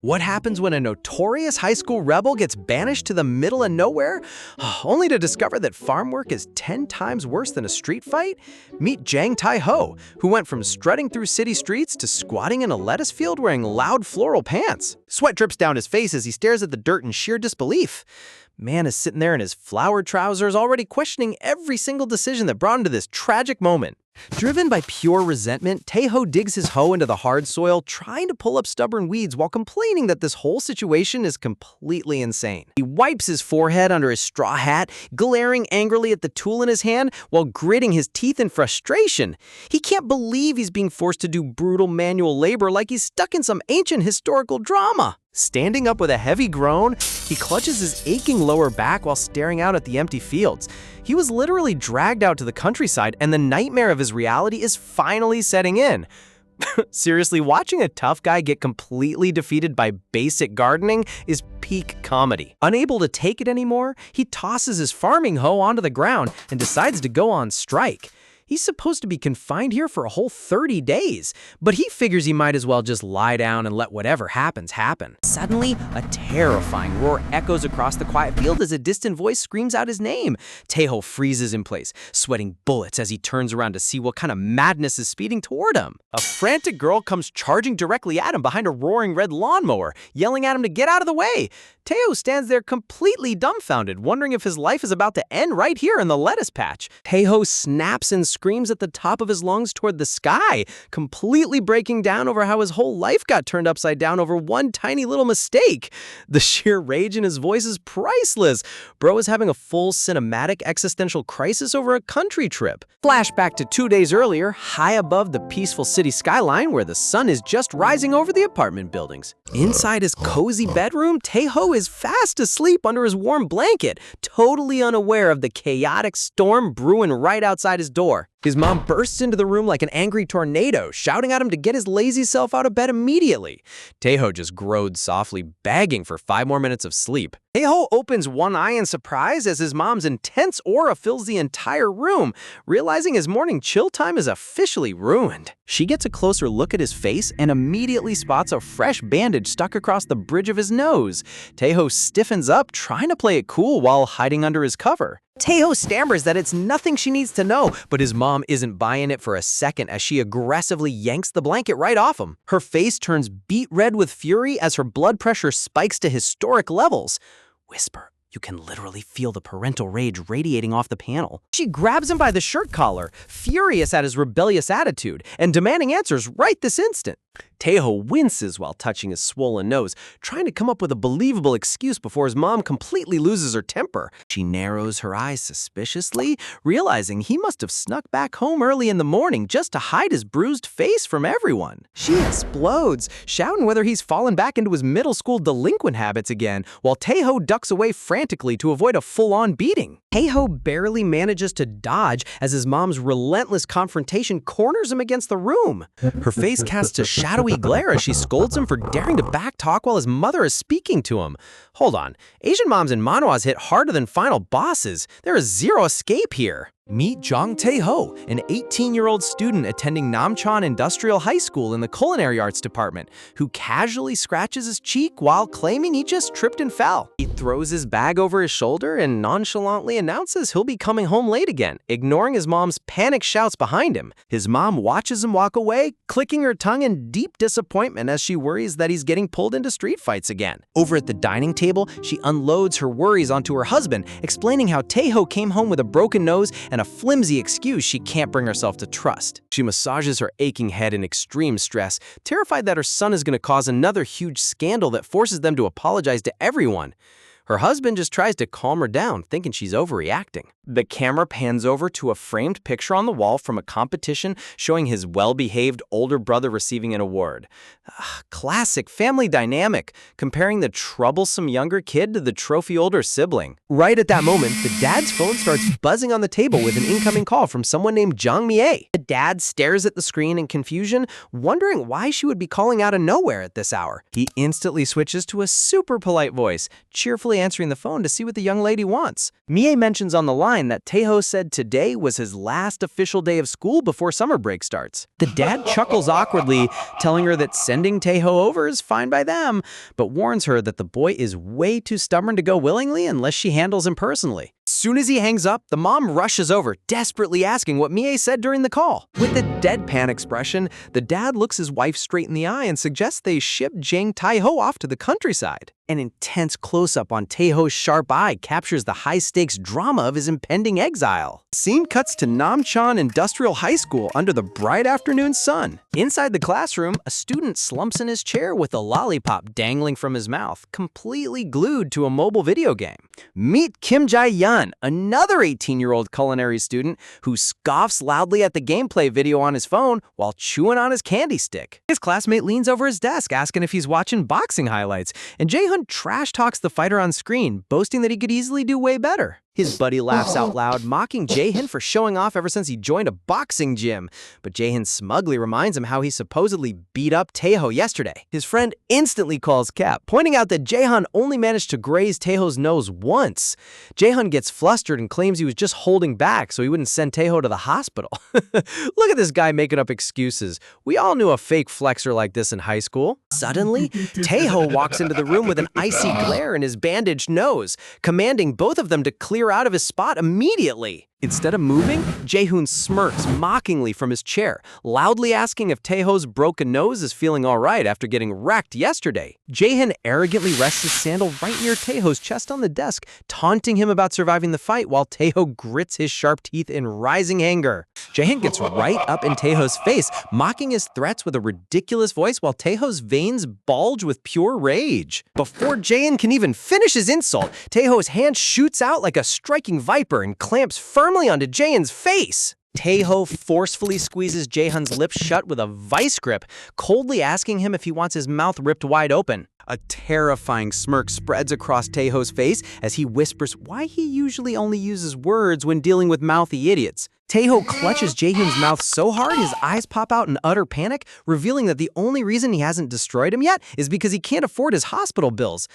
What happens when a notorious high school rebel gets banished to the middle of nowhere, only to discover that farm work is 10 times worse than a street fight? Meet Jang Tae-ho, who went from strutting through city streets to squatting in a lettuce field wearing loud floral pants. Sweat drips down his face as he stares at the dirt in sheer disbelief. Man is sitting there in his flowered trousers, already questioning every single decision that brought him to this tragic moment. Driven by pure resentment, Tae-ho digs his hoe into the hard soil, trying to pull up stubborn weeds while complaining that this whole situation is completely insane. He wipes his forehead under his straw hat, glaring angrily at the tool in his hand while gritting his teeth in frustration. He can't believe he's being forced to do brutal manual labor like he's stuck in some ancient historical drama. Standing up with a heavy groan, he clutches his aching lower back while staring out at the empty fields. He was literally dragged out to the countryside, and the nightmare of his reality is finally setting in. Seriously, watching a tough guy get completely defeated by basic gardening is peak comedy. Unable to take it anymore, he tosses his farming hoe onto the ground and decides to go on strike. He's supposed to be confined here for a whole 30 days, but he figures he might as well just lie down and let whatever happens happen. Suddenly, a terrifying roar echoes across the quiet field as a distant voice screams out his name. Tae-ho freezes in place, sweating bullets as he turns around to see what kind of madness is speeding toward him. A frantic girl comes charging directly at him behind a roaring red lawnmower, yelling at him to get out of the way. Tae-ho stands there completely dumbfounded, wondering if his life is about to end right here in the lettuce patch. Tae-ho snaps and screams at the top of his lungs toward the sky, completely breaking down over how his whole life got turned upside down over one tiny little mistake. The sheer rage in his voice is priceless. Bro is having a full cinematic existential crisis over a country trip. Flashback to 2 days earlier, high above the peaceful city skyline where the sun is just rising over the apartment buildings. Inside his cozy bedroom, Tae-ho is fast asleep under his warm blanket, totally unaware of the chaotic storm brewing right outside his door. His mom bursts into the room like an angry tornado, shouting at him to get his lazy self out of bed immediately. Tae-ho just groaned softly, begging for 5 more minutes of sleep. Tae-ho opens one eye in surprise as his mom's intense aura fills the entire room, realizing his morning chill time is officially ruined. She gets a closer look at his face and immediately spots a fresh bandage stuck across the bridge of his nose. Tae-ho stiffens up, trying to play it cool while hiding under his cover. Tae-ho stammers that it's nothing she needs to know, but his mom isn't buying it for a second as she aggressively yanks the blanket right off him. Her face turns beet red with fury as her blood pressure spikes to historic levels. Whisper. You can literally feel the parental rage radiating off the panel. She grabs him by the shirt collar, furious at his rebellious attitude, and demanding answers right this instant. Tae-ho winces while touching his swollen nose, trying to come up with a believable excuse before his mom completely loses her temper. She narrows her eyes suspiciously, realizing he must have snuck back home early in the morning just to hide his bruised face from everyone. She explodes, shouting whether he's fallen back into his middle school delinquent habits again, while Tae-ho ducks away frantically to avoid a full-on beating. Tae-ho barely manages to dodge as his mom's relentless confrontation corners him against the room. Her face casts a shadowy glare as she scolds him for daring to backtalk while his mother is speaking to him. Hold on, Asian moms and manhwas hit harder than final bosses. There is zero escape here. Meet Jang Tae-ho, an 18-year-old student attending Namcheon Industrial High School in the Culinary Arts Department, who casually scratches his cheek while claiming he just tripped and fell. He throws his bag over his shoulder and nonchalantly announces he'll be coming home late again, ignoring his mom's panicked shouts behind him. His mom watches him walk away, clicking her tongue in deep disappointment as she worries that he's getting pulled into street fights again. Over at the dining table, she unloads her worries onto her husband, explaining how Tae-ho came home with a broken nose and a flimsy excuse she can't bring herself to trust. She massages her aching head in extreme stress, terrified that her son is going to cause another huge scandal that forces them to apologize to everyone. Her husband just tries to calm her down, thinking she's overreacting. The camera pans over to a framed picture on the wall from a competition showing his well-behaved older brother receiving an award. Classic family dynamic, comparing the troublesome younger kid to the trophy older sibling. Right at that moment, the dad's phone starts buzzing on the table with an incoming call from someone named Jang Mi-ae. The dad stares at the screen in confusion, wondering why she would be calling out of nowhere at this hour. He instantly switches to a super polite voice, cheerfully casually answering the phone to see what the young lady wants. Mie mentions on the line that Taeho said today was his last official day of school before summer break starts. The dad chuckles awkwardly, telling her that sending Taeho over is fine by them, but warns her that the boy is way too stubborn to go willingly unless she handles him personally. As soon as he hangs up, the mom rushes over, desperately asking what Mie said during the call. With a deadpan expression, the dad looks his wife straight in the eye and suggests they ship Jang Tae-ho off to the countryside. An intense close-up on Taeho's sharp eye captures the high-stakes drama of his impending exile. The scene cuts to Namcheon Industrial High School under the bright afternoon sun. Inside the classroom, a student slumps in his chair with a lollipop dangling from his mouth, completely glued to a mobile video game. Meet Kim Jae-yeon, another 18-year-old culinary student who scoffs loudly at the gameplay video on his phone while chewing on his candy stick. His classmate leans over his desk asking if he's watching boxing highlights, and Jae-hoon trash talks the fighter on screen, boasting that he could easily do way better. His buddy laughs out loud, mocking Jae-hoon for showing off ever since he joined a boxing gym. But Jae-hoon smugly reminds him how he supposedly beat up Taeho yesterday. His friend instantly calls cap, pointing out that Jae-hoon only managed to graze Taeho's nose once. Jae-hoon gets flustered and claims he was just holding back so he wouldn't send Taeho to the hospital. Look at this guy making up excuses. We all knew a fake flexer like this in high school. Suddenly, Taeho walks into the room with an icy glare in his bandaged nose, commanding both of them to clear out of his spot immediately. Instead of moving, Jae-hoon smirks mockingly from his chair, loudly asking if Taeho's broken nose is feeling all right after getting wrecked yesterday. Jae-hoon arrogantly rests his sandal right near Taeho's chest on the desk, taunting him about surviving the fight while Taeho grits his sharp teeth in rising anger. Jae-hoon gets right up in Taeho's face, mocking his threats with a ridiculous voice while Taeho's veins bulge with pure rage. Before Jae-hoon can even finish his insult, Taeho's hand shoots out like a striking viper and clamps firmly onto Jae-hoon's face. Taeho forcefully squeezes Jae-hoon's lips shut with a vice grip, coldly asking him if he wants his mouth ripped wide open. A terrifying smirk spreads across Taeho's face as he whispers why he usually only uses words when dealing with mouthy idiots. Taeho clutches Jae-hoon's mouth so hard his eyes pop out in utter panic, revealing that the only reason he hasn't destroyed him yet is because he can't afford his hospital bills.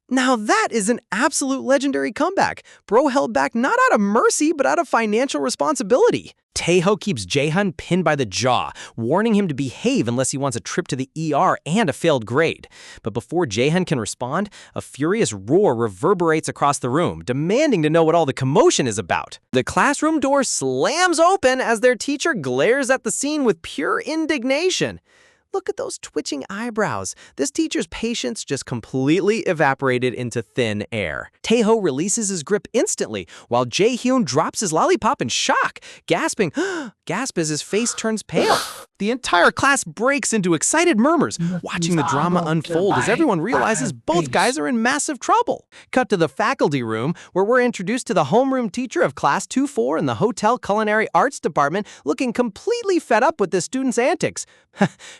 Now that is an absolute legendary comeback. Bro held back not out of mercy, but out of financial responsibility. Taeho keeps Jae-hoon pinned by the jaw, warning him to behave unless he wants a trip to the ER and a failed grade. But before Jae-hoon can respond, a furious roar reverberates across the room, demanding to know what all the commotion is about. The classroom door slams open as their teacher glares at the scene with pure indignation. Look at those twitching eyebrows. This teacher's patience just completely evaporated into thin air. Taeho releases his grip instantly, while Jae-hoon drops his lollipop in shock, gasping, gasp as his face turns pale. The entire class breaks into excited murmurs, watching the drama unfold as everyone realizes both guys are in massive trouble. Cut to the faculty room, where we're introduced to the homeroom teacher of Class 2-4 in the Hotel Culinary Arts Department, looking completely fed up with the students' antics.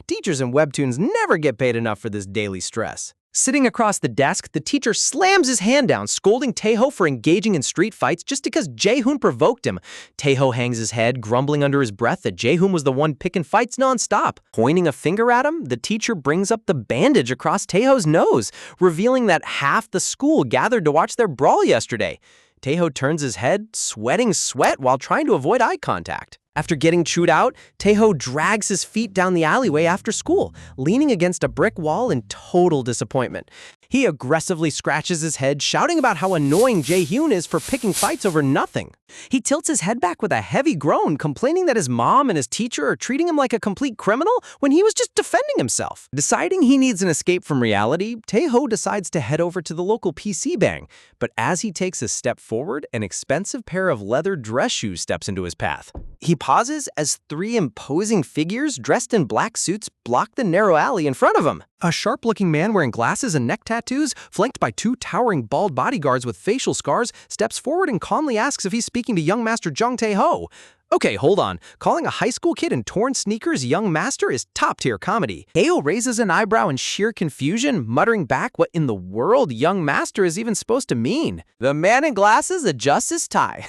Teachers and webtoons never get paid enough for this daily stress. Sitting across the desk, the teacher slams his hand down, scolding Taeho for engaging in street fights just because Jae-hoon provoked him. Taeho hangs his head, grumbling under his breath that Jae-hoon was the one picking fights nonstop. Pointing a finger at him, the teacher brings up the bandage across Taeho's nose, revealing that half the school gathered to watch their brawl yesterday. Taeho turns his head, sweating sweat while trying to avoid eye contact. After getting chewed out, Taeho drags his feet down the alleyway after school, leaning against a brick wall in total disappointment. He aggressively scratches his head, shouting about how annoying Jae-hoon is for picking fights over nothing. He tilts his head back with a heavy groan, complaining that his mom and his teacher are treating him like a complete criminal when he was just defending himself. Deciding he needs an escape from reality, Taeho decides to head over to the local PC bang. But as he takes a step forward, an expensive pair of leather dress shoes steps into his path. He pauses as three imposing figures dressed in black suits block the narrow alley in front of him. A sharp-looking man wearing glasses and neck tattoos, flanked by two towering bald bodyguards with facial scars, steps forward and calmly asks if he's speaking to young Master Jang Tae-ho. Okay, hold on. Calling a high school kid in torn sneakers young master is top-tier comedy. Taeho raises an eyebrow in sheer confusion, muttering back what in the world young master is even supposed to mean. The man in glasses adjusts his tie,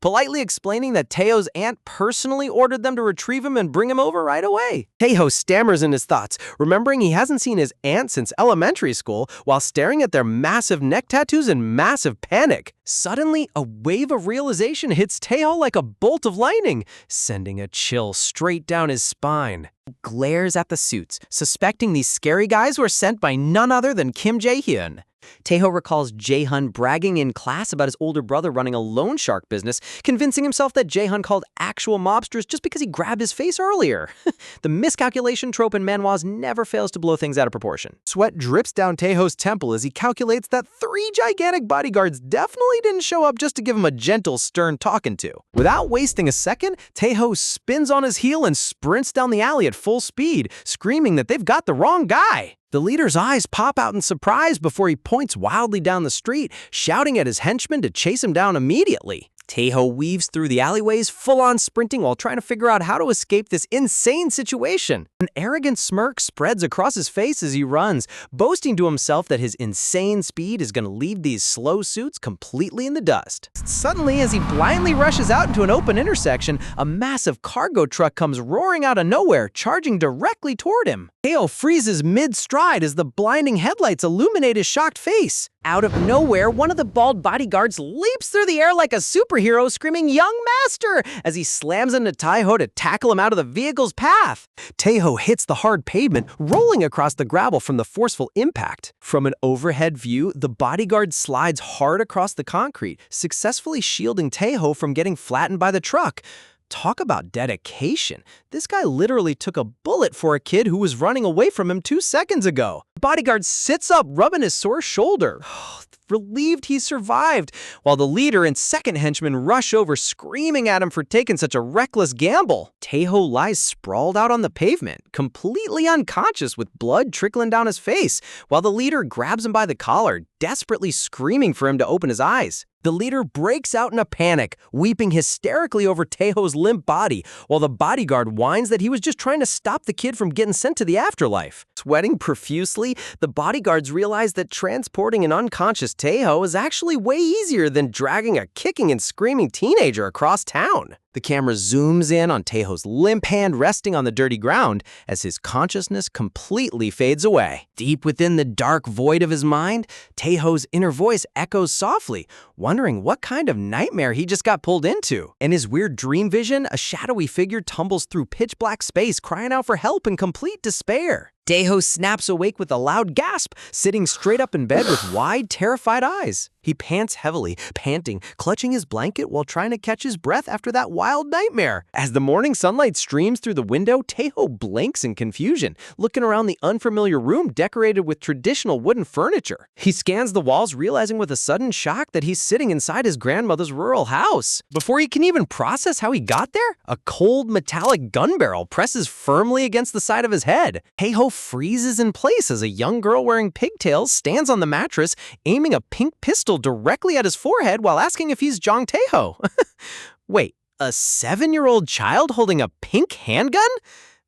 politely explaining that Taeho's aunt personally ordered them to retrieve him and bring him over right away. Taeho stammers in his thoughts, remembering he hasn't seen his aunt since elementary school, while staring at their massive neck tattoos in massive panic. Suddenly, a wave of realization hits Taeho like a bolt of lightning, sending a chill straight down his spine. He glares at the suits, suspecting these scary guys were sent by none other than Kim Jae-hyun. Taeho recalls Jae-hyun bragging in class about his older brother running a loan shark business, convincing himself that Jae-hyun called actual mobsters just because he grabbed his face earlier. The miscalculation trope in manhwas never fails to blow things out of proportion. Sweat drips down Taeho's temple as he calculates that 3 gigantic bodyguards definitely didn't show up just to give him a gentle, stern talking to. Without wasting a second, Taeho spins on his heel and sprints down the alley at full speed, screaming that they've got the wrong guy. The leader's eyes pop out in surprise before he points wildly down the street, shouting at his henchmen to chase him down immediately. Taeho weaves through the alleyways, full-on sprinting while trying to figure out how to escape this insane situation. An arrogant smirk spreads across his face as he runs, boasting to himself that his insane speed is going to leave these slow suits completely in the dust. Suddenly, as he blindly rushes out into an open intersection, a massive cargo truck comes roaring out of nowhere, charging directly toward him. Taeho freezes mid-stride as the blinding headlights illuminate his shocked face. Out of nowhere, one of the bald bodyguards leaps through the air like a superhero, screaming, "Young Master!" as he slams into Taeho to tackle him out of the vehicle's path. Taeho hits the hard pavement, rolling across the gravel from the forceful impact. From an overhead view, the bodyguard slides hard across the concrete, successfully shielding Taeho from getting flattened by the truck. Talk about dedication. This guy literally took a bullet for a kid who was running away from him 2 seconds ago. The bodyguard sits up, rubbing his sore shoulder, relieved he survived, while the leader and second henchman rush over, screaming at him for taking such a reckless gamble. Taeho lies sprawled out on the pavement, completely unconscious with blood trickling down his face, while the leader grabs him by the collar, desperately screaming for him to open his eyes. The leader breaks out in a panic, weeping hysterically over Taeho's limp body, while the bodyguard whines that he was just trying to stop the kid from getting sent to the afterlife. Sweating profusely, the bodyguards realize that transporting an unconscious Taeho is actually way easier than dragging a kicking and screaming teenager across town. The camera zooms in on Taeho's limp hand resting on the dirty ground as his consciousness completely fades away. Deep within the dark void of his mind, Taeho's inner voice echoes softly, wondering what kind of nightmare he just got pulled into. In his weird dream vision, a shadowy figure tumbles through pitch-black space, crying out for help in complete despair. Taeho snaps awake with a loud gasp, sitting straight up in bed with wide, terrified eyes. He pants heavily, panting, clutching his blanket while trying to catch his breath after that wild nightmare. As the morning sunlight streams through the window, Taeho blinks in confusion, looking around the unfamiliar room decorated with traditional wooden furniture. He scans the walls, realizing with a sudden shock that he's sitting inside his grandmother's rural house. Before he can even process how he got there, a cold metallic gun barrel presses firmly against the side of his head. Taeho freezes in place as a young girl wearing pigtails stands on the mattress, aiming a pink pistol directly at his forehead while asking if he's Jong Taeho. Wait, a 7-year-old child holding a pink handgun?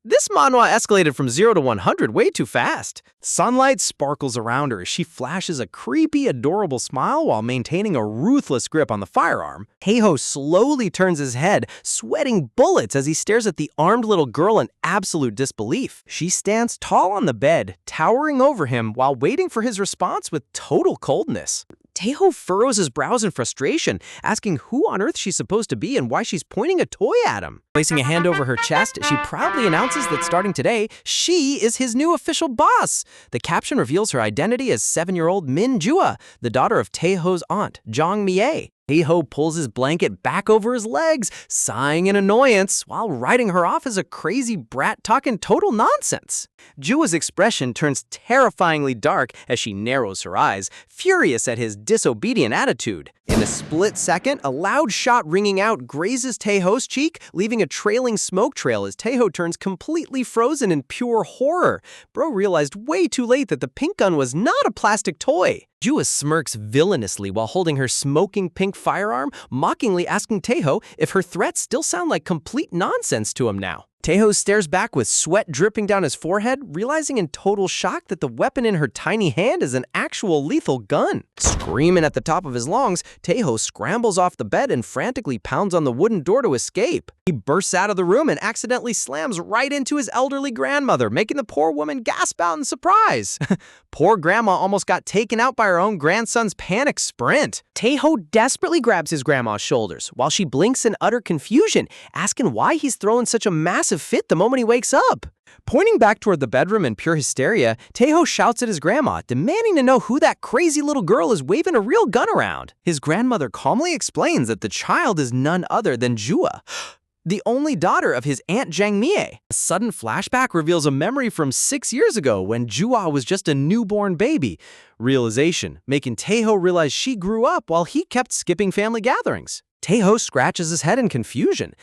This manhwa escalated from 0 to 100 way too fast. Sunlight sparkles around her as she flashes a creepy, adorable smile while maintaining a ruthless grip on the firearm. Taeho slowly turns his head, sweating bullets as he stares at the armed little girl in absolute disbelief. She stands tall on the bed, towering over him while waiting for his response with total coldness. Taeho furrows his brows in frustration, asking who on earth she's supposed to be and why she's pointing a toy at him. Placing a hand over her chest, she proudly announces that starting today, she is his new official boss. The caption reveals her identity as 7-year-old Min Jua, the daughter of Taeho's aunt, Jong Mie. Taeho pulls his blanket back over his legs, sighing in annoyance, while writing her off as a crazy brat talking total nonsense. Jua's expression turns terrifyingly dark as she narrows her eyes, furious at his disobedient attitude. In a split second, a loud shot ringing out grazes Taeho's cheek, leaving a trailing smoke trail as Taeho turns completely frozen in pure horror. Bro realized way too late that the pink gun was not a plastic toy. Jua smirks villainously while holding her smoking pink firearm, mockingly asking Taeho if her threats still sound like complete nonsense to him now. Taeho stares back with sweat dripping down his forehead, realizing in total shock that the weapon in her tiny hand is an actual lethal gun. Screaming at the top of his lungs, Taeho scrambles off the bed and frantically pounds on the wooden door to escape. He bursts out of the room and accidentally slams right into his elderly grandmother, making the poor woman gasp out in surprise. Poor grandma almost got taken out by her own grandson's panic sprint. Taeho desperately grabs his grandma's shoulders while she blinks in utter confusion, asking why he's throwing such a massive fit the moment he wakes up. Pointing back toward the bedroom in pure hysteria, Taeho shouts at his grandma, demanding to know who that crazy little girl is waving a real gun around. His grandmother calmly explains that the child is none other than Jua, the only daughter of his aunt Jangmie. A sudden flashback reveals a memory from 6 years ago when Jua was just a newborn baby. Realization, making Taeho realize she grew up while he kept skipping family gatherings. Taeho scratches his head in confusion,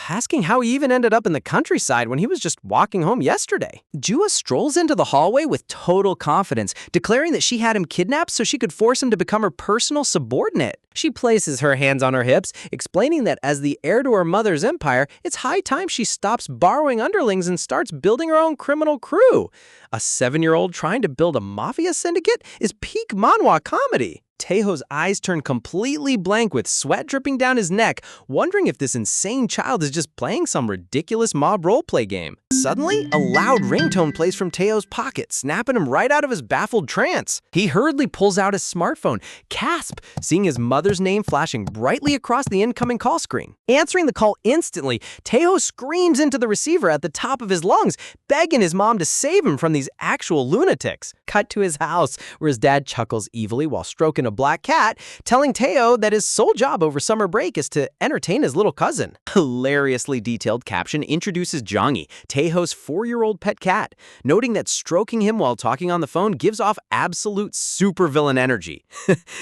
asking how he even ended up in the countryside when he was just walking home yesterday. Jua strolls into the hallway with total confidence, declaring that she had him kidnapped so she could force him to become her personal subordinate. She places her hands on her hips, explaining that as the heir to her mother's empire, it's high time she stops borrowing underlings and starts building her own criminal crew. A 7-year-old trying to build a mafia syndicate is peak manhwa comedy. Taeho's eyes turn completely blank with sweat dripping down his neck, wondering if this insane child is just playing some ridiculous mob roleplay game. Suddenly, a loud ringtone plays from Taeho's pocket, snapping him right out of his baffled trance. He hurriedly pulls out his smartphone, gasp, seeing his mother's name flashing brightly across the incoming call screen. Answering the call instantly, Taeho screams into the receiver at the top of his lungs, begging his mom to save him from these actual lunatics. Cut to his house, where his dad chuckles evilly while stroking a black cat, telling Taeho that his sole job over summer break is to entertain his little cousin. Hilariously detailed caption introduces Jongi, Taeho's 4-year-old pet cat, noting that stroking him while talking on the phone gives off absolute supervillain energy.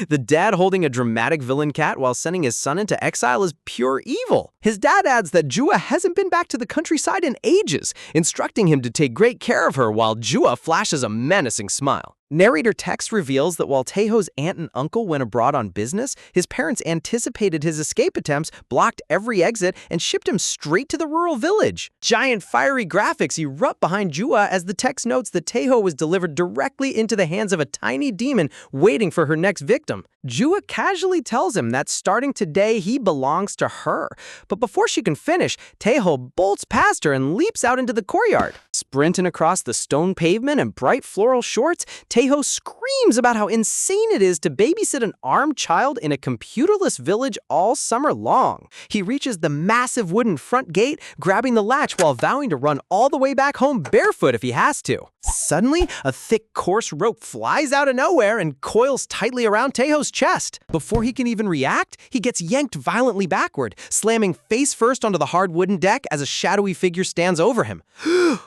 The dad holding a dramatic villain cat while sending his son into exile is pure evil. His dad adds that Jua hasn't been back to the countryside in ages, instructing him to take great care of her while Jua flashes a menacing smile. Narrator text reveals that while Taeho's aunt and uncle went abroad on business, his parents anticipated his escape attempts, blocked every exit, and shipped him straight to the rural village. Giant fiery graphics erupt behind Jua as the text notes that Taeho was delivered directly into the hands of a tiny demon waiting for her next victim. Jua casually tells him that starting today he belongs to her. But before she can finish, Taeho bolts past her and leaps out into the courtyard. Sprinting across the stone pavement in bright floral shorts, Taeho screams about how insane it is to babysit an armed child in a computerless village all summer long. He reaches the massive wooden front gate, grabbing the latch while vowing to run all the way back home barefoot if he has to. Suddenly, a thick, coarse rope flies out of nowhere and coils tightly around Taeho's chest. Before he can even react, he gets yanked violently backward, slamming face first onto the hard wooden deck as a shadowy figure stands over him.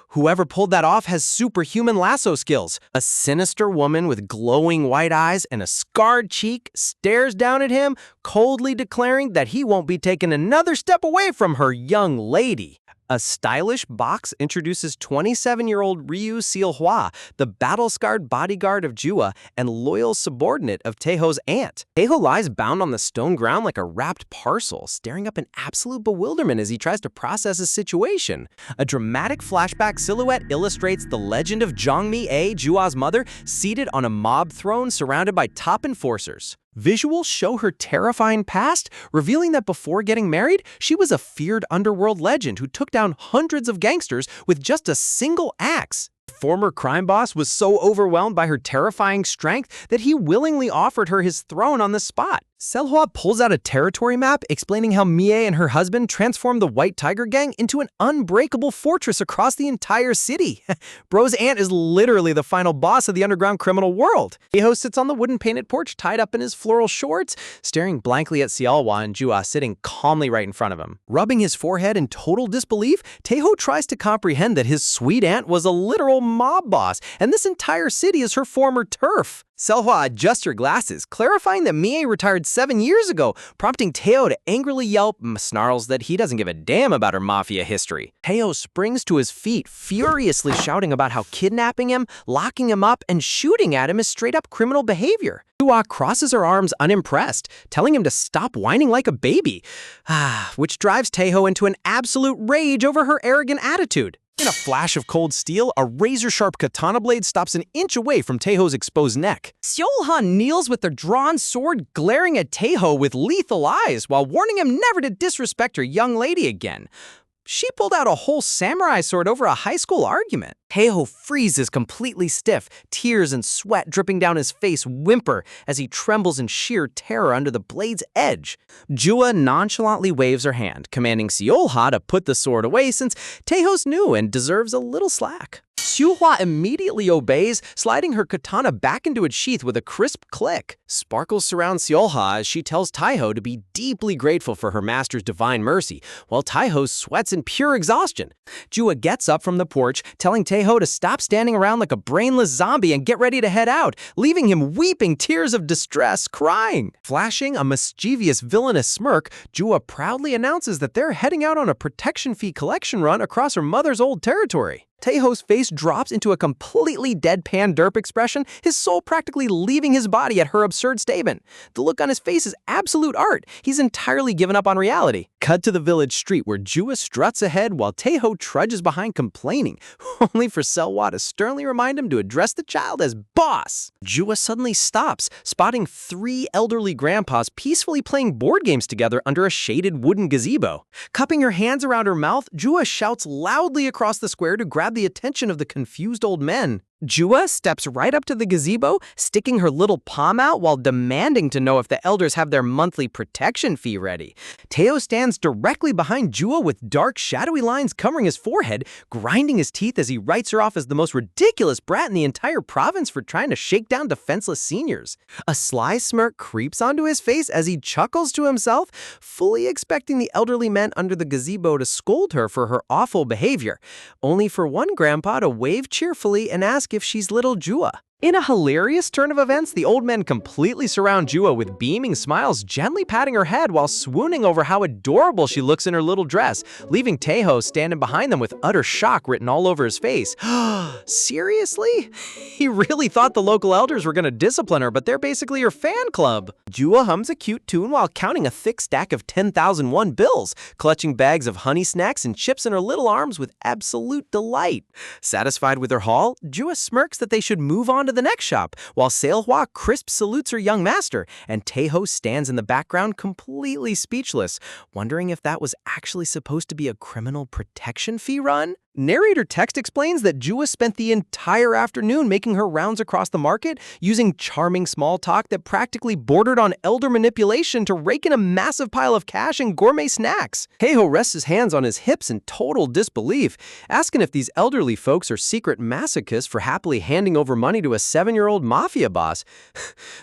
Whoever pulled that off has superhuman lasso skills. A sinister woman with glowing white eyes and a scarred cheek stares down at him, coldly declaring that he won't be taking another step away from her young lady. A stylish box introduces 27-year-old Ryu Sealhua, the battle-scarred bodyguard of Jua and loyal subordinate of Taeho's aunt. Taeho lies bound on the stone ground like a wrapped parcel, staring up in absolute bewilderment as he tries to process his situation. A dramatic flashback silhouette illustrates the legend of Jangmie, Jua's mother, seated on a mob throne surrounded by top enforcers. Visuals show her terrifying past, revealing that before getting married, she was a feared underworld legend who took down hundreds of gangsters with just a single axe. Former crime boss was so overwhelmed by her terrifying strength that he willingly offered her his throne on the spot. Sealhua pulls out a territory map explaining how Mie and her husband transformed the White Tiger Gang into an unbreakable fortress across the entire city. Bro's aunt is literally the final boss of the underground criminal world. Taeho sits on the wooden painted porch tied up in his floral shorts, staring blankly at Sealhua and Jua sitting calmly right in front of him. Rubbing his forehead in total disbelief, Taeho tries to comprehend that his sweet aunt was a literal mob boss, and this entire city is her former turf. Selhwa adjusts her glasses, clarifying that Mie retired 7 years ago, prompting Teo to angrily yelp, snarls that he doesn't give a damn about her mafia history. Teo springs to his feet, furiously shouting about how kidnapping him, locking him up, and shooting at him is straight-up criminal behavior. Chua crosses her arms unimpressed, telling him to stop whining like a baby, which drives Teo into an absolute rage over her arrogant attitude. In a flash of cold steel, a razor-sharp katana blade stops an inch away from Teho's exposed neck. Seolha kneels with their drawn sword, glaring at Teo with lethal eyes while warning him never to disrespect her young lady again. She pulled out a whole samurai sword over a high school argument. Teo freezes completely stiff, tears and sweat dripping down his face whimper as he trembles in sheer terror under the blade's edge. Jua nonchalantly waves her hand, commanding Seolha to put the sword away since Teho's new and deserves a little slack. Seolha immediately obeys, sliding her katana back into its sheath with a crisp click. Sparkles surround Seolha as she tells Taiho to be deeply grateful for her master's divine mercy, while Taiho sweats in pure exhaustion. Jua gets up from the porch, telling Taiho to stop standing around like a brainless zombie and get ready to head out, leaving him weeping tears of distress, crying. Flashing a mischievous, villainous smirk, Jua proudly announces that they're heading out on a protection fee collection run across her mother's old territory. Taiho's face drops into a completely deadpan derp expression, his soul practically leaving his body at her absurd statement. The look on his face is absolute art. He's entirely given up on reality. Cut to the village street where Jua struts ahead while Taiho trudges behind complaining, only for Selwa to sternly remind him to address the child as boss. Jua suddenly stops, spotting 3 elderly grandpas peacefully playing board games together under a shaded wooden gazebo. Cupping her hands around her mouth, Jua shouts loudly across the square to grab the attention of the confused old men. Jua steps right up to the gazebo, sticking her little palm out while demanding to know if the elders have their monthly protection fee ready. Teo stands directly behind Jua with dark, shadowy lines covering his forehead, grinding his teeth as he writes her off as the most ridiculous brat in the entire province for trying to shake down defenseless seniors. A sly smirk creeps onto his face as he chuckles to himself, fully expecting the elderly men under the gazebo to scold her for her awful behavior, only for one grandpa to wave cheerfully and ask if she's little Jua. In a hilarious turn of events, the old men completely surround Jua with beaming smiles, gently patting her head while swooning over how adorable she looks in her little dress, leaving Taiho standing behind them with utter shock written all over his face. Seriously? He really thought the local elders were going to discipline her, but they're basically her fan club. Jua hums a cute tune while counting a thick stack of 10,001 bills, clutching bags of honey snacks and chips in her little arms with absolute delight. Satisfied with her haul, Jua smirks that they should move on to the next shop, while Seolhwa crisp salutes her young master, and Taiho stands in the background completely speechless, wondering if that was actually supposed to be a criminal protection fee run. Narrator text explains that Jua spent the entire afternoon making her rounds across the market, using charming small talk that practically bordered on elder manipulation to rake in a massive pile of cash and gourmet snacks. Taiho rests his hands on his hips in total disbelief, asking if these elderly folks are secret masochists for happily handing over money to a 7-year-old mafia boss.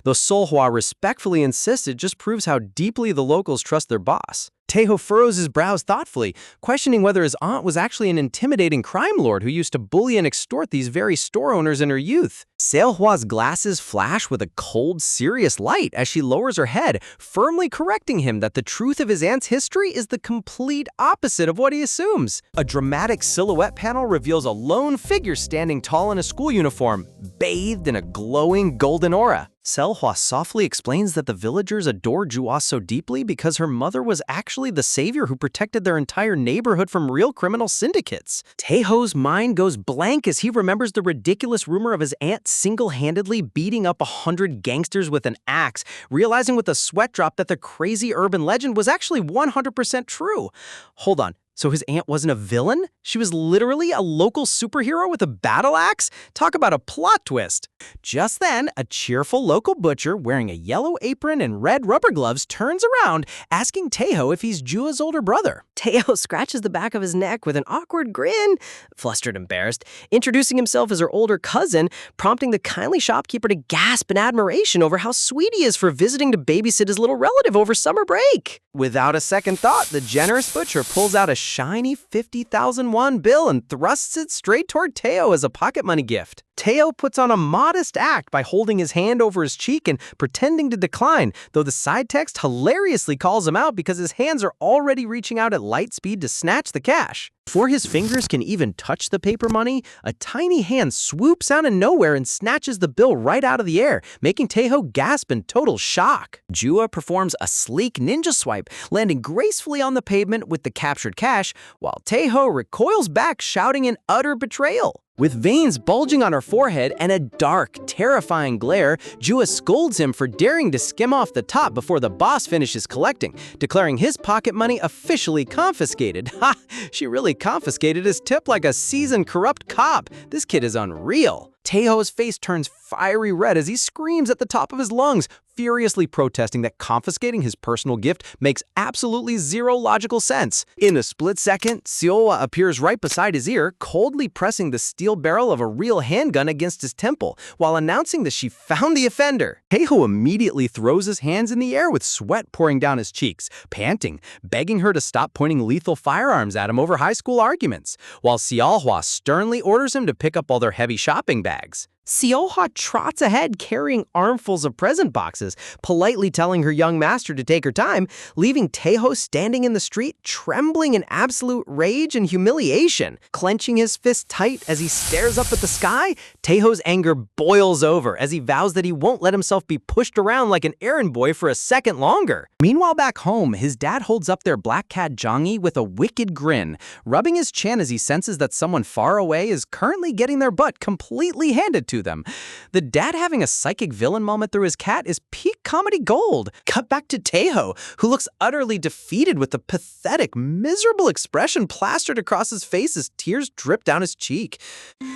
Though Seolhwa respectfully insisted just proves how deeply the locals trust their boss. Taiho furrows his brows thoughtfully, questioning whether his aunt was actually an intimidating crime lord who used to bully and extort these very store owners in her youth. Seolhwa's glasses flash with a cold, serious light as she lowers her head, firmly correcting him that the truth of his aunt's history is the complete opposite of what he assumes. A dramatic silhouette panel reveals a lone figure standing tall in a school uniform, bathed in a glowing golden aura. Seolhwa softly explains that the villagers adore Jua so deeply because her mother was actually the savior who protected their entire neighborhood from real criminal syndicates. Taiho's mind goes blank as he remembers the ridiculous rumor of his aunt single-handedly beating up 100 gangsters with an axe, realizing with a sweat drop that the crazy urban legend was actually 100% true. Hold on. So his aunt wasn't a villain? She was literally a local superhero with a battle axe? Talk about a plot twist. Just then, a cheerful local butcher wearing a yellow apron and red rubber gloves turns around, asking Taiho if he's Jua's older brother. Taiho scratches the back of his neck with an awkward grin, flustered embarrassed, introducing himself as her older cousin, prompting the kindly shopkeeper to gasp in admiration over how sweet he is for visiting to babysit his little relative over summer break. Without a second thought, the generous butcher pulls out a shiny 50,001 bill and thrusts it straight toward Taiho as a pocket money gift. Taeho puts on a modest act by holding his hand over his cheek and pretending to decline, though the side text hilariously calls him out because his hands are already reaching out at light speed to snatch the cash. Before his fingers can even touch the paper money, a tiny hand swoops out of nowhere and snatches the bill right out of the air, making Taeho gasp in total shock. Jua performs a sleek ninja swipe, landing gracefully on the pavement with the captured cash, while Taeho recoils back, shouting in utter betrayal. With veins bulging on her forehead and a dark, terrifying glare, Jua scolds him for daring to skim off the top before the boss finishes collecting, declaring his pocket money officially confiscated. Ha! She really confiscated his tip like a seasoned corrupt cop. This kid is unreal. Taeho's face turns fiery red as he screams at the top of his lungs, furiously protesting that confiscating his personal gift makes absolutely zero logical sense. In a split second, Seowa appears right beside his ear, coldly pressing the steel barrel of a real handgun against his temple, while announcing that she found the offender. Taeho immediately throws his hands in the air with sweat pouring down his cheeks, panting, begging her to stop pointing lethal firearms at him over high school arguments, while Seohwa sternly orders him to pick up all their heavy shopping bags. Seohwa trots ahead carrying armfuls of present boxes, politely telling her young master to take her time, leaving Taeho standing in the street, trembling in absolute rage and humiliation. Clenching his fist tight as he stares up at the sky, Taeho's anger boils over as he vows that he won't let himself be pushed around like an errand boy for a second longer. Meanwhile, back home, his dad holds up their black cat Jongi with a wicked grin, rubbing his chin as he senses that someone far away is currently getting their butt completely handed to them. The dad having a psychic villain moment through his cat is peak comedy gold. Cut back to Taeho, who looks utterly defeated with a pathetic, miserable expression plastered across his face as tears drip down his cheek.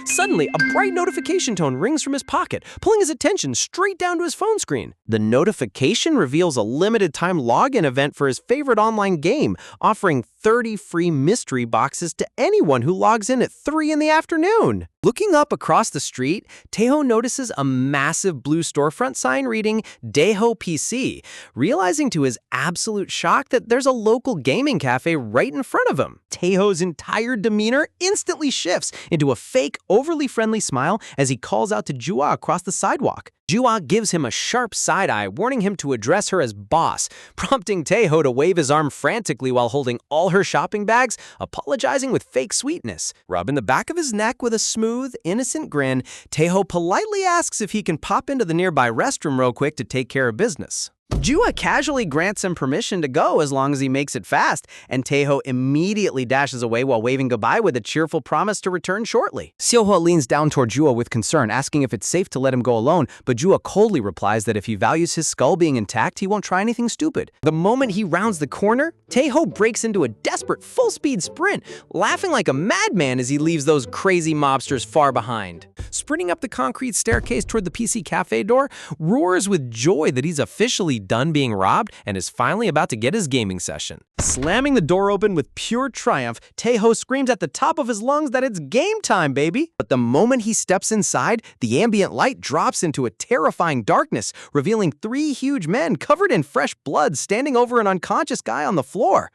Suddenly, a bright notification tone rings from his pocket, pulling his attention straight down to his phone screen. The notification reveals a limited-time login event for his favorite online game, offering 30 free mystery boxes to anyone who logs in at 3 in the afternoon. Looking up across the street, Taeho notices a massive blue storefront sign reading Daeho PC, realizing to his absolute shock that there's a local gaming cafe right in front of him. Taeho's entire demeanor instantly shifts into a fake, overly friendly smile as he calls out to Jua across the sidewalk. Jua gives him a sharp side-eye, warning him to address her as boss, prompting Taeho to wave his arm frantically while holding all her shopping bags, apologizing with fake sweetness. Rubbing the back of his neck with a smooth, innocent grin, Taeho politely asks if he can pop into the nearby restroom real quick to take care of business. Jua casually grants him permission to go as long as he makes it fast, and Taeho immediately dashes away while waving goodbye with a cheerful promise to return shortly. Seohwa leans down toward Jua with concern, asking if it's safe to let him go alone, but Jua coldly replies that if he values his skull being intact, he won't try anything stupid. The moment he rounds the corner, Taeho breaks into a desperate full-speed sprint, laughing like a madman as he leaves those crazy mobsters far behind. Sprinting up the concrete staircase toward the PC cafe door, roars with joy that he's officially done being robbed and is finally about to get his gaming session. Slamming the door open with pure triumph, Taeho screams at the top of his lungs that it's game time, baby! But the moment he steps inside, the ambient light drops into a terrifying darkness, revealing 3 huge men covered in fresh blood standing over an unconscious guy on the floor.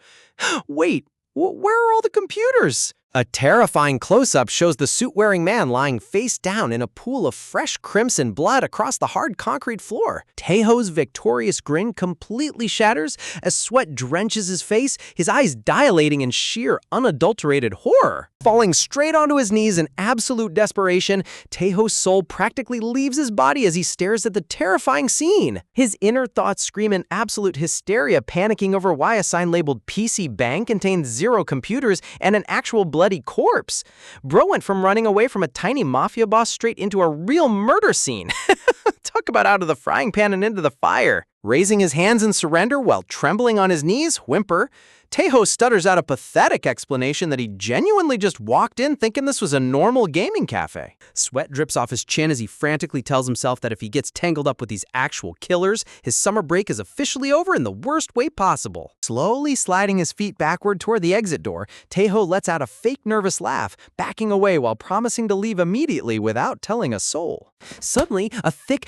Wait, where are all the computers? A terrifying close-up shows the suit-wearing man lying face down in a pool of fresh crimson blood across the hard concrete floor. Taeho's victorious grin completely shatters as sweat drenches his face, his eyes dilating in sheer, unadulterated horror. Falling straight onto his knees in absolute desperation, Taeho's soul practically leaves his body as he stares at the terrifying scene. His inner thoughts scream in absolute hysteria, panicking over why a sign labeled PC Bang contains 0 computers and an actual bloody corpse. Bro went from running away from a tiny mafia boss straight into a real murder scene. Talk about out of the frying pan and into the fire. Raising his hands in surrender while trembling on his knees, whimper, Taeho stutters out a pathetic explanation that he genuinely just walked in thinking this was a normal gaming cafe. Sweat drips off his chin as he frantically tells himself that if he gets tangled up with these actual killers, his summer break is officially over in the worst way possible. Slowly sliding his feet backward toward the exit door, Taeho lets out a fake nervous laugh, backing away while promising to leave immediately without telling a soul. Suddenly, a thick,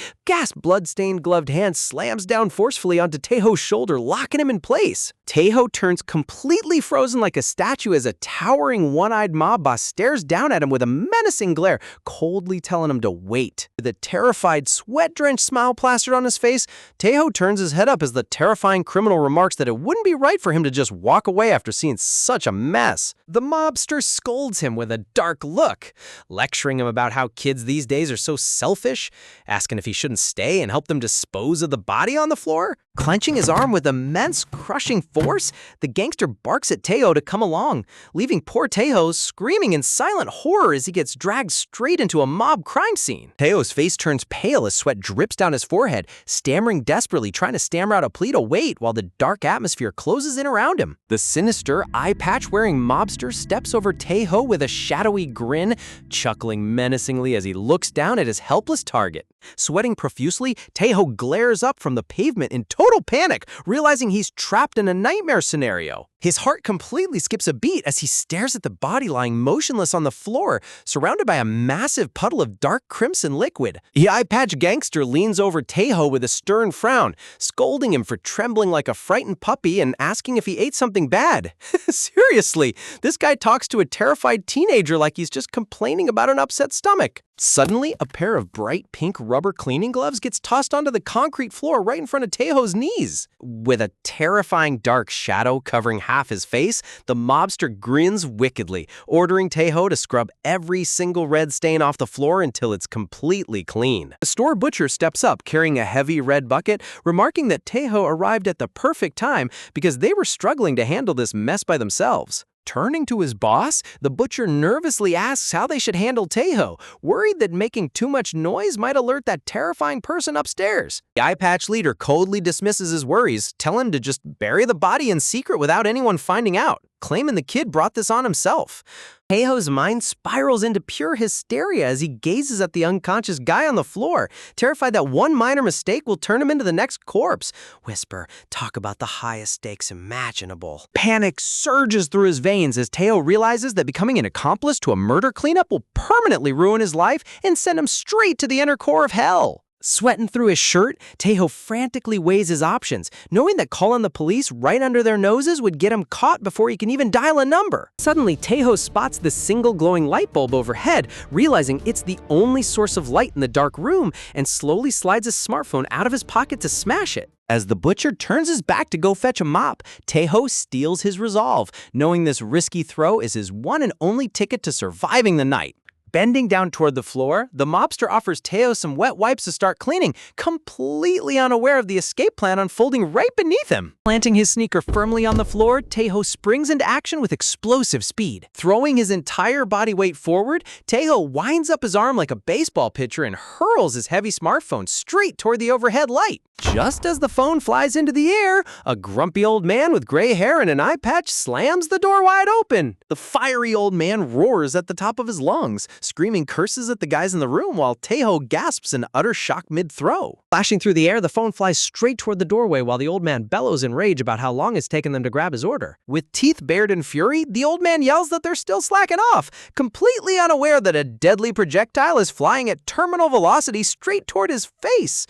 blood-stained gloved hand slams down down forcefully onto Taeho's shoulder, locking him in place. Taeho turns completely frozen like a statue as a towering one-eyed mob boss stares down at him with a menacing glare, coldly telling him to wait. With a terrified, sweat-drenched smile plastered on his face, Taeho turns his head up as the terrifying criminal remarks that it wouldn't be right for him to just walk away after seeing such a mess. The mobster scolds him with a dark look, lecturing him about how kids these days are so selfish, asking if he shouldn't stay and help them dispose of the body on the floor. Clenching his arm with immense, crushing force, the gangster barks at Taeho to come along, leaving poor Taeho screaming in silent horror as he gets dragged straight into a mob crime scene. Taeho's face turns pale as sweat drips down his forehead, stammering desperately, trying to stammer out a plea to wait while the dark atmosphere closes in around him. The sinister, eye patch-wearing mobster steps over Taeho with a shadowy grin, chuckling menacingly as he looks down at his helpless target. Sweating profusely, Taeho glares up from the pavement in total panic, realizing he's trapped in a nightmare scenario. His heart completely skips a beat as he stares at the body lying motionless on the floor, surrounded by a massive puddle of dark crimson liquid. The eye-patch gangster leans over Taeho with a stern frown, scolding him for trembling like a frightened puppy and asking if he ate something bad. Seriously, this guy talks to a terrified teenager like he's just complaining about an upset stomach. Suddenly, a pair of bright pink rubber cleaning gloves gets tossed onto the concrete floor right in front of Taeho's knees. With a terrifying dark shadow covering half his face, the mobster grins wickedly, ordering Taeho to scrub every single red stain off the floor until it's completely clean. The store butcher steps up carrying a heavy red bucket, remarking that Taeho arrived at the perfect time because they were struggling to handle this mess by themselves. Turning to his boss, the butcher nervously asks how they should handle Taeho, worried that making too much noise might alert that terrifying person upstairs. The eye patch leader coldly dismisses his worries, telling him to just bury the body in secret without anyone finding out, claiming the kid brought this on himself. Taeho's mind spirals into pure hysteria as he gazes at the unconscious guy on the floor, terrified that one minor mistake will turn him into the next corpse. Whisper, talk about the highest stakes imaginable. Panic surges through his veins as Taeho realizes that becoming an accomplice to a murder cleanup will permanently ruin his life and send him straight to the inner core of hell. Sweating through his shirt, Taeho frantically weighs his options, knowing that calling the police right under their noses would get him caught before he can even dial a number. Suddenly, Taeho spots the single glowing light bulb overhead, realizing it's the only source of light in the dark room, and slowly slides his smartphone out of his pocket to smash it. As the butcher turns his back to go fetch a mop, Taeho steals his resolve, knowing this risky throw is his one and only ticket to surviving the night. Bending down toward the floor, the mobster offers Taeho some wet wipes to start cleaning, completely unaware of the escape plan unfolding right beneath him. Planting his sneaker firmly on the floor, Taeho springs into action with explosive speed. Throwing his entire body weight forward, Taeho winds up his arm like a baseball pitcher and hurls his heavy smartphone straight toward the overhead light. Just as the phone flies into the air, a grumpy old man with gray hair and an eye patch slams the door wide open. The fiery old man roars at the top of his lungs, screaming curses at the guys in the room while Taeho gasps in utter shock mid-throw. Flashing through the air, the phone flies straight toward the doorway while the old man bellows in rage about how long it's taken them to grab his order. With teeth bared in fury, the old man yells that they're still slacking off, completely unaware that a deadly projectile is flying at terminal velocity straight toward his face.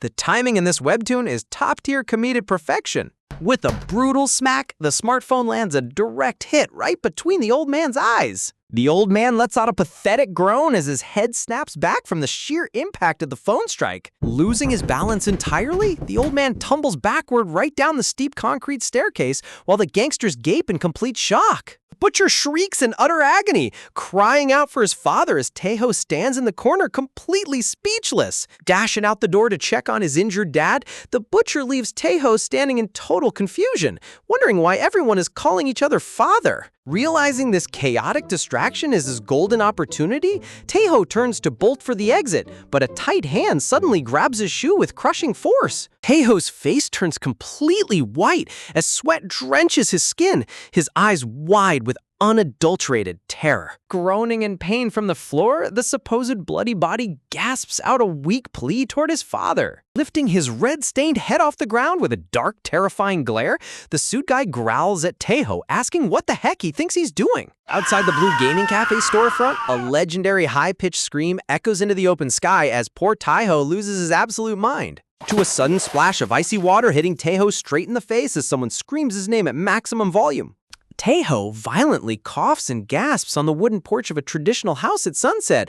The timing in this webtoon is top-tier comedic perfection. With a brutal smack, the smartphone lands a direct hit right between the old man's eyes. The old man lets out a pathetic groan as his head snaps back from the sheer impact of the phone strike. Losing his balance entirely, the old man tumbles backward right down the steep concrete staircase while the gangsters gape in complete shock. The butcher shrieks in utter agony, crying out for his father as Taeho stands in the corner completely speechless. Dashing out the door to check on his injured dad, the butcher leaves Taeho standing in total confusion, wondering why everyone is calling each other father. Realizing this chaotic distraction is his golden opportunity, Taeho turns to bolt for the exit, but a tight hand suddenly grabs his shoe with crushing force. Taeho's face turns completely white as sweat drenches his skin, his eyes wide with unadulterated terror. Groaning in pain from the floor, the supposed bloody body gasps out a weak plea toward his father. Lifting his red-stained head off the ground with a dark, terrifying glare, the suit guy growls at Taeho, asking what the heck he thinks he's doing. Outside the Blue Gaming Cafe storefront, a legendary high-pitched scream echoes into the open sky as poor Taeho loses his absolute mind. to a sudden splash of icy water hitting Taeho straight in the face as someone screams his name at maximum volume. Taeho violently coughs and gasps on the wooden porch of a traditional house at sunset,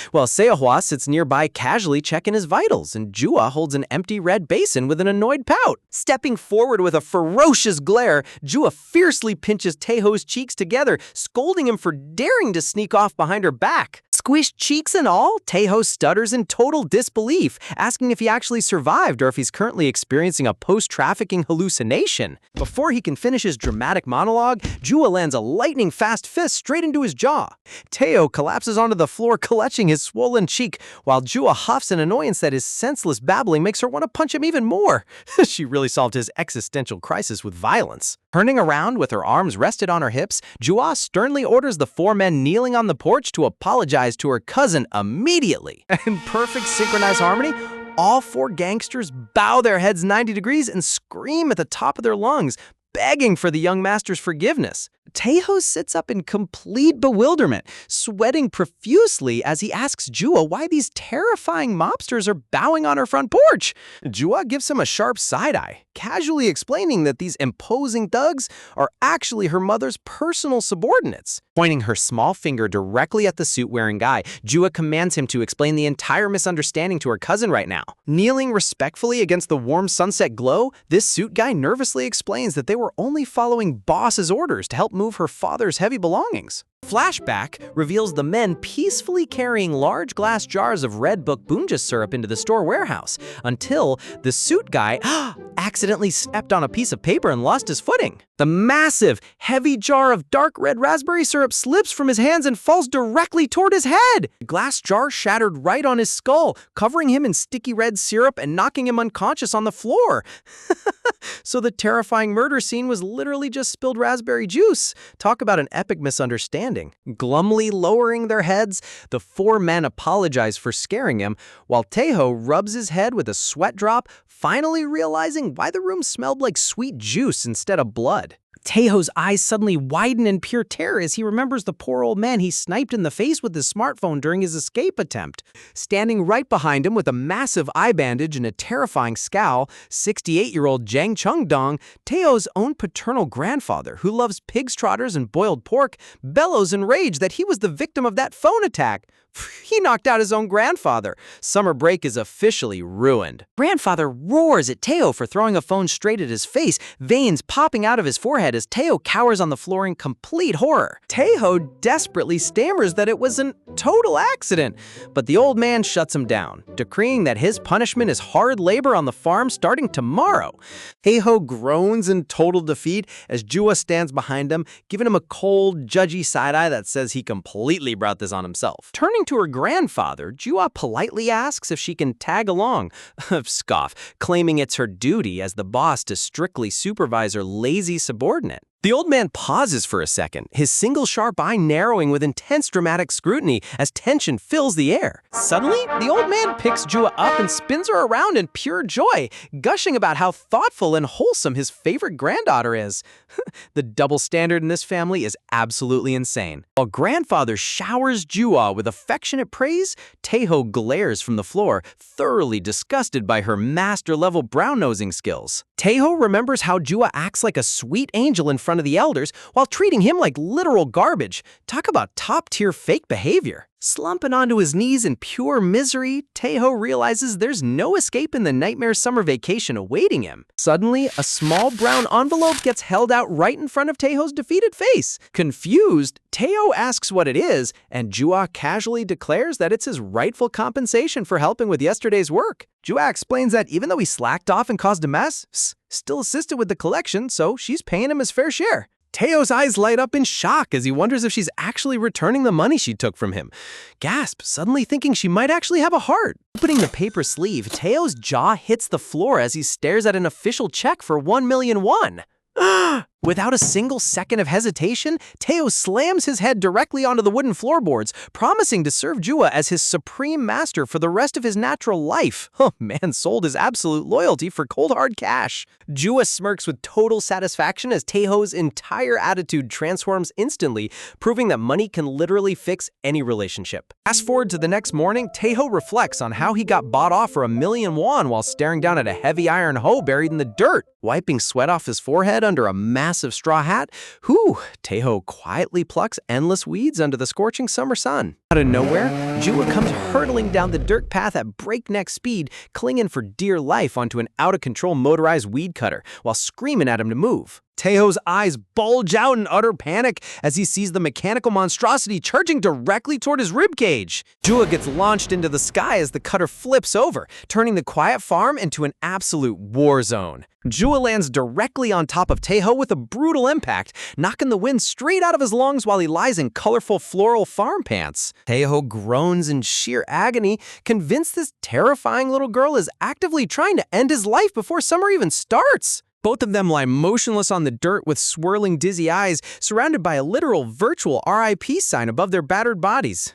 while Seohwa sits nearby casually checking his vitals, and Jua holds an empty red basin with an annoyed pout. Stepping forward with a ferocious glare, Jua fiercely pinches Taeho's cheeks together, scolding him for daring to sneak off behind her back. Squished cheeks and all, Taeho stutters in total disbelief, asking if he actually survived or if he's currently experiencing a post-trafficking hallucination. Before he can finish his dramatic monologue, Jua lands a lightning-fast fist straight into his jaw. Taeho collapses onto the floor, clutching his swollen cheek, while Jua huffs in annoyance that his senseless babbling makes her want to punch him even more. She really solved his existential crisis with violence. Turning around with her arms rested on her hips, Jua sternly orders the 4 men kneeling on the porch to apologize to her cousin immediately. In perfect synchronized harmony, all 4 gangsters bow their heads 90 degrees and scream at the top of their lungs, begging for the young master's forgiveness. Taeho sits up in complete bewilderment, sweating profusely as he asks Jua why these terrifying mobsters are bowing on her front porch. Jua gives him a sharp side-eye, casually explaining that these imposing thugs are actually her mother's personal subordinates. Pointing her small finger directly at the suit-wearing guy, Jua commands him to explain the entire misunderstanding to her cousin right now. Kneeling respectfully against the warm sunset glow, this suit guy nervously explains that they were only following boss's orders to help move her father's heavy belongings. Flashback reveals the men peacefully carrying large glass jars of red book bunja syrup into the store warehouse until the suit guy accidentally stepped on a piece of paper and lost his footing. The massive, heavy jar of dark red raspberry syrup slips from his hands and falls directly toward his head. The glass jar shattered right on his skull, covering him in sticky red syrup and knocking him unconscious on the floor. So the terrifying murder scene was literally just spilled raspberry juice. Talk about an epic misunderstanding. Glumly lowering their heads, the 4 men apologize for scaring him, while Taeho rubs his head with a sweat drop, finally realizing why the room smelled like sweet juice instead of blood. Taeho's eyes suddenly widen in pure terror as he remembers the poor old man he sniped in the face with his smartphone during his escape attempt. Standing right behind him with a massive eye bandage and a terrifying scowl, 68-year-old Jang Chung-dong, Taeho's own paternal grandfather, who loves pig's trotters and boiled pork, bellows in rage that he was the victim of that phone attack. He knocked out his own grandfather. Summer break is officially ruined. Grandfather roars at Taeho for throwing a phone straight at his face, veins popping out of his forehead as Taeho cowers on the floor in complete horror. Taeho desperately stammers that it was a total accident, but the old man shuts him down, decreeing that his punishment is hard labor on the farm starting tomorrow. Taeho groans in total defeat as Jua stands behind him, giving him a cold, judgy side-eye that says he completely brought this on himself. Turning to her grandfather, Jua politely asks if she can tag along. Scoff, claiming it's her duty as the boss to strictly supervise her lazy subordinate. The old man pauses for a second, his single sharp eye narrowing with intense dramatic scrutiny as tension fills the air. Suddenly, the old man picks Jua up and spins her around in pure joy, gushing about how thoughtful and wholesome his favorite granddaughter is. The double standard in this family is absolutely insane. While grandfather showers Jua with affectionate praise, Taeho glares from the floor, thoroughly disgusted by her master-level brown-nosing skills. Taeho remembers how Jua acts like a sweet angel in front of the elders while treating him like literal garbage. Talk about top-tier fake behavior. Slumping onto his knees in pure misery, Taeho realizes there's no escape in the nightmare summer vacation awaiting him. Suddenly, a small brown envelope gets held out right in front of Taeho's defeated face. Confused, Taeho asks what it is, and Jua casually declares that it's his rightful compensation for helping with yesterday's work. Jua explains that even though he slacked off and caused a mess, still assisted with the collection, so she's paying him his fair share. Taeho's eyes light up in shock as he wonders if she's actually returning the money she took from him. Gasp, suddenly thinking she might actually have a heart. Opening the paper sleeve, Taeho's jaw hits the floor as he stares at an official check for 1 million won. Without a single second of hesitation, Taeho slams his head directly onto the wooden floorboards, promising to serve Jua as his supreme master for the rest of his natural life. Oh, man sold his absolute loyalty for cold hard cash. Jua smirks with total satisfaction as Taeho's entire attitude transforms instantly, proving that money can literally fix any relationship. Fast forward to the next morning, Taeho reflects on how he got bought off for 1,000,000 won while staring down at a heavy iron hoe buried in the dirt. Wiping sweat off his forehead under a massive straw hat, Taeho quietly plucks endless weeds under the scorching summer sun. Out of nowhere, Jua comes hurtling down the dirt path at breakneck speed, clinging for dear life onto an out-of-control motorized weed cutter while screaming at him to move. Taeho's eyes bulge out in utter panic as he sees the mechanical monstrosity charging directly toward his ribcage. Jua gets launched into the sky as the cutter flips over, turning the quiet farm into an absolute war zone. Jua lands directly on top of Taeho with a brutal impact, knocking the wind straight out of his lungs while he lies in colorful floral farm pants. Taeho groans in sheer agony, convinced this terrifying little girl is actively trying to end his life before summer even starts. Both of them lie motionless on the dirt with swirling dizzy eyes, surrounded by a literal virtual RIP sign above their battered bodies.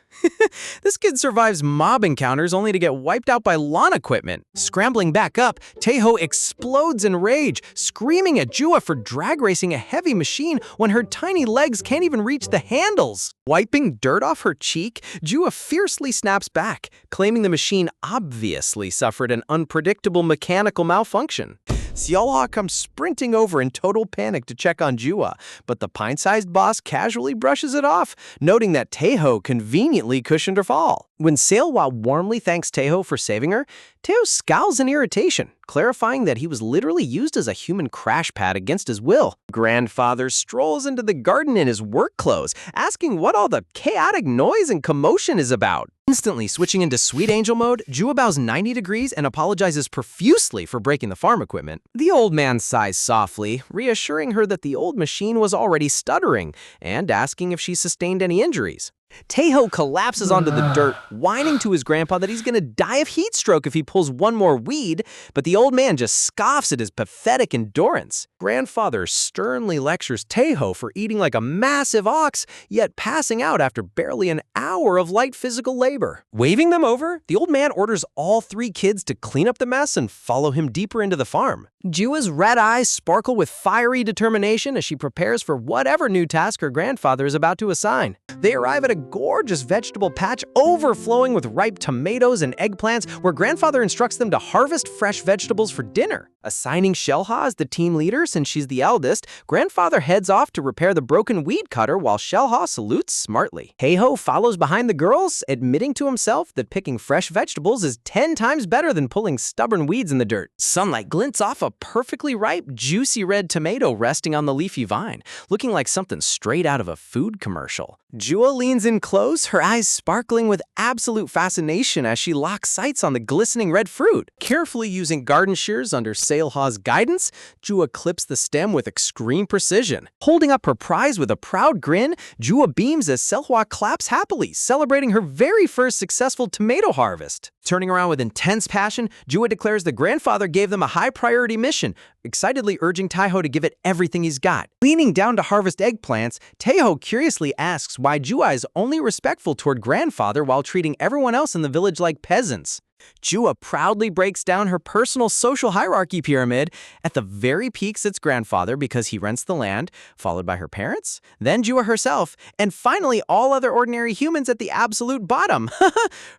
This kid survives mob encounters only to get wiped out by lawn equipment. Scrambling back up, Taeho explodes in rage, screaming at Jua for drag racing a heavy machine when her tiny legs can't even reach the handles. Wiping dirt off her cheek, Jua fiercely snaps back, claiming the machine obviously suffered an unpredictable mechanical malfunction. Seolha comes sprinting over in total panic to check on Jua, but the pint-sized boss casually brushes it off, noting that Taeho conveniently cushioned her fall. When Seolha warmly thanks Taeho for saving her, Taeho scowls in irritation, clarifying that he was literally used as a human crash pad against his will. Grandfather strolls into the garden in his work clothes, asking what all the chaotic noise and commotion is about. Instantly switching into Sweet Angel mode, Jua bows 90 degrees and apologizes profusely for breaking the farm equipment. The old man sighs softly, reassuring her that the old machine was already stuttering, and asking if she sustained any injuries. Taeho collapses onto the dirt, whining to his grandpa that he's gonna die of heat stroke if he pulls one more weed, but the old man just scoffs at his pathetic endurance. Grandfather sternly lectures Taeho for eating like a massive ox, yet passing out after barely an hour of light physical labor. Waving them over, the old man orders all 3 kids to clean up the mess and follow him deeper into the farm. Jua's red eyes sparkle with fiery determination as she prepares for whatever new task her grandfather is about to assign. They arrive at a gorgeous vegetable patch overflowing with ripe tomatoes and eggplants where grandfather instructs them to harvest fresh vegetables for dinner. Assigning Seolha as the team leader since she's the eldest, grandfather heads off to repair the broken weed cutter while Seolha salutes smartly. Taeho follows behind the girls, admitting to himself that picking fresh vegetables is 10 times better than pulling stubborn weeds in the dirt. Sunlight glints off a perfectly ripe, juicy red tomato resting on the leafy vine, looking like something straight out of a food commercial. Jua leans in close, her eyes sparkling with absolute fascination as she locks sights on the glistening red fruit. Carefully using garden shears under Seolha's guidance, Jua clips the stem with extreme precision. Holding up her prize with a proud grin, Jua beams as Seolha claps happily, celebrating her very first successful tomato harvest. Turning around with intense passion, Jua declares the grandfather gave them a high-priority mission, excitedly urging Taeho to give it everything he's got. Leaning down to harvest eggplants, Taeho curiously asks why Jua is only respectful toward grandfather while treating everyone else in the village like peasants. Jua proudly breaks down her personal social hierarchy pyramid. At the very peak sits grandfather because he rents the land, followed by her parents, then Jua herself, and finally all other ordinary humans at the absolute bottom.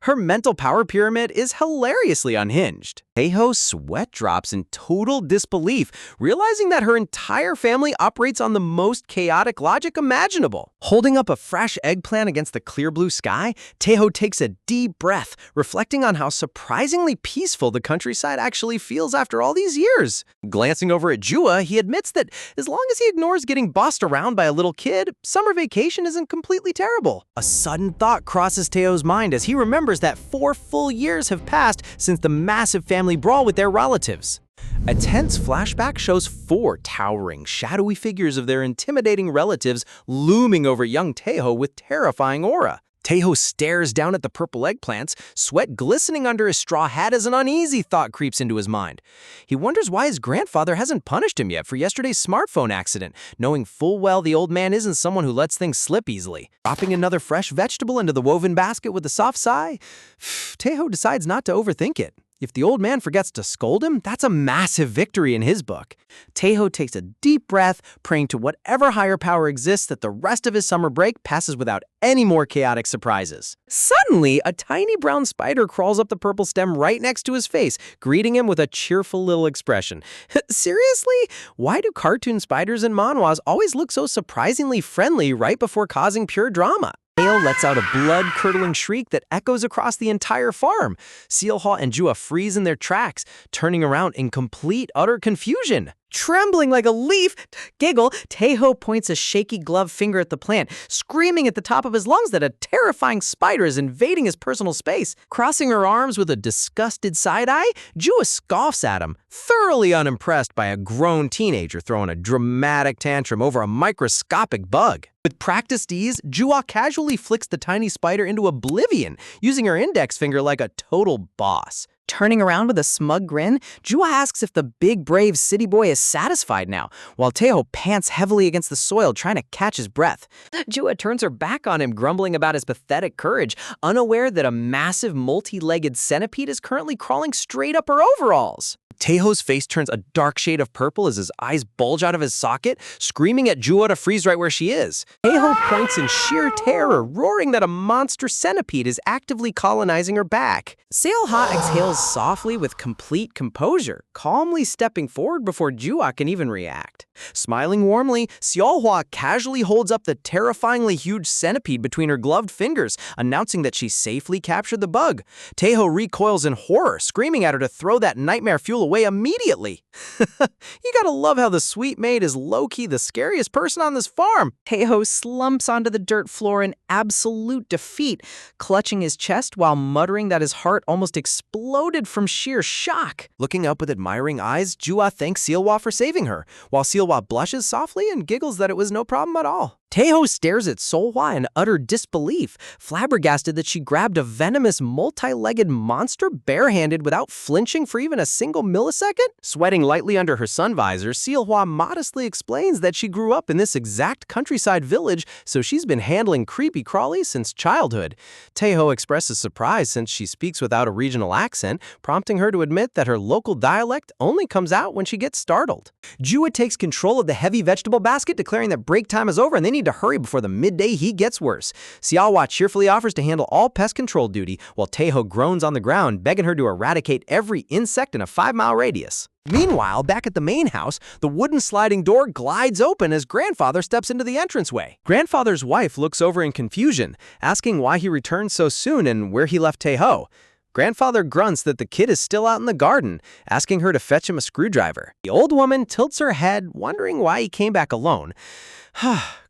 Her mental power pyramid is hilariously unhinged. Taeho sweat drops in total disbelief, realizing that her entire family operates on the most chaotic logic imaginable. Holding up a fresh eggplant against the clear blue sky, Taeho takes a deep breath, reflecting on how surprisingly peaceful the countryside actually feels after all these years. Glancing over at Jua, he admits that as long as he ignores getting bossed around by a little kid, summer vacation isn't completely terrible. A sudden thought crosses Taeho's mind as he remembers that 4 full years have passed since the massive family brawl with their relatives. A tense flashback shows 4 towering, shadowy figures of their intimidating relatives looming over young Taeho with terrifying aura. Taeho stares down at the purple eggplants, sweat glistening under his straw hat as an uneasy thought creeps into his mind. He wonders why his grandfather hasn't punished him yet for yesterday's smartphone accident, knowing full well the old man isn't someone who lets things slip easily. Dropping another fresh vegetable into the woven basket with a soft sigh, Taeho decides not to overthink it. If the old man forgets to scold him, that's a massive victory in his book. Taeho takes a deep breath, praying to whatever higher power exists that the rest of his summer break passes without any more chaotic surprises. Suddenly, a tiny brown spider crawls up the purple stem right next to his face, greeting him with a cheerful little expression. Seriously? Why do cartoon spiders and manhwas always look so surprisingly friendly right before causing pure drama? Taeho lets out a blood-curdling shriek that echoes across the entire farm. Sealhaw and Jua freeze in their tracks, turning around in complete, utter confusion. Trembling like a leaf, Taeho points a shaky gloved finger at the plant, screaming at the top of his lungs that a terrifying spider is invading his personal space. Crossing her arms with a disgusted side-eye, Jua scoffs at him, thoroughly unimpressed by a grown teenager throwing a dramatic tantrum over a microscopic bug. With practiced ease, Jua casually flicks the tiny spider into oblivion, using her index finger like a total boss. Turning around with a smug grin, Jua asks if the big, brave city boy is satisfied now, while Taeho pants heavily against the soil trying to catch his breath. Jua turns her back on him, grumbling about his pathetic courage, unaware that a massive multi-legged centipede is currently crawling straight up her overalls. Taeho's face turns a dark shade of purple as his eyes bulge out of his socket, screaming at Jua to freeze right where she is. Taeho points in sheer terror, roaring that a monster centipede is actively colonizing her back. Sealhaw exhales softly with complete composure, calmly stepping forward before Jua can even react. Smiling warmly, Sealhaw casually holds up the terrifyingly huge centipede between her gloved fingers, announcing that she safely captured the bug. Taeho recoils in horror, screaming at her to throw that nightmare fuel away immediately. You gotta love how the sweet maid is low-key the scariest person on this farm. Taeho slumps onto the dirt floor in absolute defeat, clutching his chest while muttering that his heart almost exploded from sheer shock. Looking up with admiring eyes, Jua thanks Sealhaw for saving her, while Sealhaw blushes softly and giggles that it was no problem at all. Taeho stares at Sealhaw in utter disbelief, flabbergasted that she grabbed a venomous, multi-legged monster barehanded without flinching for even a single millisecond. Sweating lightly under her sun visor, Sealhaw modestly explains that she grew up in this exact countryside village, so she's been handling creepy crawlies since childhood. Taeho expresses surprise since she speaks without a regional accent, prompting her to admit that her local dialect only comes out when she gets startled. Jua takes control of the heavy vegetable basket, declaring that break time is over and they need to hurry before the midday heat gets worse. Sealhaw cheerfully offers to handle all pest control duty, while Taeho groans on the ground, begging her to eradicate every insect in a 5-mile radius. Meanwhile, back at the main house, the wooden sliding door glides open as Grandfather steps into the entranceway. Grandfather's wife looks over in confusion, asking why he returned so soon and where he left Taeho. Grandfather grunts that the kid is still out in the garden, asking her to fetch him a screwdriver. The old woman tilts her head, wondering why he came back alone.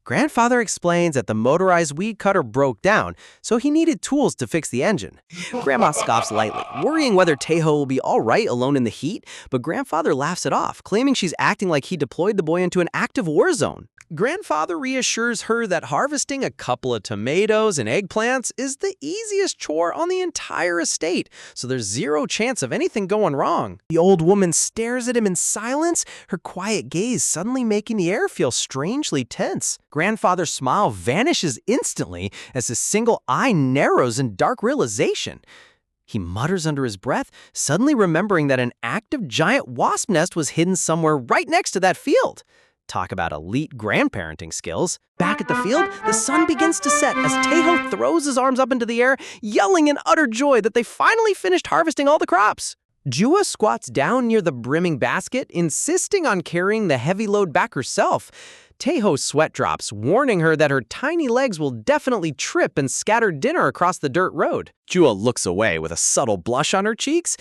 Grandfather explains that the motorized weed cutter broke down, so he needed tools to fix the engine. Grandma scoffs lightly, worrying whether Taeho will be all right alone in the heat, but Grandfather laughs it off, claiming she's acting like he deployed the boy into an active war zone. Grandfather reassures her that harvesting a couple of tomatoes and eggplants is the easiest chore on the entire estate, so there's zero chance of anything going wrong. The old woman stares at him in silence, her quiet gaze suddenly making the air feel strangely tense. Grandfather's smile vanishes instantly as his single eye narrows in dark realization. He mutters under his breath, suddenly remembering that an active giant wasp nest was hidden somewhere right next to that field. Talk about elite grandparenting skills. Back at the field, the sun begins to set as Taeho throws his arms up into the air, yelling in utter joy that they finally finished harvesting all the crops. Jua squats down near the brimming basket, insisting on carrying the heavy load back herself. Taeho's sweat drops, warning her that her tiny legs will definitely trip and scatter dinner across the dirt road. Jua looks away with a subtle blush on her cheeks,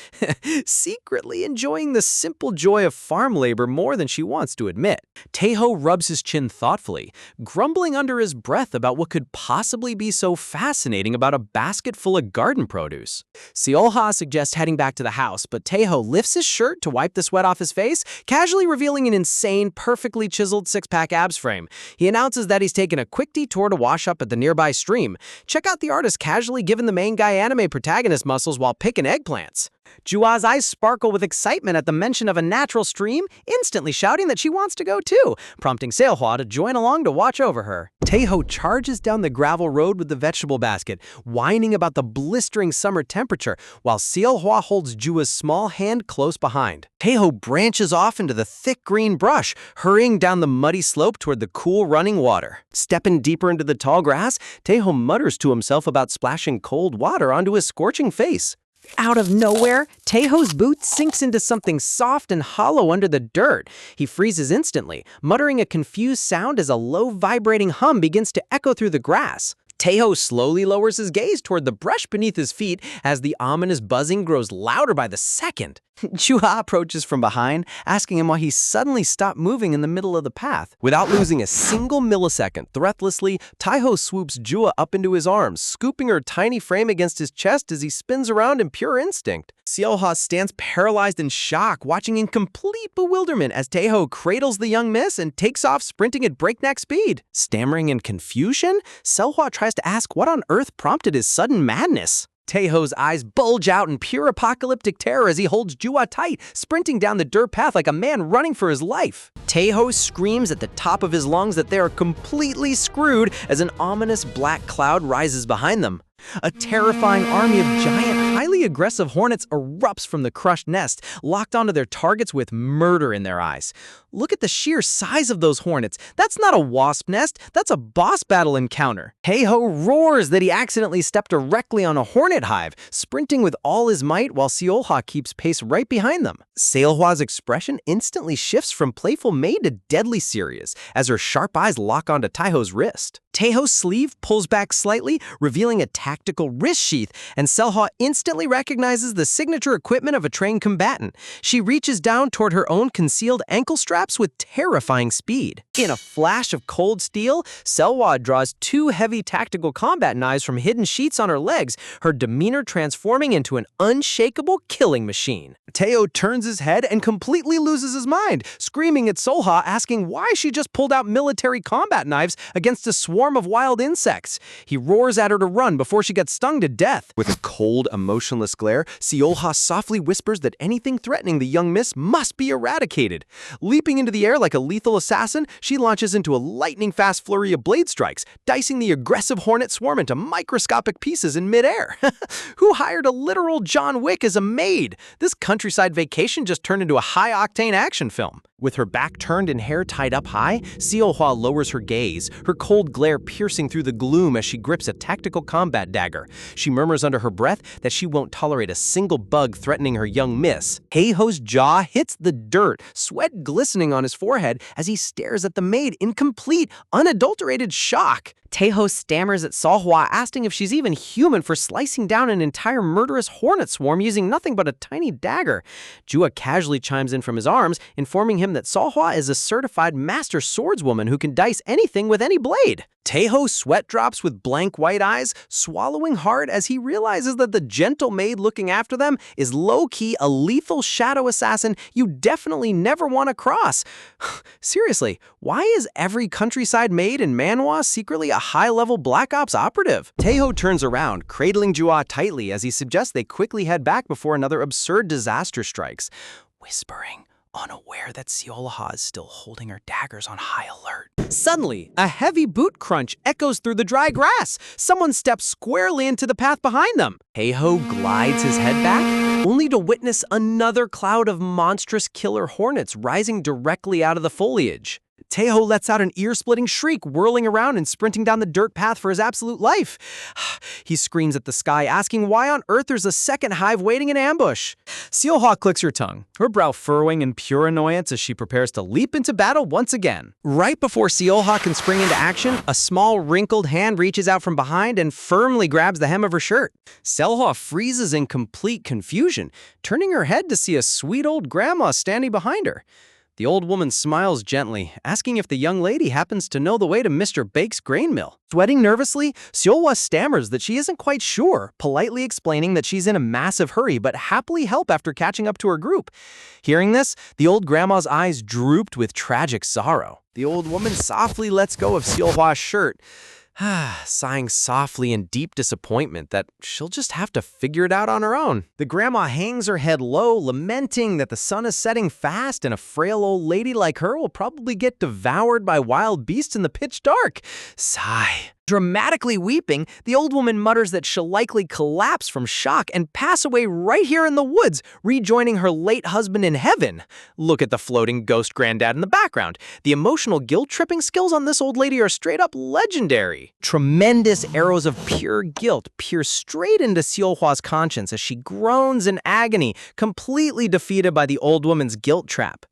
secretly enjoying the simple joy of farm labor more than she wants to admit. Taeho rubs his chin thoughtfully, grumbling under his breath about what could possibly be so fascinating about a basket full of garden produce. Seolha suggests heading back to the house, but Taeho lifts his shirt to wipe the sweat off his face, casually revealing an insane, perfectly chiseled six-pack abs frame. He announces that he's taken a quick detour to wash up at the nearby stream. Check out the artist casually giving the main guy anime protagonist muscles while picking eggplants. Jua's eyes sparkle with excitement at the mention of a natural stream, instantly shouting that she wants to go too, prompting Seohwa to join along to watch over her. Taeho charges down the gravel road with the vegetable basket, whining about the blistering summer temperature, while Seohwa holds Jua's small hand close behind. Taeho branches off into the thick green brush, hurrying down the muddy slope toward the cool running water. Stepping deeper into the tall grass, Taeho mutters to himself about splashing cold water onto his scorching face. Out of nowhere, Taeho's boot sinks into something soft and hollow under the dirt. He freezes instantly, muttering a confused sound as a low vibrating hum begins to echo through the grass. Taeho slowly lowers his gaze toward the brush beneath his feet as the ominous buzzing grows louder by the second. Chua approaches from behind, asking him why he suddenly stopped moving in the middle of the path. Without losing a single millisecond, breathlessly, Taeho swoops Jua up into his arms, scooping her tiny frame against his chest as he spins around in pure instinct. Seohwa stands paralyzed in shock, watching in complete bewilderment as Taeho cradles the young miss and takes off sprinting at breakneck speed. Stammering in confusion, Seohwa tries to ask what on earth prompted his sudden madness. Taeho's eyes bulge out in pure apocalyptic terror as he holds Jua tight, sprinting down the dirt path like a man running for his life. Taeho screams at the top of his lungs that they are completely screwed as an ominous black cloud rises behind them. A terrifying army of giant, highly aggressive hornets erupts from the crushed nest, locked onto their targets with murder in their eyes. Look at the sheer size of those hornets. That's not a wasp nest, that's a boss battle encounter. Taeho roars that he accidentally stepped directly on a hornet hive, sprinting with all his might while Seohwa keeps pace right behind them. Seohwa's expression instantly shifts from playful maid to deadly serious as her sharp eyes lock onto Taeho's wrist. Taeho's sleeve pulls back slightly, revealing a tactical wrist sheath, and Seohwa instantly recognizes the signature equipment of a trained combatant. She reaches down toward her own concealed ankle straps with terrifying speed. In a flash of cold steel, Seohwa draws two heavy tactical combat knives from hidden sheaths on her legs, her demeanor transforming into an unshakable killing machine. Taeho turns his head and completely loses his mind, screaming at Seohwa, asking why she just pulled out military combat knives against a swarm of wild insects. He roars at her to run before she gets stung to death. With a cold, emotionless glare, Seohwa softly whispers that anything threatening the young miss must be eradicated. Leaping into the air like a lethal assassin, she launches into a lightning-fast flurry of blade strikes, dicing the aggressive hornet swarm into microscopic pieces in midair. Who hired a literal John Wick as a maid? This countryside vacation just turned into a high-octane action film. With her back turned and hair tied up high, Seohwa lowers her gaze, her cold glare piercing through the gloom as she grips a tactical combat dagger. She murmurs under her breath that she won't tolerate a single bug threatening her young miss. Taeho's jaw hits the dirt, sweat glistening on his forehead as he stares at the maid in complete, unadulterated shock. Taeho stammers at Seohwa, asking if she's even human for slicing down an entire murderous hornet swarm using nothing but a tiny dagger. Jua casually chimes in from his arms, informing him that Seohwa is a certified master swordswoman who can dice anything with any blade. Taeho sweat drops with blank white eyes, swallowing hard as he realizes that the gentle maid looking after them is low-key a lethal shadow assassin you definitely never want to cross. Seriously, why is every countryside maid in Manhwa secretly a high-level Black Ops operative? Taeho turns around, cradling Jua tightly as he suggests they quickly head back before another absurd disaster strikes, whispering, unaware that Seohwa is still holding her daggers on high alert. Suddenly, a heavy boot crunch echoes through the dry grass. Someone steps squarely into the path behind them. Taeho glides his head back, only to witness another cloud of monstrous killer hornets rising directly out of the foliage. Taeho lets out an ear-splitting shriek, whirling around and sprinting down the dirt path for his absolute life. He screams at the sky, asking why on earth there's a second hive waiting in ambush. Seohwa clicks her tongue, her brow furrowing in pure annoyance as she prepares to leap into battle once again. Right before Seohwa can spring into action, a small, wrinkled hand reaches out from behind and firmly grabs the hem of her shirt. Seohwa freezes in complete confusion, turning her head to see a sweet old grandma standing behind her. The old woman smiles gently, asking if the young lady happens to know the way to Mr. Bake's grain mill. Sweating nervously, Seolhwa stammers that she isn't quite sure, politely explaining that she's in a massive hurry but happily help after catching up to her group. Hearing this, the old grandma's eyes drooped with tragic sorrow. The old woman softly lets go of Seolhwa's shirt, sighing softly in deep disappointment that she'll just have to figure it out on her own. The grandma hangs her head low, lamenting that the sun is setting fast and a frail old lady like her will probably get devoured by wild beasts in the pitch dark. Sigh. Dramatically weeping, the old woman mutters that she'll likely collapse from shock and pass away right here in the woods, rejoining her late husband in heaven. Look at the floating ghost granddad in the background. The emotional guilt-tripping skills on this old lady are straight up legendary. Tremendous arrows of pure guilt pierce straight into Seolhwa's conscience as she groans in agony, completely defeated by the old woman's guilt trap.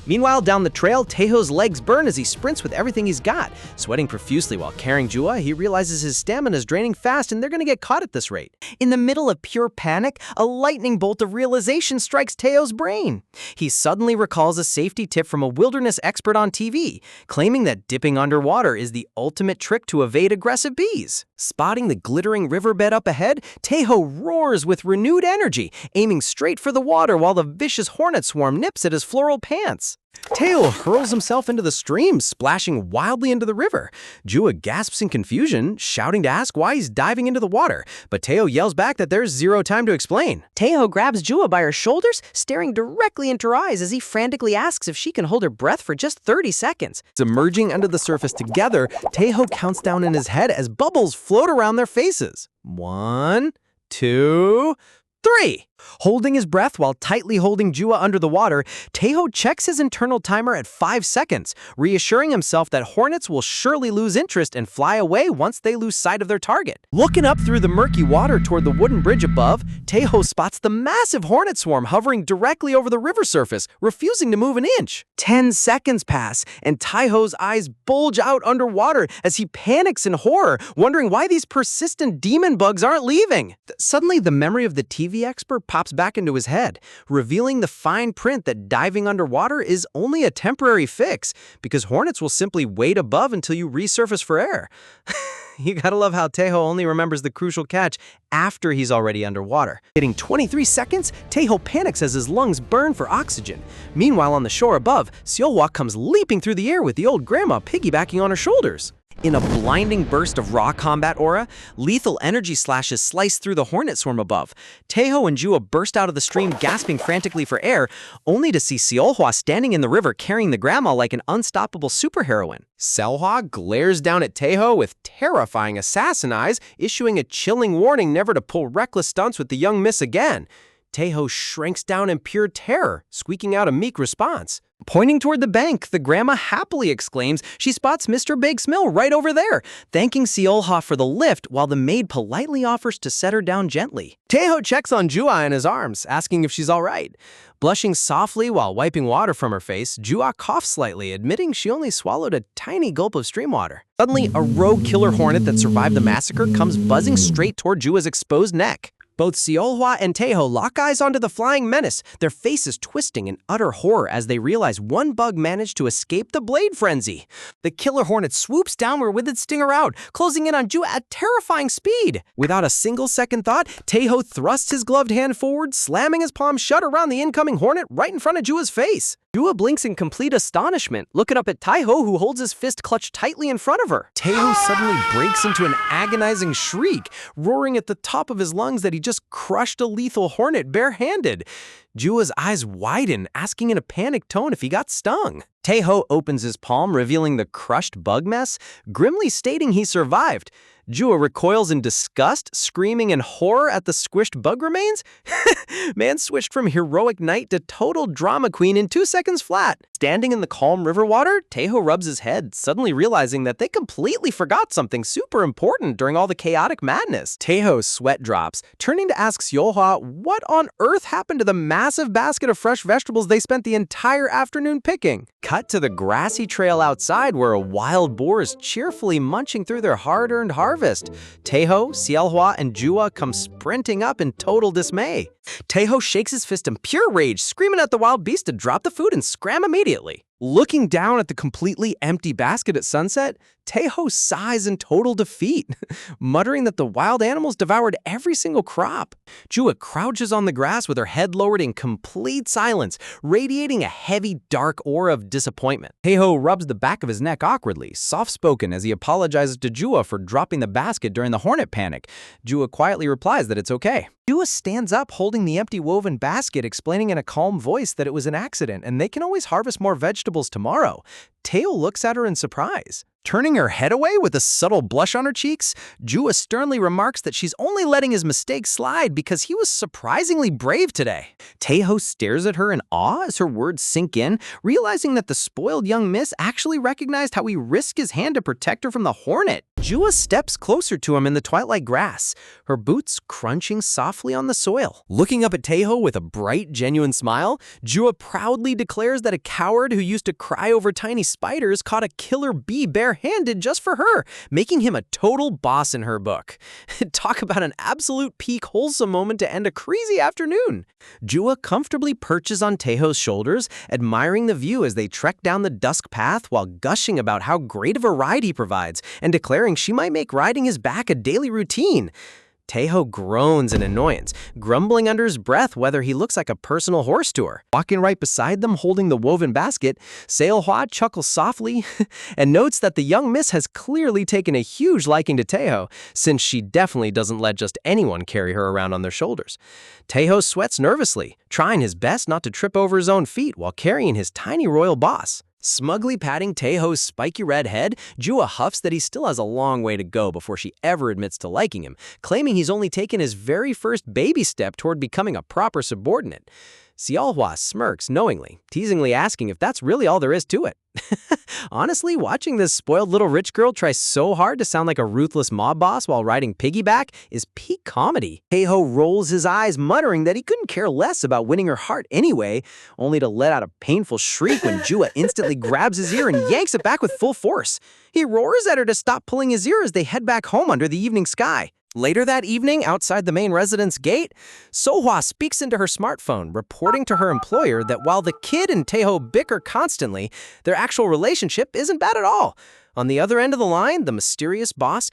Meanwhile, down the trail, Taeho's legs burn as he sprints with everything he's got. Sweating profusely while carrying Jua, he realizes his stamina is draining fast and they're gonna get caught at this rate. In the middle of pure panic, a lightning bolt of realization strikes Taeho's brain. He suddenly recalls a safety tip from a wilderness expert on TV, claiming that dipping underwater is the ultimate trick to evade aggressive bees. Spotting the glittering riverbed up ahead, Taeho roars with renewed energy, aiming straight for the water while the vicious hornet swarm nips at his floral pants. Taeho hurls himself into the stream, splashing wildly into the river. Jua gasps in confusion, shouting to ask why he's diving into the water, but Taeho yells back that there's zero time to explain. Taeho grabs Jua by her shoulders, staring directly into her eyes as he frantically asks if she can hold her breath for just 30 seconds. Emerging under the surface together, Taeho counts down in his head as bubbles float around their faces. 1, 2, 3. Holding his breath while tightly holding Jua under the water, Taeho checks his internal timer at 5 seconds, reassuring himself that hornets will surely lose interest and fly away once they lose sight of their target. Looking up through the murky water toward the wooden bridge above, Taeho spots the massive hornet swarm hovering directly over the river surface, refusing to move an inch. 10 seconds pass, and Taeho's eyes bulge out underwater as he panics in horror, wondering why these persistent demon bugs aren't leaving. Suddenly, the memory of the TV expert pops back into his head, revealing the fine print that diving underwater is only a temporary fix, because hornets will simply wait above until you resurface for air. You gotta love how Taeho only remembers the crucial catch after he's already underwater. Hitting 23 seconds, Taeho panics as his lungs burn for oxygen. Meanwhile, on the shore above, Seolhwa comes leaping through the air with the old grandma piggybacking on her shoulders. In a blinding burst of raw combat aura, lethal energy slashes slice through the hornet swarm above. Taeho and Jua burst out of the stream, gasping frantically for air, only to see Seolhwa standing in the river carrying the grandma like an unstoppable superheroine. Seolhwa glares down at Taeho with terrifying assassin eyes, issuing a chilling warning never to pull reckless stunts with the young miss again. Taeho shrinks down in pure terror, squeaking out a meek response. Pointing toward the bank, the grandma happily exclaims she spots Mr. Bake's mill right over there, thanking Seolhwa for the lift while the maid politely offers to set her down gently. Taeho checks on Jua in his arms, asking if she's all right. Blushing softly while wiping water from her face, Jua coughs slightly, admitting she only swallowed a tiny gulp of stream water. Suddenly, a rogue killer hornet that survived the massacre comes buzzing straight toward Jua's exposed neck. Both Seolhwa and Taeho lock eyes onto the flying menace, their faces twisting in utter horror as they realize one bug managed to escape the blade frenzy. The killer hornet swoops downward with its stinger out, closing in on Jua at terrifying speed. Without a single second thought, Taeho thrusts his gloved hand forward, slamming his palm shut around the incoming hornet right in front of Jua's face. Jua blinks in complete astonishment, looking up at Taeho, who holds his fist clutched tightly in front of her. Taeho suddenly breaks into an agonizing shriek, roaring at the top of his lungs that he just crushed a lethal hornet barehanded. Jua's eyes widen, asking in a panicked tone if he got stung. Taeho opens his palm, revealing the crushed bug mess, grimly stating he survived. Jua recoils in disgust, screaming in horror at the squished bug remains. Man switched from heroic knight to total drama queen in 2 seconds flat. Standing in the calm river water, Taeho rubs his head, suddenly realizing that they completely forgot something super important during all the chaotic madness. Taeho's sweat drops, turning to ask Seolhwa what on earth happened to the massive basket of fresh vegetables they spent the entire afternoon picking. Cut to the grassy trail outside where a wild boar is cheerfully munching through their hard-earned harvest. Taeho, Seolhwa, and Jua come sprinting up in total dismay. Taeho shakes his fist in pure rage, screaming at the wild beast to drop the food and scram a immediately. Looking down at the completely empty basket at sunset, Taeho sighs in total defeat, muttering that the wild animals devoured every single crop. Jua crouches on the grass with her head lowered in complete silence, radiating a heavy, dark aura of disappointment. Taeho rubs the back of his neck awkwardly, soft-spoken as he apologizes to Jua for dropping the basket during the hornet panic. Jua quietly replies that it's okay. Jua stands up holding the empty woven basket, explaining in a calm voice that it was an accident and they can always harvest more vegetables tomorrow. Taeho looks at her in surprise. Turning her head away with a subtle blush on her cheeks, Jua sternly remarks that she's only letting his mistake slide because he was surprisingly brave today. Taeho stares at her in awe as her words sink in, realizing that the spoiled young miss actually recognized how he risked his hand to protect her from the hornet. Jua steps closer to him in the twilight grass, her boots crunching softly on the soil. Looking up at Taeho with a bright, genuine smile, Jua proudly declares that a coward who used to cry over tiny spiders caught a killer bee barehanded just for her, making him a total boss in her book. Talk about an absolute peak wholesome moment to end a crazy afternoon. Jua comfortably perches on Taeho's shoulders, admiring the view as they trek down the dusk path while gushing about how great of a ride he provides and declaring she might make riding his back a daily routine. Taeho groans in annoyance, grumbling under his breath whether he looks like a personal horse to her. Walking right beside them holding the woven basket, Seohwa chuckles softly and notes that the young miss has clearly taken a huge liking to Taeho, since she definitely doesn't let just anyone carry her around on their shoulders. Taeho sweats nervously, trying his best not to trip over his own feet while carrying his tiny royal boss. Smugly patting Taeho's spiky red head, Jua huffs that he still has a long way to go before she ever admits to liking him, claiming he's only taken his very first baby step toward becoming a proper subordinate. Seohwa smirks knowingly, teasingly asking if that's really all there is to it. Honestly, watching this spoiled little rich girl try so hard to sound like a ruthless mob boss while riding piggyback is peak comedy. Taeho rolls his eyes, muttering that he couldn't care less about winning her heart anyway, only to let out a painful shriek when Jua instantly grabs his ear and yanks it back with full force. He roars at her to stop pulling his ear as they head back home under the evening sky. Later that evening, outside the main residence gate, Seohwa speaks into her smartphone, reporting to her employer that while the kid and Taeho bicker constantly, their actual relationship isn't bad at all. On the other end of the line, the mysterious boss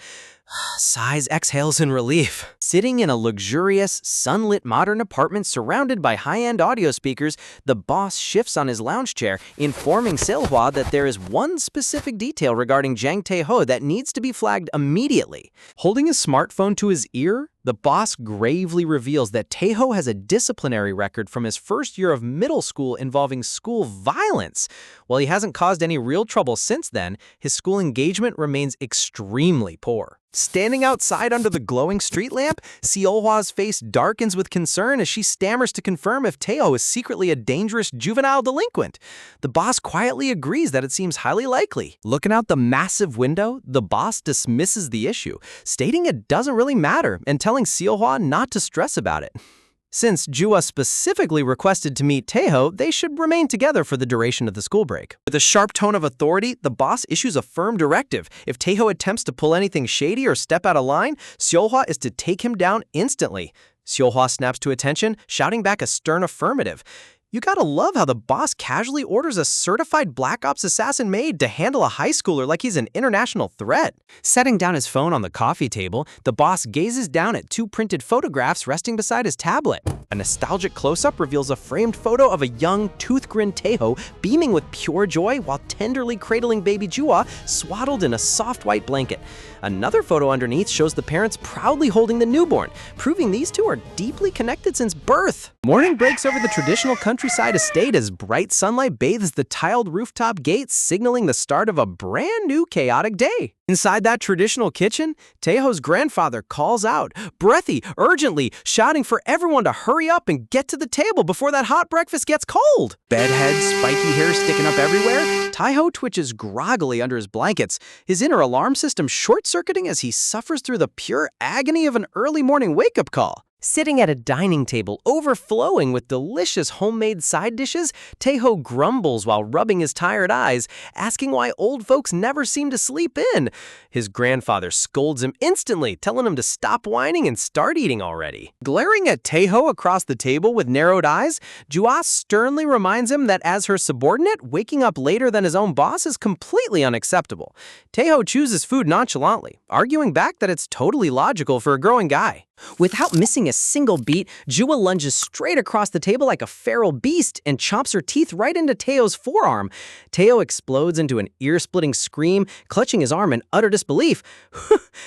sighs, exhales in relief. Sitting in a luxurious, sunlit modern apartment surrounded by high-end audio speakers, the boss shifts on his lounge chair, informing Seohwa that there is one specific detail regarding Jang Taeho that needs to be flagged immediately. Holding his smartphone to his ear, the boss gravely reveals that Taeho has a disciplinary record from his first year of middle school involving school violence. While he hasn't caused any real trouble since then, his school engagement remains extremely poor. Standing outside under the glowing street lamp, Seohwa's face darkens with concern as she stammers to confirm if Taeho is secretly a dangerous juvenile delinquent. The boss quietly agrees that it seems highly likely. Looking out the massive window, the boss dismisses the issue, stating it doesn't really matter and telling Seohwa not to stress about it. Since Jua specifically requested to meet Taeho, they should remain together for the duration of the school break. With a sharp tone of authority, the boss issues a firm directive. If Taeho attempts to pull anything shady or step out of line, Seohwa is to take him down instantly. Seohwa snaps to attention, shouting back a stern affirmative. You gotta love how the boss casually orders a certified Black Ops assassin maid to handle a high schooler like he's an international threat. Setting down his phone on the coffee table, the boss gazes down at two printed photographs resting beside his tablet. A nostalgic close-up reveals a framed photo of a young, tooth-grinned Taeho beaming with pure joy while tenderly cradling baby Jua swaddled in a soft white blanket. Another photo underneath shows the parents proudly holding the newborn, proving these two are deeply connected since birth. Morning breaks over the traditional countryside estate as bright sunlight bathes the tiled rooftop gates, signaling the start of a brand new chaotic day. Inside that traditional kitchen, Taeho's grandfather calls out, breathy, urgently, shouting for everyone to hurry up and get to the table before that hot breakfast gets cold. Bedhead, spiky hair sticking up everywhere, Taeho twitches groggily under his blankets, his inner alarm system short-circuiting as he suffers through the pure agony of an early morning wake-up call. Sitting at a dining table overflowing with delicious homemade side dishes, Taeho grumbles while rubbing his tired eyes, asking why old folks never seem to sleep in. His grandfather scolds him instantly, telling him to stop whining and start eating already. Glaring at Taeho across the table with narrowed eyes, Jua sternly reminds him that as her subordinate, waking up later than his own boss is completely unacceptable. Taeho chooses food nonchalantly, arguing back that it's totally logical for a growing guy. Without missing a single beat, Jua lunges straight across the table like a feral beast and chomps her teeth right into Taeho's forearm. Taeho explodes into an ear-splitting scream, clutching his arm in utter disbelief.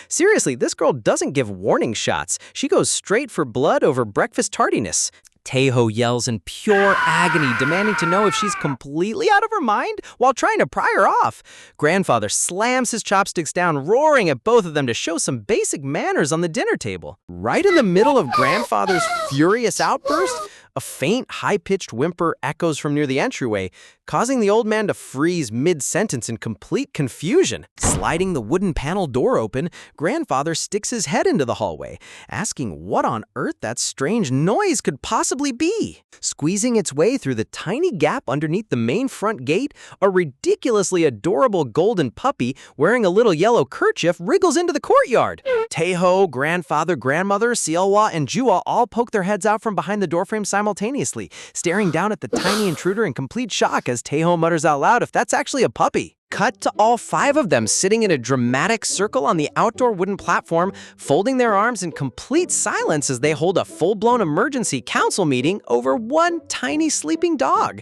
Seriously, this girl doesn't give warning shots. She goes straight for blood over breakfast tardiness. Taeho yells in pure agony, demanding to know if she's completely out of her mind while trying to pry her off. Grandfather slams his chopsticks down, roaring at both of them to show some basic manners on the dinner table. Right in the middle of Grandfather's furious outburst, a faint, high-pitched whimper echoes from near the entryway, causing the old man to freeze mid-sentence in complete confusion. Sliding the wooden panel door open, Grandfather sticks his head into the hallway, asking what on earth that strange noise could possibly be. Squeezing its way through the tiny gap underneath the main front gate, a ridiculously adorable golden puppy wearing a little yellow kerchief wriggles into the courtyard. Taeho, Grandfather, Grandmother, Seolwa, and Jua all poke their heads out from behind the doorframe simultaneously, staring down at the tiny intruder in complete shock as Taeho mutters out loud if that's actually a puppy. Cut to all 5 of them sitting in a dramatic circle on the outdoor wooden platform, folding their arms in complete silence as they hold a full-blown emergency council meeting over one tiny sleeping dog.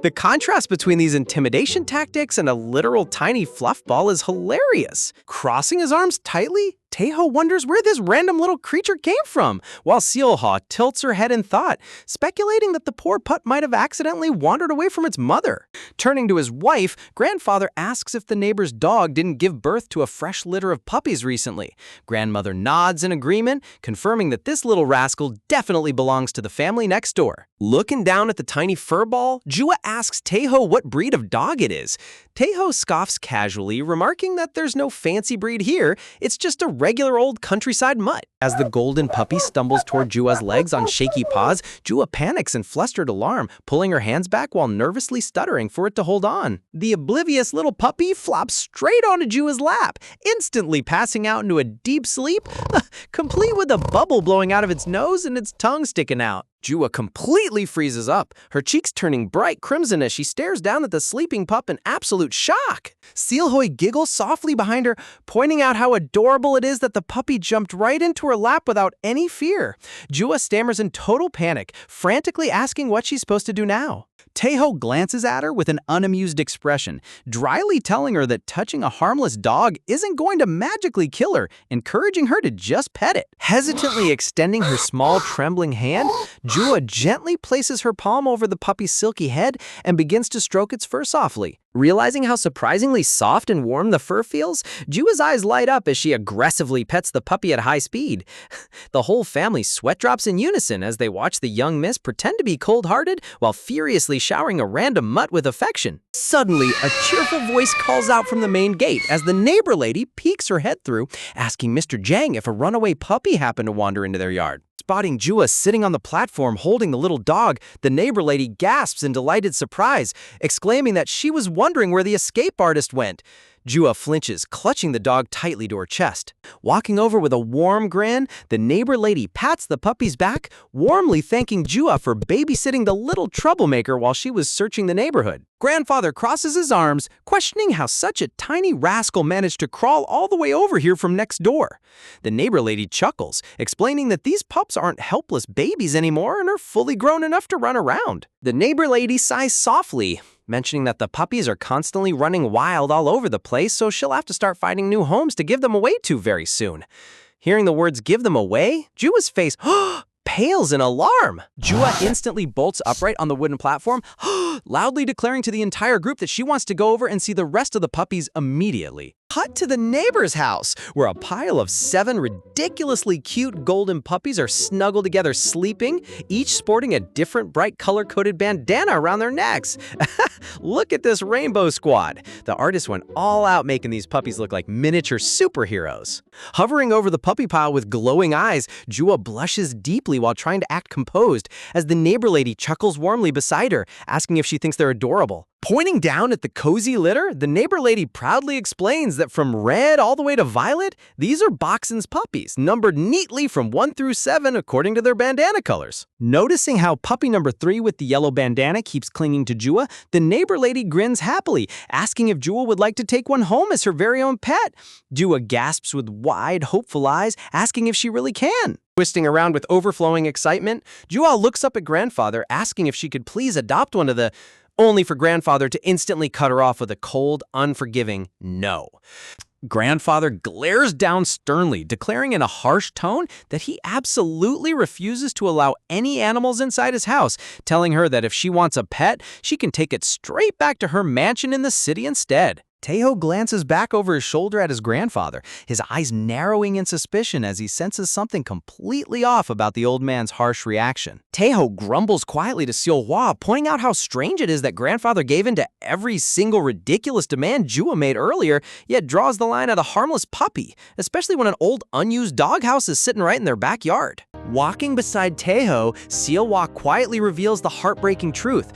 The contrast between these intimidation tactics and a literal tiny fluff ball is hilarious. Crossing his arms tightly, Taeho wonders where this random little creature came from, while Seolha tilts her head in thought, speculating that the poor pup might have accidentally wandered away from its mother. Turning to his wife, Grandfather asks if the neighbor's dog didn't give birth to a fresh litter of puppies recently. Grandmother nods in agreement, confirming that this little rascal definitely belongs to the family next door. Looking down at the tiny fur ball, Jua asks Taeho what breed of dog it is. Taeho scoffs casually, remarking that there's no fancy breed here, it's just a regular old countryside mutt. As the golden puppy stumbles toward Jua's legs on shaky paws, Jua panics in flustered alarm, pulling her hands back while nervously stuttering for it to hold on. The oblivious little puppy flops straight onto Jua's lap, instantly passing out into a deep sleep, complete with a bubble blowing out of its nose and its tongue sticking out. Jua completely freezes up, her cheeks turning bright crimson as she stares down at the sleeping pup in absolute shock. Seolhoy giggles softly behind her, pointing out how adorable it is that the puppy jumped right into her lap without any fear. Jua stammers in total panic, frantically asking what she's supposed to do now. Taeho glances at her with an unamused expression, dryly telling her that touching a harmless dog isn't going to magically kill her, encouraging her to just pet it. Hesitantly extending her small, trembling hand, Jua gently places her palm over the puppy's silky head and begins to stroke its fur softly. Realizing how surprisingly soft and warm the fur feels, Jua's eyes light up as she aggressively pets the puppy at high speed. The whole family sweat drops in unison as they watch the young miss pretend to be cold-hearted while furiously showering a random mutt with affection. Suddenly, a cheerful voice calls out from the main gate as the neighbor lady peeks her head through, asking Mr. Jang if a runaway puppy happened to wander into their yard. Spotting Jua sitting on the platform holding the little dog, the neighbor lady gasps in delighted surprise, exclaiming that she was wondering where the escape artist went. Jua flinches, clutching the dog tightly to her chest. Walking over with a warm grin, the neighbor lady pats the puppy's back, warmly thanking Jua for babysitting the little troublemaker while she was searching the neighborhood. Grandfather crosses his arms, questioning how such a tiny rascal managed to crawl all the way over here from next door. The neighbor lady chuckles, explaining that these pups aren't helpless babies anymore and are fully grown enough to run around. The neighbor lady sighs softly, mentioning that the puppies are constantly running wild all over the place, so she'll have to start finding new homes to give them away to very soon. Hearing the words "give them away," Jua's face pales in alarm. Jua instantly bolts upright on the wooden platform, loudly declaring to the entire group that she wants to go over and see the rest of the puppies immediately. cut to the neighbor's house, where a pile of 7 ridiculously cute golden puppies are snuggled together sleeping, each sporting a different bright color-coded bandana around their necks. Look at this rainbow squad. The artist went all out making these puppies look like miniature superheroes. Hovering over the puppy pile with glowing eyes, Jua blushes deeply while trying to act composed as the neighbor lady chuckles warmly beside her, asking if she thinks they're adorable. Pointing down at the cozy litter, the neighbor lady proudly explains that from red all the way to violet, these are Boxen's puppies, numbered neatly from 1 through 7 according to their bandana colors. Noticing how puppy number 3 with the yellow bandana keeps clinging to Jua, the neighbor lady grins happily, asking if Jua would like to take one home as her very own pet. Jua gasps with wide, hopeful eyes, asking if she really can. Twisting around with overflowing excitement, Jua looks up at grandfather, asking if she could please adopt one of the... only for grandfather to instantly cut her off with a cold, unforgiving no. Grandfather glares down sternly, declaring in a harsh tone that he absolutely refuses to allow any animals inside his house, telling her that if she wants a pet, she can take it straight back to her mansion in the city instead. Taeho glances back over his shoulder at his grandfather, his eyes narrowing in suspicion as he senses something completely off about the old man's harsh reaction. Taeho grumbles quietly to Seol-hwa, pointing out how strange it is that grandfather gave in to every single ridiculous demand Jua made earlier, yet draws the line at a harmless puppy, especially when an old unused doghouse is sitting right in their backyard. Walking beside Taeho, Seol-hwa quietly reveals the heartbreaking truth.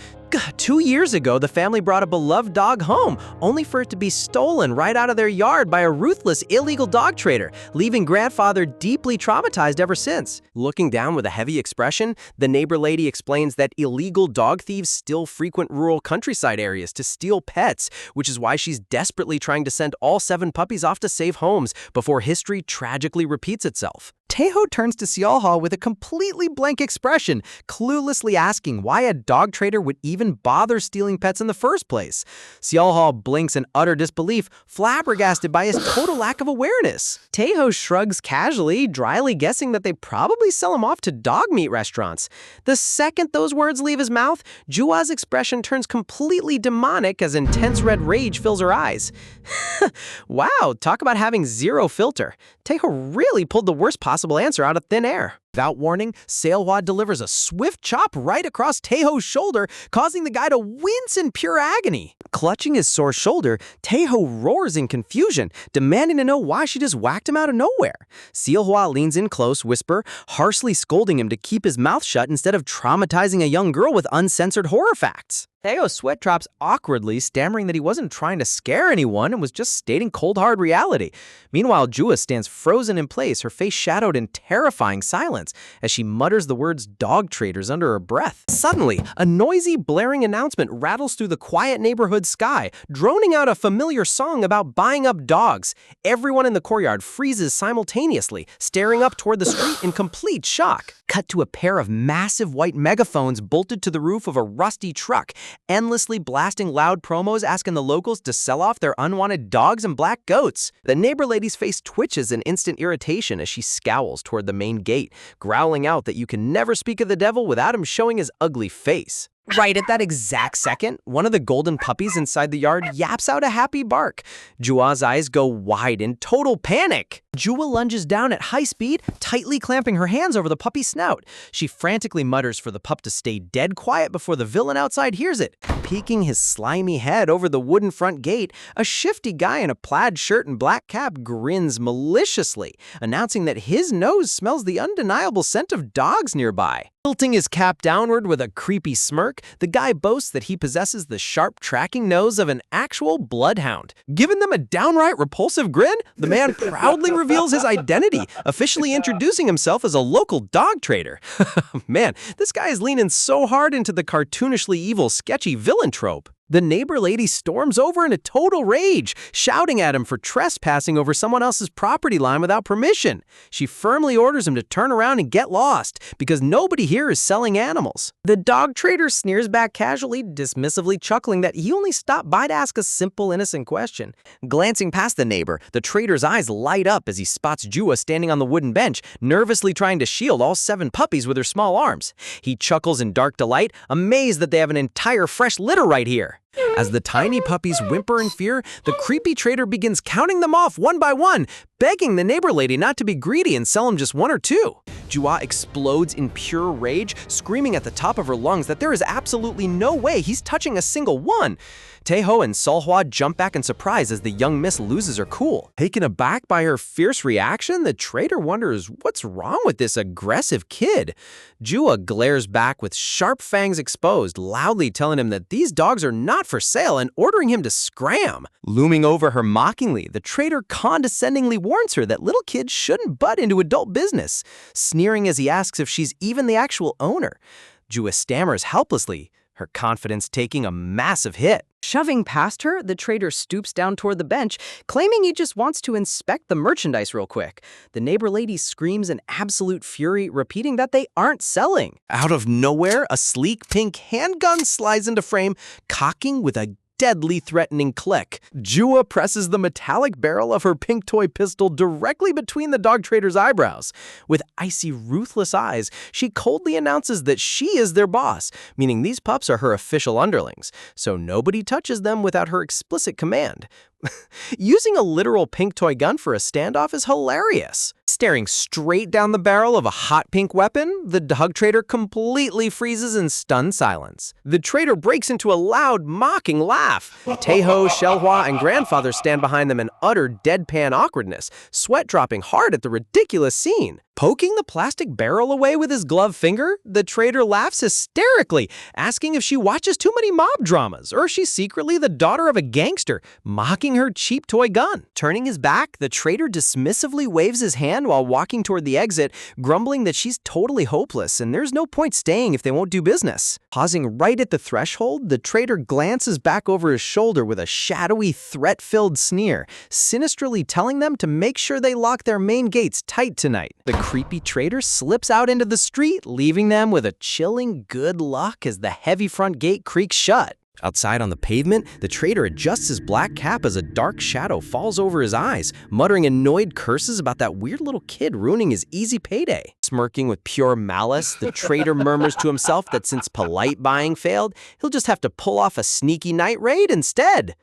2 years ago, the family brought a beloved dog home, only for it to be stolen right out of their yard by a ruthless, illegal dog trader, leaving grandfather deeply traumatized ever since. Looking down with a heavy expression, the neighbor lady explains that illegal dog thieves still frequent rural countryside areas to steal pets, which is why she's desperately trying to send all 7 puppies off to safe homes before history tragically repeats itself. Taeho turns to Seol-hwa with a completely blank expression, cluelessly asking why a dog trader would even bother stealing pets in the first place. Seol-hwa blinks in utter disbelief, flabbergasted by his total lack of awareness. Taeho shrugs casually, dryly guessing that they probably sell him off to dog meat restaurants. The second those words leave his mouth, Jua's expression turns completely demonic as intense red rage fills her eyes. Wow, talk about having zero filter. Taeho really pulled the worst possible answer out of thin air. Without warning, Seol-hwa delivers a swift chop right across Taeho's shoulder, causing the guy to wince in pure agony. Clutching his sore shoulder, Taeho roars in confusion, demanding to know why she just whacked him out of nowhere. Seol-hwa leans in close, whisper, harshly scolding him to keep his mouth shut instead of traumatizing a young girl with uncensored horror facts. Taeho's sweat drops awkwardly, stammering that he wasn't trying to scare anyone and was just stating cold hard reality. Meanwhile, Jua stands frozen in place, her face shadowed in terrifying silence, as she mutters the words dog traders under her breath. Suddenly, a noisy, blaring announcement rattles through the quiet neighborhood sky, droning out a familiar song about buying up dogs. Everyone in the courtyard freezes simultaneously, staring up toward the street in complete shock. Cut to a pair of massive white megaphones bolted to the roof of a rusty truck, endlessly blasting loud promos asking the locals to sell off their unwanted dogs and black goats. The neighbor lady's face twitches in instant irritation as she scowls toward the main gate, growling out that you can never speak of the devil without him showing his ugly face. Right at that exact second, one of the golden puppies inside the yard yaps out a happy bark. Jua's eyes go wide in total panic. Jua lunges down at high speed, tightly clamping her hands over the puppy's snout. She frantically mutters for the pup to stay dead quiet before the villain outside hears it. Peeking his slimy head over the wooden front gate, a shifty guy in a plaid shirt and black cap grins maliciously, announcing that his nose smells the undeniable scent of dogs nearby. Tilting his cap downward with a creepy smirk, the guy boasts that he possesses the sharp tracking nose of an actual bloodhound. Giving them a downright repulsive grin, the man proudly reveals his identity, officially introducing himself as a local dog trader. Man, this guy is leaning so hard into the cartoonishly evil, sketchy villain trope. The neighbor lady storms over in a total rage, shouting at him for trespassing over someone else's property line without permission. She firmly orders him to turn around and get lost, because nobody here is selling animals. The dog trader sneers back casually, dismissively chuckling that he only stopped by to ask a simple, innocent question. Glancing past the neighbor, the trader's eyes light up as he spots Jua standing on the wooden bench, nervously trying to shield all 7 puppies with her small arms. He chuckles in dark delight, amazed that they have an entire fresh litter right here. As the tiny puppies whimper in fear, the creepy trader begins counting them off one by one, begging the neighbor lady not to be greedy and sell him just one or two. Jua explodes in pure rage, screaming at the top of her lungs that there is absolutely no way he's touching a single one. Taeho and Seolhwa jump back in surprise as the young miss loses her cool. Taken aback by her fierce reaction, the trader wonders what's wrong with this aggressive kid. Jua glares back with sharp fangs exposed, loudly telling him that these dogs are not for sale and ordering him to scram. Looming over her mockingly, the trader condescendingly warns her that little kids shouldn't butt into adult business, sneering as he asks if she's even the actual owner. Jua stammers helplessly, her confidence taking a massive hit. Shoving past her, the trader stoops down toward the bench, claiming he just wants to inspect the merchandise real quick. The neighbor lady screams in absolute fury, repeating that they aren't selling. Out of nowhere, a sleek pink handgun slides into frame, cocking with a deadly threatening click. Jua presses the metallic barrel of her pink toy pistol directly between the dog trader's eyebrows. With icy, ruthless eyes, she coldly announces that she is their boss, meaning these pups are her official underlings, so nobody touches them without her explicit command. Using a literal pink toy gun for a standoff is hilarious. Staring straight down the barrel of a hot pink weapon, the dog trader completely freezes in stunned silence. The trader breaks into a loud, mocking laugh. Taeho, Seolhwa, and grandfather stand behind them in utter deadpan awkwardness, sweat dropping hard at the ridiculous scene. Poking the plastic barrel away with his gloved finger, the trader laughs hysterically, asking if she watches too many mob dramas or if she's secretly the daughter of a gangster, mocking her cheap toy gun. Turning his back, the trader dismissively waves his hand while walking toward the exit, grumbling that she's totally hopeless and there's no point staying if they won't do business. Pausing right at the threshold, the trader glances back over his shoulder with a shadowy, threat-filled sneer, sinisterly telling them to make sure they lock their main gates tight tonight. The creepy trader slips out into the street, leaving them with a chilling good luck as the heavy front gate creaks shut. Outside on the pavement, the trader adjusts his black cap as a dark shadow falls over his eyes, muttering annoyed curses about that weird little kid ruining his easy payday. Smirking with pure malice, the trader murmurs to himself that since polite buying failed, he'll just have to pull off a sneaky night raid instead.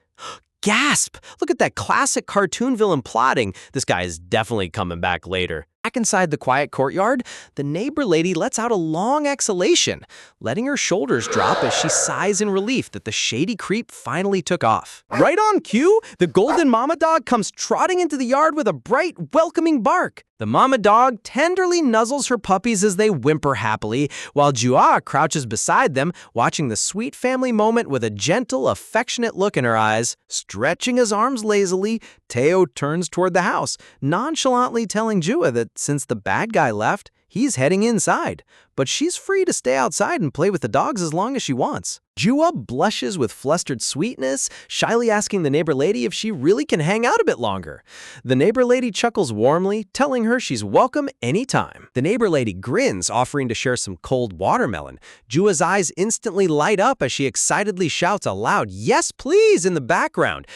Gasp! Look at that classic cartoon villain plotting. This guy is definitely coming back later. Back inside the quiet courtyard, the neighbor lady lets out a long exhalation, letting her shoulders drop as she sighs in relief that the shady creep finally took off. Right on cue, the golden mama dog comes trotting into the yard with a bright, welcoming bark. The mama dog tenderly nuzzles her puppies as they whimper happily, while Jua crouches beside them, watching the sweet family moment with a gentle, affectionate look in her eyes. Stretching his arms lazily, Teo turns toward the house, nonchalantly telling Jua that since the bad guy left, he's heading inside, but she's free to stay outside and play with the dogs as long as she wants. Jua blushes with flustered sweetness, shyly asking the neighbor lady if she really can hang out a bit longer. The neighbor lady chuckles warmly, telling her she's welcome anytime. The neighbor lady grins, offering to share some cold watermelon. Jua's eyes instantly light up as she excitedly shouts a loud "Yes, please" in the background.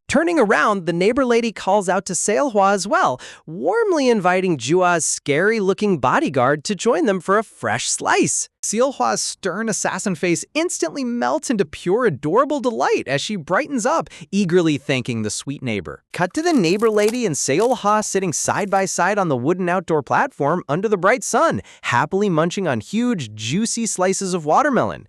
Turning around, the neighbor lady calls out to Seolhwa as well, warmly inviting Jua's scary-looking bodyguard to join them for a fresh slice. Seolhwa's stern assassin face instantly melts into pure adorable delight as she brightens up, eagerly thanking the sweet neighbor. Cut to the neighbor lady and Seolhwa sitting side by side on the wooden outdoor platform under the bright sun, happily munching on huge, juicy slices of watermelon.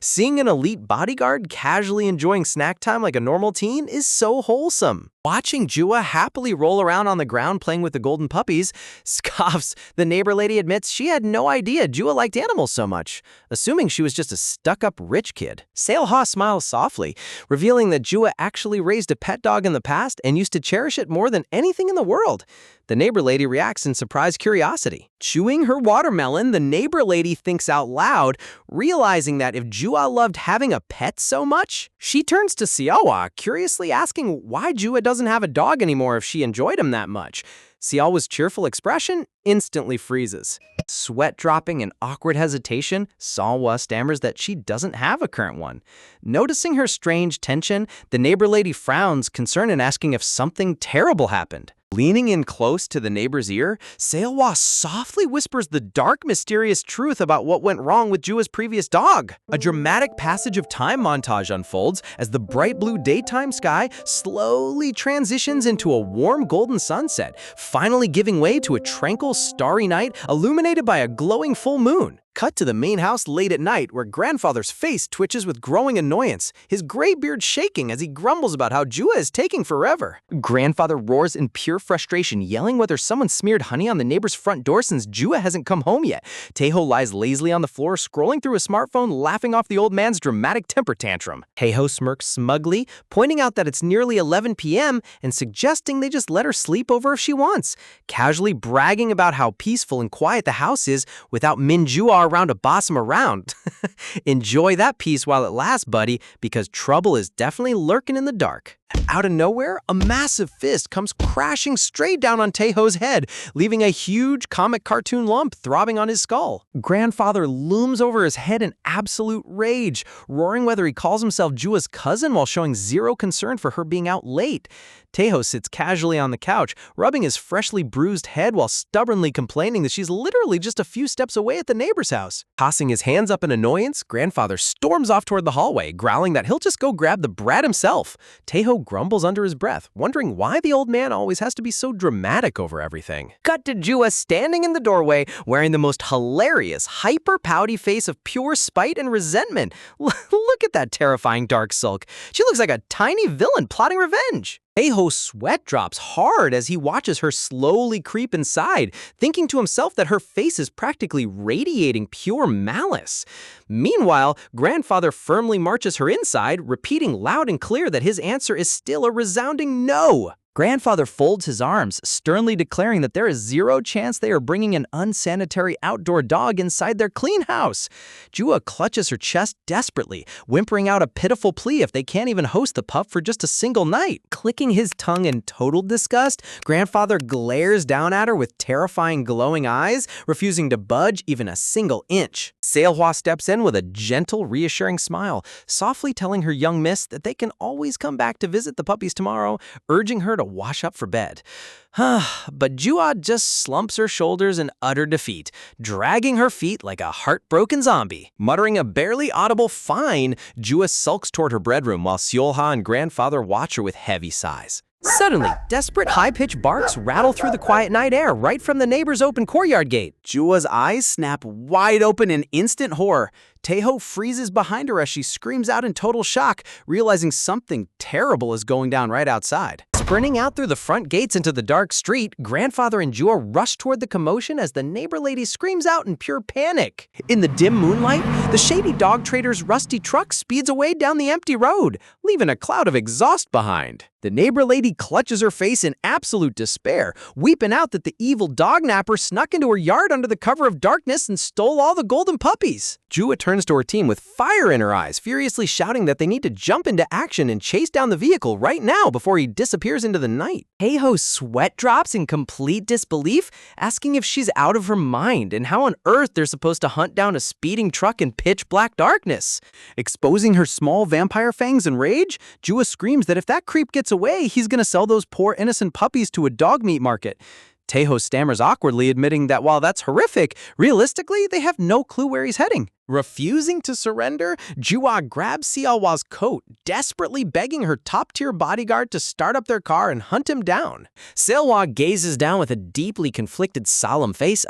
Seeing an elite bodyguard casually enjoying snack time like a normal teen is so wholesome. Watching Jua happily roll around on the ground playing with the golden puppies, scoffs, the neighbor lady admits she had no idea Jua liked animals so much, assuming she was just a stuck-up rich kid. Seolhwa smiles softly, revealing that Jua actually raised a pet dog in the past and used to cherish it more than anything in the world. The neighbor lady reacts in surprised curiosity. Chewing her watermelon, the neighbor lady thinks out loud, realizing that if Jua loved having a pet so much, she turns to Seolhwa, curiously asking why Jua doesn't have a dog anymore if she enjoyed him that much. Seolhwa's cheerful expression instantly freezes. Sweat dropping in awkward hesitation, Seolhwa stammers that she doesn't have a current one. Noticing her strange tension, the neighbor lady frowns, concerned and asking if something terrible happened. Leaning in close to the neighbor's ear, Seolhwa softly whispers the dark, mysterious truth about what went wrong with Jua's previous dog. A dramatic passage of time montage unfolds as the bright blue daytime sky slowly transitions into a warm golden sunset, finally giving way to a tranquil, starry night illuminated by a glowing full moon. Cut to the main house late at night, where grandfather's face twitches with growing annoyance, his gray beard shaking as he grumbles about how Jua is taking forever. Grandfather roars in pure frustration, yelling whether someone smeared honey on the neighbor's front door since Jua hasn't come home yet. Taeho lies lazily on the floor, scrolling through his smartphone, laughing off the old man's dramatic temper tantrum. Taeho smirks smugly, pointing out that it's nearly 11 p.m. and suggesting they just let her sleep over if she wants, casually bragging about how peaceful and quiet the house is without Min Jua around to boss him around. Enjoy that peace while it lasts, buddy, because trouble is definitely lurking in the dark. Out of nowhere, a massive fist comes crashing straight down on Taeho's head, leaving a huge comic cartoon lump throbbing on his skull. Grandfather looms over his head in absolute rage, roaring whether he calls himself Jua's cousin while showing zero concern for her being out late. Taeho sits casually on the couch, rubbing his freshly bruised head while stubbornly complaining that she's literally just a few steps away at the neighbor's house. Tossing his hands up in annoyance, Grandfather storms off toward the hallway, growling that he'll just go grab the brat himself. Taeho grumbles under his breath, wondering why the old man always has to be so dramatic over everything. Cut to Jua standing in the doorway, wearing the most hilarious, hyper-pouty face of pure spite and resentment. Look at that terrifying dark sulk. She looks like a tiny villain plotting revenge. Taeho's sweat drops hard as he watches her slowly creep inside, thinking to himself that her face is practically radiating pure malice. Meanwhile, Grandfather firmly marches her inside, repeating loud and clear that his answer is still a resounding no. Grandfather folds his arms, sternly declaring that there is zero chance they are bringing an unsanitary outdoor dog inside their clean house. Jua clutches her chest desperately, whimpering out a pitiful plea if they can't even host the pup for just a single night. Clicking his tongue in total disgust, Grandfather glares down at her with terrifying glowing eyes, refusing to budge even a single inch. Seolhwa steps in with a gentle, reassuring smile, softly telling her young miss that they can always come back to visit the puppies tomorrow, urging her to wash up for bed. But Jua just slumps her shoulders in utter defeat, dragging her feet like a heartbroken zombie. Muttering a barely audible fine, Jua sulks toward her bedroom while Seolhwa and Grandfather watch her with heavy sighs. Suddenly, desperate high-pitched barks rattle through the quiet night air right from the neighbor's open courtyard gate. Jua's eyes snap wide open in instant horror. Taeho freezes behind her as she screams out in total shock, realizing something terrible is going down right outside. Sprinting out through the front gates into the dark street, Grandfather and Jua rush toward the commotion as the neighbor lady screams out in pure panic. In the dim moonlight, the shady dog trader's rusty truck speeds away down the empty road, leaving a cloud of exhaust behind. The neighbor lady clutches her face in absolute despair, weeping out that the evil dog napper snuck into her yard under the cover of darkness and stole all the golden puppies. Jua turns to her team with fire in her eyes, furiously shouting that they need to jump into action and chase down the vehicle right now before he disappears into the night. Taeho's sweat drops in complete disbelief, asking if she's out of her mind and how on earth they're supposed to hunt down a speeding truck in pitch black darkness. Exposing her small vampire fangs in rage, Jua screams that if that creep gets away, he's gonna sell those poor innocent puppies to a dog meat market. Taeho stammers awkwardly, admitting that while that's horrific, realistically, they have no clue where he's heading. Refusing to surrender, Jua grabs Seolhwa's coat, desperately begging her top-tier bodyguard to start up their car and hunt him down. Seolhwa gazes down with a deeply conflicted, solemn face,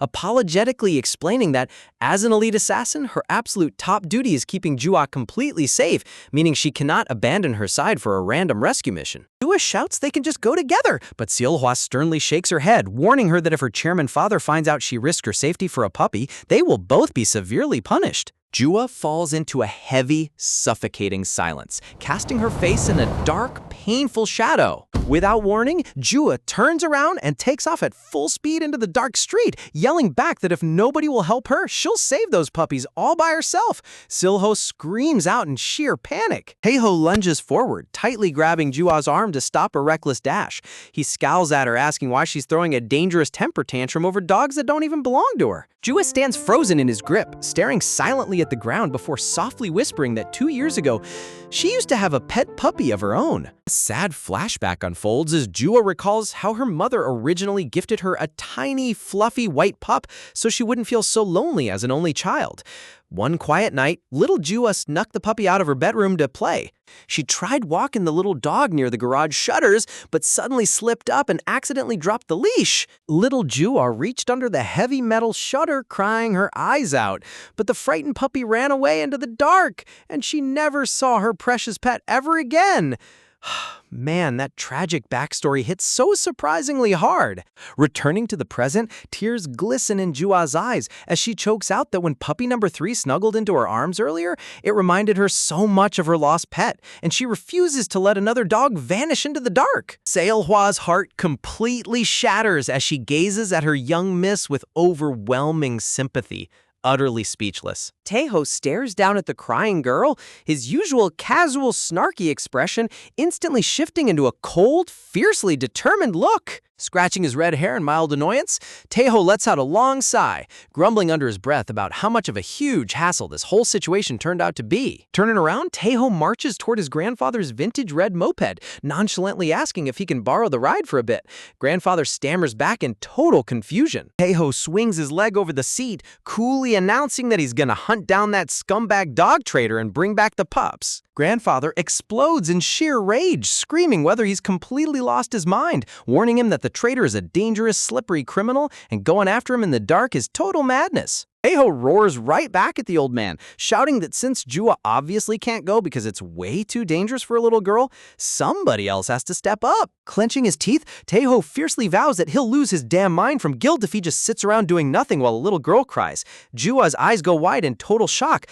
apologetically explaining that, as an elite assassin, her absolute top duty is keeping Jua completely safe, meaning she cannot abandon her side for a random rescue mission. Jua shouts they can just go together, but Seolhwa sternly shakes her head, warning her that if her chairman father finds out she risked her safety for a puppy, they will both be severely punished. Jua falls into a heavy, suffocating silence, casting her face in a dark, painful shadow. Without warning, Jua turns around and takes off at full speed into the dark street, yelling back that if nobody will help her, she'll save those puppies all by herself. Seolhwa screams out in sheer panic. Taeho lunges forward, tightly grabbing Jua's arm to stop a reckless dash. He scowls at her, asking why she's throwing a dangerous temper tantrum over dogs that don't even belong to her. Jua stands frozen in his grip, staring silently quickly at the ground before softly whispering that 2 years ago, she used to have a pet puppy of her own. A sad flashback unfolds as Jua recalls how her mother originally gifted her a tiny, fluffy white pup so she wouldn't feel so lonely as an only child. One quiet night, little Jua snuck the puppy out of her bedroom to play. She tried walking the little dog near the garage shutters, but suddenly slipped up and accidentally dropped the leash. Little Jua reached under the heavy metal shutter, crying her eyes out. But the frightened puppy ran away into the dark, and she never saw her precious pet ever again. Man, that tragic backstory hits so surprisingly hard. Returning to the present, tears glisten in Jua's eyes as she chokes out that when puppy number 3 snuggled into her arms earlier, it reminded her so much of her lost pet, and she refuses to let another dog vanish into the dark. Seolhwa's heart completely shatters as she gazes at her young miss with overwhelming sympathy. Utterly speechless. Taeho stares down at the crying girl, his usual casual, snarky expression instantly shifting into a cold, fiercely determined look. Scratching his red hair in mild annoyance, Taeho lets out a long sigh, grumbling under his breath about how much of a huge hassle this whole situation turned out to be. Turning around, Taeho marches toward his grandfather's vintage red moped, nonchalantly asking if he can borrow the ride for a bit. Grandfather stammers back in total confusion. Taeho swings his leg over the seat, coolly announcing that he's gonna hunt down that scumbag dog trader and bring back the pups. Grandfather explodes in sheer rage, screaming whether he's completely lost his mind, warning him that the trader is a dangerous, slippery criminal and going after him in the dark is total madness. Taeho roars right back at the old man, shouting that since Jua obviously can't go because it's way too dangerous for a little girl, somebody else has to step up. Clenching his teeth, Taeho fiercely vows that he'll lose his damn mind from guilt if he just sits around doing nothing while a little girl cries. Jua's eyes go wide in total shock.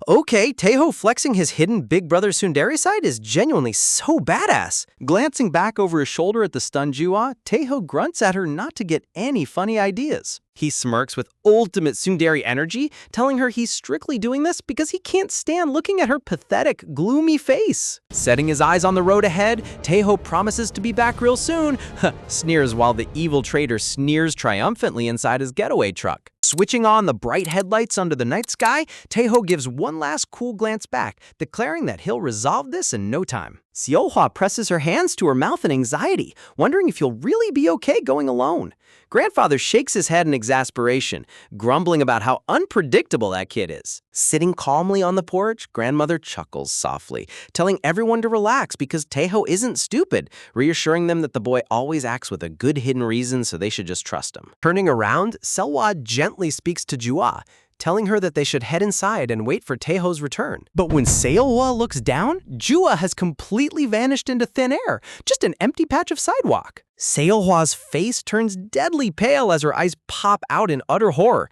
Okay, Taeho flexing his hidden big brother tsundere side is genuinely so badass. Glancing back over his shoulder at the stunned Jua, Taeho grunts at her not to get any funny ideas. He smirks with ultimate tsundere energy, telling her he's strictly doing this because he can't stand looking at her pathetic, gloomy face. Setting his eyes on the road ahead, Taeho promises to be back real soon, sneers while the evil trader sneers triumphantly inside his getaway truck. Switching on the bright headlights under the night sky, Taeho gives one last cool glance back, declaring that he'll resolve this in no time. Seolhwa presses her hands to her mouth in anxiety, wondering if he'll really be okay going alone. Grandfather shakes his head in exasperation, grumbling about how unpredictable that kid is. Sitting calmly on the porch, grandmother chuckles softly, telling everyone to relax because Taeho isn't stupid, reassuring them that the boy always acts with a good hidden reason so they should just trust him. Turning around, Seolhwa gently speaks to Jua, telling her that they should head inside and wait for Taeho's return. But when Seolhwa looks down, Jua has completely vanished into thin air, just an empty patch of sidewalk. Seolhwa's face turns deadly pale as her eyes pop out in utter horror,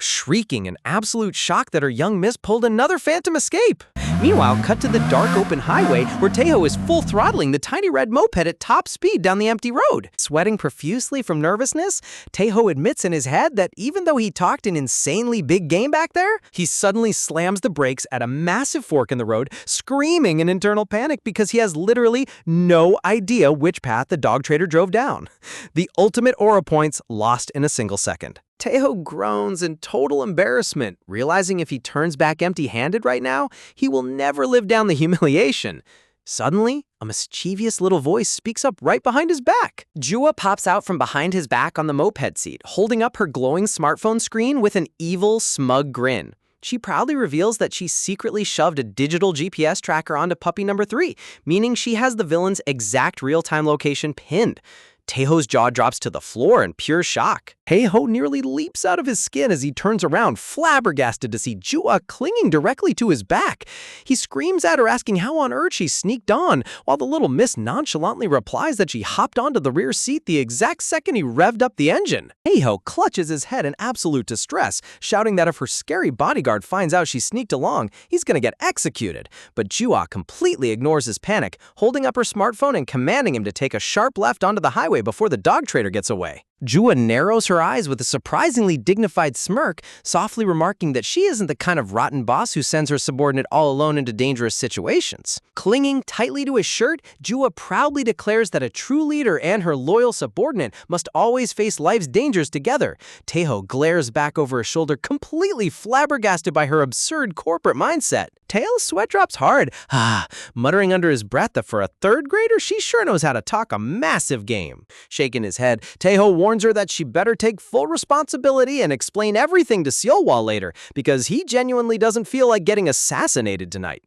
shrieking in absolute shock that her young miss pulled another phantom escape. Meanwhile, cut to the dark open highway where Taeho is full throttling the tiny red moped at top speed down the empty road. Sweating profusely from nervousness, Taeho admits in his head that even though he talked an insanely big game back there, he suddenly slams the brakes at a massive fork in the road, screaming in internal panic because he has literally no idea which path the dog trader drove down. The ultimate aura points lost in a single second. Taeho groans in total embarrassment, realizing if he turns back empty-handed right now, he will never live down the humiliation. Suddenly, a mischievous little voice speaks up right behind his back. Jua pops out from behind his back on the moped seat, holding up her glowing smartphone screen with an evil, smug grin. She proudly reveals that she secretly shoved a digital GPS tracker onto puppy number 3, meaning she has the villain's exact real-time location pinned. Taeho's jaw drops to the floor in pure shock. Taeho nearly leaps out of his skin as he turns around, flabbergasted to see Jua clinging directly to his back. He screams at her, asking how on earth she sneaked on, while the little miss nonchalantly replies that she hopped onto the rear seat the exact second he revved up the engine. Taeho clutches his head in absolute distress, shouting that if her scary bodyguard finds out she sneaked along, he's gonna get executed. But Jua completely ignores his panic, holding up her smartphone and commanding him to take a sharp left onto the highway before the dog trader gets away. Jua narrows her eyes with a surprisingly dignified smirk, softly remarking that she isn't the kind of rotten boss who sends her subordinate all alone into dangerous situations. Clinging tightly to his shirt, Jua proudly declares that a true leader and her loyal subordinate must always face life's dangers together. Taeho glares back over her shoulder, completely flabbergasted by her absurd corporate mindset. Taeho's sweat drops hard, muttering under his breath that for a third grader, she sure knows how to talk a massive game. Shaking his head, Taeho warns her that she better take full responsibility and explain everything to Seolhwa later, because he genuinely doesn't feel like getting assassinated tonight.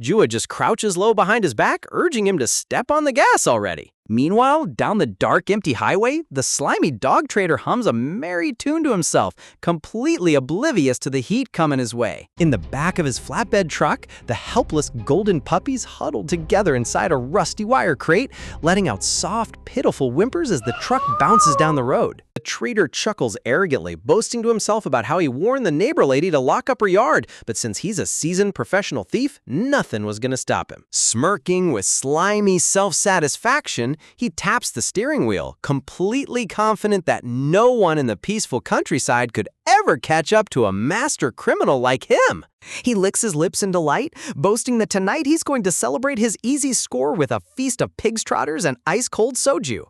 Jua just crouches low behind his back, urging him to step on the gas already. Meanwhile, down the dark, empty highway, the slimy dog trader hums a merry tune to himself, completely oblivious to the heat coming his way. In the back of his flatbed truck, the helpless golden puppies huddled together inside a rusty wire crate, letting out soft, pitiful whimpers as the truck bounces down the road. The trader chuckles arrogantly, boasting to himself about how he warned the neighbor lady to lock up her yard, but since he's a seasoned professional thief, nothing was gonna stop him. Smirking with slimy self-satisfaction, he taps the steering wheel, completely confident that no one in the peaceful countryside could ever catch up to a master criminal like him. He licks his lips in delight, boasting that tonight he's going to celebrate his easy score with a feast of pig's trotters and ice-cold soju.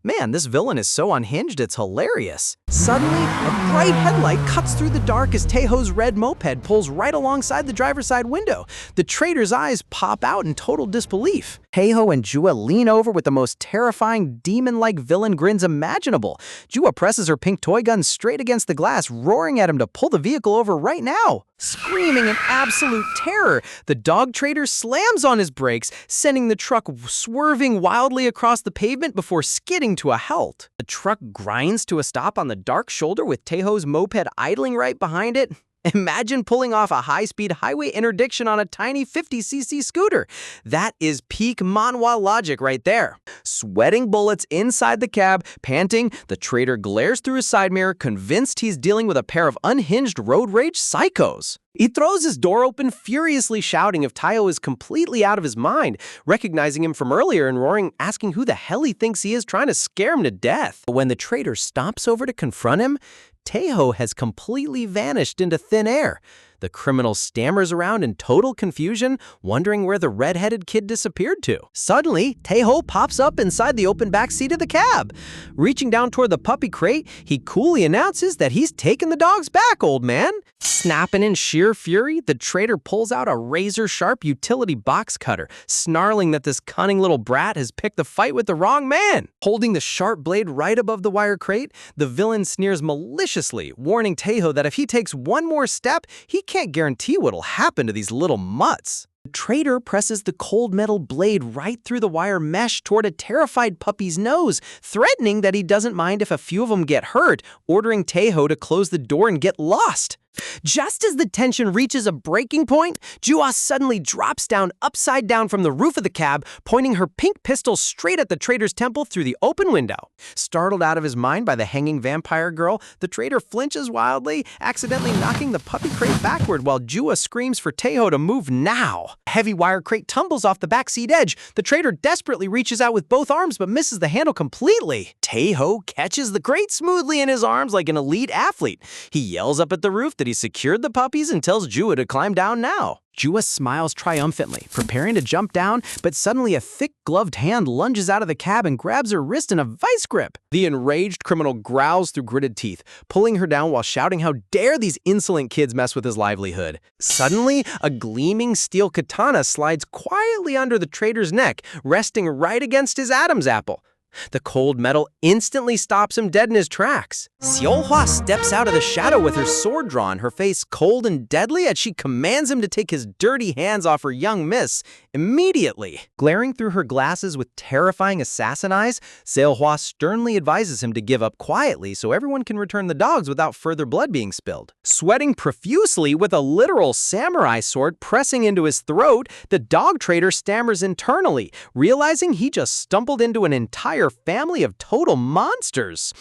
Man, this villain is so unhinged, it's hilarious. Suddenly, a bright headlight cuts through the dark as Taeho's red moped pulls right alongside the driver's side window. The trader's eyes pop out in total disbelief. Taeho and Jua lean over with the most terrifying demon-like villain grins imaginable. Jua presses her pink toy gun straight against the glass, roaring at him to pull the vehicle over right now. Screaming in absolute terror, the dog trader slams on his brakes, sending the truck swerving wildly across the pavement before skidding to a halt. The truck grinds to a stop on the dark shoulder with Taeho's moped idling right behind it. Imagine pulling off a high-speed highway interdiction on a tiny 50cc scooter. That is peak manhwa logic right there. Sweating bullets inside the cab, panting, the trader glares through his side mirror, convinced he's dealing with a pair of unhinged road rage psychos. He throws his door open, furiously shouting if Taeho is completely out of his mind, recognizing him from earlier and roaring, asking who the hell he thinks he is, trying to scare him to death. But when the trader stomps over to confront him, Taeho has completely vanished into thin air. The criminal stammers around in total confusion, wondering where the red-headed kid disappeared to. Suddenly, Taeho pops up inside the open back seat of the cab. Reaching down toward the puppy crate, he coolly announces that he's taken the dogs back, old man. Snapping in sheer fury, the trader pulls out a razor-sharp utility box cutter, snarling that this cunning little brat has picked the fight with the wrong man. Holding the sharp blade right above the wire crate, the villain sneers maliciously, warning Taeho that if he takes one more step, he can't guarantee what'll happen to these little mutts. The trader presses the cold metal blade right through the wire mesh toward a terrified puppy's nose, threatening that he doesn't mind if a few of them get hurt, ordering Taeho to close the door and get lost. Just as the tension reaches a breaking point, Jua suddenly drops down upside down from the roof of the cab, pointing her pink pistol straight at the trader's temple through the open window. Startled out of his mind by the hanging vampire girl, the trader flinches wildly, accidentally knocking the puppy crate backward while Jua screams for Taeho to move now. A heavy wire crate tumbles off the backseat edge. The trader desperately reaches out with both arms but misses the handle completely. Taeho catches the crate smoothly in his arms like an elite athlete. He yells up at the roof that he secured the puppies and tells Jua to climb down now. Jua smiles triumphantly, preparing to jump down, but suddenly a thick-gloved hand lunges out of the cab and grabs her wrist in a vice grip. The enraged criminal growls through gritted teeth, pulling her down while shouting how dare these insolent kids mess with his livelihood. Suddenly, a gleaming steel katana slides quietly under the trader's neck, resting right against his Adam's apple. The cold metal instantly stops him dead in his tracks. Seolhwa steps out of the shadow with her sword drawn, her face cold and deadly as she commands him to take his dirty hands off her young miss immediately. Glaring through her glasses with terrifying assassin eyes, Seolhwa sternly advises him to give up quietly so everyone can return the dogs without further blood being spilled. Sweating profusely with a literal samurai sword pressing into his throat, the dog trader stammers internally, realizing he just stumbled into an entire entire family of total monsters.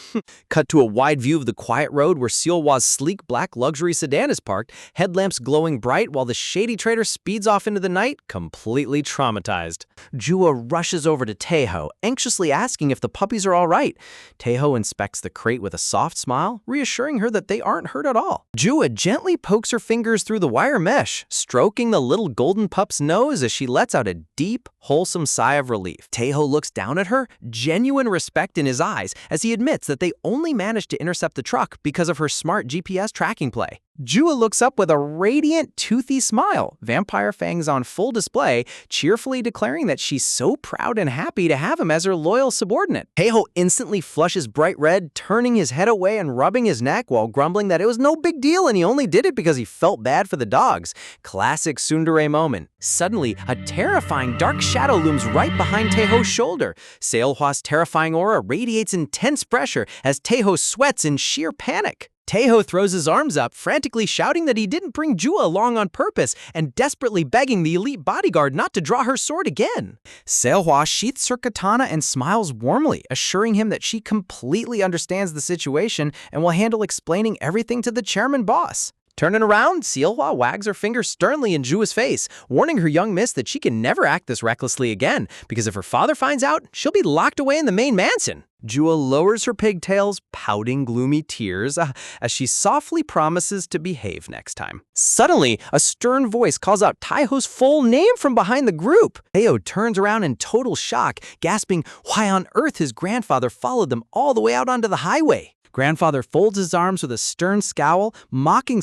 Cut to a wide view of the quiet road where Seolhwa's sleek black luxury sedan is parked, headlamps glowing bright while the shady trader speeds off into the night, completely traumatized. Jua rushes over to Taeho, anxiously asking if the puppies are all right. Taeho inspects the crate with a soft smile, reassuring her that they aren't hurt at all. Jua gently pokes her fingers through the wire mesh, stroking the little golden pup's nose as she lets out a deep, wholesome sigh of relief. Taeho looks down at her, genuine respect in his eyes, as he admits that they only managed to intercept the truck because of her smart GPS tracking play. Jua looks up with a radiant, toothy smile, vampire fangs on full display, cheerfully declaring that she's so proud and happy to have him as her loyal subordinate. Taeho instantly flushes bright red, turning his head away and rubbing his neck while grumbling that it was no big deal and he only did it because he felt bad for the dogs. Classic tsundere moment. Suddenly, a terrifying dark shadow looms right behind Taeho's shoulder. Seolhwa's terrifying aura radiates intense pressure as Taeho sweats in sheer panic. Taeho throws his arms up, frantically shouting that he didn't bring Jua along on purpose and desperately begging the elite bodyguard not to draw her sword again. Seolhwa sheaths her katana and smiles warmly, assuring him that she completely understands the situation and will handle explaining everything to the chairman boss. Turning around, Seolhwa wags her finger sternly in Jua's face, warning her young miss that she can never act this recklessly again, because if her father finds out, she'll be locked away in the main mansion. Jua lowers her pigtails, pouting gloomy tears, as she softly promises to behave next time. Suddenly, a stern voice calls out Taeho's full name from behind the group. Taeho turns around in total shock, gasping why on earth his grandfather followed them all the way out onto the highway. Grandfather folds his arms with a stern scowl,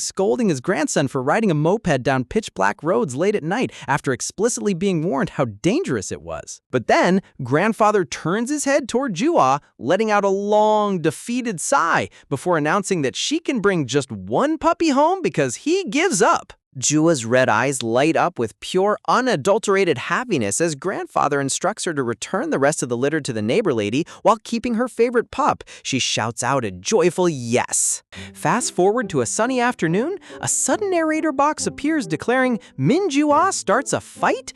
scolding his grandson for riding a moped down pitch-black roads late at night after explicitly being warned how dangerous it was. But then, Grandfather turns his head toward Jua, letting out a long, defeated sigh before announcing that she can bring just one puppy home because he gives up. Jua's red eyes light up with pure, unadulterated happiness as Grandfather instructs her to return the rest of the litter to the neighbor lady while keeping her favorite pup. She shouts out a joyful yes. Fast forward to a sunny afternoon, a sudden narrator box appears declaring Min Jua starts a fight.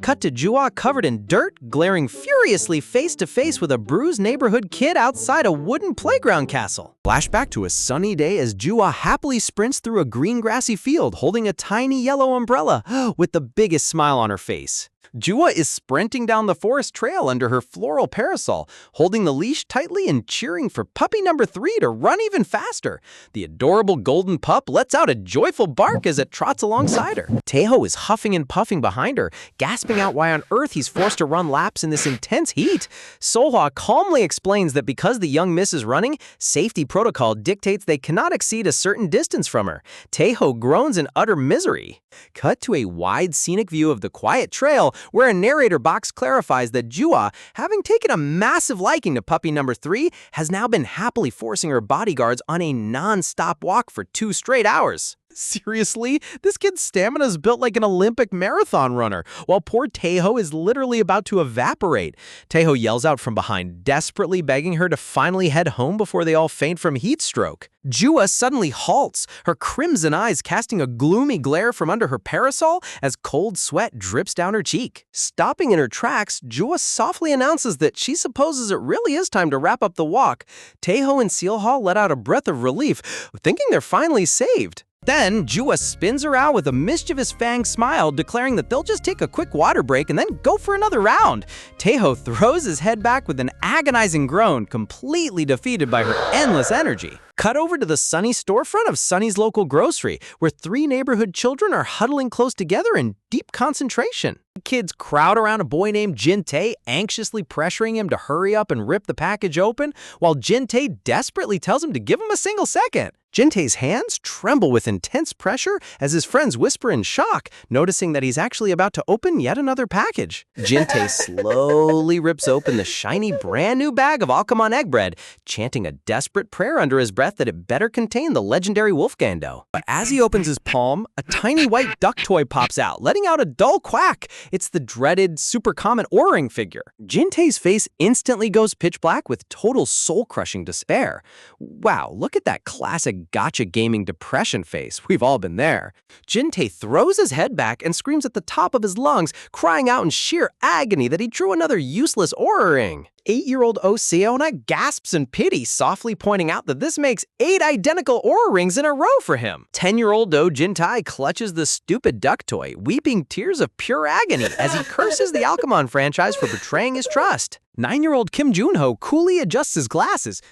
Cut to Jua covered in dirt, glaring furiously face-to-face with a bruised neighborhood kid outside a wooden playground castle. Flashback to a sunny day as Jua happily sprints through a green grassy field holding a tiny yellow umbrella with the biggest smile on her face. Jua is sprinting down the forest trail under her floral parasol, holding the leash tightly and cheering for puppy number 3 to run even faster. The adorable golden pup lets out a joyful bark as it trots alongside her. Taeho is huffing and puffing behind her, gasping out why on earth he's forced to run laps in this intense heat. Seolhwa calmly explains that because the young miss is running, safety protocol dictates they cannot exceed a certain distance from her. Taeho groans in utter misery. Cut to a wide scenic view of the quiet trail where a narrator box clarifies that Jua, having taken a massive liking to puppy number 3, has now been happily forcing her bodyguards on a non-stop walk for 2 straight hours. Seriously? This kid's stamina is built like an Olympic marathon runner, while poor Taeho is literally about to evaporate. Taeho yells out from behind, desperately begging her to finally head home before they all faint from heat stroke. Jua suddenly halts, her crimson eyes casting a gloomy glare from under her parasol as cold sweat drips down her cheek. Stopping in her tracks, Jua softly announces that she supposes it really is time to wrap up the walk. Taeho and Seolhwa let out a breath of relief, thinking they're finally saved. Then, Jua spins her out with a mischievous fang smile, declaring that they'll just take a quick water break and then go for another round. Taeho throws his head back with an agonizing groan, completely defeated by her endless energy. Cut over to the sunny storefront of Sunny's local grocery, where 3 neighborhood children are huddling close together in deep concentration. Kids crowd around a boy named Jin-tae, anxiously pressuring him to hurry up and rip the package open, while Jin-tae desperately tells him to give him a single second. Jin-tae's hands tremble with intense pressure as his friends whisper in shock, noticing that he's actually about to open yet another package. Jin-tae slowly rips open the shiny brand new bag of Alkamon egg bread, chanting a desperate prayer under his breath that it better contain the legendary Wolfgang dough. But as he opens his palm, a tiny white duck toy pops out, letting out a dull quack. It's the dreaded, super common O-ring figure. Jin-tae's face instantly goes pitch black with total soul-crushing despair. Wow, look at that classic gotcha gaming depression face. We've all been there. Jin-tae throws his head back and screams at the top of his lungs, crying out in sheer agony that he drew another useless O-ring. 8-year-old Oceana gasps in pity, softly pointing out that this makes 8 identical Aura rings in a row for him. 10-year-old Do Jintai clutches the stupid duck toy, weeping tears of pure agony as he curses the Alchemon franchise for betraying his trust. 9-year-old Kim Junho coolly adjusts his glasses,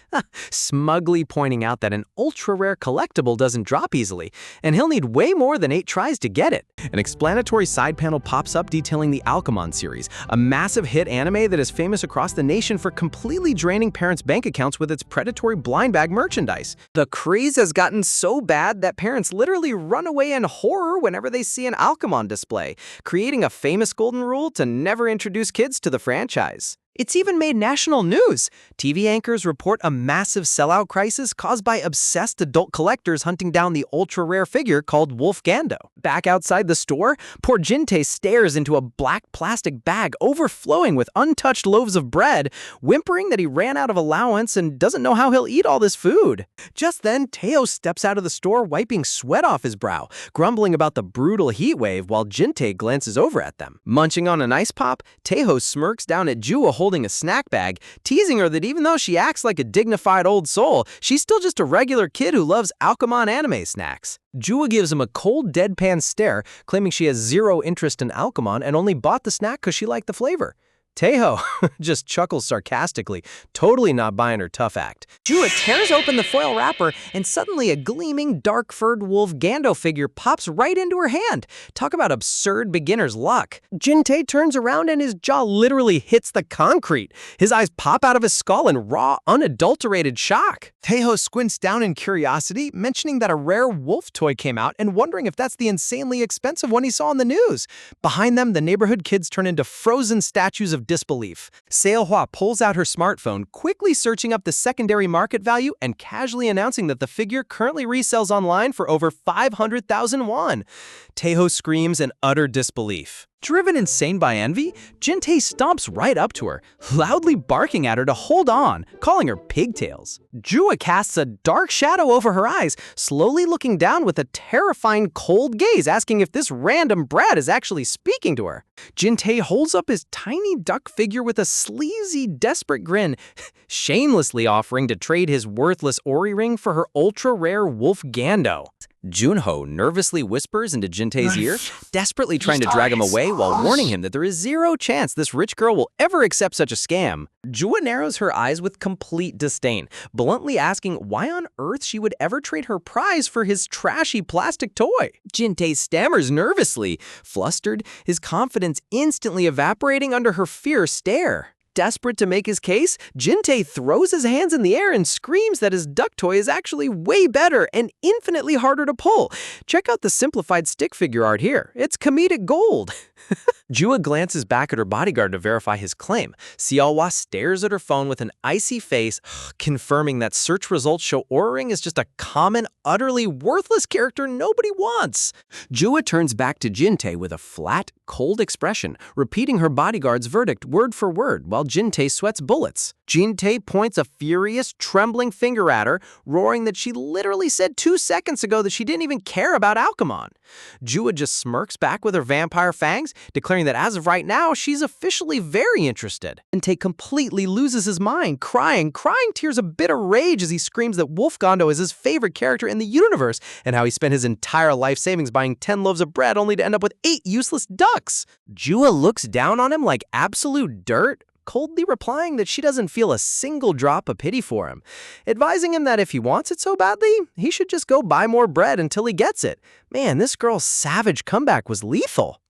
smugly pointing out that an ultra-rare collectible doesn't drop easily, and he'll need way more than 8 tries to get it. An explanatory side panel pops up detailing the Alchemon series, a massive hit anime that is famous across the nation for completely draining parents' bank accounts with its predatory blind bag merchandise. The craze has gotten so bad that parents literally run away in horror whenever they see an Alchemon display, creating a famous golden rule to never introduce kids to the franchise. It's even made national news. TV anchors report a massive sellout crisis caused by obsessed adult collectors hunting down the ultra-rare figure called Wolf Gando. Back outside the store, poor Jinte stares into a black plastic bag overflowing with untouched loaves of bread, whimpering that he ran out of allowance and doesn't know how he'll eat all this food. Just then, Teo steps out of the store wiping sweat off his brow, grumbling about the brutal heat wave while Jinte glances over at them. Munching on an ice pop, Teo smirks down at Jua holding a snack bag, teasing her that even though she acts like a dignified old soul, she's still just a regular kid who loves Alchemon anime snacks. Jua gives him a cold, deadpan stare, claiming she has zero interest in Alchemon and only bought the snack because she liked the flavor. Teho just chuckles sarcastically, totally not buying her tough act. Jua tears open the foil wrapper, and suddenly a gleaming, dark-furred wolf Gando figure pops right into her hand. Talk about absurd beginner's luck. Jinte turns around and his jaw literally hits the concrete. His eyes pop out of his skull in raw, unadulterated shock. Teho squints down in curiosity, mentioning that a rare wolf toy came out and wondering if that's the insanely expensive one he saw on the news. Behind them, the neighborhood kids turn into frozen statues of disbelief. Seohua pulls out her smartphone, quickly searching up the secondary market value and casually announcing that the figure currently resells online for over 500,000 won. Teho screams in utter disbelief. Driven insane by envy, Jinte stomps right up to her, loudly barking at her to hold on, calling her pigtails. Jua casts a dark shadow over her eyes, slowly looking down with a terrifying cold gaze, asking if this random brat is actually speaking to her. Jinte holds up his tiny duck figure with a sleazy, desperate grin, shamelessly offering to trade his worthless Ori ring for her ultra-rare Wolf Gando. Junho nervously whispers into Jinte's ear, desperately trying to drag him away while warning him that there is zero chance this rich girl will ever accept such a scam. Jua narrows her eyes with complete disdain, bluntly asking why on earth she would ever trade her prize for his trashy plastic toy. Jinte stammers nervously, flustered, his confidence instantly evaporating under her fierce stare. Desperate to make his case, Jinte throws his hands in the air and screams that his duck toy is actually way better and infinitely harder to pull. Check out the simplified stick figure art here. It's comedic gold. Jua glances back at her bodyguard to verify his claim. Seohwa stares at her phone with an icy face, confirming that search results show Aura-ring is just a common, utterly worthless character nobody wants. Jua turns back to Jinte with a flat, cold expression, repeating her bodyguard's verdict word for word while Jinte sweats bullets. Jinte points a furious, trembling finger at her, roaring that she literally said 2 seconds ago that she didn't even care about Alchemon. Jua just smirks back with her vampire fangs, declaring that as of right now, she's officially very interested. Jinte completely loses his mind, crying tears of bitter rage as he screams that Wolf Gando is his favorite character in the universe and how he spent his entire life savings buying 10 loaves of bread only to end up with 8 useless ducks. Jua looks down on him like absolute dirt, coldly replying that she doesn't feel a single drop of pity for him, advising him that if he wants it so badly, he should just go buy more bread until he gets it. Man, this girl's savage comeback was lethal.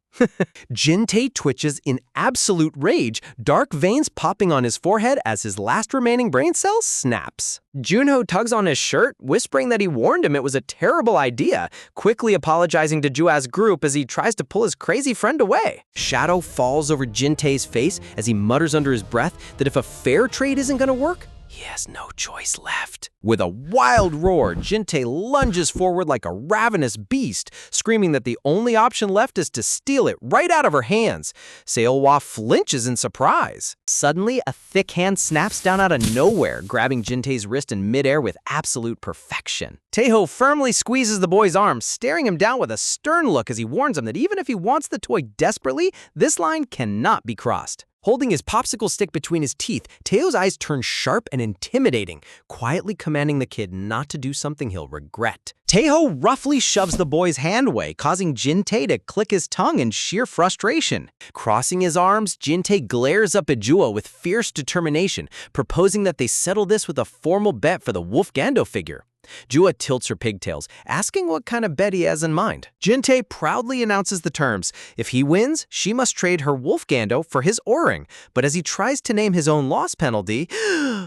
Jinte twitches in absolute rage, dark veins popping on his forehead as his last remaining brain cell snaps. Junho tugs on his shirt, whispering that he warned him it was a terrible idea, quickly apologizing to Jua's group as he tries to pull his crazy friend away. Shadow falls over Jinte's face as he mutters under his breath that if a fair trade isn't gonna work, he has no choice left. With a wild roar, Jinte lunges forward like a ravenous beast, screaming that the only option left is to steal it right out of her hands. Seohwa flinches in surprise. Suddenly, a thick hand snaps down out of nowhere, grabbing Jinte's wrist in midair with absolute perfection. Teho firmly squeezes the boy's arm, staring him down with a stern look as he warns him that even if he wants the toy desperately, this line cannot be crossed. Holding his popsicle stick between his teeth, Taeho's eyes turn sharp and intimidating, quietly commanding the kid not to do something he'll regret. Taeho roughly shoves the boy's hand away, causing Jin-tae to click his tongue in sheer frustration. Crossing his arms, Jin-tae glares up at Jua with fierce determination, proposing that they settle this with a formal bet for the Wolf Gando figure. Jua tilts her pigtails, asking what kind of bet he has in mind. Jin-tae proudly announces the terms. If he wins, she must trade her Wolf Gando for his O-ring. But as he tries to name his own loss penalty,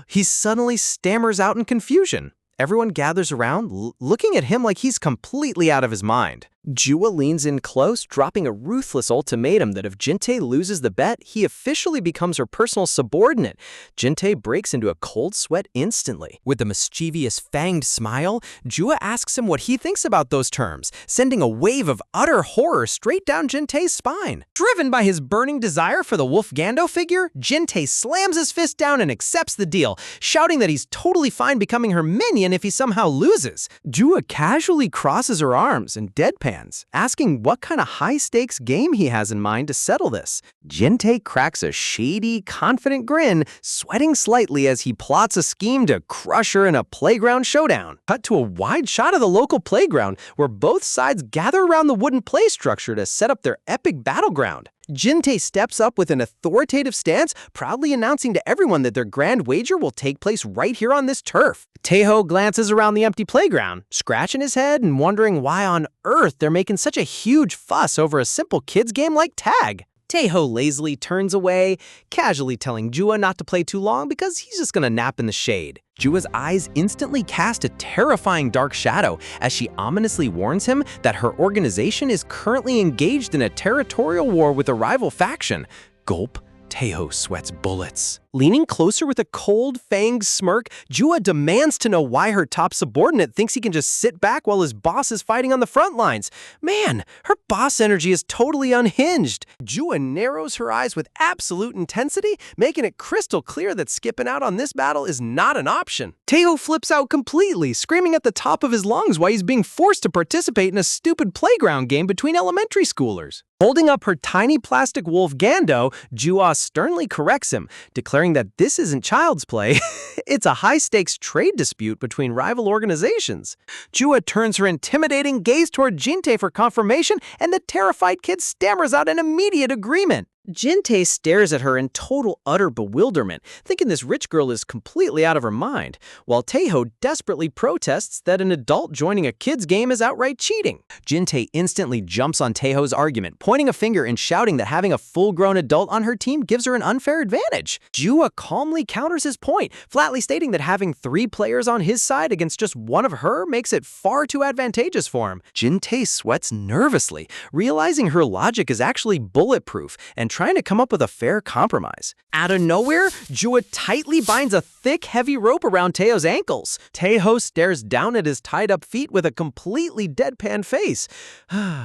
he suddenly stammers out in confusion. Everyone gathers around, looking at him like he's completely out of his mind. Jua leans in close, dropping a ruthless ultimatum that if Jin-tae loses the bet, he officially becomes her personal subordinate. Jin-tae breaks into a cold sweat instantly. With a mischievous, fanged smile, Jua asks him what he thinks about those terms, sending a wave of utter horror straight down Jin-tae's spine. Driven by his burning desire for the Wolf Gando figure, Jin-tae slams his fist down and accepts the deal, shouting that he's totally fine becoming her minion if he somehow loses. Jua casually crosses her arms and deadpans, asking what kind of high-stakes game he has in mind to settle this. Jin-tae cracks a shady, confident grin, sweating slightly as he plots a scheme to crush her in a playground showdown. Cut to a wide shot of the local playground, where both sides gather around the wooden play structure to set up their epic battleground. Jin-tae steps up with an authoritative stance, proudly announcing to everyone that their grand wager will take place right here on this turf. Taeho glances around the empty playground, scratching his head and wondering why on earth they're making such a huge fuss over a simple kids game like tag. Taeho lazily turns away, casually telling Jua not to play too long because he's just gonna nap in the shade. Jua's eyes instantly cast a terrifying dark shadow as she ominously warns him that her organization is currently engaged in a territorial war with a rival faction. Gulp. Taeho sweats bullets. Leaning closer with a cold, fanged smirk, Jua demands to know why her top subordinate thinks he can just sit back while his boss is fighting on the front lines. Man, her boss energy is totally unhinged. Jua narrows her eyes with absolute intensity, making it crystal clear that skipping out on this battle is not an option. Taeho flips out completely, screaming at the top of his lungs why he's being forced to participate in a stupid playground game between elementary schoolers. Holding up her tiny plastic Wolf Gando, Jua sternly corrects him, declaring that this isn't child's play. It's a high-stakes trade dispute between rival organizations. Jua turns her intimidating gaze toward Jin-tae for confirmation, and the terrified kid stammers out an immediate agreement. Jin-tae stares at her in total utter bewilderment, thinking this rich girl is completely out of her mind, while Taeho desperately protests that an adult joining a kid's game is outright cheating. Jin-tae instantly jumps on Taeho's argument, pointing a finger and shouting that having a full-grown adult on her team gives her an unfair advantage. Jua calmly counters his point, flatly stating that having 3 players on his side against just one of her makes it far too advantageous for him. Jin-tae sweats nervously, realizing her logic is actually bulletproof and trying to come up with a fair compromise. Out of nowhere, Jua tightly binds a thick, heavy rope around Taeho's ankles. Taeho stares down at his tied-up feet with a completely deadpan face,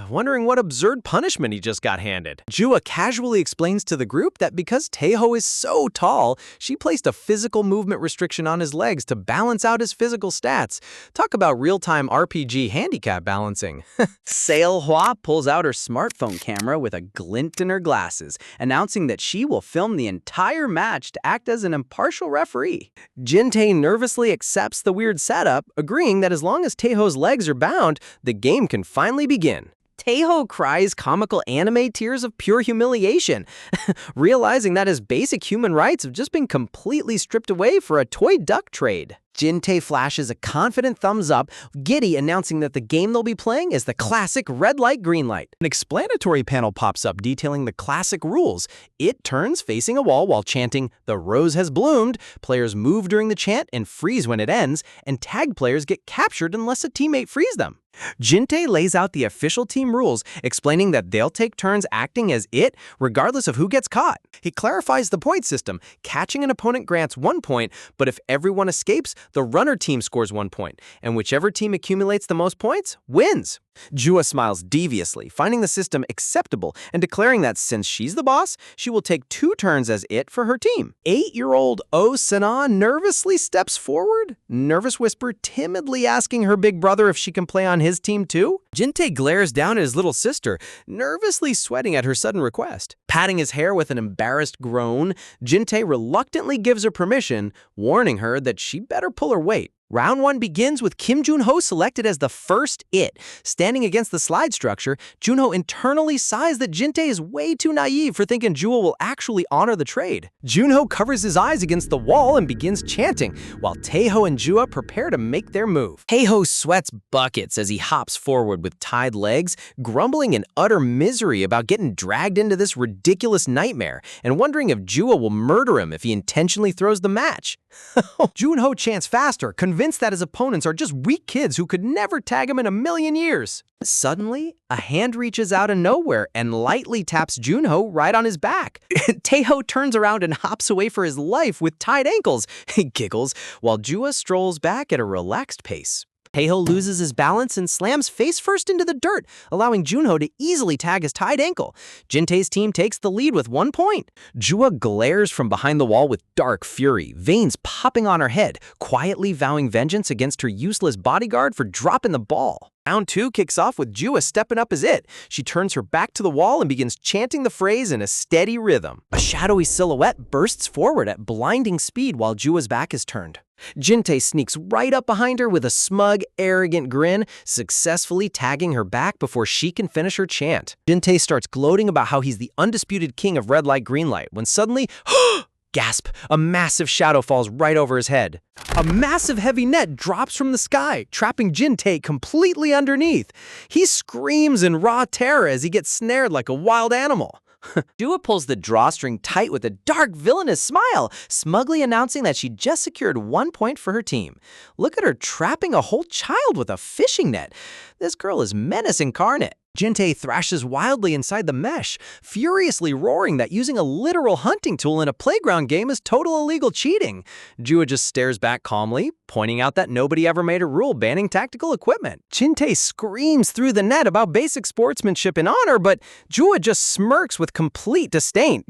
wondering what absurd punishment he just got handed. Jua casually explains to the group that because Taeho is so tall, she placed a physical movement restriction on his legs to balance out his physical stats. Talk about real-time RPG handicap balancing. Sail Hua pulls out her smartphone camera with a glint in her glasses, announcing that she will film the entire match to act as an impartial referee. Jin-tae nervously accepts the weird setup, agreeing that as long as Taeho's legs are bound, the game can finally begin. Taeho cries comical anime tears of pure humiliation, realizing that his basic human rights have just been completely stripped away for a toy duck trade. Jin-tae flashes a confident thumbs up, giddy announcing that the game they'll be playing is the classic red light, green light. An explanatory panel pops up detailing the classic rules. It turns facing a wall while chanting, "The rose has bloomed." Players move during the chant and freeze when it ends, and tag players get captured unless a teammate frees them. Jin-tae lays out the official team rules, explaining that they'll take turns acting as it, regardless of who gets caught. He clarifies the point system. Catching an opponent grants 1 point, but if everyone escapes, the runner team scores 1 point, and whichever team accumulates the most points wins. Jua smiles deviously, finding the system acceptable and declaring that since she's the boss, she will take 2 turns as it for her team. 8-year-old Oh Sana nervously steps forward, Nervous Whisper timidly asking her big brother if she can play on his team too. Jin-tae glares down at his little sister, nervously sweating at her sudden request. Patting his hair with an embarrassed groan, Jin-tae reluctantly gives her permission, warning her that she better pull her weight. Round 1 begins with Kim Junho selected as the first it. Standing against the slide structure, Junho internally sighs that Jin-tae is way too naive for thinking Jewel will actually honor the trade. Junho covers his eyes against the wall and begins chanting, while Taeho and Jua prepare to make their move. Taeho sweats buckets as he hops forward with tied legs, grumbling in utter misery about getting dragged into this ridiculous nightmare and wondering if Jua will murder him if he intentionally throws the match. Junho chants faster, convinced that his opponents are just weak kids who could never tag him in a million years. Suddenly, a hand reaches out of nowhere and lightly taps Junho right on his back. Taeho turns around and hops away for his life with tied ankles. He giggles, while Jua strolls back at a relaxed pace. Taeho loses his balance and slams face first into the dirt, allowing Junho to easily tag his tied ankle. Jin-tae's team takes the lead with 1 point. Jua glares from behind the wall with dark fury, veins popping on her head, quietly vowing vengeance against her useless bodyguard for dropping the ball. Round 2 kicks off with Jua stepping up as it. She turns her back to the wall and begins chanting the phrase in a steady rhythm. A shadowy silhouette bursts forward at blinding speed while Jua's back is turned. Jin-tae sneaks right up behind her with a smug, arrogant grin, successfully tagging her back before she can finish her chant. Jin-tae starts gloating about how he's the undisputed king of red light, green light, when suddenly, gasp, a massive shadow falls right over his head. A massive heavy net drops from the sky, trapping Jin-tae completely underneath. He screams in raw terror as he gets snared like a wild animal. Jua pulls the drawstring tight with a dark, villainous smile, smugly announcing that she just secured 1 point for her team. Look at her trapping a whole child with a fishing net. This girl is menace incarnate. Jin-tae thrashes wildly inside the mesh, furiously roaring that using a literal hunting tool in a playground game is total illegal cheating. Jua just stares back calmly, pointing out that nobody ever made a rule banning tactical equipment. Jin-tae screams through the net about basic sportsmanship and honor, but Jua just smirks with complete disdain,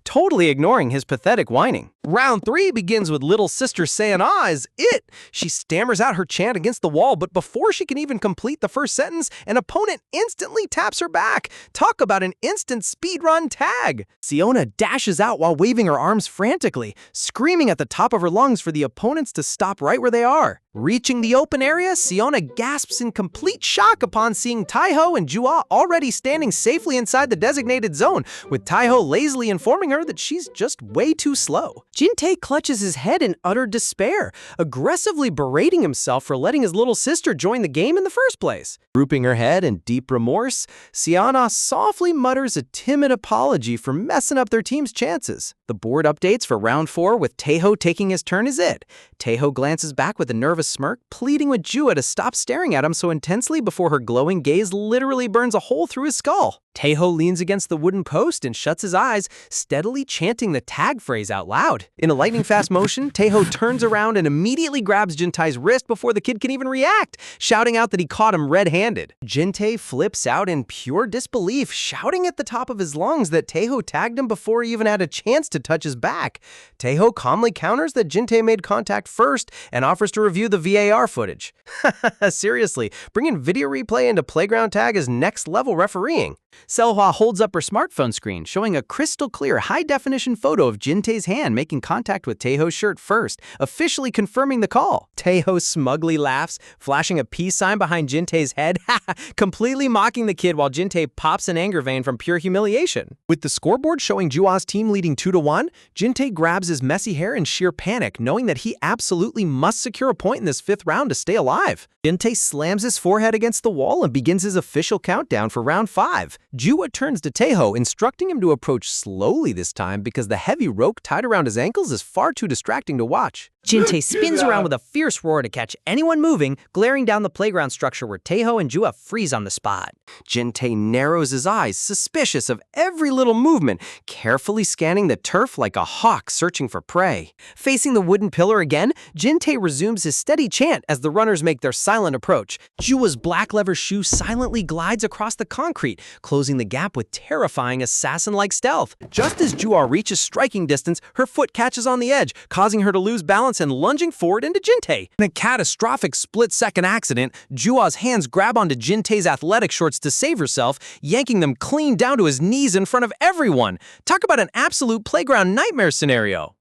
totally ignoring his pathetic whining. Round 3 begins with little sister saying is it. She stammers out her chant against the wall, but before she can even complete the first sentence, an opponent instantly taps her back. Talk about an instant speedrun tag. Siona dashes out while waving her arms frantically, screaming at the top of her lungs for the opponents to stop right where they are. Reaching the open area, Siona gasps in complete shock upon seeing Taeho and Jua already standing safely inside the designated zone, with Taeho lazily informing her that she's just way too slow. Jin-tae clutches his head in utter despair, aggressively berating himself for letting his little sister join the game in the first place. Drooping her head in deep remorse, Siona softly mutters a timid apology for messing up their team's chances. The board updates for round 4 with Taeho taking his turn as it. Taeho glances back with a nervous smirk, pleading with Jua to stop staring at him so intensely before her glowing gaze literally burns a hole through his skull. Taeho leans against the wooden post and shuts his eyes, steadily chanting the tag phrase out loud. In a lightning-fast motion, Taeho turns around and immediately grabs Jin-tae's wrist before the kid can even react, shouting out that he caught him red-handed. Jin-tae flips out in pure disbelief, shouting at the top of his lungs that Taeho tagged him before he even had a chance to touch his back. Taeho calmly counters that Jin-tae made contact first and offers to review the VAR footage. Seriously, bringing video replay into playground tag is next-level refereeing. Selhwa holds up her smartphone screen, showing a crystal-clear, high-definition photo of Jin-tae's hand making contact with Taeho's shirt first, officially confirming the call. Taeho smugly laughs, flashing a peace sign behind Jin-tae's head, completely mocking the kid while Jin-tae pops an anger vein from pure humiliation. With the scoreboard showing Jua's team leading 2-1, Jin-tae grabs his messy hair in sheer panic, knowing that he absolutely must secure a point in this 5th round to stay alive. Jin-tae slams his forehead against the wall and begins his official countdown for round 5. Jua turns to Taeho, instructing him to approach slowly this time because the heavy rope tied around his ankles is far too distracting to watch. Jin-tae spins around with a fierce roar to catch anyone moving, glaring down the playground structure where Taeho and Jua freeze on the spot. Jin-tae narrows his eyes, suspicious of every little movement, carefully scanning the turf like a hawk searching for prey. Facing the wooden pillar again, Jin-tae resumes his steady chant as the runners make their silent approach. Jua's black leather shoe silently glides across the concrete, closing the gap with terrifying assassin-like stealth. Just as Jua reaches striking distance, her foot catches on the edge, causing her to lose balance and lunging forward into Jin-tae. In a catastrophic split-second accident, Jua's hands grab onto Jin-tae's athletic shorts to save herself, yanking them clean down to his knees in front of everyone. Talk about an absolute playground nightmare scenario.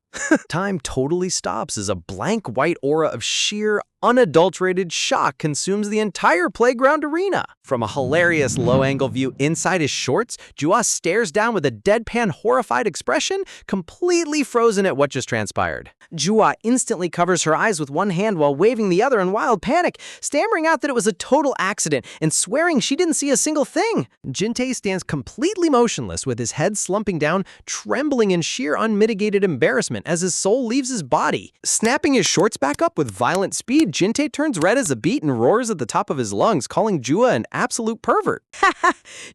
Time totally stops as a blank white aura of sheer, unadulterated shock consumes the entire playground arena. From a hilarious low-angle view inside his shorts, Jua stares down with a deadpan, horrified expression, completely frozen at what just transpired. Jua instantly covers her eyes with one hand while waving the other in wild panic, stammering out that it was a total accident and swearing she didn't see a single thing. Jin-tae stands completely motionless with his head slumping down, trembling in sheer unmitigated embarrassment as his soul leaves his body. Snapping his shorts back up with violent speed, Jin-tae turns red as a beet and roars at the top of his lungs, calling Jua an absolute pervert.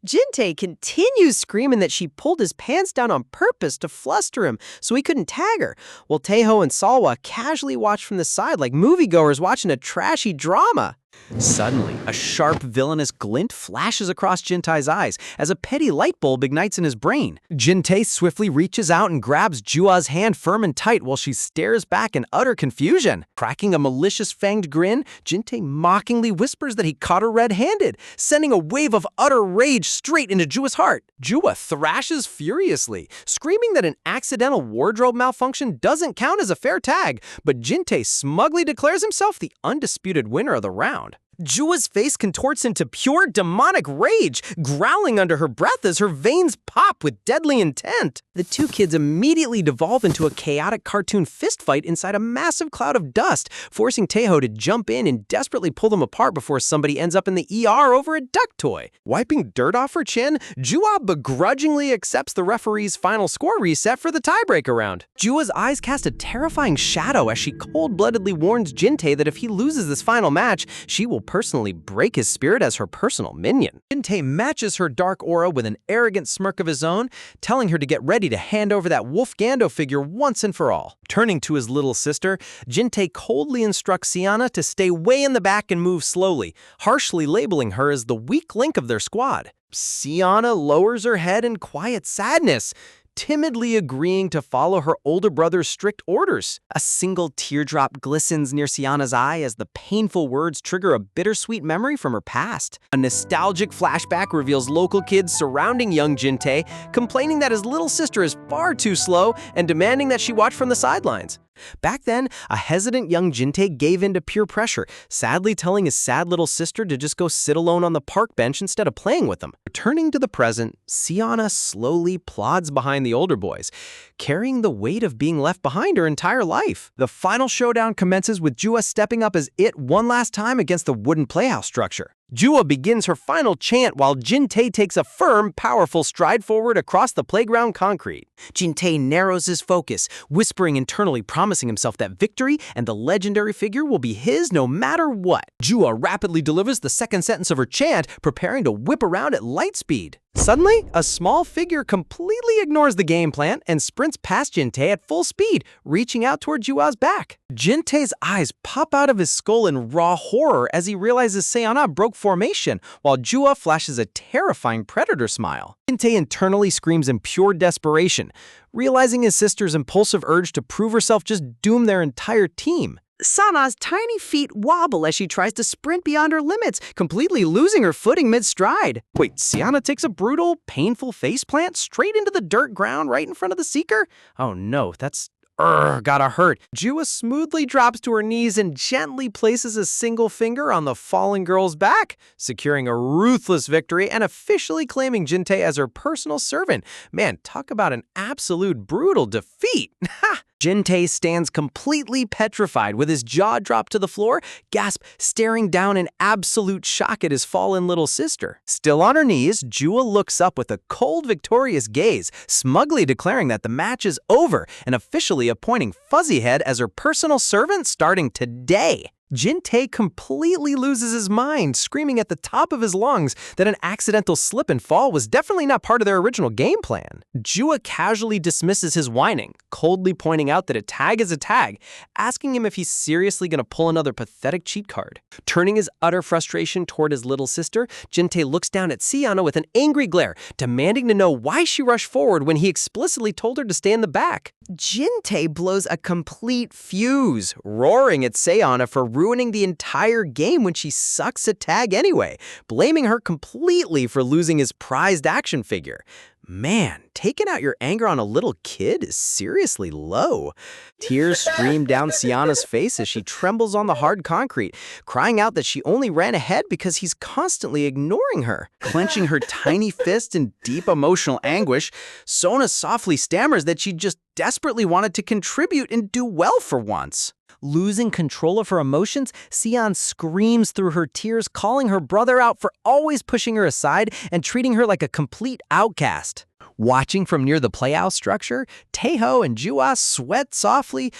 Jin-tae continues screaming that she pulled his pants down on purpose to fluster him so he couldn't tag her, while Taeho and Salwa casually watch from the side like moviegoers watching a trashy drama. Suddenly, a sharp, villainous glint flashes across Jin-tae's eyes as a petty light bulb ignites in his brain. Jin-tae swiftly reaches out and grabs Jua's hand firm and tight while she stares back in utter confusion. Cracking a malicious fanged grin, Jin-tae mockingly whispers that he caught her red-handed, sending a wave of utter rage straight into Jua's heart. Jua thrashes furiously, screaming that an accidental wardrobe malfunction doesn't count as a fair tag, but Jin-tae smugly declares himself the undisputed winner of the round. Jua's face contorts into pure demonic rage, growling under her breath as her veins pop with deadly intent. The two kids immediately devolve into a chaotic cartoon fistfight inside a massive cloud of dust, forcing Taeho to jump in and desperately pull them apart before somebody ends up in the ER over a duck toy. Wiping dirt off her chin, Jua begrudgingly accepts the referee's final score reset for the tiebreaker round. Jua's eyes cast a terrifying shadow as she cold-bloodedly warns Jin-tae that if he loses this final match, she will personally break his spirit as her personal minion. Jin-tae matches her dark aura with an arrogant smirk of his own, telling her to get ready to hand over that Wolf Gando figure once and for all. Turning to his little sister, Jin-tae coldly instructs Sienna to stay way in the back and move slowly, harshly labeling her as the weak link of their squad. Sienna lowers her head in quiet sadness, timidly agreeing to follow her older brother's strict orders. A single teardrop glistens near Sienna's eye as the painful words trigger a bittersweet memory from her past. A nostalgic flashback reveals local kids surrounding young Jin-tae, complaining that his little sister is far too slow and demanding that she watch from the sidelines. Back then, a hesitant young Jin-tae gave in to peer pressure, sadly telling his sad little sister to just go sit alone on the park bench instead of playing with them. Returning to the present, Sienna slowly plods behind the older boys, carrying the weight of being left behind her entire life. The final showdown commences with Jua stepping up as it one last time against the wooden playhouse structure. Jua begins her final chant while Jin-tae takes a firm, powerful stride forward across the playground concrete. Jin-tae narrows his focus, whispering internally, promising himself that victory and the legendary figure will be his no matter what. Jua rapidly delivers the second sentence of her chant, preparing to whip around at light speed. Suddenly, a small figure completely ignores the game plan and sprints past Jin-tae at full speed, reaching out toward Jua's back. Jin-tae's eyes pop out of his skull in raw horror as he realizes Sienna broke formation, while Jua flashes a terrifying predator smile. Jin-tae internally screams in pure desperation, realizing his sister's impulsive urge to prove herself just doomed their entire team. Sana's tiny feet wobble as she tries to sprint beyond her limits, completely losing her footing mid-stride. Wait, Sienna takes a brutal, painful faceplant straight into the dirt ground right in front of the seeker? Oh no, that's gotta hurt. Jua smoothly drops to her knees and gently places a single finger on the fallen girl's back, securing a ruthless victory and officially claiming Jin-tae as her personal servant. Man, talk about an absolute brutal defeat. Ha! Jin-tae stands completely petrified with his jaw dropped to the floor, staring down in absolute shock at his fallen little sister. Still on her knees, Jua looks up with a cold, victorious gaze, smugly declaring that the match is over and officially appointing Fuzzyhead as her personal servant starting today. Jin-tae completely loses his mind, screaming at the top of his lungs that an accidental slip and fall was definitely not part of their original game plan. Jua casually dismisses his whining, coldly pointing out that a tag is a tag, asking him if he's seriously going to pull another pathetic cheat card. Turning his utter frustration toward his little sister, Jin-tae looks down at Siana with an angry glare, demanding to know why she rushed forward when he explicitly told her to stay in the back. Jin-tae blows a complete fuse, roaring at Siana for ruining the entire game when she sucks at tag anyway, blaming her completely for losing his prized action figure. Man, taking out your anger on a little kid is seriously low. Tears stream down Siana's face as she trembles on the hard concrete, crying out that she only ran ahead because he's constantly ignoring her. Clenching her tiny fist in deep emotional anguish, Sona softly stammers that she just desperately wanted to contribute and do well for once. Losing control of her emotions, Sion screams through her tears, calling her brother out for always pushing her aside and treating her like a complete outcast. Watching from near the playhouse structure, Taeho and Jua sweat softly,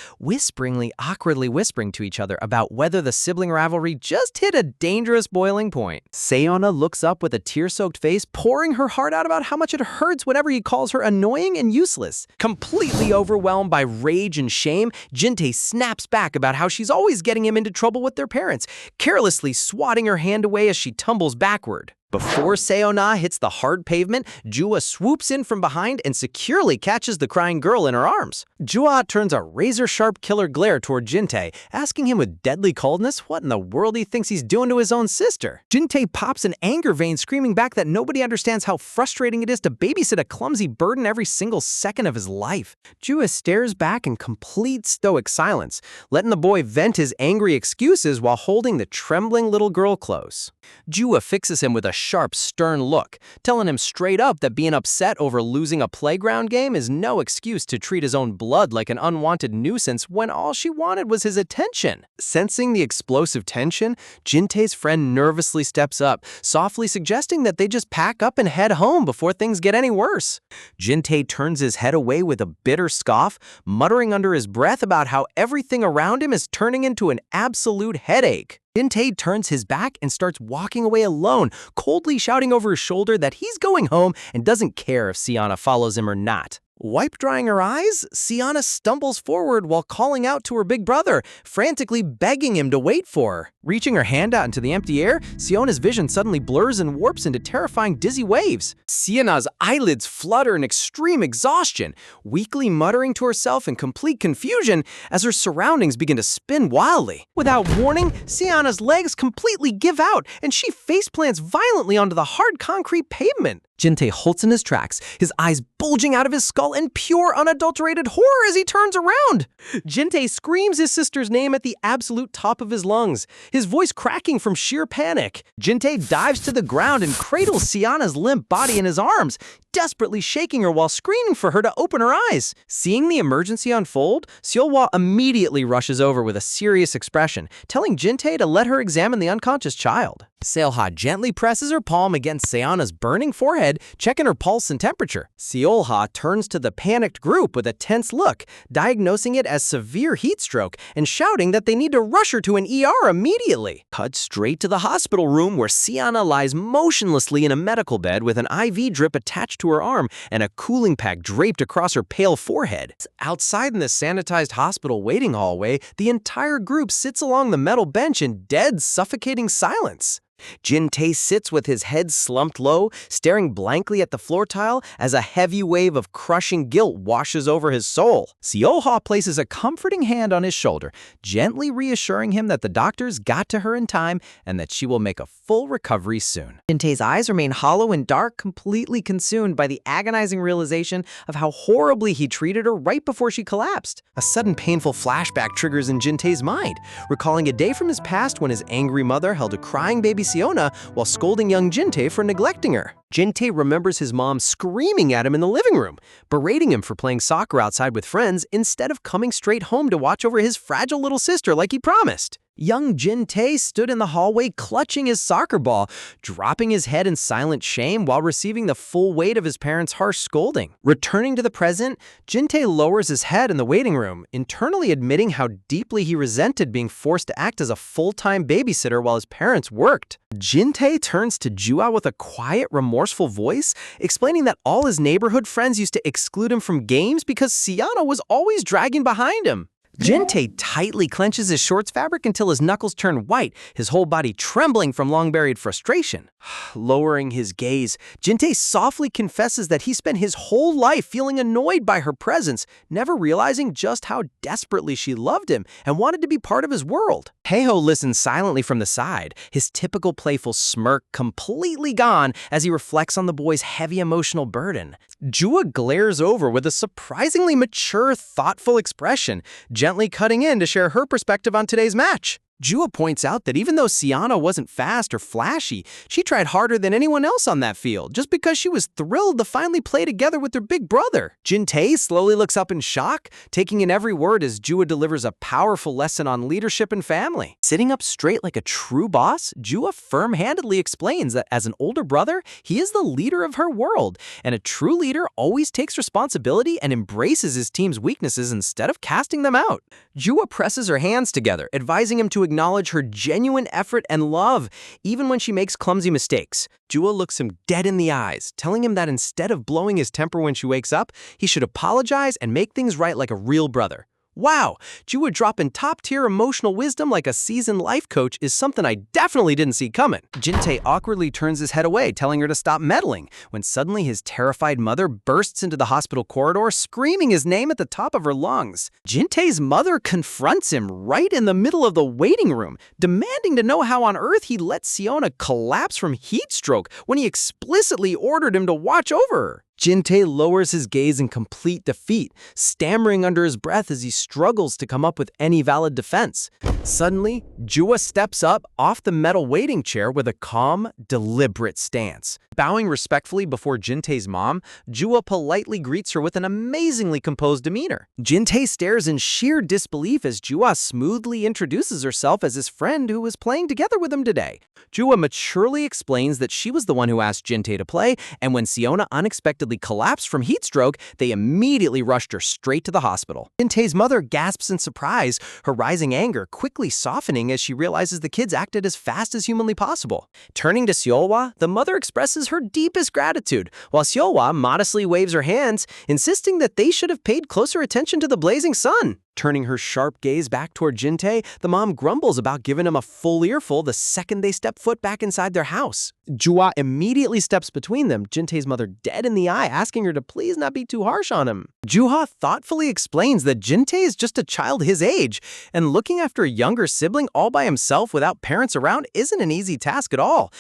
awkwardly whispering to each other about whether the sibling rivalry just hit a dangerous boiling point. Seona looks up with a tear-soaked face, pouring her heart out about how much it hurts whenever he calls her annoying and useless. Completely overwhelmed by rage and shame, Jin-tae snaps back about how she's always getting him into trouble with their parents, carelessly swatting her hand away as she tumbles backward. Before Seona hits the hard pavement, Jua swoops in from behind and securely catches the crying girl in her arms. Jua turns a razor-sharp killer glare toward Jin-tae, asking him with deadly coldness what in the world he thinks he's doing to his own sister. Jin-tae pops an anger vein, screaming back that nobody understands how frustrating it is to babysit a clumsy burden every single second of his life. Jua stares back in complete stoic silence, letting the boy vent his angry excuses while holding the trembling little girl close. Jua fixes him with a sharp, stern look, telling him straight up that being upset over losing a playground game is no excuse to treat his own blood like an unwanted nuisance when all she wanted was his attention. Sensing the explosive tension, Jin-tae's friend nervously steps up, softly suggesting that they just pack up and head home before things get any worse. Jin-tae turns his head away with a bitter scoff, muttering under his breath about how everything around him is turning into an absolute headache. Jin-tae turns his back and starts walking away alone, coldly shouting over his shoulder that he's going home and doesn't care if Siana follows him or not. Wipe-drying her eyes, Siana stumbles forward while calling out to her big brother, frantically begging him to wait for her. Reaching her hand out into the empty air, Siona's vision suddenly blurs and warps into terrifying dizzy waves. Siana's eyelids flutter in extreme exhaustion, weakly muttering to herself in complete confusion as her surroundings begin to spin wildly. Without warning, Siana's legs completely give out and she faceplants violently onto the hard concrete pavement. Jin-tae halts in his tracks, his eyes bulging out of his skull in pure, unadulterated horror as he turns around. Jin-tae screams his sister's name at the absolute top of his lungs, his voice cracking from sheer panic. Jin-tae dives to the ground and cradles Siana's limp body in his arms, desperately shaking her while screaming for her to open her eyes. Seeing the emergency unfold, Seolhwa immediately rushes over with a serious expression, telling Jin-tae to let her examine the unconscious child. Seolha gently presses her palm against Seona's burning forehead, checking her pulse and temperature. Seolha turns to the panicked group with a tense look, diagnosing it as severe heat stroke and shouting that they need to rush her to an ER immediately. Cut straight to the hospital room where Siana lies motionlessly in a medical bed with an IV drip attached to her arm and a cooling pack draped across her pale forehead. Outside in the sanitized hospital waiting hallway, the entire group sits along the metal bench in dead, suffocating silence. Jin-tae sits with his head slumped low, staring blankly at the floor tile as a heavy wave of crushing guilt washes over his soul. Seolha places a comforting hand on his shoulder, gently reassuring him that the doctors got to her in time and that she will make a full recovery soon. Jin-tae's eyes remain hollow and dark, completely consumed by the agonizing realization of how horribly he treated her right before she collapsed. A sudden painful flashback triggers in Jin-tae's mind, recalling a day from his past when his angry mother held a crying baby Siona while scolding young Jin-tae for neglecting her. Jin-tae remembers his mom screaming at him in the living room, berating him for playing soccer outside with friends instead of coming straight home to watch over his fragile little sister like he promised. Young Jin-tae stood in the hallway clutching his soccer ball, dropping his head in silent shame while receiving the full weight of his parents' harsh scolding. Returning to the present, Jin-tae lowers his head in the waiting room, internally admitting how deeply he resented being forced to act as a full-time babysitter while his parents worked. Jin-tae turns to Jua with a quiet, remorseful voice, explaining that all his neighborhood friends used to exclude him from games because Siana was always dragging behind him. Jin-tae tightly clenches his shorts fabric until his knuckles turn white, his whole body trembling from long-buried frustration. Lowering his gaze, Jin-tae softly confesses that he spent his whole life feeling annoyed by her presence, never realizing just how desperately she loved him and wanted to be part of his world. Haeho listens silently from the side, his typical playful smirk completely gone as he reflects on the boy's heavy emotional burden. Jua glares over with a surprisingly mature, thoughtful expression, gently cutting in to share her perspective on today's match. Jua points out that even though Siana wasn't fast or flashy, she tried harder than anyone else on that field just because she was thrilled to finally play together with her big brother. Jin-tae slowly looks up in shock, taking in every word as Jua delivers a powerful lesson on leadership and family. Sitting up straight like a true boss, Jua firm-handedly explains that as an older brother, he is the leader of her world, and a true leader always takes responsibility and embraces his team's weaknesses instead of casting them out. Jua presses her hands together, advising him to acknowledge her genuine effort and love, even when she makes clumsy mistakes. Jua looks him dead in the eyes, telling him that instead of blowing his temper when she wakes up, he should apologize and make things right like a real brother. Wow, Jua dropping top-tier emotional wisdom like a seasoned life coach is something I definitely didn't see coming. Jin-tae awkwardly turns his head away, telling her to stop meddling, when suddenly his terrified mother bursts into the hospital corridor, screaming his name at the top of her lungs. Jin-tae's mother confronts him right in the middle of the waiting room, demanding to know how on earth he let Siona collapse from heat stroke when he explicitly ordered him to watch over her. Jin-tae lowers his gaze in complete defeat, stammering under his breath as he struggles to come up with any valid defense. Suddenly, Jua steps up off the metal waiting chair with a calm, deliberate stance. Bowing respectfully before Jin-tae's mom, Jua politely greets her with an amazingly composed demeanor. Jin-tae stares in sheer disbelief as Jua smoothly introduces herself as his friend who was playing together with him today. Jua maturely explains that she was the one who asked Jin-tae to play, and when Siona unexpectedly collapsed from heat stroke, they immediately rushed her straight to the hospital. Jin-tae's mother gasps in surprise, her rising anger quickly softening as she realizes the kids acted as fast as humanly possible. Turning to Seolwa, the mother expresses her deepest gratitude, while Seolwa modestly waves her hands, insisting that they should have paid closer attention to the blazing sun. Turning her sharp gaze back toward Jin-tae, the mom grumbles about giving him a full earful the second they step foot back inside their house. Jua immediately steps between them, Jin-tae's mother dead in the eye, asking her to please not be too harsh on him. Jua thoughtfully explains that Jin-tae is just a child his age, and looking after a younger sibling all by himself without parents around isn't an easy task at all.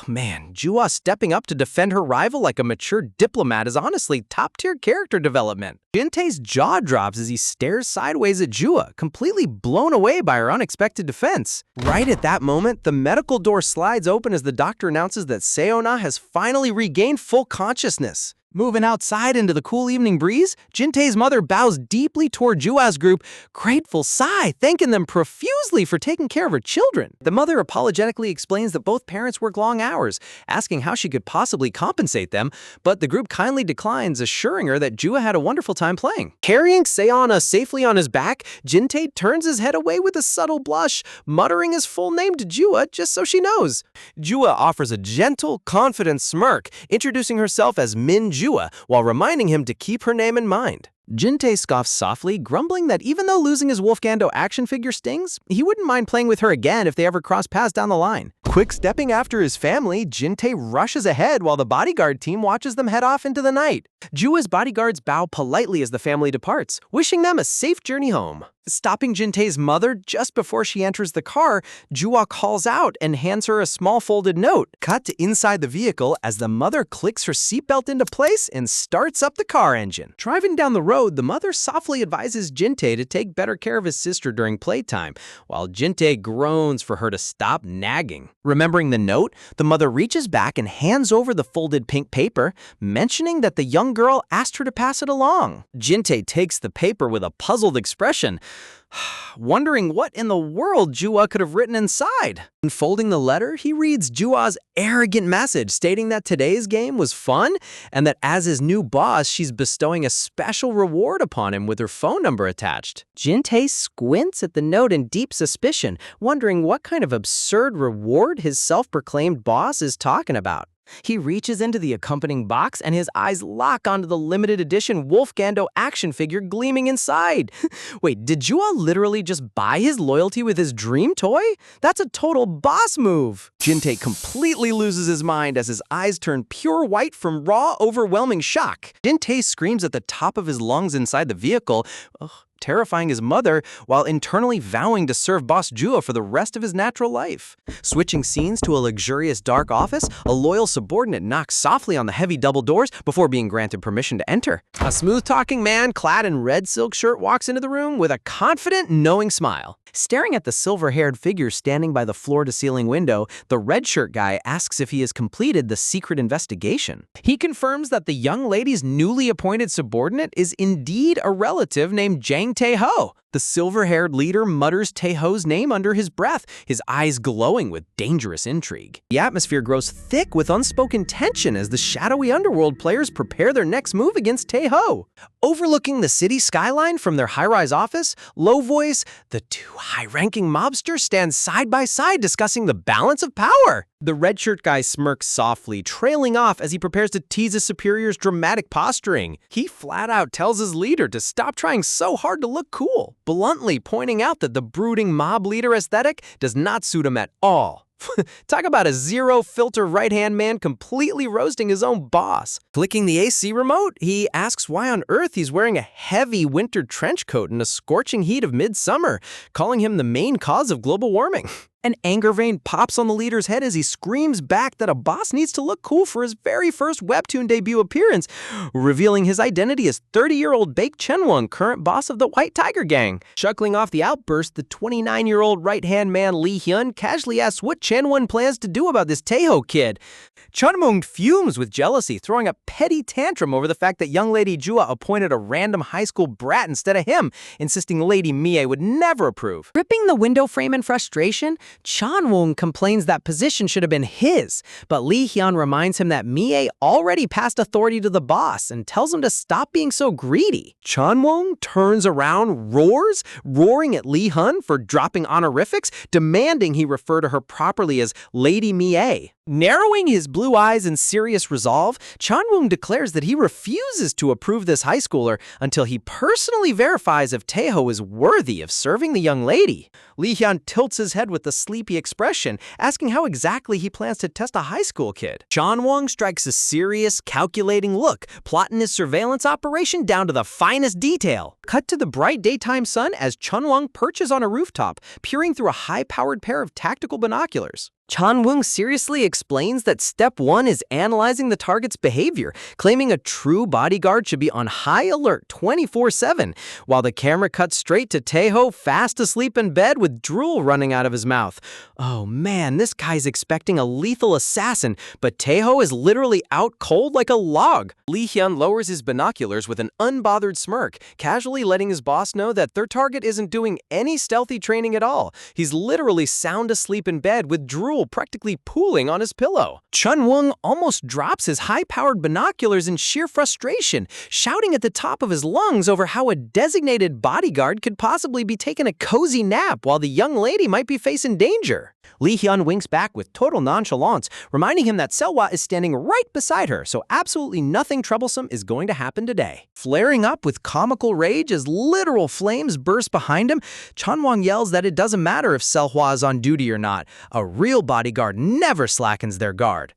Man, Jua stepping up to defend her rival like a mature diplomat is honestly top-tier character development. Jin-tae's jaw drops as he stares sideways at Jua, completely blown away by her unexpected defense. Right at that moment, the medical door slides open as the doctor announces that Seona has finally regained full consciousness. Moving outside into the cool evening breeze, Jin-tae's mother bows deeply toward Jua's group, grateful sigh, thanking them profusely for taking care of her children. The mother apologetically explains that both parents work long hours, asking how she could possibly compensate them, but the group kindly declines, assuring her that Jua had a wonderful time playing. Carrying Seona safely on his back, Jin-tae turns his head away with a subtle blush, muttering his full name to Jua just so she knows. Jua offers a gentle, confident smirk, introducing herself as Min Jua, while reminding him to keep her name in mind. Jin-tae scoffs softly, grumbling that even though losing his Wolfgando action figure stings, he wouldn't mind playing with her again if they ever cross paths down the line. Quick stepping after his family, Jin-tae rushes ahead while the bodyguard team watches them head off into the night. Jua's bodyguards bow politely as the family departs, wishing them a safe journey home. Stopping Jintae's mother just before she enters the car, Jua calls out and hands her a small folded note. Cut to inside the vehicle as the mother clicks her seatbelt into place and starts up the car engine. Driving down the road, the mother softly advises Jintae to take better care of his sister during playtime, while Jintae groans for her to stop nagging. Remembering the note, the mother reaches back and hands over the folded pink paper, mentioning that the young girl asked her to pass it along. Jintae takes the paper with a puzzled expression, wondering what in the world Jua could have written inside. Unfolding the letter, he reads Jua's arrogant message stating that today's game was fun and that as his new boss, she's bestowing a special reward upon him with her phone number attached. Jintae squints at the note in deep suspicion, wondering what kind of absurd reward his self-proclaimed boss is talking about. He reaches into the accompanying box and his eyes lock onto the limited edition Wolfgando action figure gleaming inside. Wait, did Jua literally just buy his loyalty with his dream toy? That's a total boss move. Jintae completely loses his mind as his eyes turn pure white from raw, overwhelming shock. Jintae screams at the top of his lungs inside the vehicle, terrifying his mother, while internally vowing to serve Boss Jua for the rest of his natural life. Switching scenes to a luxurious dark office, a loyal subordinate knocks softly on the heavy double doors before being granted permission to enter. A smooth-talking man clad in red silk shirt walks into the room with a confident, knowing smile. Staring at the silver-haired figure standing by the floor-to-ceiling window, the red shirt guy asks if he has completed the secret investigation. He confirms that the young lady's newly appointed subordinate is indeed a relative named Jang Tae-ho. The silver-haired leader mutters Tae-ho's name under his breath, his eyes glowing with dangerous intrigue. The atmosphere grows thick with unspoken tension as the shadowy underworld players prepare their next move against Tae-ho. Overlooking the city skyline from their high-rise office, low voice, the two high-ranking mobsters stand side by side discussing the balance of power. The red shirt guy smirks softly, trailing off as he prepares to tease his superior's dramatic posturing. He flat out tells his leader to stop trying so hard to look cool, bluntly pointing out that the brooding mob leader aesthetic does not suit him at all. Talk about a zero-filter right-hand man completely roasting his own boss. Clicking the AC remote, he asks why on earth he's wearing a heavy winter trench coat in the scorching heat of midsummer, calling him the main cause of global warming. An anger vein pops on the leader's head as he screams back that a boss needs to look cool for his very first webtoon debut appearance, revealing his identity as 30-year-old Baek Chenwon, current boss of the White Tiger Gang. Chuckling off the outburst, the 29-year-old right-hand man Lee Hyun casually asks what Chenwon plans to do about this Tae-ho kid. Chunmung fumes with jealousy, throwing a petty tantrum over the fact that young lady Jua appointed a random high school brat instead of him, insisting Lady Mie would never approve. Ripping the window frame in frustration, Chanwung complains that position should have been his, but Lee Hyun reminds him that Mie already passed authority to the boss and tells him to stop being so greedy. Chanwung turns around, roaring at Lee Hyun for dropping honorifics, demanding he refer to her properly as Lady Mie. Narrowing his blue eyes in serious resolve, Chanwung declares that he refuses to approve this high schooler until he personally verifies if Tae-ho is worthy of serving the young lady. Lee Hyun tilts his head with a sleepy expression, asking how exactly he plans to test a high school kid. Chanwung strikes a serious, calculating look, plotting his surveillance operation down to the finest detail. Cut to the bright daytime sun as Chanwung perches on a rooftop, peering through a high-powered pair of tactical binoculars. Chanwung seriously explains that step 1 is analyzing the target's behavior, claiming a true bodyguard should be on high alert 24/7, while the camera cuts straight to Tae-ho fast asleep in bed with drool running out of his mouth. Oh man, this guy's expecting a lethal assassin, but Tae-ho is literally out cold like a log. Lee Hyun lowers his binoculars with an unbothered smirk, casually letting his boss know that their target isn't doing any stealthy training at all. He's literally sound asleep in bed with drool practically pooling on his pillow. Chunwung almost drops his high-powered binoculars in sheer frustration, shouting at the top of his lungs over how a designated bodyguard could possibly be taking a cozy nap while the young lady might be facing danger. Lee Hyun winks back with total nonchalance, reminding him that Selwa is standing right beside her, so absolutely nothing troublesome is going to happen today. Flaring up with comical rage as literal flames burst behind him, Chanwang yells that it doesn't matter if Selwa is on duty or not. A real bodyguard never slackens their guard.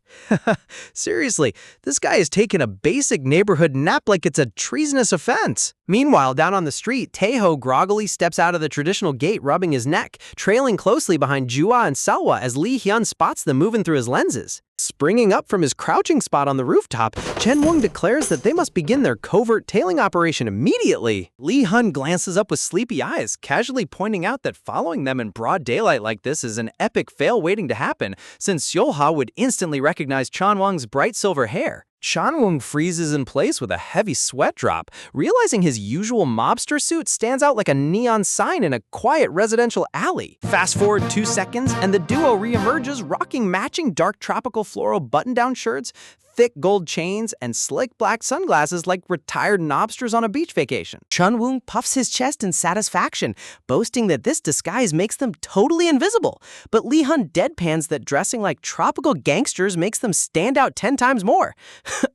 Seriously, this guy is taking a basic neighborhood nap like it's a treasonous offense. Meanwhile, down on the street, Taeho groggily steps out of the traditional gate, rubbing his neck, trailing closely behind Jua and Salwa as Lee Hyun spots them moving through his lenses. Springing up from his crouching spot on the rooftop, Chen Wung declares that they must begin their covert tailing operation immediately. Lee Hyun glances up with sleepy eyes, casually pointing out that following them in broad daylight like this is an epic fail waiting to happen, since Seolha would instantly recognize Chan Wung's bright silver hair. Chanwung freezes in place with a heavy sweat drop, realizing his usual mobster suit stands out like a neon sign in a quiet residential alley. Fast forward 2 seconds, and the duo reemerges rocking matching dark tropical floral button-down shirts, thick gold chains, and slick black sunglasses like retired mobsters on a beach vacation. Chunwoong puffs his chest in satisfaction, boasting that this disguise makes them totally invisible. But Lee Hun deadpans that dressing like tropical gangsters makes them stand out 10 times more.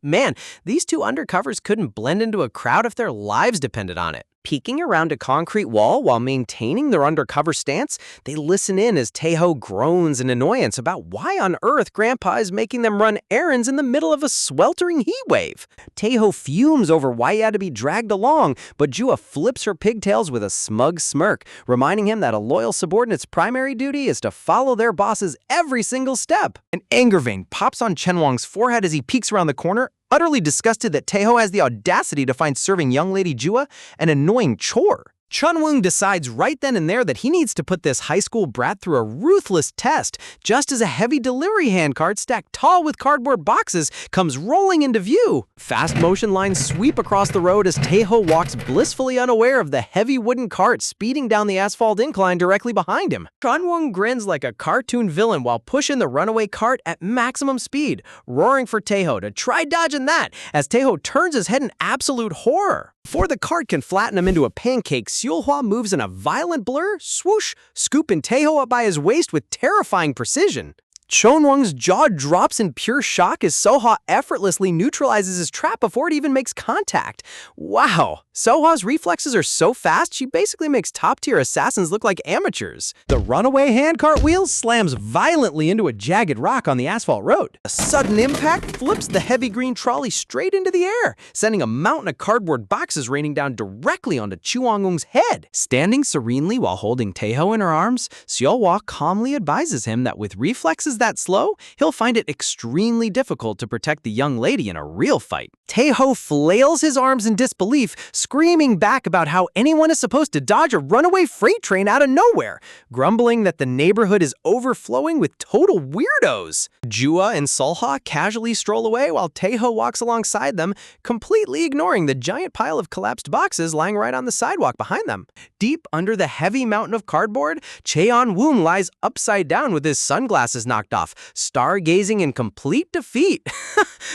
Man, these two undercovers couldn't blend into a crowd if their lives depended on it. Peeking around a concrete wall while maintaining their undercover stance, they listen in as Taeho groans in annoyance about why on earth Grandpa is making them run errands in the middle of a sweltering heat wave. Taeho fumes over why he had to be dragged along, but Jua flips her pigtails with a smug smirk, reminding him that a loyal subordinate's primary duty is to follow their boss's every single step. An anger vein pops on Chenwang's forehead as he peeks around the corner, utterly disgusted that Taeho has the audacity to find serving young lady Jua an annoying chore. Chunwoong decides right then and there that he needs to put this high school brat through a ruthless test, just as a heavy delivery handcart stacked tall with cardboard boxes comes rolling into view. Fast motion lines sweep across the road as Taeho walks blissfully unaware of the heavy wooden cart speeding down the asphalt incline directly behind him. Chunwoong grins like a cartoon villain while pushing the runaway cart at maximum speed, roaring for Taeho to try dodging that as Taeho turns his head in absolute horror. Before the cart can flatten him into a pancake, Seolhwa moves in a violent blur, swoosh, scooping Taeho up by his waist with terrifying precision. Chonwong's jaw drops in pure shock as Soha effortlessly neutralizes his trap before it even makes contact. Wow, Soha's reflexes are so fast, she basically makes top-tier assassins look like amateurs. The runaway handcart wheel slams violently into a jagged rock on the asphalt road. A sudden impact flips the heavy green trolley straight into the air, sending a mountain of cardboard boxes raining down directly onto Chuangung's head. Standing serenely while holding Taeho in her arms, Seolhwa calmly advises him that with reflexes that slow, he'll find it extremely difficult to protect the young lady in a real fight. Taeho flails his arms in disbelief, screaming back about how anyone is supposed to dodge a runaway freight train out of nowhere, grumbling that the neighborhood is overflowing with total weirdos. Jua and Solha casually stroll away while Taeho walks alongside them, completely ignoring the giant pile of collapsed boxes lying right on the sidewalk behind them. Deep under the heavy mountain of cardboard, Cheon-woong lies upside down with his sunglasses knocked off, stargazing in complete defeat.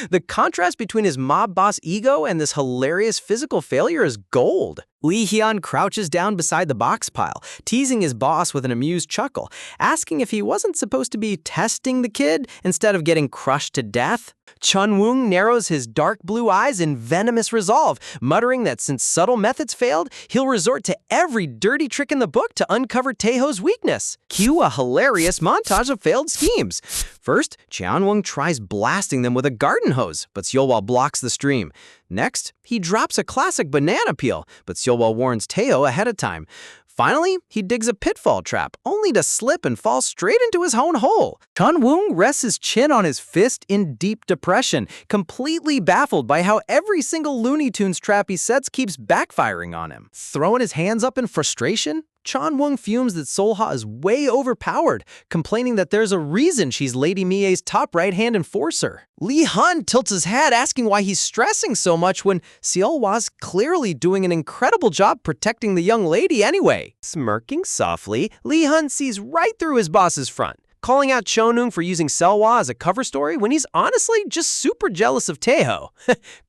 The contrast between his mob boss ego and this hilarious physical failure is gold. Lee Hyun crouches down beside the box pile, teasing his boss with an amused chuckle, asking if he wasn't supposed to be testing the kid instead of getting crushed to death. Chunwoong narrows his dark blue eyes in venomous resolve, muttering that since subtle methods failed, he'll resort to every dirty trick in the book to uncover Taeho's weakness. Cue a hilarious montage of failed schemes. First, Chunwoong tries blasting them with a garden hose, but Seolhwa blocks the stream. Next, he drops a classic banana peel, but Seolhwa warns Taeho ahead of time. Finally, he digs a pitfall trap, only to slip and fall straight into his own hole. Chunwoong rests his chin on his fist in deep depression, completely baffled by how every single Looney Tunes trap he sets keeps backfiring on him. Throwing his hands up in frustration, Chunwoong fumes that Solha is way overpowered, complaining that there's a reason she's Lady Mie's top right-hand enforcer. Lee Hun tilts his head, asking why he's stressing so much when Seolhwa's clearly doing an incredible job protecting the young lady anyway. Smirking softly, Lee Hun sees right through his boss's front, calling out Chonung for using Selwa as a cover story when he's honestly just super jealous of Taeho.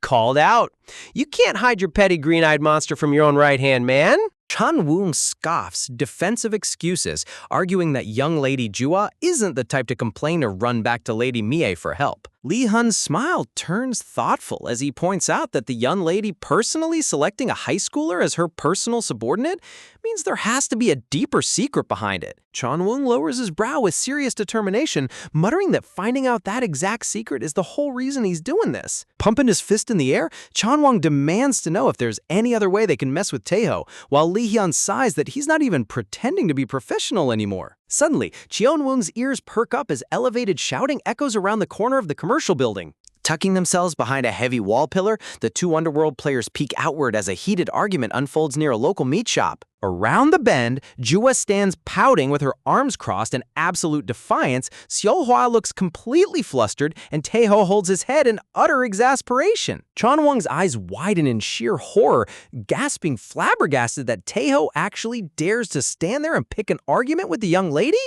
Called out. You can't hide your petty green-eyed monster from your own right-hand man. Chan Woong scoffs defensive excuses, arguing that young Lady Jua isn't the type to complain or run back to Lady Mie for help. Lee Hun's smile turns thoughtful as he points out that the young lady personally selecting a high schooler as her personal subordinate means there has to be a deeper secret behind it. Chan Woong lowers his brow with serious determination, muttering that finding out that exact secret is the whole reason he's doing this. Pumping his fist in the air, Chan Woong demands to know if there's any other way they can mess with Taeho, while Lee Hyun sighs that he's not even pretending to be professional anymore. Suddenly, Cheon Woong's ears perk up as elevated shouting echoes around the corner of the commercial building. Tucking themselves behind a heavy wall pillar, the two Underworld players peek outward as a heated argument unfolds near a local meat shop. Around the bend, Jua stands pouting with her arms crossed in absolute defiance, Seol-hwa looks completely flustered, and Taeho holds his head in utter exasperation. Chan Woong's eyes widen in sheer horror, gasping flabbergasted that Taeho actually dares to stand there and pick an argument with the young lady?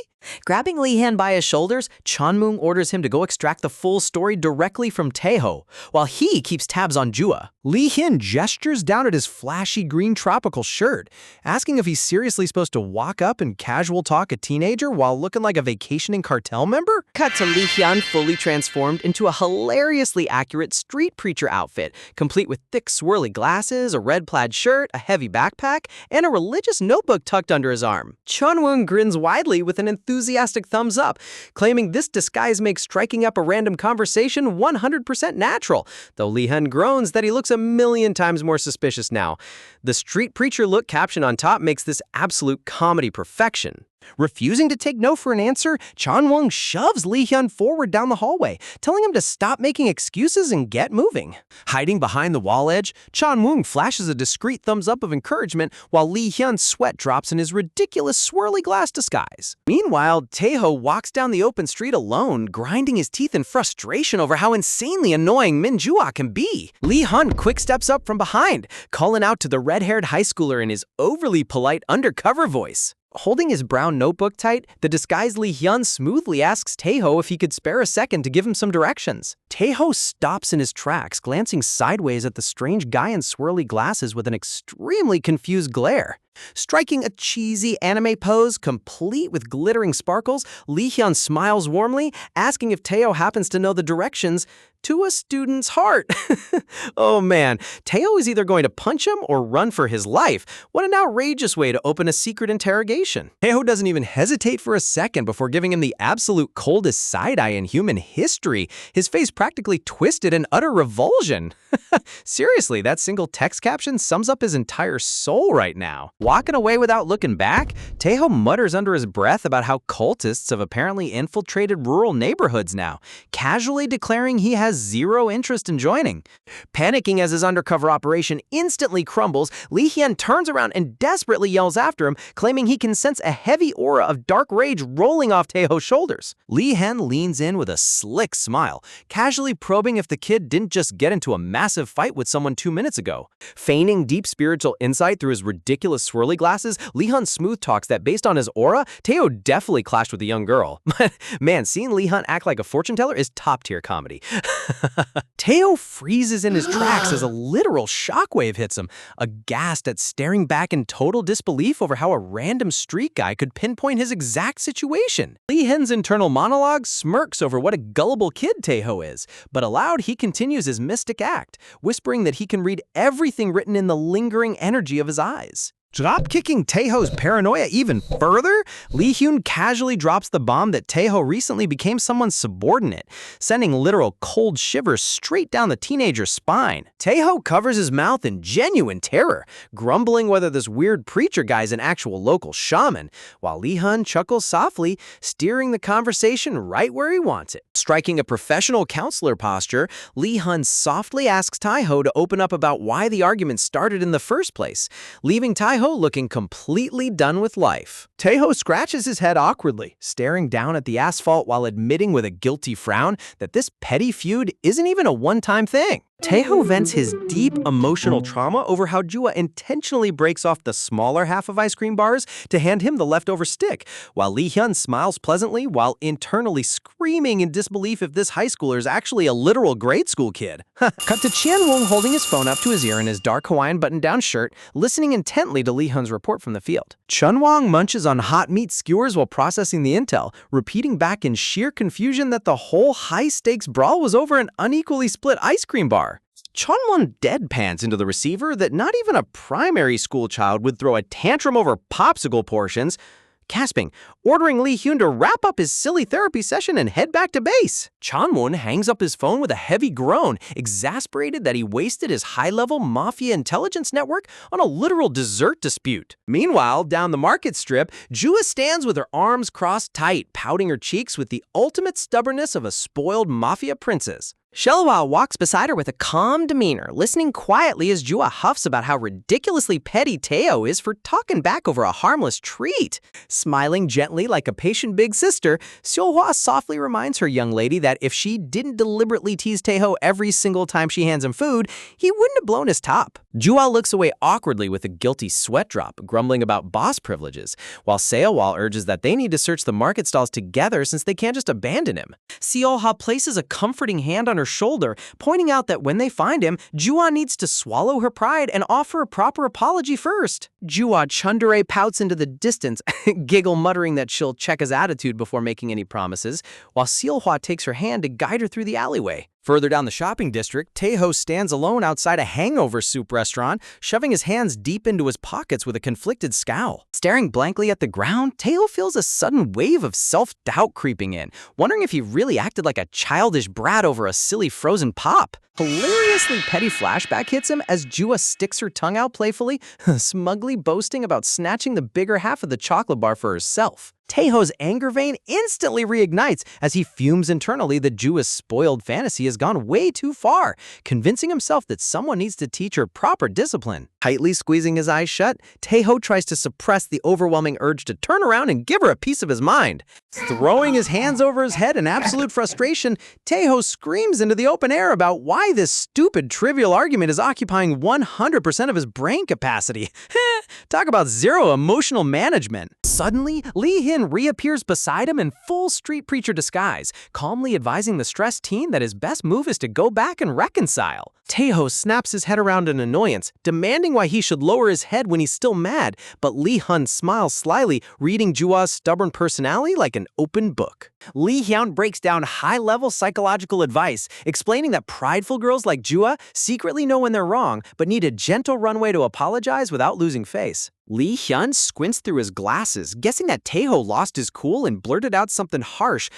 Grabbing Lee Hyun by his shoulders, Chan Woong orders him to go extract the full story directly from Taeho, while he keeps tabs on Jua. Lee Hyun gestures down at his flashy green tropical shirt, asking if he's seriously supposed to walk up and casual talk a teenager while looking like a vacationing cartel member? Cut to Lee Hyun fully transformed into a hilariously accurate street preacher outfit, complete with thick swirly glasses, a red plaid shirt, a heavy backpack, and a religious notebook tucked under his arm. Chan Woong grins widely with an enthusiastic thumbs up, claiming this disguise makes striking up a random conversation 100% natural, though Lee Hyun groans that he looks a million times more suspicious now. The street preacher look caption on top makes this absolute comedy perfection. Refusing to take no for an answer, Chan Woong shoves Lee Hyun forward down the hallway, telling him to stop making excuses and get moving. Hiding behind the wall edge, Chan Woong flashes a discreet thumbs up of encouragement while Lee Hyun's sweat drops in his ridiculous swirly glass disguise. Meanwhile, Taeho walks down the open street alone, grinding his teeth in frustration over how insanely annoying Min Jua can be. Lee Hyun quick steps up from behind, calling out to the red-haired high schooler in his overly polite undercover voice. Holding his brown notebook tight, the disguised Lee Hyun smoothly asks Taeho if he could spare a second to give him some directions. Taeho stops in his tracks, glancing sideways at the strange guy in swirly glasses with an extremely confused glare. Striking a cheesy anime pose, complete with glittering sparkles, Lee Hyun smiles warmly, asking if Taeho happens to know the directions to a student's heart. Oh man, Taeho is either going to punch him or run for his life. What an outrageous way to open a secret interrogation. Taeho doesn't even hesitate for a second before giving him the absolute coldest side-eye in human history, his face practically twisted in utter revulsion. Seriously, that single text caption sums up his entire soul right now. Walking away without looking back, Taeho mutters under his breath about how cultists have apparently infiltrated rural neighborhoods now, casually declaring he has zero interest in joining. Panicking as his undercover operation instantly crumbles, Lee Hyun turns around and desperately yells after him, claiming he can sense a heavy aura of dark rage rolling off Taeho's shoulders. Lee Hyun leans in with a slick smile, casually probing if the kid didn't just get into a massive fight with someone 2 minutes ago. Feigning deep spiritual insight through his ridiculous swirly glasses, Lee Hyun smooth talks that based on his aura, Taeho definitely clashed with a young girl. But man, seeing Lee Hyun act like a fortune teller is top-tier comedy. Taeho freezes in his tracks as a literal shockwave hits him, aghast at staring back in total disbelief over how a random street guy could pinpoint his exact situation. Lee Hyun's internal monologue smirks over what a gullible kid Taeho is, but aloud he continues his mystic act, whispering that he can read everything written in the lingering energy of his eyes. Drop-kicking Taeho's paranoia even further, Lee Hyun casually drops the bomb that Taeho recently became someone's subordinate, sending literal cold shivers straight down the teenager's spine. Taeho covers his mouth in genuine terror, grumbling whether this weird preacher guy's an actual local shaman, while Lee Hyun chuckles softly, steering the conversation right where he wants it. Striking a professional counselor posture, Lee Hyun softly asks Taeho to open up about why the argument started in the first place, leaving Taeho looking completely done with life. Taeho scratches his head awkwardly, staring down at the asphalt while admitting with a guilty frown that this petty feud isn't even a one-time thing. Taeho vents his deep emotional trauma over how Jua intentionally breaks off the smaller half of ice cream bars to hand him the leftover stick, while Lee Hyun smiles pleasantly while internally screaming in disbelief if this high schooler is actually a literal grade school kid. Cut to Chien Wong holding his phone up to his ear in his dark Hawaiian button-down shirt, listening intently to Lee Hyun's report from the field. Chun Wong munches on hot meat skewers while processing the intel, repeating back in sheer confusion that the whole high-stakes brawl was over an unequally split ice cream bar. Chunwon deadpans into the receiver that not even a primary school child would throw a tantrum over popsicle portions, gasping, ordering Lee Hyun to wrap up his silly therapy session and head back to base. Chanwon hangs up his phone with a heavy groan, exasperated that he wasted his high-level mafia intelligence network on a literal dessert dispute. Meanwhile, down the market strip, Jua stands with her arms crossed tight, pouting her cheeks with the ultimate stubbornness of a spoiled mafia princess. Shelwa walks beside her with a calm demeanor, listening quietly as Jua huffs about how ridiculously petty Taeho is for talking back over a harmless treat. Smiling gently like a patient big sister, Seohwa softly reminds her young lady that if she didn't deliberately tease Taeho every single time she hands him food, he wouldn't have blown his top. Jua looks away awkwardly with a guilty sweat drop, grumbling about boss privileges, while Seohwa urges that they need to search the market stalls together since they can't just abandon him. Seohwa places a comforting hand on her shoulder, pointing out that when they find him, Jua needs to swallow her pride and offer a proper apology first. Jua Chundere pouts into the distance, giggle muttering that she'll check his attitude before making any promises, while Seohwa takes her hand to guide her through the alleyway. Further down the shopping district, Taeho stands alone outside a hangover soup restaurant, shoving his hands deep into his pockets with a conflicted scowl. Staring blankly at the ground, Taeho feels a sudden wave of self-doubt creeping in, wondering if he really acted like a childish brat over a silly frozen pop. Hilariously petty flashback hits him as Jua sticks her tongue out playfully, smugly boasting about snatching the bigger half of the chocolate bar for herself. Taeho's anger vein instantly reignites as he fumes internally that Jua's spoiled fantasy has gone way too far, convincing himself that someone needs to teach her proper discipline. Tightly squeezing his eyes shut, Taeho tries to suppress the overwhelming urge to turn around and give her a piece of his mind. Throwing his hands over his head in absolute frustration, Taeho screams into the open air about why this stupid, trivial argument is occupying 100% of his brain capacity. Talk about zero emotional management. Suddenly, Lee Hyun reappears beside him in full street preacher disguise, calmly advising the stressed teen that his best move is to go back and reconcile. Taeho snaps his head around in annoyance, demanding why he should lower his head when he's still mad, but Lee Hyun smiles slyly, reading Jua's stubborn personality like an open book. Lee Hyun breaks down high-level psychological advice, explaining that prideful girls like Jua secretly know when they're wrong, but need a gentle runway to apologize without losing face. Lee Hyun squints through his glasses, guessing that Taeho lost his cool and blurted out something harsh,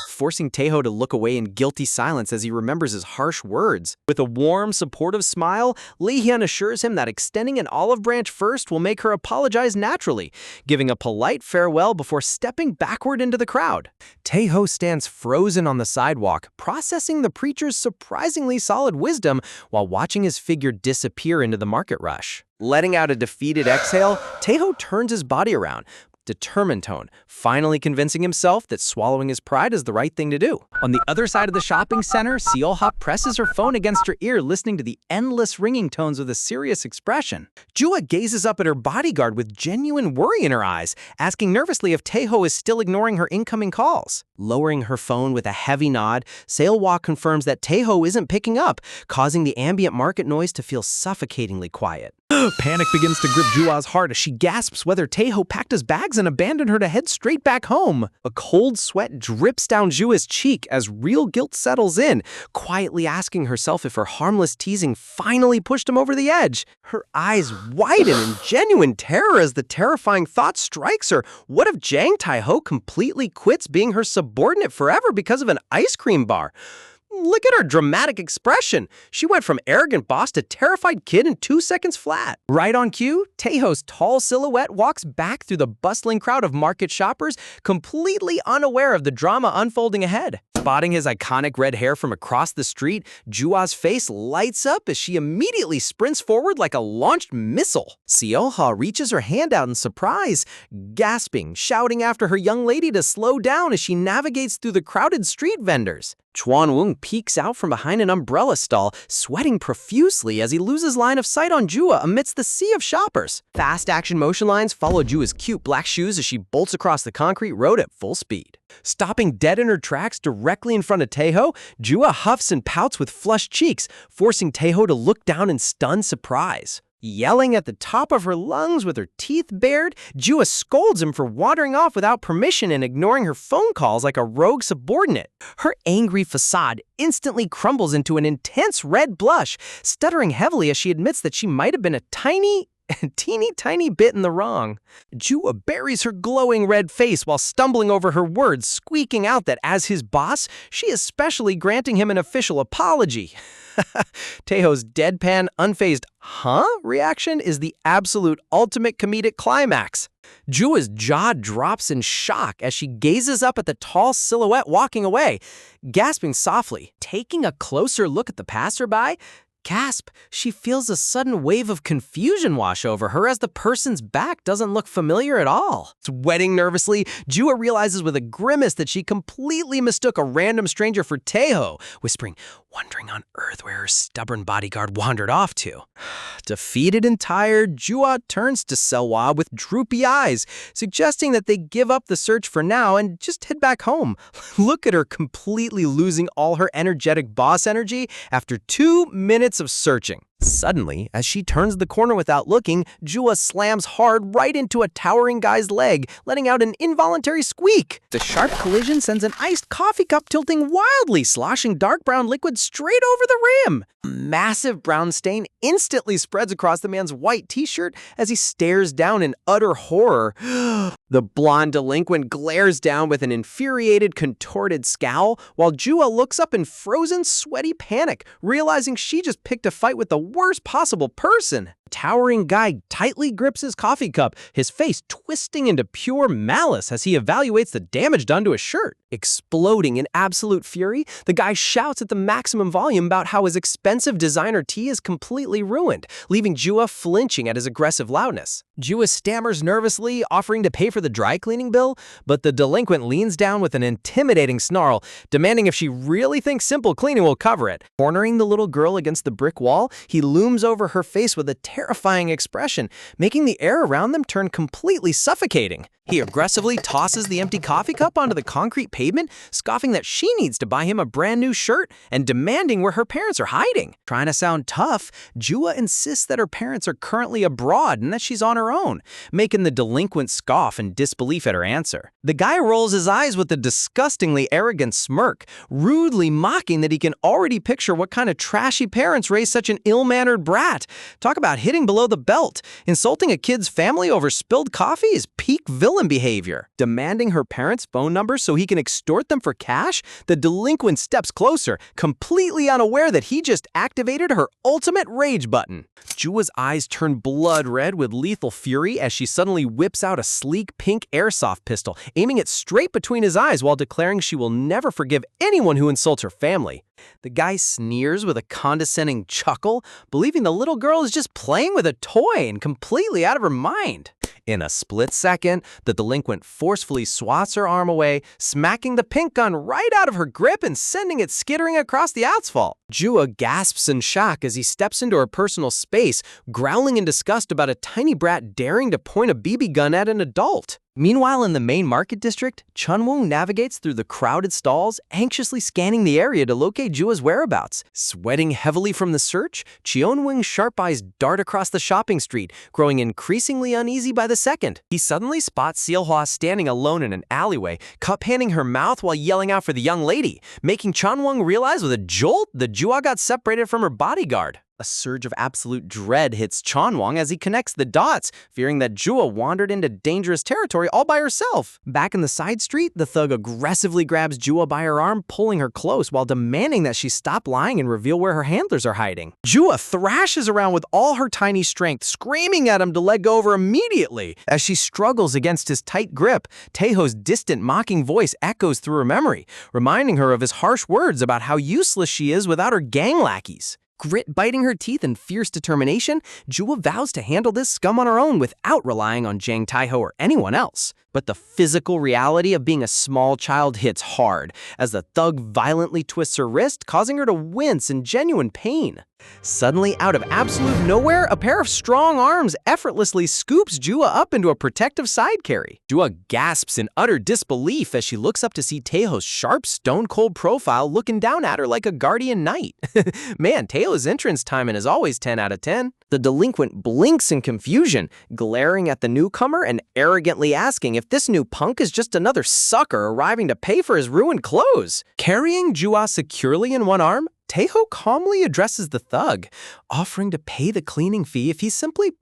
forcing Taeho to look away in guilty silence as he remembers his harsh words. With a warm, supportive smile, Lee Hyun assures him that extending an olive branch first will make her apologize naturally, giving a polite farewell before stepping backward into the crowd. Taeho stands frozen on the sidewalk, processing the preacher's surprisingly solid wisdom while watching his figure disappear into the market rush. Letting out a defeated exhale, Taeho turns his body around, determined tone, finally convincing himself that swallowing his pride is the right thing to do. On the other side of the shopping center, Seolha presses her phone against her ear, listening to the endless ringing tones with a serious expression. Jua gazes up at her bodyguard with genuine worry in her eyes, asking nervously if Taeho is still ignoring her incoming calls. Lowering her phone with a heavy nod, Seolha confirms that Taeho isn't picking up, causing the ambient market noise to feel suffocatingly quiet. Panic begins to grip Jua's heart as she gasps whether Taeho packed his bags and abandoned her to head straight back home. A cold sweat drips down Jua's cheek as real guilt settles in, quietly asking herself if her harmless teasing finally pushed him over the edge. Her eyes widen in genuine terror as the terrifying thought strikes her. What if Jang Tae-ho completely quits being her subordinate forever because of an ice cream bar? Look at her dramatic expression. She went from arrogant boss to terrified kid in 2 seconds flat. Right on cue, Taeho's tall silhouette walks back through the bustling crowd of market shoppers, completely unaware of the drama unfolding ahead. Spotting his iconic red hair from across the street, Jua's face lights up as she immediately sprints forward like a launched missile. Seolha reaches her hand out in surprise, gasping, shouting after her young lady to slow down as she navigates through the crowded street vendors. Chuan Wung peeks out from behind an umbrella stall, sweating profusely as he loses line of sight on Jua amidst the sea of shoppers. Fast action motion lines follow Jua's cute black shoes as she bolts across the concrete road at full speed. Stopping dead in her tracks directly in front of Taeho, Jua huffs and pouts with flushed cheeks, forcing Taeho to look down in stunned surprise. Yelling at the top of her lungs with her teeth bared, Jua scolds him for wandering off without permission and ignoring her phone calls like a rogue subordinate. Her angry facade instantly crumbles into an intense red blush, stuttering heavily as she admits that she might have been a teeny tiny bit in the wrong. Jua buries her glowing red face while stumbling over her words, squeaking out that as his boss, she is specially granting him an official apology. Taeho's deadpan, unfazed "huh?" reaction is the absolute ultimate comedic climax. Jua's jaw drops in shock as she gazes up at the tall silhouette walking away, gasping softly. Taking a closer look at the passerby, gasp, she feels a sudden wave of confusion wash over her as the person's back doesn't look familiar at all. Sweating nervously, Jua realizes with a grimace that she completely mistook a random stranger for Taeho, whispering, wondering on earth where her stubborn bodyguard wandered off to. Defeated and tired, Jua turns to Selwa with droopy eyes, suggesting that they give up the search for now and just head back home. Look at her completely losing all her energetic boss energy after 2 minutes of searching. Suddenly, as she turns the corner without looking, Jua slams hard right into a towering guy's leg, letting out an involuntary squeak. The sharp collision sends an iced coffee cup tilting wildly, sloshing dark brown liquid straight over the rim. A massive brown stain instantly spreads across the man's white t-shirt as he stares down in utter horror. The blonde delinquent glares down with an infuriated, contorted scowl, while Jua looks up in frozen, sweaty panic, realizing she just picked a fight with the worst possible person. The towering guy tightly grips his coffee cup, his face twisting into pure malice as he evaluates the damage done to his shirt. Exploding in absolute fury, the guy shouts at the maximum volume about how his expensive designer tee is completely ruined, leaving Jua flinching at his aggressive loudness. Jua stammers nervously, offering to pay for the dry cleaning bill, but the delinquent leans down with an intimidating snarl, demanding if she really thinks simple cleaning will cover it. Cornering the little girl against the brick wall, he looms over her face with a terrifying expression, making the air around them turn completely suffocating. He aggressively tosses the empty coffee cup onto the concrete pavement, scoffing that she needs to buy him a brand new shirt and demanding where her parents are hiding. Trying to sound tough, Jua insists that her parents are currently abroad and that she's on her own, making the delinquent scoff in disbelief at her answer. The guy rolls his eyes with a disgustingly arrogant smirk, rudely mocking that he can already picture what kind of trashy parents raise such an ill-mannered brat. Talk about hitting below the belt. Insulting a kid's family over spilled coffee is peak villain behavior. Demanding her parents' phone numbers so he can extort them for cash, the delinquent steps closer, completely unaware that he just activated her ultimate rage button. Jua's eyes turn blood red with lethal fury as she suddenly whips out a sleek pink airsoft pistol, aiming it straight between his eyes while declaring she will never forgive anyone who insults her family. The guy sneers with a condescending chuckle, believing the little girl is just playing with a toy and completely out of her mind. In a split second, the delinquent forcefully swats her arm away, smacking the pink gun right out of her grip and sending it skittering across the asphalt. Jua gasps in shock as he steps into her personal space, growling in disgust about a tiny brat daring to point a BB gun at an adult. Meanwhile, in the main market district, Chunwoong navigates through the crowded stalls, anxiously scanning the area to locate Jua's whereabouts. Sweating heavily from the search, Cheonwing's sharp eyes dart across the shopping street, growing increasingly uneasy by the second. He suddenly spots Sealhua standing alone in an alleyway, cup-handing her mouth while yelling out for the young lady, making Chunwoong realize with a jolt that Jua got separated from her bodyguard. A surge of absolute dread hits Chunwoong as he connects the dots, fearing that Jua wandered into dangerous territory all by herself. Back in the side street, the thug aggressively grabs Jua by her arm, pulling her close while demanding that she stop lying and reveal where her handlers are hiding. Jua thrashes around with all her tiny strength, screaming at him to let go of her immediately. As she struggles against his tight grip, Taeho's distant mocking voice echoes through her memory, reminding her of his harsh words about how useless she is without her gang lackeys. Grit biting her teeth in fierce determination, Jua vows to handle this scum on her own without relying on Jang Taeho or anyone else. But the physical reality of being a small child hits hard, as the thug violently twists her wrist, causing her to wince in genuine pain. Suddenly, out of absolute nowhere, a pair of strong arms effortlessly scoops Jua up into a protective side carry. Jua gasps in utter disbelief as she looks up to see Taeho's sharp, stone-cold profile looking down at her like a guardian knight. Man, Taeho's entrance timing is always 10 out of 10. The delinquent blinks in confusion, glaring at the newcomer and arrogantly asking if this new punk is just another sucker arriving to pay for his ruined clothes. Carrying Jua securely in one arm, Taeho calmly addresses the thug, offering to pay the cleaning fee if he simply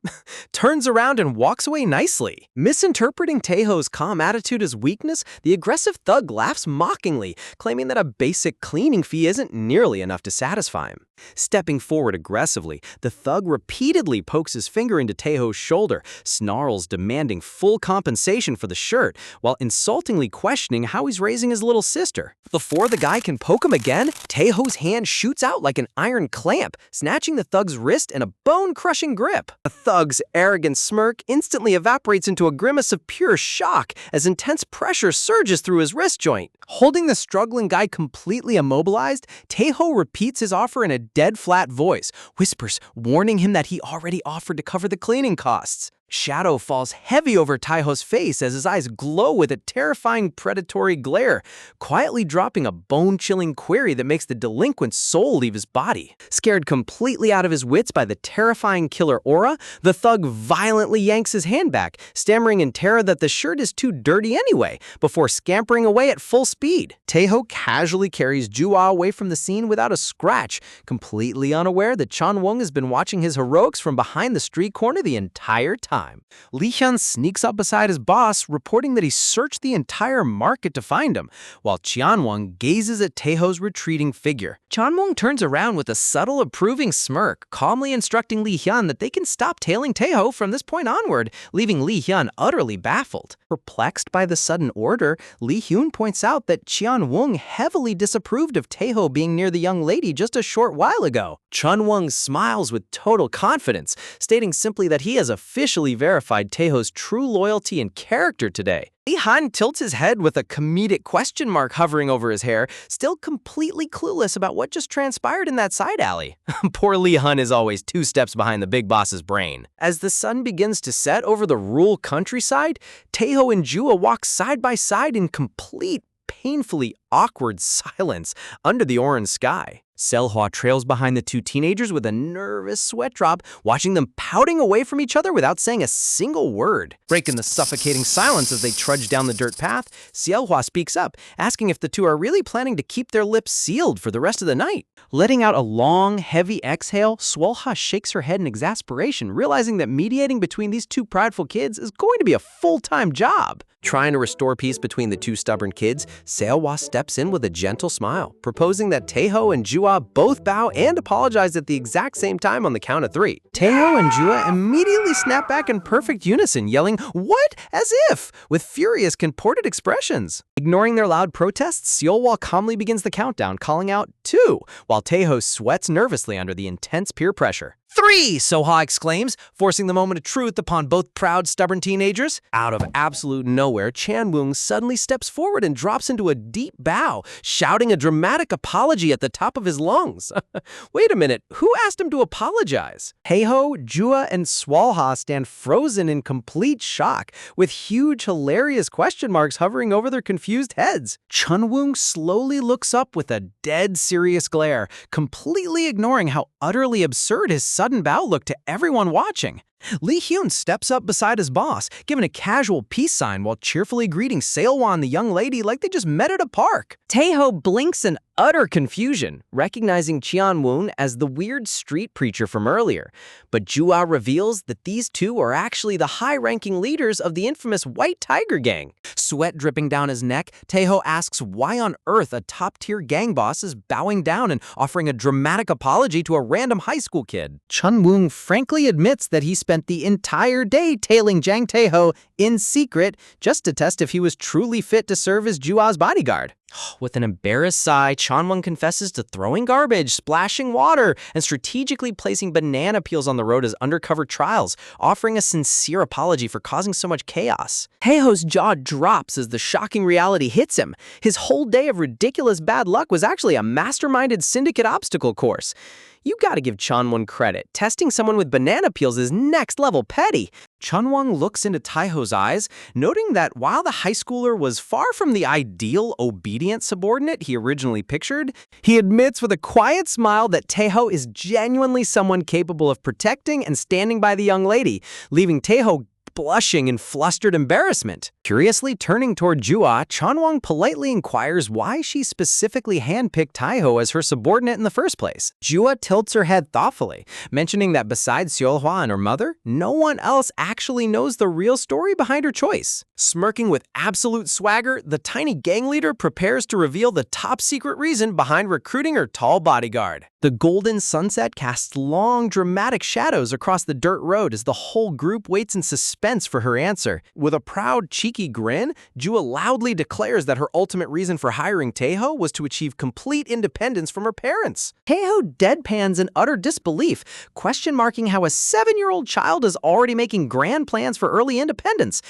turns around and walks away nicely. Misinterpreting Taeho's calm attitude as weakness, the aggressive thug laughs mockingly, claiming that a basic cleaning fee isn't nearly enough to satisfy him. Stepping forward aggressively, the thug repeatedly pokes his finger into Taeho's shoulder, snarls demanding full compensation for the shirt, while insultingly questioning how he's raising his little sister. Before the guy can poke him again, Taeho's hand shoots out like an iron clamp, snatching the thug's wrist in a bone-crushing grip. The thug's arrogant smirk instantly evaporates into a grimace of pure shock as intense pressure surges through his wrist joint. Holding the struggling guy completely immobilized, Taeho repeats his offer in a dead-flat voice, whispers, warning him that he already offered to cover the cleaning costs. Shadow falls heavy over Taeho's face as his eyes glow with a terrifying predatory glare, quietly dropping a bone-chilling query that makes the delinquent's soul leave his body. Scared completely out of his wits by the terrifying killer aura, the thug violently yanks his hand back, stammering in terror that the shirt is too dirty anyway, before scampering away at full speed. Taeho casually carries Jua away from the scene without a scratch, completely unaware that Chanwung has been watching his heroics from behind the street corner the entire time. Lee Hyun sneaks up beside his boss, reporting that he searched the entire market to find him, while Chanwung gazes at Taeho's retreating figure. Chanwung turns around with a subtle approving smirk, calmly instructing Lee Hyun that they can stop tailing Taeho from this point onward, leaving Lee Hyun utterly baffled. Perplexed by the sudden order, Lee Hyun points out that Chanwung heavily disapproved of Taeho being near the young lady just a short while ago. Chanwung smiles with total confidence, stating simply that he has officially verified Taeho's true loyalty and character today. Lee Han tilts his head with a comedic question mark hovering over his hair, still completely clueless about what just transpired in that side alley. Poor Lee Han is always 2 steps behind the big boss's brain. As the sun begins to set over the rural countryside, Taeho and Jua walk side by side in complete, painfully awkward silence under the orange sky. Selhwa trails behind the 2 teenagers with a nervous sweat drop, watching them pouting away from each other without saying a single word. Breaking the suffocating silence as they trudge down the dirt path, Selhwa speaks up, asking if the 2 are really planning to keep their lips sealed for the rest of the night. Letting out a long, heavy exhale, Swolha shakes her head in exasperation, realizing that mediating between these 2 prideful kids is going to be a full-time job. Trying to restore peace between the 2 stubborn kids, Selhwa steps in with a gentle smile, proposing that Taeho and Jua both bow and apologize at the exact same time on the count of 3. Taeho and Jua immediately snap back in perfect unison, yelling, "What?" as if, with furious contorted expressions. Ignoring their loud protests, Seolwa calmly begins the countdown, calling out 2, while Taeho sweats nervously under the intense peer pressure. 3! Soha exclaims, forcing the moment of truth upon both proud, stubborn teenagers. Out of absolute nowhere, Chanwung suddenly steps forward and drops into a deep bow, shouting a dramatic apology at the top of his lungs. Wait a minute, who asked him to apologize? Taeho, Jua, and Swalha stand frozen in complete shock, with huge, hilarious question marks hovering over their confused heads. Chunwung slowly looks up with a dead serious glare, completely ignoring how utterly absurd his sudden bow looked to everyone watching. Lee Hyun steps up beside his boss, giving a casual peace sign while cheerfully greeting Seolwa and the young lady like they just met at a park. Taeho blinks in utter confusion, recognizing Cheon-woon as the weird street preacher from earlier. But Jua reveals that these 2 are actually the high-ranking leaders of the infamous White Tiger Gang. Sweat dripping down his neck, Taeho asks why on earth a top-tier gang boss is bowing down and offering a dramatic apology to a random high school kid. Chun-woon frankly admits that he spent the entire day tailing Jang Taeho in secret just to test if he was truly fit to serve as Jua's bodyguard. With an embarrassed sigh, Chanwon confesses to throwing garbage, splashing water, and strategically placing banana peels on the road as undercover trials, offering a sincere apology for causing so much chaos. Taeho's jaw drops as the shocking reality hits him. His whole day of ridiculous bad luck was actually a masterminded syndicate obstacle course. You gotta give Chanwon credit. Testing someone with banana peels is next level petty. Chanwon looks into Taeho's eyes, noting that while the high schooler was far from the ideal obedient subordinate he originally pictured, he admits with a quiet smile that Taeho is genuinely someone capable of protecting and standing by the young lady, leaving Taeho blushing in flustered embarrassment. Curiously turning toward Jua, Chanwon politely inquires why she specifically handpicked Taeho as her subordinate in the first place. Jua tilts her head thoughtfully, mentioning that besides Seolhwa and her mother, no one else actually knows the real story behind her choice. Smirking with absolute swagger, the tiny gang leader prepares to reveal the top-secret reason behind recruiting her tall bodyguard. The golden sunset casts long, dramatic shadows across the dirt road as the whole group waits in suspense for her answer. With a proud, cheeky grin, Jua loudly declares that her ultimate reason for hiring Taeho was to achieve complete independence from her parents. Taeho deadpans in utter disbelief, question-marking how a 7-year-old child is already making grand plans for early independence.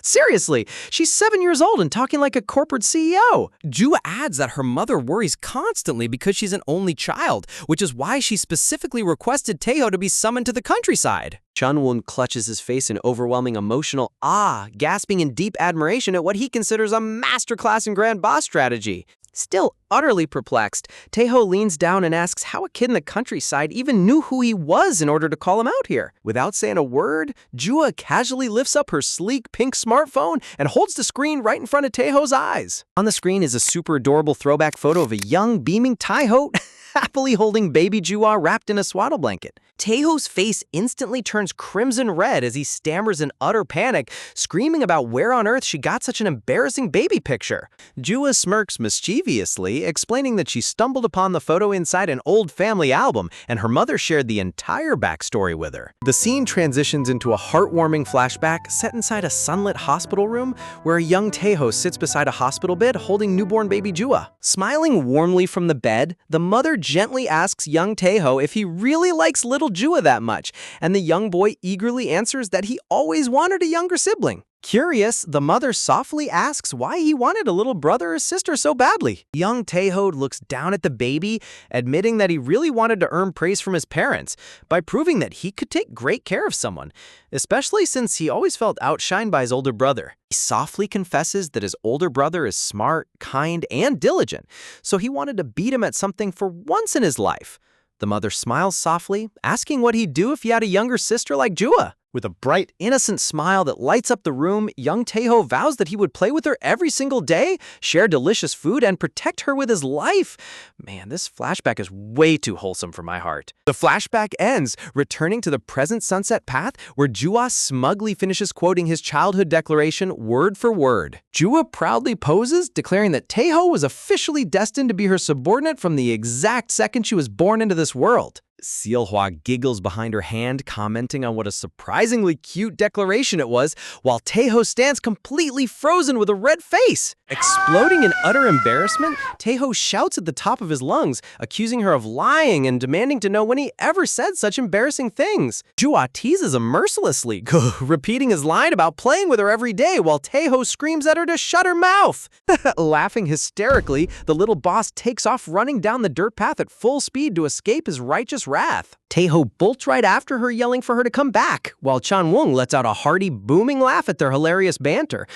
Seriously, she's 7 years old and talking like a corporate CEO. Jua adds that her mother worries constantly because she's an only child, which is why she specifically requested Taeho to be summoned to the countryside. Chanwon clutches his face in overwhelming emotional awe, gasping in deep admiration at what he considers a masterclass in grand boss strategy. Still utterly perplexed, Taeho leans down and asks how a kid in the countryside even knew who he was in order to call him out here. Without saying a word, Jua casually lifts up her sleek pink smartphone and holds the screen right in front of Taeho's eyes. On the screen is a super adorable throwback photo of a young, beaming Taeho happily holding baby Jua wrapped in a swaddle blanket. Taeho's face instantly turns crimson red as he stammers in utter panic, screaming about where on earth she got such an embarrassing baby picture. Jua smirks mischievously, explaining that she stumbled upon the photo inside an old family album and her mother shared the entire backstory with her. The scene transitions into a heartwarming flashback set inside a sunlit hospital room where a young Taeho sits beside a hospital bed holding newborn baby Jua. Smiling warmly from the bed, the mother gently asks young Taeho if he really likes little Jua that much, and the young boy eagerly answers that he always wanted a younger sibling. Curious, the mother softly asks why he wanted a little brother or sister so badly. Young Taeho looks down at the baby, admitting that he really wanted to earn praise from his parents by proving that he could take great care of someone, especially since he always felt outshined by his older brother. He softly confesses that his older brother is smart, kind, and diligent, so he wanted to beat him at something for once in his life. The mother smiles softly, asking what he'd do if he had a younger sister like Jua. With a bright, innocent smile that lights up the room, young Taeho vows that he would play with her every single day, share delicious food, and protect her with his life. Man, this flashback is way too wholesome for my heart. The flashback ends, returning to the present sunset path where Jua smugly finishes quoting his childhood declaration word for word. Jua proudly poses, declaring that Taeho was officially destined to be her subordinate from the exact second she was born into this world. Seolhwa giggles behind her hand, commenting on what a surprisingly cute declaration it was, while Taeho stands completely frozen with a red face. Exploding in utter embarrassment, Taeho shouts at the top of his lungs, accusing her of lying and demanding to know when he ever said such embarrassing things. Jua teases him mercilessly, repeating his line about playing with her every day while Taeho screams at her to shut her mouth. Laughing hysterically, the little boss takes off running down the dirt path at full speed to escape his righteous wrath. Taeho bolts right after her, yelling for her to come back, while Chanwon lets out a hearty, booming laugh at their hilarious banter.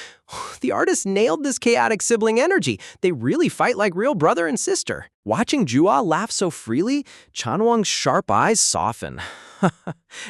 The artists nailed this chaotic sibling energy. They really fight like real brother and sister. Watching Jua laugh so freely, Chanwon's sharp eyes soften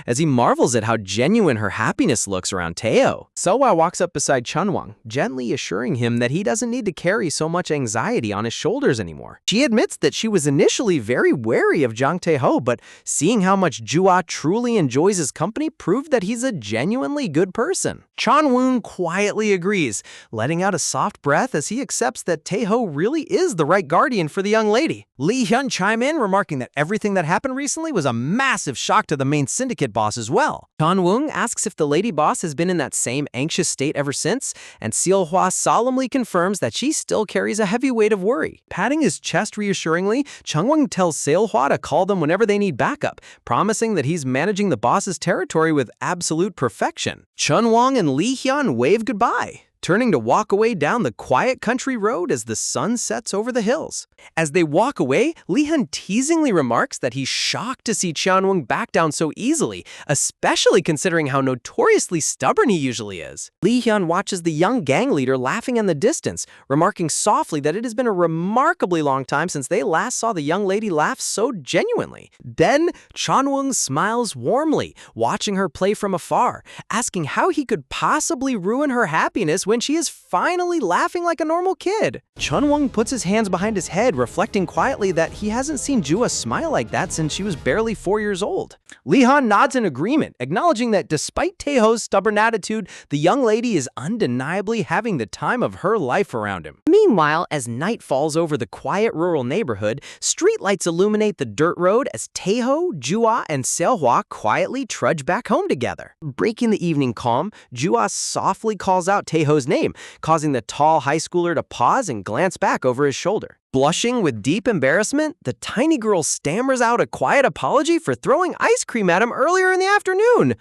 as he marvels at how genuine her happiness looks around Taeho. Seolhwa walks up beside Chanwon, gently assuring him that he doesn't need to carry so much anxiety on his shoulders anymore. She admits that she was initially very wary of Jang Taeho, but seeing Seeing how much Jua truly enjoys his company proved that he's a genuinely good person. Chanwoong quietly agrees, letting out a soft breath as he accepts that Taeho really is the right guardian for the young lady. Lee Hyun chime in, remarking that everything that happened recently was a massive shock to the main syndicate boss as well. Chanwoong asks if the lady boss has been in that same anxious state ever since, and Seol-hwa solemnly confirms that she still carries a heavy weight of worry. Patting his chest reassuringly, Chungwon tells Seol-hwa to call them whenever they need backup, promising that he's managing the boss's territory with absolute perfection. Chunwon and Lee Hyun wave goodbye, turning to walk away down the quiet country road as the sun sets over the hills. As they walk away, Lee Hyun teasingly remarks that he's shocked to see Chanwoong back down so easily, especially considering how notoriously stubborn he usually is. Lee Hyun watches the young gang leader laughing in the distance, remarking softly that it has been a remarkably long time since they last saw the young lady laugh so genuinely. Then, Chanwoong smiles warmly, watching her play from afar, asking how he could possibly ruin her happiness when she is finally laughing like a normal kid. Chunwon puts his hands behind his head, reflecting quietly that he hasn't seen Jua smile like that since she was barely 4 years old. Lee Han nods in agreement, acknowledging that despite Taeho's stubborn attitude, the young lady is undeniably having the time of her life around him. Meanwhile, as night falls over the quiet rural neighborhood, streetlights illuminate the dirt road as Taeho, Jua, and Seol-hwa quietly trudge back home together. Breaking the evening calm, Jua softly calls out Taeho's name, causing the tall high schooler to pause and glance back over his shoulder. Blushing with deep embarrassment, the tiny girl stammers out a quiet apology for throwing ice cream at him earlier in the afternoon.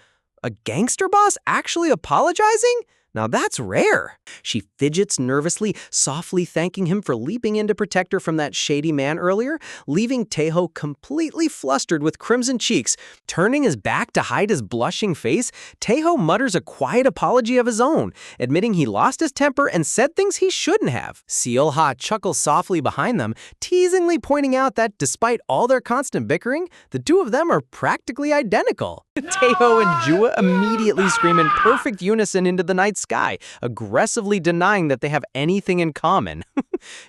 A gangster boss actually apologizing? Now that's rare. She fidgets nervously, softly thanking him for leaping in to protect her from that shady man earlier, leaving Taeho completely flustered with crimson cheeks. Turning his back to hide his blushing face, Taeho mutters a quiet apology of his own, admitting he lost his temper and said things he shouldn't have. Seol-ha chuckles softly behind them, teasingly pointing out that despite all their constant bickering, the two of them are practically identical. Taeho and Jua immediately scream in perfect unison into the night sky, aggressively denying that they have anything in common.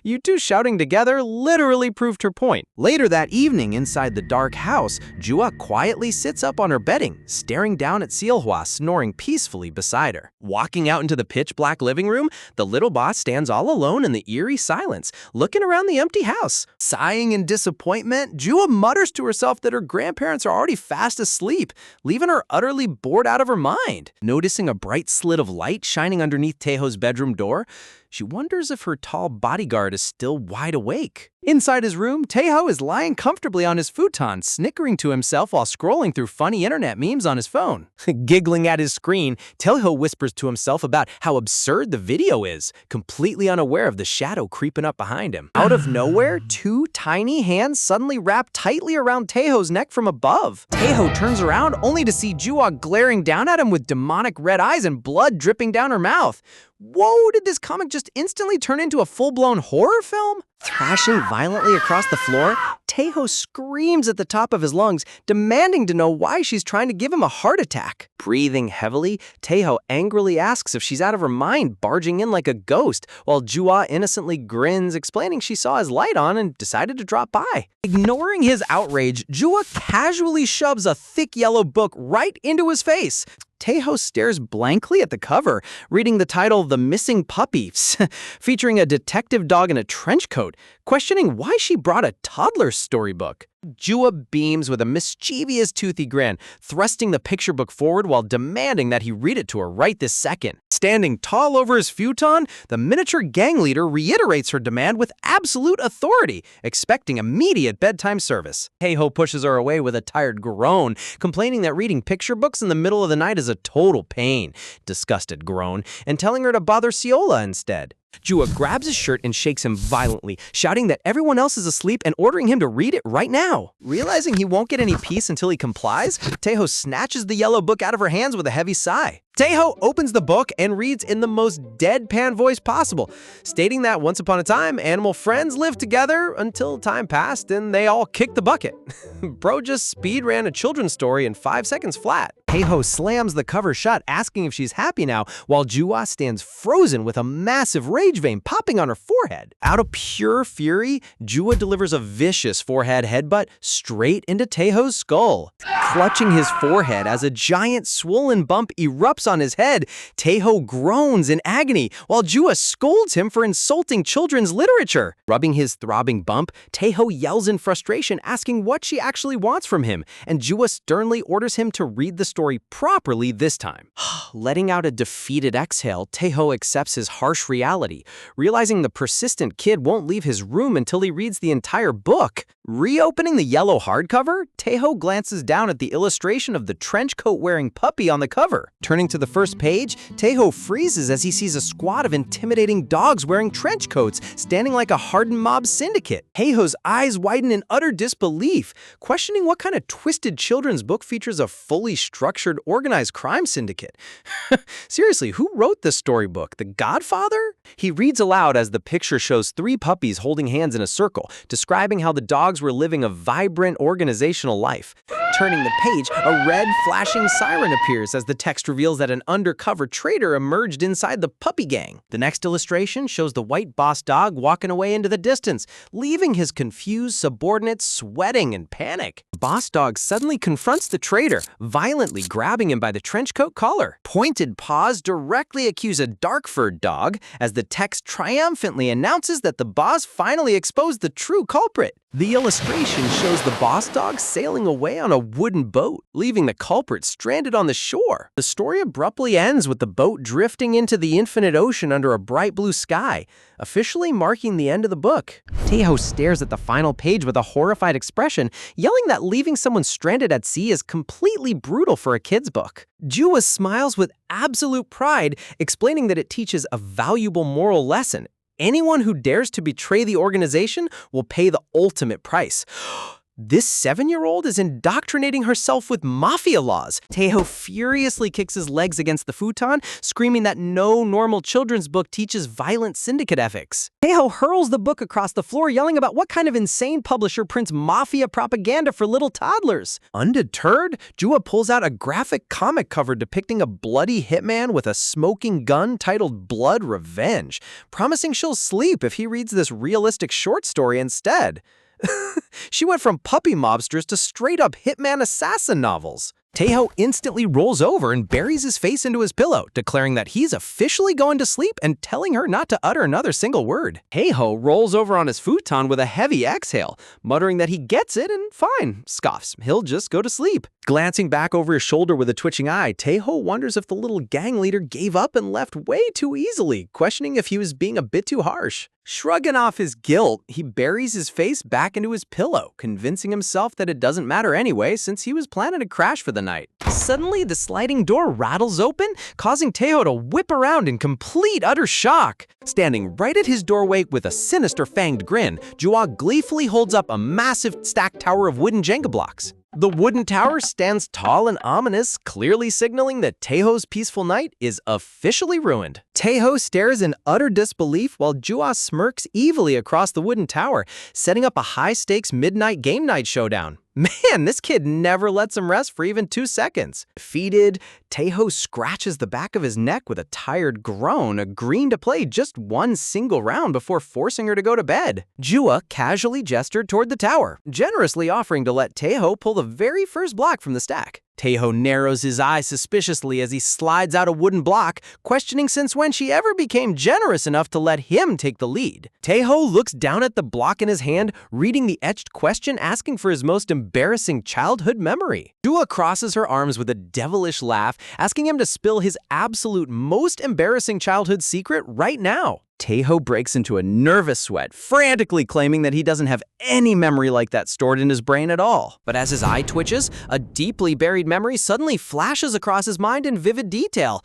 You two shouting together literally proved her point. Later that evening, inside the dark house, Jua quietly sits up on her bedding, staring down at Seol-hwa snoring peacefully beside her. Walking out into the pitch-black living room, the little boss stands all alone in the eerie silence, looking around the empty house. Sighing in disappointment, Jua mutters to herself that her grandparents are already fast asleep, leaving her utterly bored out of her mind. Noticing a bright slit of light shining underneath Taeho's bedroom door, she wonders if her tall bodyguard is still wide awake. Inside his room, Taeho is lying comfortably on his futon, snickering to himself while scrolling through funny internet memes on his phone. Giggling at his screen, Taeho whispers to himself about how absurd the video is, completely unaware of the shadow creeping up behind him. Out of nowhere, two tiny hands suddenly wrap tightly around Taeho's neck from above. Taeho turns around only to see Jua glaring down at him with demonic red eyes and blood dripping down her mouth. Whoa, did this comic just instantly turn into a full-blown horror film? Thrashing violently across the floor, Taeho screams at the top of his lungs, demanding to know why she's trying to give him a heart attack. Breathing heavily, Taeho angrily asks if she's out of her mind, barging in like a ghost, while Jua innocently grins, explaining she saw his light on and decided to drop by. Ignoring his outrage, Jua casually shoves a thick yellow book right into his face. Taeho stares blankly at the cover, reading the title The Missing Puppy, featuring a detective dog in a trench coat, questioning why she brought a toddler storybook. Jua beams with a mischievous toothy grin, thrusting the picture book forward while demanding that he read it to her right this second. Standing tall over his futon, the miniature gang leader reiterates her demand with absolute authority, expecting immediate bedtime service. Taeho pushes her away with a tired groan, complaining that reading picture books in the middle of the night is a total pain, disgusted groan, and telling her to bother Seola instead. Jua grabs his shirt and shakes him violently, shouting that everyone else is asleep and ordering him to read it right now. Realizing he won't get any peace until he complies, Taeho snatches the yellow book out of her hands with a heavy sigh. Taeho opens the book and reads in the most deadpan voice possible, stating that once upon a time, animal friends lived together until time passed and they all kicked the bucket. Bro just speed ran a children's story in 5 seconds flat. Taeho slams the cover shut, asking if she's happy now, while Jua stands frozen with a massive rage vein popping on her forehead. Out of pure fury, Jua delivers a vicious forehead headbutt straight into Taeho's skull. Clutching his forehead as a giant swollen bump erupts on his head, Taeho groans in agony, while Jua scolds him for insulting children's literature. Rubbing his throbbing bump, Taeho yells in frustration, asking what she actually wants from him, and Jua sternly orders him to read the story properly this time. Letting out a defeated exhale, Taeho accepts his harsh reality, realizing the persistent kid won't leave his room until he reads the entire book. Reopening the yellow hardcover, Taeho glances down at the illustration of the trench coat-wearing puppy on the cover. Turning to the first page, Taeho freezes as he sees a squad of intimidating dogs wearing trench coats, standing like a hardened mob syndicate. Taeho's eyes widen in utter disbelief, questioning what kind of twisted children's book features a fully structured, organized crime syndicate. Seriously, who wrote this storybook? The Godfather? He reads aloud as the picture shows 3 puppies holding hands in a circle, describing how the dogs were living a vibrant organizational life. Turning the page, a red flashing siren appears as the text reveals that an undercover traitor emerged inside the puppy gang. The next illustration shows the white boss dog walking away into the distance, leaving his confused subordinates sweating in panic. The boss dog suddenly confronts the traitor, violently grabbing him by the trenchcoat collar. Pointed paws directly accuse a dark-furred dog as the text triumphantly announces that the boss finally exposed the true culprit. The illustration shows the boss dog sailing away on a wooden boat, leaving the culprit stranded on the shore. The story abruptly ends with the boat drifting into the infinite ocean under a bright blue sky, officially marking the end of the book. Taeho stares at the final page with a horrified expression, yelling that leaving someone stranded at sea is completely brutal for a kid's book. Jua smiles with absolute pride, explaining that it teaches a valuable moral lesson. Anyone who dares to betray the organization will pay the ultimate price. This 7-year-old is indoctrinating herself with mafia laws. Taeho furiously kicks his legs against the futon, screaming that no normal children's book teaches violent syndicate ethics. Taeho hurls the book across the floor, yelling about what kind of insane publisher prints mafia propaganda for little toddlers. Undeterred, Jua pulls out a graphic comic cover depicting a bloody hitman with a smoking gun titled Blood Revenge, promising she'll sleep if he reads this realistic short story instead. She went from puppy mobsters to straight-up hitman assassin novels. Taeho instantly rolls over and buries his face into his pillow, declaring that he's officially going to sleep and telling her not to utter another single word. Taeho rolls over on his futon with a heavy exhale, muttering that he gets it and fine, scoffs. He'll just go to sleep. Glancing back over his shoulder with a twitching eye, Taeho wonders if the little gang leader gave up and left way too easily, questioning if he was being a bit too harsh. Shrugging off his guilt, he buries his face back into his pillow, convincing himself that it doesn't matter anyway since he was planning to crash for the night. Suddenly, the sliding door rattles open, causing Taeho to whip around in complete utter shock. Standing right at his doorway with a sinister fanged grin, Jua gleefully holds up a massive stacked tower of wooden Jenga blocks. The wooden tower stands tall and ominous, clearly signaling that Taeho's peaceful night is officially ruined. Taeho stares in utter disbelief while Jua smirks evilly across the wooden tower, setting up a high-stakes midnight game night showdown. Man, this kid never lets him rest for even 2 seconds. Defeated, Taeho scratches the back of his neck with a tired groan, agreeing to play just one single round before forcing her to go to bed. Jua casually gestured toward the tower, generously offering to let Taeho pull the very first block from the stack. Taeho narrows his eyes suspiciously as he slides out a wooden block, questioning since when she ever became generous enough to let him take the lead. Taeho looks down at the block in his hand, reading the etched question asking for his most embarrassing childhood memory. Jua crosses her arms with a devilish laugh, asking him to spill his absolute most embarrassing childhood secret right now. Taeho breaks into a nervous sweat, frantically claiming that he doesn't have any memory like that stored in his brain at all. But as his eye twitches, a deeply buried memory suddenly flashes across his mind in vivid detail.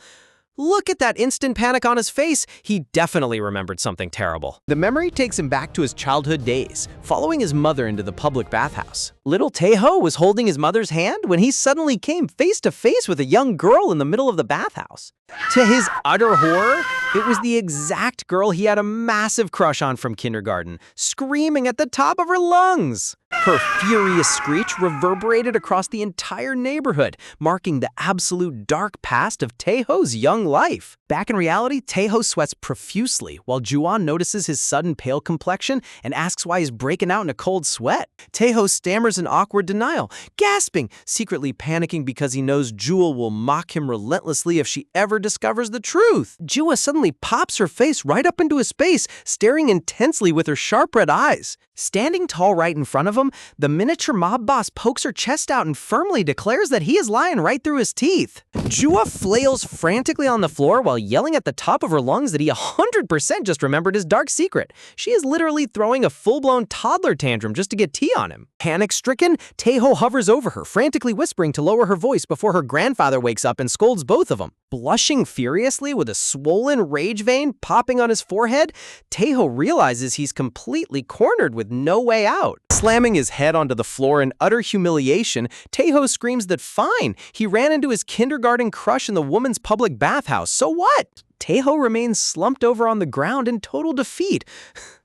Look at that instant panic on his face. He definitely remembered something terrible. The memory takes him back to his childhood days, following his mother into the public bathhouse. Little Tae-ho was holding his mother's hand when he suddenly came face to face with a young girl in the middle of the bathhouse. To his utter horror, it was the exact girl he had a massive crush on from kindergarten, screaming at the top of her lungs. Her furious screech reverberated across the entire neighborhood, marking the absolute dark past of Tae-ho's young life. Back in reality, Tae-ho sweats profusely while Ju-won notices his sudden pale complexion and asks why he's breaking out in a cold sweat. Tae-ho stammers in awkward denial, gasping, secretly panicking because he knows Jewel will mock him relentlessly if she ever discovers the truth. Jua suddenly pops her face right up into his face, staring intensely with her sharp red eyes. Standing tall right in front of him, the miniature mob boss pokes her chest out and firmly declares that he is lying right through his teeth. Jua flails frantically on the floor while yelling at the top of her lungs that he 100% just remembered his dark secret. She is literally throwing a full-blown toddler tantrum just to get tea on him. Panic-stricken, Tae-ho hovers over her, frantically whispering to lower her voice before her grandfather wakes up and scolds both of them. Blushing furiously with a swollen rage vein popping on his forehead, Tae-ho realizes he's completely cornered with no way out. Slamming his head onto the floor in utter humiliation, Tae-ho screams that fine, he ran into his kindergarten crush in the woman's public bathhouse, so what? Tae-ho remains slumped over on the ground in total defeat,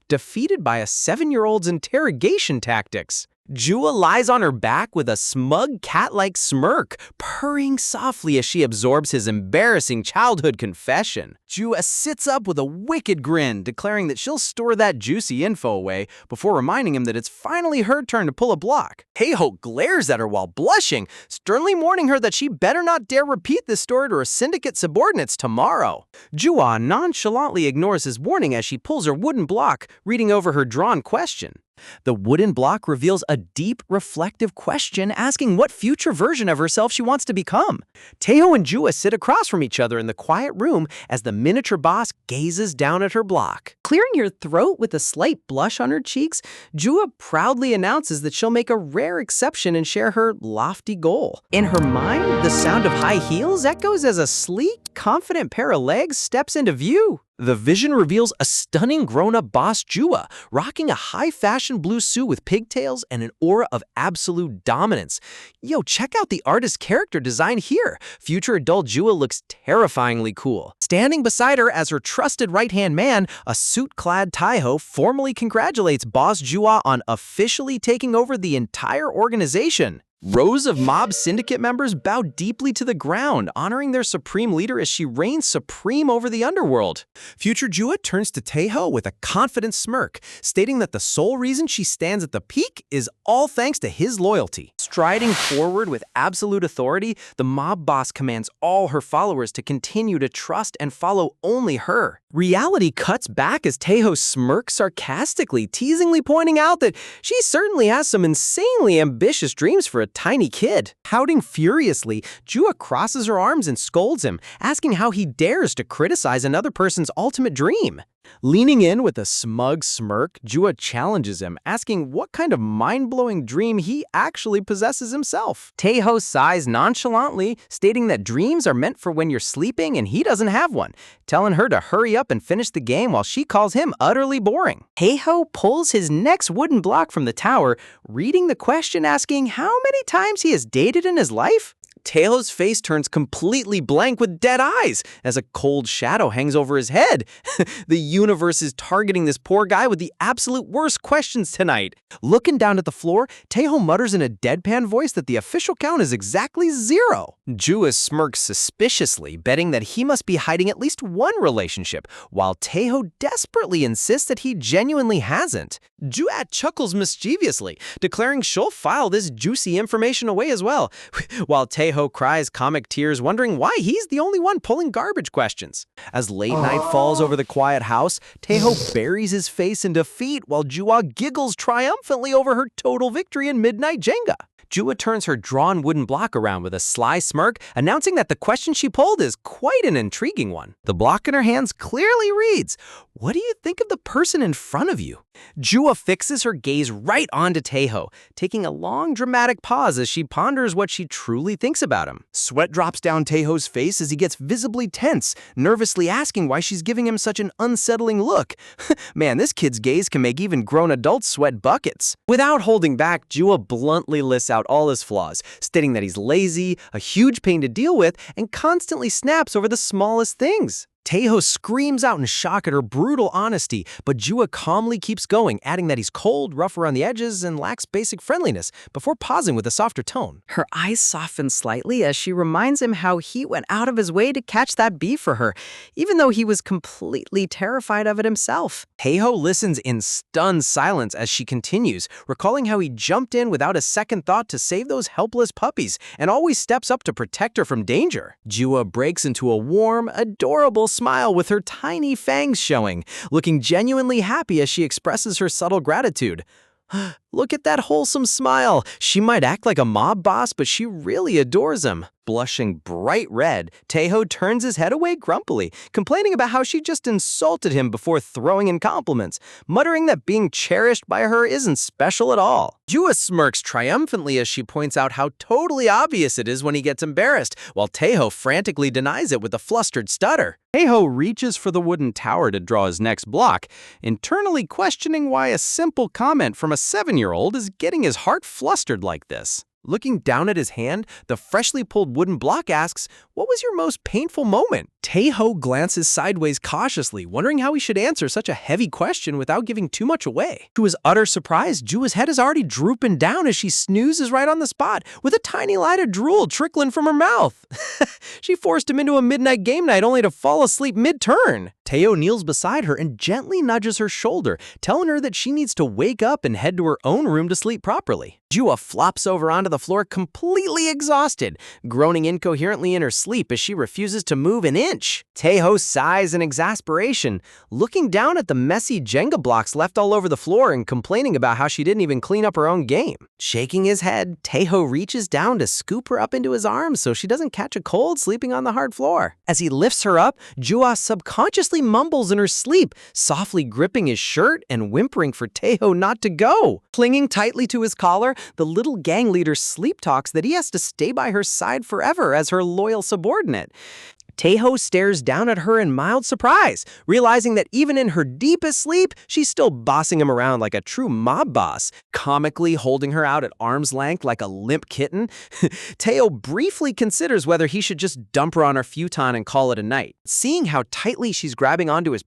defeated by a 7-year-old's interrogation tactics. Jua lies on her back with a smug cat-like smirk, purring softly as she absorbs his embarrassing childhood confession. Jua sits up with a wicked grin, declaring that she'll store that juicy info away before reminding him that it's finally her turn to pull a block. Tae-ho glares at her while blushing, sternly warning her that she better not dare repeat this story to her syndicate subordinates tomorrow. Jua nonchalantly ignores his warning as she pulls her wooden block, reading over her drawn question. The wooden block reveals a deep, reflective question asking what future version of herself she wants to become. Tae-ho and Jua sit across from each other in the quiet room as the miniature boss gazes down at her block. Clearing her throat with a slight blush on her cheeks, Jua proudly announces that she'll make a rare exception and share her lofty goal. In her mind, the sound of high heels echoes as a sleek, confident pair of legs steps into view. The vision reveals a stunning grown-up boss Jua, rocking a high-fashion blue suit with pigtails and an aura of absolute dominance. Yo, check out the artist's character design here. Future adult Jua looks terrifyingly cool. Standing beside her as her trusted right-hand man, a suit-clad Tae-ho formally congratulates boss Jua on officially taking over the entire organization. Rows of mob syndicate members bow deeply to the ground, honoring their supreme leader as she reigns supreme over the underworld. Future Jua turns to Tae-ho with a confident smirk, stating that the sole reason she stands at the peak is all thanks to his loyalty. Striding forward with absolute authority, the mob boss commands all her followers to continue to trust and follow only her. Reality cuts back as Tae-ho smirks sarcastically, teasingly pointing out that she certainly has some insanely ambitious dreams for a tiny kid. Pouting furiously, Jua crosses her arms and scolds him, asking how he dares to criticize another person's ultimate dream. Leaning in with a smug smirk, Jua challenges him, asking what kind of mind-blowing dream he actually possesses himself. Tae-ho sighs nonchalantly, stating that dreams are meant for when you're sleeping and he doesn't have one, telling her to hurry up and finish the game while she calls him utterly boring. Tae-ho pulls his next wooden block from the tower, reading the question asking how many times he has dated in his life. Tae-ho's face turns completely blank with dead eyes as a cold shadow hangs over his head. The universe is targeting this poor guy with the absolute worst questions tonight. Looking down at the floor, Tae-ho mutters in a deadpan voice that the official count is exactly 0. Jua smirks suspiciously, betting that he must be hiding at least one relationship, while Tae-ho desperately insists that he genuinely hasn't. Jua chuckles mischievously, declaring she'll file this juicy information away as well, while Tae-ho cries comic tears, wondering why he's the only one pulling garbage questions. As late night falls over the quiet house, Tae-ho buries his face in defeat while Jua giggles triumphantly over her total victory in Midnight Jenga. Jua turns her drawn wooden block around with a sly smirk, announcing that the question she pulled is quite an intriguing one. The block in her hands clearly reads, "What do you think of the person in front of you?" Jua fixes her gaze right onto Taeho, taking a long, dramatic pause as she ponders what she truly thinks about him. Sweat drops down Taeho's face as he gets visibly tense, nervously asking why she's giving him such an unsettling look. Man, this kid's gaze can make even grown adults sweat buckets. Without holding back, Jua bluntly lists out all his flaws, stating that he's lazy, a huge pain to deal with, and constantly snaps over the smallest things. Taeho screams out in shock at her brutal honesty, but Jua calmly keeps going, adding that he's cold, rough around the edges, and lacks basic friendliness, before pausing with a softer tone. Her eyes soften slightly as she reminds him how he went out of his way to catch that bee for her, even though he was completely terrified of it himself. Taeho listens in stunned silence as she continues, recalling how he jumped in without a second thought to save those helpless puppies, and always steps up to protect her from danger. Jua breaks into a warm, adorable smile with her tiny fangs showing, looking genuinely happy as she expresses her subtle gratitude. Look at that wholesome smile. She might act like a mob boss, but she really adores him. Blushing bright red, Taeho turns his head away grumpily, complaining about how she just insulted him before throwing in compliments, muttering that being cherished by her isn't special at all. Jua smirks triumphantly as she points out how totally obvious it is when he gets embarrassed, while Taeho frantically denies it with a flustered stutter. Taeho reaches for the wooden tower to draw his next block, internally questioning why a simple comment from a 7-year-old is getting his heart flustered like this. Looking down at his hand, the freshly pulled wooden block asks, "What was your most painful moment?" Taeho glances sideways cautiously, wondering how he should answer such a heavy question without giving too much away. To his utter surprise, Jua's head is already drooping down as she snoozes right on the spot, with a tiny light of drool trickling from her mouth. She forced him into a midnight game night only to fall asleep mid-turn. Taeho kneels beside her and gently nudges her shoulder, telling her that she needs to wake up and head to her own room to sleep properly. Jua flops over onto the floor completely exhausted, groaning incoherently in her sleep as she refuses to move an inch. Taeho sighs in exasperation, looking down at the messy Jenga blocks left all over the floor and complaining about how she didn't even clean up her own game. Shaking his head, Taeho reaches down to scoop her up into his arms so she doesn't catch a cold sleeping on the hard floor. As he lifts her up, Jua subconsciously mumbles in her sleep, softly gripping his shirt and whimpering for Taeho not to go. Clinging tightly to his collar, the little gang leader sleep talks that he has to stay by her side forever as her loyal subordinate. Taeho stares down at her in mild surprise, realizing that even in her deepest sleep, she's still bossing him around like a true mob boss, comically holding her out at arm's length like a limp kitten. Taeho briefly considers whether he should just dump her on her futon and call it a night. Seeing how tightly she's grabbing onto his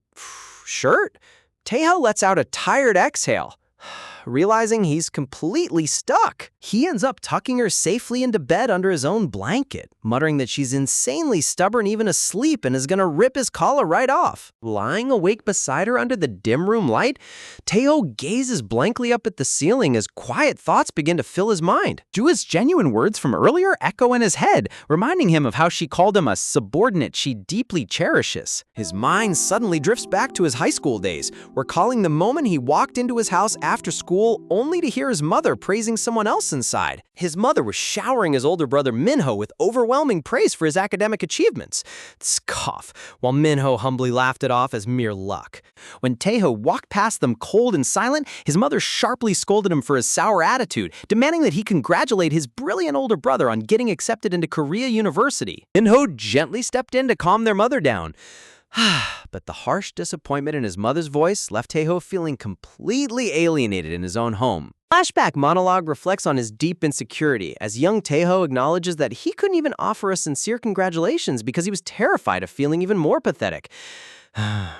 shirt, Taeho lets out a tired exhale. Realizing he's completely stuck, he ends up tucking her safely into bed under his own blanket, muttering that she's insanely stubborn even asleep and is gonna rip his collar right off. Lying awake beside her under the dim room light, Taeho gazes blankly up at the ceiling as quiet thoughts begin to fill his mind. Jua's genuine words from earlier echo in his head, reminding him of how she called him a subordinate she deeply cherishes. His mind suddenly drifts back to his high school days, recalling the moment he walked into his house after school only to hear his mother praising someone else inside. His mother was showering his older brother Minho with overwhelming praise for his academic achievements. Scoff, while Minho humbly laughed it off as mere luck. When Taeho walked past them cold and silent, his mother sharply scolded him for his sour attitude, demanding that he congratulate his brilliant older brother on getting accepted into Korea University. Minho gently stepped in to calm their mother down. But the harsh disappointment in his mother's voice left Taeho feeling completely alienated in his own home. Flashback monologue reflects on his deep insecurity as young Taeho acknowledges that he couldn't even offer a sincere congratulations because he was terrified of feeling even more pathetic.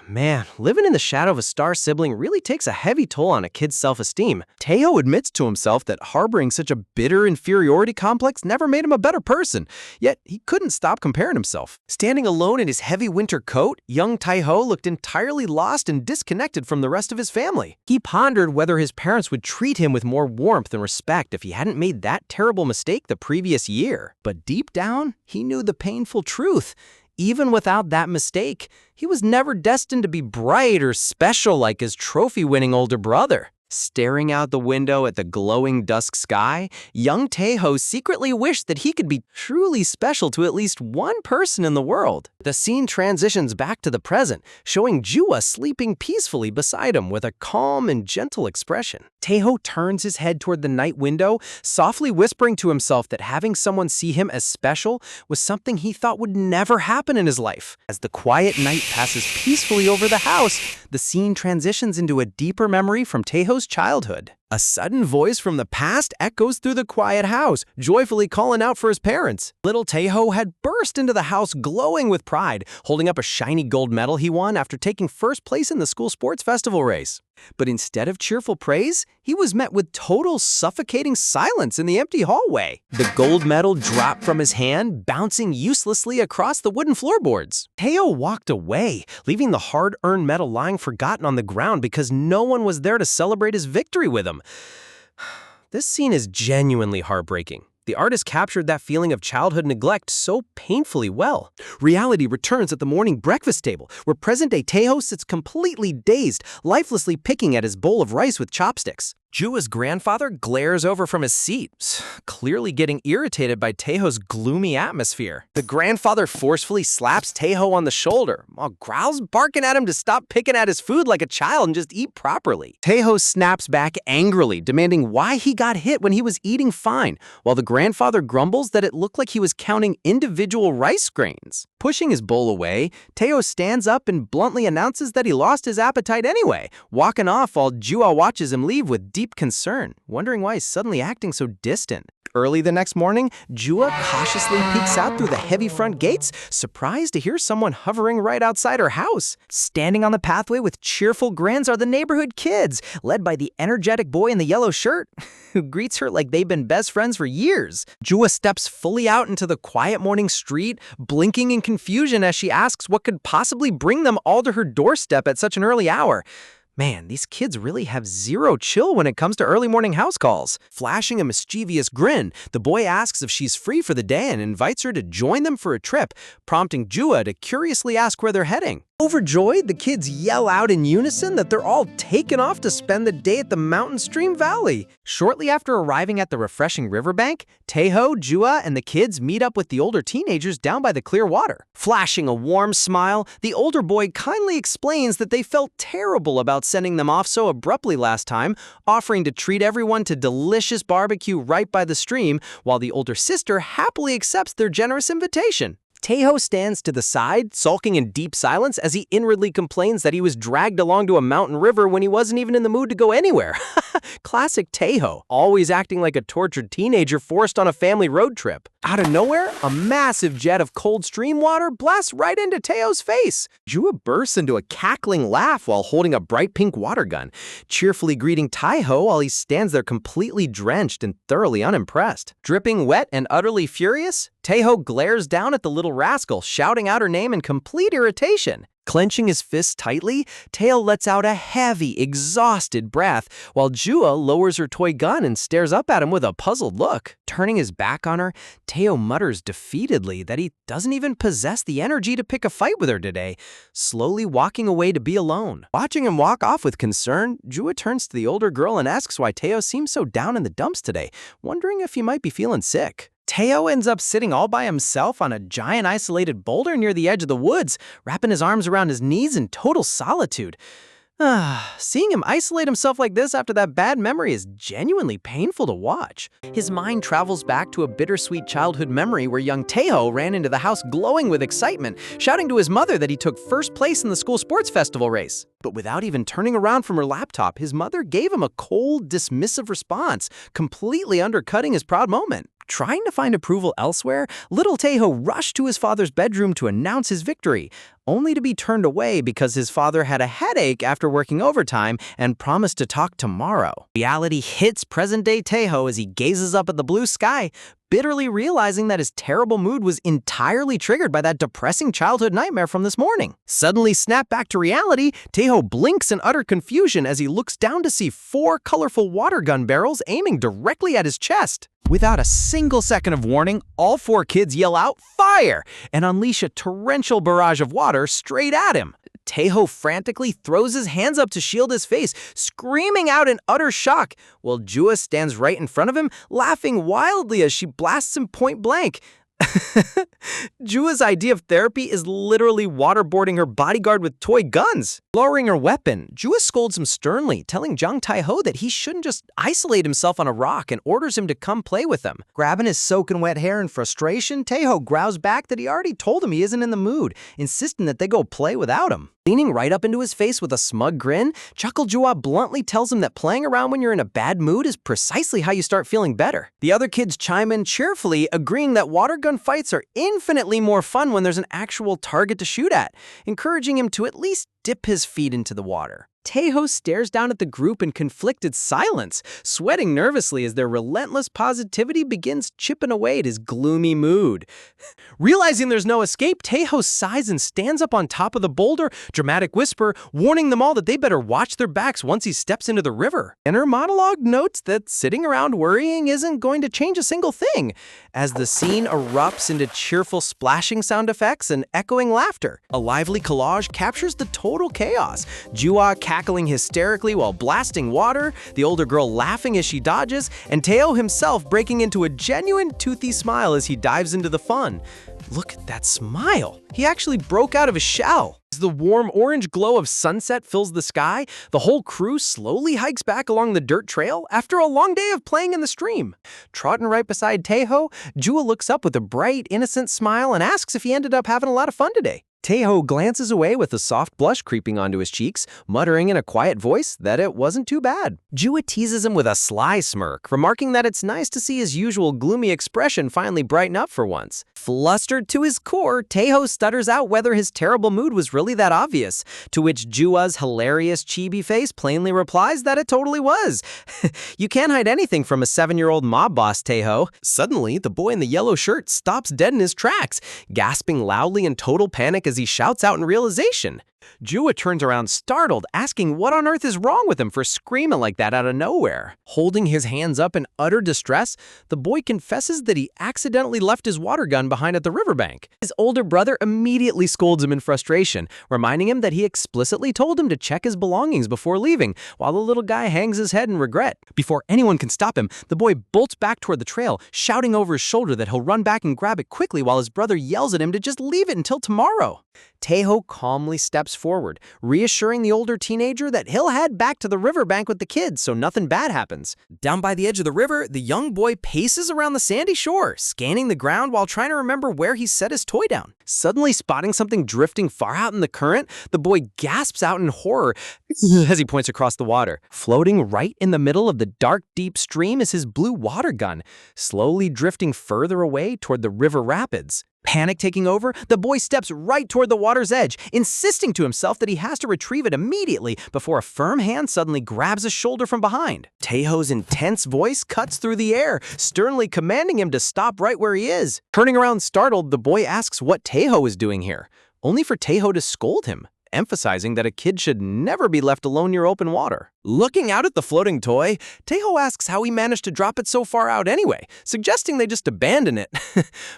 Man, living in the shadow of a star sibling really takes a heavy toll on a kid's self-esteem. Taeho admits to himself that harboring such a bitter inferiority complex never made him a better person, yet he couldn't stop comparing himself. Standing alone in his heavy winter coat, young Taeho looked entirely lost and disconnected from the rest of his family. He pondered whether his parents would treat him with more warmth and respect if he hadn't made that terrible mistake the previous year. But deep down, he knew the painful truth. Even without that mistake, he was never destined to be bright or special like his trophy-winning older brother. Staring out the window at the glowing dusk sky, young Taeho secretly wished that he could be truly special to at least one person in the world. The scene transitions back to the present, showing Jua sleeping peacefully beside him with a calm and gentle expression. Taeho turns his head toward the night window, softly whispering to himself that having someone see him as special was something he thought would never happen in his life. As the quiet night passes peacefully over the house, the scene transitions into a deeper memory from Taeho's childhood. A sudden voice from the past echoes through the quiet house, joyfully calling out for his parents. Little Taeho had burst into the house glowing with pride, holding up a shiny gold medal he won after taking first place in the school sports festival race. But instead of cheerful praise, he was met with total suffocating silence in the empty hallway. The gold medal dropped from his hand, bouncing uselessly across the wooden floorboards. Taeho walked away, leaving the hard-earned medal lying forgotten on the ground because no one was there to celebrate his victory with him. This scene is genuinely heartbreaking. The artist captured that feeling of childhood neglect so painfully well. Reality returns at the morning breakfast table, where present-day Taeho sits completely dazed, lifelessly picking at his bowl of rice with chopsticks. Jua's grandfather glares over from his seat, clearly getting irritated by Taeho's gloomy atmosphere. The grandfather forcefully slaps Taeho on the shoulder, while growls barking at him to stop picking at his food like a child and just eat properly. Taeho snaps back angrily, demanding why he got hit when he was eating fine, while the grandfather grumbles that it looked like he was counting individual rice grains. Pushing his bowl away, Taeho stands up and bluntly announces that he lost his appetite anyway, walking off while Jua watches him leave with deep concern, wondering why he's suddenly acting so distant. Early the next morning, Jua cautiously peeks out through the heavy front gates, surprised to hear someone hovering right outside her house. Standing on the pathway with cheerful grins are the neighborhood kids, led by the energetic boy in the yellow shirt, who greets her like they've been best friends for years. Jua steps fully out into the quiet morning street, blinking in confusion as she asks what could possibly bring them all to her doorstep at such an early hour. Man, these kids really have zero chill when it comes to early morning house calls. Flashing a mischievous grin, the boy asks if she's free for the day and invites her to join them for a trip, prompting Jua to curiously ask where they're heading. Overjoyed, the kids yell out in unison that they're all taken off to spend the day at the mountain stream valley. Shortly after arriving at the refreshing riverbank, Taeho, Jua, and the kids meet up with the older teenagers down by the clear water. Flashing a warm smile, the older boy kindly explains that they felt terrible about sending them off so abruptly last time, offering to treat everyone to delicious barbecue right by the stream, while the older sister happily accepts their generous invitation. Taeho stands to the side, sulking in deep silence as he inwardly complains that he was dragged along to a mountain river when he wasn't even in the mood to go anywhere. Classic Taeho, always acting like a tortured teenager forced on a family road trip. Out of nowhere, a massive jet of cold stream water blasts right into Taeho's face. Jua bursts into a cackling laugh while holding a bright pink water gun, cheerfully greeting Taeho while he stands there completely drenched and thoroughly unimpressed. Dripping wet and utterly furious, Taeho glares down at the little rascal, shouting out her name in complete irritation. Clenching his fists tightly, Taeho lets out a heavy, exhausted breath, while Jua lowers her toy gun and stares up at him with a puzzled look. Turning his back on her, Taeho mutters defeatedly that he doesn't even possess the energy to pick a fight with her today, slowly walking away to be alone. Watching him walk off with concern, Jua turns to the older girl and asks why Taeho seems so down in the dumps today, wondering if he might be feeling sick. Taeho ends up sitting all by himself on a giant isolated boulder near the edge of the woods, wrapping his arms around his knees in total solitude. Seeing him isolate himself like this after that bad memory is genuinely painful to watch. His mind travels back to a bittersweet childhood memory where young Taeho ran into the house glowing with excitement, shouting to his mother that he took first place in the school sports festival race. But without even turning around from her laptop, his mother gave him a cold, dismissive response, completely undercutting his proud moment. Trying to find approval elsewhere, little Taeho rushed to his father's bedroom to announce his victory, only to be turned away because his father had a headache after working overtime and promised to talk tomorrow. Reality hits present-day Taeho as he gazes up at the blue sky, bitterly realizing that his terrible mood was entirely triggered by that depressing childhood nightmare from this morning. Suddenly snapped back to reality, Taeho blinks in utter confusion as he looks down to see 4 colorful water gun barrels aiming directly at his chest. Without a single second of warning, all 4 kids yell out, "Fire!" and unleash a torrential barrage of water straight at him. Taeho frantically throws his hands up to shield his face, screaming out in utter shock, while Jua stands right in front of him, laughing wildly as she blasts him point blank. Jua's idea of therapy is literally waterboarding her bodyguard with toy guns. Lowering her weapon, Jua scolds him sternly, telling Jang Tae-ho that he shouldn't just isolate himself on a rock and orders him to come play with them. Grabbing his soaking wet hair in frustration, Tae-ho growls back that he already told him he isn't in the mood, insisting that they go play without him. Leaning right up into his face with a smug grin, Chuckle Jua bluntly tells him that playing around when you're in a bad mood is precisely how you start feeling better. The other kids chime in cheerfully, agreeing that water gun fights are infinitely more fun when there's an actual target to shoot at, encouraging him to at least dip his feet into the water. Tae-ho stares down at the group in conflicted silence, sweating nervously as their relentless positivity begins chipping away at his gloomy mood. Realizing there's no escape, Tae-ho sighs and stands up on top of the boulder, dramatic whisper, warning them all that they better watch their backs once he steps into the river. Inner monologue notes that sitting around worrying isn't going to change a single thing, as the scene erupts into cheerful splashing sound effects and echoing laughter. A lively collage captures the total chaos. Jua cackling hysterically while blasting water, the older girl laughing as she dodges, and Tae-ho himself breaking into a genuine toothy smile as he dives into the fun. Look at that smile. He actually broke out of his shell. As the warm orange glow of sunset fills the sky, the whole crew slowly hikes back along the dirt trail after a long day of playing in the stream. Trotting right beside Tae-ho, Jua looks up with a bright, innocent smile and asks if he ended up having a lot of fun today. Tae-ho glances away with a soft blush creeping onto his cheeks, muttering in a quiet voice that it wasn't too bad. Jua teases him with a sly smirk, remarking that it's nice to see his usual gloomy expression finally brighten up for once. Flustered to his core, Tae-ho stutters out whether his terrible mood was really that obvious, to which Jua's hilarious chibi face plainly replies that it totally was. You can't hide anything from a 7-year-old mob boss, Tae-ho. Suddenly, the boy in the yellow shirt stops dead in his tracks, gasping loudly in total panic as he shouts out in realization. Jua turns around startled, asking what on earth is wrong with him for screaming like that out of nowhere. Holding his hands up in utter distress, the boy confesses that he accidentally left his water gun behind at the riverbank. His older brother immediately scolds him in frustration, reminding him that he explicitly told him to check his belongings before leaving, while the little guy hangs his head in regret. Before anyone can stop him, the boy bolts back toward the trail, shouting over his shoulder that he'll run back and grab it quickly while his brother yells at him to just leave it until tomorrow. Tae-ho calmly steps forward, reassuring the older teenager that he'll head back to the riverbank with the kids so nothing bad happens. Down by the edge of the river, the young boy paces around the sandy shore, scanning the ground while trying to remember where he set his toy down. Suddenly spotting something drifting far out in the current, the boy gasps out in horror as he points across the water. Floating right in the middle of the dark, deep stream is his blue water gun, slowly drifting further away toward the river rapids. Panic taking over, the boy steps right toward the water's edge, insisting to himself that he has to retrieve it immediately before a firm hand suddenly grabs his shoulder from behind. Tae-ho's intense voice cuts through the air, sternly commanding him to stop right where he is. Turning around startled, the boy asks what Tae-ho is doing here, only for Tae-ho to scold him, emphasizing that a kid should never be left alone near open water. Looking out at the floating toy, Tae-ho asks how he managed to drop it so far out anyway, suggesting they just abandon it.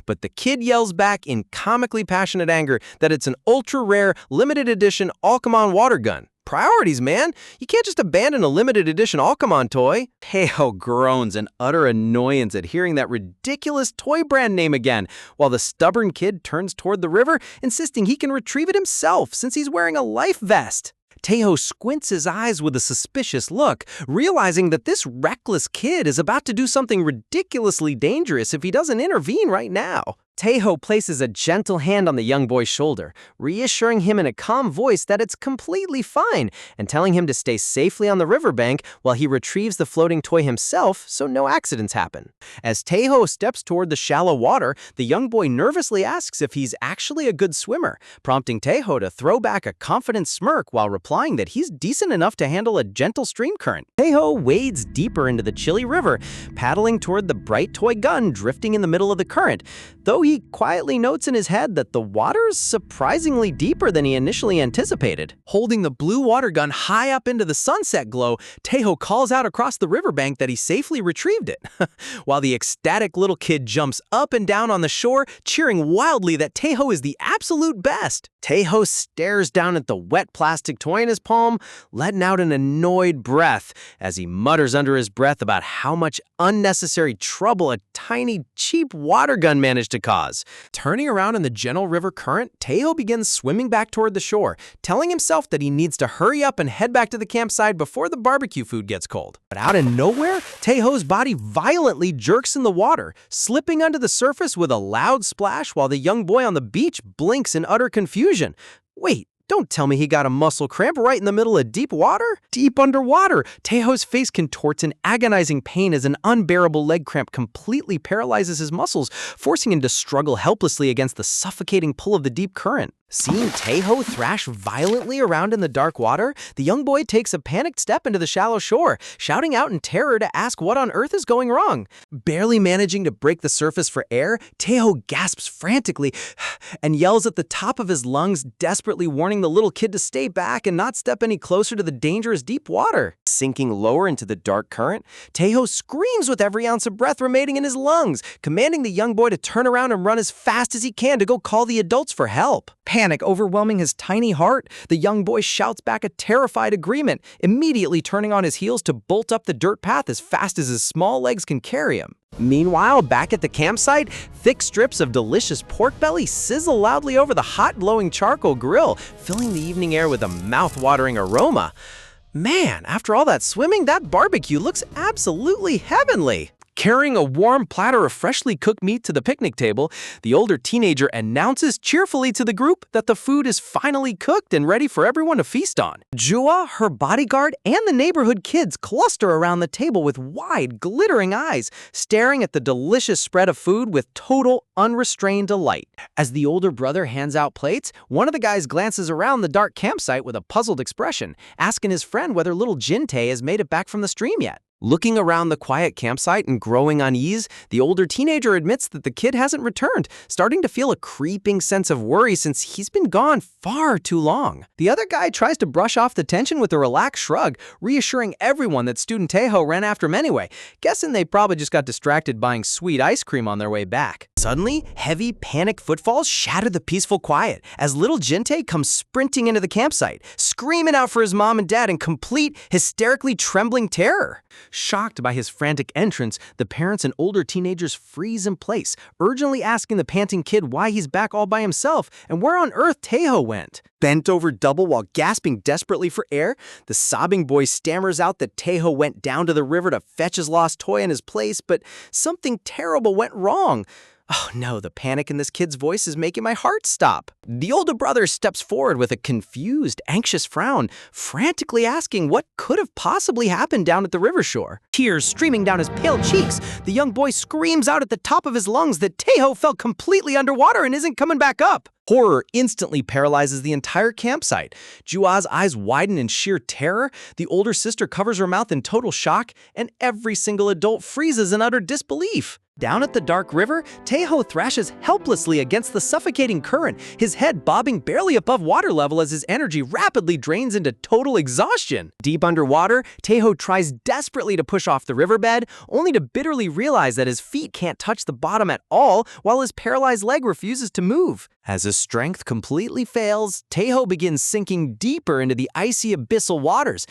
But the kid yells back in comically passionate anger that it's an ultra-rare, limited edition Alcamon water gun. Priorities, man! You can't just abandon a limited edition Alcamon toy. Tae-ho groans in utter annoyance at hearing that ridiculous toy brand name again, while the stubborn kid turns toward the river, insisting he can retrieve it himself since he's wearing a life vest. Tae-ho squints his eyes with a suspicious look, realizing that this reckless kid is about to do something ridiculously dangerous if he doesn't intervene right now. Tae-ho places a gentle hand on the young boy's shoulder, reassuring him in a calm voice that it's completely fine and telling him to stay safely on the riverbank while he retrieves the floating toy himself so no accidents happen. As Tae-ho steps toward the shallow water, the young boy nervously asks if he's actually a good swimmer, prompting Tae-ho to throw back a confident smirk while replying that he's decent enough to handle a gentle stream current. Tae-ho wades deeper into the chilly river, paddling toward the bright toy gun drifting in the middle of the current. though he quietly notes in his head that the water's surprisingly deeper than he initially anticipated. Holding the blue water gun high up into the sunset glow, Taeho calls out across the riverbank that he safely retrieved it, while the ecstatic little kid jumps up and down on the shore, cheering wildly that Taeho is the absolute best. Taeho stares down at the wet plastic toy in his palm, letting out an annoyed breath as he mutters under his breath about how much unnecessary trouble a tiny, cheap water gun managed to cause. Turning around in the gentle river current, Taeho begins swimming back toward the shore, telling himself that he needs to hurry up and head back to the campsite before the barbecue food gets cold. But out of nowhere, Taeho's body violently jerks in the water, slipping under the surface with a loud splash while the young boy on the beach blinks in utter confusion. Wait, don't tell me he got a muscle cramp right in the middle of deep water? Deep underwater, Taeho's face contorts in agonizing pain as an unbearable leg cramp completely paralyzes his muscles, forcing him to struggle helplessly against the suffocating pull of the deep current. Seeing Taeho thrash violently around in the dark water, the young boy takes a panicked step into the shallow shore, shouting out in terror to ask what on earth is going wrong. Barely managing to break the surface for air, Taeho gasps frantically and yells at the top of his lungs, desperately warning the little kid to stay back and not step any closer to the dangerous deep water. Sinking lower into the dark current, Taeho screams with every ounce of breath remaining in his lungs, commanding the young boy to turn around and run as fast as he can to go call the adults for help. Panic overwhelming his tiny heart, the young boy shouts back a terrified agreement, immediately turning on his heels to bolt up the dirt path as fast as his small legs can carry him. Meanwhile, back at the campsite, thick strips of delicious pork belly sizzle loudly over the hot, glowing charcoal grill, filling the evening air with a mouth-watering aroma. Man, after all that swimming, that barbecue looks absolutely heavenly. Carrying a warm platter of freshly cooked meat to the picnic table, the older teenager announces cheerfully to the group that the food is finally cooked and ready for everyone to feast on. Jua, her bodyguard, and the neighborhood kids cluster around the table with wide, glittering eyes, staring at the delicious spread of food with total, unrestrained delight. As the older brother hands out plates, one of the guys glances around the dark campsite with a puzzled expression, asking his friend whether little Jin-tae has made it back from the stream yet. Looking around the quiet campsite and growing unease, the older teenager admits that the kid hasn't returned, starting to feel a creeping sense of worry since he's been gone far too long. The other guy tries to brush off the tension with a relaxed shrug, reassuring everyone that student Taeho ran after him anyway, guessing they probably just got distracted buying sweet ice cream on their way back. Suddenly, heavy, panicked footfalls shatter the peaceful quiet as little Jin-tae comes sprinting into the campsite, screaming out for his mom and dad in complete, hysterically trembling terror. Shocked by his frantic entrance, the parents and older teenagers freeze in place, urgently asking the panting kid why he's back all by himself and where on earth Taeho went. Bent over double while gasping desperately for air, the sobbing boy stammers out that Taeho went down to the river to fetch his lost toy in his place, but something terrible went wrong. Oh no, the panic in this kid's voice is making my heart stop. The older brother steps forward with a confused, anxious frown, frantically asking what could have possibly happened down at the river shore. Tears streaming down his pale cheeks, the young boy screams out at the top of his lungs that Taeho fell completely underwater and isn't coming back up. Horror instantly paralyzes the entire campsite. Jua's eyes widen in sheer terror, the older sister covers her mouth in total shock, and every single adult freezes in utter disbelief. Down at the dark river, Taeho thrashes helplessly against the suffocating current, his head bobbing barely above water level as his energy rapidly drains into total exhaustion. Deep underwater, Taeho tries desperately to push off the riverbed, only to bitterly realize that his feet can't touch the bottom at all while his paralyzed leg refuses to move. As his strength completely fails, Taeho begins sinking deeper into the icy abyssal waters.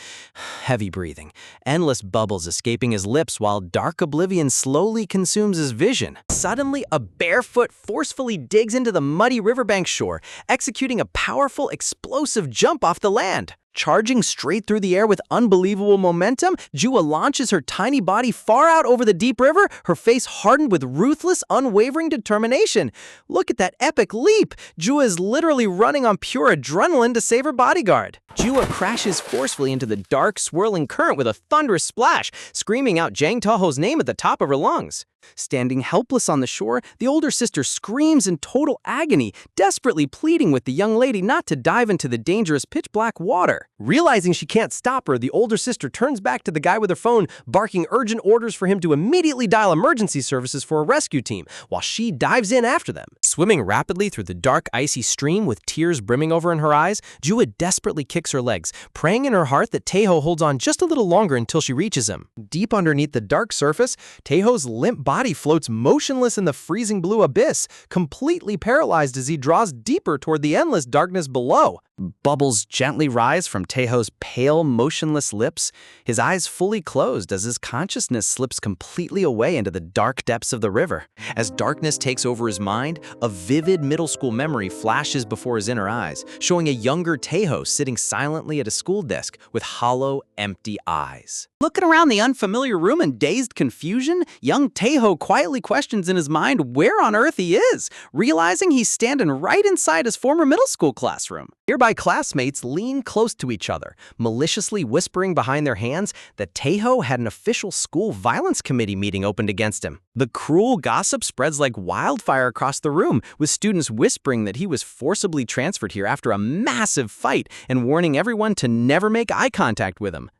Heavy breathing, endless bubbles escaping his lips while dark oblivion slowly consumes his vision. Suddenly, a barefoot forcefully digs into the muddy riverbank shore, executing a powerful, explosive jump off the land. Charging straight through the air with unbelievable momentum, Jua launches her tiny body far out over the deep river, her face hardened with ruthless, unwavering determination. Look at that epic leap! Jua is literally running on pure adrenaline to save her bodyguard. Jua crashes forcefully into the dark, swirling current with a thunderous splash, screaming out Jang Taho's name at the top of her lungs. Standing helpless on the shore, the older sister screams in total agony, desperately pleading with the young lady not to dive into the dangerous pitch-black water. Realizing she can't stop her, the older sister turns back to the guy with her phone, barking urgent orders for him to immediately dial emergency services for a rescue team, while she dives in after them. Swimming rapidly through the dark, icy stream with tears brimming over in her eyes, Jua desperately kicks her legs, praying in her heart that Taeho holds on just a little longer until she reaches him. Deep underneath the dark surface, Taeho's limp body floats motionless in the freezing blue abyss, completely paralyzed as he draws deeper toward the endless darkness below. Bubbles gently rise from Taeho's pale, motionless lips, his eyes fully closed as his consciousness slips completely away into the dark depths of the river. As darkness takes over his mind, a vivid middle school memory flashes before his inner eyes, showing a younger Taeho sitting silently at a school desk with hollow, empty eyes. Looking around the unfamiliar room in dazed confusion, young Taeho quietly questions in his mind where on earth he is, realizing he's standing right inside his former middle school classroom. Nearby classmates lean close to each other, maliciously whispering behind their hands that Taeho had an official school violence committee meeting opened against him. The cruel gossip spreads like wildfire across the room, with students whispering that he was forcibly transferred here after a massive fight and warning everyone to never make eye contact with him.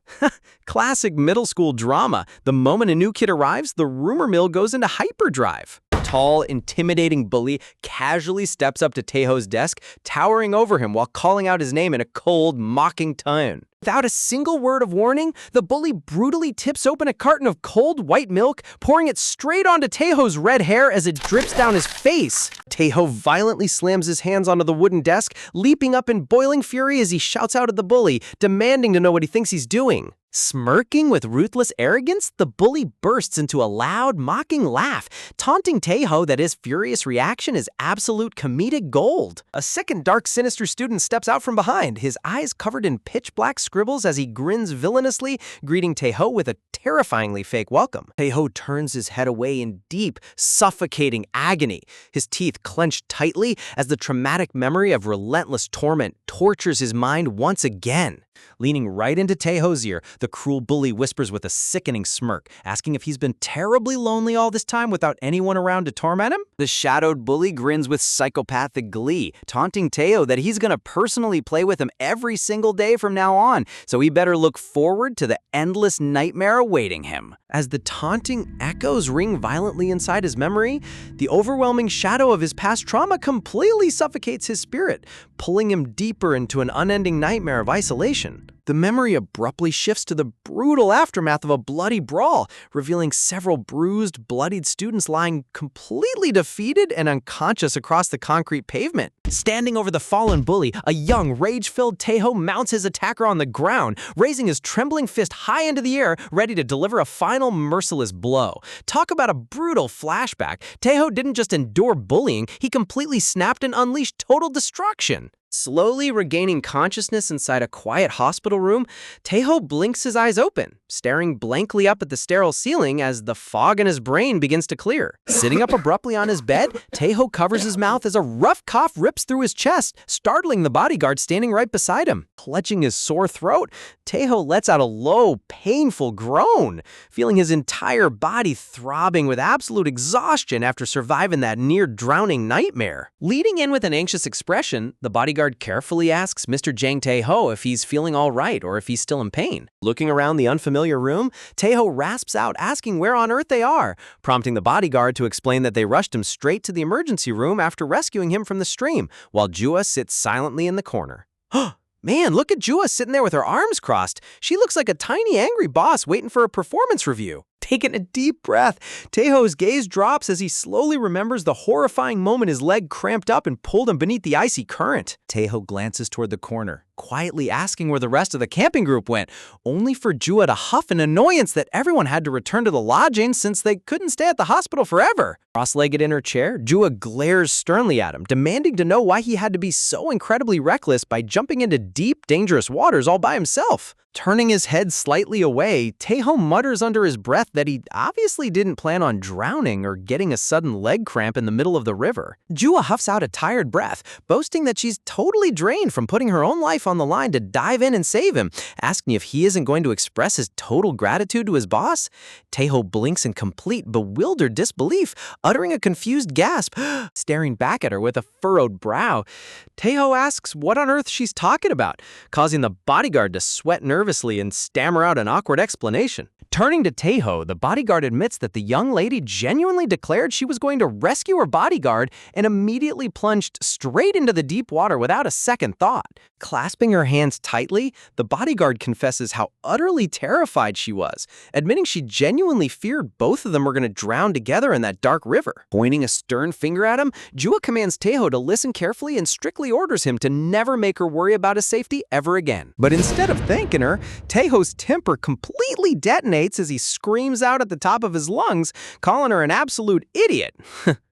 Classic middle school drama. The moment a new kid arrives, the rumor mill goes into hyperdrive. Tall, intimidating bully casually steps up to Taeho's desk, towering over him while calling out his name in a cold, mocking tone. Without a single word of warning, the bully brutally tips open a carton of cold white milk, pouring it straight onto Taeho's red hair as it drips down his face. Taeho violently slams his hands onto the wooden desk, leaping up in boiling fury as he shouts out at the bully, demanding to know what he thinks he's doing. Smirking with ruthless arrogance, the bully bursts into a loud, mocking laugh, taunting Taeho that his furious reaction is absolute comedic gold. A second dark, sinister student steps out from behind, his eyes covered in pitch-black scribbles as he grins villainously, greeting Taeho with a terrifyingly fake welcome. Taeho turns his head away in deep, suffocating agony, his teeth clenched tightly as the traumatic memory of relentless torment tortures his mind once again. Leaning right into Taeho's ear, the cruel bully whispers with a sickening smirk, asking if he's been terribly lonely all this time without anyone around to torment him. The shadowed bully grins with psychopathic glee, taunting Taeho that he's gonna personally play with him every single day from now on, so he better look forward to the endless nightmare awaiting him. As the taunting echoes ring violently inside his memory, the overwhelming shadow of his past trauma completely suffocates his spirit, pulling him deeper into an unending nightmare of isolation. The memory abruptly shifts to the brutal aftermath of a bloody brawl, revealing several bruised, bloodied students lying completely defeated and unconscious across the concrete pavement. Standing over the fallen bully, a young, rage-filled Taeho mounts his attacker on the ground, raising his trembling fist high into the air, ready to deliver a final merciless blow. Talk about a brutal flashback. Taeho didn't just endure bullying, he completely snapped and unleashed total destruction. Slowly regaining consciousness inside a quiet hospital room, Taeho blinks his eyes open, staring blankly up at the sterile ceiling as the fog in his brain begins to clear. Sitting up abruptly on his bed, Taeho covers his mouth as a rough cough rips through his chest, startling the bodyguard standing right beside him. Clutching his sore throat, Taeho lets out a low, painful groan, feeling his entire body throbbing with absolute exhaustion after surviving that near-drowning nightmare. Leading in with an anxious expression, the bodyguard carefully asks Mr. Jang Taeho if he's feeling all right or if he's still in pain. Looking around the unfamiliar room, Taeho rasps out asking where on earth they are, prompting the bodyguard to explain that they rushed him straight to the emergency room after rescuing him from the stream, while Jua sits silently in the corner. Man, look at Jua sitting there with her arms crossed. She looks like a tiny angry boss waiting for a performance review. Taking a deep breath, Taeho's gaze drops as he slowly remembers the horrifying moment his leg cramped up and pulled him beneath the icy current. Taeho glances toward the corner, quietly asking where the rest of the camping group went, only for Jua to huff in annoyance that everyone had to return to the lodging since they couldn't stay at the hospital forever. Cross-legged in her chair, Jua glares sternly at him, demanding to know why he had to be so incredibly reckless by jumping into deep, dangerous waters all by himself. Turning his head slightly away, Taeho mutters under his breath that he obviously didn't plan on drowning or getting a sudden leg cramp in the middle of the river. Jua huffs out a tired breath, boasting that she's totally drained from putting her own life on the line to dive in and save him, asking if he isn't going to express his total gratitude to his boss. Taeho blinks in complete, bewildered disbelief, uttering a confused gasp, staring back at her with a furrowed brow. Taeho asks what on earth she's talking about, causing the bodyguard to sweat nervously and stammer out an awkward explanation. Turning to Taeho, the bodyguard admits that the young lady genuinely declared she was going to rescue her bodyguard and immediately plunged straight into the deep water without a second thought. Clasping her hands tightly, the bodyguard confesses how utterly terrified she was, admitting she genuinely feared both of them were going to drown together in that dark river. Pointing a stern finger at him, Jua commands Taeho to listen carefully and strictly orders him to never make her worry about his safety ever again. But instead of thanking her, Taeho's temper completely detonates as he screams out at the top of his lungs, calling her an absolute idiot.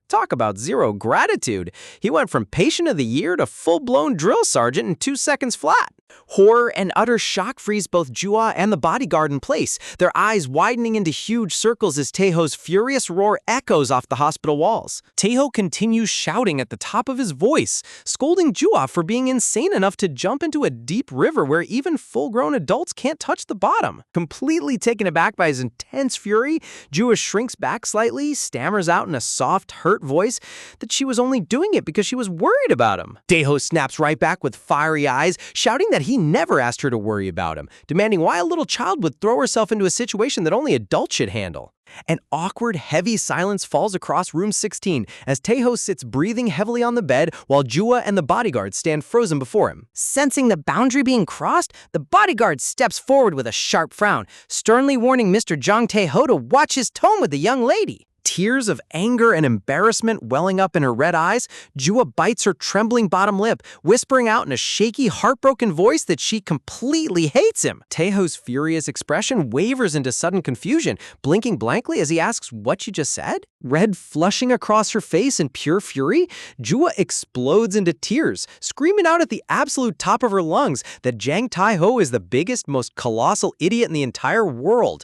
Talk about zero gratitude. He went from patient of the year to full-blown drill sergeant in 2 seconds flat. Horror and utter shock freeze both Jua and the bodyguard in place, their eyes widening into huge circles as Taeho's furious roar echoes off the hospital walls. Taeho continues shouting at the top of his voice, scolding Jua for being insane enough to jump into a deep river where even full-grown adults can't touch the bottom. Completely taken aback by his intense fury, Jua shrinks back slightly, stammers out in a soft, hurt voice that she was only doing it because she was worried about him. Taeho snaps right back with fiery eyes, shouting that he never asked her to worry about him, demanding why a little child would throw herself into a situation that only adults should handle. An awkward, heavy silence falls across room 16 as Taeho sits breathing heavily on the bed while Jua and the bodyguard stand frozen before him. Sensing the boundary being crossed, the bodyguard steps forward with a sharp frown, sternly warning Mr. Jang Taeho to watch his tone with the young lady. Tears of anger and embarrassment welling up in her red eyes, Jua bites her trembling bottom lip, whispering out in a shaky, heartbroken voice that she completely hates him. Taeho's furious expression wavers into sudden confusion, blinking blankly as he asks what she just said. Red flushing across her face in pure fury, Jua explodes into tears, screaming out at the absolute top of her lungs that Jang Tae-ho is the biggest, most colossal idiot in the entire world.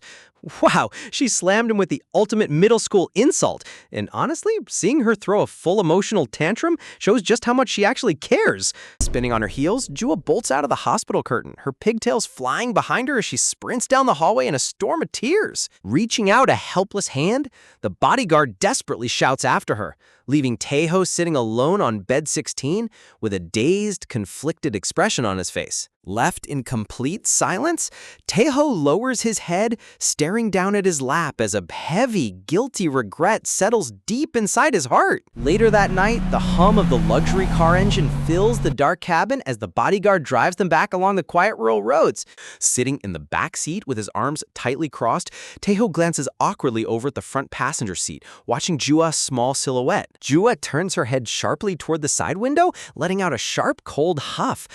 Wow, she slammed him with the ultimate middle school insult. And honestly, seeing her throw a full emotional tantrum shows just how much she actually cares. Spinning on her heels, Jua bolts out of the hospital curtain, her pigtails flying behind her as she sprints down the hallway in a storm of tears. Reaching out a helpless hand, the bodyguard desperately shouts after her, leaving Taeho sitting alone on bed 16 with a dazed, conflicted expression on his face. Left in complete silence, Taeho lowers his head, staring down at his lap as a heavy, guilty regret settles deep inside his heart. Later that night, the hum of the luxury car engine fills the dark cabin as the bodyguard drives them back along the quiet rural roads. Sitting in the back seat with his arms tightly crossed, Taeho glances awkwardly over at the front passenger seat, watching Jua's small silhouette. Jua turns her head sharply toward the side window, letting out a sharp, cold huff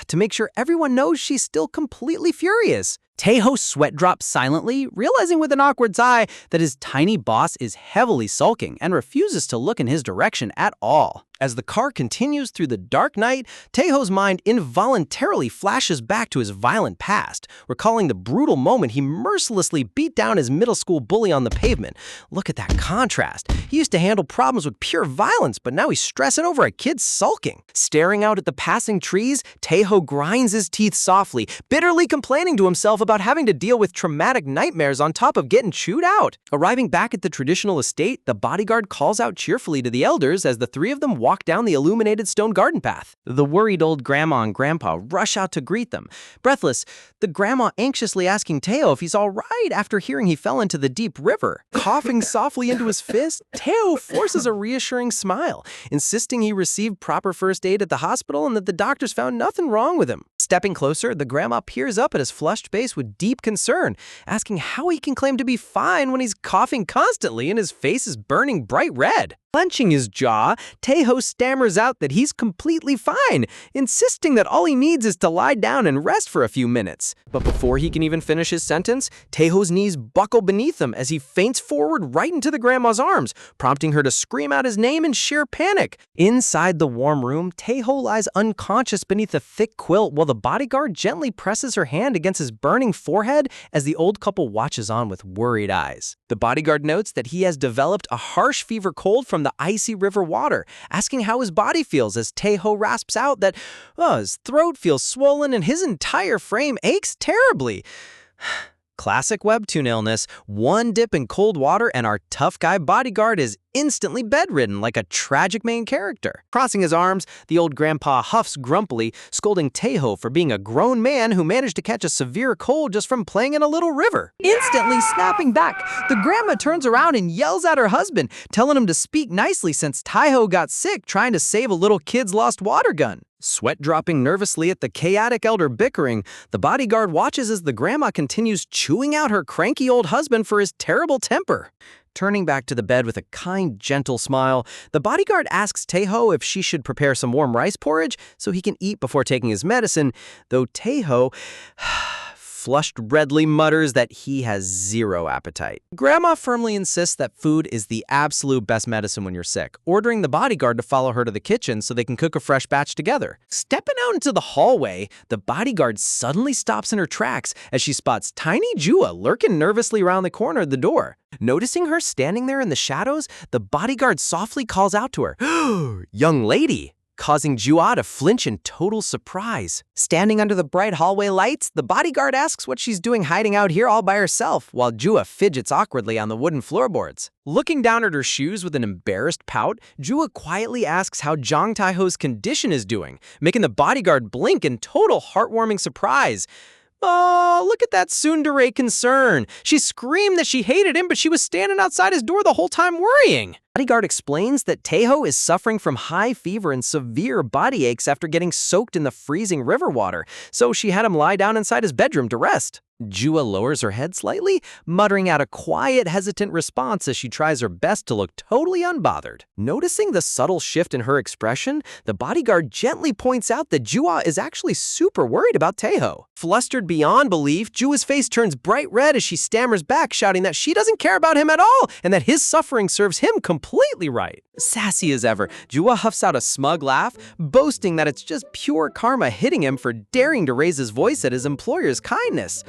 to make sure everyone knows she's still completely furious. Taeho sweat drops silently, realizing with an awkward sigh that his tiny boss is heavily sulking and refuses to look in his direction at all. As the car continues through the dark night, Taeho's mind involuntarily flashes back to his violent past, recalling the brutal moment he mercilessly beat down his middle school bully on the pavement. Look at that contrast. He used to handle problems with pure violence, but now he's stressing over a kid sulking. Staring out at the passing trees, Taeho grinds his teeth softly, bitterly complaining to himself about having to deal with traumatic nightmares on top of getting chewed out. Arriving back at the traditional estate, the bodyguard calls out cheerfully to the elders as the three of them walk down the illuminated stone garden path. The worried old grandma and grandpa rush out to greet them. Breathless, the grandma anxiously asking Taeho if he's all right after hearing he fell into the deep river. Coughing softly into his fist, Taeho forces a reassuring smile, insisting he received proper first aid at the hospital and that the doctors found nothing wrong with him. Stepping closer, the grandma peers up at his flushed face with deep concern, asking how he can claim to be fine when he's coughing constantly and his face is burning bright red. Clenching his jaw, Taeho stammers out that he's completely fine, insisting that all he needs is to lie down and rest for a few minutes. But before he can even finish his sentence, Taeho's knees buckle beneath him as he faints forward right into the grandma's arms, prompting her to scream out his name in sheer panic. Inside the warm room, Taeho lies unconscious beneath a thick quilt while the bodyguard gently presses her hand against his burning forehead as the old couple watches on with worried eyes. The bodyguard notes that he has developed a harsh fever cold from the icy river water, asking how his body feels as Tae-ho rasps out that his throat feels swollen and his entire frame aches terribly. Classic webtoon illness, one dip in cold water and our tough guy bodyguard is instantly bedridden like a tragic main character. Crossing his arms, the old grandpa huffs grumpily, scolding Tae-ho for being a grown man who managed to catch a severe cold just from playing in a little river. Instantly snapping back, the grandma turns around and yells at her husband, telling him to speak nicely since Tae-ho got sick trying to save a little kid's lost water gun. Sweat dropping nervously at the chaotic elder bickering, the bodyguard watches as the grandma continues chewing out her cranky old husband for his terrible temper. Turning back to the bed with a kind, gentle smile, the bodyguard asks Tae-ho if she should prepare some warm rice porridge so he can eat before taking his medicine, though Tae-ho flushed redly mutters that he has zero appetite. Grandma firmly insists that food is the absolute best medicine when you're sick, ordering the bodyguard to follow her to the kitchen so they can cook a fresh batch together. Stepping out into the hallway, the bodyguard suddenly stops in her tracks as she spots tiny Jua lurking nervously around the corner of the door. Noticing her standing there in the shadows, the bodyguard softly calls out to her, "Young lady," causing Jua to flinch in total surprise. Standing under the bright hallway lights, the bodyguard asks what she's doing hiding out here all by herself, while Jua fidgets awkwardly on the wooden floorboards. Looking down at her shoes with an embarrassed pout, Jua quietly asks how Jang Tae-ho's condition is doing, making the bodyguard blink in total heartwarming surprise. Oh, look at that tsundere concern. She screamed that she hated him, but she was standing outside his door the whole time worrying. Bodyguard explains that Tae-ho is suffering from high fever and severe body aches after getting soaked in the freezing river water, so she had him lie down inside his bedroom to rest. Jua lowers her head slightly, muttering out a quiet, hesitant response as she tries her best to look totally unbothered. Noticing the subtle shift in her expression, the bodyguard gently points out that Jua is actually super worried about Tae-ho. Flustered beyond belief, Jua's face turns bright red as she stammers back, shouting that she doesn't care about him at all and that his suffering serves him completely right. Sassy as ever, Jua huffs out a smug laugh, boasting that it's just pure karma hitting him for daring to raise his voice at his employer's kindness.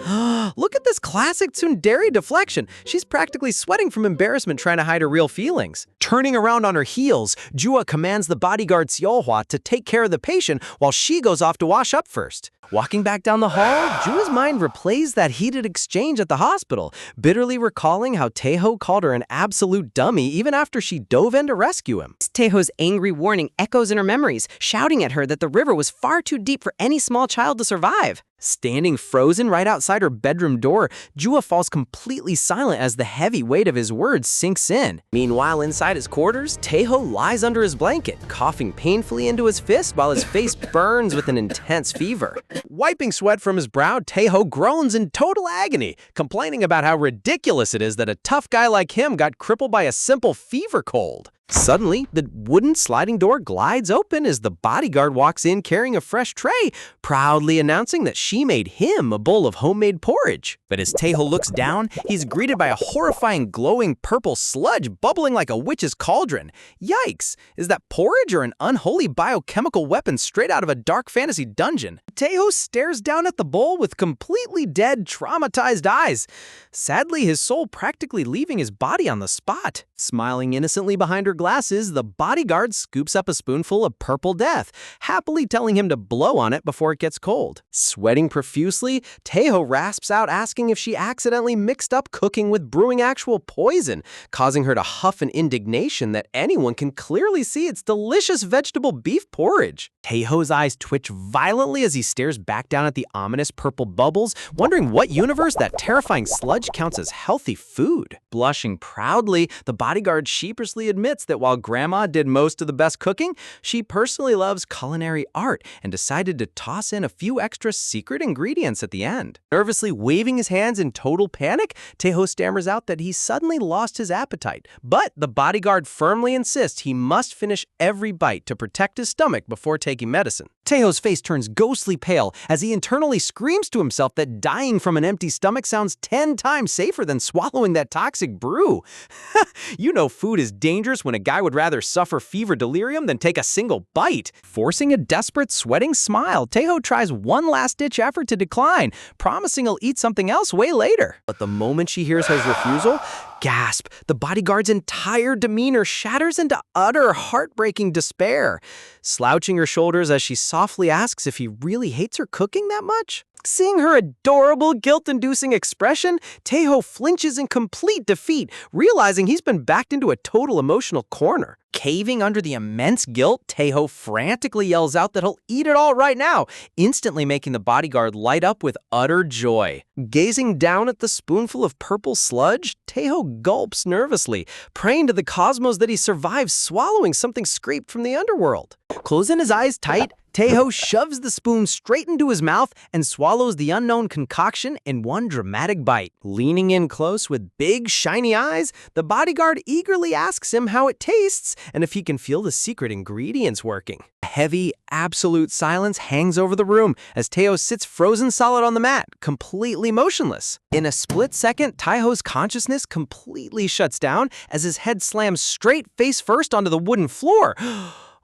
Look at this classic tsundere deflection. She's practically sweating from embarrassment trying to hide her real feelings. Turning around on her heels, Jua commands the bodyguard Seolhwa to take care of the patient while she goes off to wash up first. Walking back down the hall, Jua's mind replays that heated exchange at the hospital, bitterly recalling how Tae-ho called her an absolute dummy even after she dove in to rescue him. Tae-ho's angry warning echoes in her memories, shouting at her that the river was far too deep for any small child to survive. Standing frozen right outside her bedroom door, Jua falls completely silent as the heavy weight of his words sinks in. Meanwhile, inside his quarters, Tae-ho lies under his blanket, coughing painfully into his fist while his face burns with an intense fever. Wiping sweat from his brow, Tae-ho groans in total agony, complaining about how ridiculous it is that a tough guy like him got crippled by a simple fever cold. Suddenly, the wooden sliding door glides open as the bodyguard walks in carrying a fresh tray, proudly announcing that she made him a bowl of homemade porridge. But as Tae-ho looks down, he's greeted by a horrifying glowing purple sludge bubbling like a witch's cauldron. Yikes! Is that porridge or an unholy biochemical weapon straight out of a dark fantasy dungeon? Tae-ho stares down at the bowl with completely dead, traumatized eyes. Sadly, his soul practically leaving his body on the spot. Smiling innocently behind her glasses, the bodyguard scoops up a spoonful of purple death, happily telling him to blow on it before it gets cold. Sweating profusely, Tae-ho rasps out asking if she accidentally mixed up cooking with brewing actual poison, causing her to huff in indignation that anyone can clearly see it's delicious vegetable beef porridge. Tae-ho's eyes twitch violently as he stares back down at the ominous purple bubbles, wondering what universe that terrifying sludge counts as healthy food. Blushing proudly, the bodyguard sheepishly admits that while Grandma did most of the best cooking, she personally loves culinary art and decided to toss in a few extra secret ingredients at the end. Nervously waving his hands in total panic, Tae-ho stammers out that he suddenly lost his appetite, but the bodyguard firmly insists he must finish every bite to protect his stomach before taking medicine. Tae-ho's face turns ghostly pale as he internally screams to himself that dying from an empty stomach sounds 10 times safer than swallowing that toxic brew. You know food is dangerous when a guy would rather suffer fever delirium than take a single bite. Forcing a desperate, sweating smile, Taeho tries one last-ditch effort to decline, promising he'll eat something else way later. But the moment she hears his refusal, gasp, the bodyguard's entire demeanor shatters into utter, heartbreaking despair. Slouching her shoulders as she softly asks if he really hates her cooking that much. Seeing her adorable, guilt-inducing expression, Taeho flinches in complete defeat, realizing he's been backed into a total emotional corner. Caving under the immense guilt, Taeho frantically yells out that he'll eat it all right now, instantly making the bodyguard light up with utter joy. Gazing down at the spoonful of purple sludge, Taeho gulps nervously, praying to the cosmos that he survives swallowing something scraped from the underworld. Closing his eyes tight, Taeho shoves the spoon straight into his mouth and swallows the unknown concoction in one dramatic bite. Leaning in close with big, shiny eyes, the bodyguard eagerly asks him how it tastes and if he can feel the secret ingredients working. A heavy, absolute silence hangs over the room as Taeho sits frozen solid on the mat, completely motionless. In a split second, Taeho's consciousness completely shuts down as his head slams straight face first onto the wooden floor.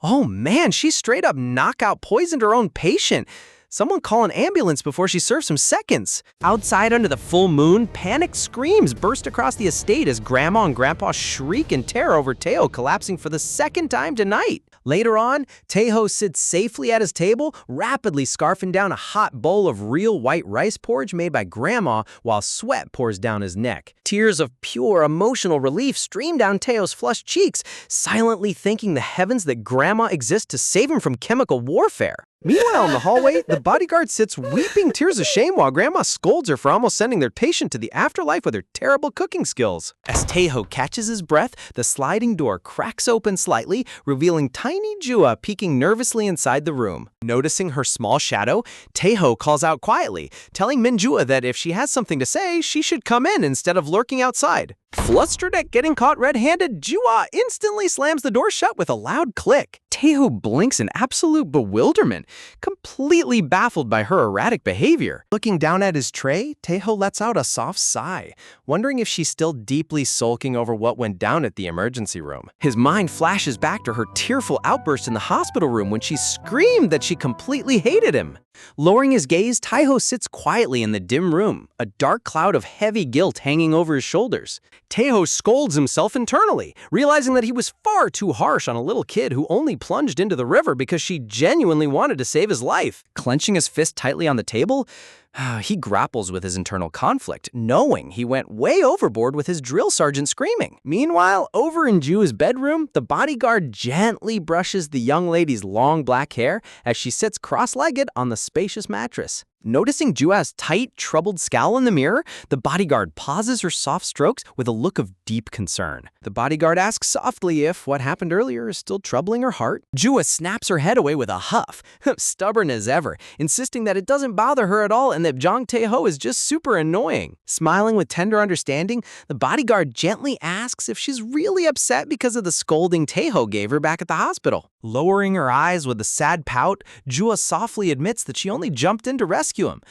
Oh man, she straight up knockout poisoned her own patient. Someone call an ambulance before she serves some seconds. Outside under the full moon, panicked screams burst across the estate as Grandma and Grandpa shriek in terror over Taeho collapsing for the second time tonight. Later on, Taeho sits safely at his table, rapidly scarfing down a hot bowl of real white rice porridge made by Grandma while sweat pours down his neck. Tears of pure emotional relief stream down Taeho's flushed cheeks, silently thanking the heavens that Grandma exists to save him from chemical warfare. Meanwhile, in the hallway, the bodyguard sits weeping tears of shame while Grandma scolds her for almost sending their patient to the afterlife with her terrible cooking skills. As Taeho catches his breath, the sliding door cracks open slightly, revealing tiny Jua peeking nervously inside the room. Noticing her small shadow, Taeho calls out quietly, telling Minjua that if she has something to say, she should come in instead of lurking outside. Flustered at getting caught red-handed, Jua instantly slams the door shut with a loud click. Taeho blinks in absolute bewilderment, completely baffled by her erratic behavior. Looking down at his tray, Taeho lets out a soft sigh, wondering if she's still deeply sulking over what went down at the emergency room. His mind flashes back to her tearful outburst in the hospital room when she screamed that she completely hated him. Lowering his gaze, Taeho sits quietly in the dim room, a dark cloud of heavy guilt hanging over his shoulders. Taeho scolds himself internally, realizing that he was far too harsh on a little kid who only plunged into the river because she genuinely wanted to save his life. Clenching his fist tightly on the table, he grapples with his internal conflict, knowing he went way overboard with his drill sergeant screaming. Meanwhile, over in Jua's bedroom, the bodyguard gently brushes the young lady's long black hair as she sits cross-legged on the spacious mattress. Noticing Jua's tight, troubled scowl in the mirror, the bodyguard pauses her soft strokes with a look of deep concern. The bodyguard asks softly if what happened earlier is still troubling her heart. Jua snaps her head away with a huff, stubborn as ever, insisting that it doesn't bother her at all and that Jang Taeho is just super annoying. Smiling with tender understanding, the bodyguard gently asks if she's really upset because of the scolding Taeho gave her back at the hospital. Lowering her eyes with a sad pout, Jua softly admits that she only jumped in to rescue him.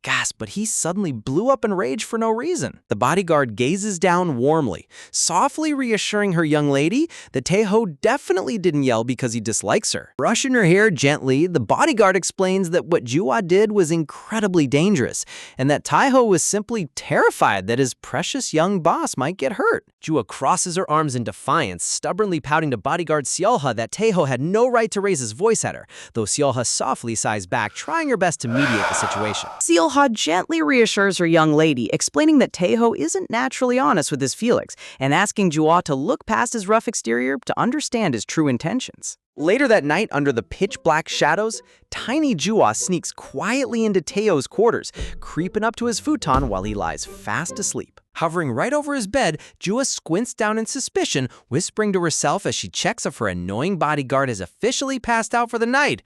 Gasp, but he suddenly blew up in rage for no reason. The bodyguard gazes down warmly, softly reassuring her young lady that Taeho definitely didn't yell because he dislikes her. Brushing her hair gently, the bodyguard explains that what Jua did was incredibly dangerous, and that Taeho was simply terrified that his precious young boss might get hurt. Jua crosses her arms in defiance, stubbornly pouting to bodyguard Seolha that Taeho had no right to raise his voice at her, though Seolha softly sighs back, trying her best to mediate the situation. Seolha gently reassures her young lady, explaining that Taeho isn't naturally honest with his feelings and asking Jua to look past his rough exterior to understand his true intentions. Later that night, under the pitch-black shadows, tiny Jua sneaks quietly into Taeho's quarters, creeping up to his futon while he lies fast asleep. Hovering right over his bed, Jua squints down in suspicion, whispering to herself as she checks if her annoying bodyguard has officially passed out for the night.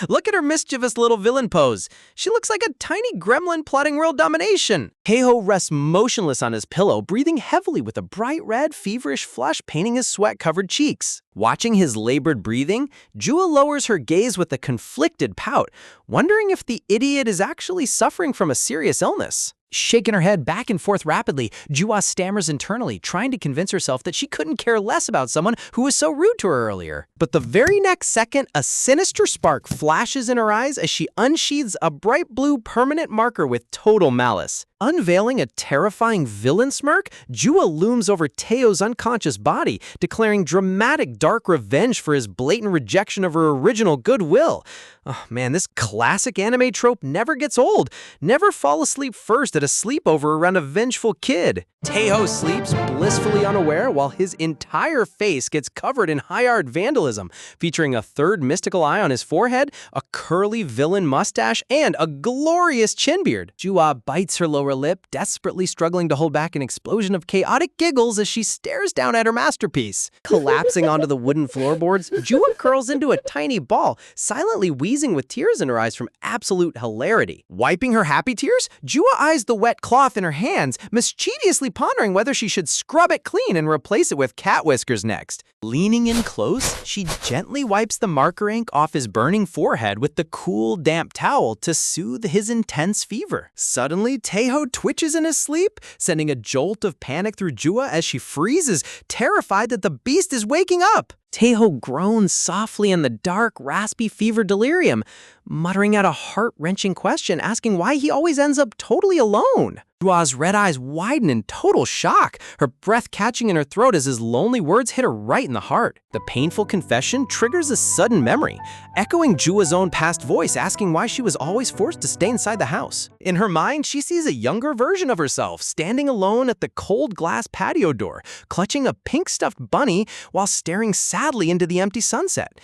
Look at her mischievous little villain pose. She looks like a tiny gremlin plotting world domination. Taeho rests motionless on his pillow, breathing heavily with a bright red, feverish flush painting his sweat-covered cheeks. Watching his labored breathing, Jua lowers her gaze with a conflicted pout, wondering if the idiot is actually suffering from a serious illness. Shaking her head back and forth rapidly, Jua stammers internally, trying to convince herself that she couldn't care less about someone who was so rude to her earlier. But the very next second, a sinister spark flashes in her eyes as she unsheathes a bright blue permanent marker with total malice. Unveiling a terrifying villain smirk, Jua looms over Taeho's unconscious body, declaring dramatic dark revenge for his blatant rejection of her original goodwill. Oh man, this classic anime trope never gets old. Never fall asleep first at a sleepover around a vengeful kid. Taeho sleeps blissfully unaware while his entire face gets covered in high art vandalism, featuring a third mystical eye on his forehead, a curly villain mustache, and a glorious chin beard. Jua bites her lower lip, desperately struggling to hold back an explosion of chaotic giggles as she stares down at her masterpiece. Collapsing onto the wooden floorboards, Jua curls into a tiny ball, silently wheezing with tears in her eyes from absolute hilarity. Wiping her happy tears, Jua eyes the wet cloth in her hands, mischievously pondering whether she should scrub it clean and replace it with cat whiskers next. Leaning in close, she gently wipes the marker ink off his burning forehead with the cool, damp towel to soothe his intense fever. Suddenly, Taeho twitches in his sleep, sending a jolt of panic through Jua as she freezes, terrified that the beast is waking up. Taeho groans softly in the dark, raspy fever delirium, muttering out a heart-wrenching question, asking why he always ends up totally alone. Jua's red eyes widen in total shock, her breath catching in her throat as his lonely words hit her right in the heart. The painful confession triggers a sudden memory, echoing Jua's own past voice asking why she was always forced to stay inside the house. In her mind, she sees a younger version of herself, standing alone at the cold glass patio door, clutching a pink stuffed bunny while staring sadly into the empty sunset.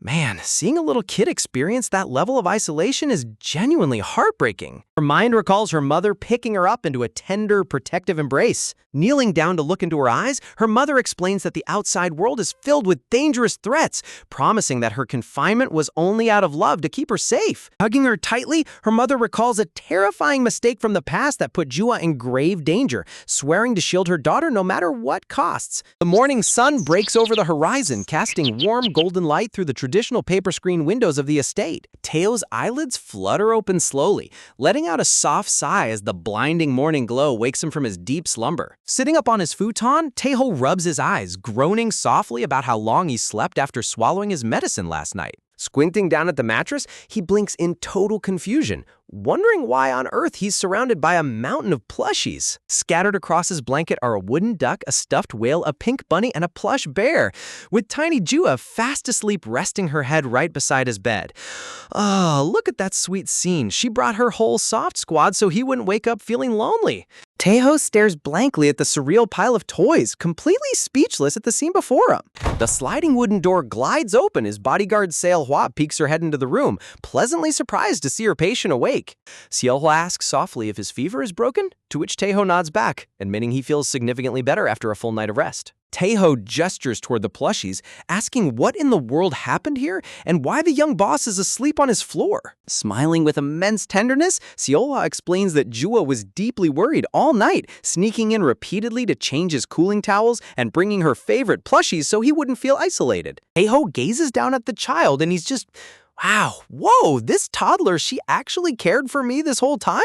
Man, seeing a little kid experience that level of isolation is genuinely heartbreaking. Her mind recalls her mother picking her up into a tender, protective embrace. Kneeling down to look into her eyes, her mother explains that the outside world is filled with dangerous threats, promising that her confinement was only out of love to keep her safe. Hugging her tightly, her mother recalls a terrifying mistake from the past that put Jua in grave danger, swearing to shield her daughter no matter what costs. The morning sun breaks over the horizon, casting warm golden light through the traditional paper screen windows of the estate. Taeho's eyelids flutter open slowly, letting out a soft sigh as the blinding morning glow wakes him from his deep slumber. Sitting up on his futon, Taeho rubs his eyes, groaning softly about how long he slept after swallowing his medicine last night. Squinting down at the mattress, he blinks in total confusion, wondering why on earth he's surrounded by a mountain of plushies. Scattered across his blanket are a wooden duck, a stuffed whale, a pink bunny, and a plush bear, with tiny Jua fast asleep resting her head right beside his bed. Oh, look at that sweet scene. She brought her whole soft squad so he wouldn't wake up feeling lonely. Taeho stares blankly at the surreal pile of toys, completely speechless at the scene before him. The sliding wooden door glides open as bodyguard Sale Hua peeks her head into the room, pleasantly surprised to see her patient awake. Sale Hua asks softly if his fever is broken, to which Taeho nods back, admitting he feels significantly better after a full night of rest. Taeho gestures toward the plushies, asking what in the world happened here and why the young boss is asleep on his floor. Smiling with immense tenderness, Seola explains that Jua was deeply worried all night, sneaking in repeatedly to change his cooling towels and bringing her favorite plushies so he wouldn't feel isolated. Taeho gazes down at the child and he's just, wow, whoa, this toddler, she actually cared for me this whole time?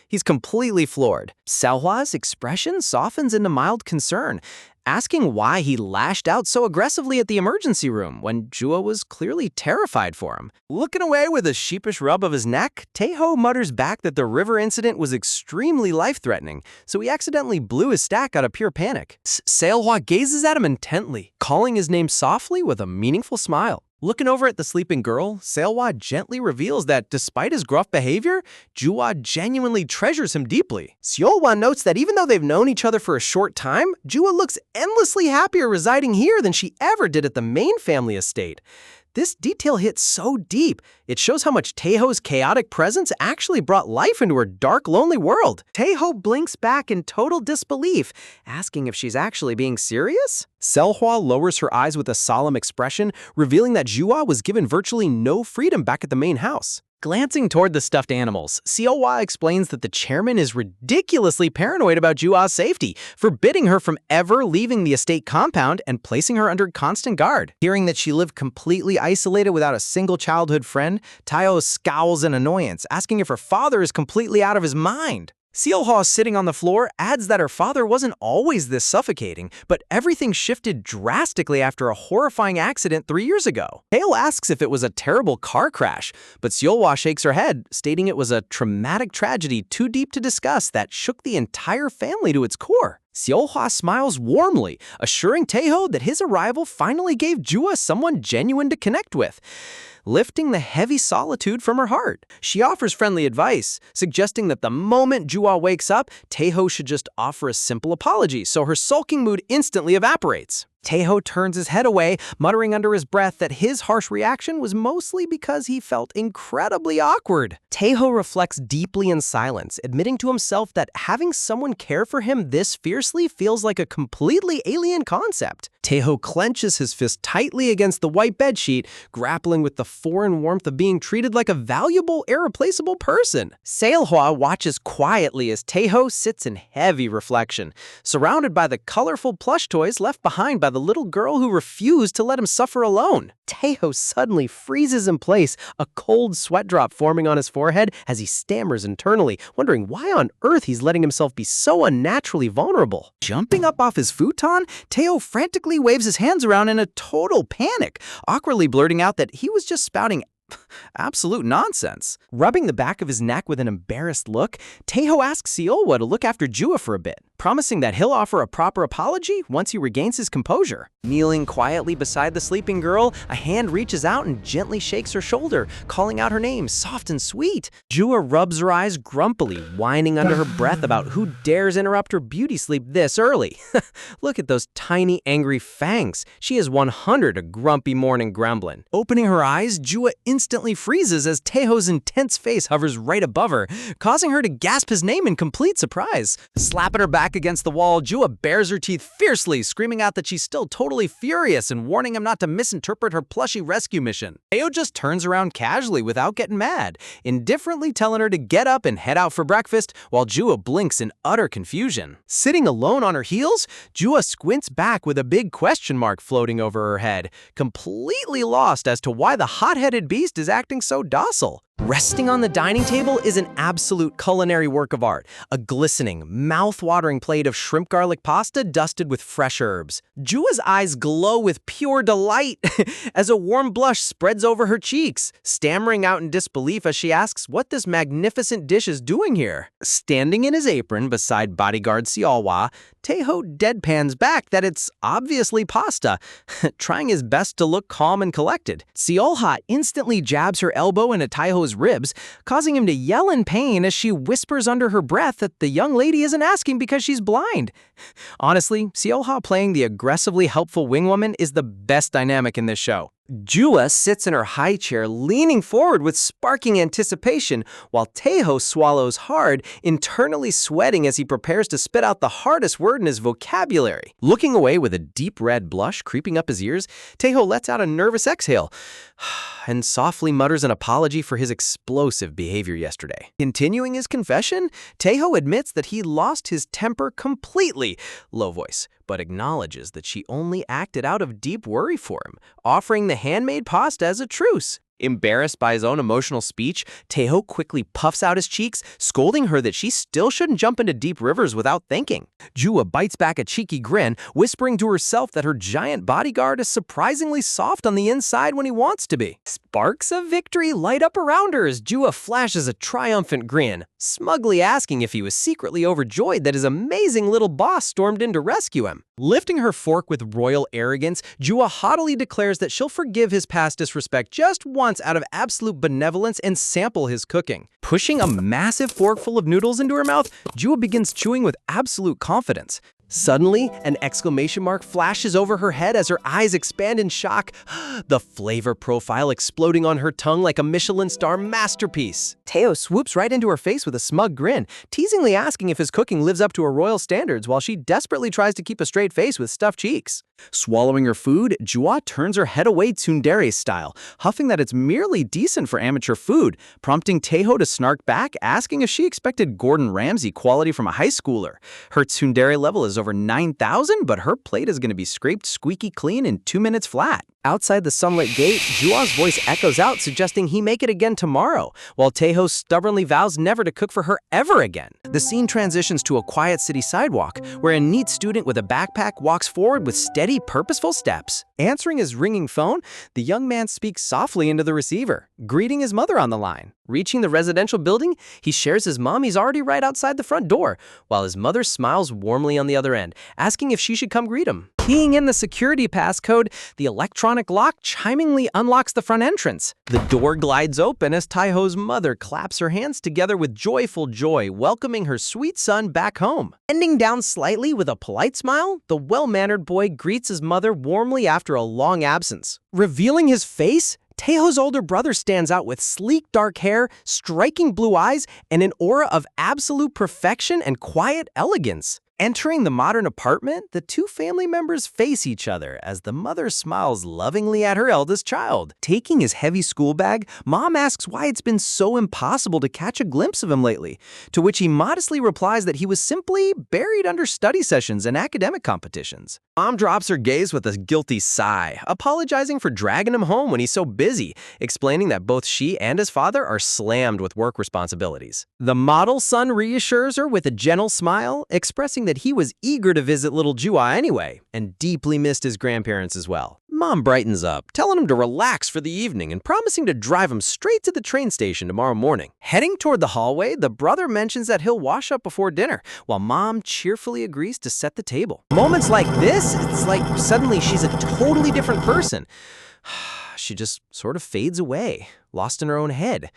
He's completely floored. Seohua's expression softens into mild concern, asking why he lashed out so aggressively at the emergency room when Jua was clearly terrified for him. Looking away with a sheepish rub of his neck, Taeho mutters back that the river incident was extremely life-threatening, so he accidentally blew his stack out of pure panic. Seohua gazes at him intently, calling his name softly with a meaningful smile. Looking over at the sleeping girl, Seohua gently reveals that despite his gruff behavior, Jua genuinely treasures him deeply. Seohua notes that even though they've known each other for a short time, Jua looks endlessly happier residing here than she ever did at the main family estate. This detail hits so deep, it shows how much Taeho's chaotic presence actually brought life into her dark, lonely world. Taeho blinks back in total disbelief, asking if she's actually being serious? Seohua lowers her eyes with a solemn expression, revealing that Jua was given virtually no freedom back at the main house. Glancing toward the stuffed animals, Seohua explains that the chairman is ridiculously paranoid about Jua's safety, forbidding her from ever leaving the estate compound and placing her under constant guard. Hearing that she lived completely isolated without a single childhood friend, Taeho scowls in annoyance, asking if her father is completely out of his mind. Sealhaw, sitting on the floor, adds that her father wasn't always this suffocating, but everything shifted drastically after a horrifying accident 3 years ago. Hale asks if it was a terrible car crash, but Sealhaw shakes her head, stating it was a traumatic tragedy too deep to discuss that shook the entire family to its core. Seolhwa smiles warmly, assuring Taeho that his arrival finally gave Jua someone genuine to connect with, lifting the heavy solitude from her heart. She offers friendly advice, suggesting that the moment Jua wakes up, Taeho should just offer a simple apology so her sulking mood instantly evaporates. Taeho turns his head away, muttering under his breath that his harsh reaction was mostly because he felt incredibly awkward. Taeho reflects deeply in silence, admitting to himself that having someone care for him this fiercely feels like a completely alien concept. Taeho clenches his fist tightly against the white bedsheet, grappling with the foreign warmth of being treated like a valuable, irreplaceable person. Seolhwa watches quietly as Taeho sits in heavy reflection, surrounded by the colorful plush toys left behind by the little girl who refused to let him suffer alone. Taeho suddenly freezes in place, a cold sweat drop forming on his forehead as he stammers internally, wondering why on earth he's letting himself be so unnaturally vulnerable. Jumping up off his futon, Taeho frantically waves his hands around in a total panic, awkwardly blurting out that he was just spouting absolute nonsense. Rubbing the back of his neck with an embarrassed look, Taeho asks Seolhwa to look after Jua for a bit, promising that he'll offer a proper apology once he regains his composure. Kneeling quietly beside the sleeping girl, a hand reaches out and gently shakes her shoulder, calling out her name, soft and sweet. Jua rubs her eyes grumpily, whining under her breath about who dares interrupt her beauty sleep this early. Look at those tiny, angry fangs. She is 100 a grumpy morning gremlin. Opening her eyes, Jua instantly freezes as Taeho's intense face hovers right above her, causing her to gasp his name in complete surprise. Slapping her back against the wall, Jua bares her teeth fiercely, screaming out that she's still totally furious and warning him not to misinterpret her plushy rescue mission. Taeho just turns around casually without getting mad, indifferently telling her to get up and head out for breakfast, while Jua blinks in utter confusion. Sitting alone on her heels, Jua squints back with a big question mark floating over her head, completely lost as to why the hot-headed beast is acting so docile. Resting on the dining table is an absolute culinary work of art, a glistening, mouth-watering plate of shrimp garlic pasta dusted with fresh herbs. Jua's eyes glow with pure delight as a warm blush spreads over her cheeks, stammering out in disbelief as she asks what this magnificent dish is doing here. Standing in his apron beside bodyguard Seolhwa, Taeho deadpans back that it's obviously pasta, trying his best to look calm and collected. Seolhwa instantly jabs her elbow into Taeho's ribs, causing him to yell in pain as she whispers under her breath that the young lady isn't asking because she's blind. Honestly, Seolhwa playing the aggressively helpful wingwoman is the best dynamic in this show. Jua sits in her high chair, leaning forward with sparking anticipation, while Taeho swallows hard, internally sweating as he prepares to spit out the hardest word in his vocabulary. Looking away with a deep red blush creeping up his ears, Taeho lets out a nervous exhale and softly mutters an apology for his explosive behavior yesterday. Continuing his confession, Taeho admits that he lost his temper completely, low voice, but acknowledges that she only acted out of deep worry for him, offering the handmade pasta as a truce. Embarrassed by his own emotional speech, Taeho quickly puffs out his cheeks, scolding her that she still shouldn't jump into deep rivers without thinking. Jua bites back a cheeky grin, whispering to herself that her giant bodyguard is surprisingly soft on the inside when he wants to be. Sparks of victory light up around her as Jua flashes a triumphant grin, smugly asking if he was secretly overjoyed that his amazing little boss stormed in to rescue him. Lifting her fork with royal arrogance, Jua haughtily declares that she'll forgive his past disrespect just once out of absolute benevolence and sample his cooking. Pushing a massive forkful of noodles into her mouth, Jua begins chewing with absolute confidence. Suddenly, an exclamation mark flashes over her head as her eyes expand in shock, the flavor profile exploding on her tongue like a Michelin star masterpiece. Taeho swoops right into her face with a smug grin, teasingly asking if his cooking lives up to her royal standards while she desperately tries to keep a straight face with stuffed cheeks. Swallowing her food, Jua turns her head away tsundere style, huffing that it's merely decent for amateur food, prompting Taeho to snark back, asking if she expected Gordon Ramsay quality from a high schooler. Her tsundere level is over 9,000, but her plate is going to be scraped squeaky clean in 2 minutes flat. Outside the sunlit gate, Jua's voice echoes out, suggesting he make it again tomorrow, while Taeho stubbornly vows never to cook for her ever again. The scene transitions to a quiet city sidewalk, where a neat student with a backpack walks forward with steady, purposeful steps. Answering his ringing phone, the young man speaks softly into the receiver, greeting his mother on the line. Reaching the residential building, he shares his mom he's already right outside the front door, while his mother smiles warmly on the other end, asking if she should come greet him. Keying in the security passcode, the electronic lock chimingly unlocks the front entrance. The door glides open as Taeho's mother claps her hands together with joyful joy, welcoming her sweet son back home. Bending down slightly with a polite smile, the well-mannered boy greets his mother warmly after a long absence. Revealing his face, Taeho's older brother stands out with sleek dark hair, striking blue eyes, and an aura of absolute perfection and quiet elegance. Entering the modern apartment, the two family members face each other as the mother smiles lovingly at her eldest child. Taking his heavy school bag, Mom asks why it's been so impossible to catch a glimpse of him lately, to which he modestly replies that he was simply buried under study sessions and academic competitions. Mom drops her gaze with a guilty sigh, apologizing for dragging him home when he's so busy, explaining that both she and his father are slammed with work responsibilities. The model son reassures her with a gentle smile, expressing that he was eager to visit little Jua anyway, and deeply missed his grandparents as well. Mom brightens up, telling him to relax for the evening and promising to drive him straight to the train station tomorrow morning. Heading toward the hallway, the brother mentions that he'll wash up before dinner, while Mom cheerfully agrees to set the table. Moments like this, it's like suddenly she's a totally different person. She just sort of fades away, lost in her own head.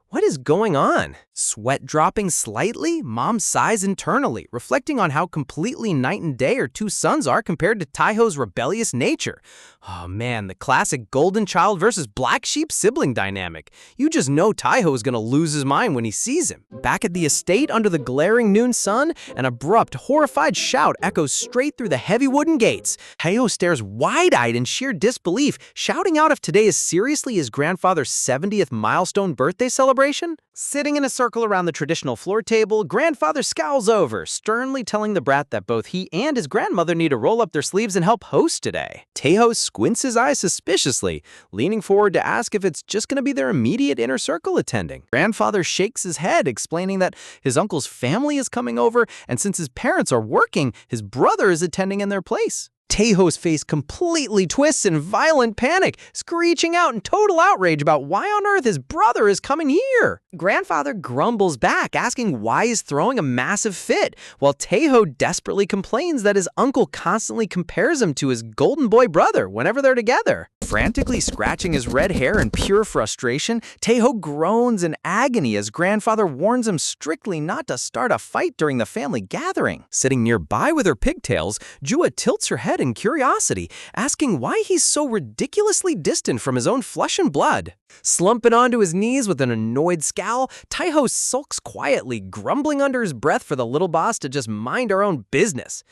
What is going on? Sweat dropping slightly, Mom sighs internally, reflecting on how completely night and day her two sons are compared to Taeho's rebellious nature. Oh man, the classic golden child versus black sheep sibling dynamic. You just know Taeho is gonna lose his mind when he sees him. Back at the estate under the glaring noon sun, an abrupt, horrified shout echoes straight through the heavy wooden gates. Taeho stares wide-eyed in sheer disbelief, shouting out if today is seriously his grandfather's 70th milestone birthday celebration. Sitting in a circle around the traditional floor table, grandfather scowls over, sternly telling the brat that both he and his grandmother need to roll up their sleeves and help host today. Taeho squints his eyes suspiciously, leaning forward to ask if it's just going to be their immediate inner circle attending. Grandfather shakes his head, explaining that his uncle's family is coming over, and since his parents are working, his brother is attending in their place. Taeho's face completely twists in violent panic, screeching out in total outrage about why on earth his brother is coming here. Grandfather grumbles back, asking why he's throwing a massive fit, while Taeho desperately complains that his uncle constantly compares him to his golden boy brother whenever they're together. Frantically scratching his red hair in pure frustration, Taeho groans in agony as grandfather warns him strictly not to start a fight during the family gathering. Sitting nearby with her pigtails, Jua tilts her head in curiosity, asking why he's so ridiculously distant from his own flesh and blood. Slumping onto his knees with an annoyed scowl, Taeho sulks quietly, grumbling under his breath for the little boss to just mind our own business.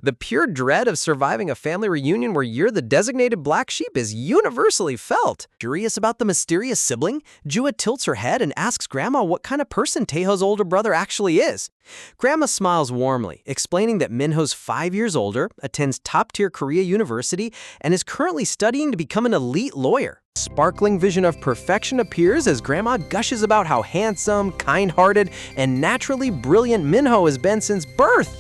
The pure dread of surviving a family reunion where you're the designated black sheep is universally felt. Curious about the mysterious sibling, Jua tilts her head and asks Grandma what kind of person Taeho's older brother actually is. Grandma smiles warmly, explaining that Minho's 5 years older, attends top-tier Korea University, and is currently studying to become an elite lawyer. Sparkling vision of perfection appears as Grandma gushes about how handsome, kind-hearted, and naturally brilliant Minho has been since birth.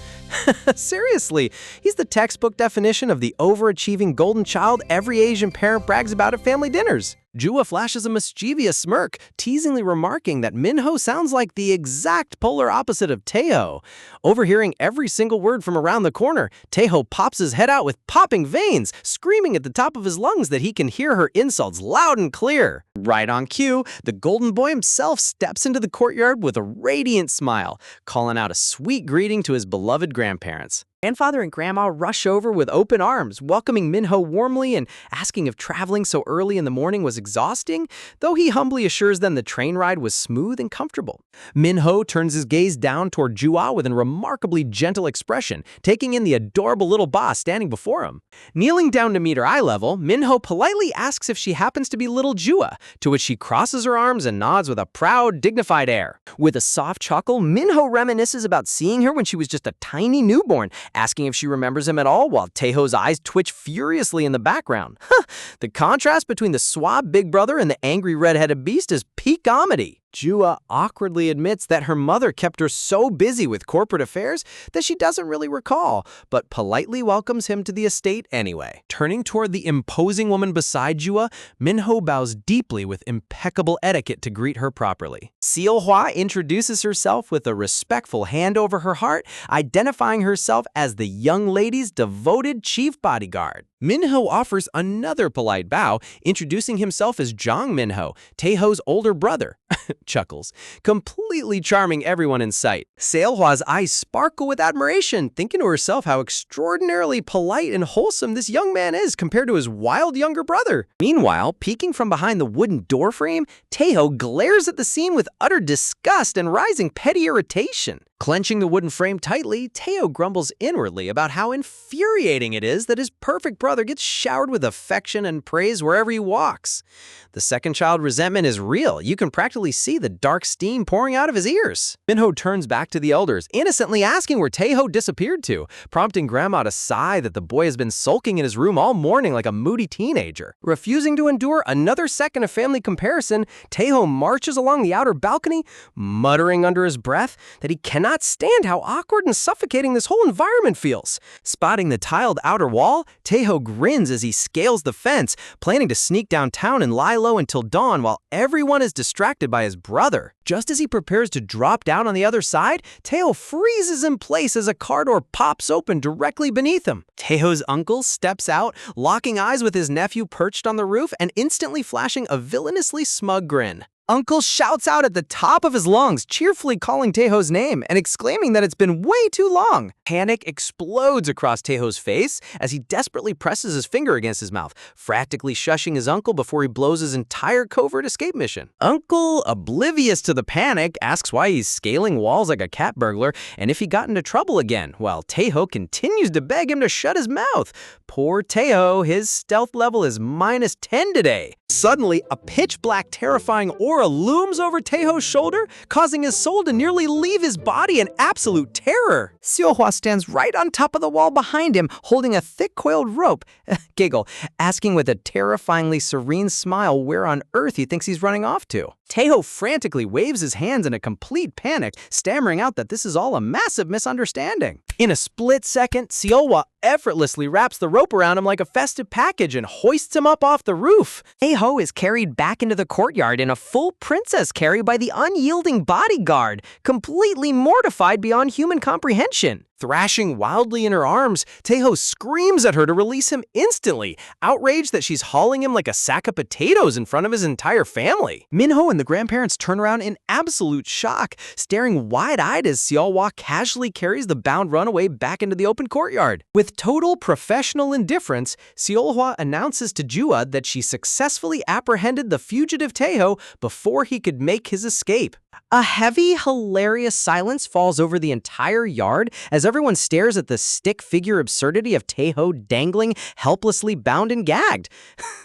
Seriously, he's the textbook definition of the overachieving golden child every Asian parent brags about at family dinners. Jua flashes a mischievous smirk, teasingly remarking that Minho sounds like the exact polar opposite of Taeho. Overhearing every single word from around the corner, Taeho pops his head out with popping veins, screaming at the top of his lungs that he can hear her insults loud and clear. Right on cue, the golden boy himself steps into the courtyard with a radiant smile, calling out a sweet greeting to his beloved grandparents. Grandfather and Grandma rush over with open arms, welcoming Minho warmly and asking if traveling so early in the morning was exhausting, though he humbly assures them the train ride was smooth and comfortable. Minho turns his gaze down toward Jua with a remarkably gentle expression, taking in the adorable little boss standing before him. Kneeling down to meet her eye level, Minho politely asks if she happens to be little Jua, to which she crosses her arms and nods with a proud, dignified air. With a soft chuckle, Minho reminisces about seeing her when she was just a tiny newborn, asking if she remembers him at all while Taeho's eyes twitch furiously in the background. The contrast between the suave big brother and the angry red-headed beast is peak comedy. Jua awkwardly admits that her mother kept her so busy with corporate affairs that she doesn't really recall, but politely welcomes him to the estate anyway. Turning toward the imposing woman beside Jua, Minho bows deeply with impeccable etiquette to greet her properly. Seolhwa introduces herself with a respectful hand over her heart, identifying herself as the young lady's devoted chief bodyguard. Minho offers another polite bow, introducing himself as Jang Minho, Taeho's older brother. Chuckles, completely charming everyone in sight. Seolhwa's eyes sparkle with admiration, thinking to herself how extraordinarily polite and wholesome this young man is compared to his wild younger brother. Meanwhile, peeking from behind the wooden doorframe, Taeho glares at the scene with utter disgust and rising petty irritation. Clenching the wooden frame tightly, Taeho grumbles inwardly about how infuriating it is that his perfect brother gets showered with affection and praise wherever he walks. The second child resentment is real. You can practically see the dark steam pouring out of his ears. Minho turns back to the elders, innocently asking where Taeho disappeared to, prompting Grandma to sigh that the boy has been sulking in his room all morning like a moody teenager. Refusing to endure another second of family comparison, Taeho marches along the outer balcony, muttering under his breath that he cannot stand how awkward and suffocating this whole environment feels. Spotting the tiled outer wall, Taeho grins as he scales the fence, planning to sneak downtown and lie low until dawn while everyone is distracted by his brother. Just as he prepares to drop down on the other side, Taeho freezes in place as a car door pops open directly beneath him. Taeho's uncle steps out, locking eyes with his nephew perched on the roof and instantly flashing a villainously smug grin. Uncle shouts out at the top of his lungs, cheerfully calling Taeho's name and exclaiming that it's been way too long. Panic explodes across Taeho's face as he desperately presses his finger against his mouth, frantically shushing his uncle before he blows his entire covert escape mission. Uncle, oblivious to the panic, asks why he's scaling walls like a cat burglar and if he got into trouble again, while Taeho continues to beg him to shut his mouth. Poor Taeho, his stealth level is -10 today. Suddenly, a pitch-black, terrifying aura looms over Taeho's shoulder, causing his soul to nearly leave his body in absolute terror. Seolhwa stands right on top of the wall behind him, holding a thick coiled rope, giggle, asking with a terrifyingly serene smile where on earth he thinks he's running off to. Taeho frantically waves his hands in a complete panic, stammering out that this is all a massive misunderstanding. In a split second, Seolhwa effortlessly wraps the rope around him like a festive package and hoists him up off the roof. Taeho is carried back into the courtyard in a full princess carry by the unyielding bodyguard, completely mortified beyond human comprehension. Thrashing wildly in her arms, Taeho screams at her to release him instantly, outraged that she's hauling him like a sack of potatoes in front of his entire family. Minho and the grandparents turn around in absolute shock, staring wide-eyed as Seolhwa casually carries the bound runaway back into the open courtyard. With total professional indifference, Seolhwa announces to Jua that she successfully apprehended the fugitive Taeho before he could make his escape. A heavy, hilarious silence falls over the entire yard as everyone stares at the stick figure absurdity of Taeho dangling, helplessly bound and gagged.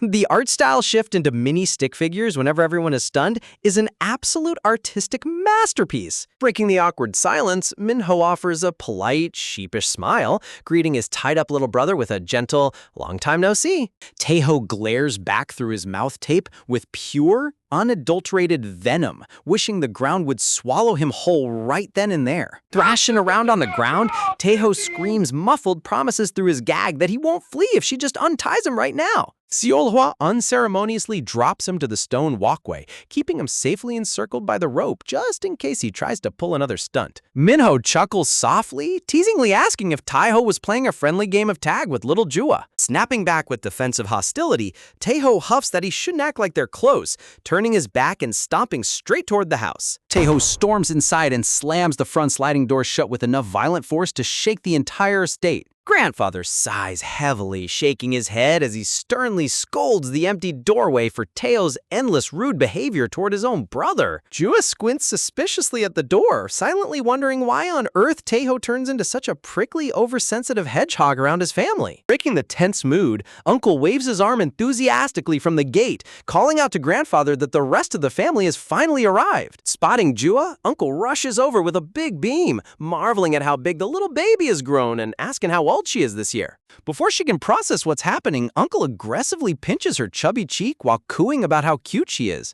The art style shift into mini stick figures whenever everyone is stunned is an absolute artistic masterpiece. Breaking the awkward silence, Minho offers a polite, sheepish smile, greeting his tied-up little brother with a gentle, "Long time no see." Taeho glares back through his mouth tape with pure, unadulterated venom, wishing the ground would swallow him whole right then and there. Thrashing around on the ground, Taeho screams muffled promises through his gag that he won't flee if she just unties him right now. Seolhwa unceremoniously drops him to the stone walkway, keeping him safely encircled by the rope just in case he tries to pull another stunt. Minho chuckles softly, teasingly asking if Taeho was playing a friendly game of tag with little Jua. Snapping back with defensive hostility, Taeho huffs that he shouldn't act like they're close, turning his back and stomping straight toward the house. Taeho storms inside and slams the front sliding door shut with enough violent force to shake the entire estate. Grandfather sighs heavily, shaking his head as he sternly scolds the empty doorway for Taeho's endless rude behavior toward his own brother. Jua squints suspiciously at the door, silently wondering why on earth Taeho turns into such a prickly, oversensitive hedgehog around his family. Breaking the tense mood, Uncle waves his arm enthusiastically from the gate, calling out to Grandfather that the rest of the family has finally arrived. Spotting Jua, Uncle rushes over with a big beam, marveling at how big the little baby has grown and asking how old she is this year. Before she can process what's happening, Uncle aggressively pinches her chubby cheek while cooing about how cute she is.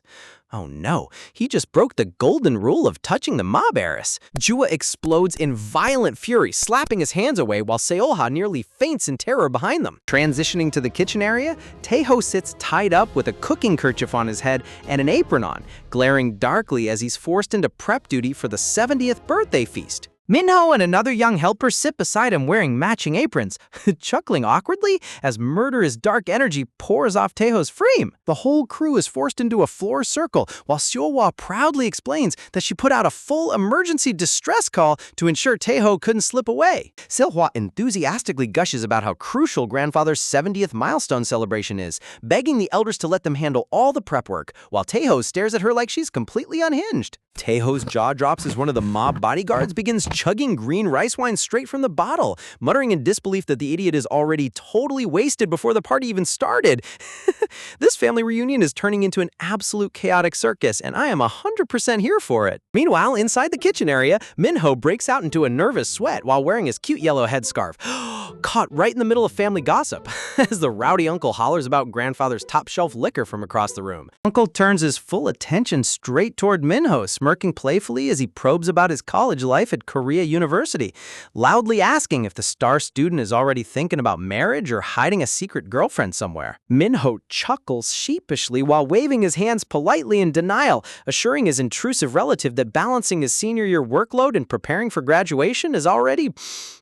Oh no, he just broke the golden rule of touching the mob heiress. Jua explodes in violent fury, slapping his hands away while Seolha nearly faints in terror behind them. Transitioning to the kitchen area, Taeho sits tied up with a cooking kerchief on his head and an apron on, glaring darkly as he's forced into prep duty for the 70th birthday feast. Minho and another young helper sit beside him wearing matching aprons, chuckling awkwardly as murderous dark energy pours off Taeho's frame. The whole crew is forced into a floor circle, while Seolha proudly explains that she put out a full emergency distress call to ensure Taeho couldn't slip away. Seolha enthusiastically gushes about how crucial Grandfather's 70th milestone celebration is, begging the elders to let them handle all the prep work, while Taeho stares at her like she's completely unhinged. Taeho's jaw drops as one of the mob bodyguards begins chugging green rice wine straight from the bottle, muttering in disbelief that the idiot is already totally wasted before the party even started. This family reunion is turning into an absolute chaotic circus, and I am 100% here for it. Meanwhile, inside the kitchen area, Minho breaks out into a nervous sweat while wearing his cute yellow headscarf, caught right in the middle of family gossip, as the rowdy uncle hollers about Grandfather's top-shelf liquor from across the room. Uncle turns his full attention straight toward Minho, smirking playfully as he probes about his college life at Korea University, loudly asking if the star student is already thinking about marriage or hiding a secret girlfriend somewhere. Minho chuckles sheepishly while waving his hands politely in denial, assuring his intrusive relative that balancing his senior year workload and preparing for graduation is already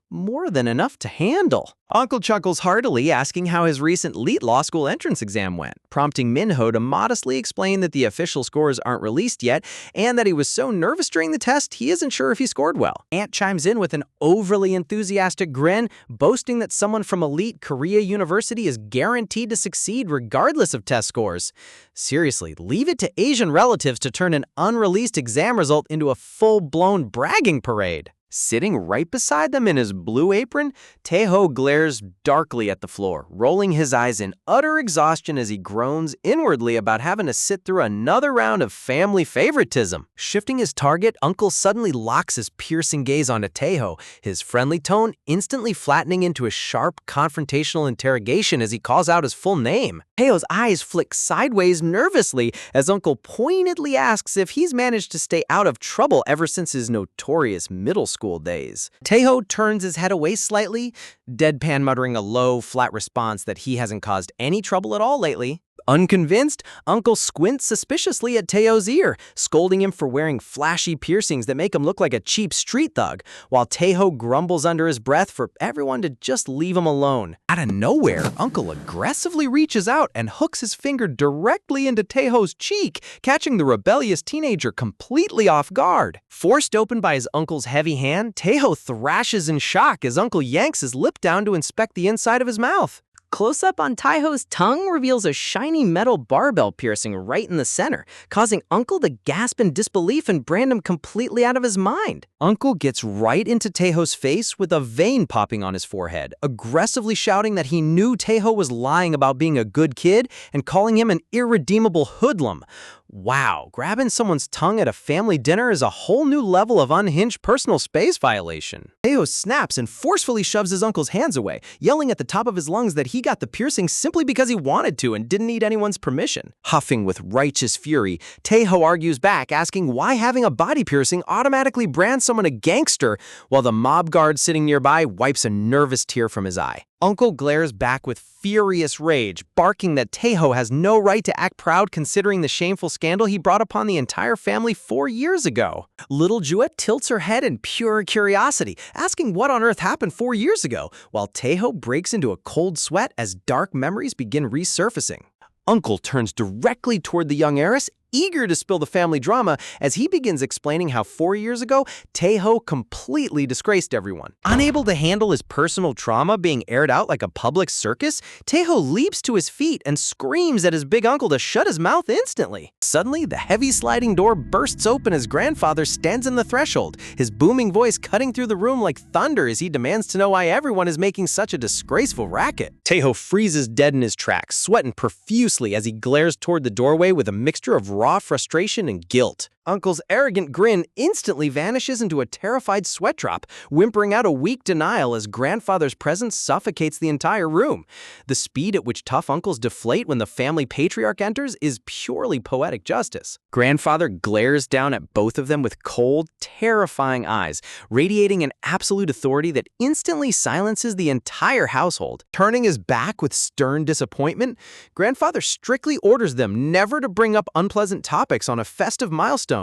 more than enough to handle. Uncle chuckles heartily, asking how his recent LEET law school entrance exam went, prompting Minho to modestly explain that the official scores aren't released yet and that he was so nervous during the test he isn't sure if he scored well. Aunt chimes in with an overly enthusiastic grin, boasting that someone from elite Korea University is guaranteed to succeed regardless of test scores. Seriously, leave it to Asian relatives to turn an unreleased exam result into a full-blown bragging parade. Sitting right beside them in his blue apron, Taeho glares darkly at the floor, rolling his eyes in utter exhaustion as he groans inwardly about having to sit through another round of family favoritism. Shifting his target, Uncle suddenly locks his piercing gaze onto Taeho, his friendly tone instantly flattening into a sharp, confrontational interrogation as he calls out his full name. Taeho's eyes flick sideways nervously as Uncle pointedly asks if he's managed to stay out of trouble ever since his notorious middle school days. Taeho turns his head away slightly, deadpan muttering a low, flat response that he hasn't caused any trouble at all lately. Unconvinced, Uncle squints suspiciously at Taeho's ear, scolding him for wearing flashy piercings that make him look like a cheap street thug, while Taeho grumbles under his breath for everyone to just leave him alone. Out of nowhere, Uncle aggressively reaches out and hooks his finger directly into Taeho's cheek, catching the rebellious teenager completely off guard. Forced open by his uncle's heavy hand, Taeho thrashes in shock as Uncle yanks his lip down to inspect the inside of his mouth. Close-up on Taeho's tongue reveals a shiny metal barbell piercing right in the center, causing Uncle to gasp in disbelief and brand him completely out of his mind. Uncle gets right into Taeho's face with a vein popping on his forehead, aggressively shouting that he knew Taeho was lying about being a good kid and calling him an irredeemable hoodlum. Wow, grabbing someone's tongue at a family dinner is a whole new level of unhinged personal space violation. Taeho snaps and forcefully shoves his uncle's hands away, yelling at the top of his lungs that he got the piercing simply because he wanted to and didn't need anyone's permission. Huffing with righteous fury, Taeho argues back, asking why having a body piercing automatically brands someone a gangster, while the mob guard sitting nearby wipes a nervous tear from his eye. Uncle glares back with furious rage, barking that Taeho has no right to act proud considering the shameful scandal he brought upon the entire family 4 years ago. Little Jua tilts her head in pure curiosity, asking what on earth happened 4 years ago, while Taeho breaks into a cold sweat as dark memories begin resurfacing. Uncle turns directly toward the young heiress, eager to spill the family drama as he begins explaining how 4 years ago, Tae-ho completely disgraced everyone. Unable to handle his personal trauma being aired out like a public circus, Tae-ho leaps to his feet and screams at his big uncle to shut his mouth instantly. Suddenly, the heavy sliding door bursts open as grandfather stands in the threshold, his booming voice cutting through the room like thunder as he demands to know why everyone is making such a disgraceful racket. Tae-ho freezes dead in his tracks, sweating profusely as he glares toward the doorway with a mixture of raw frustration and guilt. Uncle's arrogant grin instantly vanishes into a terrified sweat drop, whimpering out a weak denial as grandfather's presence suffocates the entire room. The speed at which tough uncles deflate when the family patriarch enters is purely poetic justice. Grandfather glares down at both of them with cold, terrifying eyes, radiating an absolute authority that instantly silences the entire household. Turning his back with stern disappointment, grandfather strictly orders them never to bring up unpleasant topics on a festive milestone,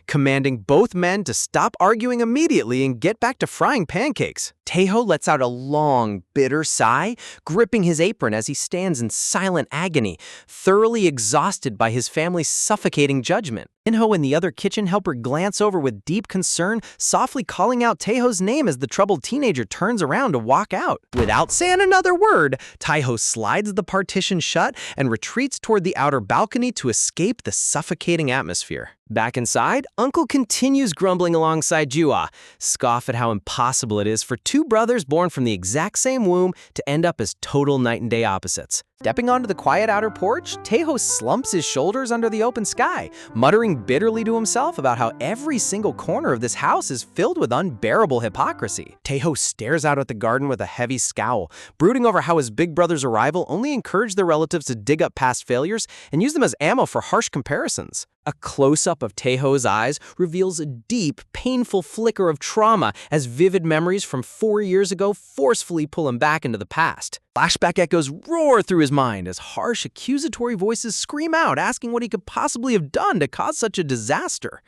commanding both men to stop arguing immediately and get back to frying pancakes. Tae-ho lets out a long, bitter sigh, gripping his apron as he stands in silent agony, thoroughly exhausted by his family's suffocating judgment. Min-ho and the other kitchen helper glance over with deep concern, softly calling out Tae-ho's name as the troubled teenager turns around to walk out. Without saying another word, Tae-ho slides the partition shut and retreats toward the outer balcony to escape the suffocating atmosphere. Back inside, Uncle continues grumbling alongside Jua, scoff at how impossible it is for two brothers born from the exact same womb to end up as total night and day opposites. Stepping onto the quiet outer porch, Tae-ho slumps his shoulders under the open sky, muttering bitterly to himself about how every single corner of this house is filled with unbearable hypocrisy. Tae-ho stares out at the garden with a heavy scowl, brooding over how his big brother's arrival only encouraged their relatives to dig up past failures and use them as ammo for harsh comparisons. A close-up of Tae-ho's eyes reveals a deep, painful flicker of trauma as vivid memories from 4 years ago forcefully pull him back into the past. Flashback echoes roar through his mind as harsh, accusatory voices scream out, asking what he could possibly have done to cause such a disaster.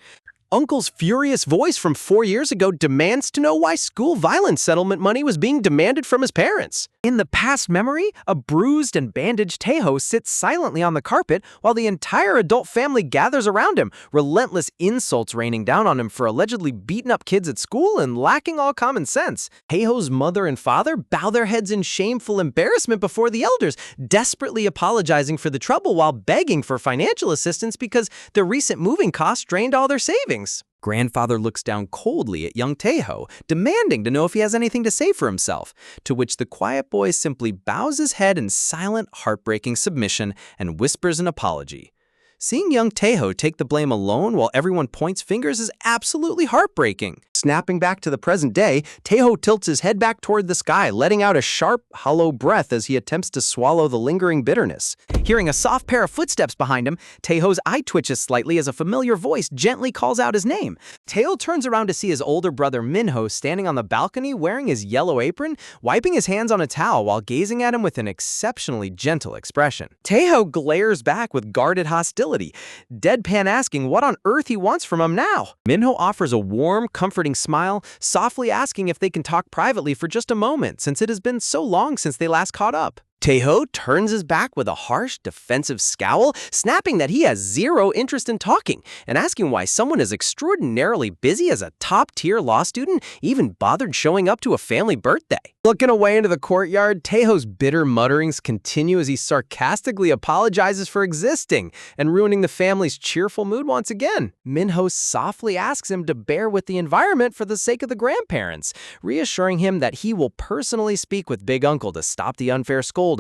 Uncle's furious voice from 4 years ago demands to know why school violence settlement money was being demanded from his parents. In the past memory, a bruised and bandaged Tae-ho sits silently on the carpet while the entire adult family gathers around him, relentless insults raining down on him for allegedly beating up kids at school and lacking all common sense. Tae-ho's mother and father bow their heads in shameful embarrassment before the elders, desperately apologizing for the trouble while begging for financial assistance because their recent moving costs drained all their savings. Grandfather looks down coldly at young Tae-ho, demanding to know if he has anything to say for himself, to which the quiet boy simply bows his head in silent, heartbreaking submission and whispers an apology. Seeing young Tae-ho take the blame alone while everyone points fingers is absolutely heartbreaking. Snapping back to the present day, Tae-ho tilts his head back toward the sky, letting out a sharp, hollow breath as he attempts to swallow the lingering bitterness. Hearing a soft pair of footsteps behind him, Tae-ho's eye twitches slightly as a familiar voice gently calls out his name. Tae-ho turns around to see his older brother Min-ho standing on the balcony wearing his yellow apron, wiping his hands on a towel while gazing at him with an exceptionally gentle expression. Tae-ho glares back with guarded hostility, deadpan asking what on earth he wants from him now. Min-ho offers a warm, comforting smile, softly asking if they can talk privately for just a moment since it has been so long since they last caught up. Tae-ho turns his back with a harsh, defensive scowl, snapping that he has zero interest in talking, and asking why someone as extraordinarily busy as a top-tier law student even bothered showing up to a family birthday. Looking away into the courtyard, Tae-ho's bitter mutterings continue as he sarcastically apologizes for existing and ruining the family's cheerful mood once again. Min-ho softly asks him to bear with the environment for the sake of the grandparents, reassuring him that he will personally speak with Big Uncle to stop the unfair scolding.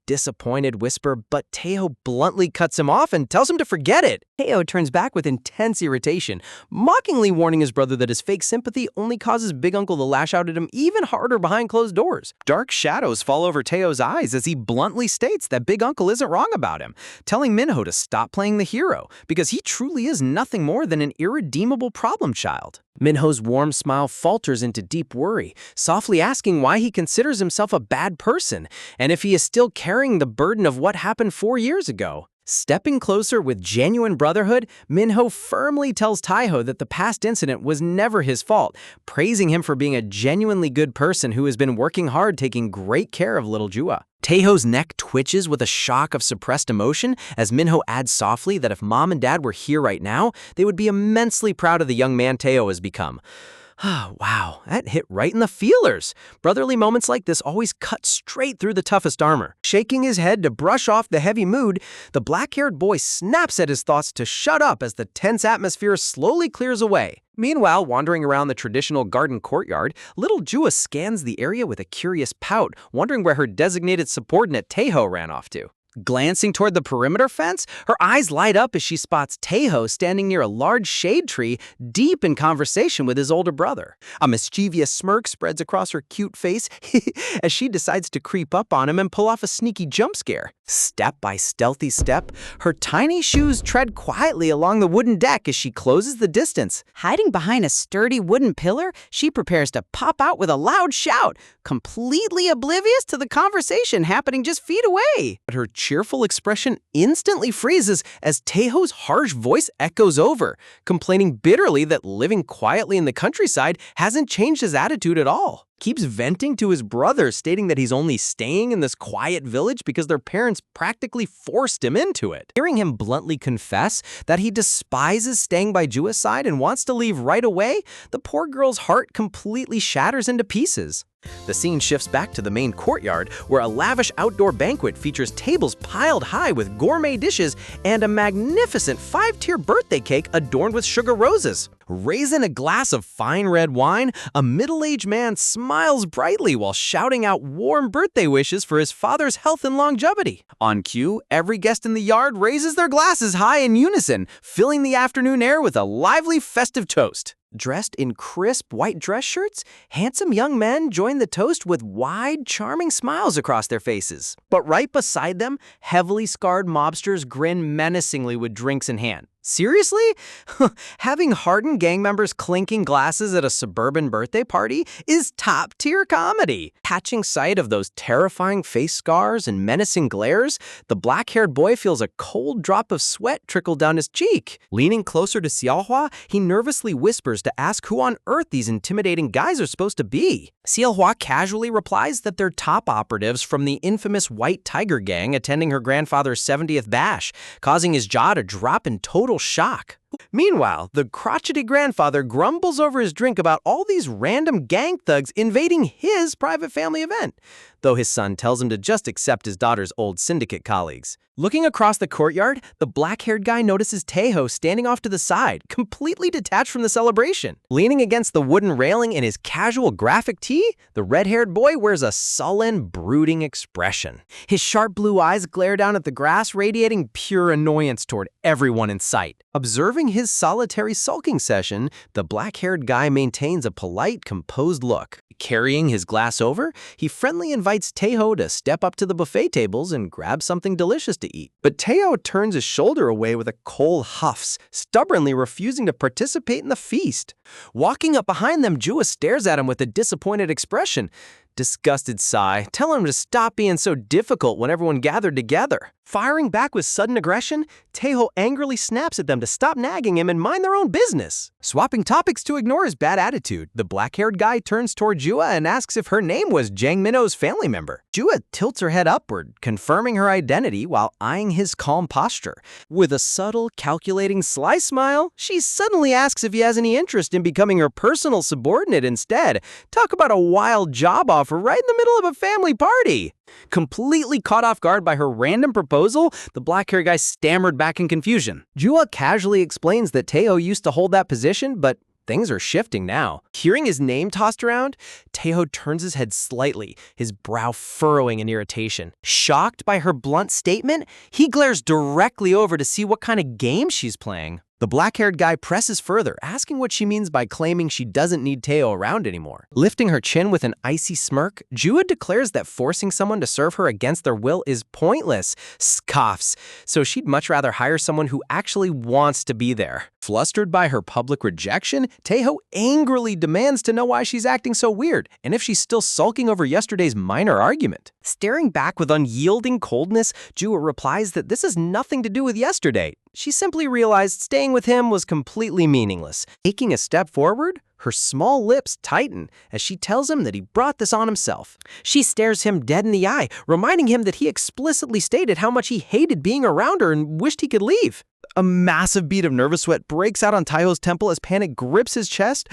Disappointed whisper, but Tae-ho bluntly cuts him off and tells him to forget it. Tae-ho turns back with intense irritation, mockingly warning his brother that his fake sympathy only causes Big Uncle to lash out at him even harder behind closed doors. Dark shadows fall over Tae-ho's eyes as he bluntly states that Big Uncle isn't wrong about him, telling Min-ho to stop playing the hero because he truly is nothing more than an irredeemable problem child. Min-ho's warm smile falters into deep worry, softly asking why he considers himself a bad person and if he is still carrying the burden of what happened 4 years ago. Stepping closer with genuine brotherhood, Minho firmly tells Taeho that the past incident was never his fault, praising him for being a genuinely good person who has been working hard taking great care of little Jua. Taeho's neck twitches with a shock of suppressed emotion as Minho adds softly that if mom and dad were here right now, they would be immensely proud of the young man Taeho has become. Wow, that hit right in the feelers. Brotherly moments like this always cut straight through the toughest armor. Shaking his head to brush off the heavy mood, the black-haired boy snaps at his thoughts to shut up as the tense atmosphere slowly clears away. Meanwhile, wandering around the traditional garden courtyard, little Jua scans the area with a curious pout, wondering where her designated subordinate Taeho ran off to. Glancing toward the perimeter fence, her eyes light up as she spots Taeho standing near a large shade tree, deep in conversation with his older brother. A mischievous smirk spreads across her cute face as she decides to creep up on him and pull off a sneaky jump scare. Step by stealthy step, her tiny shoes tread quietly along the wooden deck as she closes the distance. Hiding behind a sturdy wooden pillar, she prepares to pop out with a loud shout, completely oblivious to the conversation happening just feet away. But her cheerful expression instantly freezes as Taeho's harsh voice echoes over, complaining bitterly that living quietly in the countryside hasn't changed his attitude at all. Keeps venting to his brother, stating that he's only staying in this quiet village because their parents practically forced him into it. Hearing him bluntly confess that he despises staying by Jua's side and wants to leave right away, the poor girl's heart completely shatters into pieces. The scene shifts back to the main courtyard, where a lavish outdoor banquet features tables piled high with gourmet dishes and a magnificent 5-tier birthday cake adorned with sugar roses. Raising a glass of fine red wine, a middle-aged man smiles brightly while shouting out warm birthday wishes for his father's health and longevity. On cue, every guest in the yard raises their glasses high in unison, filling the afternoon air with a lively festive toast. Dressed in crisp white dress shirts, handsome young men join the toast with wide, charming smiles across their faces. But right beside them, heavily scarred mobsters grin menacingly with drinks in hand. Seriously? Having hardened gang members clinking glasses at a suburban birthday party is top-tier comedy. Catching sight of those terrifying face scars and menacing glares, the black-haired boy feels a cold drop of sweat trickle down his cheek. Leaning closer to Xiaohua, he nervously whispers to ask who on earth these intimidating guys are supposed to be. Xiaohua casually replies that they're top operatives from the infamous White Tiger Gang attending her grandfather's 70th bash, causing his jaw to drop in total shock. Meanwhile, the crotchety grandfather grumbles over his drink about all these random gang thugs invading his private family event, though his son tells him to just accept his daughter's old syndicate colleagues. Looking across the courtyard, the black-haired guy notices Taeho standing off to the side, completely detached from the celebration. Leaning against the wooden railing in his casual graphic tee, the red-haired boy wears a sullen, brooding expression. His sharp blue eyes glare down at the grass, radiating pure annoyance toward everyone in sight. Observing his solitary sulking session, the black-haired guy maintains a polite, composed look. Carrying his glass over, he friendly invites Taeho to step up to the buffet tables and grab something delicious to eat. But Taeho turns his shoulder away with a cold huffs, stubbornly refusing to participate in the feast. Walking up behind them, Jua stares at him with a disappointed expression. Disgusted sigh, tell him to stop being so difficult when everyone gathered together. Firing back with sudden aggression, Taeho angrily snaps at them to stop nagging him and mind their own business. Swapping topics to ignore his bad attitude, the black-haired guy turns toward Jua and asks if her name was Jang Minho's family member. Jua tilts her head upward, confirming her identity while eyeing his calm posture. With a subtle, calculating, sly smile, she suddenly asks if he has any interest in becoming her personal subordinate instead. Talk about a wild job offer right in the middle of a family party. Completely caught off guard by her random proposal, the black-haired guy stammered back in confusion. Jua casually explains that Taeho used to hold that position, but things are shifting now. Hearing his name tossed around, Taeho turns his head slightly, his brow furrowing in irritation. Shocked by her blunt statement, he glares directly over to see what kind of game she's playing. The black-haired guy presses further, asking what she means by claiming she doesn't need Taeho around anymore. Lifting her chin with an icy smirk, Jua declares that forcing someone to serve her against their will is pointless, scoffs, so she'd much rather hire someone who actually wants to be there. Flustered by her public rejection, Taeho angrily demands to know why she's acting so weird and if she's still sulking over yesterday's minor argument. Staring back with unyielding coldness, Jua replies that this has nothing to do with yesterday. She simply realized staying with him was completely meaningless. Taking a step forward, her small lips tighten as she tells him that he brought this on himself. She stares him dead in the eye, reminding him that he explicitly stated how much he hated being around her and wished he could leave. A massive bead of nervous sweat breaks out on Taeho's temple as panic grips his chest.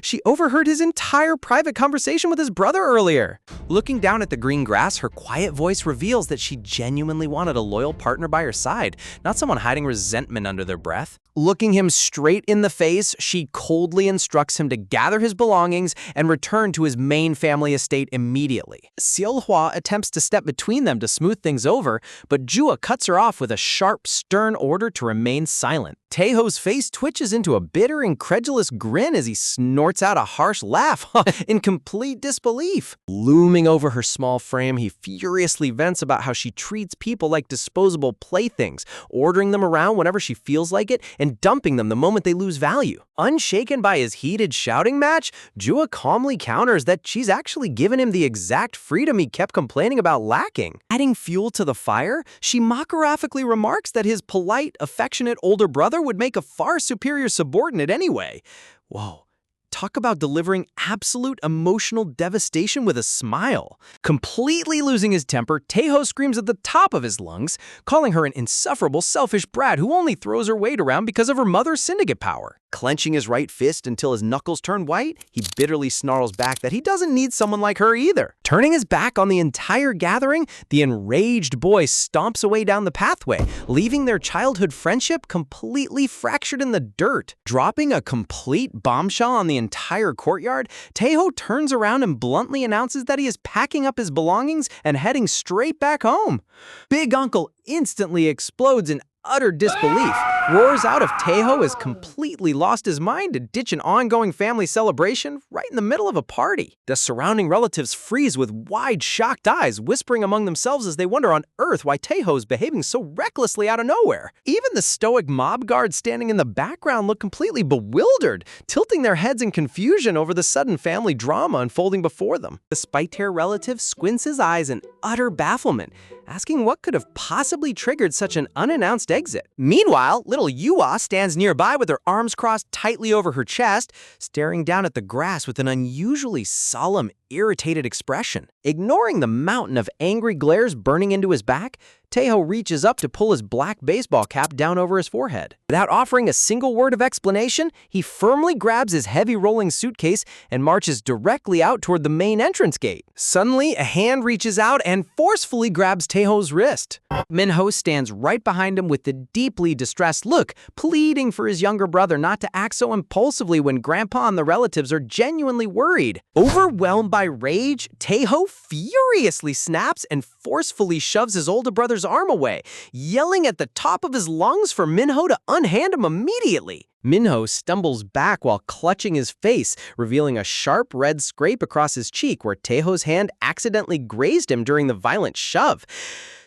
She overheard his entire private conversation with his brother earlier. Looking down at the green grass, her quiet voice reveals that she genuinely wanted a loyal partner by her side, not someone hiding resentment under their breath. Looking him straight in the face, she coldly instructs him to gather his belongings and return to his main family estate immediately. Seol-hwa attempts to step between them to smooth things over, but Jua cuts her off with a sharp, stern order to remain silent. Taeho's face twitches into a bitter, incredulous grin as he snorts out a harsh laugh in complete disbelief. Looming over her small frame, he furiously vents about how she treats people like disposable playthings, ordering them around whenever she feels like it and dumping them the moment they lose value. Unshaken by his heated shouting match, Jua calmly counters that she's actually given him the exact freedom he kept complaining about lacking. Adding fuel to the fire, she mockerophically remarks that his polite, affectionate older brother would make a far superior subordinate anyway. Whoa. Talk about delivering absolute emotional devastation with a smile. Completely losing his temper, Taeho screams at the top of his lungs, calling her an insufferable, selfish brat who only throws her weight around because of her mother's syndicate power. Clenching his right fist until his knuckles turn white, he bitterly snarls back that he doesn't need someone like her either. Turning his back on the entire gathering, the enraged boy stomps away down the pathway, leaving their childhood friendship completely fractured in the dirt. Dropping a complete bombshell on the entire courtyard, Taeho turns around and bluntly announces that he is packing up his belongings and heading straight back home. Big Uncle instantly explodes in utter disbelief, roars out if Taeho has completely lost his mind to ditch an ongoing family celebration right in the middle of a party. The surrounding relatives freeze with wide, shocked eyes, whispering among themselves as they wonder on earth why Taeho is behaving so recklessly out of nowhere. Even the stoic mob guards standing in the background look completely bewildered, tilting their heads in confusion over the sudden family drama unfolding before them. The spite-hair relative squints his eyes in utter bafflement, asking what could have possibly triggered such an unannounced exit. Meanwhile, little Yua stands nearby with her arms crossed tightly over her chest, staring down at the grass with an unusually solemn, irritated expression. Ignoring the mountain of angry glares burning into his back, Taeho reaches up to pull his black baseball cap down over his forehead. Without offering a single word of explanation, he firmly grabs his heavy rolling suitcase and marches directly out toward the main entrance gate. Suddenly, a hand reaches out and forcefully grabs Taeho's wrist. Minho stands right behind him with a deeply distressed look, pleading for his younger brother not to act so impulsively when Grandpa and the relatives are genuinely worried. Overwhelmed by rage, Taeho furiously snaps and forcefully shoves his older brother's arm away, yelling at the top of his lungs for Minho to unhand him immediately. Minho stumbles back while clutching his face, revealing a sharp red scrape across his cheek where Taeho's hand accidentally grazed him during the violent shove.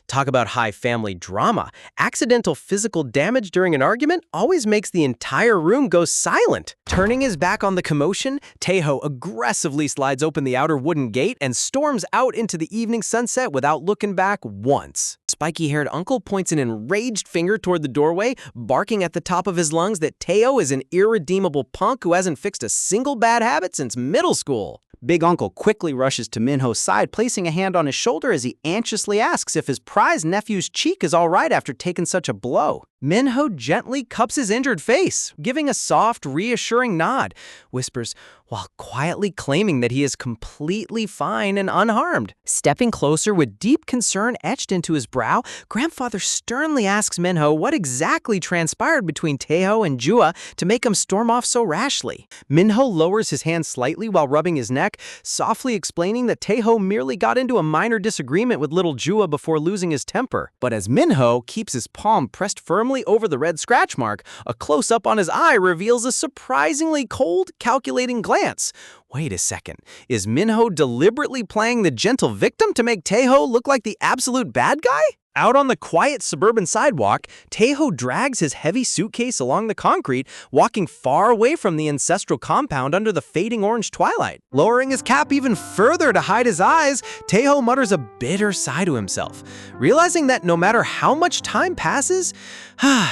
Talk about high family drama. Accidental physical damage during an argument always makes the entire room go silent. Turning his back on the commotion, Taeho aggressively slides open the outer wooden gate and storms out into the evening sunset without looking back once. Spiky-haired uncle points an enraged finger toward the doorway, barking at the top of his lungs that Taeho is an irredeemable punk who hasn't fixed a single bad habit since middle school. Big Uncle quickly rushes to Minho's side, placing a hand on his shoulder as he anxiously asks if his prize nephew's cheek is all right after taking such a blow. Minho gently cups his injured face, giving a soft, reassuring nod, whispers, while quietly claiming that he is completely fine and unharmed. Stepping closer with deep concern etched into his brow, Grandfather sternly asks Minho what exactly transpired between Taeho and Jua to make him storm off so rashly. Minho lowers his hand slightly while rubbing his neck, softly explaining that Taeho merely got into a minor disagreement with little Jua before losing his temper. But as Minho keeps his palm pressed firmly over the red scratch mark, a close-up on his eye reveals a surprisingly cold, calculating glance. Wait a second, is Minho deliberately playing the gentle victim to make Taeho look like the absolute bad guy? Out on the quiet suburban sidewalk, Taeho drags his heavy suitcase along the concrete, walking far away from the ancestral compound under the fading orange twilight. Lowering his cap even further to hide his eyes, Taeho mutters a bitter sigh to himself, realizing that no matter how much time passes,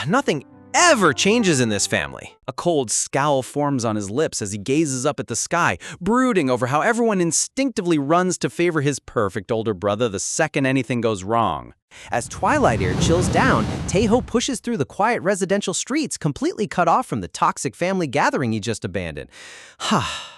nothing ever changes in this family. A cold scowl forms on his lips as he gazes up at the sky, brooding over how everyone instinctively runs to favor his perfect older brother the second anything goes wrong. As twilight air chills down, Taeho pushes through the quiet residential streets, completely cut off from the toxic family gathering he just abandoned.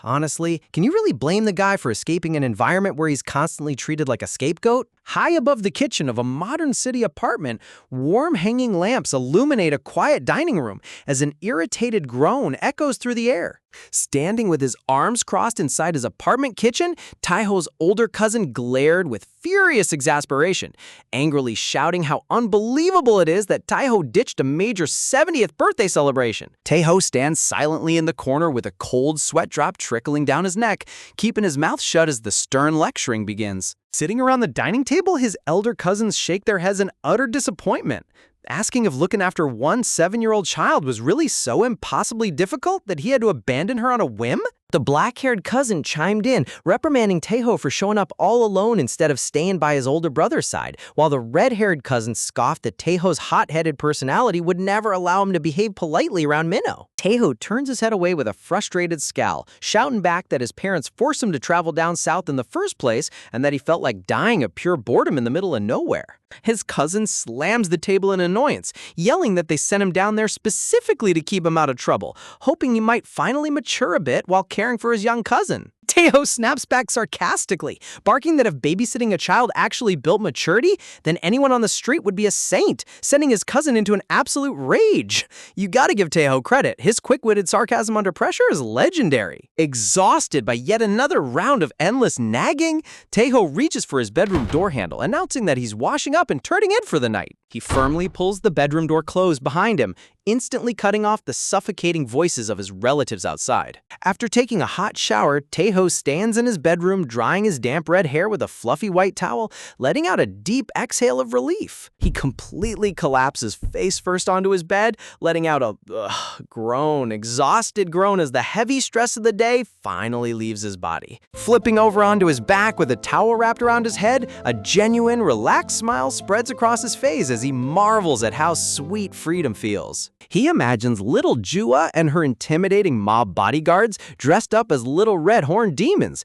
Honestly, can you really blame the guy for escaping an environment where he's constantly treated like a scapegoat? High above the kitchen of a modern city apartment, warm hanging lamps illuminate a quiet dining room as an irritated groan echoes through the air. Standing with his arms crossed inside his apartment kitchen, Taeho's older cousin glared with furious exasperation, angrily shouting how unbelievable it is that Taeho ditched a major 70th birthday celebration. Taeho stands silently in the corner with a cold sweat drop trickling down his neck, keeping his mouth shut as the stern lecturing begins. Sitting around the dining table, his elder cousins shake their heads in utter disappointment, asking if looking after one 7-year-old child was really so impossibly difficult that he had to abandon her on a whim? The black-haired cousin chimed in, reprimanding Taeho for showing up all alone instead of staying by his older brother's side, while the red-haired cousin scoffed that Taeho's hot-headed personality would never allow him to behave politely around Minho. Taeho turns his head away with a frustrated scowl, shouting back that his parents forced him to travel down south in the first place and that he felt like dying of pure boredom in the middle of nowhere. His cousin slams the table in annoyance, yelling that they sent him down there specifically to keep him out of trouble, hoping he might finally mature a bit while caring for his young cousin. Taeho snaps back sarcastically, barking that if babysitting a child actually built maturity, then anyone on the street would be a saint, sending his cousin into an absolute rage. You gotta give Taeho credit. His quick-witted sarcasm under pressure is legendary. Exhausted by yet another round of endless nagging, Taeho reaches for his bedroom door handle, announcing that he's washing up and turning in for the night. He firmly pulls the bedroom door closed behind him, instantly cutting off the suffocating voices of his relatives outside. After taking a hot shower, Taeho stands in his bedroom drying his damp red hair with a fluffy white towel, letting out a deep exhale of relief. He completely collapses face first onto his bed, letting out a exhausted groan as the heavy stress of the day finally leaves his body. Flipping over onto his back with a towel wrapped around his head, a genuine, relaxed smile spreads across his face as he marvels at how sweet freedom feels. He imagines little Jua and her intimidating mob bodyguards dressed up as little red-horned demons.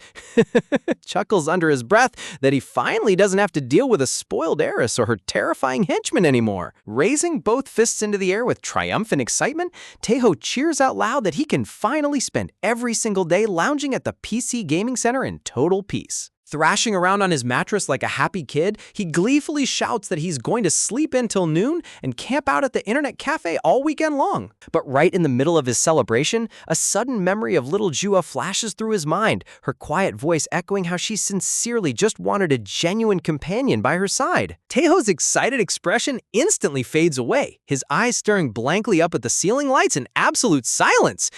Chuckles under his breath that he finally doesn't have to deal with a spoiled heiress or her terrifying henchmen anymore. Raising both fists into the air with triumphant excitement, Taeho cheers out loud that he can finally spend every single day lounging at the PC Gaming Center in total peace. Thrashing around on his mattress like a happy kid, he gleefully shouts that he's going to sleep in till noon and camp out at the internet cafe all weekend long. But right in the middle of his celebration, a sudden memory of little Jua flashes through his mind, her quiet voice echoing how she sincerely just wanted a genuine companion by her side. Taeho's excited expression instantly fades away, his eyes staring blankly up at the ceiling lights in absolute silence.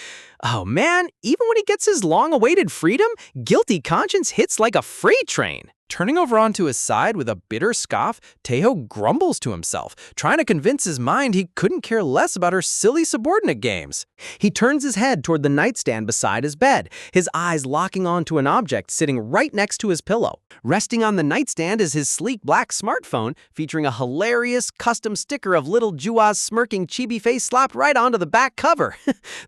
Oh man, even when he gets his long-awaited freedom, guilty conscience hits like a freight train. Turning over onto his side with a bitter scoff, Taeho grumbles to himself, trying to convince his mind he couldn't care less about her silly subordinate games. He turns his head toward the nightstand beside his bed, his eyes locking onto an object sitting right next to his pillow. Resting on the nightstand is his sleek black smartphone, featuring a hilarious custom sticker of little Jua's smirking chibi face slapped right onto the back cover.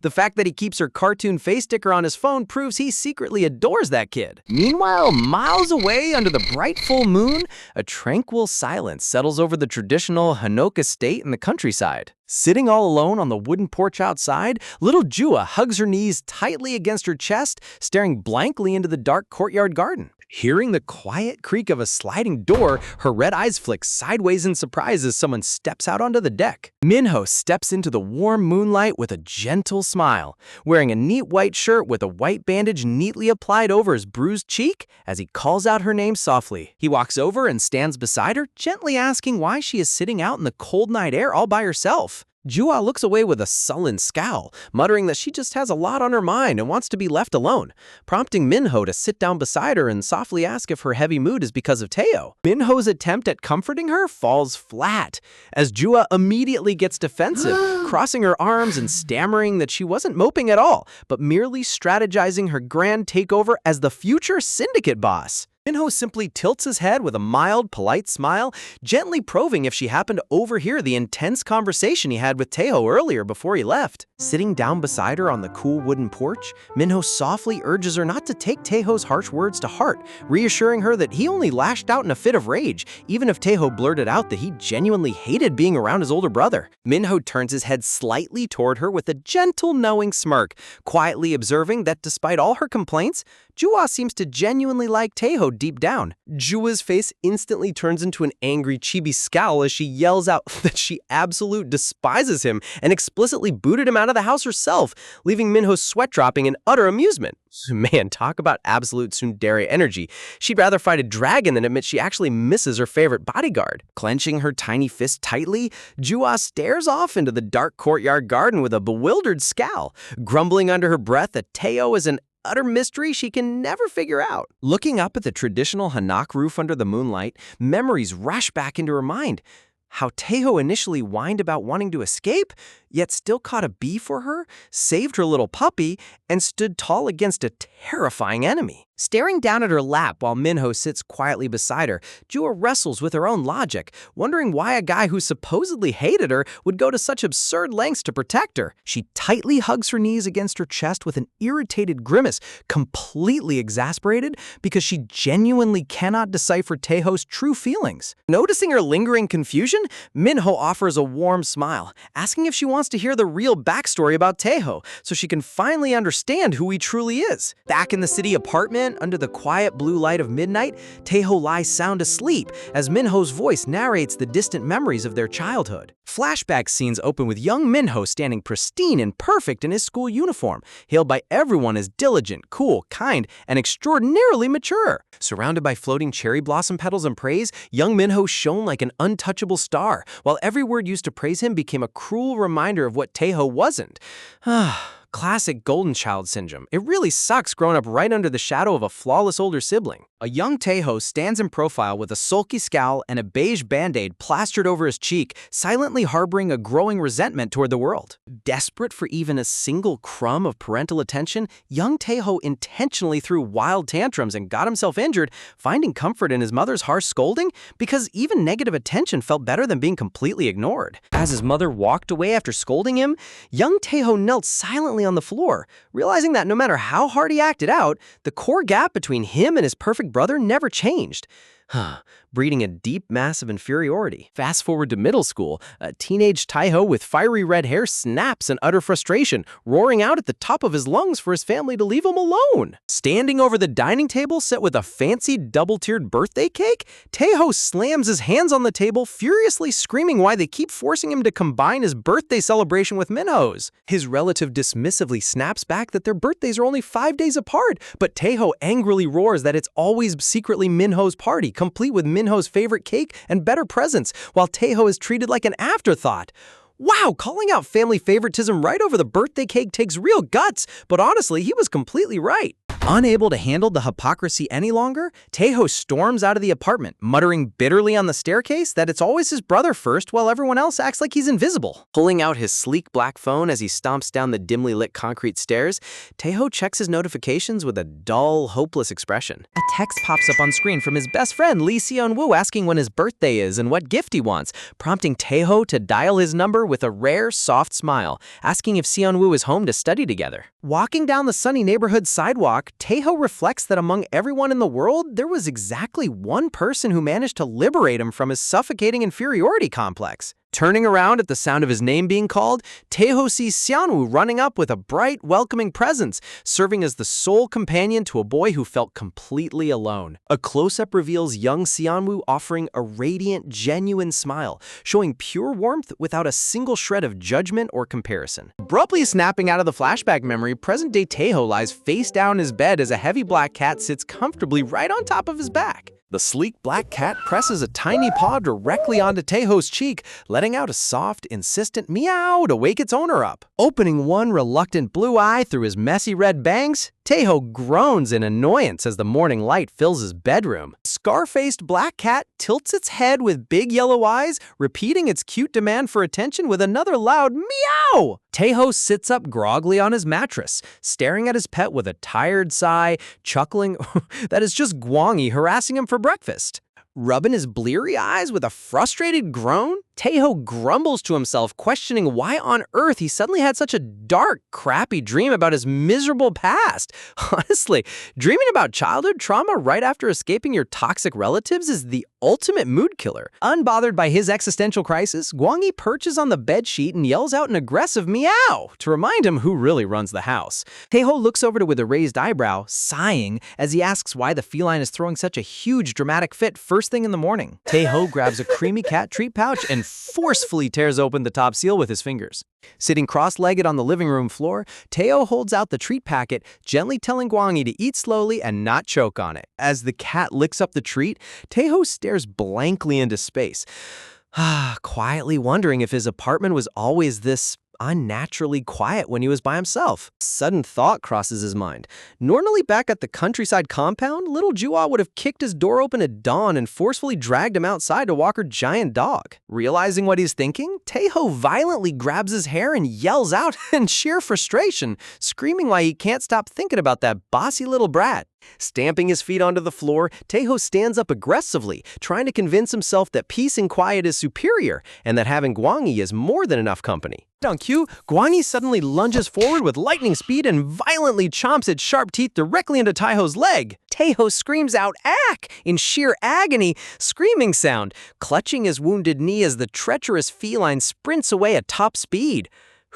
The fact that he keeps her cartoon face sticker on his phone proves he secretly adores that kid. Meanwhile, miles away under the bright full moon, a tranquil silence settles over the traditional Hanok estate in the countryside. Sitting all alone on the wooden porch outside, little Jua hugs her knees tightly against her chest, staring blankly into the dark courtyard garden. Hearing the quiet creak of a sliding door, her red eyes flick sideways in surprise as someone steps out onto the deck. Minho steps into the warm moonlight with a gentle smile, wearing a neat white shirt with a white bandage neatly applied over his bruised cheek as he calls out her name softly. He walks over and stands beside her, gently asking why she is sitting out in the cold night air all by herself. Jua looks away with a sullen scowl, muttering that she just has a lot on her mind and wants to be left alone, prompting Minho to sit down beside her and softly ask if her heavy mood is because of Taeho. Minho's attempt at comforting her falls flat, as Jua immediately gets defensive, crossing her arms and stammering that she wasn't moping at all, but merely strategizing her grand takeover as the future syndicate boss. Minho simply tilts his head with a mild, polite smile, gently probing if she happened to overhear the intense conversation he had with Taeho earlier before he left. Sitting down beside her on the cool wooden porch, Minho softly urges her not to take Taeho's harsh words to heart, reassuring her that he only lashed out in a fit of rage, even if Taeho blurted out that he genuinely hated being around his older brother. Minho turns his head slightly toward her with a gentle, knowing smirk, quietly observing that despite all her complaints, Jua seems to genuinely like Taeho deep down. Jua's face instantly turns into an angry chibi scowl as she yells out that she absolutely despises him and explicitly booted him out of the house herself, leaving Minho sweat dropping in utter amusement. Man, talk about absolute tsundere energy. She'd rather fight a dragon than admit she actually misses her favorite bodyguard. Clenching her tiny fist tightly, Jua stares off into the dark courtyard garden with a bewildered scowl, grumbling under her breath that Taeho is an utter mystery she can never figure out. Looking up at the traditional Hanak roof under the moonlight, memories rush back into her mind. How Taeho initially whined about wanting to escape, yet still caught a bee for her, saved her little puppy, and stood tall against a terrifying enemy. Staring down at her lap while Minho sits quietly beside her, Jua wrestles with her own logic, wondering why a guy who supposedly hated her would go to such absurd lengths to protect her. She tightly hugs her knees against her chest with an irritated grimace, completely exasperated because she genuinely cannot decipher Taeho's true feelings. Noticing her lingering confusion, Minho offers a warm smile, asking if she wants to hear the real backstory about Taeho so she can finally understand who he truly is. Back in the city apartment, under the quiet blue light of midnight, Taeho lies sound asleep as Minho's voice narrates the distant memories of their childhood. Flashback scenes open with young Minho standing pristine and perfect in his school uniform, hailed by everyone as diligent, cool, kind, and extraordinarily mature. Surrounded by floating cherry blossom petals and praise, young Minho shone like an untouchable star, while every word used to praise him became a cruel reminder of what Taeho wasn't. Classic golden child syndrome. It really sucks growing up right under the shadow of a flawless older sibling. A young Taeho stands in profile with a sulky scowl and a beige band-aid plastered over his cheek, silently harboring a growing resentment toward the world. Desperate for even a single crumb of parental attention, young Taeho intentionally threw wild tantrums and got himself injured, finding comfort in his mother's harsh scolding because even negative attention felt better than being completely ignored. As his mother walked away after scolding him, young Taeho knelt silently on the floor, realizing that no matter how hard he acted out, the core gap between him and his perfect brother never changed. Breeding a deep mass of inferiority. Fast forward to middle school, a teenage Taeho with fiery red hair snaps in utter frustration, roaring out at the top of his lungs for his family to leave him alone. Standing over the dining table set with a fancy double-tiered birthday cake, Taeho slams his hands on the table, furiously screaming why they keep forcing him to combine his birthday celebration with Minho's. His relative dismissively snaps back that their birthdays are only 5 days apart, but Taeho angrily roars that it's always secretly Minho's party, complete with Minho's favorite cake and better presents, while Taeho is treated like an afterthought. Wow, calling out family favoritism right over the birthday cake takes real guts, but honestly, he was completely right. Unable to handle the hypocrisy any longer, Taeho storms out of the apartment, muttering bitterly on the staircase that it's always his brother first while everyone else acts like he's invisible. Pulling out his sleek black phone as he stomps down the dimly lit concrete stairs, Taeho checks his notifications with a dull, hopeless expression. A text pops up on screen from his best friend Lee Seon-woo asking when his birthday is and what gift he wants, prompting Taeho to dial his number with a rare, soft smile, asking if Seon-woo is home to study together. Walking down the sunny neighborhood sidewalk, Taeho reflects that among everyone in the world, there was exactly one person who managed to liberate him from his suffocating inferiority complex. Turning around at the sound of his name being called, Taeho sees Seon-woo running up with a bright, welcoming presence, serving as the sole companion to a boy who felt completely alone. A close-up reveals young Seon-woo offering a radiant, genuine smile, showing pure warmth without a single shred of judgment or comparison. Abruptly snapping out of the flashback memory, present-day Taeho lies face down in his bed as a heavy black cat sits comfortably right on top of his back. The sleek black cat presses a tiny paw directly onto Taeho's cheek, letting out a soft, insistent meow to wake its owner up. Opening one reluctant blue eye through his messy red bangs, Taeho groans in annoyance as the morning light fills his bedroom. Scar-faced black cat tilts its head with big yellow eyes, repeating its cute demand for attention with another loud meow. Taeho sits up groggily on his mattress, staring at his pet with a tired sigh, chuckling that is just Gwangi harassing him for breakfast. Rubbing his bleary eyes with a frustrated groan, Taeho grumbles to himself, questioning why on earth he suddenly had such a dark, crappy dream about his miserable past. Honestly, dreaming about childhood trauma right after escaping your toxic relatives is the ultimate mood killer. Unbothered by his existential crisis, Gwangi perches on the bedsheet and yells out an aggressive meow to remind him who really runs the house. Taeho looks over to with a raised eyebrow, sighing as he asks why the feline is throwing such a huge dramatic fit first thing in the morning. Taeho grabs a creamy cat treat pouch and forcefully tears open the top seal with his fingers. Sitting cross-legged on the living room floor, Taeho holds out the treat packet, gently telling Gwangi to eat slowly and not choke on it. As the cat licks up the treat, Taeho stares blankly into space, quietly wondering if his apartment was always this unnaturally quiet when he was by himself. Sudden thought crosses his mind. Normally back at the countryside compound, little Jua would have kicked his door open at dawn and forcefully dragged him outside to walk her giant dog. Realizing what he's thinking, Taeho violently grabs his hair and yells out in sheer frustration, screaming why he can't stop thinking about that bossy little brat. Stamping his feet onto the floor, Taeho stands up aggressively, trying to convince himself that peace and quiet is superior and that having Gwangi is more than enough company. On cue, Gwangi suddenly lunges forward with lightning speed and violently chomps its sharp teeth directly into Taeho's leg. Taeho screams out "Ack!" in sheer agony, screaming sound, clutching his wounded knee as the treacherous feline sprints away at top speed.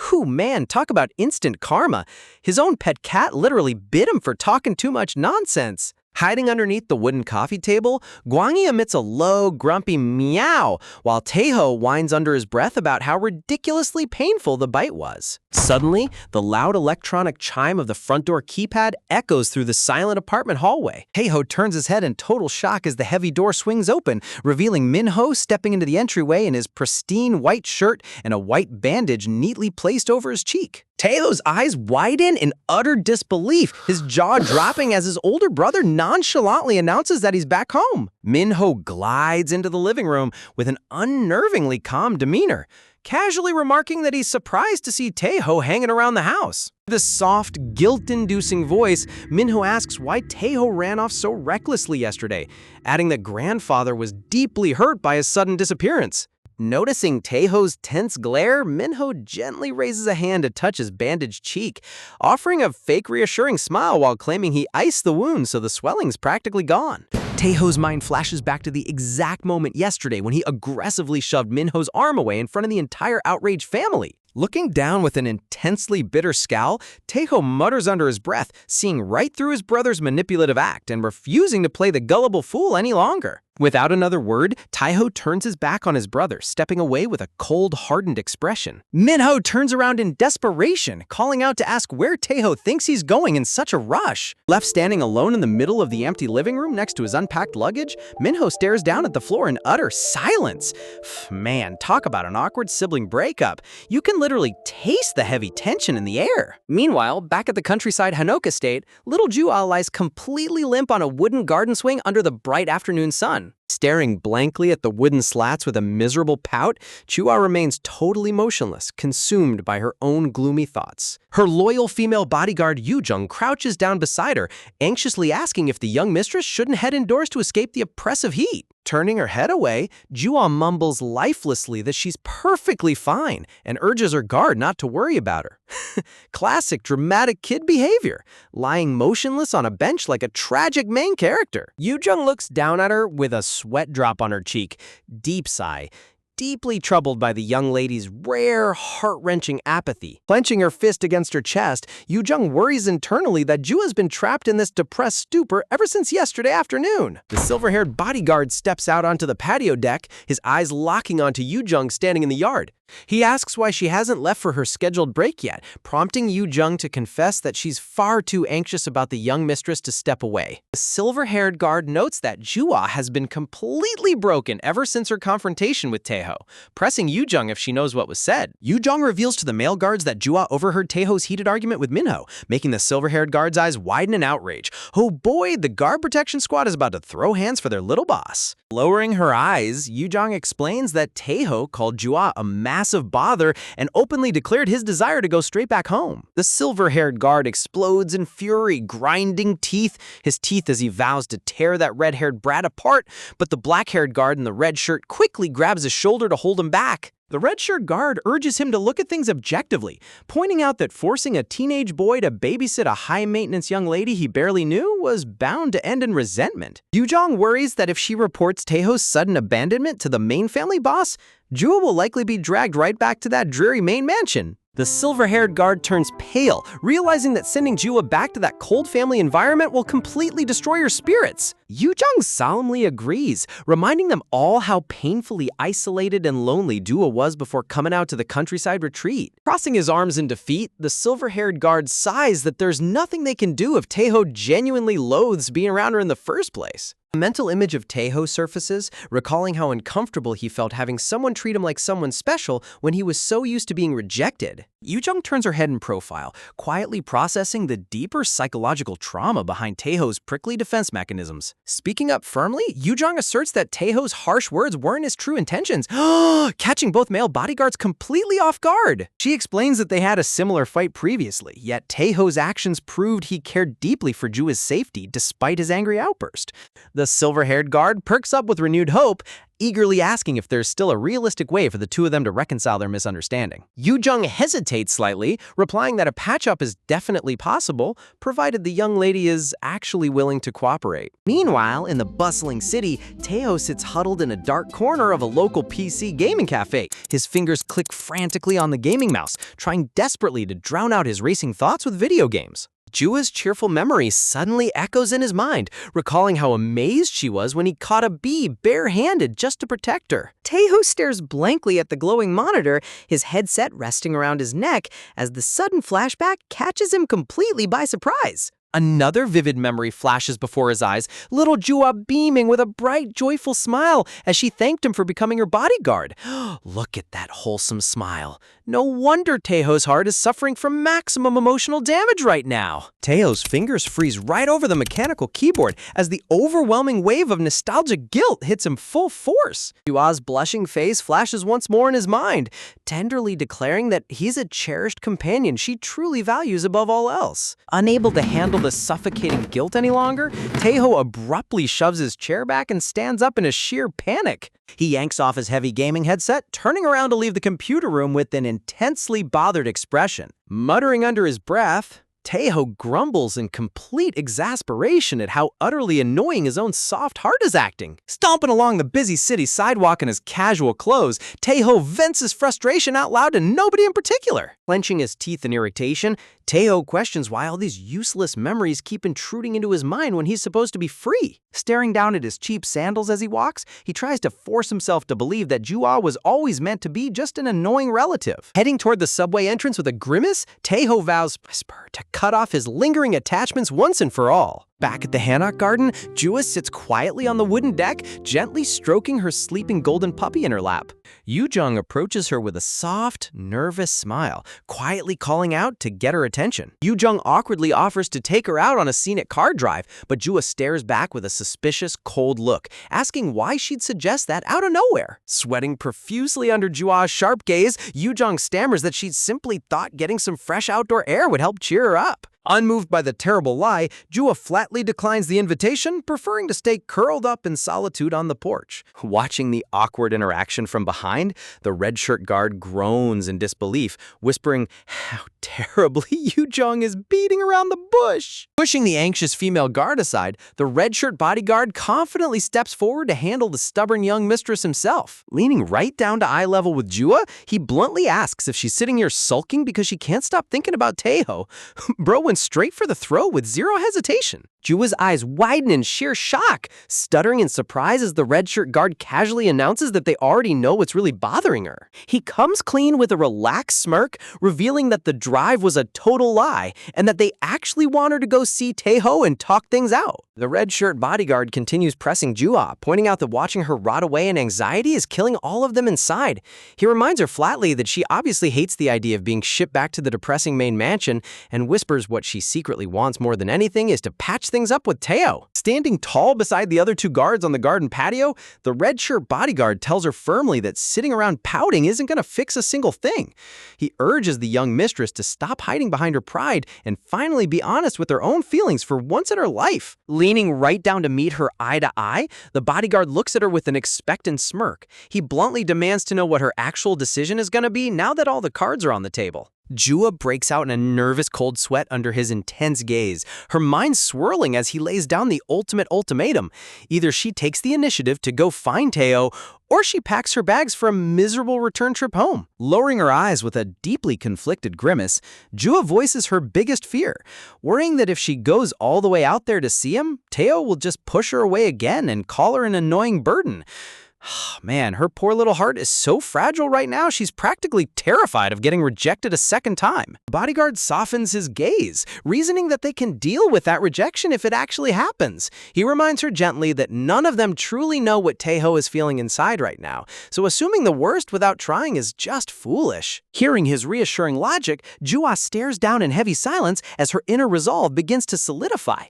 Whew, man, talk about instant karma. His own pet cat literally bit him for talking too much nonsense. Hiding underneath the wooden coffee table, Gwangi emits a low, grumpy meow, while Taeho whines under his breath about how ridiculously painful the bite was. Suddenly, the loud electronic chime of the front door keypad echoes through the silent apartment hallway. Taeho turns his head in total shock as the heavy door swings open, revealing Minho stepping into the entryway in his pristine white shirt and a white bandage neatly placed over his cheek. Taeho's eyes widen in utter disbelief, his jaw dropping as his older brother nonchalantly announces that he's back home. Minho glides into the living room with an unnervingly calm demeanor, casually remarking that he's surprised to see Taeho hanging around the house. With a soft, guilt-inducing voice, Minho asks why Taeho ran off so recklessly yesterday, adding that grandfather was deeply hurt by his sudden disappearance. Noticing Taeho's tense glare, Minho gently raises a hand to touch his bandaged cheek, offering a fake reassuring smile while claiming he iced the wound so the swelling's practically gone. Taeho's mind flashes back to the exact moment yesterday when he aggressively shoved Minho's arm away in front of the entire outraged family. Looking down with an intensely bitter scowl, Taeho mutters under his breath, seeing right through his brother's manipulative act and refusing to play the gullible fool any longer. Without another word, Taeho turns his back on his brother, stepping away with a cold, hardened expression. Minho turns around in desperation, calling out to ask where Taeho thinks he's going in such a rush. Left standing alone in the middle of the empty living room next to his unpacked luggage, Minho stares down at the floor in utter silence. Man, talk about an awkward sibling breakup. You can literally taste the heavy tension in the air. Meanwhile, back at the countryside Hanok estate, little Jua lies completely limp on a wooden garden swing under the bright afternoon sun. Staring blankly at the wooden slats with a miserable pout, Chua remains totally motionless, consumed by her own gloomy thoughts. Her loyal female bodyguard Yoojung crouches down beside her, anxiously asking if the young mistress shouldn't head indoors to escape the oppressive heat. Turning her head away, Jua mumbles lifelessly that she's perfectly fine and urges her guard not to worry about her. Classic dramatic kid behavior, lying motionless on a bench like a tragic main character. Yoojung looks down at her with a sweat drop on her cheek, deep sigh, deeply troubled by the young lady's rare, heart-wrenching apathy. Clenching her fist against her chest, Yoo-jung worries internally that Jua's been trapped in this depressed stupor ever since yesterday afternoon. The silver-haired bodyguard steps out onto the patio deck, his eyes locking onto Yoo-jung standing in the yard. He asks why she hasn't left for her scheduled break yet, prompting Yoo-jung to confess that she's far too anxious about the young mistress to step away. The silver-haired guard notes that Jua has been completely broken ever since her confrontation with Taeho, pressing Yoo-jung if she knows what was said. Yoo-jung reveals to the male guards that Jua overheard Taeho's heated argument with Minho, making the silver-haired guard's eyes widen in outrage. Oh boy, the guard protection squad is about to throw hands for their little boss. Lowering her eyes, Yoo-jung explains that Taeho called Jua a massive bother and openly declared his desire to go straight back home. The silver-haired guard explodes in fury, grinding his teeth as he vows to tear that red-haired brat apart, but the black-haired guard in the red shirt quickly grabs his shoulder to hold him back. The red-shirt guard urges him to look at things objectively, pointing out that forcing a teenage boy to babysit a high-maintenance young lady he barely knew was bound to end in resentment. Yoo-jung worries that if she reports Taeho's sudden abandonment to the main family boss, Jua will likely be dragged right back to that dreary main mansion. The silver-haired guard turns pale, realizing that sending Jua back to that cold family environment will completely destroy her spirits. Yoo-jung solemnly agrees, reminding them all how painfully isolated and lonely Jua was before coming out to the countryside retreat. Crossing his arms in defeat, the silver-haired guard sighs that there's nothing they can do if Taeho genuinely loathes being around her in the first place. A mental image of Taeho surfaces, recalling how uncomfortable he felt having someone treat him like someone special when he was so used to being rejected. Yoo-jung turns her head in profile, quietly processing the deeper psychological trauma behind Taeho's prickly defense mechanisms. Speaking up firmly, Yoo-jung asserts that Taeho's harsh words weren't his true intentions, catching both male bodyguards completely off guard. She explains that they had a similar fight previously, yet Taeho's actions proved he cared deeply for Jua's safety despite his angry outburst. The silver-haired guard perks up with renewed hope, eagerly asking if there's still a realistic way for the two of them to reconcile their misunderstanding. Yoo-jung hesitates slightly, replying that a patch-up is definitely possible, provided the young lady is actually willing to cooperate. Meanwhile, in the bustling city, Taeho sits huddled in a dark corner of a local PC gaming cafe. His fingers click frantically on the gaming mouse, trying desperately to drown out his racing thoughts with video games. Jua's cheerful memory suddenly echoes in his mind, recalling how amazed she was when he caught a bee bare-handed just to protect her. Taeho stares blankly at the glowing monitor, his headset resting around his neck, as the sudden flashback catches him completely by surprise. Another vivid memory flashes before his eyes, little Jua beaming with a bright, joyful smile as she thanked him for becoming her bodyguard. Look at that wholesome smile. No wonder Taeho's heart is suffering from maximum emotional damage right now. Taeho's fingers freeze right over the mechanical keyboard as the overwhelming wave of nostalgic guilt hits him full force. Jua's blushing face flashes once more in his mind, tenderly declaring that he's a cherished companion she truly values above all else. Unable to handle the suffocating guilt any longer, Taeho abruptly shoves his chair back and stands up in a sheer panic. He yanks off his heavy gaming headset, turning around to leave the computer room with an intensely bothered expression. Muttering under his breath, Taeho grumbles in complete exasperation at how utterly annoying his own soft heart is acting. Stomping along the busy city sidewalk in his casual clothes, Taeho vents his frustration out loud to nobody in particular. Clenching his teeth in irritation, Taeho questions why all these useless memories keep intruding into his mind when he's supposed to be free. Staring down at his cheap sandals as he walks, he tries to force himself to believe that Jua was always meant to be just an annoying relative. Heading toward the subway entrance with a grimace, Taeho vows to cut off his lingering attachments once and for all. Back at the Hanok Garden, Jua sits quietly on the wooden deck, gently stroking her sleeping golden puppy in her lap. Yoo-jung approaches her with a soft, nervous smile, quietly calling out to get her attention. Yoo-jung awkwardly offers to take her out on a scenic car drive, but Jua stares back with a suspicious, cold look, asking why she'd suggest that out of nowhere. Sweating profusely under Jua's sharp gaze, Yoo-jung stammers that she'd simply thought getting some fresh outdoor air would help cheer her up. Unmoved by the terrible lie, Jua flatly declines the invitation, preferring to stay curled up in solitude on the porch. Watching the awkward interaction from behind, the red shirt guard groans in disbelief, whispering how terribly Yu-jung is beating around the bush. Pushing the anxious female guard aside, the red shirt bodyguard confidently steps forward to handle the stubborn young mistress himself. Leaning right down to eye level with Jua, he bluntly asks if she's sitting here sulking because she can't stop thinking about Taeho. Bro went straight for the throat with zero hesitation. Jua's eyes widen in sheer shock, stuttering in surprise as the red shirt guard casually announces that they already know what's really bothering her. He comes clean with a relaxed smirk, revealing that the drive was a total lie and that they actually want her to go see Taeho and talk things out. The red shirt bodyguard continues pressing Jua, pointing out that watching her rot away in anxiety is killing all of them inside. He reminds her flatly that she obviously hates the idea of being shipped back to the depressing main mansion and whispers what she secretly wants more than anything is to patch things up with Taeho. Standing tall beside the other two guards on the garden patio, the red shirt bodyguard tells her firmly that sitting around pouting isn't going to fix a single thing. He urges the young mistress to stop hiding behind her pride and finally be honest with her own feelings for once in her life. Leaning right down to meet her eye to eye, the bodyguard looks at her with an expectant smirk. He bluntly demands to know what her actual decision is going to be now that all the cards are on the table. Jua breaks out in a nervous cold sweat under his intense gaze, her mind swirling as he lays down the ultimate ultimatum. Either she takes the initiative to go find Taeho, or she packs her bags for a miserable return trip home. Lowering her eyes with a deeply conflicted grimace, Jua voices her biggest fear, worrying that if she goes all the way out there to see him, Taeho will just push her away again and call her an annoying burden. Man, her poor little heart is so fragile right now, she's practically terrified of getting rejected a second time. The bodyguard softens his gaze, reasoning that they can deal with that rejection if it actually happens. He reminds her gently that none of them truly know what Taeho is feeling inside right now, so assuming the worst without trying is just foolish. Hearing his reassuring logic, Jua stares down in heavy silence as her inner resolve begins to solidify.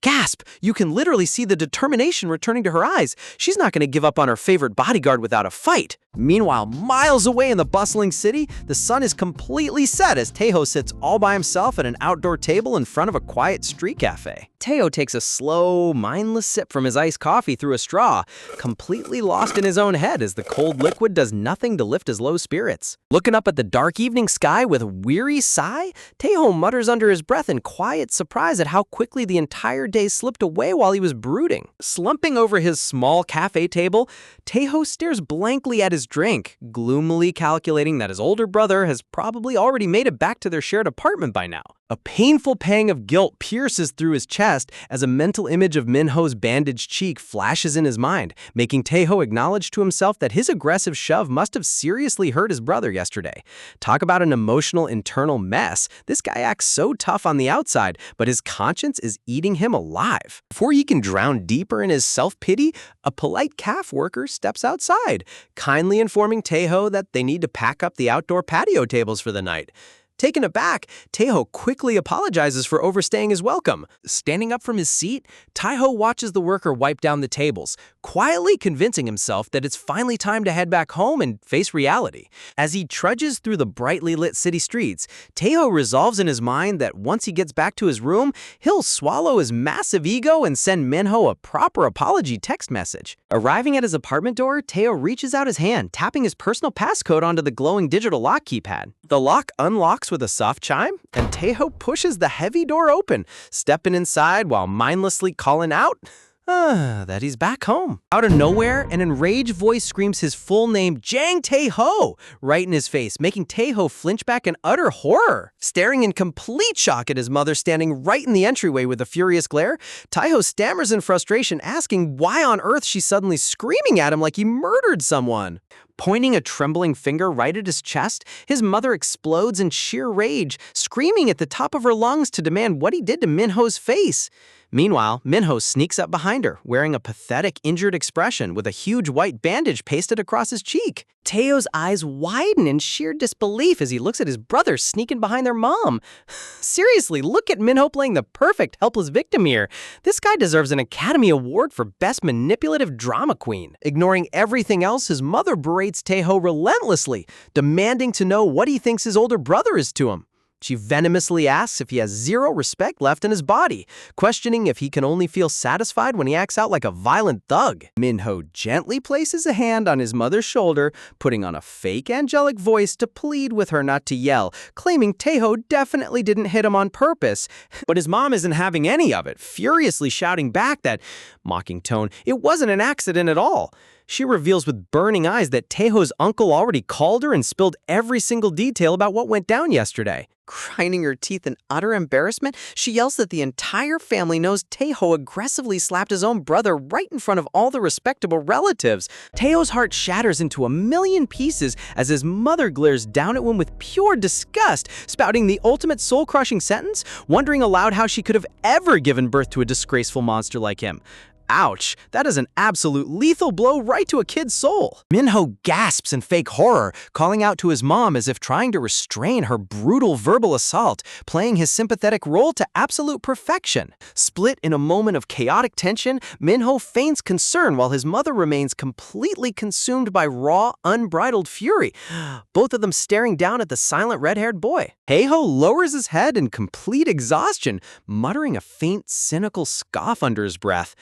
Gasp! You can literally see the determination returning to her eyes. She's not going to give up on her favorite bodyguard without a fight. Meanwhile, miles away in the bustling city, the sun is completely set as Taeho sits all by himself at an outdoor table in front of a quiet street cafe. Taeho takes a slow, mindless sip from his iced coffee through a straw, completely lost in his own head as the cold liquid does nothing to lift his low spirits. Looking up at the dark evening sky with a weary sigh, Taeho mutters under his breath in quiet surprise at how quickly the entire day slipped away while he was brooding. Slumping over his small cafe table, Taeho stares blankly at his drink, gloomily calculating that his older brother has probably already made it back to their shared apartment by now. A painful pang of guilt pierces through his chest as a mental image of Minho's bandaged cheek flashes in his mind, making Taeho acknowledge to himself that his aggressive shove must have seriously hurt his brother yesterday. Talk about an emotional internal mess. This guy acts so tough on the outside, but his conscience is eating him alive. Before he can drown deeper in his self-pity, a polite calf worker steps outside, kindly informing Taeho that they need to pack up the outdoor patio tables for the night. Taken aback, Taeho quickly apologizes for overstaying his welcome. Standing up from his seat, Taeho watches the worker wipe down the tables, quietly convincing himself that it's finally time to head back home and face reality. As he trudges through the brightly lit city streets, Taeho resolves in his mind that once he gets back to his room, he'll swallow his massive ego and send Minho a proper apology text message. Arriving at his apartment door, Taeho reaches out his hand, tapping his personal passcode onto the glowing digital lock keypad. The lock unlocks with a soft chime, and Taeho pushes the heavy door open, stepping inside while mindlessly calling out that he's back home. Out of nowhere, an enraged voice screams his full name, Jang Taeho, right in his face, making Taeho flinch back in utter horror. Staring in complete shock at his mother standing right in the entryway with a furious glare, Taeho stammers in frustration, asking why on earth she's suddenly screaming at him like he murdered someone. Pointing a trembling finger right at his chest, his mother explodes in sheer rage, screaming at the top of her lungs to demand what he did to Minho's face. Meanwhile, Minho sneaks up behind her, wearing a pathetic, injured expression with a huge white bandage pasted across his cheek. Taeho's eyes widen in sheer disbelief as he looks at his brother sneaking behind their mom. Seriously, look at Minho playing the perfect helpless victim here. This guy deserves an Academy Award for Best Manipulative Drama Queen. Ignoring everything else, his mother berates Taeho relentlessly, demanding to know what he thinks his older brother is to him. She venomously asks if he has zero respect left in his body, questioning if he can only feel satisfied when he acts out like a violent thug. Minho gently places a hand on his mother's shoulder, putting on a fake angelic voice to plead with her not to yell, claiming Taeho definitely didn't hit him on purpose. But his mom isn't having any of it, furiously shouting back that mocking tone, it wasn't an accident at all. She reveals with burning eyes that Taeho's uncle already called her and spilled every single detail about what went down yesterday. Grinding her teeth in utter embarrassment, she yells that the entire family knows Taeho aggressively slapped his own brother right in front of all the respectable relatives. Taeho's heart shatters into a million pieces as his mother glares down at him with pure disgust, spouting the ultimate soul-crushing sentence, wondering aloud how she could have ever given birth to a disgraceful monster like him. Ouch, that is an absolute lethal blow right to a kid's soul. Minho gasps in fake horror, calling out to his mom as if trying to restrain her brutal verbal assault, playing his sympathetic role to absolute perfection. Split in a moment of chaotic tension, Minho feigns concern while his mother remains completely consumed by raw, unbridled fury, both of them staring down at the silent red-haired boy. Taeho lowers his head in complete exhaustion, muttering a faint, cynical scoff under his breath.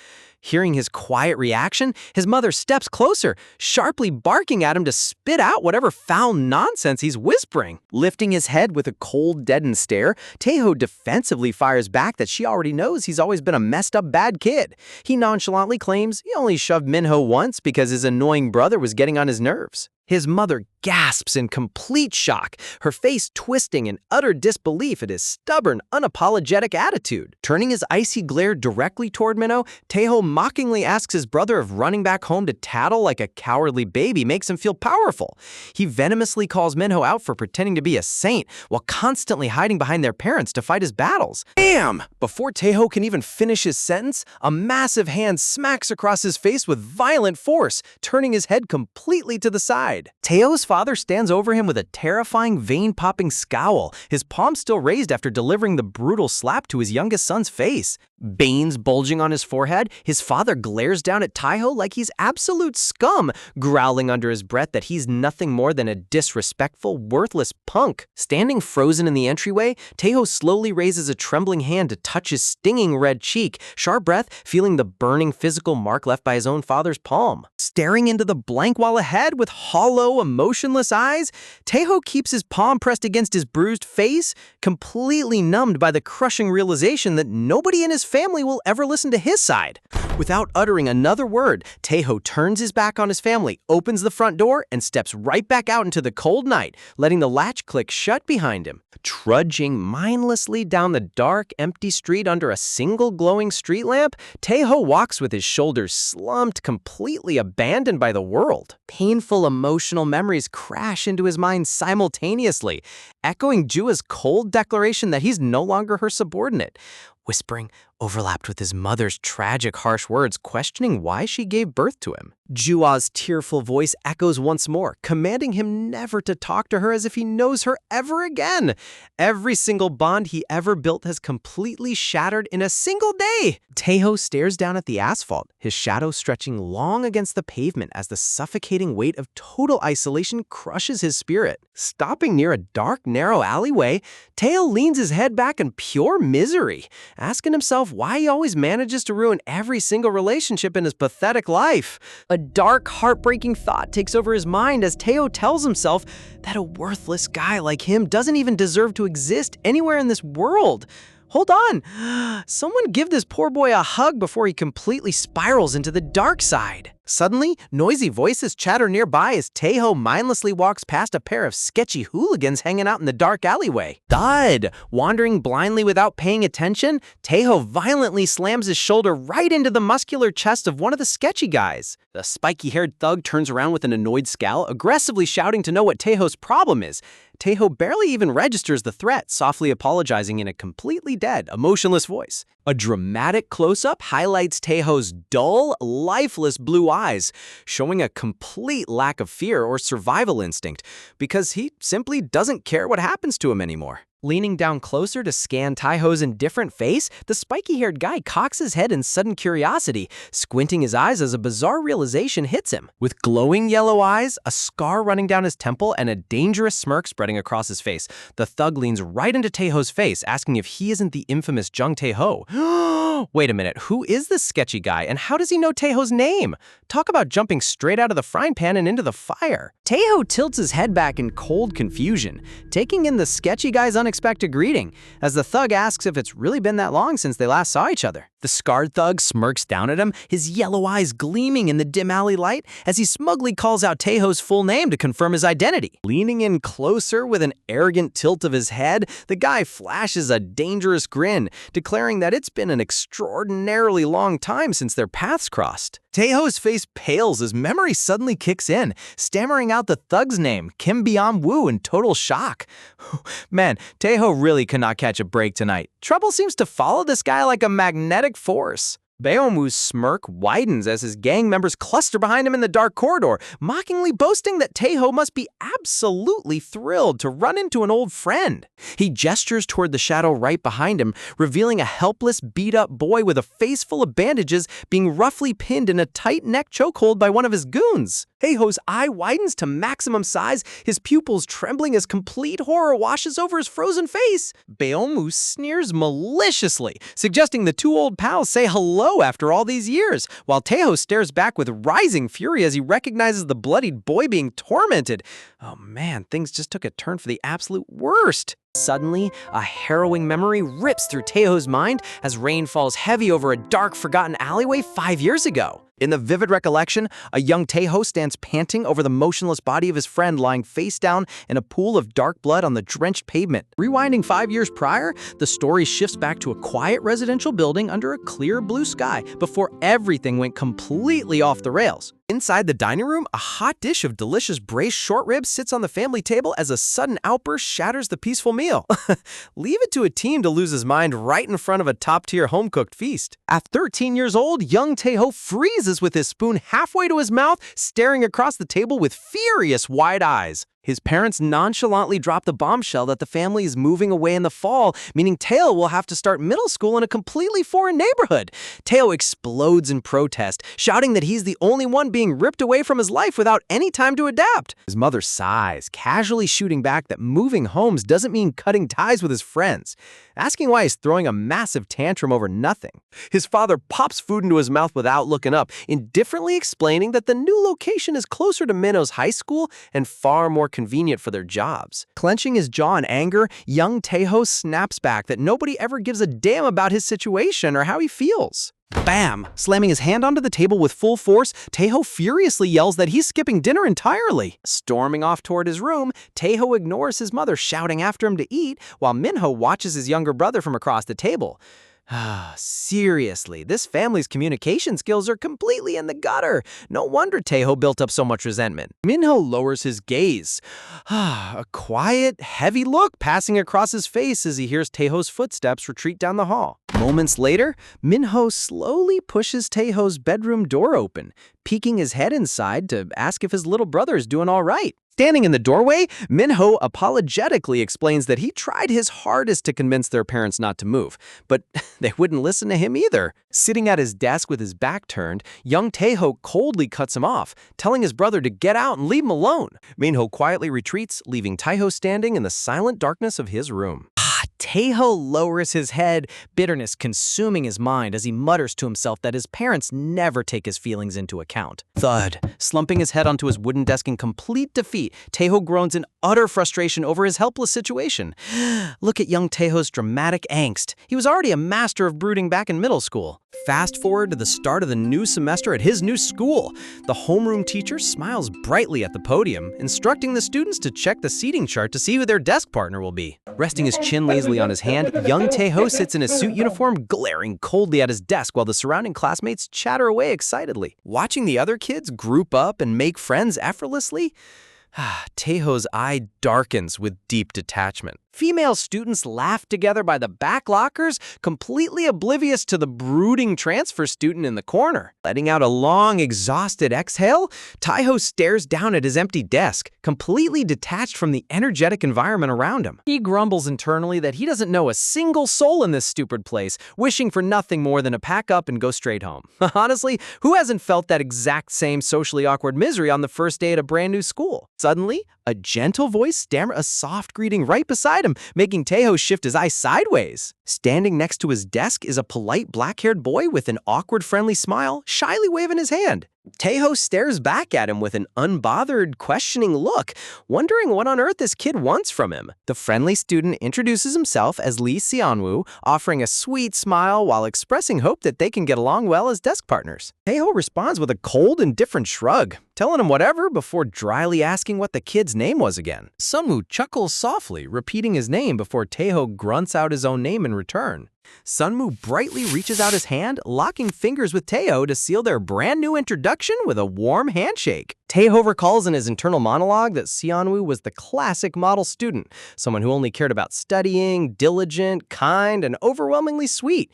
Hearing his quiet reaction, his mother steps closer, sharply barking at him to spit out whatever foul nonsense he's whispering. Lifting his head with a cold, deadened stare, Taeho defensively fires back that she already knows he's always been a messed-up bad kid. He nonchalantly claims he only shoved Minho once because his annoying brother was getting on his nerves. His mother gasps in complete shock, her face twisting in utter disbelief at his stubborn, unapologetic attitude. Turning his icy glare directly toward Minho, Taeho mockingly asks his brother if running back home to tattle like a cowardly baby makes him feel powerful. He venomously calls Minho out for pretending to be a saint while constantly hiding behind their parents to fight his battles. Bam! Before Taeho can even finish his sentence, a massive hand smacks across his face with violent force, turning his head completely to the side. Taeho's father stands over him with a terrifying, vein-popping scowl, his palm still raised after delivering the brutal slap to his youngest son's face. Veins bulging on his forehead, his father glares down at Taeho like he's absolute scum, growling under his breath that he's nothing more than a disrespectful, worthless punk. Standing frozen in the entryway, Taeho slowly raises a trembling hand to touch his stinging red cheek, sharp breath feeling the burning physical mark left by his own father's palm. Staring into the blank wall ahead with hollow, emotionless eyes, Taeho keeps his palm pressed against his bruised face, completely numbed by the crushing realization that nobody in his family will ever listen to his side. Without uttering another word, Taeho turns his back on his family, opens the front door, and steps right back out into the cold night, letting the latch click shut behind him. Trudging mindlessly down the dark, empty street under a single glowing street lamp, Taeho walks with his shoulders slumped, completely abandoned by the world. Painful emotional memories crash into his mind simultaneously, echoing Jua's cold declaration that he's no longer her subordinate. Whispering overlapped with his mother's tragic, harsh words, questioning why she gave birth to him. Jua's tearful voice echoes once more, commanding him never to talk to her as if he knows her ever again. Every single bond he ever built has completely shattered in a single day. Taeho stares down at the asphalt, his shadow stretching long against the pavement as the suffocating weight of total isolation crushes his spirit. Stopping near a dark, narrow alleyway, Taeho leans his head back in pure misery, asking himself why he always manages to ruin every single relationship in his pathetic life. A dark, heartbreaking thought takes over his mind as Taeho tells himself that a worthless guy like him doesn't even deserve to exist anywhere in this world. Hold on, someone give this poor boy a hug before he completely spirals into the dark side. Suddenly, noisy voices chatter nearby as Taeho mindlessly walks past a pair of sketchy hooligans hanging out in the dark alleyway. Thud! Wandering blindly without paying attention, Taeho violently slams his shoulder right into the muscular chest of one of the sketchy guys. The spiky-haired thug turns around with an annoyed scowl, aggressively shouting to know what Taeho's problem is. Taeho barely even registers the threat, softly apologizing in a completely dead, emotionless voice. A dramatic close-up highlights Taeho's dull, lifeless blue eyes, showing a complete lack of fear or survival instinct, because he simply doesn't care what happens to him anymore. Leaning down closer to scan Taiho's indifferent face, the spiky-haired guy cocks his head in sudden curiosity, squinting his eyes as a bizarre realization hits him. With glowing yellow eyes, a scar running down his temple, and a dangerous smirk spreading across his face, the thug leans right into Taiho's face, asking if he isn't the infamous Jung Taeho. Wait a minute, who is this sketchy guy, and how does he know Taeho's name? Talk about jumping straight out of the frying pan and into the fire. Taeho tilts his head back in cold confusion, taking in the sketchy guy's unexpected greeting, as the thug asks if it's really been that long since they last saw each other. The scarred thug smirks down at him, his yellow eyes gleaming in the dim alley light as he smugly calls out Taeho's full name to confirm his identity. Leaning in closer with an arrogant tilt of his head, the guy flashes a dangerous grin, declaring that it's been an extraordinarily long time since their paths crossed. Taeho's face pales as memory suddenly kicks in, stammering out the thug's name, Kim Byung-woo, in total shock. Man, Taeho really could not catch a break tonight. Trouble seems to follow this guy like a magnetic force. Byung-woo's smirk widens as his gang members cluster behind him in the dark corridor, mockingly boasting that Taeho must be absolutely thrilled to run into an old friend. He gestures toward the shadow right behind him, revealing a helpless, beat-up boy with a face full of bandages being roughly pinned in a tight neck chokehold by one of his goons. Taeho's eye widens to maximum size, his pupils trembling as complete horror washes over his frozen face. Byung-woo sneers maliciously, suggesting the two old pals say hello after all these years, while Taeho stares back with rising fury as he recognizes the bloodied boy being tormented. Oh man, things just took a turn for the absolute worst. Suddenly, a harrowing memory rips through Taeho's mind as rain falls heavy over a dark, forgotten alleyway 5 years ago. In the vivid recollection, a young Taeho stands panting over the motionless body of his friend lying face down in a pool of dark blood on the drenched pavement. Rewinding 5 years prior, the story shifts back to a quiet residential building under a clear blue sky before everything went completely off the rails. Inside the dining room, a hot dish of delicious braised short ribs sits on the family table as a sudden outburst shatters the peaceful meal. Leave it to a teen to lose his mind right in front of a top-tier home-cooked feast. At 13 years old, young Taeho freezes with his spoon halfway to his mouth, staring across the table with furious wide eyes. His parents nonchalantly drop the bombshell that the family is moving away in the fall, meaning Taeho will have to start middle school in a completely foreign neighborhood. Taeho explodes in protest, shouting that he's the only one being ripped away from his life without any time to adapt. His mother sighs, casually shooting back that moving homes doesn't mean cutting ties with his friends, asking why he's throwing a massive tantrum over nothing. His father pops food into his mouth without looking up, indifferently explaining that the new location is closer to Minho's high school and far more convenient for their jobs. Clenching his jaw in anger, young Taeho snaps back that nobody ever gives a damn about his situation or how he feels. Bam! Slamming his hand onto the table with full force, Taeho furiously yells that he's skipping dinner entirely. Storming off toward his room, Taeho ignores his mother shouting after him to eat, while Minho watches his younger brother from across the table. Seriously, this family's communication skills are completely in the gutter. No wonder Taeho built up so much resentment. Minho lowers his gaze. A quiet, heavy look passing across his face as he hears Taeho's footsteps retreat down the hall. Moments later, Minho slowly pushes Taeho's bedroom door open, peeking his head inside to ask if his little brother is doing all right. Standing in the doorway, Minho apologetically explains that he tried his hardest to convince their parents not to move, but they wouldn't listen to him either. Sitting at his desk with his back turned, young Taeho coldly cuts him off, telling his brother to get out and leave him alone. Minho quietly retreats, leaving Taeho standing in the silent darkness of his room. Taeho lowers his head, bitterness consuming his mind as he mutters to himself that his parents never take his feelings into account. Thud. Slumping his head onto his wooden desk in complete defeat, Taeho groans in utter frustration over his helpless situation. Look at young Taeho's dramatic angst. He was already a master of brooding back in middle school. Fast forward to the start of the new semester at his new school. The homeroom teacher smiles brightly at the podium, instructing the students to check the seating chart to see who their desk partner will be. Resting his chin lazily on his hand, young Taeho sits in his suit uniform, glaring coldly at his desk while the surrounding classmates chatter away excitedly. Watching the other kids group up and make friends effortlessly, Taeho's eye darkens with deep detachment. Female students laughed together by the back lockers, completely oblivious to the brooding transfer student in the corner. Letting out a long, exhausted exhale, Taiho stares down at his empty desk, completely detached from the energetic environment around him. He grumbles internally that he doesn't know a single soul in this stupid place, wishing for nothing more than to pack up and go straight home. Honestly, who hasn't felt that exact same socially awkward misery on the first day at a brand new school? Suddenly, a gentle voice stammered a soft greeting right beside him, making Taiho shift his eyes sideways. Standing next to his desk is a polite black-haired boy with an awkward friendly smile, shyly waving his hand. Taiho stares back at him with an unbothered, questioning look, wondering what on earth this kid wants from him. The friendly student introduces himself as Lee Xianwu, offering a sweet smile while expressing hope that they can get along well as desk partners. Taiho responds with a cold, indifferent shrug, telling him whatever before dryly asking what the kid's name was again. Sunwoo chuckles softly, repeating his name before Taiho grunts out his own name in return. Sunwoo brightly reaches out his hand, locking fingers with Taiho to seal their brand new introduction with a warm handshake. Taiho recalls in his internal monologue that Xianwu was the classic model student, someone who only cared about studying, diligent, kind, and overwhelmingly sweet.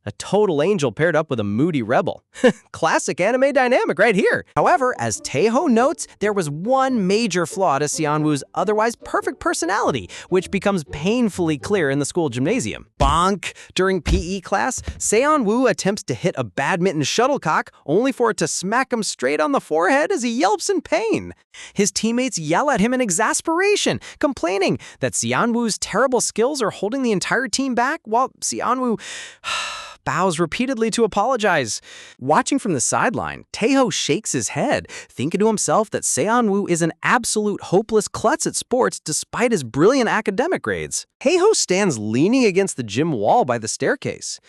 A total angel paired up with a moody rebel. Classic anime dynamic right here. However, as Taiho notes, there was one major flaw to Xianwu's otherwise perfect personality, which becomes painfully clear in the school gymnasium. Bonk! During PE class, Seonwoo attempts to hit a badminton shuttlecock, only for it to smack him straight on the forehead as he yelps in pain. His teammates yell at him in exasperation, complaining that Seonwoo's terrible skills are holding the entire team back, while Seonwoo bows repeatedly to apologize. Watching from the sideline, Taiho shakes his head, thinking to himself that Seonwoo is an absolute hopeless klutz at sports despite his brilliant academic grades. Taiho stands leaning against the gym wall by the staircase,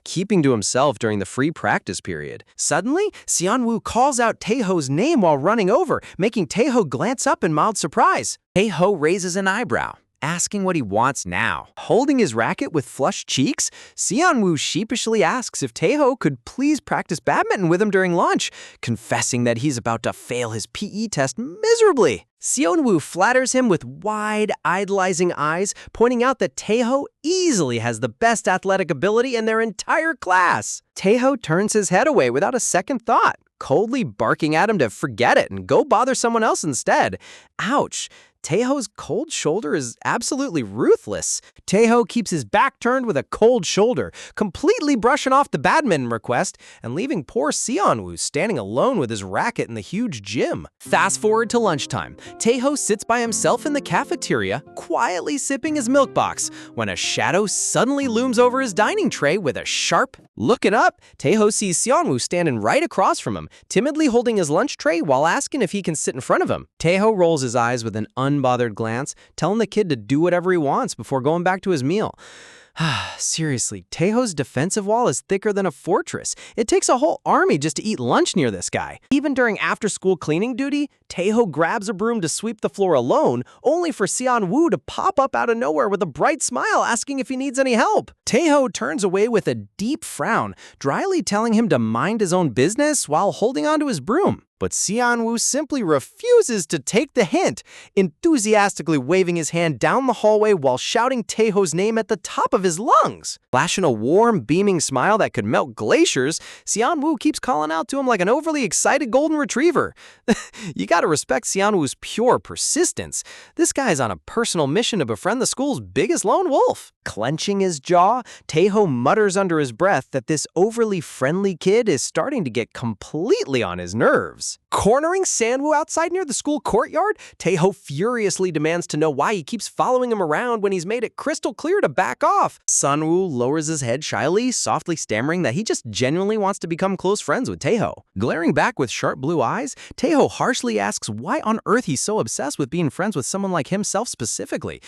keeping to himself during the free practice period. Suddenly, Seonwoo calls out Taiho's name while running over, making Taiho glance up in mild surprise. Taiho raises an eyebrow, asking what he wants now. Holding his racket with flushed cheeks, Seonwoo sheepishly asks if Taiho could please practice badminton with him during lunch, confessing that he's about to fail his PE test miserably. Seonwoo flatters him with wide, idolizing eyes, pointing out that Taiho easily has the best athletic ability in their entire class. Taiho turns his head away without a second thought, coldly barking at him to forget it and go bother someone else instead. Ouch! Taiho's cold shoulder is absolutely ruthless. Taiho keeps his back turned with a cold shoulder, completely brushing off the badminton request and leaving poor Seonwoo standing alone with his racket in the huge gym. Fast forward to lunchtime. Taiho sits by himself in the cafeteria, quietly sipping his milk box, when a shadow suddenly looms over his dining tray with a sharp. Looking up, Taiho sees Seonwoo standing right across from him, timidly holding his lunch tray while asking if he can sit in front of him. Taiho rolls his eyes with an unbothered glance, telling the kid to do whatever he wants before going back to his meal. Seriously, Taiho's defensive wall is thicker than a fortress. It takes a whole army just to eat lunch near this guy. Even during after-school cleaning duty, Taiho grabs a broom to sweep the floor alone, only for Seonwoo to pop up out of nowhere with a bright smile asking if he needs any help. Taiho turns away with a deep frown, dryly telling him to mind his own business while holding onto his broom. But Seonwoo simply refuses to take the hint, enthusiastically waving his hand down the hallway while shouting Taiho's name at the top of his lungs. Flashing a warm, beaming smile that could melt glaciers, Seonwoo keeps calling out to him like an overly excited golden retriever. You gotta respect Seonwoo's pure persistence. This guy's on a personal mission to befriend the school's biggest lone wolf. Clenching his jaw, Taiho mutters under his breath that this overly friendly kid is starting to get completely on his nerves. Cornering Sanwoo outside near the school courtyard, Taiho furiously demands to know why he keeps following him around when he's made it crystal clear to back off. Sunwoo lowers his head shyly, softly stammering that he just genuinely wants to become close friends with Taiho. Glaring back with sharp blue eyes, Taiho harshly asks why on earth he's so obsessed with being friends with someone like himself specifically.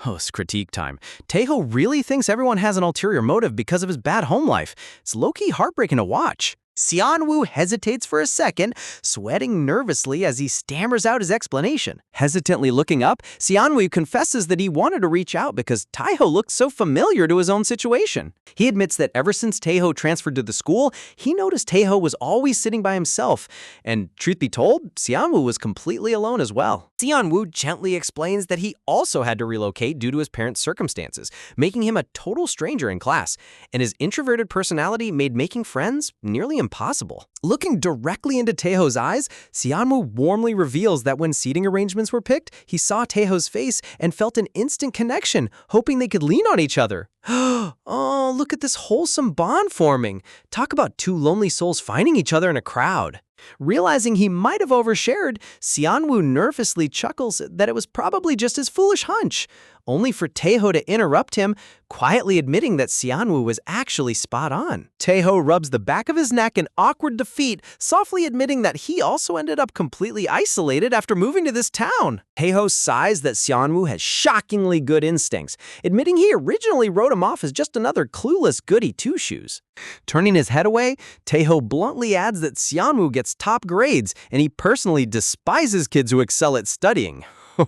Oh, it's critique time. Taiho really thinks everyone has an ulterior motive because of his bad home life. It's low-key heartbreaking to watch. Xianwu hesitates for a second, sweating nervously as he stammers out his explanation. Hesitantly looking up, Xianwu confesses that he wanted to reach out because Taiho looked so familiar to his own situation. He admits that ever since Taiho transferred to the school, he noticed Taiho was always sitting by himself. And truth be told, Xianwu was completely alone as well. Xianwu gently explains that he also had to relocate due to his parents' circumstances, making him a total stranger in class, and his introverted personality made making friends nearly impossible. Looking directly into Taiho's eyes, Xianwu warmly reveals that when seating arrangements were picked, he saw Taiho's face and felt an instant connection, hoping they could lean on each other. Oh, look at this wholesome bond forming. Talk about two lonely souls finding each other in a crowd. Realizing he might have overshared, Xianwu nervously chuckles that it was probably just his foolish hunch, only for Taiho to interrupt him, quietly admitting that Xianwu was actually spot on. Taiho rubs the back of his neck in awkward defeat, softly admitting that he also ended up completely isolated after moving to this town. Taiho sighs that Xianwu has shockingly good instincts, admitting he originally wrote him off as just another clueless goody two-shoes. Turning his head away, Taiho bluntly adds that Xianwu gets top grades and he personally despises kids who excel at studying.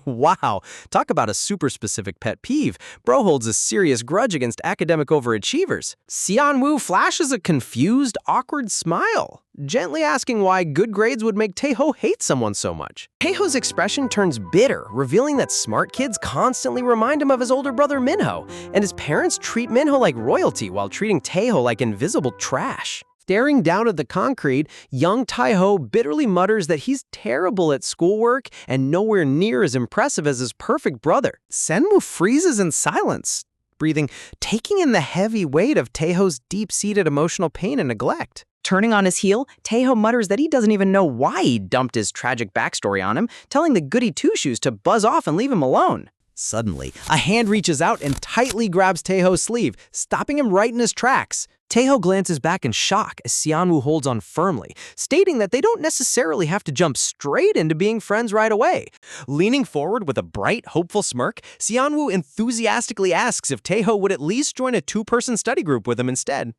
Wow, talk about a super specific pet peeve. Bro holds a serious grudge against academic overachievers. Xianwu flashes a confused, awkward smile, gently asking why good grades would make Taiho hate someone so much. Taiho's expression turns bitter, revealing that smart kids constantly remind him of his older brother Minho, and his parents treat Minho like royalty while treating Taiho like invisible trash. Staring down at the concrete, young Taiho bitterly mutters that he's terrible at schoolwork and nowhere near as impressive as his perfect brother. Senmu freezes in silence, breathing, taking in the heavy weight of Taiho's deep-seated emotional pain and neglect. Turning on his heel, Taiho mutters that he doesn't even know why he dumped his tragic backstory on him, telling the goody two-shoes to buzz off and leave him alone. Suddenly, a hand reaches out and tightly grabs Taiho's sleeve, stopping him right in his tracks. Taiho glances back in shock as Xianwu holds on firmly, stating that they don't necessarily have to jump straight into being friends right away. Leaning forward with a bright, hopeful smirk, Xianwu enthusiastically asks if Taiho would at least join a two-person study group with him instead.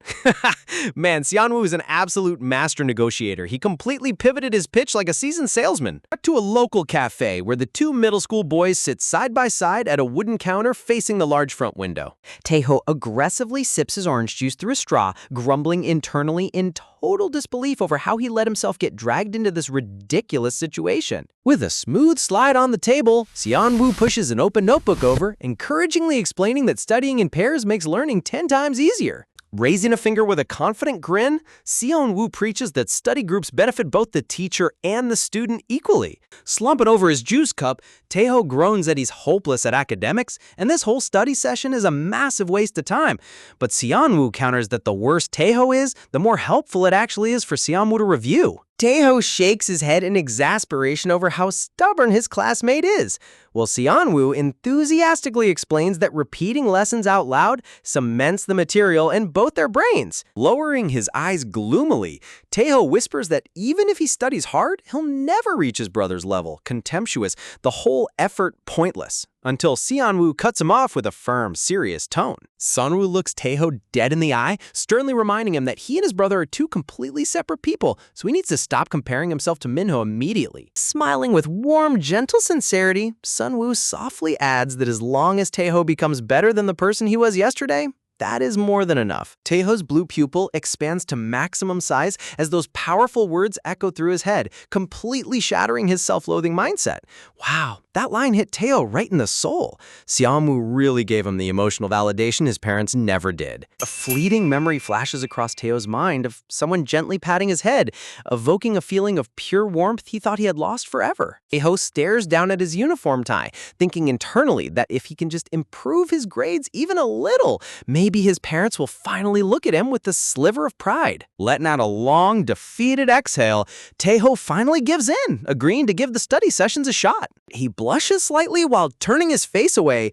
Man, Xianwu is an absolute master negotiator. He completely pivoted his pitch like a seasoned salesman. Cut to a local cafe where the two middle school boys sit side by side at a wooden counter facing the large front window. Taiho aggressively sips his orange juice through a straw, grumbling internally in total disbelief over how he let himself get dragged into this ridiculous situation. With a smooth slide on the table, Xianwu pushes an open notebook over, encouragingly explaining that studying in pairs makes learning 10 times easier. Raising a finger with a confident grin, Xianwu preaches that study groups benefit both the teacher and the student equally. Slumping over his juice cup, Taiho groans that he's hopeless at academics, and this whole study session is a massive waste of time. But Xianwu counters that the worse Taiho is, the more helpful it actually is for Xianwu to review. Taiho shakes his head in exasperation over how stubborn his classmate is, while Xianwu enthusiastically explains that repeating lessons out loud cements the material in both their brains. Lowering his eyes gloomily, Taiho whispers that even if he studies hard, he'll never reach his brother's level, contemptuous, the whole effort pointless. Until Xianwu cuts him off with a firm, serious tone. Sunwoo looks Taiho dead in the eye, sternly reminding him that he and his brother are two completely separate people, so he needs to stop comparing himself to Minho immediately. Smiling with warm, gentle sincerity, Sunwoo softly adds that as long as Taiho becomes better than the person he was yesterday, that is more than enough. Taiho's blue pupil expands to maximum size as those powerful words echo through his head, completely shattering his self-loathing mindset. Wow, that line hit Taiho right in the soul. Xianwu really gave him the emotional validation his parents never did. A fleeting memory flashes across Taiho's mind of someone gently patting his head, evoking a feeling of pure warmth he thought he had lost forever. Taiho stares down at his uniform tie, thinking internally that if he can just improve his grades even a little, maybe his parents will finally look at him with a sliver of pride. Letting out a long, defeated exhale, Taiho finally gives in, agreeing to give the study sessions a shot. He blushes slightly while turning his face away,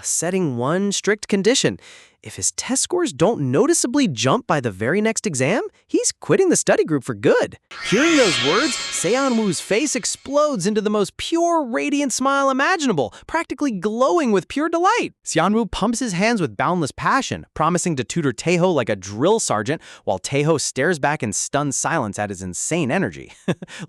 setting one strict condition. if his test scores don't noticeably jump by the very next exam, he's quitting the study group for good. Hearing those words, Seon-woo's face explodes into the most pure, radiant smile imaginable, practically glowing with pure delight. Seon-woo pumps his hands with boundless passion, promising to tutor Taeho like a drill sergeant, while Taeho stares back in stunned silence at his insane energy.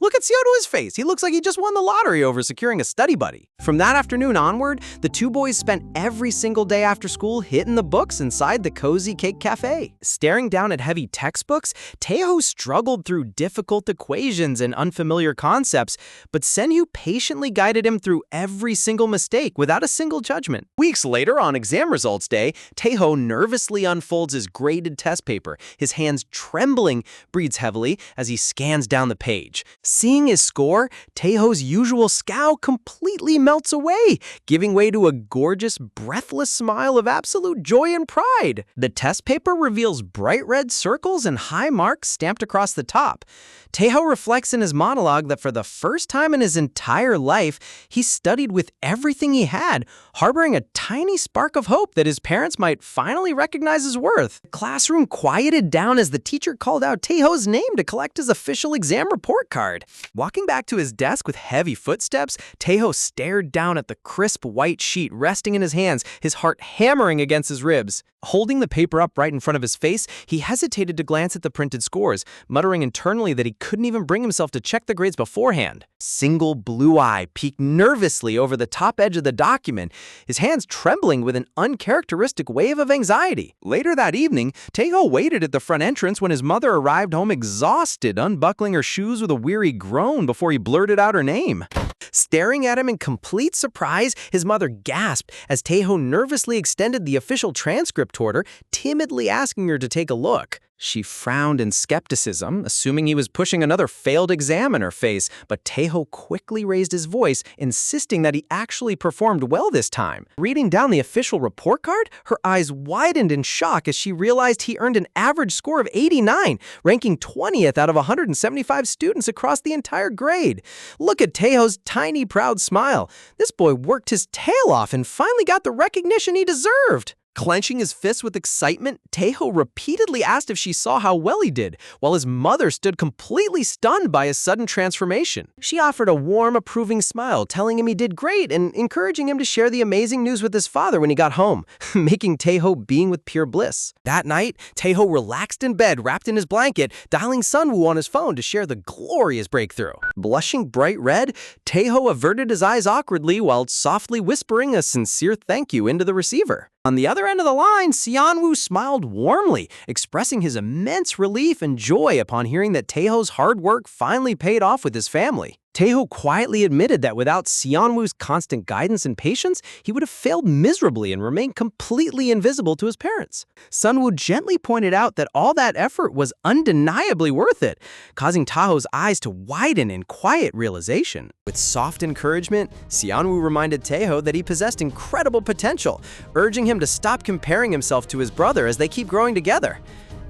Look at Seon-woo's face. He looks like he just won the lottery over securing a study buddy. From that afternoon onward, the two boys spent every single day after school hitting the books inside the cozy cake cafe. Staring down at heavy textbooks, Taeho struggled through difficult equations and unfamiliar concepts, but Senhyu patiently guided him through every single mistake without a single judgment. Weeks later, on exam results day, Taeho nervously unfolds his graded test paper. His hands trembling, breathes heavily as he scans down the page. Seeing his score, Taeho's usual scowl completely melts away, giving way to a gorgeous, breathless smile of absolute joy and pride. The test paper reveals bright red circles and high marks stamped across the top. Taeho reflects in his monologue that for the first time in his entire life, he studied with everything he had, harboring a tiny spark of hope that his parents might finally recognize his worth. The classroom quieted down as the teacher called out Taeho's name to collect his official exam report card. Walking back to his desk with heavy footsteps, Taeho stared down at the crisp white sheet resting in his hands, his heart hammering against his ribs. Holding the paper up right in front of his face, he hesitated to glance at the printed scores, muttering internally that he couldn't even bring himself to check the grades beforehand. Single blue eye peeked nervously over the top edge of the document, his hands trembling with an uncharacteristic wave of anxiety. Later that evening, Taeho waited at the front entrance when his mother arrived home exhausted, unbuckling her shoes with a weary groan before he blurted out her name. Staring at him in complete surprise, his mother gasped as Taeho nervously extended the official transcript toward her, timidly asking her to take a look. She frowned in skepticism, assuming he was pushing another failed exam in her face, but Taeho quickly raised his voice, insisting that he actually performed well this time. Reading down the official report card, her eyes widened in shock as she realized he earned an average score of 89, ranking 20th out of 175 students across the entire grade. Look at Taeho's tiny, proud smile. This boy worked his tail off and finally got the recognition he deserved. Clenching his fists with excitement, Taeho repeatedly asked if she saw how well he did, while his mother stood completely stunned by his sudden transformation. She offered a warm, approving smile, telling him he did great and encouraging him to share the amazing news with his father when he got home, making Taeho beam with pure bliss. That night, Taeho relaxed in bed, wrapped in his blanket, dialing Sunwoo on his phone to share the glorious breakthrough. Blushing bright red, Taeho averted his eyes awkwardly while softly whispering a sincere thank you into the receiver. On the other end of the line, Seon-woo smiled warmly, expressing his immense relief and joy upon hearing that Taeho's hard work finally paid off with his family. Taeho quietly admitted that without Seon-woo's constant guidance and patience, he would have failed miserably and remained completely invisible to his parents. Sunwoo gently pointed out that all that effort was undeniably worth it, causing Taeho's eyes to widen in quiet realization. With soft encouragement, Seon-woo reminded Taeho that he possessed incredible potential, urging him to stop comparing himself to his brother as they keep growing together.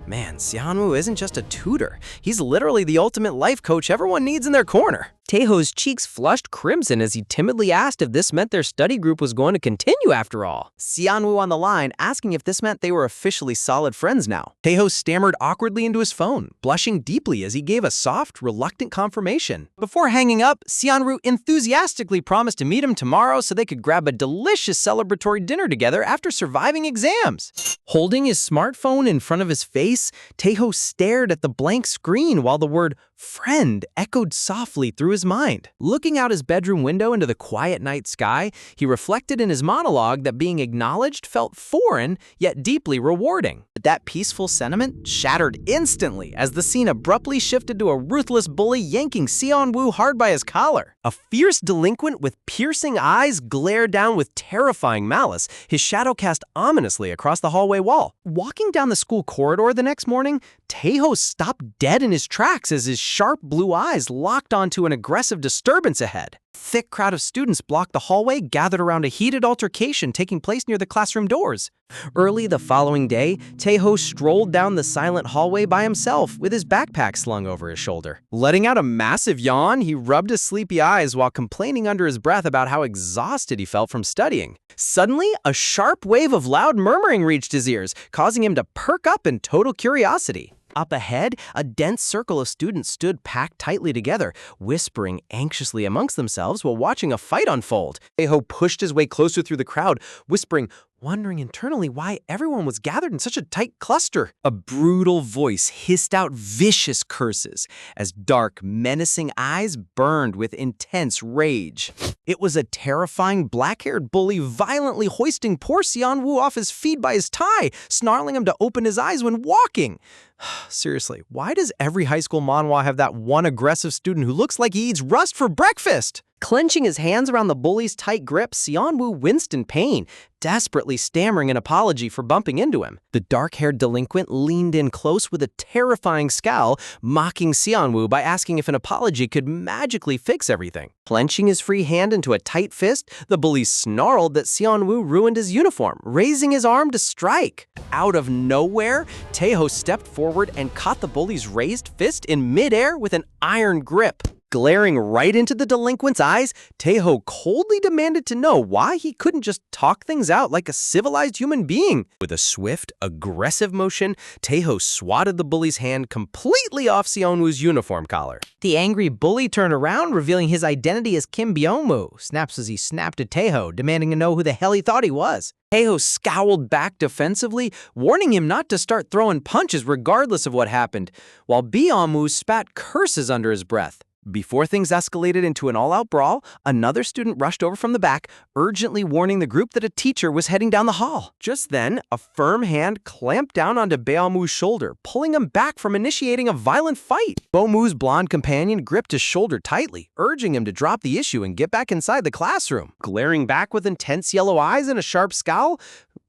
Man, Seon-woo isn't just a tutor. He's literally the ultimate life coach everyone needs in their corner. Taeho's cheeks flushed crimson as he timidly asked if this meant their study group was going to continue after all. Seon-woo on the line, asking if this meant they were officially solid friends now. Taeho stammered awkwardly into his phone, blushing deeply as he gave a soft, reluctant confirmation. Before hanging up, Seon-woo enthusiastically promised to meet him tomorrow so they could grab a delicious celebratory dinner together after surviving exams. Holding his smartphone in front of his face, Taeho stared at the blank screen while the word friend echoed softly through his mind. Looking out his bedroom window into the quiet night sky, he reflected in his monologue that being acknowledged felt foreign yet deeply rewarding. But that peaceful sentiment shattered instantly as the scene abruptly shifted to a ruthless bully yanking Seon-woo hard by his collar. A fierce delinquent with piercing eyes glared down with terrifying malice, his shadow cast ominously across the hallway wall. Walking down the school corridor the next morning, Taeho stopped dead in his tracks as his sharp blue eyes locked onto an aggressive disturbance ahead. thick crowd of students blocked the hallway, gathered around a heated altercation taking place near the classroom doors. Early the following day, Tae-ho strolled down the silent hallway by himself with his backpack slung over his shoulder. Letting out a massive yawn, he rubbed his sleepy eyes while complaining under his breath about how exhausted he felt from studying. Suddenly, a sharp wave of loud murmuring reached his ears, causing him to perk up in total curiosity. Up ahead, a dense circle of students stood packed tightly together, whispering anxiously amongst themselves while watching a fight unfold. Tae-ho pushed his way closer through the crowd, whispering, wondering internally why everyone was gathered in such a tight cluster. A brutal voice hissed out vicious curses as dark, menacing eyes burned with intense rage. It was a terrifying black-haired bully violently hoisting poor Seon-woo off his feet by his tie, snarling him to open his eyes when walking. Seriously, why does every high school manhwa have that one aggressive student who looks like he eats rust for breakfast? Clenching his hands around the bully's tight grip, Seon-woo winced in pain, desperately stammering an apology for bumping into him. The dark-haired delinquent leaned in close with a terrifying scowl, mocking Seon-woo by asking if an apology could magically fix everything. Clenching his free hand into a tight fist, the bully snarled that Seon-woo ruined his uniform, raising his arm to strike. Out of nowhere, Tae-ho stepped forward and caught the bully's raised fist in midair with an iron grip. Glaring right into the delinquent's eyes, Tae-ho coldly demanded to know why he couldn't just talk things out like a civilized human being. With a swift, aggressive motion, Tae-ho swatted the bully's hand completely off Seon-woo's uniform collar. The angry bully turned around, revealing his identity as Kim Byung-woo, snaps as he snapped at Tae-ho, demanding to know who the hell he thought he was. Tae-ho scowled back defensively, warning him not to start throwing punches regardless of what happened, while Byung-woo spat curses under his breath. Before things escalated into an all-out brawl, another student rushed over from the back, urgently warning the group that a teacher was heading down the hall. Just then, a firm hand clamped down onto Byung-woo's shoulder, pulling him back from initiating a violent fight. Byung-woo's blonde companion gripped his shoulder tightly, urging him to drop the issue and get back inside the classroom. Glaring back with intense yellow eyes and a sharp scowl,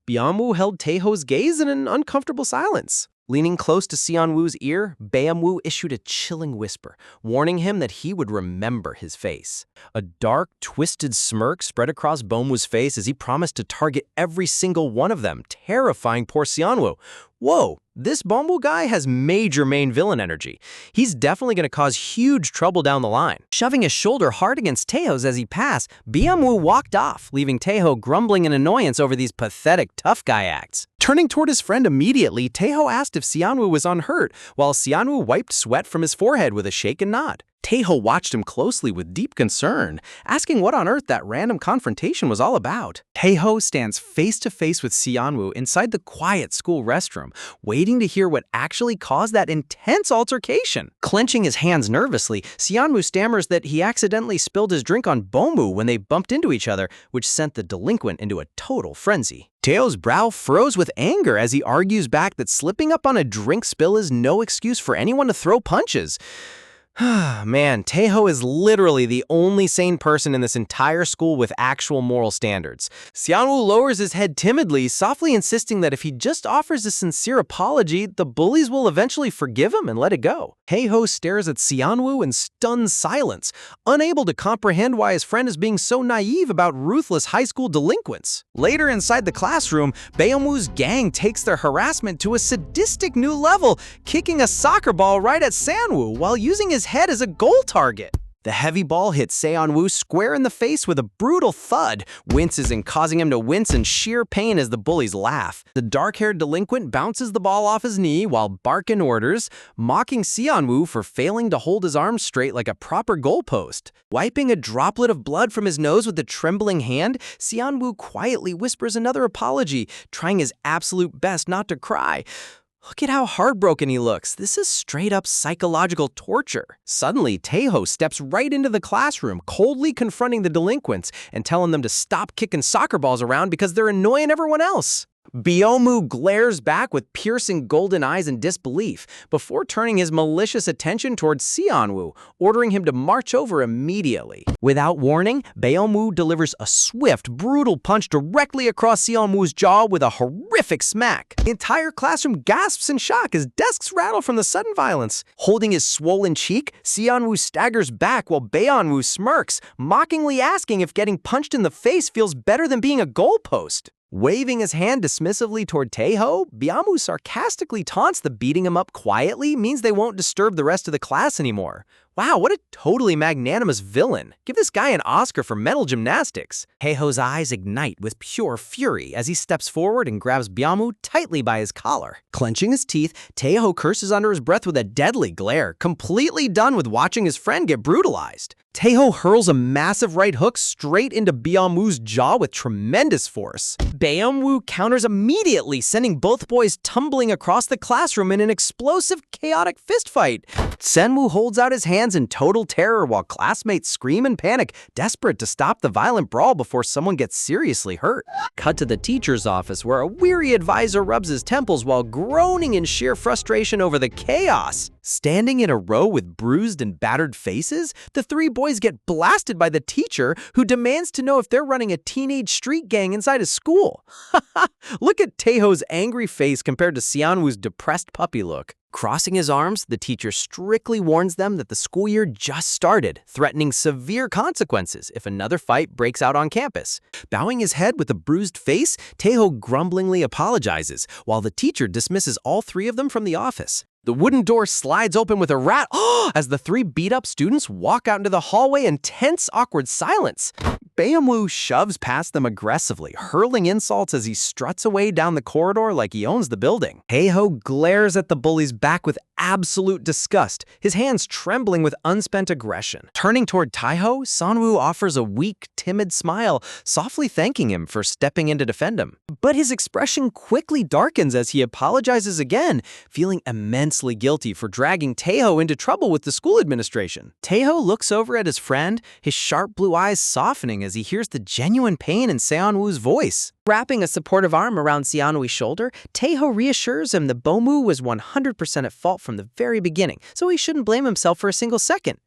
Byung-woo held Tae-ho's gaze in an uncomfortable silence. Leaning close to Seon-woo's ear, Byung-woo issued a chilling whisper, warning him that he would remember his face. A dark, twisted smirk spread across Byung-woo's face as he promised to target every single one of them, terrifying poor Seon-woo. Whoa, this Byung-woo guy has major main villain energy. He's definitely going to cause huge trouble down the line. Shoving his shoulder hard against Tae-ho's as he passed, Byung-woo walked off, leaving Tae-ho grumbling in annoyance over these pathetic tough guy acts. Turning toward his friend immediately, Tae-ho asked if Seon-woo was unhurt, while Seon-woo wiped sweat from his forehead with a shaken nod. Tae-ho watched him closely with deep concern, asking what on earth that random confrontation was all about. Tae-ho stands face-to-face with Seon-woo inside the quiet school restroom, waiting to hear what actually caused that intense altercation. Clenching his hands nervously, Seon-woo stammers that he accidentally spilled his drink on Byung-woo when they bumped into each other, which sent the delinquent into a total frenzy. Tae-ho's brow furrows with anger as he argues back that slipping up on a drink spill is no excuse for anyone to throw punches. Man, Tae-ho is literally the only sane person in this entire school with actual moral standards. Seon-woo lowers his head timidly, softly insisting that if he just offers a sincere apology, the bullies will eventually forgive him and let it go. Tae-ho stares at Seon-woo in stunned silence, unable to comprehend why his friend is being so naive about ruthless high school delinquents. Later inside the classroom, Byung-woo's gang takes their harassment to a sadistic new level, kicking a soccer ball right at Seon-woo while using his head as a goal target. The heavy ball hits Seon-woo square in the face with a brutal thud, winces and causing him to wince in sheer pain as the bullies laugh. The dark-haired delinquent bounces the ball off his knee while barking orders, mocking Seon-woo for failing to hold his arms straight like a proper goalpost. Wiping a droplet of blood from his nose with a trembling hand, Seon-woo quietly whispers another apology, trying his absolute best not to cry. Look at how heartbroken he looks. This is straight-up psychological torture. Suddenly, Tae-ho steps right into the classroom, coldly confronting the delinquents and telling them to stop kicking soccer balls around because they're annoying everyone else. Byomu glares back with piercing golden eyes in disbelief before turning his malicious attention towards Seonwoo, ordering him to march over immediately. Without warning, Byomu delivers a swift, brutal punch directly across Seonwoo's jaw with a horrific smack. The entire classroom gasps in shock as desks rattle from the sudden violence. Holding his swollen cheek, Seonwoo staggers back while Byeonwoo smirks, mockingly asking if getting punched in the face feels better than being a goalpost. Waving his hand dismissively toward Taeho, Byamu sarcastically taunts the beating him up quietly means they won't disturb the rest of the class anymore. Wow, what a totally magnanimous villain. Give this guy an Oscar for mental gymnastics. Taeho's eyes ignite with pure fury as he steps forward and grabs Byamu tightly by his collar. Clenching his teeth, Taeho curses under his breath with a deadly glare, completely done with watching his friend get brutalized. Taeho hurls a massive right hook straight into Byamu's jaw with tremendous force. Byeonwoo counters immediately, sending both boys tumbling across the classroom in an explosive, chaotic fistfight. Senwoo holds out his hands in total terror while classmates scream and panic, desperate to stop the violent brawl before someone gets seriously hurt. Cut to the teacher's office where a weary advisor rubs his temples while groaning in sheer frustration over the chaos. Standing in a row with bruised and battered faces, the three boys get blasted by the teacher, who demands to know if they're running a teenage street gang inside his school. Look at Taeho's angry face compared to Seonwoo's depressed puppy look. Crossing his arms, the teacher strictly warns them that the school year just started, threatening severe consequences if another fight breaks out on campus. Bowing his head with a bruised face, Taeho grumblingly apologizes, while the teacher dismisses all three of them from the office. The wooden door slides open with a rat as the three beat-up students walk out into the hallway in tense, awkward silence. Byeonwoo shoves past them aggressively, hurling insults as he struts away down the corridor like he owns the building. Taeho glares at the bully's back with absolute disgust, his hands trembling with unspent aggression. Turning toward Taeho, Seonwoo offers a weak, timid smile, softly thanking him for stepping in to defend him. But his expression quickly darkens as he apologizes again, feeling immensely guilty for dragging Taeho into trouble with the school administration. Taeho looks over at his friend, his sharp blue eyes softening as he hears the genuine pain in Seonwoo's voice. Wrapping a supportive arm around Seonwoo's shoulder, Taeho reassures him that Byomu was 100% at fault from the very beginning, so he shouldn't blame himself for a single second.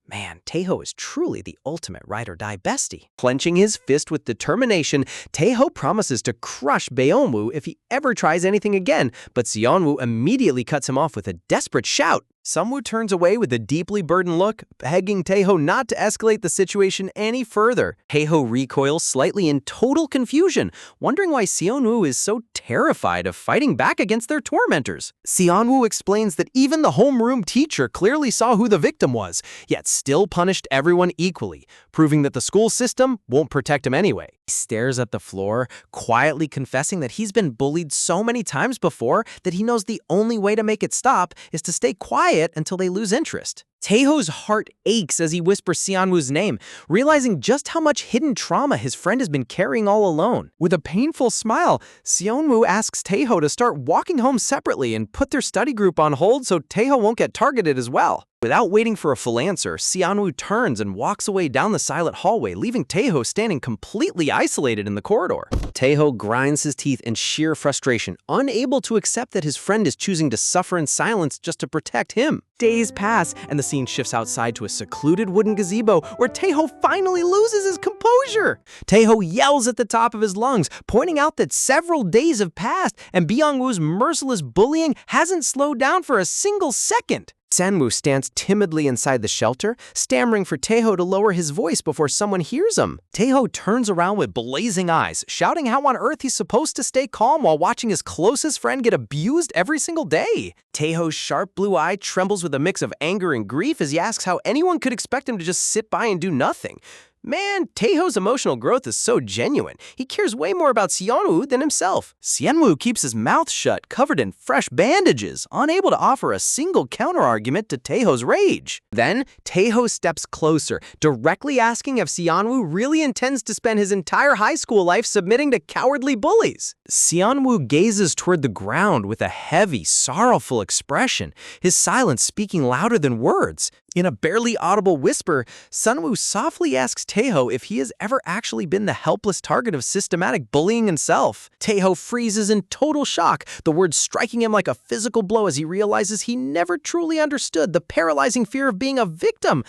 Man, Taeho is truly the ultimate ride-or-die bestie. Clenching his fist with determination, Taeho promises to crush Byeonwoo if he ever tries anything again, but Seonwoo immediately cuts him off with a desperate shout. Seonwoo turns away with a deeply burdened look, begging Taeho not to escalate the situation any further. Taeho recoils slightly in total confusion, wondering why Seonwoo is so terrified of fighting back against their tormentors. Seonwoo explains that even the homeroom teacher clearly saw who the victim was, yet still punished everyone equally, proving that the school system won't protect him anyway. He stares at the floor, quietly confessing that he's been bullied so many times before that he knows the only way to make it stop is to stay quiet until they lose interest. Taeho's heart aches as he whispers Seonwoo's name, realizing just how much hidden trauma his friend has been carrying all alone. With a painful smile, Seonwoo asks Taeho to start walking home separately and put their study group on hold so Taeho won't get targeted as well. Without waiting for a full answer, Seonwoo turns and walks away down the silent hallway, leaving Taeho standing completely isolated in the corridor. Taeho grinds his teeth in sheer frustration, unable to accept that his friend is choosing to suffer in silence just to protect him. Days pass, and the scene shifts outside to a secluded wooden gazebo where Taeho finally loses his composure. Taeho yells at the top of his lungs, pointing out that several days have passed and Byeonwoo's merciless bullying hasn't slowed down for a single second. Senwoo stands timidly inside the shelter, stammering for Taeho to lower his voice before someone hears him. Taeho turns around with blazing eyes, shouting how on earth he's supposed to stay calm while watching his closest friend get abused every single day. Taeho's sharp blue eye trembles with a mix of anger and grief as he asks how anyone could expect him to just sit by and do nothing. Man, Taeho's emotional growth is so genuine. He cares way more about Seonwoo than himself. Seonwoo keeps his mouth shut, covered in fresh bandages, unable to offer a single counterargument to Taeho's rage. Then, Taeho steps closer, directly asking if Seonwoo really intends to spend his entire high school life submitting to cowardly bullies. Seonwoo gazes toward the ground with a heavy, sorrowful expression, his silence speaking louder than words. In a barely audible whisper, Sunwoo softly asks Taeho if he has ever actually been the helpless target of systematic bullying himself. Taeho freezes in total shock, the words striking him like a physical blow as he realizes he never truly understood the paralyzing fear of being a victim.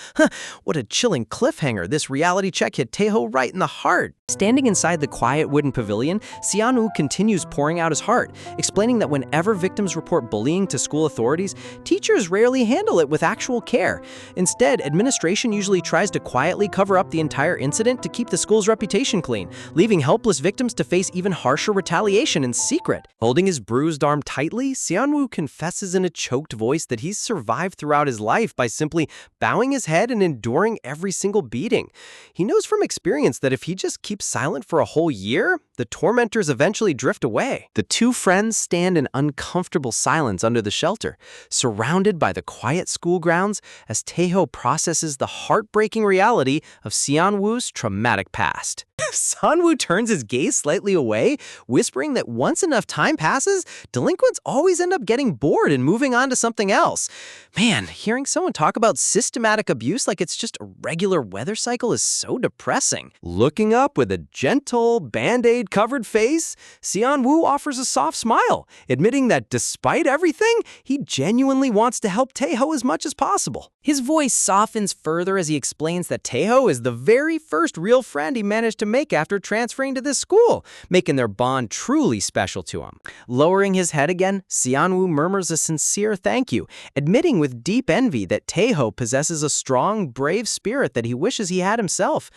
What a chilling cliffhanger. This reality check hit Taeho right in the heart. Standing inside the quiet wooden pavilion, Seonwoo continues pouring out his heart, explaining that whenever victims report bullying to school authorities, teachers rarely handle it with actual care. Instead, administration usually tries to quietly cover up the entire incident to keep the school's reputation clean, leaving helpless victims to face even harsher retaliation in secret. Holding his bruised arm tightly, Seonwoo confesses in a choked voice that he's survived throughout his life by simply bowing his head and enduring every single beating. He knows from experience that if he just keeps silent for a whole year, the tormentors eventually drift away. The two friends stand in uncomfortable silence under the shelter, surrounded by the quiet school grounds as Taeho processes the heartbreaking reality of Seonwoo's traumatic past. Sunwoo turns his gaze slightly away, whispering that once enough time passes, delinquents always end up getting bored and moving on to something else. Man, hearing someone talk about systematic abuse like it's just a regular weather cycle is so depressing. Looking up with a gentle, band-aid covered face, Seonwoo offers a soft smile, admitting that despite everything, he genuinely wants to help Taeho as much as possible. His voice softens further as he explains that Taeho is the very first real friend he managed to make after transferring to this school, making their bond truly special to him. Lowering his head again, Seonwoo murmurs a sincere thank you, admitting with deep envy that Taeho possesses a strong, brave spirit that he wishes he had himself.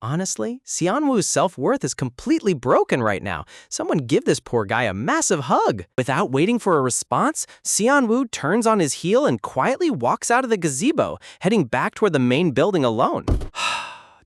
Honestly, Seonwoo's self-worth is completely broken right now. Someone give this poor guy a massive hug. Without waiting for a response, Seonwoo turns on his heel and quietly walks out of the gazebo, heading back toward the main building alone.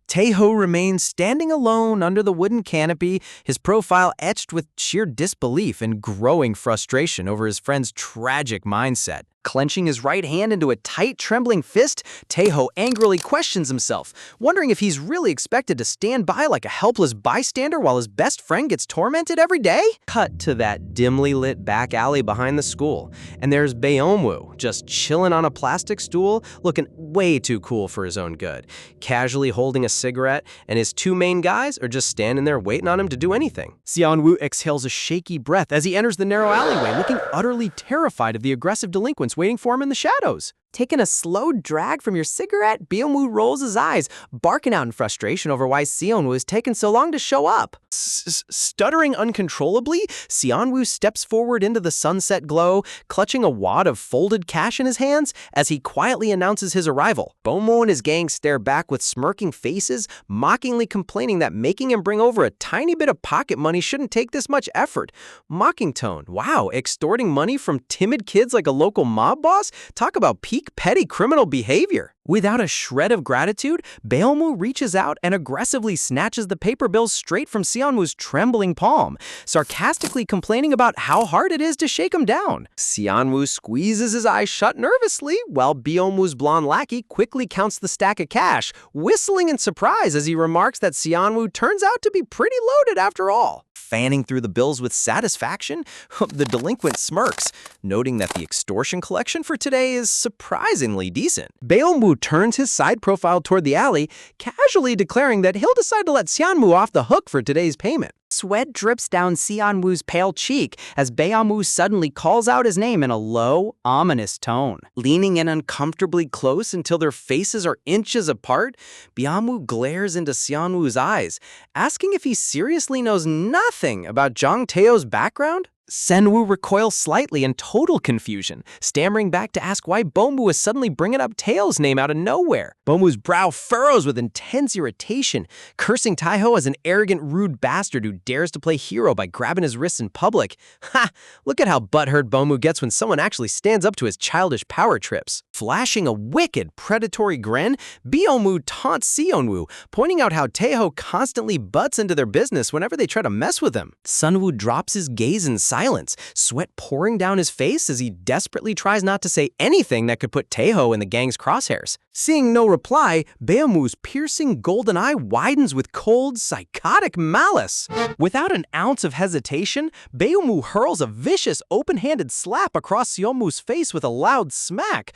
Taeho remains standing alone under the wooden canopy, his profile etched with sheer disbelief and growing frustration over his friend's tragic mindset. Clenching his right hand into a tight, trembling fist, Taeho angrily questions himself, wondering if he's really expected to stand by like a helpless bystander while his best friend gets tormented every day? Cut to that dimly lit back alley behind the school, and there's Baeomwoo just chilling on a plastic stool, looking way too cool for his own good, casually holding a cigarette, and his two main guys are just standing there waiting on him to do anything. Seonwoo exhales a shaky breath as he enters the narrow alleyway, looking utterly terrified of the aggressive delinquents waiting for him in the shadows. Taking a slow drag from your cigarette, Baeomwoo rolls his eyes, barking out in frustration over why Seonwoo is taking so long to show up. Stuttering uncontrollably, Seonwoo steps forward into the sunset glow, clutching a wad of folded cash in his hands as he quietly announces his arrival. Baeomwoo and his gang stare back with smirking faces, mockingly complaining that making him bring over a tiny bit of pocket money shouldn't take this much effort. Mocking tone. Wow, extorting money from timid kids like a local mob boss? Talk about peak petty criminal behavior. Without a shred of gratitude, Baeomwoo reaches out and aggressively snatches the paper bills straight from Seonwoo's trembling palm, sarcastically complaining about how hard it is to shake him down. Seonwoo squeezes his eyes shut nervously, while Baeomwoo's blonde lackey quickly counts the stack of cash, whistling in surprise as he remarks that Seonwoo turns out to be pretty loaded after all. Fanning through the bills with satisfaction, the delinquent smirks, noting that the extortion collection for today is surprisingly decent. Baeomwoo turns his side profile toward the alley, casually declaring that he'll decide to let Seonwoo off the hook for today's payment. Sweat drips down Seonwoo's pale cheek as Baeomwoo suddenly calls out his name in a low, ominous tone. Leaning in uncomfortably close until their faces are inches apart, Baeomwoo glares into Seonwoo's eyes, asking if he seriously knows nothing about Jang Taeho's background. Senwoo recoils slightly in total confusion, stammering back to ask why Baeomwoo is suddenly bringing up Taeho's name out of nowhere. Baeomwoo's brow furrows with intense irritation, cursing Taeho as an arrogant, rude bastard who dares to play hero by grabbing his wrists in public. Ha! Look at how butthurt Baeomwoo gets when someone actually stands up to his childish power trips. Flashing a wicked, predatory grin, Baeomwoo taunts Seonwoo, pointing out how Taeho constantly butts into their business whenever they try to mess with him. Sunwoo drops his gaze in silence, sweat pouring down his face as he desperately tries not to say anything that could put Taeho in the gang's crosshairs. Seeing no reply, Beomu's piercing golden eye widens with cold, psychotic malice. Without an ounce of hesitation, Beomu hurls a vicious, open-handed slap across Seonwoo's face with a loud smack,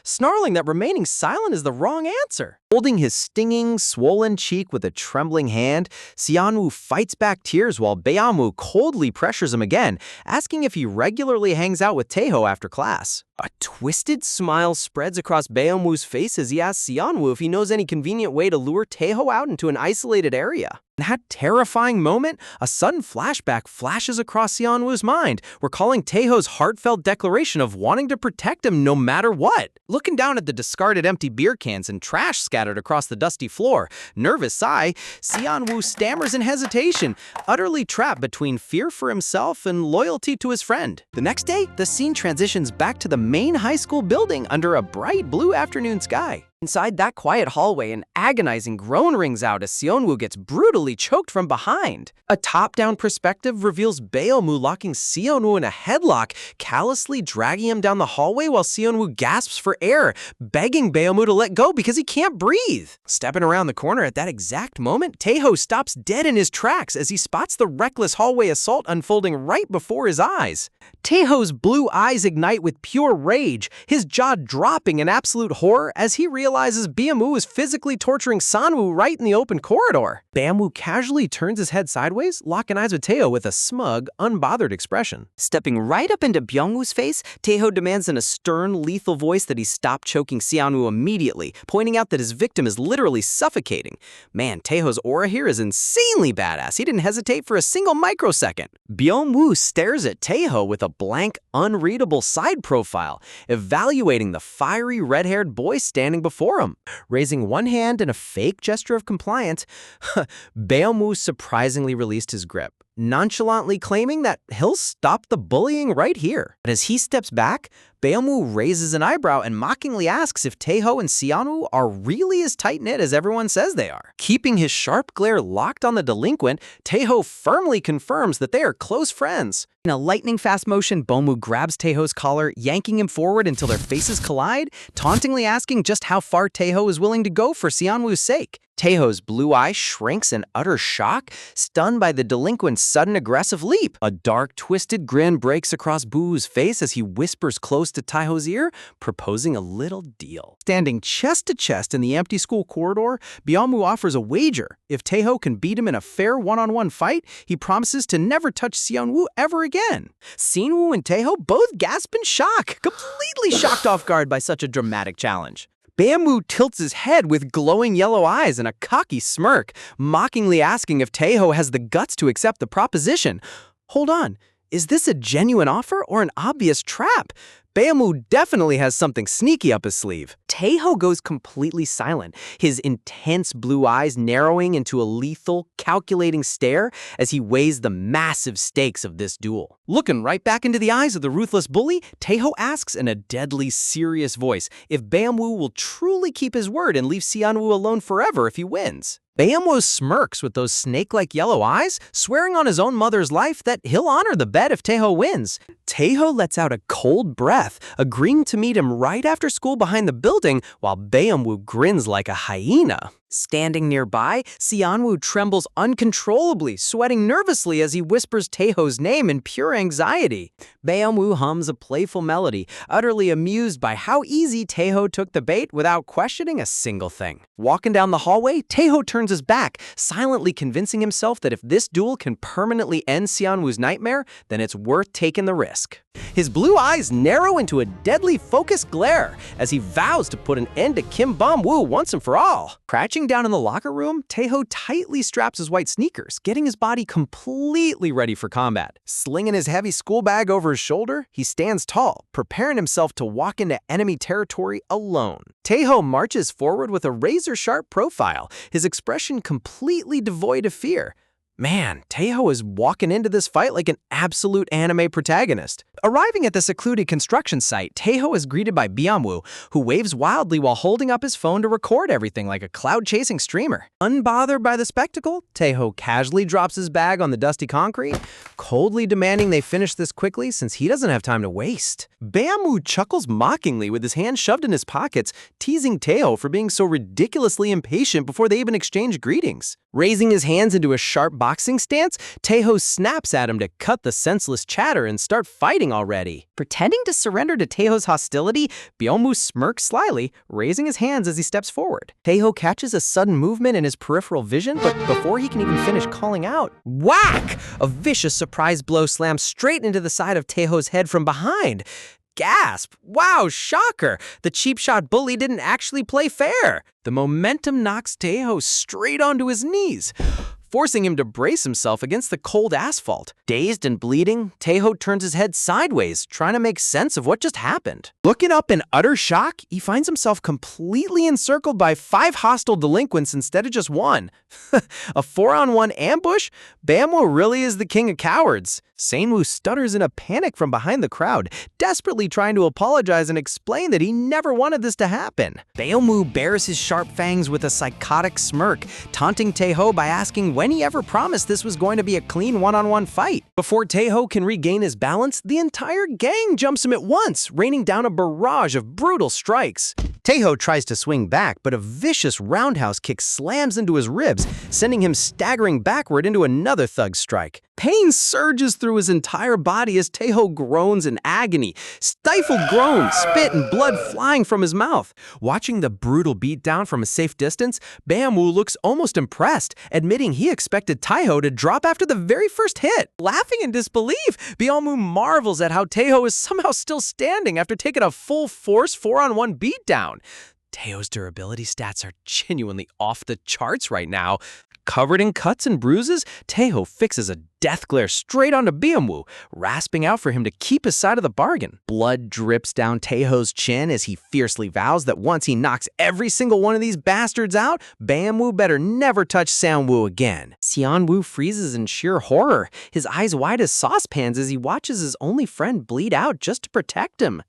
snarling that remaining silent is the wrong answer. Holding his stinging, swollen cheek with a trembling hand, Seonwoo fights back tears while Beomu coldly pressures him again, asking if he regularly hangs out with Taeho after class. A twisted smile spreads across Beomu's face as he asks Seonwoo if he knows any convenient way to lure Taeho out into an isolated area. In that terrifying moment, a sudden flashback flashes across Seonwoo's mind, recalling Taeho's heartfelt declaration of wanting to protect him no matter what. Looking down at the discarded empty beer cans and trash scattered across the dusty floor, nervous sigh, Seonwoo stammers in hesitation, utterly trapped between fear for himself and loyalty to his friend. The next day, the scene transitions back to the main high school building under a bright blue afternoon sky. Inside that quiet hallway, an agonizing groan rings out as Seonwoo gets brutally choked from behind. A top-down perspective reveals Beomu locking Seonwoo in a headlock, callously dragging him down the hallway while Seonwoo gasps for air, begging Beomu to let go because he can't breathe. Stepping around the corner at that exact moment, Taeho stops dead in his tracks as he spots the reckless hallway assault unfolding right before his eyes. Taeho's blue eyes ignite with pure rage, his jaw dropping in absolute horror as he realizes Beomu is physically torturing Seonwoo right in the open corridor. Beomu casually turns his head sideways, locking eyes with Taeho with a smug, unbothered expression. Stepping right up into Byungwoo's face, Taeho demands in a stern, lethal voice that he stop choking Seonwoo immediately, pointing out that his victim is literally suffocating. Man, Taeho's aura here is insanely badass. He didn't hesitate for a single microsecond. Byungwoo stares at Taeho with a blank, unreadable side profile, evaluating the fiery red-haired boy standing before him. Raising one hand in a fake gesture of compliance, Beomu surprisingly released his grip, nonchalantly claiming that he'll stop the bullying right here. But as he steps back, Beomu raises an eyebrow and mockingly asks if Taeho and Seonwoo are really as tight-knit as everyone says they are. Keeping his sharp glare locked on the delinquent, Taeho firmly confirms that they are close friends. In a lightning-fast motion, Beomu grabs Taeho's collar, yanking him forward until their faces collide, tauntingly asking just how far Taeho is willing to go for Seonwoo's sake. Taeho's blue eye shrinks in utter shock, stunned by the delinquent's sudden aggressive leap. A dark, twisted grin breaks across Boo's face as he whispers close to Taeho's ear, proposing a little deal. Standing chest to chest in the empty school corridor, Beomu offers a wager. If Taeho can beat him in a fair one-on-one fight, he promises to never touch Seonwoo ever again. Seonwoo and Taeho both gasp in shock, completely shocked off guard by such a dramatic challenge. Beomu tilts his head with glowing yellow eyes and a cocky smirk, mockingly asking if Taeho has the guts to accept the proposition. Hold on, is this a genuine offer or an obvious trap? Beomu definitely has something sneaky up his sleeve. Taeho goes completely silent, his intense blue eyes narrowing into a lethal, calculating stare as he weighs the massive stakes of this duel. Looking right back into the eyes of the ruthless bully, Taeho asks in a deadly serious voice if Beomu will truly keep his word and leave Seonwoo alone forever if he wins. Beomu smirks with those snake-like yellow eyes, swearing on his own mother's life that he'll honor the bet if Taeho wins. Taeho lets out a cold breath, agreeing to meet him right after school behind the building, while Beomu grins like a hyena. Standing nearby, Seonwoo trembles uncontrollably, sweating nervously as he whispers Taeho's name in pure anxiety. Beomu hums a playful melody, utterly amused by how easy Taeho took the bait without questioning a single thing. Walking down the hallway, Taeho turns his back, silently convincing himself that if this duel can permanently end Seonwoo's nightmare, then it's worth taking the risk. His blue eyes narrow into a deadly focused glare as he vows to put an end to Kim Bum-woo once and for all. Crouching down in the locker room, Taeho tightly straps his white sneakers, getting his body completely ready for combat. Slinging his heavy school bag over his shoulder, he stands tall, preparing himself to walk into enemy territory alone. Taeho marches forward with a razor-sharp profile, his expression completely devoid of fear. Man, Taeho is walking into this fight like an absolute anime protagonist. Arriving at the secluded construction site, Taeho is greeted by Byung-woo, who waves wildly while holding up his phone to record everything like a cloud-chasing streamer. Unbothered by the spectacle, Taeho casually drops his bag on the dusty concrete, coldly demanding they finish this quickly since he doesn't have time to waste. Byung-woo chuckles mockingly with his hands shoved in his pockets, teasing Taeho for being so ridiculously impatient before they even exchange greetings. Raising his hands into a sharp boxing stance, Taeho snaps at him to cut the senseless chatter and start fighting already. Pretending to surrender to Taeho's hostility, Byung-woo smirks slyly, raising his hands as he steps forward. Taeho catches a sudden movement in his peripheral vision, but before he can even finish calling out, whack! A vicious surprise blow slams straight into the side of Taeho's head from behind. Gasp! Wow, shocker! The cheap shot bully didn't actually play fair. The momentum knocks Taeho straight onto his knees, forcing him to brace himself against the cold asphalt. Dazed and bleeding, Taeho turns his head sideways, trying to make sense of what just happened. Looking up in utter shock, he finds himself completely encircled by 5 hostile delinquents instead of just 1. A 4-on-1 ambush? Byung-woo really is the king of cowards. Sang-woo stutters in a panic from behind the crowd, desperately trying to apologize and explain that he never wanted this to happen. Byung-woo bares his sharp fangs with a psychotic smirk, taunting Taeho by asking when he ever promised this was going to be a clean one-on-one fight. Before Taeho can regain his balance, the entire gang jumps him at once, raining down a barrage of brutal strikes. Taeho tries to swing back, but a vicious roundhouse kick slams into his ribs, sending him staggering backward into another thug strike. Pain surges through his entire body as Taeho groans in agony, stifled groans, spit and blood flying from his mouth. Watching the brutal beatdown from a safe distance, Byung-woo looks almost impressed, admitting he expected Taeho to drop after the very first hit. Laughing in disbelief, Byung-woo marvels at how Taeho is somehow still standing after taking a full-force 4-on-1 beatdown. Taeho's durability stats are genuinely off the charts right now. Covered in cuts and bruises, Taeho fixes a death glare straight onto Byung-woo, rasping out for him to keep his side of the bargain. Blood drips down Taeho's chin as he fiercely vows that once he knocks every single one of these bastards out, Byung-woo better never touch Sang-woo again. Seon-woo freezes in sheer horror, his eyes wide as saucepans as he watches his only friend bleed out just to protect him.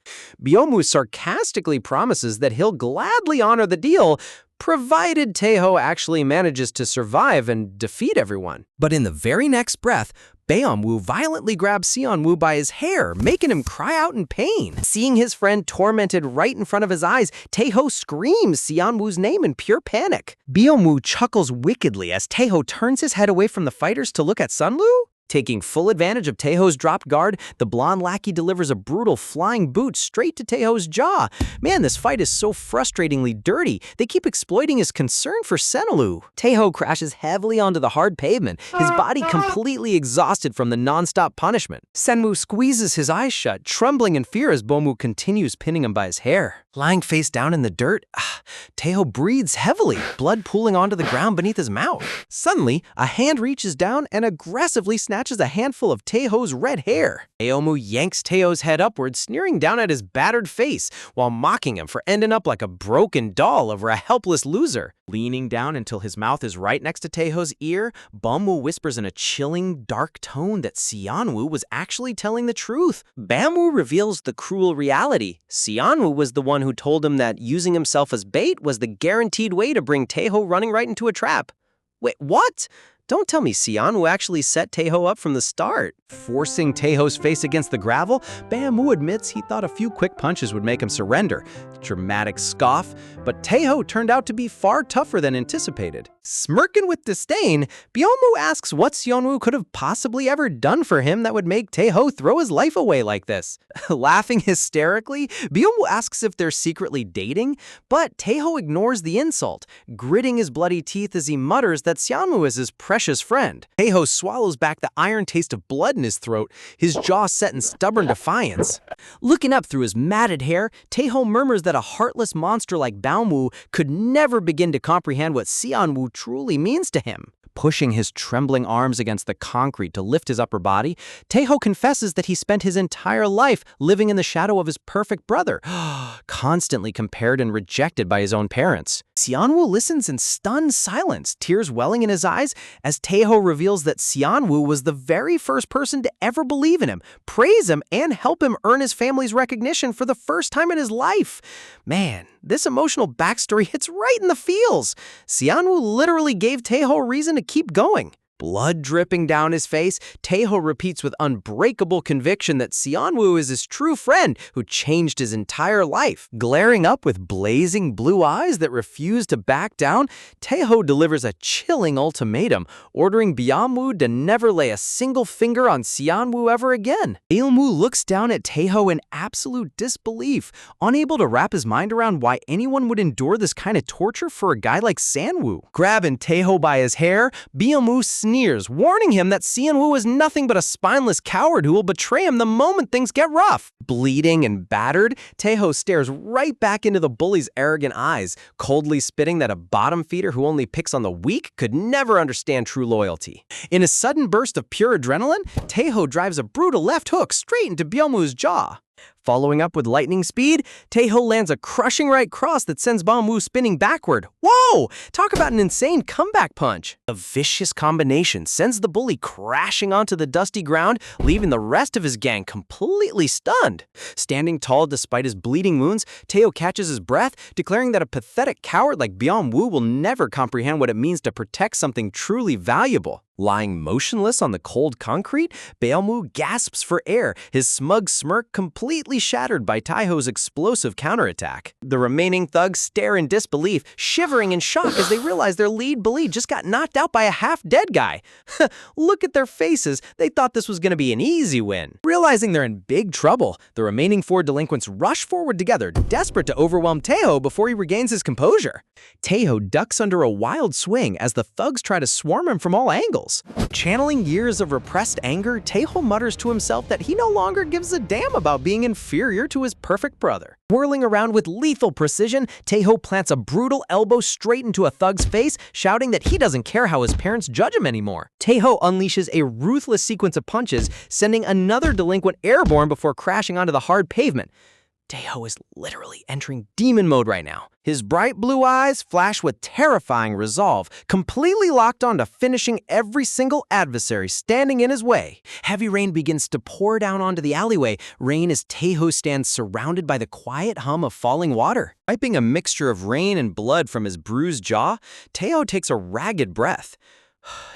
Byung-woo sarcastically promises that he'll gladly honor the deal, provided Taeho actually manages to survive and defeat everyone. But in the very next breath, Byung-woo violently grabs Seon-woo by his hair, making him cry out in pain. Seeing his friend tormented right in front of his eyes, Taeho screams Seon-woo's name in pure panic. Byung-woo chuckles wickedly as Taeho turns his head away from the fighters to look at Sun-woo. Taking full advantage of Taeho's dropped guard, the blonde lackey delivers a brutal flying boot straight to Taeho's jaw. Man, this fight is so frustratingly dirty. They keep exploiting his concern for Senelu. Taeho crashes heavily onto the hard pavement, his body completely exhausted from the non-stop punishment. Senmu squeezes his eyes shut, trembling in fear as Bomu continues pinning him by his hair. Lying face down in the dirt, Taeho breathes heavily, blood pooling onto the ground beneath his mouth. Suddenly, a hand reaches down and aggressively snatches a handful of Taeho's red hair. Aomu yanks Taeho's head upward, sneering down at his battered face, while mocking him for ending up like a broken doll over a helpless loser. Leaning down until his mouth is right next to Taeho's ear, Bumwoo whispers in a chilling, dark tone that Seon-woo was actually telling the truth. Bamwoo reveals the cruel reality. Seon-woo was the one who told him that using himself as bait was the guaranteed way to bring Taeho running right into a trap. Wait, what? Don't tell me Seon-woo actually set Taeho up from the start. Forcing Taeho's face against the gravel, Bamwoo admits he thought a few quick punches would make him surrender. Dramatic scoff, but Taeho turned out to be far tougher than anticipated. Smirking with disdain, Byung-woo asks what Seon-woo could have possibly ever done for him that would make Taeho throw his life away like this. Laughing hysterically, Byung-woo asks if they're secretly dating, but Taeho ignores the insult, gritting his bloody teeth as he mutters that Seon-woo is his precious friend. Taeho swallows back the iron taste of blood in his throat, his jaw set in stubborn defiance. Looking up through his matted hair, Taeho murmurs that a heartless monster like Bamwoo could never begin to comprehend what Seon-woo truly means to him. Pushing his trembling arms against the concrete to lift his upper body, Taeho confesses that he spent his entire life living in the shadow of his perfect brother, constantly compared and rejected by his own parents. Seonwoo listens in stunned silence, tears welling in his eyes, as Taeho reveals that Seonwoo was the very first person to ever believe in him, praise him, and help him earn his family's recognition for the first time in his life. Man, this emotional backstory hits right in the feels. Seonwoo literally gave Taeho a reason to keep going. Blood dripping down his face, Taeho repeats with unbreakable conviction that Seonwoo is his true friend who changed his entire life. Glaring up with blazing blue eyes that refuse to back down, Taeho delivers a chilling ultimatum, ordering Beomwoo to never lay a single finger on Seonwoo ever again. Beomwoo looks down at Taeho in absolute disbelief, unable to wrap his mind around why anyone would endure this kind of torture for a guy like Sanwoo. Grabbing Taeho by his hair, Beomwoo sneers, warning him that Seonwoo is nothing but a spineless coward who will betray him the moment things get rough. Bleeding and battered, Taeho stares right back into the bully's arrogant eyes, coldly spitting that a bottom feeder who only picks on the weak could never understand true loyalty. In a sudden burst of pure adrenaline, Taeho drives a brutal left hook straight into Beomwoo's jaw. Following up with lightning speed, Taeho lands a crushing right cross that sends Beomwoo spinning backward. Whoa! Talk about an insane comeback punch. A vicious combination sends the bully crashing onto the dusty ground, leaving the rest of his gang completely stunned. Standing tall despite his bleeding wounds, Taeho catches his breath, declaring that a pathetic coward like Beomwoo will never comprehend what it means to protect something truly valuable. Lying motionless on the cold concrete, Beomwoo gasps for air, his smug smirk completely shattered by Taeho's explosive counterattack. The remaining thugs stare in disbelief, shivering in shock as they realize their lead bully just got knocked out by a half-dead guy. Look at their faces, they thought this was going to be an easy win. Realizing they're in big trouble, the remaining 4 delinquents rush forward together, desperate to overwhelm Taeho before he regains his composure. Taeho ducks under a wild swing as the thugs try to swarm him from all angles. Channeling years of repressed anger, Taeho mutters to himself that he no longer gives a damn about being inferior to his perfect brother. Whirling around with lethal precision, Taeho plants a brutal elbow straight into a thug's face, shouting that he doesn't care how his parents judge him anymore. Taeho unleashes a ruthless sequence of punches, sending another delinquent airborne before crashing onto the hard pavement. Taeho is literally entering demon mode right now. His bright blue eyes flash with terrifying resolve, completely locked on to finishing every single adversary standing in his way. Heavy rain begins to pour down onto the alleyway, rain as Taeho stands surrounded by the quiet hum of falling water. Wiping a mixture of rain and blood from his bruised jaw, Taeho takes a ragged breath.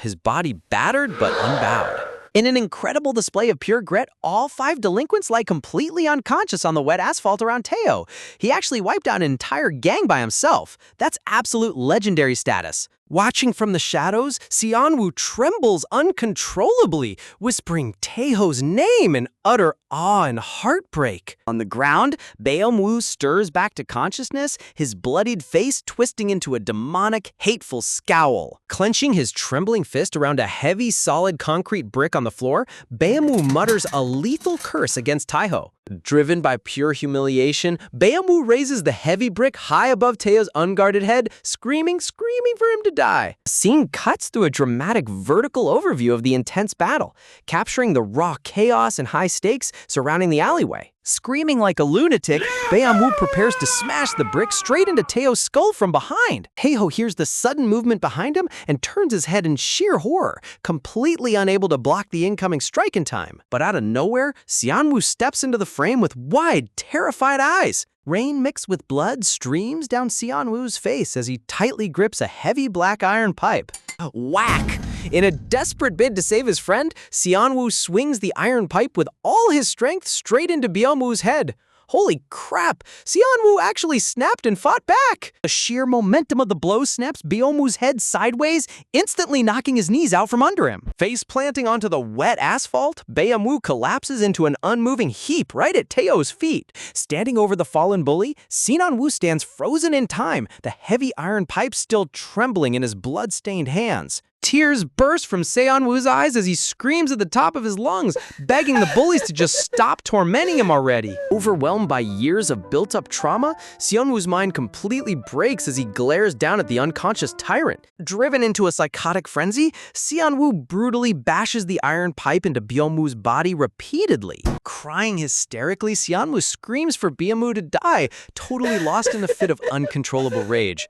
His body battered but unbowed. In an incredible display of pure grit, all 5 delinquents lie completely unconscious on the wet asphalt around Taeho. He actually wiped out an entire gang by himself. That's absolute legendary status. Watching from the shadows, Seonwoo trembles uncontrollably, whispering Taeho's name in utter awe and heartbreak. On the ground, Beomwoo stirs back to consciousness, his bloodied face twisting into a demonic, hateful scowl. Clenching his trembling fist around a heavy, solid concrete brick on the floor, Beomwoo mutters a lethal curse against Taeho. Driven by pure humiliation, Beomwoo raises the heavy brick high above Taeho's unguarded head, screaming for him to die. The scene cuts through a dramatic vertical overview of the intense battle, capturing the raw chaos and high stakes surrounding the alleyway. Screaming like a lunatic, Beomwoo prepares to smash the brick straight into Taeho's skull from behind. Taeho hears the sudden movement behind him and turns his head in sheer horror, completely unable to block the incoming strike in time. But out of nowhere, Seonwoo steps into the frame with wide, terrified eyes. Rain mixed with blood streams down Seonwoo's face as he tightly grips a heavy black iron pipe. Whack! In a desperate bid to save his friend, Seonwoo swings the iron pipe with all his strength straight into Beomwoo's head. Holy crap! Seonwoo actually snapped and fought back! The sheer momentum of the blow snaps Beomwoo's head sideways, instantly knocking his knees out from under him. Face planting onto the wet asphalt, Beomwoo collapses into an unmoving heap right at Taeho's feet. Standing over the fallen bully, Seonwoo stands frozen in time, the heavy iron pipe still trembling in his blood-stained hands. Tears burst from Seon-woo's eyes as he screams at the top of his lungs, begging the bullies to just stop tormenting him already. Overwhelmed by years of built-up trauma, Seon-woo's mind completely breaks as he glares down at the unconscious tyrant. Driven into a psychotic frenzy, Seon-woo brutally bashes the iron pipe into Byung-woo's body repeatedly. Crying hysterically, Seon-woo screams for Byung-woo to die, totally lost in a fit of uncontrollable rage.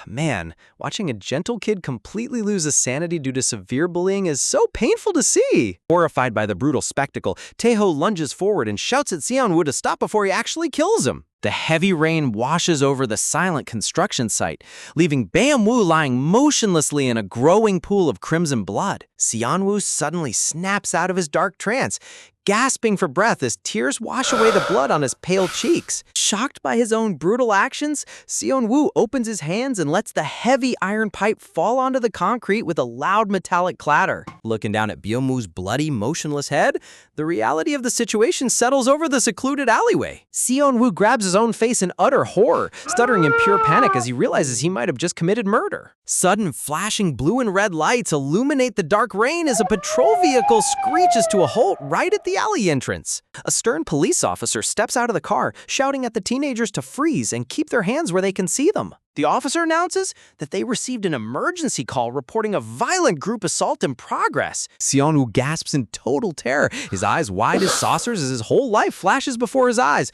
Man, watching a gentle kid completely lose his sanity due to severe bullying is so painful to see. Horrified by the brutal spectacle, Tae-ho lunges forward and shouts at Seon-woo to stop before he actually kills him. The heavy rain washes over the silent construction site, leaving Byung-woo lying motionlessly in a growing pool of crimson blood. Seon-woo suddenly snaps out of his dark trance, gasping for breath as tears wash away the blood on his pale cheeks. Shocked by his own brutal actions, Seon-woo opens his hands and lets the heavy iron pipe fall onto the concrete with a loud metallic clatter. Looking down at Byung-woo's bloody, motionless head, the reality of the situation settles over the secluded alleyway. Seon-woo grabs his own face in utter horror, stuttering in pure panic as he realizes he might have just committed murder. Sudden flashing blue and red lights illuminate the dark rain as a patrol vehicle screeches to a halt right at the alley entrance. A stern police officer steps out of the car, shouting at the teenagers to freeze and keep their hands where they can see them. The officer announces that they received an emergency call reporting a violent group assault in progress. Seon-woo gasps in total terror, his eyes wide as saucers as his whole life flashes before his eyes.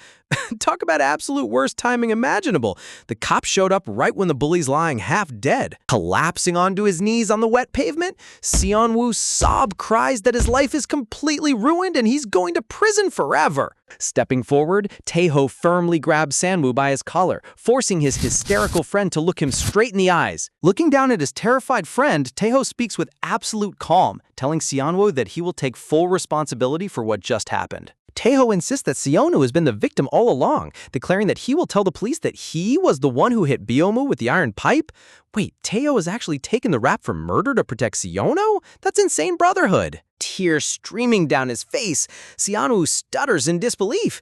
Talk about absolute worst timing imaginable. The cop showed up right when the bully's lying half dead. Collapsing onto his knees on the wet pavement, Seon-woo sob cries that his life is completely ruined and he's going to prison forever. Stepping forward, Tae-ho firmly grabs San-woo by his collar, forcing his hysterical friend to look him straight in the eyes. Looking down at his terrified friend, Tae-ho speaks with absolute calm, telling Seon-woo that he will take full responsibility for what just happened. Tae-ho insists that Seon-woo has been the victim all along, declaring that he will tell the police that he was the one who hit Byung-woo with the iron pipe. Wait, Tae-ho has actually taken the rap for murder to protect Seon-woo? That's insane brotherhood. Tears streaming down his face, Seon-woo stutters in disbelief,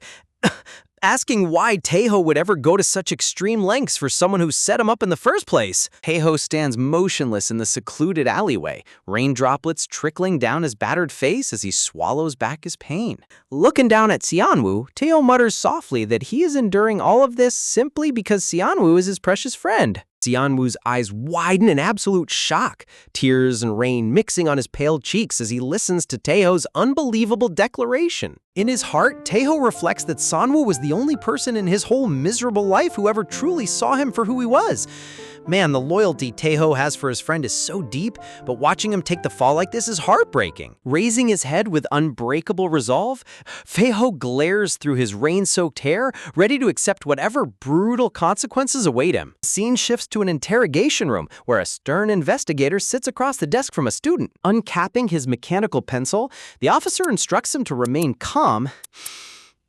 asking why Tae-ho would ever go to such extreme lengths for someone who set him up in the first place. Tae-ho stands motionless in the secluded alleyway, rain droplets trickling down his battered face as he swallows back his pain. Looking down at Seon-woo, Tae-ho mutters softly that he is enduring all of this simply because Seon-woo is his precious friend. Seon-woo's eyes widen in absolute shock, tears and rain mixing on his pale cheeks as he listens to Tae-ho's unbelievable declaration. In his heart, Tae-ho reflects that San-woo was the only person in his whole miserable life who ever truly saw him for who he was. Man, the loyalty Tae-ho has for his friend is so deep, but watching him take the fall like this is heartbreaking. Raising his head with unbreakable resolve, Tae-ho glares through his rain-soaked hair, ready to accept whatever brutal consequences await him. The scene shifts to an interrogation room where a stern investigator sits across the desk from a student. Uncapping his mechanical pencil, the officer instructs him to remain calm,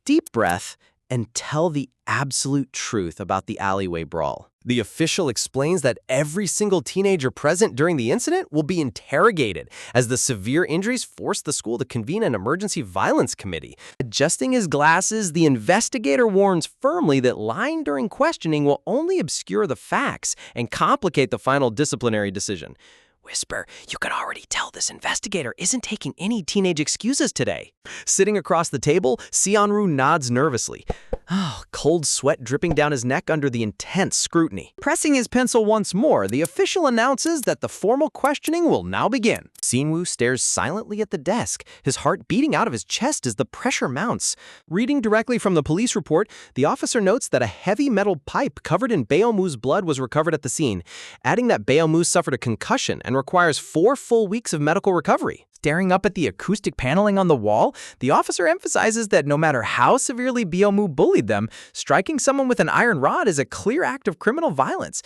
deep breath, and tell the absolute truth about the alleyway brawl. The official explains that every single teenager present during the incident will be interrogated, as the severe injuries forced the school to convene an emergency violence committee. Adjusting his glasses, the investigator warns firmly that lying during questioning will only obscure the facts and complicate the final disciplinary decision. Whisper, you can already tell this investigator isn't taking any teenage excuses today. Sitting across the table, Seon-woo nods nervously. Cold sweat dripping down his neck under the intense scrutiny. Pressing his pencil once more, the official announces that the formal questioning will now begin. Seon-woo stares silently at the desk, his heart beating out of his chest as the pressure mounts. Reading directly from the police report, the officer notes that a heavy metal pipe covered in Byung-woo's blood was recovered at the scene, adding that Byung-woo suffered a concussion and requires 4 full weeks of medical recovery. Staring up at the acoustic paneling on the wall, the officer emphasizes that no matter how severely Byung-woo bullied them, striking someone with an iron rod is a clear act of criminal violence.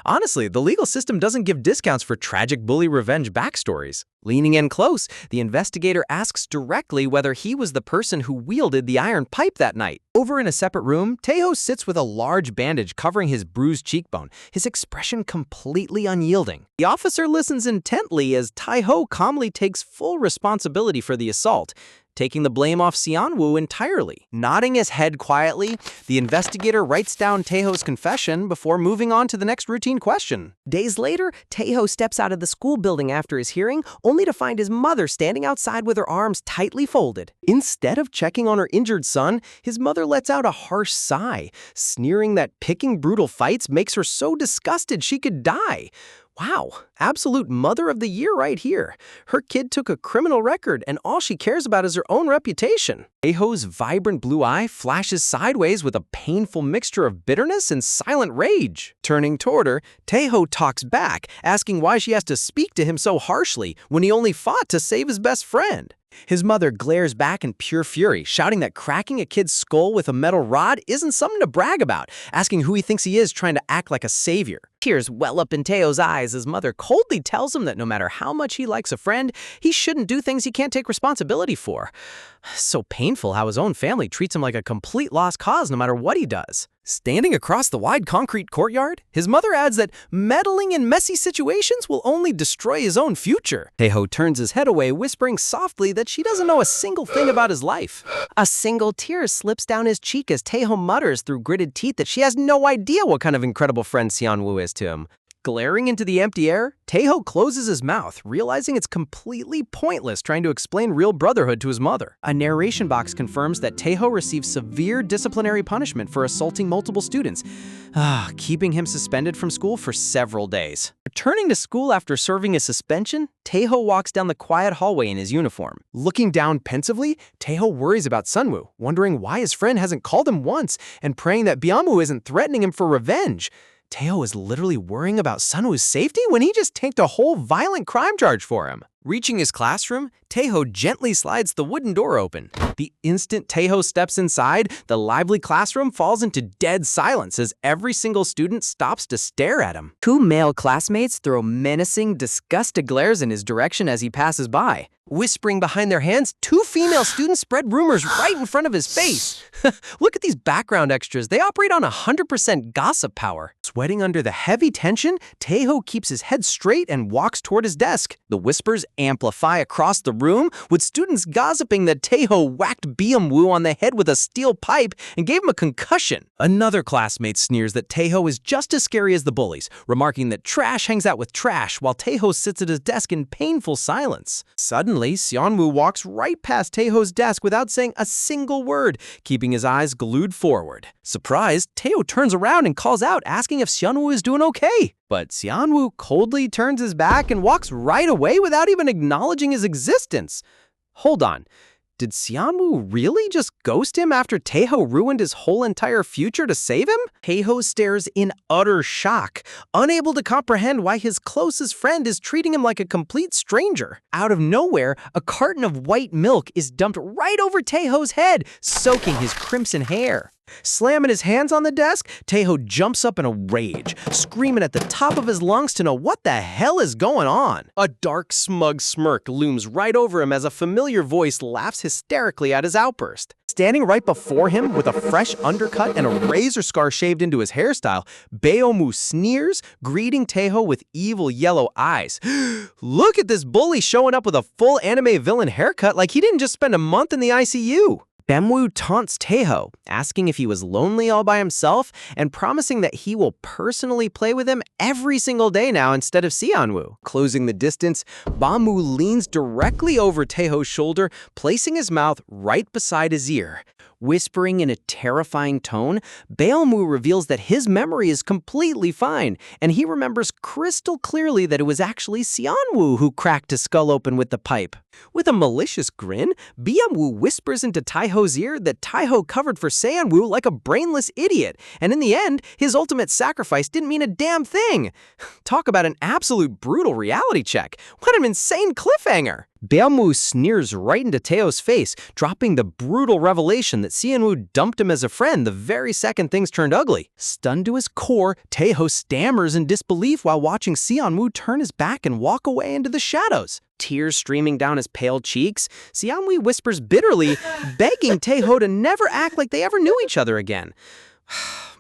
Honestly, the legal system doesn't give discounts for tragic bully revenge backstories. Leaning in close, the investigator asks directly whether he was the person who wielded the iron pipe that night. Over in a separate room, Tae-ho sits with a large bandage covering his bruised cheekbone, his expression completely unyielding. The officer listens intently as Tae-ho calmly takes full responsibility for the assault. taking the blame off Seonwoo entirely. Nodding his head quietly, the investigator writes down Taeho's confession before moving on to the next routine question. Days later, Taeho steps out of the school building after his hearing, only to find his mother standing outside with her arms tightly folded. Instead of checking on her injured son, his mother lets out a harsh sigh, sneering that picking brutal fights makes her so disgusted she could die. Wow, absolute mother of the year right here. Her kid took a criminal record and all she cares about is her own reputation. Taeho's vibrant blue eye flashes sideways with a painful mixture of bitterness and silent rage. Turning toward her, Taeho talks back, asking why she has to speak to him so harshly when he only fought to save his best friend. His mother glares back in pure fury, shouting that cracking a kid's skull with a metal rod isn't something to brag about, asking who he thinks he is trying to act like a savior. Tears well up in Taeho's eyes as mother coldly tells him that no matter how much he likes a friend, he shouldn't do things he can't take responsibility for. So painful how his own family treats him like a complete lost cause no matter what he does. Standing across the wide concrete courtyard, his mother adds that meddling in messy situations will only destroy his own future. Taeho turns his head away, whispering softly that she doesn't know a single thing about his life. A single tear slips down his cheek as Taeho mutters through gritted teeth that she has no idea what kind of incredible friend Seonwoo is to him. Glaring into the empty air, Taeho closes his mouth, realizing it's completely pointless trying to explain real brotherhood to his mother. A narration box confirms that Taeho received severe disciplinary punishment for assaulting multiple students, keeping him suspended from school for several days. Returning to school after serving his suspension, Taeho walks down the quiet hallway in his uniform. Looking down pensively, Taeho worries about Sunwoo, wondering why his friend hasn't called him once and praying that Byungwoo isn't threatening him for revenge. Taeho is literally worrying about Sunwoo's safety when he just tanked a whole violent crime charge for him. Reaching his classroom, Taeho gently slides the wooden door open. The instant Taeho steps inside, the lively classroom falls into dead silence as every single student stops to stare at him. Two male classmates throw menacing, disgusted glares in his direction as he passes by. Whispering behind their hands, two female students spread rumors right in front of his face. Look at these background extras. They operate on 100% gossip power. Sweating under the heavy tension, Taeho keeps his head straight and walks toward his desk. The whispers amplify across the room, with students gossiping that Taeho whacked Byungwoo on the head with a steel pipe and gave him a concussion. Another classmate sneers that Taeho is just as scary as the bullies, remarking that trash hangs out with trash while Taeho sits at his desk in painful silence. Suddenly, Seonwoo walks right past Taeho's desk without saying a single word, keeping his eyes glued forward. Surprised, Taeho turns around and calls out, asking if Seonwoo is doing okay. But Seonwoo coldly turns his back and walks right away without even acknowledging his existence. Hold on. Did Seonwoo really just ghost him after Taeho ruined his whole entire future to save him? Taeho stares in utter shock, unable to comprehend why his closest friend is treating him like a complete stranger. Out of nowhere, a carton of white milk is dumped right over Taeho's head, soaking his crimson hair. Slamming his hands on the desk, Taeho jumps up in a rage, screaming at the top of his lungs to know what the hell is going on. A dark, smug smirk looms right over him as a familiar voice laughs hysterically at his outburst. Standing right before him with a fresh undercut and a razor scar shaved into his hairstyle, Byungwoo sneers, greeting Taeho with evil yellow eyes. Look at this bully showing up with a full anime villain haircut like he didn't just spend a month in the ICU. Byungwoo taunts Taeho, asking if he was lonely all by himself and promising that he will personally play with him every single day now instead of Seonwoo. Closing the distance, Byungwoo leans directly over Taeho's shoulder, placing his mouth right beside his ear. Whispering in a terrifying tone, Byungwoo reveals that his memory is completely fine, and he remembers crystal clearly that it was actually Seonwoo who cracked his skull open with the pipe. With a malicious grin, Byungwoo whispers into Taeho's ear that Taeho covered for Seonwoo like a brainless idiot, and in the end, his ultimate sacrifice didn't mean a damn thing. Talk about an absolute brutal reality check. What an insane cliffhanger! Byungwoo sneers right into Taeho's face, dropping the brutal revelation that Seonwoo dumped him as a friend the very second things turned ugly. Stunned to his core, Taeho stammers in disbelief while watching Seonwoo turn his back and walk away into the shadows. Tears streaming down his pale cheeks, Seonwoo whispers bitterly, begging Taeho to never act like they ever knew each other again.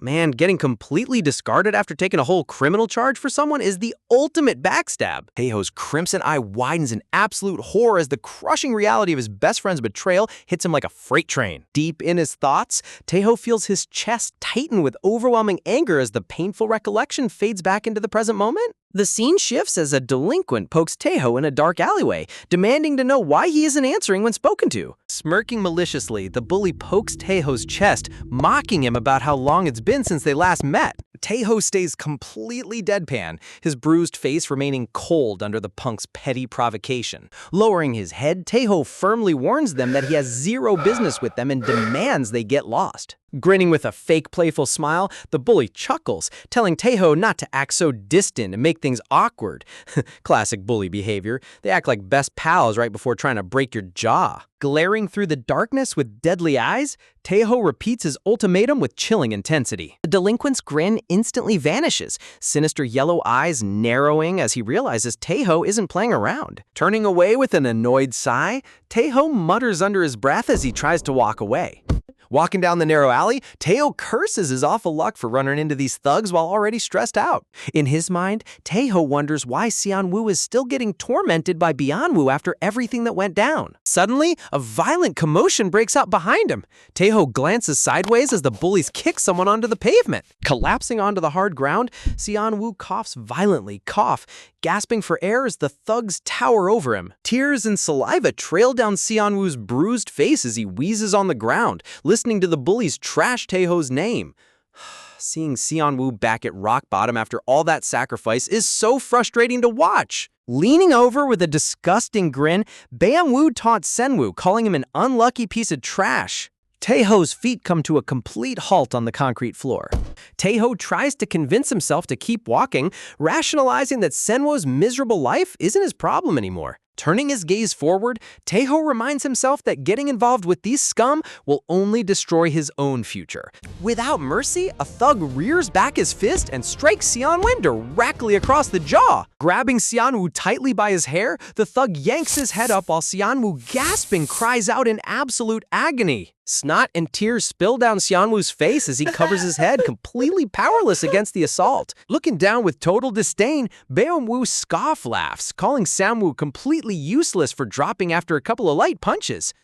Man, getting completely discarded after taking a whole criminal charge for someone is the ultimate backstab. Taeho's crimson eye widens in absolute horror as the crushing reality of his best friend's betrayal hits him like a freight train. Deep in his thoughts, Taeho feels his chest tighten with overwhelming anger as the painful recollection fades back into the present moment. The scene shifts as a delinquent pokes Taeho in a dark alleyway, demanding to know why he isn't answering when spoken to. Smirking maliciously, the bully pokes Taeho's chest, mocking him about how long it's been since they last met. Taeho stays completely deadpan, his bruised face remaining cold under the punk's petty provocation. Lowering his head, Taeho firmly warns them that he has zero business with them and demands they get lost. Grinning with a fake playful smile, the bully chuckles, telling Taeho not to act so distant and make things awkward. Classic bully behavior. They act like best pals right before trying to break your jaw. Glaring through the darkness with deadly eyes, Taeho repeats his ultimatum with chilling intensity. The delinquent's grin instantly vanishes, sinister yellow eyes narrowing as he realizes Taeho isn't playing around. Turning away with an annoyed sigh, Taeho mutters under his breath as he tries to walk away. Walking down the narrow alley, Taeho curses his awful luck for running into these thugs while already stressed out. In his mind, Taeho wonders why Seon-woo is still getting tormented by Byeon-woo after everything that went down. Suddenly, a violent commotion breaks out behind him. Taeho glances sideways as the bullies kick someone onto the pavement. Collapsing onto the hard ground, Seon-woo coughs violently, gasping for air as the thugs tower over him. Tears and saliva trail down Seon-woo's bruised face as he wheezes on the ground, listening to the bullies trash Taeho's name. Seeing Seon-woo back at rock bottom after all that sacrifice is so frustrating to watch. Leaning over with a disgusting grin, Byeon-woo taunts Sen-woo, calling him an unlucky piece of trash. Taeho's feet come to a complete halt on the concrete floor. Taeho tries to convince himself to keep walking, rationalizing that Sen-woo's miserable life isn't his problem anymore. Turning his gaze forward, Taeho reminds himself that getting involved with these scum will only destroy his own future. Without mercy, a thug rears back his fist and strikes Seon-woo directly across the jaw. Grabbing Seon-woo tightly by his hair, the thug yanks his head up while Seon-woo, gasping, cries out in absolute agony. Snot and tears spill down Seon-woo's face as he covers his head, completely powerless against the assault. Looking down with total disdain, Byeon-woo scoff laughs, calling Sam-woo completely useless for dropping after a couple of light punches.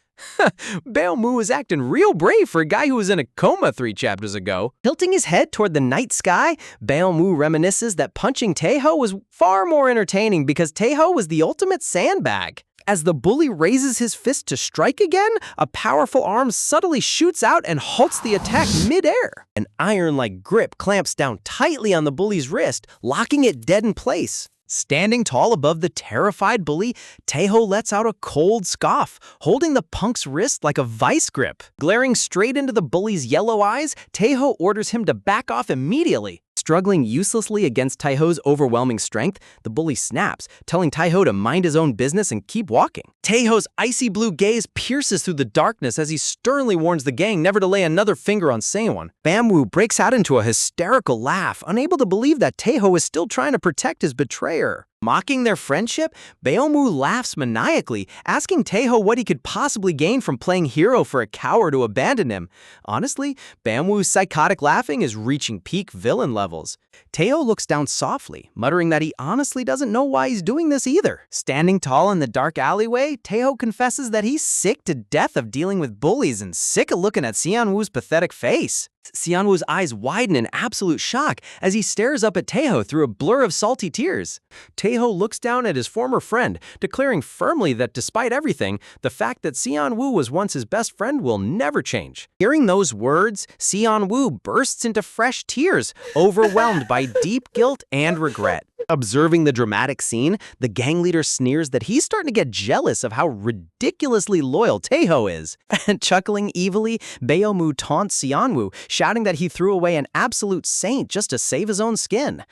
Byeon-woo is acting real brave for a guy who was in a coma 3 chapters ago. Tilting his head toward the night sky, Byeon-woo reminisces that punching Taeho was far more entertaining because Taeho was the ultimate sandbag. As the bully raises his fist to strike again, a powerful arm subtly shoots out and halts the attack mid-air. An iron-like grip clamps down tightly on the bully's wrist, locking it dead in place. Standing tall above the terrified bully, Taeho lets out a cold scoff, holding the punk's wrist like a vice grip. Glaring straight into the bully's yellow eyes, Taeho orders him to back off immediately. Struggling uselessly against Taeho's overwhelming strength, the bully snaps, telling Taeho to mind his own business and keep walking. Taeho's icy blue gaze pierces through the darkness as he sternly warns the gang never to lay another finger on Seowon. Bam-woo breaks out into a hysterical laugh, unable to believe that Taeho is still trying to protect his betrayer. Mocking their friendship, Byeon-woo laughs maniacally, asking Taeho what he could possibly gain from playing hero for a coward who abandoned him. Honestly, Byeon-woo's psychotic laughing is reaching peak villain levels. Taeho looks down softly, muttering that he honestly doesn't know why he's doing this either. Standing tall in the dark alleyway, Taeho confesses that he's sick to death of dealing with bullies and sick of looking at Seon-woo's pathetic face. Seon-woo's eyes widen in absolute shock as he stares up at Taeho through a blur of salty tears. Taeho looks down at his former friend, declaring firmly that despite everything, the fact that Seon-woo was once his best friend will never change. Hearing those words, Seon-woo bursts into fresh tears, overwhelmed by deep guilt and regret. Observing the dramatic scene, the gang leader sneers that he's starting to get jealous of how ridiculously loyal Taeho is. And chuckling evilly, Byeon-woo taunts Seon-woo, shouting that he threw away an absolute saint just to save his own skin.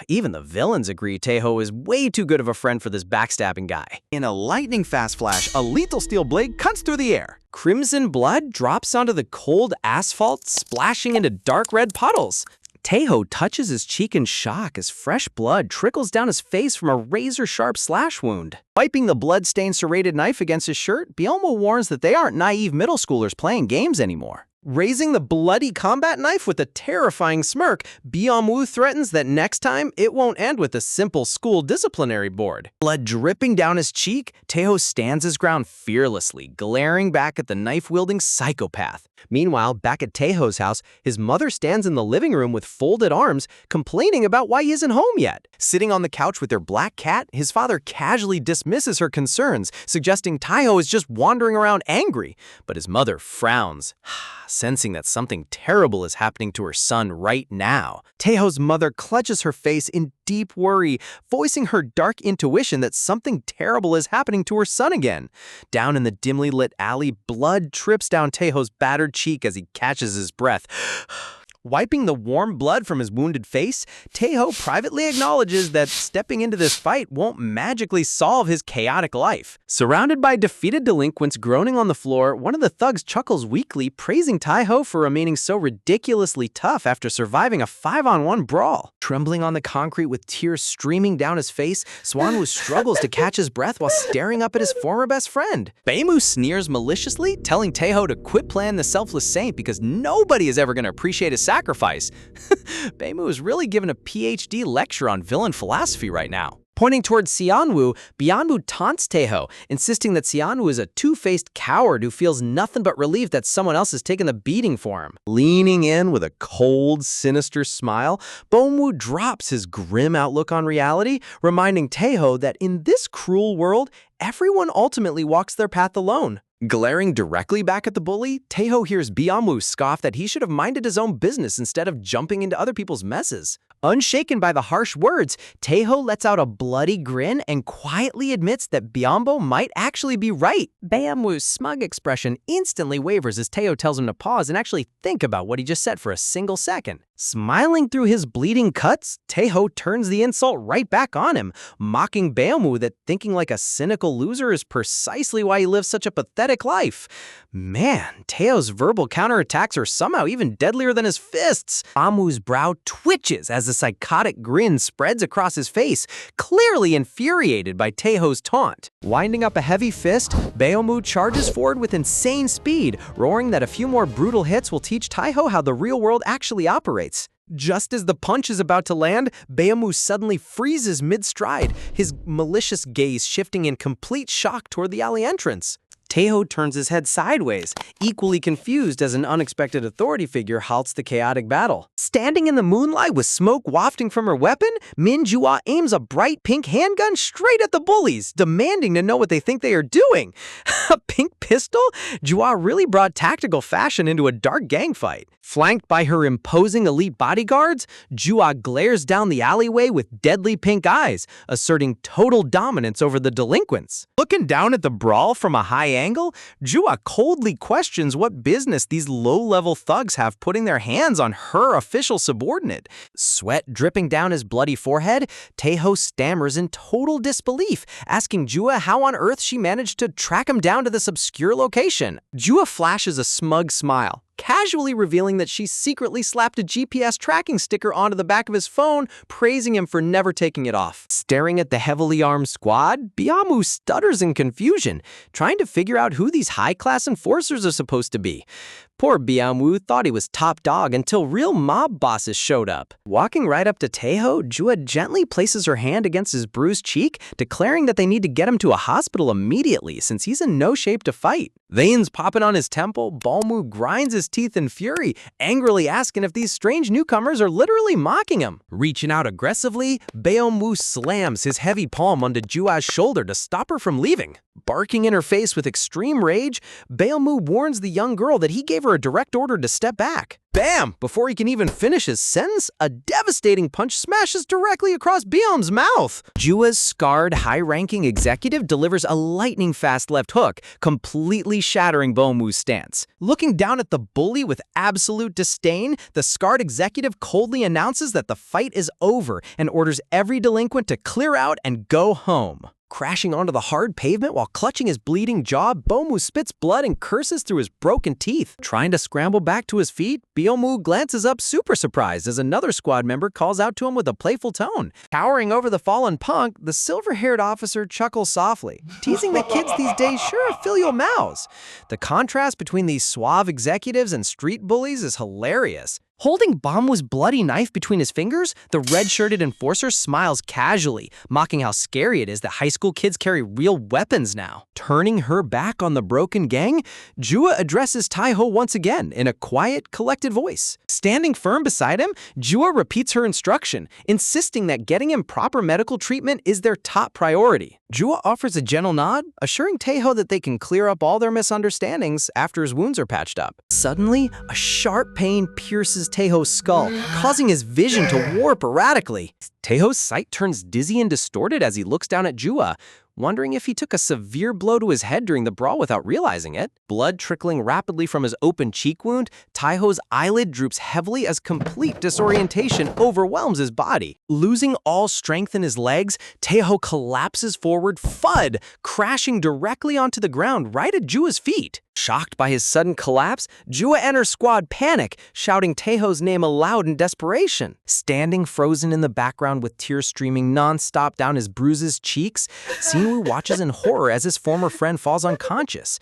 Even the villains agree Taeho is way too good of a friend for this backstabbing guy. In a lightning-fast flash, a lethal steel blade cuts through the air. Crimson blood drops onto the cold asphalt, splashing into dark red puddles. Taeho touches his cheek in shock as fresh blood trickles down his face from a razor-sharp slash wound. Wiping the blood-stained serrated knife against his shirt, Byeon-woo warns that they aren't naive middle schoolers playing games anymore. Raising the bloody combat knife with a terrifying smirk, Byung-woo threatens that next time it won't end with a simple school disciplinary board. Blood dripping down his cheek, Taeho stands his ground fearlessly, glaring back at the knife-wielding psychopath. Meanwhile, back at Taeho's house, his mother stands in the living room with folded arms, complaining about why he isn't home yet. Sitting on the couch with their black cat, his father casually dismisses her concerns, suggesting Taeho is just wandering around angry. But his mother frowns, sensing that something terrible is happening to her son right now. Taeho's mother clutches her face in deep worry, voicing her dark intuition that something terrible is happening to her son again. Down in the dimly lit alley, blood trips down Taeho's battered cheek as he catches his breath. Wiping the warm blood from his wounded face, Taeho privately acknowledges that stepping into this fight won't magically solve his chaotic life. Surrounded by defeated delinquents groaning on the floor, one of the thugs chuckles weakly, praising Taeho for remaining so ridiculously tough after surviving a 5-on-1 brawl. Trembling on the concrete with tears streaming down his face, Swanwoo struggles to catch his breath while staring up at his former best friend. Baemu sneers maliciously, telling Taeho to quit playing the selfless saint because nobody is ever going to appreciate his sacrifice. Baemu is really giving a PhD lecture on villain philosophy right now. Pointing towards Seonwoo, Byung-woo taunts Taeho, insisting that Seonwoo is a two-faced coward who feels nothing but relief that someone else has taken the beating for him. Leaning in with a cold, sinister smile, Byung-woo drops his grim outlook on reality, reminding Taeho that in this cruel world, everyone ultimately walks their path alone. Glaring directly back at the bully, Taeho hears Byung-woo scoff that he should have minded his own business instead of jumping into other people's messes. Unshaken by the harsh words, Taeho lets out a bloody grin and quietly admits that Byung-woo might actually be right. Byung-woo's smug expression instantly wavers as Taeho tells him to pause and actually think about what he just said for a single second. Smiling through his bleeding cuts, Taeho turns the insult right back on him, mocking Byung-woo that thinking like a cynical loser is precisely why he lives such a pathetic life. Man, Taeho's verbal counterattacks are somehow even deadlier than his fists. Byung-woo's brow twitches as a psychotic grin spreads across his face, clearly infuriated by Taeho's taunt. Winding up a heavy fist, Byung-woo charges forward with insane speed, roaring that a few more brutal hits will teach Taeho how the real world actually operates. Just as the punch is about to land, Byung-woo suddenly freezes mid-stride, his malicious gaze shifting in complete shock toward the alley entrance. Taeho turns his head sideways, equally confused as an unexpected authority figure halts the chaotic battle. Standing in the moonlight with smoke wafting from her weapon, Min Jua aims a bright pink handgun straight at the bullies, demanding to know what they think they are doing. A pink pistol? Jua really brought tactical fashion into a dark gang fight. Flanked by her imposing elite bodyguards, Jua glares down the alleyway with deadly pink eyes, asserting total dominance over the delinquents. Looking down at the brawl from a high angle, Jua coldly questions what business these low-level thugs have putting their hands on her official subordinate. Sweat dripping down his bloody forehead, Taeho stammers in total disbelief, asking Jua how on earth she managed to track him down to this obscure location. Jua flashes a smug smile, casually revealing that she secretly slapped a GPS tracking sticker onto the back of his phone, praising him for never taking it off. Staring at the heavily armed squad, Byung-woo stutters in confusion, trying to figure out who these high-class enforcers are supposed to be. Poor Byung-woo thought he was top dog until real mob bosses showed up. Walking right up to Taeho, Jua gently places her hand against his bruised cheek, declaring that they need to get him to a hospital immediately since he's in no shape to fight. Veins popping on his temple, Byung-woo grinds his teeth in fury, angrily asking if these strange newcomers are literally mocking him. Reaching out aggressively, Byung-woo slams his heavy palm onto Jua's shoulder to stop her from leaving. Barking in her face with extreme rage, Byung-woo warns the young girl that he gave her a direct order to step back. Bam! Before he can even finish his sentence, a devastating punch smashes directly across Byung's mouth. Jua's scarred, high-ranking executive delivers a lightning-fast left hook, completely shattering Byung-woo's stance. Looking down at the bully with absolute disdain, the scarred executive coldly announces that the fight is over and orders every delinquent to clear out and go home. Crashing onto the hard pavement while clutching his bleeding jaw, Bomu spits blood and curses through his broken teeth. Trying to scramble back to his feet, Biomu glances up super surprised as another squad member calls out to him with a playful tone. Towering over the fallen punk, the silver-haired officer chuckles softly, teasing that kids these days sure have filial mouths. The contrast between these suave executives and street bullies is hilarious. Holding Bomu's bloody knife between his fingers, the red-shirted enforcer smiles casually, mocking how scary it is that high school kids carry real weapons now. Turning her back on the broken gang, Jua addresses Taiho once again in a quiet, collected voice. Standing firm beside him, Jua repeats her instruction, insisting that getting him proper medical treatment is their top priority. Jua offers a gentle nod, assuring Taiho that they can clear up all their misunderstandings after his wounds are patched up. Suddenly, a sharp pain pierces Taiho's skull, causing his vision to warp erratically. Taiho's sight turns dizzy and distorted as he looks down at Jua, wondering if he took a severe blow to his head during the brawl without realizing it. Blood trickling rapidly from his open cheek wound, Taiho's eyelid droops heavily as complete disorientation overwhelms his body. Losing all strength in his legs, Taiho collapses forward, FUD, crashing directly onto the ground right at Jua's feet. Shocked by his sudden collapse, Jua and her squad panic, shouting Taiho's name aloud in desperation. Standing frozen in the background with tears streaming non-stop down his bruised cheeks, Sinwoo watches in horror as his former friend falls unconscious.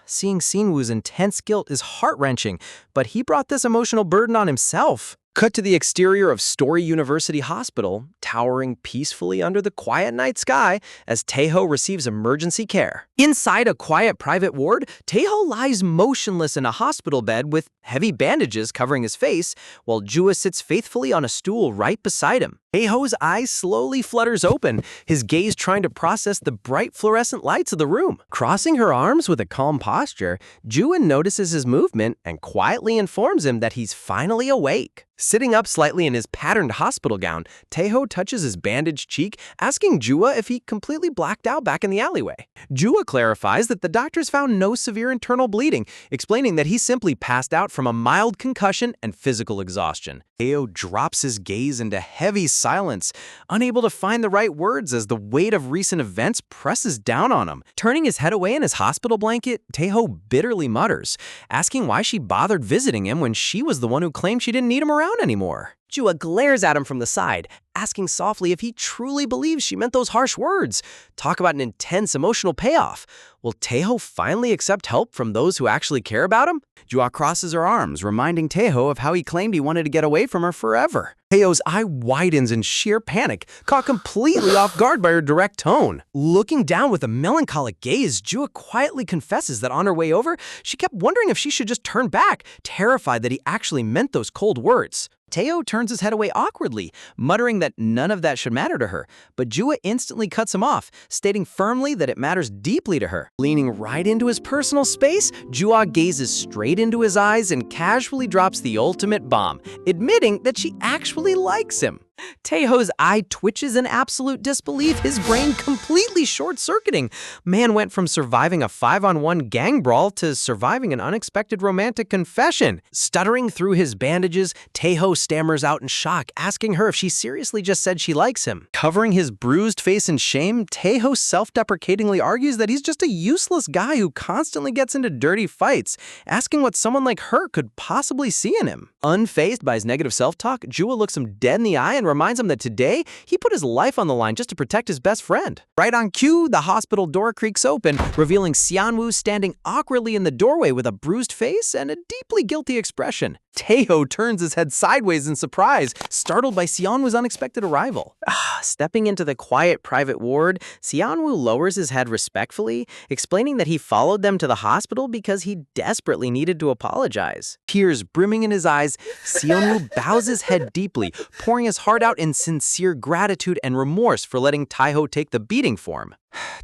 Seeing Sinwoo's intense guilt is heart-wrenching, but he brought this emotional burden on himself. Cut to the exterior of Story University Hospital, towering peacefully under the quiet night sky as Taiho receives emergency care. Inside a quiet private ward, Taiho lies motionless in a hospital bed with heavy bandages covering his face, while Jua sits faithfully on a stool right beside him. Taiho's eyes slowly flutters open, his gaze trying to process the bright fluorescent lights of the room. Crossing her arms with a calm posture, Jua notices his movement and quietly informs him that he's finally awake. Sitting up slightly in his patterned hospital gown, Taiho touches his bandaged cheek, asking Jua if he completely blacked out back in the alleyway. Jua clarifies that the doctors found no severe internal bleeding, explaining that he simply passed out from a mild concussion and physical exhaustion. Taiho drops his gaze into heavy silence, unable to find the right words as the weight of recent events presses down on him. Turning his head away in his hospital blanket, Taiho bitterly mutters, asking why she bothered visiting him when she was the one who claimed she didn't need him around anymore. Jua glares at him from the side, asking softly if he truly believes she meant those harsh words. Talk about an intense emotional payoff. Will Taiho finally accept help from those who actually care about him? Jua crosses her arms, reminding Taiho of how he claimed he wanted to get away from her forever. Taiho's eye widens in sheer panic, caught completely off guard by her direct tone. Looking down with a melancholic gaze, Jua quietly confesses that on her way over, she kept wondering if she should just turn back, terrified that he actually meant those cold words. Taiho turns his head away awkwardly, muttering that none of that should matter to her, but Jua instantly cuts him off, stating firmly that it matters deeply to her. Leaning right into his personal space, Jua gazes straight into his eyes and casually drops the ultimate bomb, admitting that she actually likes him. Taiho's eye twitches in absolute disbelief, his brain completely short-circuiting. Man went from surviving a 5-on-1 gang brawl to surviving an unexpected romantic confession. Stuttering through his bandages, Taiho stammers out in shock, asking her if she seriously just said she likes him. Covering his bruised face in shame, Taiho self-deprecatingly argues that he's just a useless guy who constantly gets into dirty fights, asking what someone like her could possibly see in him. Unfazed by his negative self-talk, Jua looks him dead in the eye and reminds him that today, he put his life on the line just to protect his best friend. Right on cue, the hospital door creaks open, revealing Sianwoo standing awkwardly in the doorway with a bruised face and a deeply guilty expression. Taiho turns his head sideways in surprise, startled by Sianwoo's unexpected arrival. Stepping into the quiet private ward, Sianwoo lowers his head respectfully, explaining that he followed them to the hospital because he desperately needed to apologize. Tears brimming in his eyes, Sianwoo bows his head deeply, pouring his heart out in sincere gratitude and remorse for letting Taiho take the beating for him.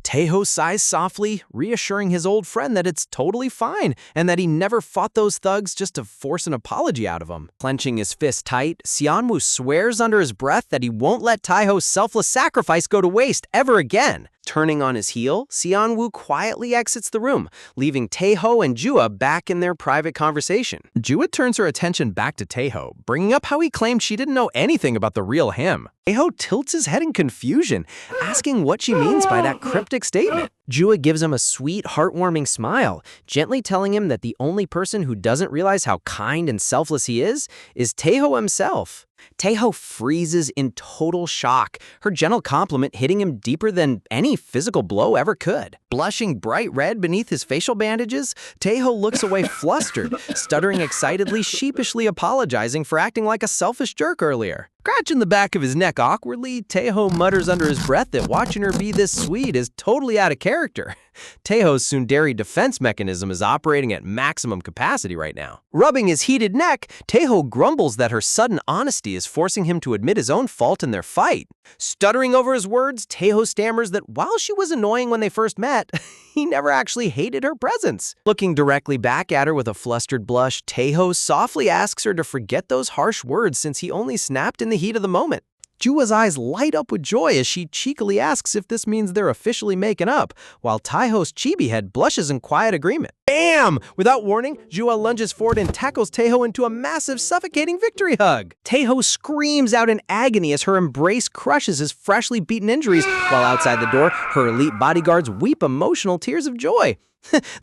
Taiho sighs softly, reassuring his old friend that it's totally fine and that he never fought those thugs just to force an apology out of him. Clenching his fist tight, Sianwoo swears under his breath that he won't let Taiho's selfless sacrifice go to waste ever again. Turning on his heel, Sianwoo quietly exits the room, leaving Taiho and Jua back in their private conversation. Jua turns her attention back to Taiho, bringing up how he claimed she didn't know anything about the real him. Taeho tilts his head in confusion, asking what she means by that cryptic statement. Jua gives him a sweet, heartwarming smile, gently telling him that the only person who doesn't realize how kind and selfless he is Taeho himself. Taeho freezes in total shock, her gentle compliment hitting him deeper than any physical blow ever could. Blushing bright red beneath his facial bandages, Taeho looks away flustered, stuttering excitedly, sheepishly apologizing for acting like a selfish jerk earlier. Scratching the back of his neck awkwardly, Taeho mutters under his breath that watching her be this sweet is totally out of character. Taeho's tsundere defense mechanism is operating at maximum capacity right now. Rubbing his heated neck, Taeho grumbles that her sudden honesty is forcing him to admit his own fault in their fight. Stuttering over his words, Taeho stammers that while she was annoying when they first met, he never actually hated her presence. Looking directly back at her with a flustered blush, Taeho softly asks her to forget those harsh words since he only snapped in the heat of the moment. Jua's eyes light up with joy as she cheekily asks if this means they're officially making up, while Taeho's chibi head blushes in quiet agreement. Bam! Without warning, Jua lunges forward and tackles Taeho into a massive, suffocating victory hug. Taeho screams out in agony as her embrace crushes his freshly beaten injuries, while outside the door, her elite bodyguards weep emotional tears of joy.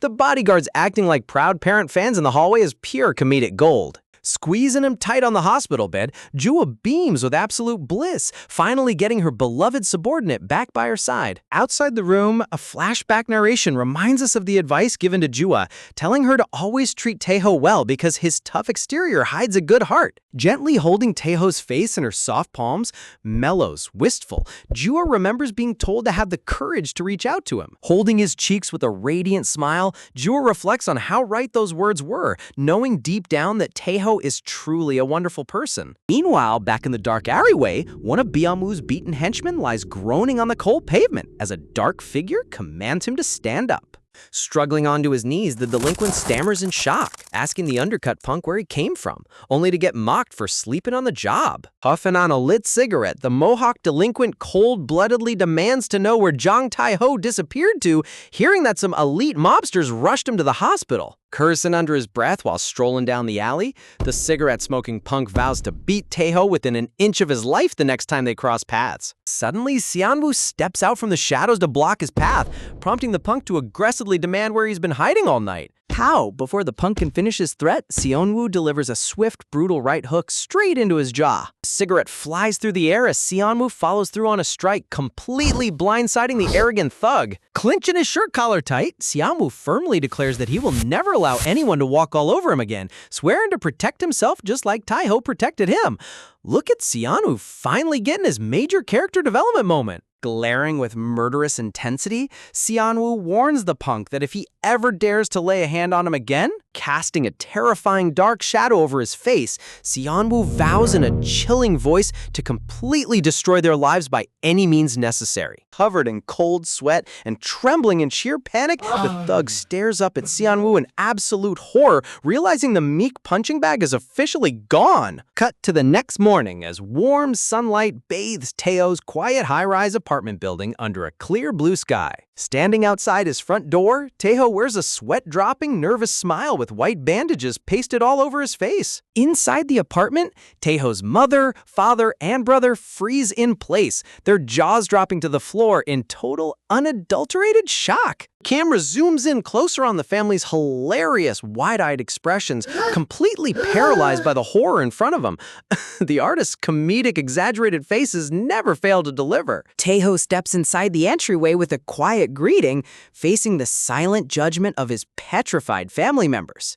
The bodyguards acting like proud parent fans in the hallway is pure comedic gold. Squeezing him tight on the hospital bed, Jua beams with absolute bliss, finally getting her beloved subordinate back by her side. Outside the room, a flashback narration reminds us of the advice given to Jua, telling her to always treat Taeho well because his tough exterior hides a good heart. Gently holding Taeho's face in her soft palms, mellows, wistful, Jua remembers being told to have the courage to reach out to him. Holding his cheeks with a radiant smile, Jua reflects on how right those words were, knowing deep down that Taeho is truly a wonderful person. Meanwhile, back in the dark alleyway, one of Byamu's beaten henchmen lies groaning on the cold pavement as a dark figure commands him to stand up. Struggling onto his knees, the delinquent stammers in shock, asking the undercut punk where he came from, only to get mocked for sleeping on the job. Puffing on a lit cigarette, the Mohawk delinquent cold-bloodedly demands to know where Jang Tae-ho disappeared to, hearing that some elite mobsters rushed him to the hospital. Cursing under his breath while strolling down the alley, the cigarette-smoking punk vows to beat Taeho within an inch of his life the next time they cross paths. Suddenly, Seonwoo steps out from the shadows to block his path, prompting the punk to aggressively demand where he's been hiding all night. How? Before the punk can finish his threat, Seonwoo delivers a swift, brutal right hook straight into his jaw. A cigarette flies through the air as Seonwoo follows through on a strike, completely blindsiding the arrogant thug. Clinching his shirt collar tight, Seonwoo firmly declares that he will never allow anyone to walk all over him again, swearing to protect himself just like Taeho protected him. Look at Seonwoo finally getting his major character development moment. Glaring with murderous intensity, Seonwoo warns the punk that if he ever dares to lay a hand on him again, casting a terrifying dark shadow over his face, Seonwoo vows in a chilling voice to completely destroy their lives by any means necessary. Covered in cold sweat and trembling in sheer panic, the thug stares up at Seonwoo in absolute horror, realizing the meek punching bag is officially gone. Cut to the next morning as warm sunlight bathes Taeho's quiet high-rise apartment building under a clear blue sky. Standing outside his front door, Taeho wears a sweat-dropping, nervous smile with white bandages pasted all over his face. Inside the apartment, Taeho's mother, father, and brother freeze in place, their jaws dropping to the floor in total, unadulterated shock. Camera zooms in closer on the family's hilarious, wide-eyed expressions, completely paralyzed by the horror in front of them. The artist's comedic, exaggerated faces never fail to deliver. Taeho steps inside the entryway with a quiet greeting, facing the silent judgment of his petrified family members.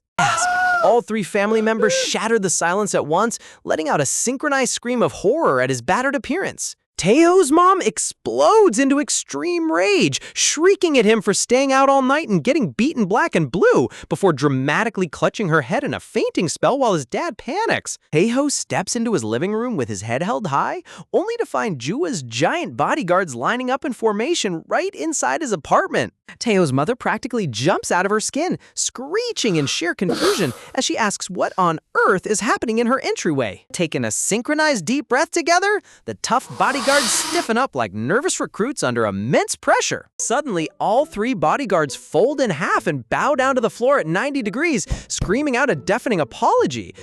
All three family members shatter the silence at once, letting out a synchronized scream of horror at his battered appearance. Taeho's mom explodes into extreme rage, shrieking at him for staying out all night and getting beaten black and blue, before dramatically clutching her head in a fainting spell while his dad panics. Taeho steps into his living room with his head held high, only to find Jua's giant bodyguards lining up in formation right inside his apartment. Teo's mother practically jumps out of her skin, screeching in sheer confusion as she asks what on earth is happening in her entryway. Taking a synchronized deep breath together, the tough bodyguards stiffen up like nervous recruits under immense pressure. Suddenly, all three bodyguards fold in half and bow down to the floor at 90 degrees, screaming out a deafening apology.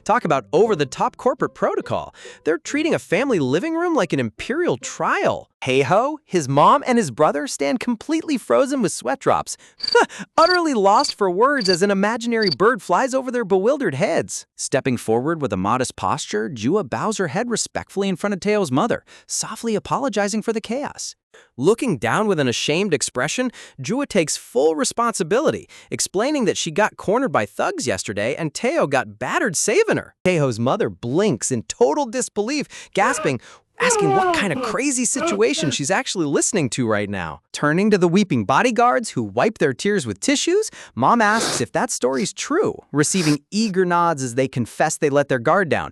Talk about over-the-top corporate protocol. They're treating a family living room like an imperial trial. Hey-ho, his mom and his brother stand completely frozen with sweat drops, utterly lost for words as an imaginary bird flies over their bewildered heads. Stepping forward with a modest posture, Jua bows her head respectfully in front of Teo's mother, softly apologizing for the chaos. Looking down with an ashamed expression, Jua takes full responsibility, explaining that she got cornered by thugs yesterday and Teo got battered saving her. Teo's mother blinks in total disbelief, gasping, asking what kind of crazy situation she's actually listening to right now. Turning to the weeping bodyguards who wipe their tears with tissues, Mom asks if that story's true, receiving eager nods as they confess they let their guard down.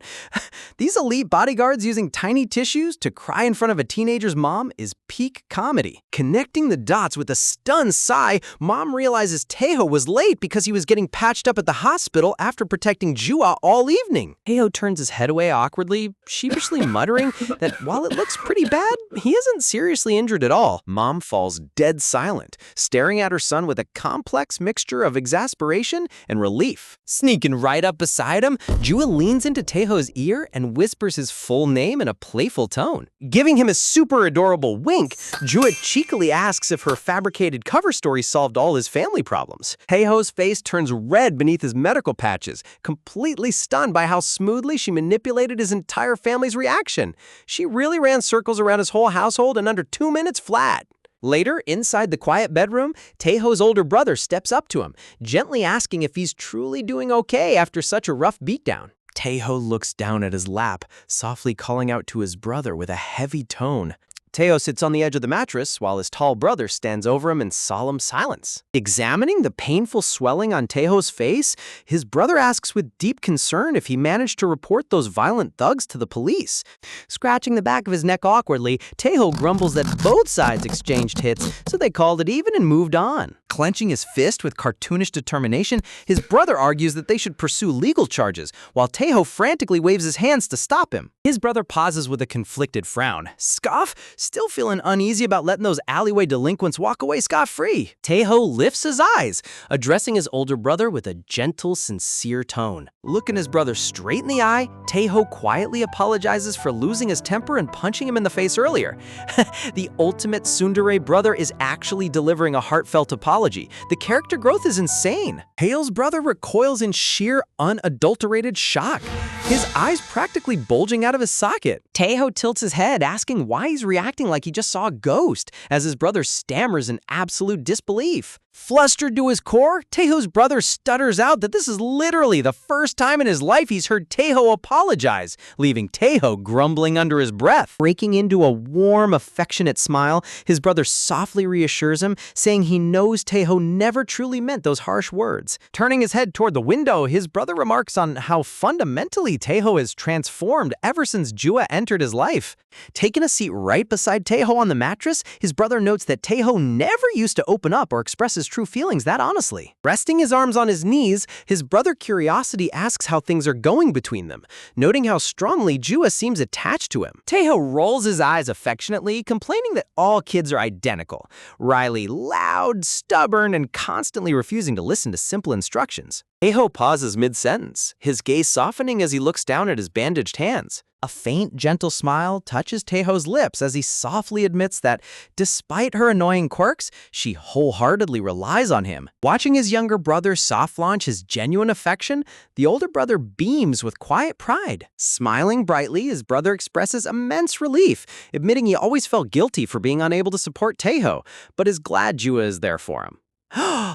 These elite bodyguards using tiny tissues to cry in front of a teenager's mom is peak comedy. Connecting the dots with a stunned sigh, Mom realizes Teo was late because he was getting patched up at the hospital after protecting Jua all evening. Teo turns his head away awkwardly, sheepishly muttering that while it looks pretty bad, he isn't seriously injured at all. Mom falls dead silent, staring at her son with a complex mixture of exasperation and relief. Sneaking right up beside him, Jua leans into Teo's ear and whispers his full name in a playful tone. Giving him a super adorable wink, Jua cheekily asks if her fabricated cover story solved all his family problems. Teo's face turns red beneath his medical patches, completely stunned by how smoothly she manipulated his entire family's reaction. She really ran circles around his whole household in under 2 minutes flat. Later, inside the quiet bedroom, Teo's older brother steps up to him, gently asking if he's truly doing okay after such a rough beatdown. Teo looks down at his lap, softly calling out to his brother with a heavy tone. Teo sits on the edge of the mattress while his tall brother stands over him in solemn silence. Examining the painful swelling on Teo's face, his brother asks with deep concern if he managed to report those violent thugs to the police. Scratching the back of his neck awkwardly, Teo grumbles that both sides exchanged hits, so they called it even and moved on. Clenching his fist with cartoonish determination, his brother argues that they should pursue legal charges, while Teo frantically waves his hands to stop him. His brother pauses with a conflicted frown. Scoff, still feeling uneasy about letting those alleyway delinquents walk away scot-free. Teo lifts his eyes, addressing his older brother with a gentle, sincere tone. Looking his brother straight in the eye, Teo quietly apologizes for losing his temper and punching him in the face earlier. The ultimate tsundere brother is actually delivering a heartfelt apology. The character growth is insane. Teo's brother recoils in sheer, unadulterated shock, his eyes practically bulging out of his socket. Teo tilts his head, asking why he's reacting like he just saw a ghost, as his brother stammers in absolute disbelief. Flustered to his core, Teo's brother stutters out that this is literally the first time in his life he's heard Teo apologize, leaving Teo grumbling under his breath. Breaking into a warm, affectionate smile, his brother softly reassures him, saying he knows Teo never truly meant those harsh words. Turning his head toward the window, his brother remarks on how fundamentally Teo has transformed ever since Jua entered his life. Taking a seat right beside Teo on the mattress, his brother notes that Teo never used to open up or express his true feelings that honestly. Resting his arms on his knees, his brother curiosity asks how things are going between them, noting how strongly Jua seems attached to him. Teo rolls his eyes affectionately, complaining that all kids are identical. Riley loud, stubborn, and constantly refusing to listen to simple instructions. Teo pauses mid-sentence, his gaze softening as he looks down at his bandaged hands. A faint, gentle smile touches Teo's lips as he softly admits that, despite her annoying quirks, she wholeheartedly relies on him. Watching his younger brother soft launch his genuine affection, the older brother beams with quiet pride. Smiling brightly, his brother expresses immense relief, admitting he always felt guilty for being unable to support Teo, but is glad Jua is there for him.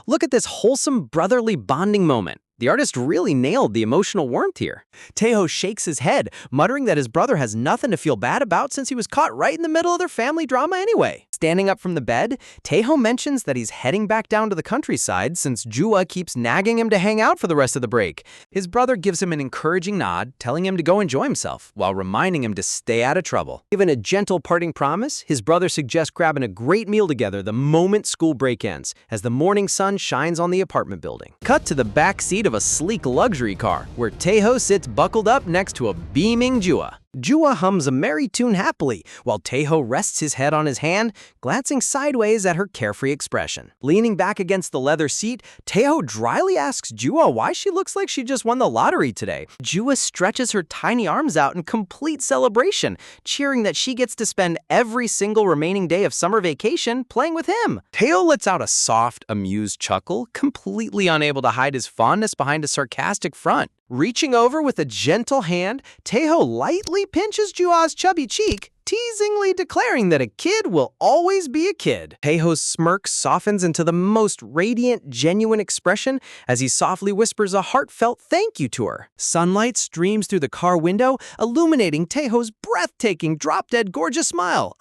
Look at this wholesome brotherly bonding moment. The artist really nailed the emotional warmth here. Teo shakes his head, muttering that his brother has nothing to feel bad about since he was caught right in the middle of their family drama anyway. Standing up from the bed, Taeho mentions that he's heading back down to the countryside since Jua keeps nagging him to hang out for the rest of the break. His brother gives him an encouraging nod, telling him to go enjoy himself, while reminding him to stay out of trouble. Given a gentle parting promise, his brother suggests grabbing a great meal together the moment school break ends, as the morning sun shines on the apartment building. Cut to the back seat of a sleek luxury car, where Taeho sits buckled up next to a beaming Jua. Jua hums a merry tune happily, while Taeho rests his head on his hand, glancing sideways at her carefree expression. Leaning back against the leather seat, Taeho dryly asks Jua why she looks like she just won the lottery today. Jua stretches her tiny arms out in complete celebration, cheering that she gets to spend every single remaining day of summer vacation playing with him. Taeho lets out a soft, amused chuckle, completely unable to hide his fondness behind a sarcastic front. Reaching over with a gentle hand, Taeho lightly pinches Jua's chubby cheek, teasingly declaring that a kid will always be a kid. Taeho's smirk softens into the most radiant, genuine expression as he softly whispers a heartfelt thank you to her. Sunlight streams through the car window, illuminating Taeho's breathtaking, drop-dead gorgeous smile.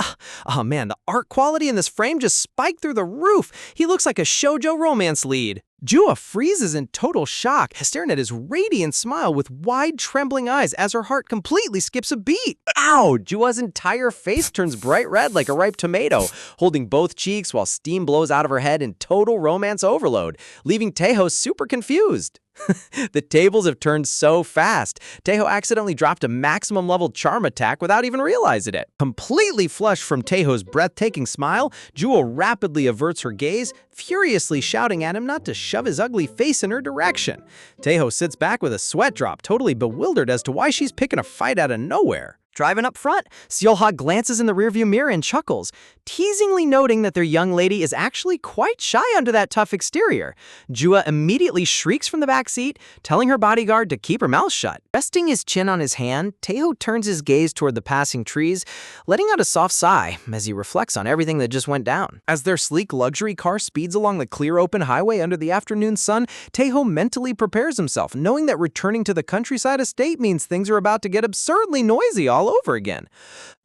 Oh man, the art quality in this frame just spiked through the roof. He looks like a shoujo romance lead. Jua freezes in total shock, staring at his radiant smile with wide, trembling eyes as her heart completely skips a beat. Ow! Jua's entire face turns bright red like a ripe tomato, holding both cheeks while steam blows out of her head in total romance overload, leaving Taeho super confused. The tables have turned so fast. Taeho accidentally dropped a maximum level charm attack without even realizing it. Completely flushed from Taeho's breathtaking smile, Jua rapidly averts her gaze, furiously shouting at him not to shove his ugly face in her direction. Taeho sits back with a sweat drop, totally bewildered as to why she's picking a fight out of nowhere. Driving up front, Seolha glances in the rearview mirror and chuckles, teasingly noting that their young lady is actually quite shy under that tough exterior. Jua immediately shrieks from the back seat, telling her bodyguard to keep her mouth shut. Resting his chin on his hand, Taeho turns his gaze toward the passing trees, letting out a soft sigh as he reflects on everything that just went down. As their sleek luxury car speeds along the clear open highway under the afternoon sun, Taeho mentally prepares himself, knowing that returning to the countryside estate means things are about to get absurdly noisy all over again.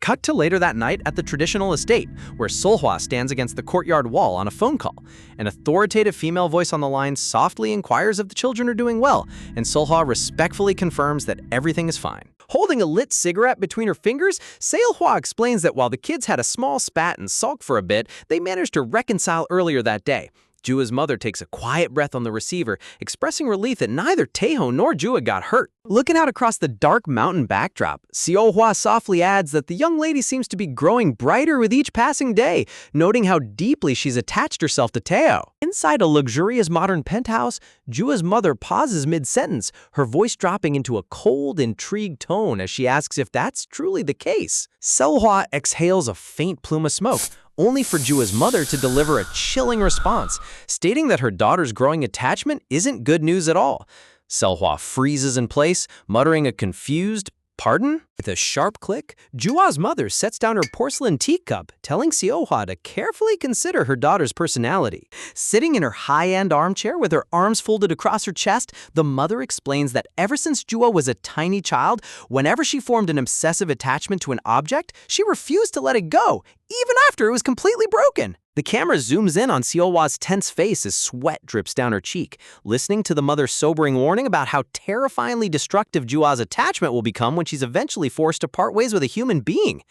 Cut to later that night at the traditional estate, where Seolha stands against the courtyard wall on a phone call. An authoritative female voice on the line softly inquires if the children are doing well, and Seolha respectfully confirms that everything is fine. Holding a lit cigarette between her fingers, Seolha explains that while the kids had a small spat and sulked for a bit, they managed to reconcile earlier that day. Jua's mother takes a quiet breath on the receiver, expressing relief that neither Taeho nor Jua got hurt. Looking out across the dark mountain backdrop, Seolha softly adds that the young lady seems to be growing brighter with each passing day, noting how deeply she's attached herself to Taeho. Inside a luxurious modern penthouse, Jua's mother pauses mid-sentence, her voice dropping into a cold, intrigued tone as she asks if that's truly the case. Seolha exhales a faint plume of smoke, only for Jua's mother to deliver a chilling response, stating that her daughter's growing attachment isn't good news at all. Seolha freezes in place, muttering a confused, "Pardon?" With a sharp click, Jua's mother sets down her porcelain teacup, telling Seolha to carefully consider her daughter's personality. Sitting in her high-end armchair with her arms folded across her chest, the mother explains that ever since Jua was a tiny child, whenever she formed an obsessive attachment to an object, she refused to let it go, even after it was completely broken. The camera zooms in on Seolha's tense face as sweat drips down her cheek, listening to the mother's sobering warning about how terrifyingly destructive Jua's attachment will become when she's eventually forced to part ways with a human being.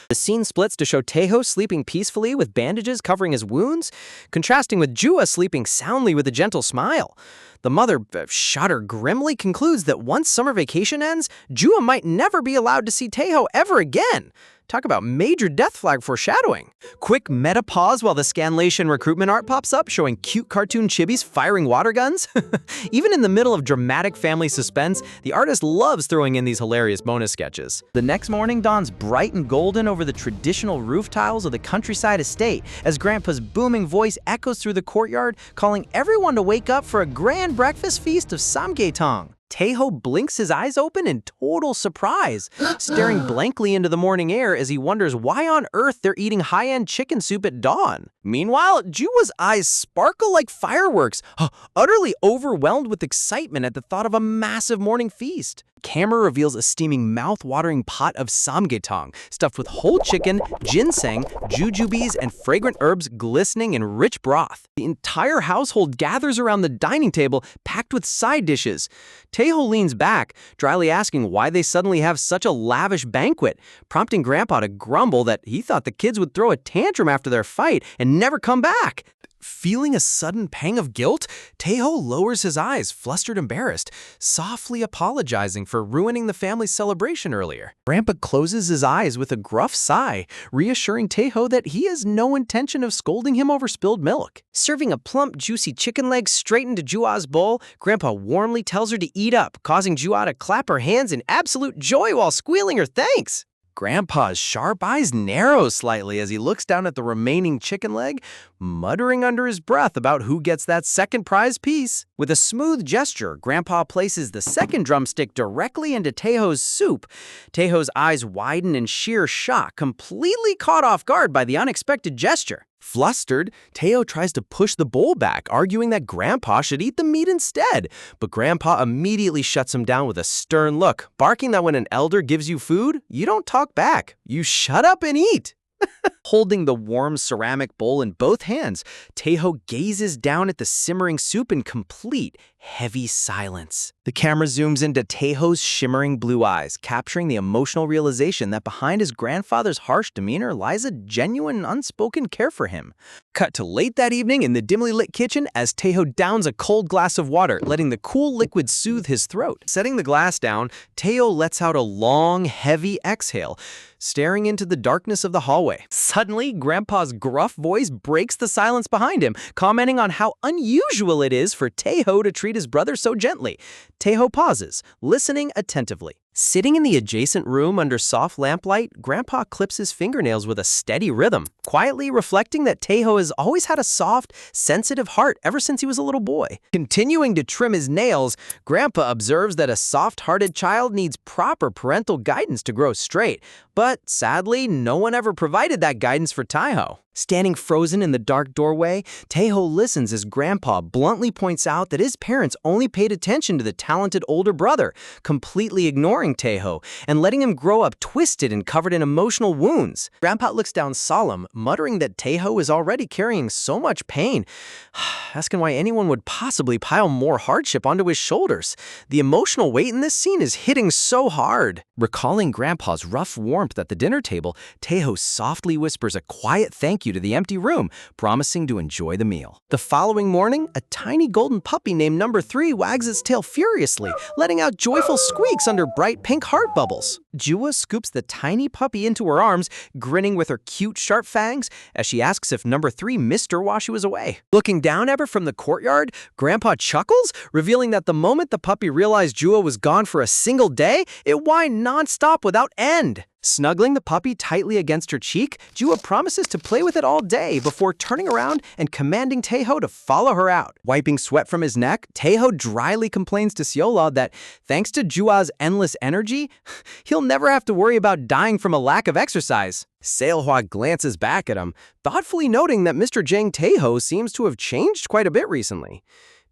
The scene splits to show Taeho sleeping peacefully with bandages covering his wounds, contrasting with Jua sleeping soundly with a gentle smile. The mother, shudder grimly, concludes that once summer vacation ends, Jua might never be allowed to see Taeho ever again. Talk about major death flag foreshadowing. Quick meta pause while the Scanlation recruitment art pops up, showing cute cartoon chibis firing water guns. Even in the middle of dramatic family suspense, the artist loves throwing in these hilarious bonus sketches. The next morning dawns bright and golden over the traditional roof tiles of the countryside estate, as Grandpa's booming voice echoes through the courtyard, calling everyone to wake up for a grand breakfast feast of samgyetang. Taeho blinks his eyes open in total surprise, staring blankly into the morning air as he wonders why on earth they're eating high-end chicken soup at dawn. Meanwhile, Juwa's eyes sparkle like fireworks, utterly overwhelmed with excitement at the thought of a massive morning feast. camera reveals a steaming mouth-watering pot of samgyetang, stuffed with whole chicken, ginseng, jujubes, and fragrant herbs glistening in rich broth. The entire household gathers around the dining table, packed with side dishes. Taeho leans back, dryly asking why they suddenly have such a lavish banquet, prompting Grandpa to grumble that he thought the kids would throw a tantrum after their fight and never come back. Feeling a sudden pang of guilt, Taeho lowers his eyes, flustered, embarrassed, softly apologizing for ruining the family's celebration earlier. Grandpa closes his eyes with a gruff sigh, reassuring Taeho that he has no intention of scolding him over spilled milk. Serving a plump, juicy chicken leg straight into Jua's bowl, Grandpa warmly tells her to eat up, causing Jua to clap her hands in absolute joy while squealing her thanks. Grandpa's sharp eyes narrow slightly as he looks down at the remaining chicken leg, muttering under his breath about who gets that second prize piece. With a smooth gesture, Grandpa places the second drumstick directly into Taeho's soup. Taeho's eyes widen in sheer shock, completely caught off guard by the unexpected gesture. Flustered, Taeho tries to push the bowl back, arguing that Grandpa should eat the meat instead. But Grandpa immediately shuts him down with a stern look, barking that when an elder gives you food, you don't talk back. You shut up and eat. Holding the warm ceramic bowl in both hands, Taeho gazes down at the simmering soup in complete, heavy silence. The camera zooms into Taeho's shimmering blue eyes, capturing the emotional realization that behind his grandfather's harsh demeanor lies a genuine, unspoken care for him. Cut to late that evening in the dimly lit kitchen as Taeho downs a cold glass of water, letting the cool liquid soothe his throat. Setting the glass down, Taeho lets out a long, heavy exhale, staring into the darkness of the hallway. Suddenly, Grandpa's gruff voice breaks the silence behind him, commenting on how unusual it is for Taeho to treat his brother so gently. Taeho pauses, listening attentively. Sitting in the adjacent room under soft lamplight, Grandpa clips his fingernails with a steady rhythm, quietly reflecting that Taeho has always had a soft, sensitive heart ever since he was a little boy. Continuing to trim his nails, Grandpa observes that a soft-hearted child needs proper parental guidance to grow straight, but sadly, no one ever provided that guidance for Taeho. Standing frozen in the dark doorway, Taeho listens as Grandpa bluntly points out that his parents only paid attention to the talented older brother, completely ignoring Taeho and letting him grow up twisted and covered in emotional wounds. Grandpa looks down solemn, muttering that Taeho is already carrying so much pain, asking why anyone would possibly pile more hardship onto his shoulders. The emotional weight in this scene is hitting so hard. Recalling Grandpa's rough warmth at the dinner table, Taeho softly whispers a quiet thank you to the empty room, promising to enjoy the meal. The following morning, a tiny golden puppy named Number 3 wags its tail furiously, letting out joyful squeaks under bright pink heart bubbles. Jua scoops the tiny puppy into her arms, grinning with her cute sharp fangs as she asks if Number 3 missed her while she was away. Looking down at her from the courtyard, Grandpa chuckles, revealing that the moment the puppy realized Jua was gone for a single day, it whined nonstop without end. Snuggling the puppy tightly against her cheek, Jua promises to play with it all day before turning around and commanding Taeho to follow her out. Wiping sweat from his neck, Taeho dryly complains to Seola that thanks to Jua's endless energy, he'll never have to worry about dying from a lack of exercise. Seohwa glances back at him, thoughtfully noting that Mr. Jang Taeho seems to have changed quite a bit recently.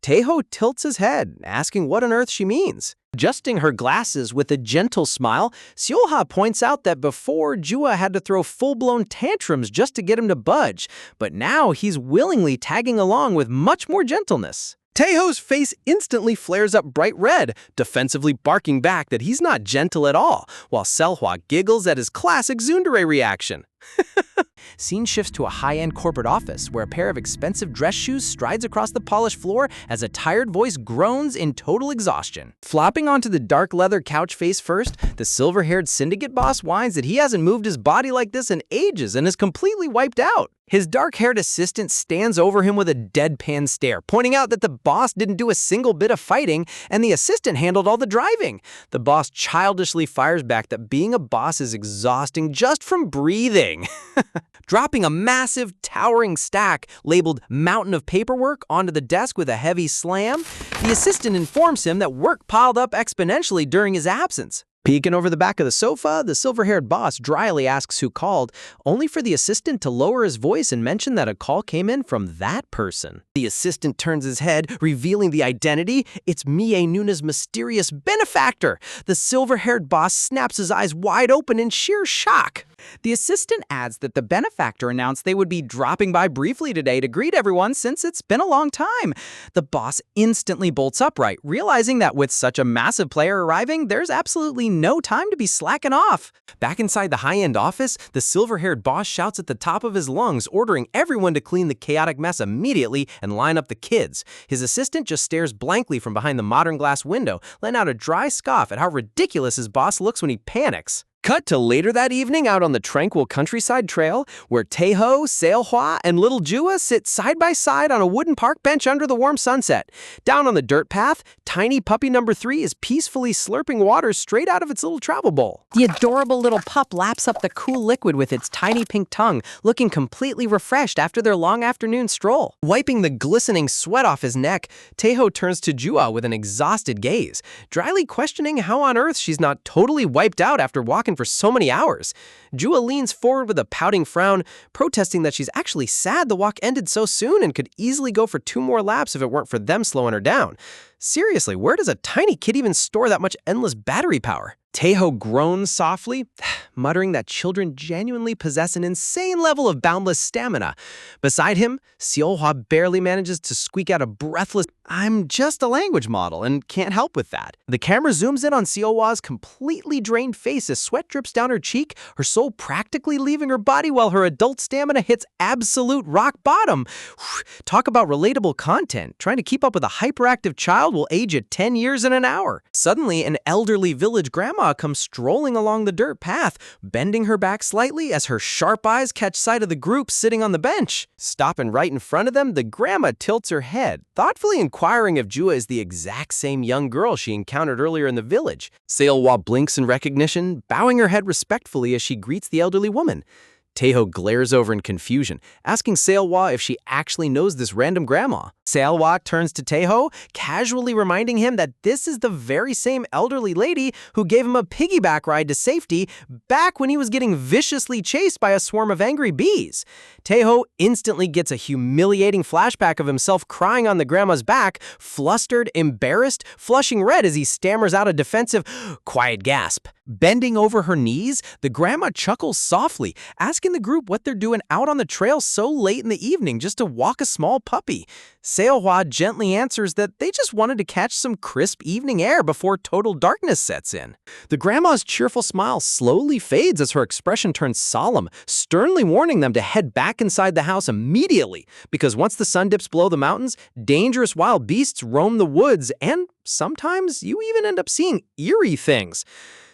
Taeho tilts his head, asking what on earth she means. Adjusting her glasses with a gentle smile, Seolha points out that before, Jua had to throw full-blown tantrums just to get him to budge, but now he's willingly tagging along with much more gentleness. Taeho's face instantly flares up bright red, defensively barking back that he's not gentle at all, while Seolhwa giggles at his classic tsundere reaction. Scene shifts to a high-end corporate office where a pair of expensive dress shoes strides across the polished floor as a tired voice groans in total exhaustion. Flopping onto the dark leather couch face first, the silver-haired syndicate boss whines that he hasn't moved his body like this in ages and is completely wiped out. His dark-haired assistant stands over him with a deadpan stare, pointing out that the boss didn't do a single bit of fighting and the assistant handled all the driving. The boss childishly fires back that being a boss is exhausting just from breathing. Dropping a massive, towering stack labeled Mountain of Paperwork onto the desk with a heavy slam, the assistant informs him that work piled up exponentially during his absence. Peeking over the back of the sofa, the silver-haired boss dryly asks who called, only for the assistant to lower his voice and mention that a call came in from that person. The assistant turns his head, revealing the identity. It's Mie Nuna's mysterious benefactor. The silver-haired boss snaps his eyes wide open in sheer shock. The assistant adds that the benefactor announced they would be dropping by briefly today to greet everyone since it's been a long time. The boss instantly bolts upright, realizing that with such a massive player arriving, there's absolutely no time to be slacking off. Back inside the high-end office, the silver-haired boss shouts at the top of his lungs, ordering everyone to clean the chaotic mess immediately and line up the kids. His assistant just stares blankly from behind the modern glass window, letting out a dry scoff at how ridiculous his boss looks when he panics. Cut to later that evening out on the tranquil countryside trail, where Taeho, Seohwa, and little Jua sit side by side on a wooden park bench under the warm sunset. Down on the dirt path, tiny puppy number 3 is peacefully slurping water straight out of its little travel bowl. The adorable little pup laps up the cool liquid with its tiny pink tongue, looking completely refreshed after their long afternoon stroll. Wiping the glistening sweat off his neck, Taeho turns to Jua with an exhausted gaze, dryly questioning how on earth she's not totally wiped out after walking for so many hours. Jua leans forward with a pouting frown, protesting that she's actually sad the walk ended so soon and could easily go for 2 more laps if it weren't for them slowing her down. Seriously, where does a tiny kid even store that much endless battery power? Taeho groans softly, muttering that children genuinely possess an insane level of boundless stamina. Beside him, Seohwa barely manages to squeak out a breathless, "I'm just a language model and can't help with that." The camera zooms in on Seohwa's completely drained face as sweat drips down her cheek, her soul practically leaving her body while her adult stamina hits absolute rock bottom. Talk about relatable content. Trying to keep up with a hyperactive child will age at 10 years in an hour. Suddenly, an elderly village grandma comes strolling along the dirt path, bending her back slightly as her sharp eyes catch sight of the group sitting on the bench. Stopping right in front of them, the grandma tilts her head, thoughtfully inquiring if Jua is the exact same young girl she encountered earlier in the village. Seohwa blinks in recognition, bowing her head respectfully as she greets the elderly woman. Taeho glares over in confusion, asking Seohwa if she actually knows this random grandma. Seohwa turns to Taeho, casually reminding him that this is the very same elderly lady who gave him a piggyback ride to safety back when he was getting viciously chased by a swarm of angry bees. Taeho instantly gets a humiliating flashback of himself crying on the grandma's back, flustered, embarrassed, flushing red as he stammers out a defensive, quiet gasp. Bending over her knees, the grandma chuckles softly, asking the group what they're doing out on the trail so late in the evening just to walk a small puppy. Seohwa gently answers that they just wanted to catch some crisp evening air before total darkness sets in. The grandma's cheerful smile slowly fades as her expression turns solemn, sternly warning them to head back inside the house immediately, because once the sun dips below the mountains, dangerous wild beasts roam the woods, and sometimes you even end up seeing eerie things.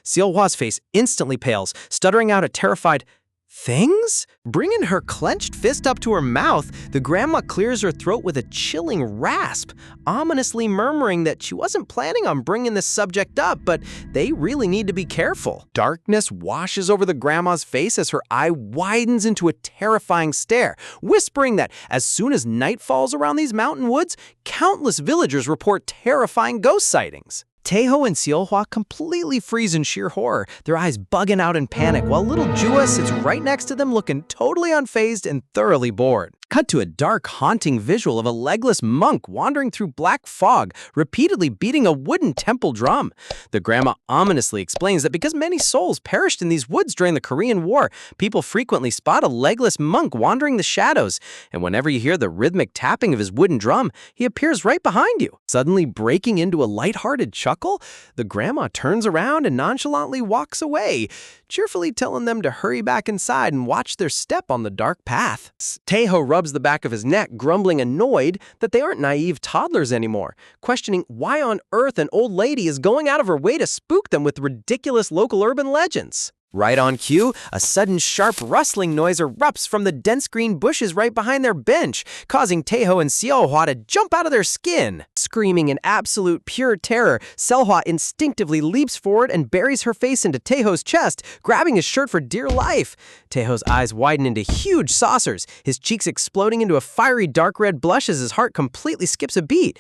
Seohwa's face instantly pales, stuttering out a terrified, "Things?" Bringing her clenched fist up to her mouth, the grandma clears her throat with a chilling rasp, ominously murmuring that she wasn't planning on bringing this subject up, but they really need to be careful. Darkness washes over the grandma's face as her eye widens into a terrifying stare, whispering that as soon as night falls around these mountain woods, countless villagers report terrifying ghost sightings. Taeho and Seohwa completely freeze in sheer horror, their eyes bugging out in panic, while little Jua sits right next to them looking totally unfazed and thoroughly bored. Cut to a dark, haunting visual of a legless monk wandering through black fog, repeatedly beating a wooden temple drum. The grandma ominously explains that because many souls perished in these woods during the Korean War, people frequently spot a legless monk wandering the shadows, and whenever you hear the rhythmic tapping of his wooden drum, he appears right behind you. Suddenly breaking into a lighthearted chuckle, the grandma turns around and nonchalantly walks away, cheerfully telling them to hurry back inside and watch their step on the dark path. Taeho rubs the back of his neck, grumbling annoyed that they aren't naive toddlers anymore, questioning why on earth an old lady is going out of her way to spook them with ridiculous local urban legends. Right on cue, a sudden sharp rustling noise erupts from the dense green bushes right behind their bench, causing Taeho and Seohwa to jump out of their skin. Screaming in absolute pure terror, Seohwa instinctively leaps forward and buries her face into Taeho's chest, grabbing his shirt for dear life. Taeho's eyes widen into huge saucers, his cheeks exploding into a fiery dark red blush as his heart completely skips a beat.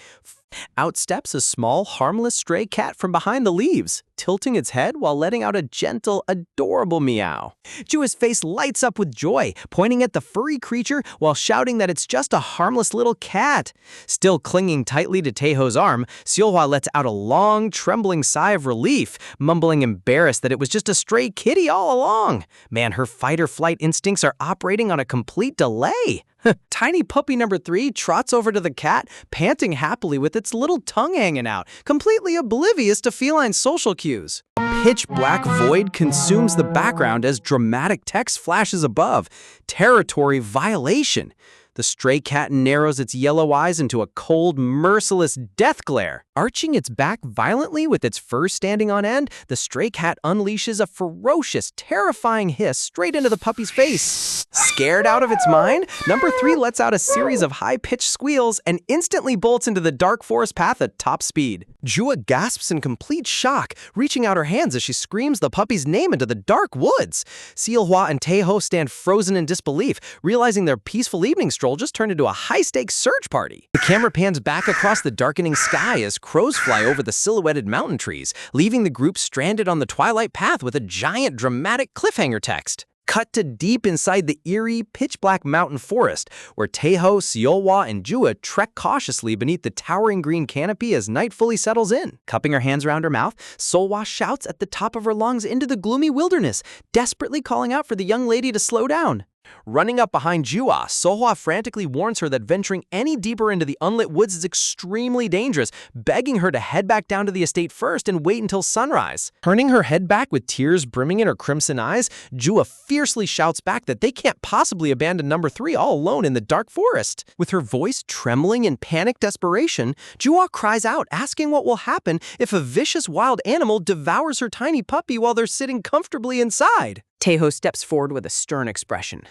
Out steps a small, harmless stray cat from behind the leaves. tilting its head while letting out a gentle, adorable meow. Jua's face lights up with joy, pointing at the furry creature while shouting that it's just a harmless little cat. Still clinging tightly to Taeho's arm, Seolhwa lets out a long, trembling sigh of relief, mumbling embarrassed that it was just a stray kitty all along. Man, her fight-or-flight instincts are operating on a complete delay. Tiny puppy number 3 trots over to the cat, panting happily with its little tongue hanging out, completely oblivious to feline social cues. A pitch-black void consumes the background as dramatic text flashes above. Territory violation. The stray cat narrows its yellow eyes into a cold, merciless death glare. Arching its back violently with its fur standing on end, the stray cat unleashes a ferocious, terrifying hiss straight into the puppy's face. Scared out of its mind, number 3 lets out a series of high-pitched squeals and instantly bolts into the dark forest path at top speed. Jua gasps in complete shock, reaching out her hands as she screams the puppy's name into the dark woods. Seolhwa and Taeho stand frozen in disbelief, realizing their peaceful evening stroll just turned into a high-stakes search party. The camera pans back across the darkening sky as crows fly over the silhouetted mountain trees, leaving the group stranded on the twilight path with a giant dramatic cliffhanger text. Cut to deep inside the eerie, pitch-black mountain forest, where Taeho, Seolhwa, and Jua trek cautiously beneath the towering green canopy as night fully settles in. Cupping her hands around her mouth, Seolhwa shouts at the top of her lungs into the gloomy wilderness, desperately calling out for the young lady to slow down. Running up behind Jua, Seolhwa frantically warns her that venturing any deeper into the unlit woods is extremely dangerous, begging her to head back down to the estate first and wait until sunrise. Turning her head back with tears brimming in her crimson eyes, Jua fiercely shouts back that they can't possibly abandon number 3 all alone in the dark forest. With her voice trembling in panic desperation, Jua cries out, asking what will happen if a vicious wild animal devours her tiny puppy while they're sitting comfortably inside. Taeho steps forward with a stern expression,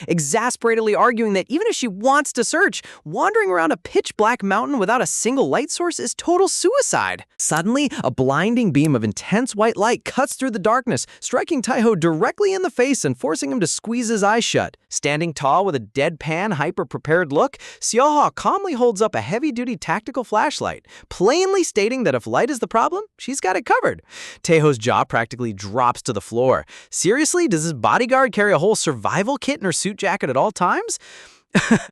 exasperatedly arguing that even if she wants to search, wandering around a pitch-black mountain without a single light source is total suicide. Suddenly, a blinding beam of intense white light cuts through the darkness, striking Taeho directly in the face and forcing him to squeeze his eyes shut. Standing tall with a deadpan, hyper-prepared look, Seolhwa calmly holds up a heavy-duty tactical flashlight, plainly stating that if light is the problem, she's got it covered. Taeho's jaw practically drops to the floor. Seriously? Does this bodyguard carry a whole survival kit in her suit jacket at all times?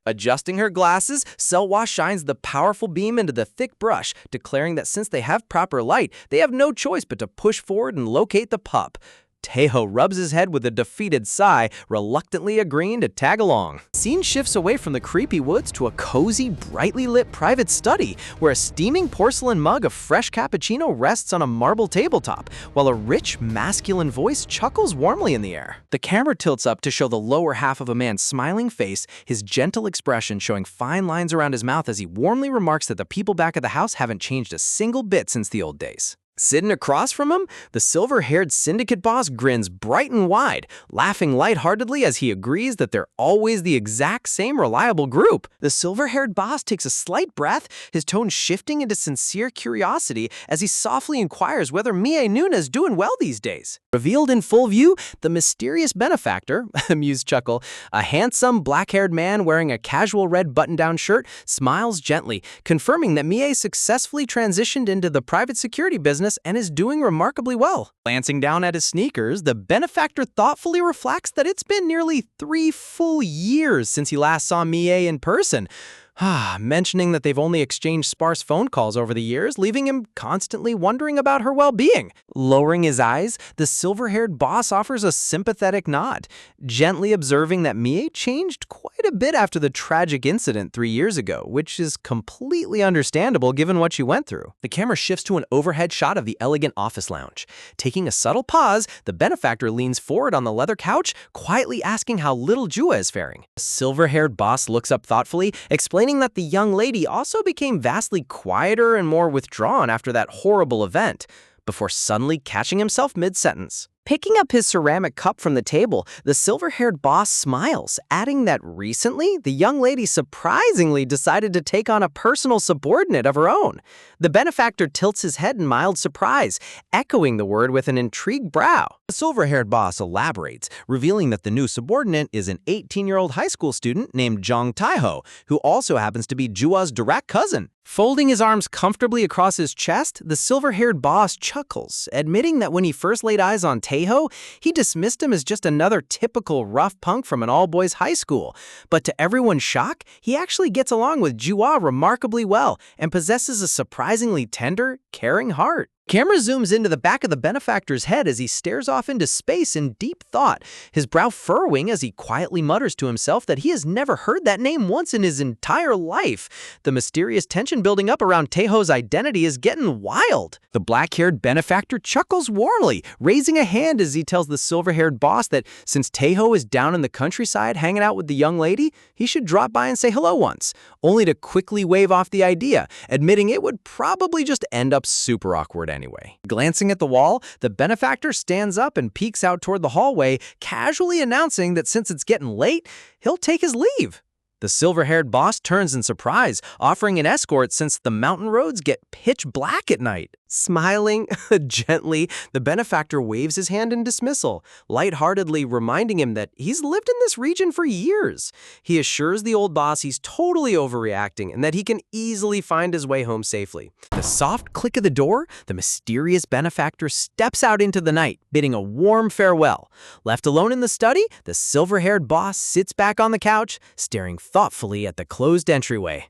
Adjusting her glasses, Seolhwa shines the powerful beam into the thick brush, declaring that since they have proper light, they have no choice but to push forward and locate the pup. Taeho rubs his head with a defeated sigh, reluctantly agreeing to tag along. Scene shifts away from the creepy woods to a cozy, brightly lit private study, where a steaming porcelain mug of fresh cappuccino rests on a marble tabletop, while a rich, masculine voice chuckles warmly in the air. The camera tilts up to show the lower half of a man's smiling face, his gentle expression showing fine lines around his mouth as he warmly remarks that the people back at the house haven't changed a single bit since the old days. Sitting across from him, the silver-haired syndicate boss grins bright and wide, laughing lightheartedly as he agrees that they're always the exact same reliable group. The silver-haired boss takes a slight breath, his tone shifting into sincere curiosity as he softly inquires whether Mie Nuna's doing well these days. Revealed in full view, the mysterious benefactor, amused chuckle, a handsome black-haired man wearing a casual red button-down shirt, smiles gently, confirming that Mie successfully transitioned into the private security business and is doing remarkably well. Glancing down at his sneakers, the benefactor thoughtfully reflects that it's been nearly 3 full years since he last saw Mie in person. Mentioning that they've only exchanged sparse phone calls over the years, leaving him constantly wondering about her well-being. Lowering his eyes, the silver-haired boss offers a sympathetic nod, gently observing that Mie changed quite a bit after the tragic incident 3 years ago, which is completely understandable given what she went through. The camera shifts to an overhead shot of the elegant office lounge. Taking a subtle pause, the benefactor leans forward on the leather couch, quietly asking how little Jua is faring. The silver-haired boss looks up thoughtfully, explaining that the young lady also became vastly quieter and more withdrawn after that horrible event, before suddenly catching himself mid-sentence. Picking up his ceramic cup from the table, the silver-haired boss smiles, adding that recently, the young lady surprisingly decided to take on a personal subordinate of her own. The benefactor tilts his head in mild surprise, echoing the word with an intrigued brow. The silver-haired boss elaborates, revealing that the new subordinate is an 18-year-old high school student named Jang Tae-ho, who also happens to be Jua's direct cousin. Folding his arms comfortably across his chest, the silver-haired boss chuckles, admitting that when he first laid eyes on Tae-ho, he dismissed him as just another typical rough punk from an all-boys high school. But to everyone's shock, he actually gets along with Jua remarkably well and possesses a surprisingly tender, caring heart. Camera zooms into the back of the benefactor's head as he stares off into space in deep thought, his brow furrowing as he quietly mutters to himself that he has never heard that name once in his entire life. The mysterious tension building up around Tae-ho's identity is getting wild. The black-haired benefactor chuckles warmly, raising a hand as he tells the silver-haired boss that since Tae-ho is down in the countryside hanging out with the young lady, he should drop by and say hello once, only to quickly wave off the idea, admitting it would probably just end up super awkward anyway. Glancing at the wall, the benefactor stands up and peeks out toward the hallway, casually announcing that since it's getting late, he'll take his leave. The silver-haired boss turns in surprise, offering an escort since the mountain roads get pitch black at night. Smiling gently, the benefactor waves his hand in dismissal, lightheartedly reminding him that he's lived in this region for years. He assures the old boss he's totally overreacting and that he can easily find his way home safely. The soft click of the door, the mysterious benefactor steps out into the night, bidding a warm farewell. Left alone in the study, the silver-haired boss sits back on the couch, staring thoughtfully at the closed entryway.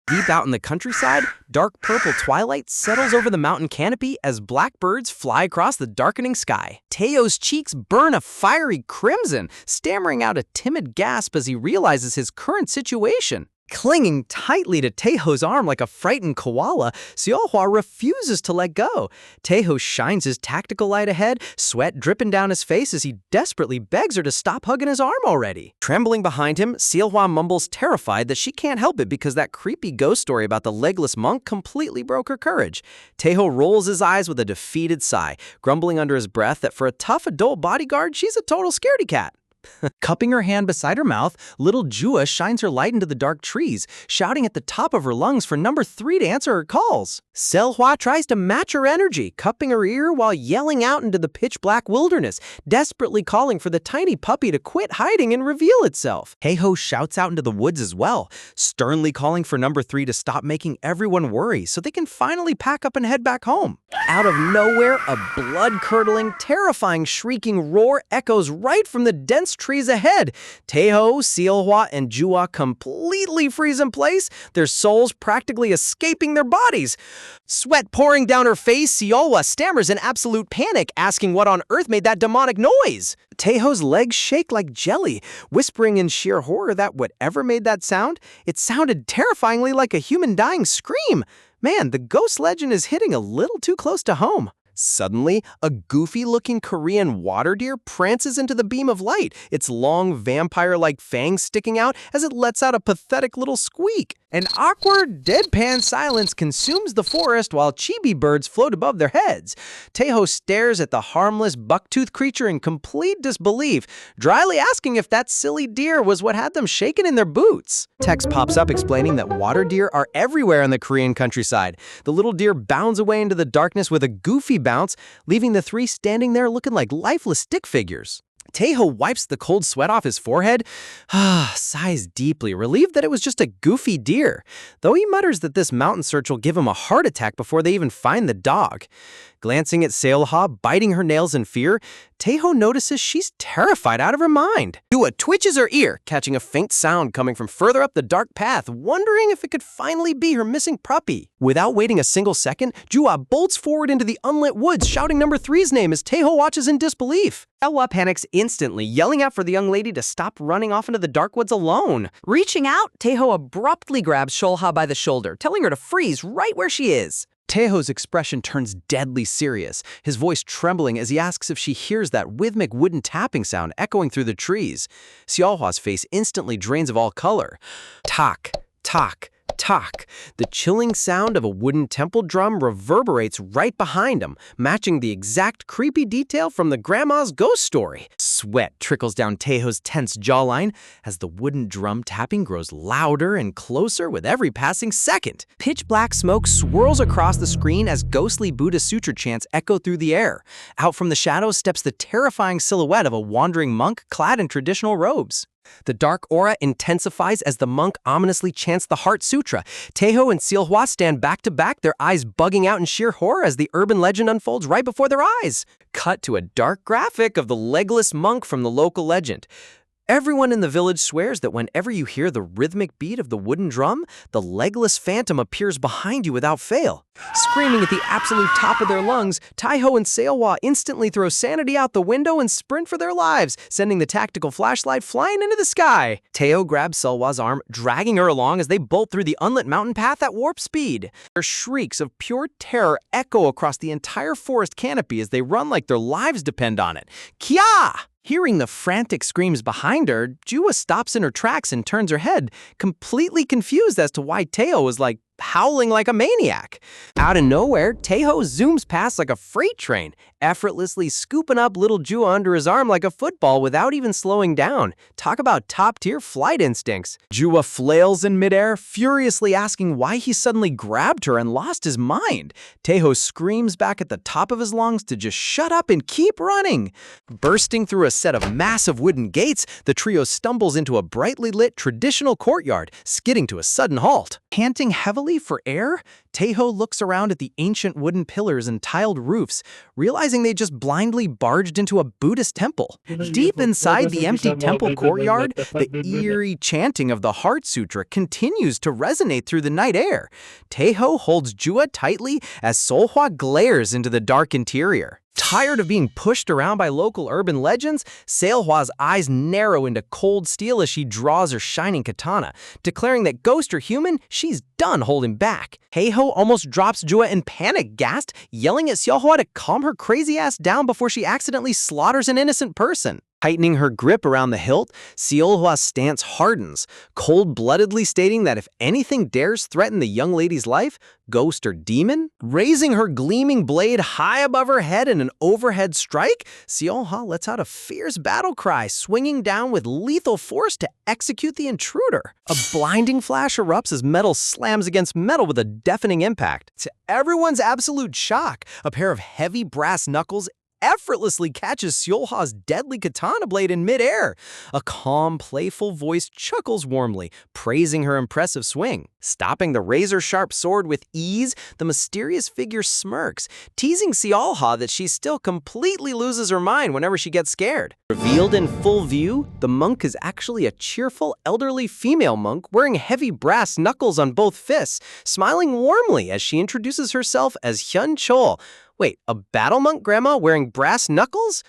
Deep out in the countryside, dark purple twilight settles over the mountain canopy as blackbirds fly across the darkening sky. Taeho's cheeks burn a fiery crimson, stammering out a timid gasp as he realizes his current situation. Clinging tightly to Taeho's arm like a frightened koala, Seolhwa refuses to let go. Taeho shines his tactical light ahead, sweat dripping down his face as he desperately begs her to stop hugging his arm already. Trembling behind him, Seolhwa mumbles terrified that she can't help it because that creepy ghost story about the legless monk completely broke her courage. Taeho rolls his eyes with a defeated sigh, grumbling under his breath that for a tough adult bodyguard, she's a total scaredy cat. Cupping her hand beside her mouth, little Jua shines her light into the dark trees, shouting at the top of her lungs for number 3 to answer her calls. Seolhwa tries to match her energy, cupping her ear while yelling out into the pitch-black wilderness, desperately calling for the tiny puppy to quit hiding and reveal itself. Taeho shouts out into the woods as well, sternly calling for number 3 to stop making everyone worry so they can finally pack up and head back home. Out of nowhere, a blood-curdling, terrifying shrieking roar echoes right from the dense trees ahead. Taeho, Seolhwa, and Jua completely freeze in place, their souls practically escaping their bodies. Sweat pouring down her face, Seolhwa stammers in absolute panic, asking what on earth made that demonic noise. Taeho's legs shake like jelly, whispering in sheer horror that whatever made that sound, it sounded terrifyingly like a human dying scream. Man, the ghost legend is hitting a little too close to home. Suddenly, a goofy-looking Korean water deer prances into the beam of light, its long, vampire-like fangs sticking out as it lets out a pathetic little squeak. An awkward, deadpan silence consumes the forest while chibi birds float above their heads. Taeho stares at the harmless, buck-toothed creature in complete disbelief, dryly asking if that silly deer was what had them shaking in their boots. Text pops up explaining that water deer are everywhere in the Korean countryside. The little deer bounds away into the darkness with a goofy bounce, leaving the 3 standing there looking like lifeless stick figures. Taeho wipes the cold sweat off his forehead, sighs deeply, relieved that it was just a goofy deer, though he mutters that this mountain search will give him a heart attack before they even find the dog. Glancing at Seolhwa, biting her nails in fear, Taeho notices she's terrified out of her mind. Jua twitches her ear, catching a faint sound coming from further up the dark path, wondering if it could finally be her missing puppy. Without waiting a single second, Jua bolts forward into the unlit woods, shouting number 3's name as Taeho watches in disbelief. Seolhwa panics instantly, yelling out for the young lady to stop running off into the dark woods alone. Reaching out, Taeho abruptly grabs Seolhwa by the shoulder, telling her to freeze right where she is. Taeho's expression turns deadly serious, his voice trembling as he asks if she hears that rhythmic wooden tapping sound echoing through the trees. Seolhwa's face instantly drains of all color. Tak, tak, Tick-tock. The chilling sound of a wooden temple drum reverberates right behind him, matching the exact creepy detail from the grandma's ghost story. Sweat trickles down Taeho's tense jawline as the wooden drum tapping grows louder and closer with every passing second. Pitch black smoke swirls across the screen as ghostly Buddhist sutra chants echo through the air. Out from the shadows steps the terrifying silhouette of a wandering monk clad in traditional robes. The dark aura intensifies as the monk ominously chants the Heart Sutra. Taeho and Seolhwa stand back to back, their eyes bugging out in sheer horror as the urban legend unfolds right before their eyes. Cut to a dark graphic of the legless monk from the local legend. Everyone in the village swears that whenever you hear the rhythmic beat of the wooden drum, the legless phantom appears behind you without fail. Screaming at the absolute top of their lungs, Taeho and Seolhwa instantly throw sanity out the window and sprint for their lives, sending the tactical flashlight flying into the sky. Taeho grabs Seolhwa's arm, dragging her along as they bolt through the unlit mountain path at warp speed. Their shrieks of pure terror echo across the entire forest canopy as they run like their lives depend on it. Kya! Hearing the frantic screams behind her, Jua stops in her tracks and turns her head, completely confused as to why Taeho was howling like a maniac. Out of nowhere, Taeho zooms past like a freight train, effortlessly scooping up little Jua under his arm like a football without even slowing down. Talk about top-tier flight instincts. Jua flails in midair, furiously asking why he suddenly grabbed her and lost his mind. Taeho screams back at the top of his lungs to just shut up and keep running. Bursting through a set of massive wooden gates, the trio stumbles into a brightly lit traditional courtyard, skidding to a sudden halt. Panting heavily for air, Taeho looks around at the ancient wooden pillars and tiled roofs, realizing they just blindly barged into a Buddhist temple. Deep inside the empty temple courtyard, the eerie chanting of the Heart Sutra continues to resonate through the night air. Taeho holds Jua tightly as Seolhwa glares into the dark interior. Tired of being pushed around by local urban legends, Seolhwa's eyes narrow into cold steel as she draws her shining katana, declaring that ghost or human, she's done holding back. Taeho almost drops Jua in panic, gasped, yelling at Seolhwa to calm her crazy ass down before she accidentally slaughters an innocent person. Tightening her grip around the hilt, Seolhwa's stance hardens, cold-bloodedly stating that if anything dares threaten the young lady's life, ghost or demon, raising her gleaming blade high above her head in an overhead strike, Seolhwa lets out a fierce battle cry, swinging down with lethal force to execute the intruder. A blinding flash erupts as metal slams against metal with a deafening impact. To everyone's absolute shock, a pair of heavy brass knuckles effortlessly catches Seolhwa's deadly katana blade in midair. A calm, playful voice chuckles warmly, praising her impressive swing. Stopping the razor-sharp sword with ease, the mysterious figure smirks, teasing Seolhwa that she still completely loses her mind whenever she gets scared. Revealed in full view, the monk is actually a cheerful, elderly female monk wearing heavy brass knuckles on both fists, smiling warmly as she introduces herself as Hyun Chol. Wait, a battle monk grandma wearing brass knuckles?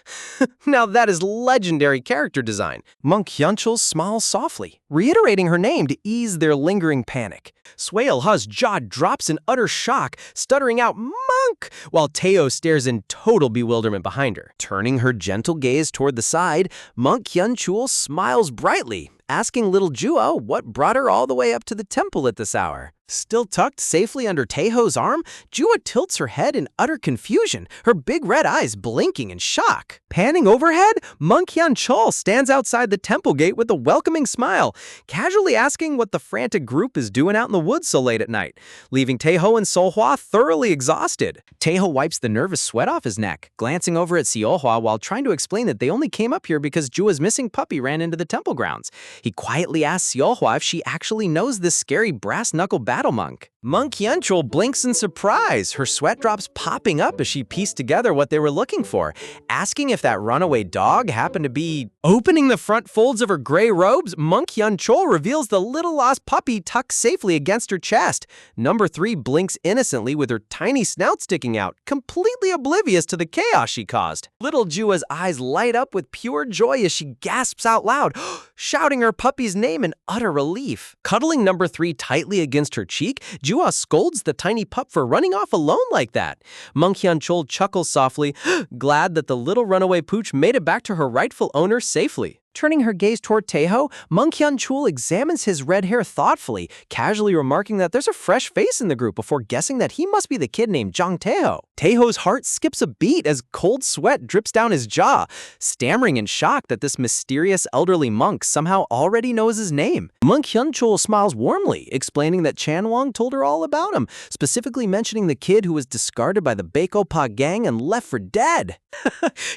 Now that is legendary character design. Monk Hyunchul smiles softly, reiterating her name to ease their lingering panic. Seolhwa's jaw drops in utter shock, stuttering out, "Monk!" while Taeho stares in total bewilderment behind her. Turning her gentle gaze toward the side, Monk Hyunchul smiles brightly, asking little Jua what brought her all the way up to the temple at this hour. Still tucked safely under Taeho's arm, Jua tilts her head in utter confusion, her big red eyes blinking in shock. Panning overhead, Monk Hyun-chul stands outside the temple gate with a welcoming smile, casually asking what the frantic group is doing out in the woods so late at night, leaving Taeho and Seolhwa thoroughly exhausted. Taeho wipes the nervous sweat off his neck, glancing over at Seolhwa while trying to explain that they only came up here because Jua's missing puppy ran into the temple grounds. He quietly asks Seolhwa if she actually knows this scary brass-knuckle battle monk. Monk Hyunchul blinks in surprise, her sweat drops popping up as she pieced together what they were looking for, asking if that runaway dog happened to be... Opening the front folds of her gray robes, Monk Hyunchul reveals the little lost puppy tucked safely against her chest. Number 3 blinks innocently with her tiny snout sticking out, completely oblivious to the chaos she caused. Little Jua's eyes light up with pure joy as she gasps out loud, shouting her puppy's name in utter relief. Cuddling Number 3 tightly against her cheek, Jua scolds the tiny pup for running off alone like that. Monk Hyunchul chuckles softly, glad that the little runaway pooch made it back to her rightful owner safely. Turning her gaze toward Taeho, Mung Hyun-chul examines his red hair thoughtfully, casually remarking that there's a fresh face in the group before guessing that he must be the kid named Jang Taeho. Taeho's heart skips a beat as cold sweat drips down his jaw, stammering in shock that this mysterious elderly monk somehow already knows his name. Mung Hyun-chul smiles warmly, explaining that Chanwang told her all about him, specifically mentioning the kid who was discarded by the Baekoppa gang and left for dead.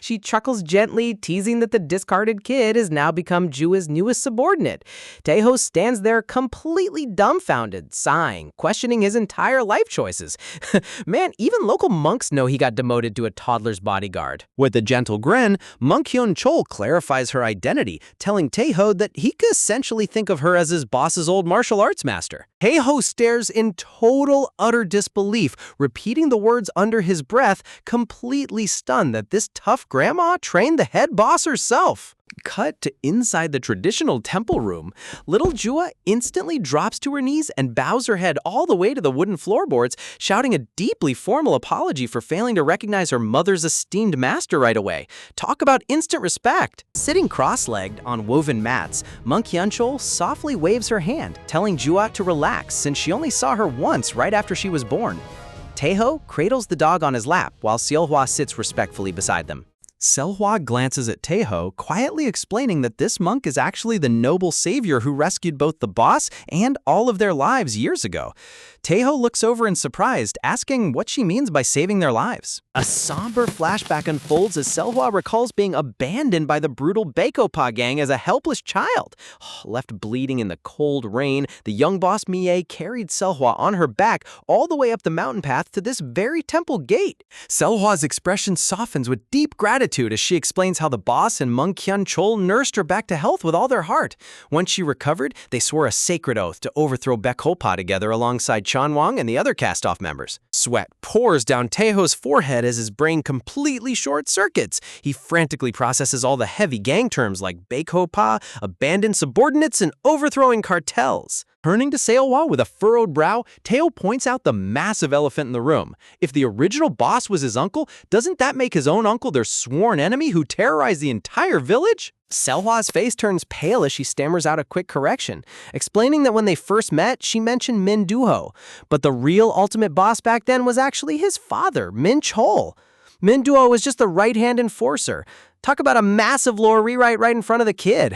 She chuckles gently, teasing that the discarded kid has now become Jua's newest subordinate. Taeho stands there completely dumbfounded, sighing, questioning his entire life choices. Man, even local monks know he got demoted to a toddler's bodyguard. With a gentle grin, Mung Hyun-chul clarifies her identity, telling Taeho that he could essentially think of her as his boss's old martial arts master. Taeho stares in total, utter disbelief, repeating the words under his breath, completely stunned that this tough grandma trained the head boss herself. Cut to inside the traditional temple room. Little Jua instantly drops to her knees and bows her head all the way to the wooden floorboards, shouting a deeply formal apology for failing to recognize her mother's esteemed master right away. Talk about instant respect. Sitting cross-legged on woven mats, Mung Hyun-chul softly waves her hand, telling Jua to relax since she only saw her once right after she was born. Taeho cradles the dog on his lap while Seolhwa sits respectfully beside them. Seolhwa glances at Taeho, quietly explaining that this monk is actually the noble savior who rescued both the boss and all of their lives years ago. Taeho looks over in surprise, asking what she means by saving their lives. A somber flashback unfolds as Seolhwa recalls being abandoned by the brutal Baekoppa gang as a helpless child. Left bleeding in the cold rain, the young boss Mie carried Seolhwa on her back all the way up the mountain path to this very temple gate. Seolhwa's expression softens with deep gratitude as she explains how the boss and Mung Hyun-chul nursed her back to health with all their heart. Once she recovered, they swore a sacred oath to overthrow Baekoppa together alongside Chanwang and the other cast-off members. Sweat pours down Taeho's forehead as his brain completely short-circuits. He frantically processes all the heavy gang terms like Baekoppa, abandoned subordinates, and overthrowing cartels. Turning to Seolhwa with a furrowed brow, Taeho points out the massive elephant in the room. If the original boss was his uncle, doesn't that make his own uncle their sworn enemy who terrorized the entire village? Seolhwa's face turns pale as she stammers out a quick correction, explaining that when they first met, she mentioned Min Duho, but the real ultimate boss back then was actually his father, Min Chol. Min Duho was just the right-hand enforcer. Talk about a massive lore rewrite right in front of the kid.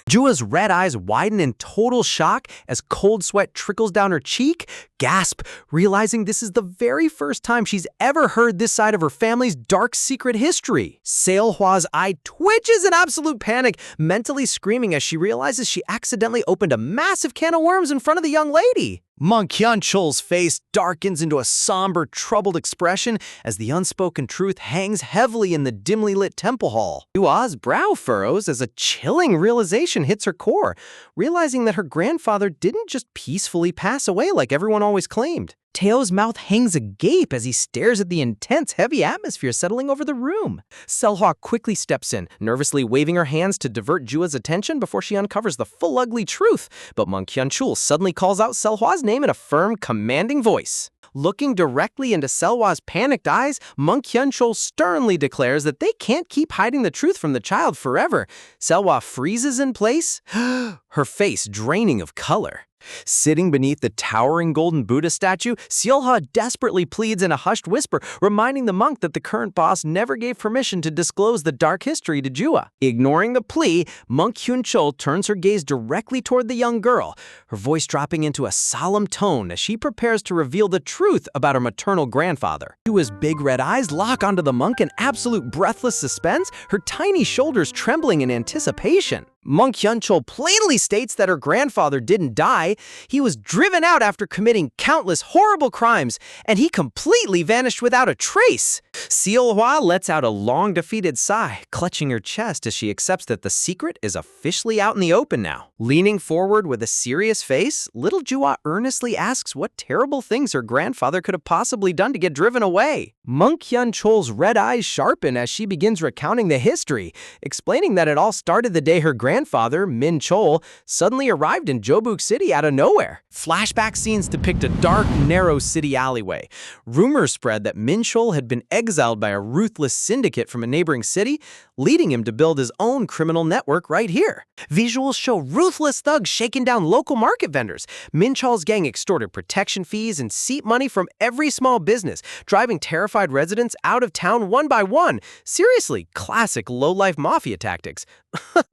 Jua's red eyes widen in total shock as cold sweat trickles down her cheek. Gasp, realizing this is the very first time she's ever heard this side of her family's dark secret history. Seolhwa's eye twitches in absolute panic, mentally screaming as she realizes she accidentally opened a massive can of worms in front of the young lady. Mung Hyun-chul's face darkens into a somber, troubled expression as the unspoken truth hangs heavily in the dimly lit temple hall. Jua's brow furrows as a chilling realization hits her core, realizing that her grandfather didn't just peacefully pass away like everyone always claimed. Taeho's mouth hangs agape as he stares at the intense, heavy atmosphere settling over the room. Seolhwa quickly steps in, nervously waving her hands to divert Jua's attention before she uncovers the full ugly truth. But Mung Hyun-chul suddenly calls out Seolhwa's name in a firm, commanding voice. Looking directly into Seolhwa's panicked eyes, Mung Hyun-chul sternly declares that they can't keep hiding the truth from the child forever. Seolhwa freezes in place, her face draining of color. Sitting beneath the towering golden Buddha statue, Seolhwa desperately pleads in a hushed whisper, reminding the monk that the current boss never gave permission to disclose the dark history to Jua. Ignoring the plea, Mung Hyun-chul turns her gaze directly toward the young girl, her voice dropping into a solemn tone as she prepares to reveal the truth about her maternal grandfather. Jua's big red eyes lock onto the monk in absolute breathless suspense, her tiny shoulders trembling in anticipation. Mung Hyun-chul plainly states that her grandfather didn't die. He was driven out after committing countless horrible crimes, and he completely vanished without a trace. Seolhwa lets out a long, defeated sigh, clutching her chest as she accepts that the secret is officially out in the open now. Leaning forward with a serious face, little Jua earnestly asks what terrible things her grandfather could have possibly done to get driven away. Mung Hyun-chul's red eyes sharpen as she begins recounting the history, explaining that it all started the day her grandfather, Min Chol, suddenly arrived in Jobuk City out of nowhere. Flashback scenes depict a dark, narrow city alleyway. Rumors spread that Min Chol had been exiled by a ruthless syndicate from a neighboring city, leading him to build his own criminal network right here. Visuals show ruthless thugs shaking down local market vendors. Min Chol's gang extorted protection fees and seat money from every small business, driving terrified residents out of town one by one. Seriously, classic low-life mafia tactics.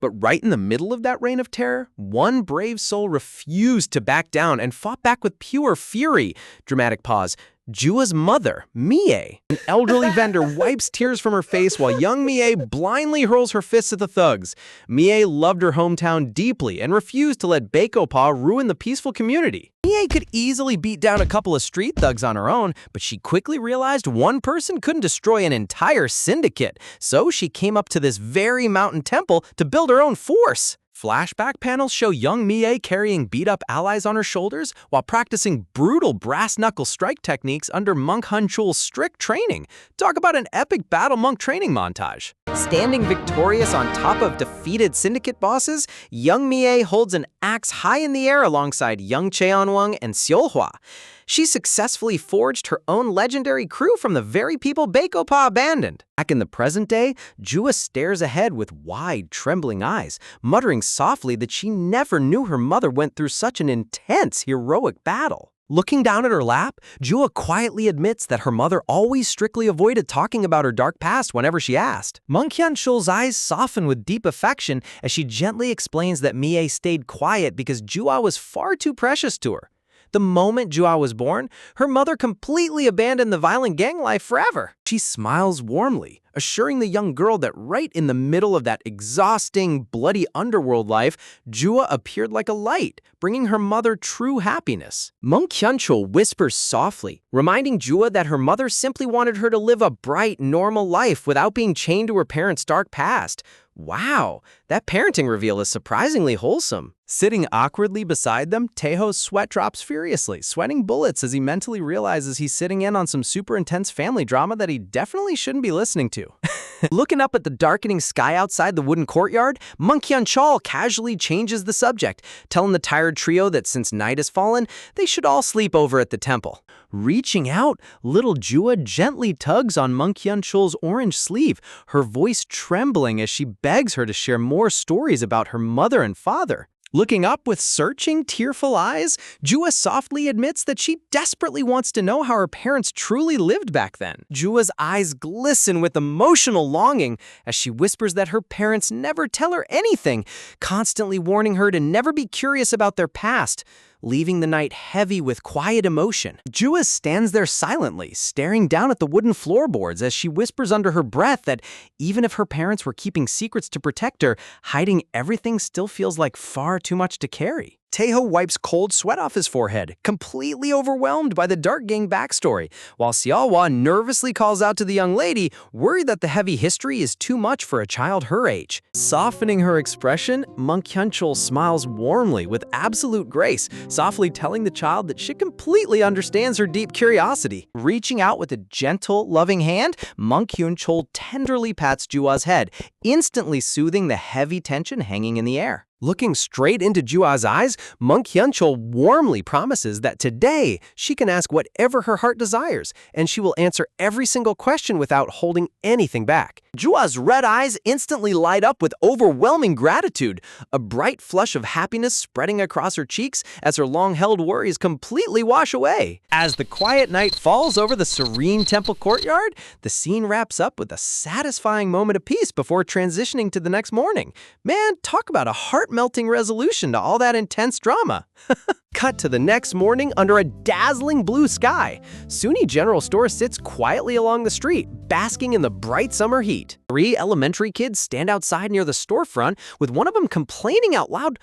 But right in the middle of that reign of terror, one brave soul refused to back down and fought back with pure fury. Dramatic pause. Jua's mother, Mie. An elderly vendor wipes tears from her face while young Mie blindly hurls her fists at the thugs. Mie loved her hometown deeply and refused to let Baekoppa ruin the peaceful community. Mie could easily beat down a couple of street thugs on her own, but she quickly realized one person couldn't destroy an entire syndicate. So she came up to this very mountain temple to build her own force. Flashback panels show young Mie carrying beat-up allies on her shoulders while practicing brutal brass-knuckle strike techniques under Monk Hunchul's strict training. Talk about an epic battle monk training montage. Standing victorious on top of defeated syndicate bosses, young Mie holds an axe high in the air alongside young Cheonwang and Seolhwa. She successfully forged her own legendary crew from the very people Baekoppa abandoned. Back in the present day, Jua stares ahead with wide, trembling eyes, muttering softly that she never knew her mother went through such an intense, heroic battle. Looking down at her lap, Jua quietly admits that her mother always strictly avoided talking about her dark past whenever she asked. Monk Hyun-chul's eyes soften with deep affection as she gently explains that Mie stayed quiet because Jua was far too precious to her. The moment Jua was born, her mother completely abandoned the violent gang life forever. She smiles warmly, assuring the young girl that right in the middle of that exhausting, bloody underworld life, Jua appeared like a light, bringing her mother true happiness. Monk Hyun-chul whispers softly, reminding Jua that her mother simply wanted her to live a bright, normal life without being chained to her parents' dark past. Wow, that parenting reveal is surprisingly wholesome. Sitting awkwardly beside them, Taeho's sweat drops furiously, sweating bullets as he mentally realizes he's sitting in on some super intense family drama that he definitely shouldn't be listening to. Looking up at the darkening sky outside the wooden courtyard, Monk Hyun-chul casually changes the subject, telling the tired trio that since night has fallen, they should all sleep over at the temple. Reaching out, little Jua gently tugs on Monk Hyun-chul's orange sleeve, her voice trembling as she begs her to share more stories about her mother and father. Looking up with searching, tearful eyes, Jua softly admits that she desperately wants to know how her parents truly lived back then. Jua's eyes glisten with emotional longing as she whispers that her parents never tell her anything, constantly warning her to never be curious about their past, leaving the night heavy with quiet emotion. Jua stands there silently, staring down at the wooden floorboards as she whispers under her breath that even if her parents were keeping secrets to protect her, hiding everything still feels like far too much to carry. Taeho wipes cold sweat off his forehead, completely overwhelmed by the Dark Gang backstory, while Seolhwa nervously calls out to the young lady, worried that the heavy history is too much for a child her age. Softening her expression, Monk Hyun-chul smiles warmly with absolute grace, softly telling the child that she completely understands her deep curiosity. Reaching out with a gentle, loving hand, Monk Hyun-chul tenderly pats Jua's head, instantly soothing the heavy tension hanging in the air. Looking straight into Jua's eyes, Monk Hyun-chul warmly promises that today she can ask whatever her heart desires, and she will answer every single question without holding anything back. Jua's red eyes instantly light up with overwhelming gratitude, a bright flush of happiness spreading across her cheeks as her long-held worries completely wash away. As the quiet night falls over the serene temple courtyard, the scene wraps up with a satisfying moment of peace before transitioning to the next morning. Man, talk about a heart-melting resolution to all that intense drama. Cut to the next morning under a dazzling blue sky. SUNY General Store sits quietly along the street, basking in the bright summer heat. 3 elementary kids stand outside near the storefront, with one of them complaining out loud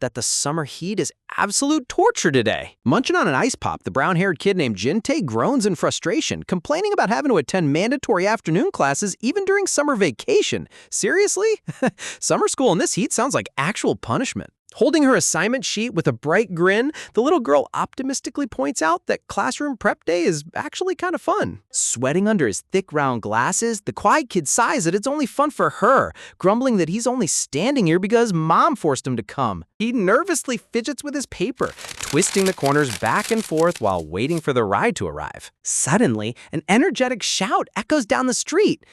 that the summer heat is absolute torture today. Munching on an ice pop, the brown-haired kid named Jin-tae groans in frustration, complaining about having to attend mandatory afternoon classes even during summer vacation. Seriously? Summer school in this heat sounds like actual punishment. Holding her assignment sheet with a bright grin, the little girl optimistically points out that classroom prep day is actually kind of fun. Sweating under his thick round glasses, the quiet kid sighs that it's only fun for her, grumbling that he's only standing here because mom forced him to come. He nervously fidgets with his paper, twisting the corners back and forth while waiting for the ride to arrive. Suddenly, an energetic shout echoes down the street.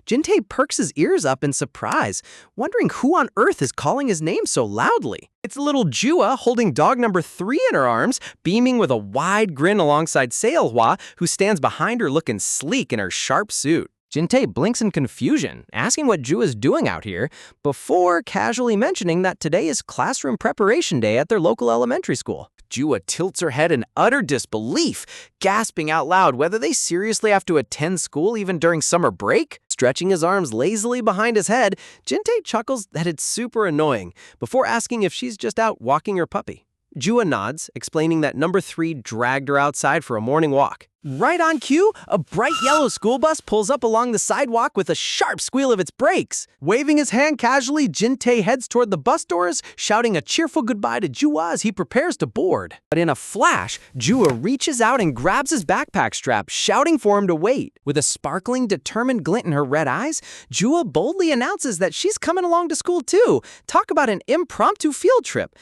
Jin-tae perks his ears up in surprise, wondering who on earth is calling his name so loudly. It's little Jua holding dog number 3 in her arms, beaming with a wide grin alongside Seohwa, who stands behind her looking sleek in her sharp suit. Jin-tae blinks in confusion, asking what Jua's doing out here, before casually mentioning that today is classroom preparation day at their local elementary school. Jua tilts her head in utter disbelief, gasping out loud whether they seriously have to attend school even during summer break. Stretching his arms lazily behind his head, Jin-tae chuckles that it's super annoying, before asking if she's just out walking her puppy. Jua nods, explaining that number 3 dragged her outside for a morning walk. Right on cue, a bright yellow school bus pulls up along the sidewalk with a sharp squeal of its brakes. Waving his hand casually, Jin-tae heads toward the bus doors, shouting a cheerful goodbye to Jua as he prepares to board. But in a flash, Jua reaches out and grabs his backpack strap, shouting for him to wait. With a sparkling, determined glint in her red eyes, Jua boldly announces that she's coming along to school too. Talk about an impromptu field trip.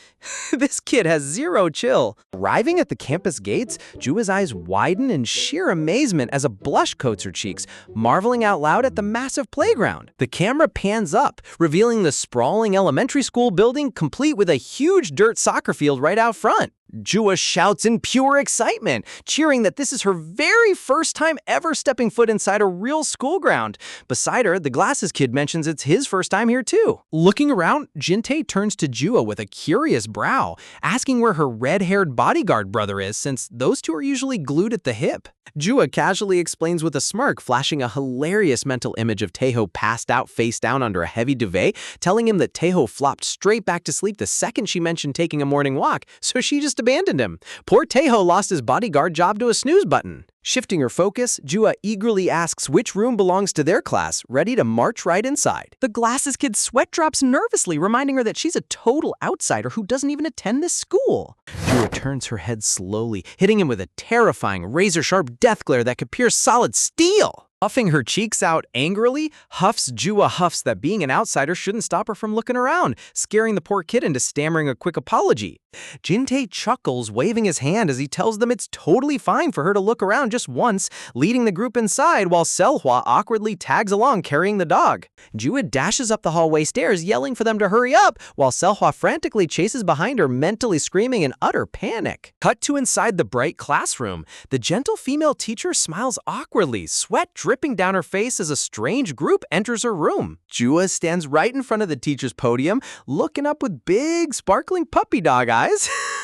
This kid has zero chill. Arriving at the campus gates, Jua's eyes widen in sheer amazement as a blush coats her cheeks, marveling out loud at the massive playground. The camera pans up, revealing the sprawling elementary school building complete with a huge dirt soccer field right out front. Jua shouts in pure excitement, cheering that this is her very first time ever stepping foot inside a real school ground. Beside her, the glasses kid mentions it's his first time here too. Looking around, Jin-tae turns to Jua with a curious brow, asking where her red-haired bodyguard brother is since those two are usually glued at the hip. Jua casually explains with a smirk, flashing a hilarious mental image of Taeho passed out face down under a heavy duvet, telling him that Taeho flopped straight back to sleep the second she mentioned taking a morning walk, so she just abandoned him. Poor Taeho lost his bodyguard job to a snooze button. Shifting her focus, Jua eagerly asks which room belongs to their class, ready to march right inside. The glasses kid sweat drops nervously, reminding her that she's a total outsider who doesn't even attend this school. Jua turns her head slowly, hitting him with a terrifying, razor-sharp death glare that could pierce solid steel. Puffing her cheeks out angrily, Jua huffs that being an outsider shouldn't stop her from looking around, scaring the poor kid into stammering a quick apology. Jin-tae chuckles, waving his hand as he tells them it's totally fine for her to look around just once, leading the group inside while Seohwa awkwardly tags along carrying the dog. Jua dashes up the hallway stairs, yelling for them to hurry up, while Seohwa frantically chases behind her, mentally screaming in utter panic. Cut to inside the bright classroom. The gentle female teacher smiles awkwardly, sweat dripping down her face as a strange group enters her room. Jua stands right in front of the teacher's podium, looking up with big, sparkling puppy dog eyes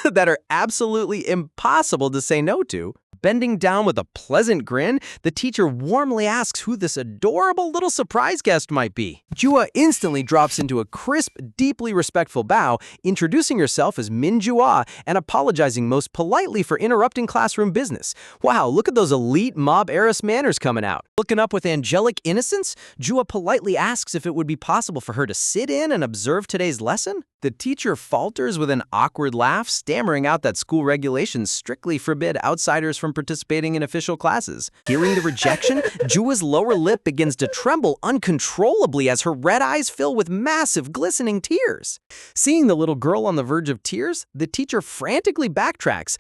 that are absolutely impossible to say no to. Bending down with a pleasant grin, the teacher warmly asks who this adorable little surprise guest might be. Jua instantly drops into a crisp, deeply respectful bow, introducing herself as Min Jua and apologizing most politely for interrupting classroom business. Wow, look at those elite mob heiress manners coming out. Looking up with angelic innocence, Jua politely asks if it would be possible for her to sit in and observe today's lesson. The teacher falters with an awkward laugh, stammering out that school regulations strictly forbid outsiders from participating in official classes. Hearing the rejection, Jua's lower lip begins to tremble uncontrollably as her red eyes fill with massive, glistening tears. Seeing the little girl on the verge of tears, the teacher frantically backtracks,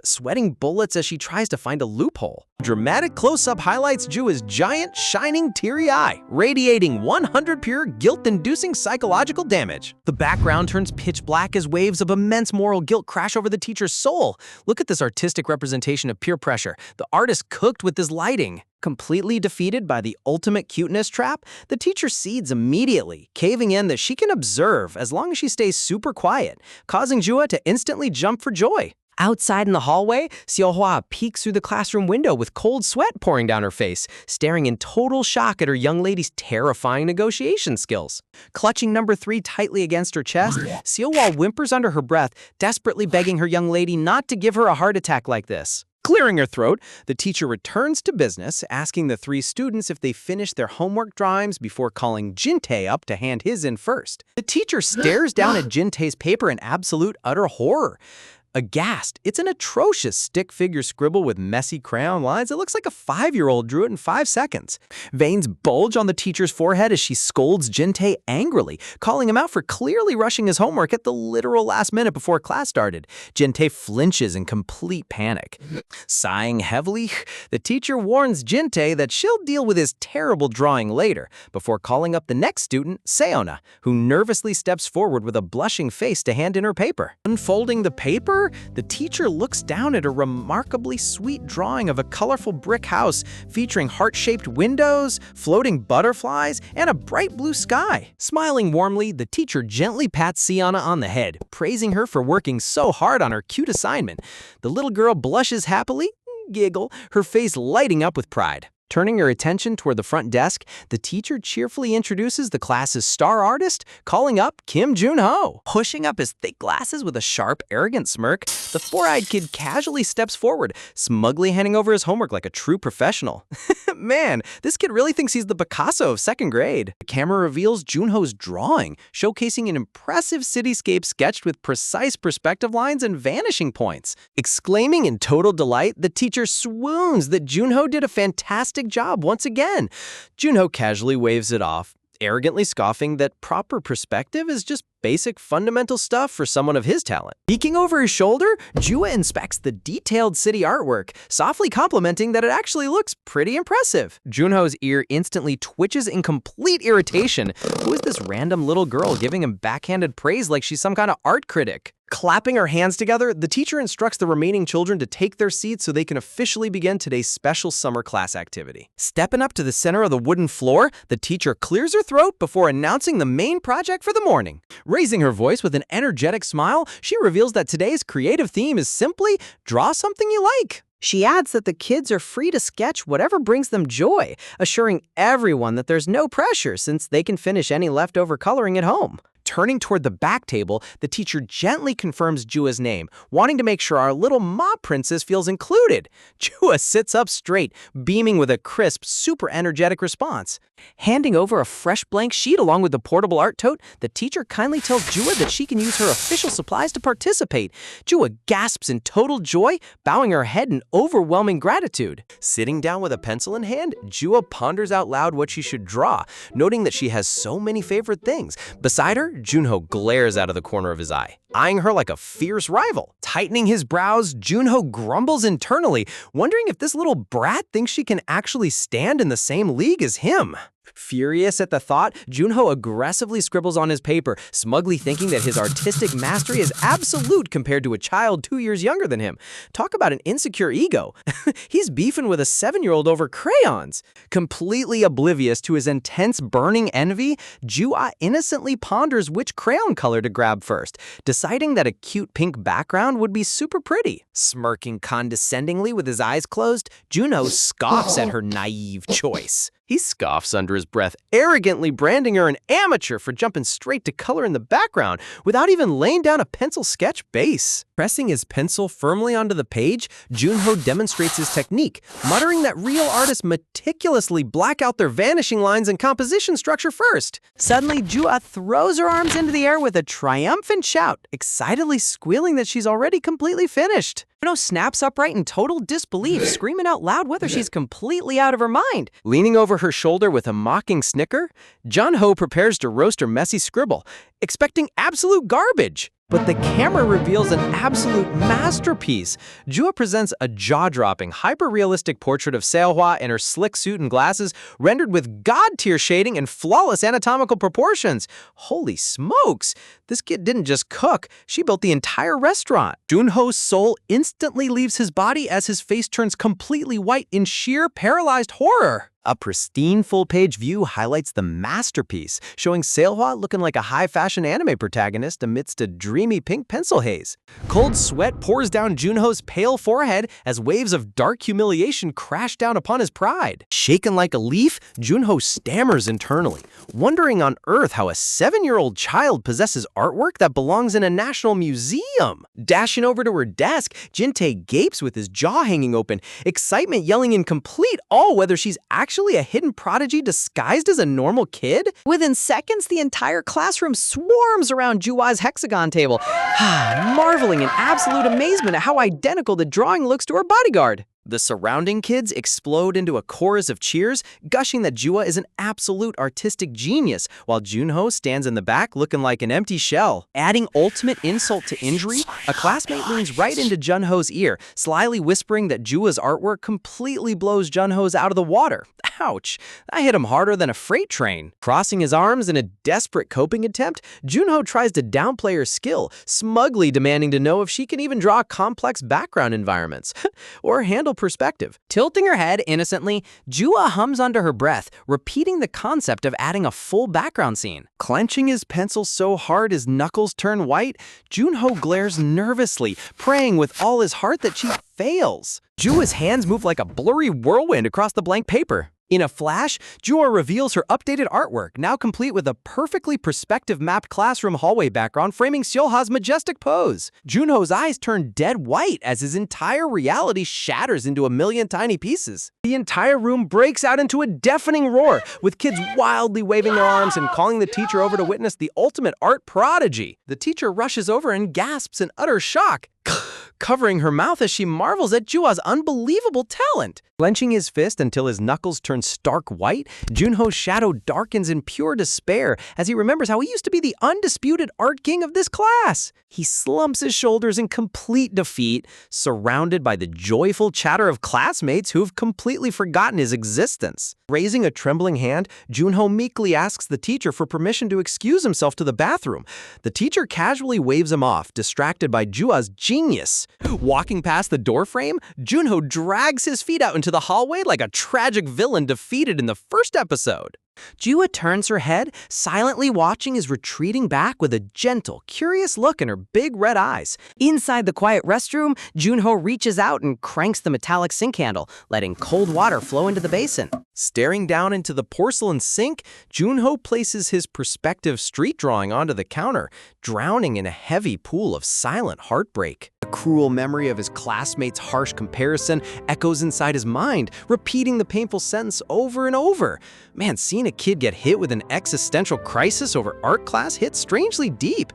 sweating bullets as she tries to find a loophole. Dramatic close-up highlights Jua's giant, shining, teary eye, radiating 100 pure, guilt-inducing psychological damage. The background turns pitch black as waves of immense moral guilt crash over the teacher's soul. Look at this artistic representation of peer pressure. The artist cooked with this lighting. Completely defeated by the ultimate cuteness trap, the teacher cedes immediately, caving in that she can observe as long as she stays super quiet, causing Jua to instantly jump for joy. Outside in the hallway, Seohwa peeks through the classroom window with cold sweat pouring down her face, staring in total shock at her young lady's terrifying negotiation skills. Clutching number 3 tightly against her chest, Seohwa whimpers under her breath, desperately begging her young lady not to give her a heart attack like this. Clearing her throat, the teacher returns to business, asking the three students if they finished their homework drawings before calling Jin-tae up to hand his in first. The teacher stares down at Jin-tae's paper in absolute utter horror. Aghast, it's an atrocious stick figure scribble with messy crayon lines. It looks like a 5-year-old drew it in 5 seconds. Veins bulge on the teacher's forehead as she scolds Jin-tae angrily, calling him out for clearly rushing his homework at the literal last minute before class started. Jin-tae flinches in complete panic. Sighing heavily, the teacher warns Jin-tae that she'll deal with his terrible drawing later, before calling up the next student, Seona, who nervously steps forward with a blushing face to hand in her paper. Unfolding the paper, the teacher looks down at a remarkably sweet drawing of a colorful brick house featuring heart-shaped windows, floating butterflies, and a bright blue sky. Smiling warmly, the teacher gently pats Seona on the head, praising her for working so hard on her cute assignment. The little girl blushes happily, giggle, her face lighting up with pride. Turning her attention toward the front desk, the teacher cheerfully introduces the class's star artist, calling up Kim Jun-ho. Pushing up his thick glasses with a sharp, arrogant smirk, the four-eyed kid casually steps forward, smugly handing over his homework like a true professional. Man, this kid really thinks he's the Picasso of 2nd grade. The camera reveals Jun-ho's drawing, showcasing an impressive cityscape sketched with precise perspective lines and vanishing points. Exclaiming in total delight, the teacher swoons that Jun-ho did a fantastic job once again. Jun-ho casually waves it off, arrogantly scoffing that proper perspective is just basic fundamental stuff for someone of his talent. Peeking over his shoulder, Jua inspects the detailed city artwork, softly complimenting that it actually looks pretty impressive. Junho's ear instantly twitches in complete irritation. Who is this random little girl giving him backhanded praise like she's some kind of art critic? Clapping her hands together, the teacher instructs the remaining children to take their seats so they can officially begin today's special summer class activity. Stepping up to the center of the wooden floor, the teacher clears her throat before announcing the main project for the morning. Raising her voice with an energetic smile, she reveals that today's creative theme is simply draw something you like. She adds that the kids are free to sketch whatever brings them joy, assuring everyone that there's no pressure since they can finish any leftover coloring at home. Turning toward the back table, the teacher gently confirms Jua's name, wanting to make sure our little mop princess feels included. Jua sits up straight, beaming with a crisp, super energetic response. Handing over a fresh blank sheet along with the portable art tote, the teacher kindly tells Jua that she can use her official supplies to participate. Jua gasps in total joy, bowing her head in overwhelming gratitude. Sitting down with a pencil in hand, Jua ponders out loud what she should draw, noting that she has so many favorite things. Beside her, Junho glares out of the corner of his eye, eyeing her like a fierce rival. Tightening his brows, Junho grumbles internally, wondering if this little brat thinks she can actually stand in the same league as him. Furious at the thought, Junho aggressively scribbles on his paper, smugly thinking that his artistic mastery is absolute compared to a child 2 years younger than him. Talk about an insecure ego. He's beefing with a 7-year-old over crayons. Completely oblivious to his intense burning envy, Jua innocently ponders which crayon color to grab first, deciding that a cute pink background would be super pretty. Smirking condescendingly with his eyes closed, Junho scoffs at her naive choice. He scoffs under his breath, arrogantly branding her an amateur for jumping straight to color in the background without even laying down a pencil sketch base. Pressing his pencil firmly onto the page, Junho demonstrates his technique, muttering that real artists meticulously black out their vanishing lines and composition structure first. Suddenly, Jua throws her arms into the air with a triumphant shout, excitedly squealing that she's already completely finished. Junho snaps upright in total disbelief, screaming out loud whether she's completely out of her mind. Leaning over her shoulder with a mocking snicker, Junho prepares to roast her messy scribble, expecting absolute garbage. But the camera reveals an absolute masterpiece. Jua presents a jaw-dropping, hyper-realistic portrait of Seohwa in her slick suit and glasses, rendered with god-tier shading and flawless anatomical proportions. Holy smokes! This kid didn't just cook, she built the entire restaurant. Junho's soul instantly leaves his body as his face turns completely white in sheer paralyzed horror. A pristine full-page view highlights the masterpiece, showing Seohwa looking like a high-fashion anime protagonist amidst a dreamy pink pencil haze. Cold sweat pours down Junho's pale forehead as waves of dark humiliation crash down upon his pride. Shaken like a leaf, Junho stammers internally, wondering on earth how a 7-year-old child possesses artwork that belongs in a national museum. Dashing over to her desk, Jin-tae gapes with his jaw hanging open, excitement yelling in complete awe whether she's actually a hidden prodigy disguised as a normal kid? Within seconds, the entire classroom swarms around Juwa's hexagon table, marveling in absolute amazement at how identical the drawing looks to her bodyguard. The surrounding kids explode into a chorus of cheers, gushing that Jua is an absolute artistic genius, while Junho stands in the back looking like an empty shell. Adding ultimate insult to injury, a classmate leans right into Junho's ear, slyly whispering that Jua's artwork completely blows Junho's out of the water. Ouch, that hit him harder than a freight train. Crossing his arms in a desperate coping attempt, Junho tries to downplay her skill, smugly demanding to know if she can even draw complex background environments or handle perspective. Tilting her head innocently, Jua hums under her breath, repeating the concept of adding a full background scene. Clenching his pencil so hard his knuckles turn white, Junho glares nervously, praying with all his heart that she fails. Jua's hands move like a blurry whirlwind across the blank paper. In a flash, Jua reveals her updated artwork, now complete with a perfectly perspective-mapped classroom hallway background framing Seohwa's majestic pose. Junho's eyes turn dead white as his entire reality shatters into a million tiny pieces. The entire room breaks out into a deafening roar, with kids wildly waving their arms and calling the teacher over to witness the ultimate art prodigy. The teacher rushes over and gasps in utter shock, covering her mouth as she marvels at Jua's unbelievable talent. Clenching his fist until his knuckles turn stark white, Junho's shadow darkens in pure despair as he remembers how he used to be the undisputed art king of this class. He slumps his shoulders in complete defeat, surrounded by the joyful chatter of classmates who've completely forgotten his existence. Raising a trembling hand, Junho meekly asks the teacher for permission to excuse himself to the bathroom. The teacher casually waves him off, distracted by Jua's genius. Walking past the doorframe, Junho drags his feet out into the hallway like a tragic villain defeated in the first episode. Jua turns her head, silently watching his retreating back with a gentle, curious look in her big red eyes. Inside the quiet restroom, Junho reaches out and cranks the metallic sink handle, letting cold water flow into the basin. Staring down into the porcelain sink, Junho places his perspective street drawing onto the counter, drowning in a heavy pool of silent heartbreak. The cruel memory of his classmates' harsh comparison echoes inside his mind, repeating the painful sentence over and over. Man, seeing a kid get hit with an existential crisis over art class hits strangely deep.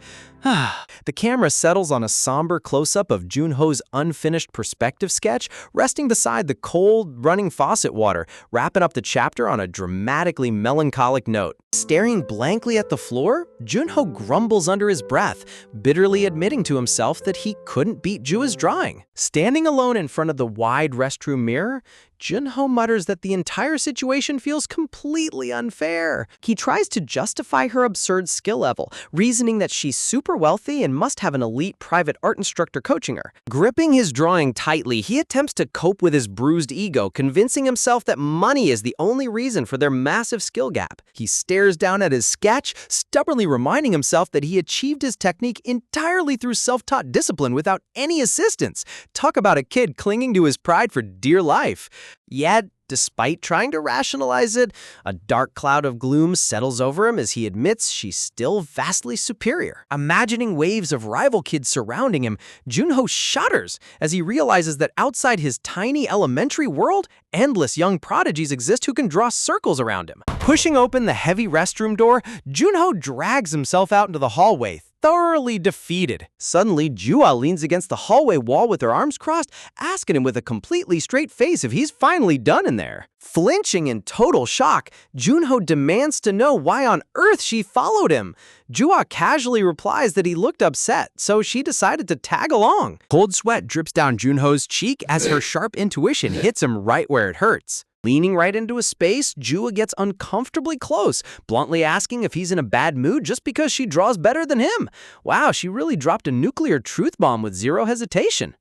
The camera settles on a somber close-up of Junho's unfinished perspective sketch, resting beside the cold, running faucet water, wrapping up the chapter on a dramatically melancholic note. Staring blankly at the floor, Junho grumbles under his breath, bitterly admitting to himself that he couldn't beat Jua's drawing. Standing alone in front of the wide restroom mirror, Junho mutters that the entire situation feels completely unfair. He tries to justify her absurd skill level, reasoning that she's super wealthy and must have an elite private art instructor coaching her. Gripping his drawing tightly, he attempts to cope with his bruised ego, convincing himself that money is the only reason for their massive skill gap. He stares down at his sketch, stubbornly reminding himself that he achieved his technique entirely through self-taught discipline without any assistance. Talk about a kid clinging to his pride for dear life. Yet, despite trying to rationalize it, a dark cloud of gloom settles over him as he admits she's still vastly superior. Imagining waves of rival kids surrounding him, Junho shudders as he realizes that outside his tiny elementary world, endless young prodigies exist who can draw circles around him. Pushing open the heavy restroom door, Junho drags himself out into the hallway, thoroughly defeated. Suddenly, Jua leans against the hallway wall with her arms crossed, asking him with a completely straight face if he's finally done in there. Flinching in total shock, Junho demands to know why on earth she followed him. Jua casually replies that he looked upset, so she decided to tag along. Cold sweat drips down Junho's cheek as her sharp intuition hits him right where it hurts. Leaning right into his space, Jua gets uncomfortably close, bluntly asking if he's in a bad mood just because she draws better than him. Wow, she really dropped a nuclear truth bomb with zero hesitation.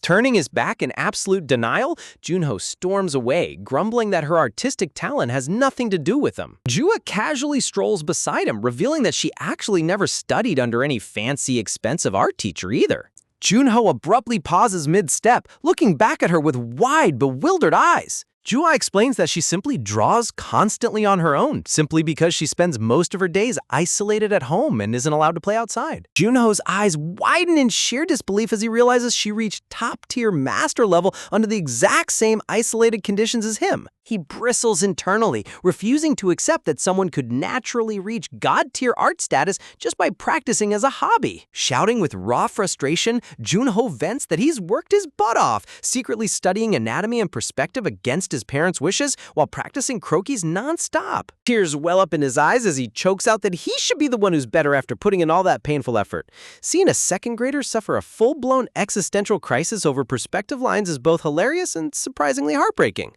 Turning his back in absolute denial, Junho storms away, grumbling that her artistic talent has nothing to do with him. Jua casually strolls beside him, revealing that she actually never studied under any fancy, expensive art teacher either. Junho abruptly pauses mid-step, looking back at her with wide, bewildered eyes. Jua explains that she simply draws constantly on her own, simply because she spends most of her days isolated at home and isn't allowed to play outside. Junho's eyes widen in sheer disbelief as he realizes she reached top-tier master level under the exact same isolated conditions as him. He bristles internally, refusing to accept that someone could naturally reach god-tier art status just by practicing as a hobby. Shouting with raw frustration, Junho vents that he's worked his butt off, secretly studying anatomy and perspective against his parents' wishes while practicing croquis non-stop. Tears well up in his eyes as he chokes out that he should be the one who's better after putting in all that painful effort. Seeing a second grader suffer a full-blown existential crisis over perspective lines is both hilarious and surprisingly heartbreaking.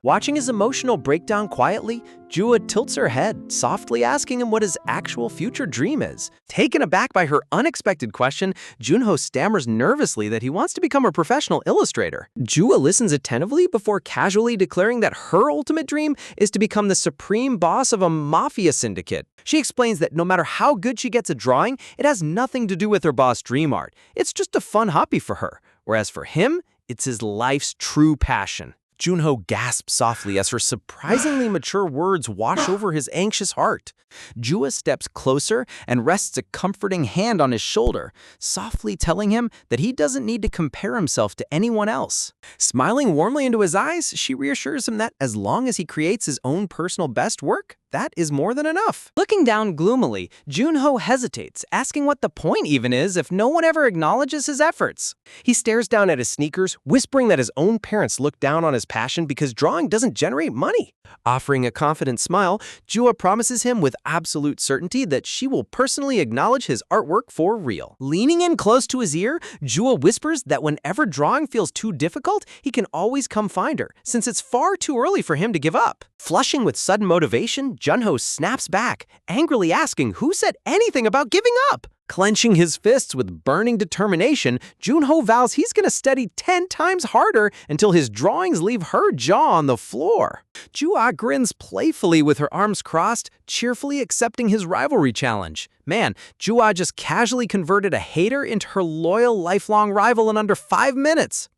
Watching his emotional breakdown quietly, Jua tilts her head, softly asking him what his actual future dream is. Taken aback by her unexpected question, Junho stammers nervously that he wants to become a professional illustrator. Jua listens attentively before casually declaring that her ultimate dream is to become the supreme boss of a mafia syndicate. She explains that no matter how good she gets at drawing, it has nothing to do with her boss' dream art. It's just a fun hobby for her. Whereas for him, it's his life's true passion. Junho gasps softly as her surprisingly mature words wash over his anxious heart. Jua steps closer and rests a comforting hand on his shoulder, softly telling him that he doesn't need to compare himself to anyone else. Smiling warmly into his eyes, she reassures him that as long as he creates his own personal best work, that is more than enough. Looking down gloomily, Junho hesitates, asking what the point even is if no one ever acknowledges his efforts. He stares down at his sneakers, whispering that his own parents look down on his passion because drawing doesn't generate money. Offering a confident smile, Jua promises him with absolute certainty that she will personally acknowledge his artwork for real. Leaning in close to his ear, Jua whispers that whenever drawing feels too difficult, he can always come find her, since it's far too early for him to give up. Flushing with sudden motivation, Junho snaps back, angrily asking who said anything about giving up. Clenching his fists with burning determination, Junho vows he's going to study 10 times harder until his drawings leave her jaw on the floor. Jua grins playfully with her arms crossed, cheerfully accepting his rivalry challenge. Man, Jua just casually converted a hater into her loyal, lifelong rival in under 5 minutes.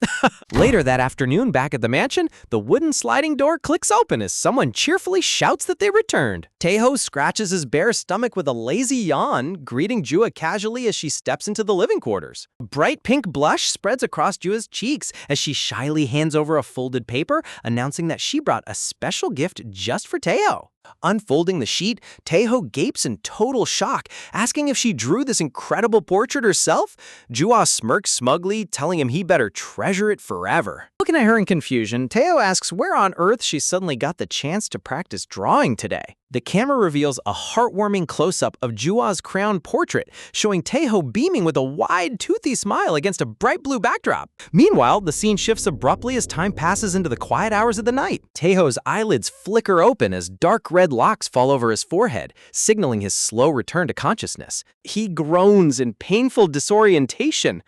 Later that afternoon, back at the mansion, the wooden sliding door clicks open as someone cheerfully shouts that they returned. Taeho scratches his bare stomach with a lazy yawn, greeting Jua casually as she steps into the living quarters. Bright pink blush spreads across Jua's cheeks as she shyly hands over a folded paper, announcing that she brought a special gift just for Taeho. Unfolding the sheet, Taeho gapes in total shock, asking if she drew this incredible portrait herself. Jua smirks smugly, telling him he better treasure it forever. Looking at her in confusion, Taeho asks where on earth she suddenly got the chance to practice drawing today. The camera reveals a heartwarming close-up of Jua's crown portrait, showing Taeho beaming with a wide, toothy smile against a bright blue backdrop. Meanwhile, the scene shifts abruptly as time passes into the quiet hours of the night. Taeho's eyelids flicker open as dark red locks fall over his forehead, signaling his slow return to consciousness. He groans in painful disorientation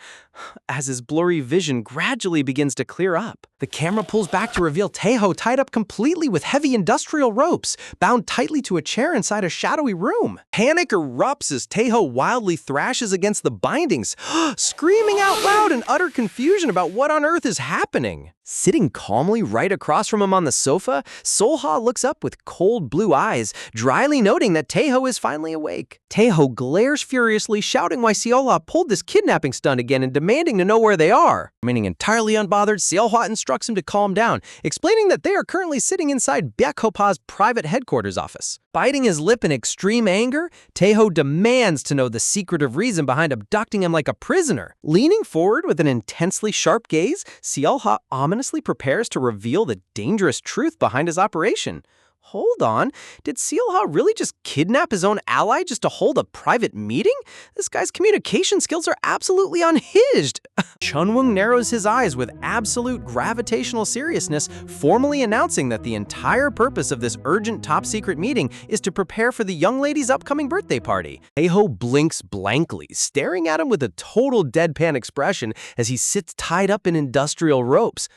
as his blurry vision gradually begins to clear up. The camera pulls back to reveal Taeho tied up completely with heavy industrial ropes, bound tightly to a chair inside a shadowy room. Panic erupts as Taeho wildly thrashes against the bindings, screaming out loud in utter confusion about what on earth is happening. Sitting calmly right across from him on the sofa, Solha looks up with cold blue eyes, dryly noting that Taeho is finally awake. Taeho glares furiously, shouting why Seolha pulled this kidnapping stunt again and demanding to know where they are. Remaining entirely unbothered, Seolha instructs him to calm down, explaining that they are currently sitting inside Baekhopa's private headquarters office. Biting his lip in extreme anger, Taeho demands to know the secretive reason behind abducting him like a prisoner. Leaning forward with an intensely sharp gaze, Seolha ominously prepares to reveal the dangerous truth behind his operation. Hold on, did Sealha really just kidnap his own ally just to hold a private meeting? This guy's communication skills are absolutely unhinged. Chunwung narrows his eyes with absolute gravitational seriousness, formally announcing that the entire purpose of this urgent top-secret meeting is to prepare for the young lady's upcoming birthday party. Taeho blinks blankly, staring at him with a total deadpan expression as he sits tied up in industrial ropes.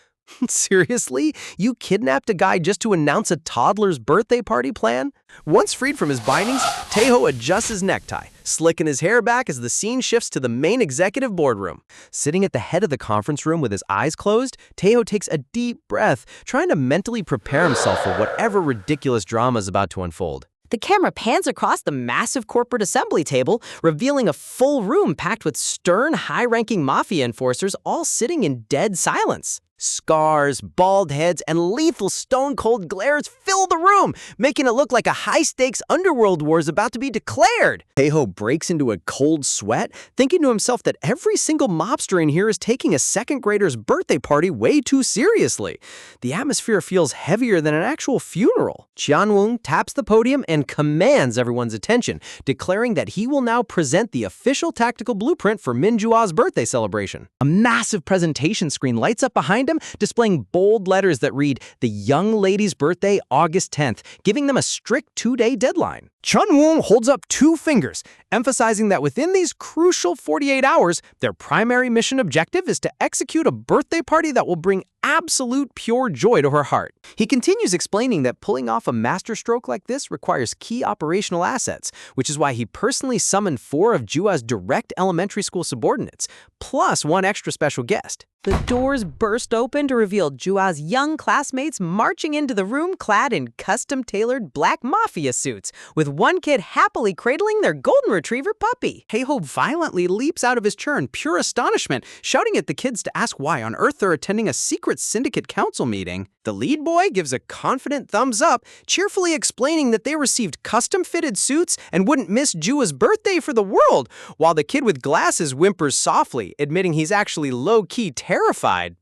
Seriously? You kidnapped a guy just to announce a toddler's birthday party plan? Once freed from his bindings, Taeho adjusts his necktie, slicking his hair back as the scene shifts to the main executive boardroom. Sitting at the head of the conference room with his eyes closed, Taeho takes a deep breath, trying to mentally prepare himself for whatever ridiculous drama is about to unfold. The camera pans across the massive corporate assembly table, revealing a full room packed with stern, high-ranking mafia enforcers all sitting in dead silence. Scars, bald heads, and lethal stone-cold glares fill the room, making it look like a high-stakes underworld war is about to be declared. Taeho breaks into a cold sweat, thinking to himself that every single mobster in here is taking a second grader's birthday party way too seriously. The atmosphere feels heavier than an actual funeral. Chunwung taps the podium and commands everyone's attention, declaring that he will now present the official tactical blueprint for Minjua's birthday celebration. A massive presentation screen lights up behind him, displaying bold letters that read, "The young lady's birthday, August 10th, giving them a strict 2-day deadline. Chunwung holds up 2 fingers, emphasizing that within these crucial 48 hours, their primary mission objective is to execute a birthday party that will bring absolute pure joy to her heart. He continues explaining that pulling off a masterstroke like this requires key operational assets, which is why he personally summoned 4 of Jua's direct elementary school subordinates, plus 1 extra special guest. The doors burst open to reveal Jua's young classmates marching into the room clad in custom-tailored black mafia suits, with one kid happily cradling their golden retriever puppy. Taeho violently leaps out of his chair in pure astonishment, shouting at the kids to ask why on earth they're attending a secret syndicate council meeting. The lead boy gives a confident thumbs up, cheerfully explaining that they received custom-fitted suits and wouldn't miss Jua's birthday for the world, while the kid with glasses whimpers softly, admitting he's actually low-key terrified.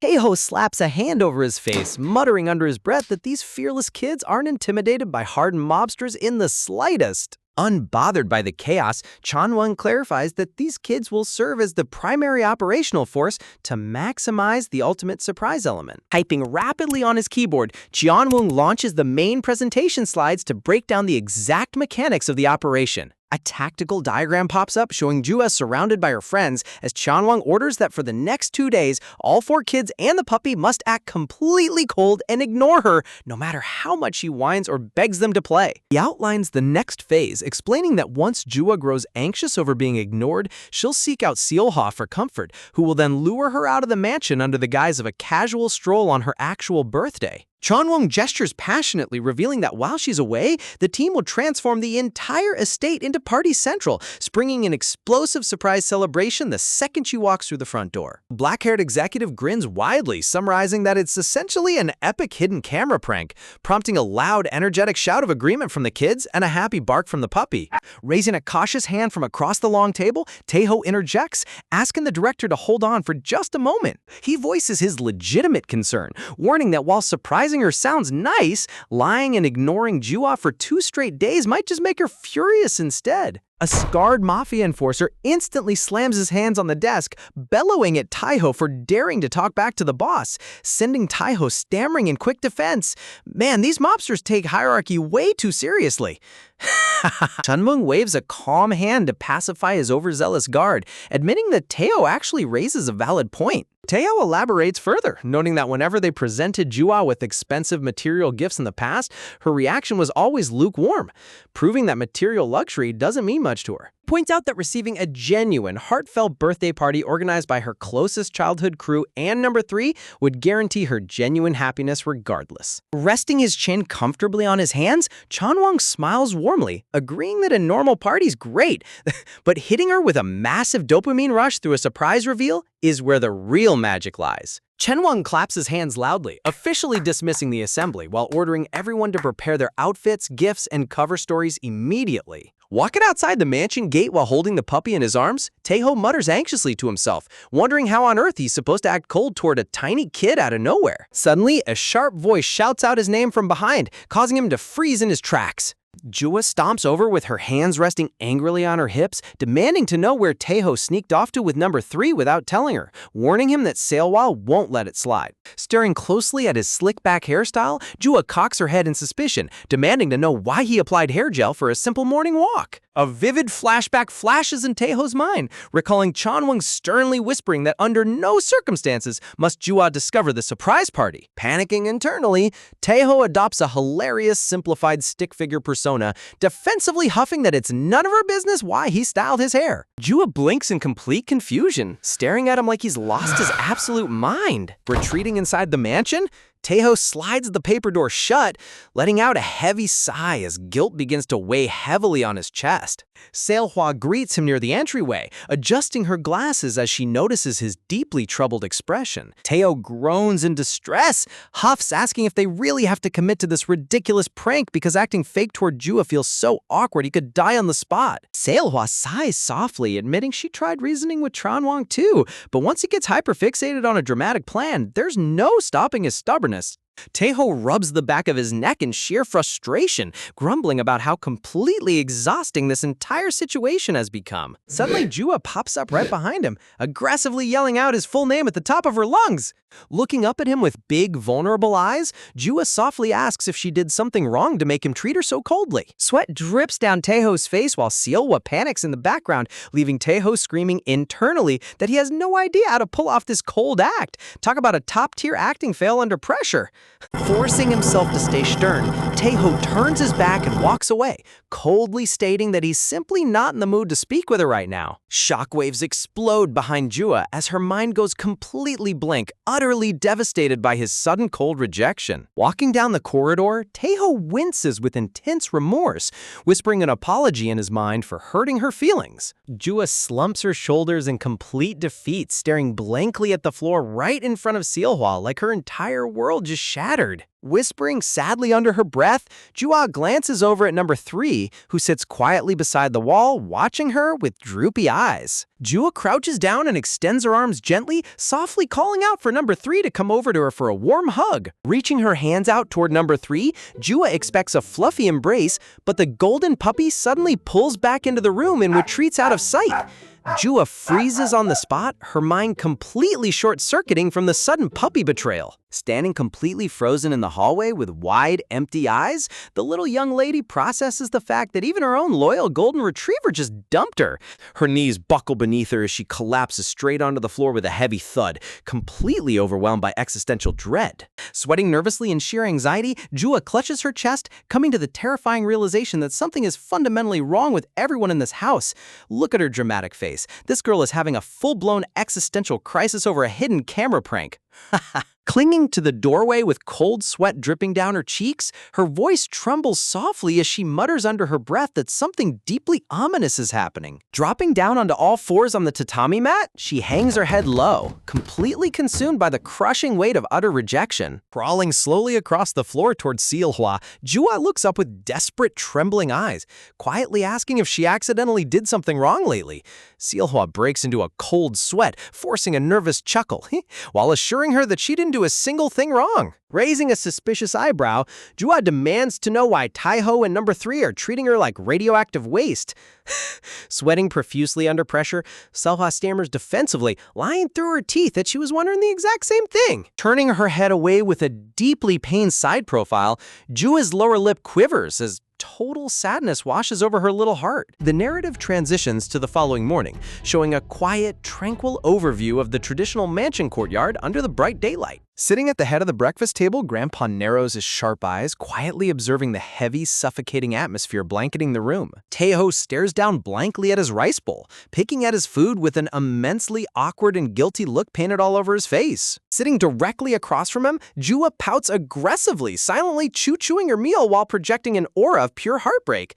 Taeho slaps a hand over his face, muttering under his breath that these fearless kids aren't intimidated by hardened mobsters in the slightest. Unbothered by the chaos, Chunwung clarifies that these kids will serve as the primary operational force to maximize the ultimate surprise element. Typing rapidly on his keyboard, Chunwung launches the main presentation slides to break down the exact mechanics of the operation. A tactical diagram pops up showing Jua surrounded by her friends as Chunwung orders that for the next 2 days, all 4 kids and the puppy must act completely cold and ignore her, no matter how much she whines or begs them to play. He outlines the next phase, explaining that once Jua grows anxious over being ignored, she'll seek out Sealha for comfort, who will then lure her out of the mansion under the guise of a casual stroll on her actual birthday. Chunwung gestures passionately, revealing that while she's away, the team will transform the entire estate into Party Central, springing an explosive surprise celebration the second she walks through the front door. Black-haired executive grins widely, summarizing that it's essentially an epic hidden camera prank, prompting a loud, energetic shout of agreement from the kids and a happy bark from the puppy. Raising a cautious hand from across the long table, Taeho interjects, asking the director to hold on for just a moment. He voices his legitimate concern, warning that while surprising her sounds nice, lying and ignoring Jua for 2 straight days might just make her furious instead. A scarred mafia enforcer instantly slams his hands on the desk, bellowing at Taeho for daring to talk back to the boss, sending Taeho stammering in quick defense. Man, these mobsters take hierarchy way too seriously. Chunwung waves a calm hand to pacify his overzealous guard, admitting that Taeho actually raises a valid point. Taeho elaborates further, noting that whenever they presented Jua with expensive material gifts in the past, her reaction was always lukewarm, proving that material luxury doesn't mean much to her. Points out that receiving a genuine, heartfelt birthday party organized by her closest childhood crew and number 3 would guarantee her genuine happiness regardless. Resting his chin comfortably on his hands, Chunwung smiles warmly, agreeing that a normal party's great, but hitting her with a massive dopamine rush through a surprise reveal is where the real magic lies. Chunwung claps his hands loudly, officially dismissing the assembly while ordering everyone to prepare their outfits, gifts, and cover stories immediately. Walking outside the mansion gate while holding the puppy in his arms, Taeho mutters anxiously to himself, wondering how on earth he's supposed to act cold toward a tiny kid out of nowhere. Suddenly, a sharp voice shouts out his name from behind, causing him to freeze in his tracks. Jua stomps over with her hands resting angrily on her hips, demanding to know where Taeho sneaked off to with number 3 without telling her, warning him that Sailwa won't let it slide. Staring closely at his slick-back hairstyle, Jua cocks her head in suspicion, demanding to know why he applied hair gel for a simple morning walk. A vivid flashback flashes in Taeho's mind, recalling Chanwang sternly whispering that under no circumstances must Jua discover the surprise party. Panicking internally, Taeho adopts a hilarious simplified stick figure persona, defensively huffing that it's none of her business why he styled his hair. Jua blinks in complete confusion, staring at him like he's lost his absolute mind. Retreating inside the mansion, Taeho slides the paper door shut, letting out a heavy sigh as guilt begins to weigh heavily on his chest. Sailhwa greets him near the entryway, adjusting her glasses as she notices his deeply troubled expression. Taeho groans in distress, huffs asking if they really have to commit to this ridiculous prank because acting fake toward Jua feels so awkward he could die on the spot. Sailhwa sighs softly, admitting she tried reasoning with Chanwang too, but once he gets hyperfixated on a dramatic plan, there's no stopping his stubbornness. Taeho rubs the back of his neck in sheer frustration, grumbling about how completely exhausting this entire situation has become. Suddenly, Jua pops up right behind him, aggressively yelling out his full name at the top of her lungs. Looking up at him with big, vulnerable eyes, Jua softly asks if she did something wrong to make him treat her so coldly. Sweat drips down Taeho's face while Seolwa panics in the background, leaving Taeho screaming internally that he has no idea how to pull off this cold act. Talk about a top-tier acting fail under pressure. Forcing himself to stay stern, Taeho turns his back and walks away, coldly stating that he's simply not in the mood to speak with her right now. Shockwaves explode behind Jua as her mind goes completely blank, utterly devastated by his sudden cold rejection. Walking down the corridor, Taeho winces with intense remorse, whispering an apology in his mind for hurting her feelings. Jua slumps her shoulders in complete defeat, staring blankly at the floor right in front of Seolhwa like her entire world just shattered. Whispering sadly under her breath, Jua glances over at number 3, who sits quietly beside the wall, watching her with droopy eyes. Jua crouches down and extends her arms gently, softly calling out for number 3 to come over to her for a warm hug. Reaching her hands out toward number 3, Jua expects a fluffy embrace, but the golden puppy suddenly pulls back into the room and retreats out of sight. Jua freezes on the spot, her mind completely short-circuiting from the sudden puppy betrayal. Standing completely frozen in the hallway with wide, empty eyes, the little young lady processes the fact that even her own loyal golden retriever just dumped her. Her knees buckle beneath her as she collapses straight onto the floor with a heavy thud, completely overwhelmed by existential dread. Sweating nervously in sheer anxiety, Jua clutches her chest, coming to the terrifying realization that something is fundamentally wrong with everyone in this house. Look at her dramatic face. This girl is having a full-blown existential crisis over a hidden camera prank. Clinging to the doorway with cold sweat dripping down her cheeks, her voice trembles softly as she mutters under her breath that something deeply ominous is happening. Dropping down onto all fours on the tatami mat, she hangs her head low, completely consumed by the crushing weight of utter rejection. Crawling slowly across the floor towards Seolhwa, Jua looks up with desperate, trembling eyes, quietly asking if she accidentally did something wrong lately. Seolhwa breaks into a cold sweat, forcing a nervous chuckle, while assuring her that she didn't do a single thing wrong. Raising a suspicious eyebrow, Jua demands to know why Taeho and number 3 are treating her like radioactive waste. Sweating profusely under pressure, Seolhwa stammers defensively, lying through her teeth that she was wondering the exact same thing. Turning her head away with a deeply pained side profile, Jua's lower lip quivers as total sadness washes over her little heart. The narrative transitions to the following morning, showing a quiet, tranquil overview of the traditional mansion courtyard under the bright daylight. Sitting at the head of the breakfast table, Grandpa narrows his sharp eyes, quietly observing the heavy, suffocating atmosphere blanketing the room. Taeho stares down blankly at his rice bowl, picking at his food with an immensely awkward and guilty look painted all over his face. Sitting directly across from him, Jua pouts aggressively, silently chewing her meal while projecting an aura of pure heartbreak.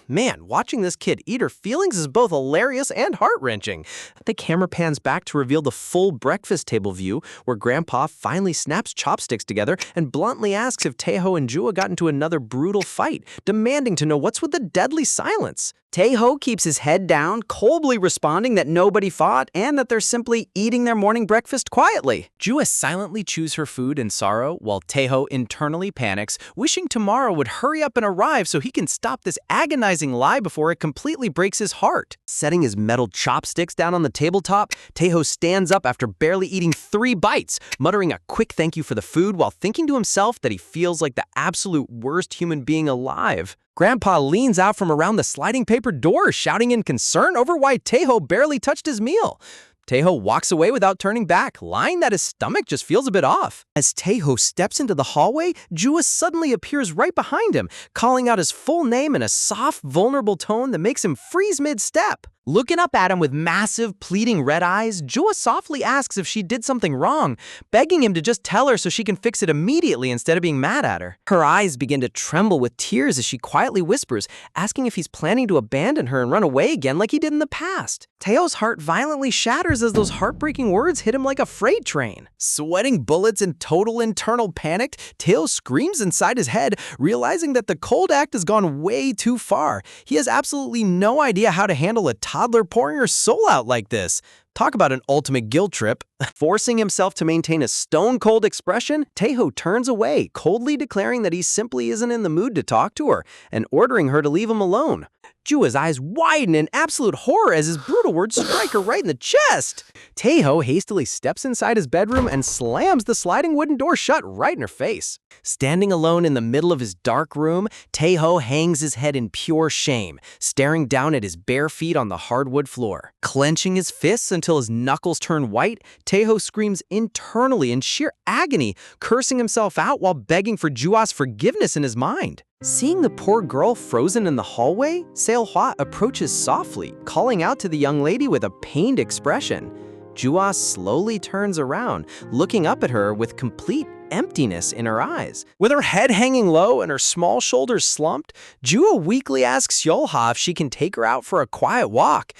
Man, watching this kid eat her feelings is both hilarious and heart-wrenching. The camera pans back to reveal the full breakfast table view where Grandpa Xiaohua finally snaps chopsticks together and bluntly asks if Taeho and Jua got into another brutal fight, demanding to know what's with the deadly silence. Taeho keeps his head down, coldly responding that nobody fought and that they're simply eating their morning breakfast quietly. Jua silently chews her food in sorrow, while Taeho internally panics, wishing tomorrow would hurry up and arrive so he can stop this agonizing lie before it completely breaks his heart. Setting his metal chopsticks down on the tabletop, Taeho stands up after barely eating 3 bites, muttering a quick thank you for the food while thinking to himself that he feels like the absolute worst human being alive. Grandpa leans out from around the sliding paper door, shouting in concern over why Taeho barely touched his meal. Taeho walks away without turning back, lying that his stomach just feels a bit off. As Taeho steps into the hallway, Jua suddenly appears right behind him, calling out his full name in a soft, vulnerable tone that makes him freeze mid-step. Looking up at him with massive, pleading red eyes, Jua softly asks if she did something wrong, begging him to just tell her so she can fix it immediately instead of being mad at her. Her eyes begin to tremble with tears as she quietly whispers, asking if he's planning to abandon her and run away again like he did in the past. Taeho's heart violently shatters as those heartbreaking words hit him like a freight train. Sweating bullets in total internal panic, Taeho screams inside his head, realizing that the cold act has gone way too far. He has absolutely no idea how to handle a toddler pouring her soul out like this. Talk about an ultimate guilt trip. Forcing himself to maintain a stone-cold expression, Taeho turns away, coldly declaring that he simply isn't in the mood to talk to her and ordering her to leave him alone. Jua's eyes widen in absolute horror as his brutal words strike her right in the chest. Taeho hastily steps inside his bedroom and slams the sliding wooden door shut right in her face. Standing alone in the middle of his dark room, Taeho hangs his head in pure shame, staring down at his bare feet on the hardwood floor. Clenching his fists until his knuckles turn white, Taeho screams internally in sheer agony, cursing himself out while begging for Jua's forgiveness in his mind. Seeing the poor girl frozen in the hallway, Seol-hwa approaches softly, calling out to the young lady with a pained expression. Jua slowly turns around, looking up at her with complete emptiness in her eyes. With her head hanging low and her small shoulders slumped, Jua weakly asks Seol-hwa if she can take her out for a quiet walk.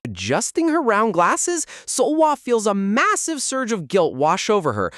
Adjusting her round glasses, Seol-hwa feels a massive surge of guilt wash over her,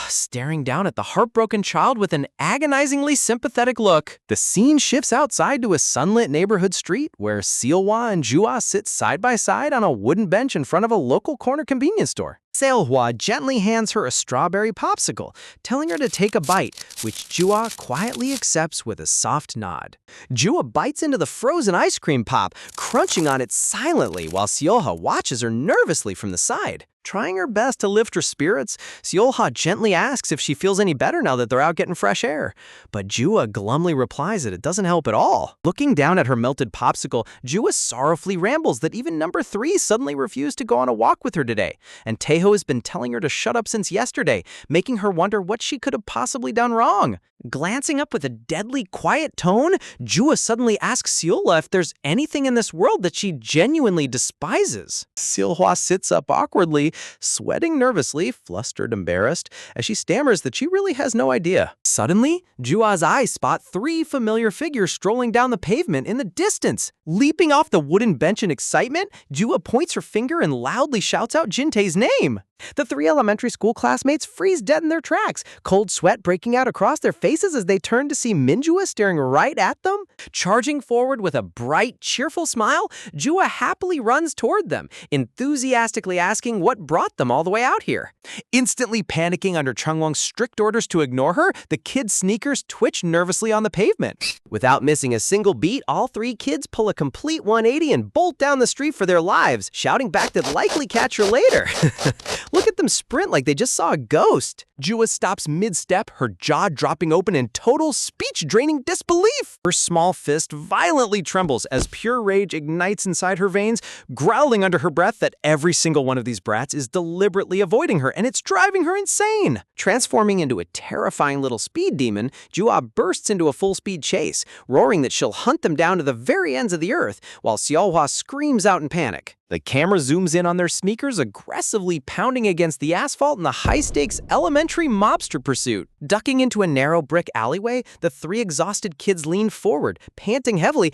staring down at the heartbroken child with an agonizingly sympathetic look. The scene shifts outside to a sunlit neighborhood street where Seol-hwa and Jua sit side by side on a wooden bench in front of a local corner convenience store. Seol-hwa gently hands her a strawberry popsicle, telling her to take a bite, which Jua quietly accepts with a soft nod. Jua bites into the frozen ice cream pop, crunching on it silently while Seol-hwa watches her nervously from the side. Trying her best to lift her spirits, Seol-hwa gently asks if she feels any better now that they're out getting fresh air. But Jua glumly replies that it doesn't help at all. Looking down at her melted popsicle, Jua sorrowfully rambles that even number 3 suddenly refused to go on a walk with her today, and Taeho has been telling her to shut up since yesterday, making her wonder what she could have possibly done wrong. Glancing up with a deadly quiet tone, Jua suddenly asks Seol-hwa if there's anything in this world that she genuinely despises. Seol-hwa sits up awkwardly, sweating nervously, flustered, embarrassed, as she stammers that she really has no idea. Suddenly, Jua's eyes spot 3 familiar figures strolling down the pavement in the distance. Leaping off the wooden bench in excitement, Jua points her finger and loudly shouts out Jintae's name. The 3 elementary school classmates freeze dead in their tracks, cold sweat breaking out across their faces as they turn to see Minjua staring right at them. Charging forward with a bright, cheerful smile, Jua happily runs toward them, enthusiastically asking what brought them all the way out here. Instantly panicking under Chungwong's strict orders to ignore her, the kids' sneakers twitch nervously on the pavement. Without missing a single beat, all 3 kids pull a complete 180 and bolt down the street for their lives, shouting back that likely catch her later. Look at them sprint like they just saw a ghost. Jua stops mid-step, her jaw dropping open in total speech-draining disbelief. Her small fist violently trembles as pure rage ignites inside her veins, growling under her breath that every single one of these brats is deliberately avoiding her and it's driving her insane. Transforming into a terrifying little speed demon, Jua bursts into a full-speed chase, roaring that she'll hunt them down to the very ends of the earth, while Seol-hwa screams out in panic. The camera zooms in on their sneakers aggressively pounding against the asphalt in the high-stakes elementary mobster pursuit. Ducking into a narrow brick alleyway, the three exhausted kids lean forward, panting heavily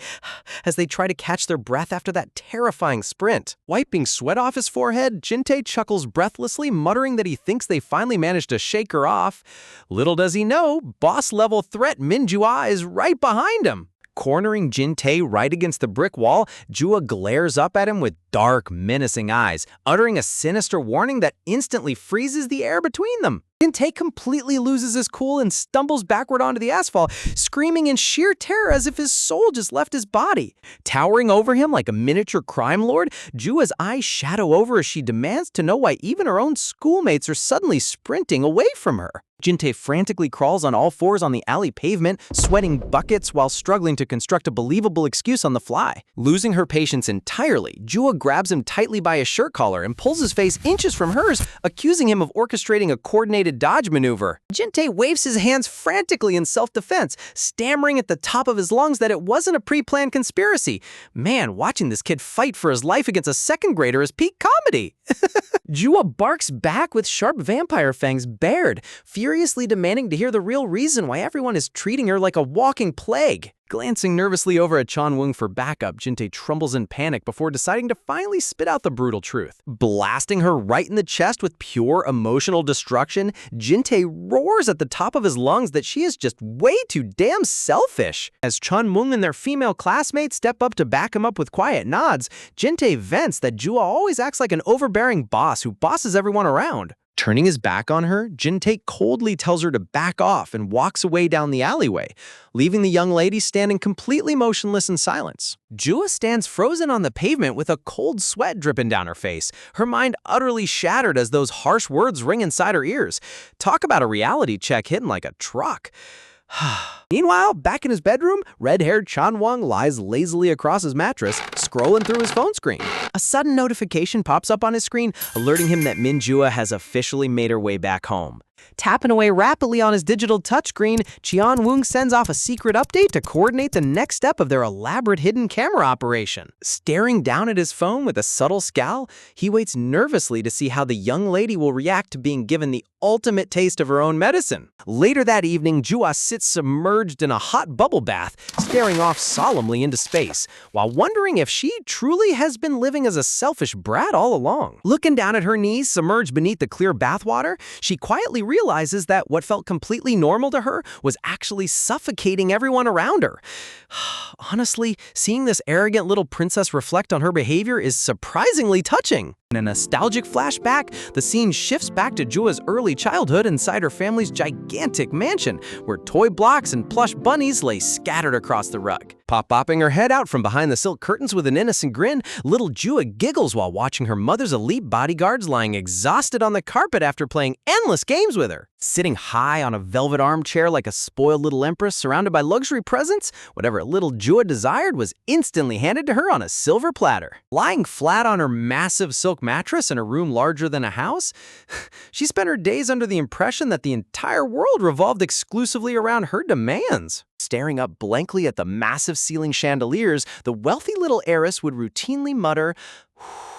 as they try to catch their breath after that terrifying sprint. Wiping sweat off his forehead, Jin-tae chuckles breathlessly, muttering that he thinks they finally managed to shake her off. Little does he know, boss-level threat Min Jua is right behind him. Cornering Jin-tae right against the brick wall, Jua glares up at him with dark, menacing eyes, uttering a sinister warning that instantly freezes the air between them. Jin-tae completely loses his cool and stumbles backward onto the asphalt, screaming in sheer terror as if his soul just left his body. Towering over him like a miniature crime lord, Jua's eyes shadow over as she demands to know why even her own schoolmates are suddenly sprinting away from her. Jin-tae frantically crawls on all fours on the alley pavement, sweating buckets while struggling to construct a believable excuse on the fly. Losing her patience entirely, Jua grabs him tightly by his shirt collar and pulls his face inches from hers, accusing him of orchestrating a coordinated dodge maneuver. Jin-tae waves his hands frantically in self-defense, stammering at the top of his lungs that it wasn't a pre-planned conspiracy. Man, watching this kid fight for his life against a second grader is peak comedy. Jua barks back with sharp vampire fangs bared, furiously demanding to hear the real reason why everyone is treating her like a walking plague. Glancing nervously over at Chan-woong for backup, Jin-tae trembles in panic before deciding to finally spit out the brutal truth. Blasting her right in the chest with pure emotional destruction, Jin-tae roars at the top of his lungs that she is just way too damn selfish. As Chan-woong and their female classmates step up to back him up with quiet nods, Jin-tae vents that Jua always acts like an overbearing boss who bosses everyone around. Turning his back on her, Jin-tae coldly tells her to back off and walks away down the alleyway, leaving the young lady standing completely motionless in silence. Jua stands frozen on the pavement with a cold sweat dripping down her face, her mind utterly shattered as those harsh words ring inside her ears. Talk about a reality check hitting like a truck. Meanwhile, back in his bedroom, red-haired Chan-woong lies lazily across his mattress, scrolling through his phone screen. A sudden notification pops up on his screen, alerting him that Min Jua has officially made her way back home. Tapping away rapidly on his digital touchscreen, Chan-woong sends off a secret update to coordinate the next step of their elaborate hidden camera operation. Staring down at his phone with a subtle scowl, he waits nervously to see how the young lady will react to being given the ultimate taste of her own medicine. Later that evening, Jua sits submerged in a hot bubble bath, staring off solemnly into space, while wondering if she truly has been living as a selfish brat all along. Looking down at her knees, submerged beneath the clear bathwater, she quietly realizes that what felt completely normal to her was actually suffocating everyone around her. Honestly, seeing this arrogant little princess reflect on her behavior is surprisingly touching. In a nostalgic flashback, the scene shifts back to Jua's early childhood inside her family's gigantic mansion, where toy blocks and plush bunnies lay scattered across the rug. Pop-popping her head out from behind the silk curtains with an innocent grin, little Jua giggles while watching her mother's elite bodyguards lying exhausted on the carpet after playing endless games with her. Sitting high on a velvet armchair like a spoiled little empress surrounded by luxury presents, whatever little Jua desired was instantly handed to her on a silver platter. Lying flat on her massive silk mattress in a room larger than a house, she spent her days under the impression that the entire world revolved exclusively around her demands. Staring up blankly at the massive ceiling chandeliers, the wealthy little heiress would routinely mutter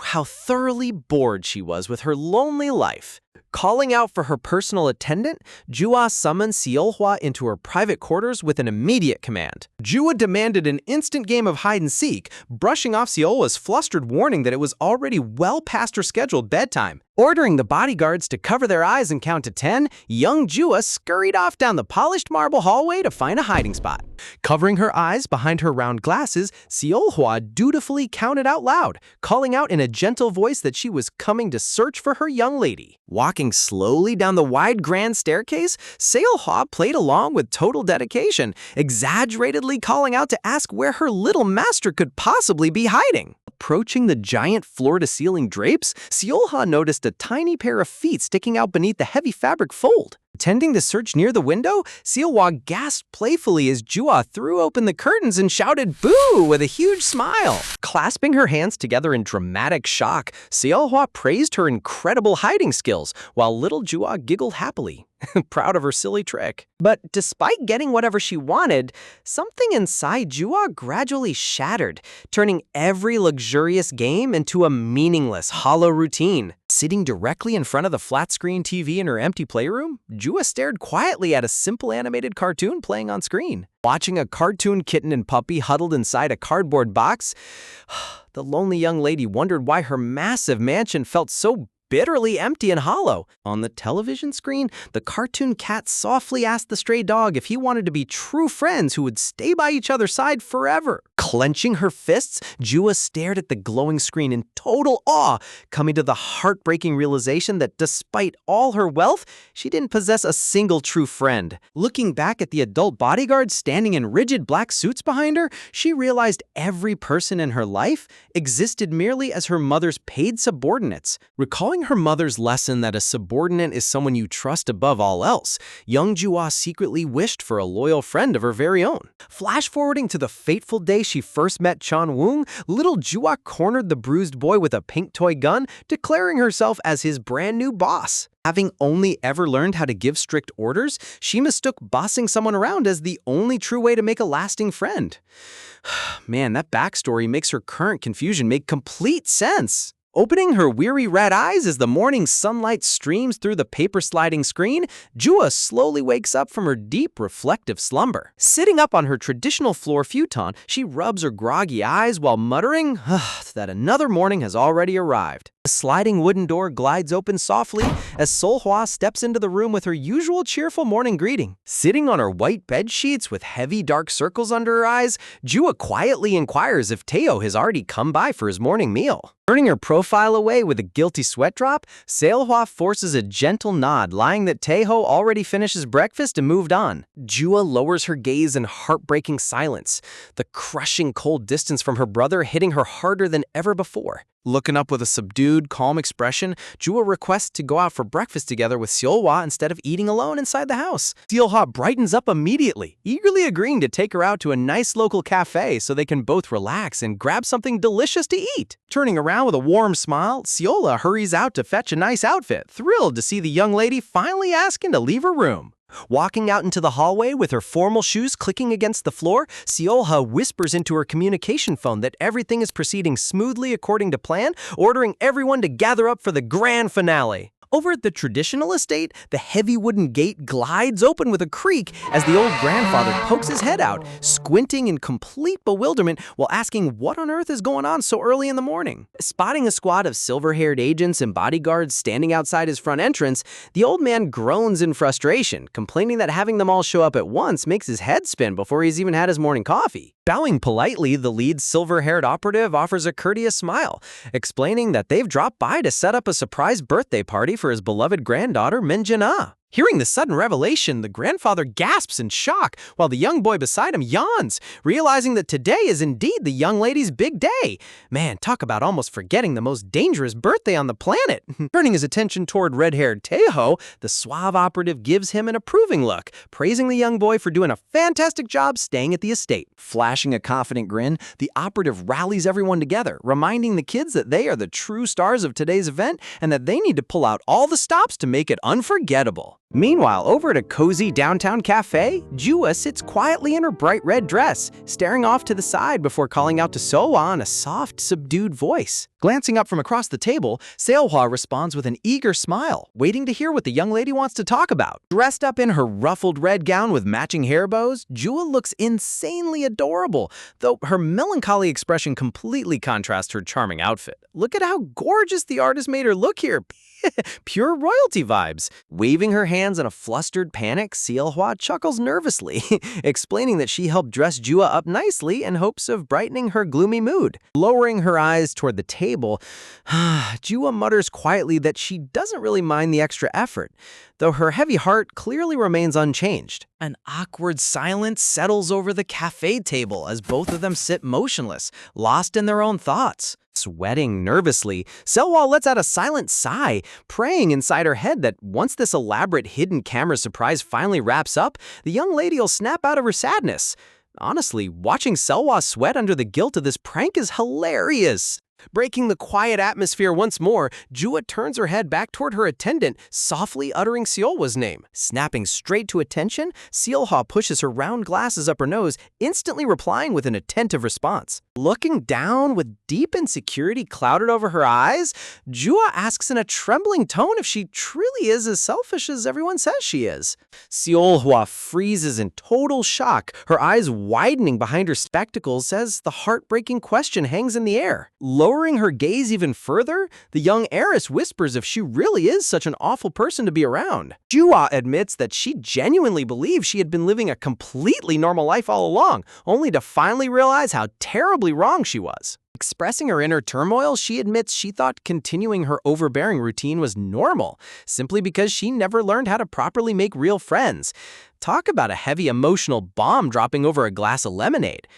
how thoroughly bored she was with her lonely life. Calling out for her personal attendant, Jua summoned Seol-hwa into her private quarters with an immediate command. Jua demanded an instant game of hide-and-seek, brushing off Seol-hwa's flustered warning that it was already well past her scheduled bedtime. Ordering the bodyguards to cover their eyes and count to 10, young Jua scurried off down the polished marble hallway to find a hiding spot. Covering her eyes behind her round glasses, Seol-hwa dutifully counted out loud, calling out in a gentle voice that she was coming to search for her young lady. Walking slowly down the wide grand staircase, Seol-hwa played along with total dedication, exaggeratedly calling out to ask where her little master could possibly be hiding. Approaching the giant floor-to-ceiling drapes, Seol-hwa noticed a tiny pair of feet sticking out beneath the heavy fabric fold. Pretending to search near the window, Seol-hwa gasped playfully as Jua threw open the curtains and shouted "Boo!" with a huge smile. Clasping her hands together in dramatic shock, Seol-hwa praised her incredible hiding skills, while little Jua giggled happily. proud of her silly trick. But despite getting whatever she wanted, something inside Jua gradually shattered, turning every luxurious game into a meaningless, hollow routine. Sitting directly in front of the flat-screen TV in her empty playroom, Jua stared quietly at a simple animated cartoon playing on screen. Watching a cartoon kitten and puppy huddled inside a cardboard box, the lonely young lady wondered why her massive mansion felt so bitterly empty and hollow. On the television screen, the cartoon cat softly asked the stray dog if he wanted to be true friends who would stay by each other's side forever. Clenching her fists, Jua stared at the glowing screen in total awe, coming to the heartbreaking realization that despite all her wealth, she didn't possess a single true friend. Looking back at the adult bodyguards standing in rigid black suits behind her, she realized every person in her life existed merely as her mother's paid subordinates. Recalling her mother's lesson that a subordinate is someone you trust above all else, young Jua secretly wished for a loyal friend of her very own. Flash forwarding to the fateful day she first met Chan Woong, little Jua cornered the bruised boy with a pink toy gun, declaring herself as his brand new boss. Having only ever learned how to give strict orders, she mistook bossing someone around as the only true way to make a lasting friend. Man, that backstory makes her current confusion make complete sense. Opening her weary red eyes as the morning sunlight streams through the paper-sliding screen, Jua slowly wakes up from her deep, reflective slumber. Sitting up on her traditional floor futon, she rubs her groggy eyes while muttering that another morning has already arrived. The sliding wooden door glides open softly as Seol-hwa steps into the room with her usual cheerful morning greeting. Sitting on her white bed sheets with heavy dark circles under her eyes, Jua quietly inquires if Tae-ho has already come by for his morning meal. Turning her profile away with a guilty sweat drop, Seol-hwa forces a gentle nod, lying that Tae-ho already finished his breakfast and moved on. Jua lowers her gaze in heartbreaking silence, the crushing cold distance from her brother hitting her harder than ever before. Looking up with a subdued, calm expression, Jua requests to go out for breakfast together with Seol-hwa instead of eating alone inside the house. Seol-hwa brightens up immediately, eagerly agreeing to take her out to a nice local cafe so they can both relax and grab something delicious to eat. Turning around with a warm smile, Seol-hwa hurries out to fetch a nice outfit, thrilled to see the young lady finally asking to leave her room. Walking out into the hallway with her formal shoes clicking against the floor, Seol-hwa whispers into her communication phone that everything is proceeding smoothly according to plan, ordering everyone to gather up for the grand finale. Over at the traditional estate, the heavy wooden gate glides open with a creak as the old grandfather pokes his head out, squinting in complete bewilderment while asking what on earth is going on so early in the morning. Spotting a squad of silver-haired agents and bodyguards standing outside his front entrance, the old man groans in frustration, complaining that having them all show up at once makes his head spin before he's even had his morning coffee. Bowing politely, the lead silver-haired operative offers a courteous smile, explaining that they've dropped by to set up a surprise birthday party for his beloved granddaughter, Min-jin-ah. Hearing the sudden revelation, the grandfather gasps in shock, while the young boy beside him yawns, realizing that today is indeed the young lady's big day. Man, talk about almost forgetting the most dangerous birthday on the planet. Turning his attention toward red-haired Tae-ho, the suave operative gives him an approving look, praising the young boy for doing a fantastic job staying at the estate. Flashing a confident grin, the operative rallies everyone together, reminding the kids that they are the true stars of today's event and that they need to pull out all the stops to make it unforgettable. Meanwhile, over at a cozy downtown cafe, Jua sits quietly in her bright red dress, staring off to the side before calling out to Seol-hwa in a soft, subdued voice. Glancing up from across the table, Seol-hwa responds with an eager smile, waiting to hear what the young lady wants to talk about. Dressed up in her ruffled red gown with matching hair bows, Jua looks insanely adorable, though her melancholy expression completely contrasts her charming outfit. Look at how gorgeous the artist made her look here. Pure royalty vibes. Waving her hands in a flustered panic, Seol-hwa chuckles nervously, explaining that she helped dress Jua up nicely in hopes of brightening her gloomy mood. Lowering her eyes toward the table, Jua mutters quietly that she doesn't really mind the extra effort, though her heavy heart clearly remains unchanged. An awkward silence settles over the cafe table as both of them sit motionless, lost in their own thoughts. Sweating nervously, Seol-hwa lets out a silent sigh, praying inside her head that once this elaborate hidden camera surprise finally wraps up, the young lady will snap out of her sadness. Honestly, watching Seol-hwa sweat under the guilt of this prank is hilarious. Breaking the quiet atmosphere once more, Jua turns her head back toward her attendant, softly uttering Seolhwa's name. Snapping straight to attention, Seolhwa pushes her round glasses up her nose, instantly replying with an attentive response. Looking down with deep insecurity clouded over her eyes, Jua asks in a trembling tone if she truly is as selfish as everyone says she is. Seolhwa freezes in total shock, her eyes widening behind her spectacles as the heartbreaking question hangs in the air. Lowering her gaze even further, the young heiress whispers if she really is such an awful person to be around. Jua admits that she genuinely believes she had been living a completely normal life all along, only to finally realize how terribly wrong she was. Expressing her inner turmoil, she admits she thought continuing her overbearing routine was normal, simply because she never learned how to properly make real friends. Talk about a heavy emotional bomb dropping over a glass of lemonade.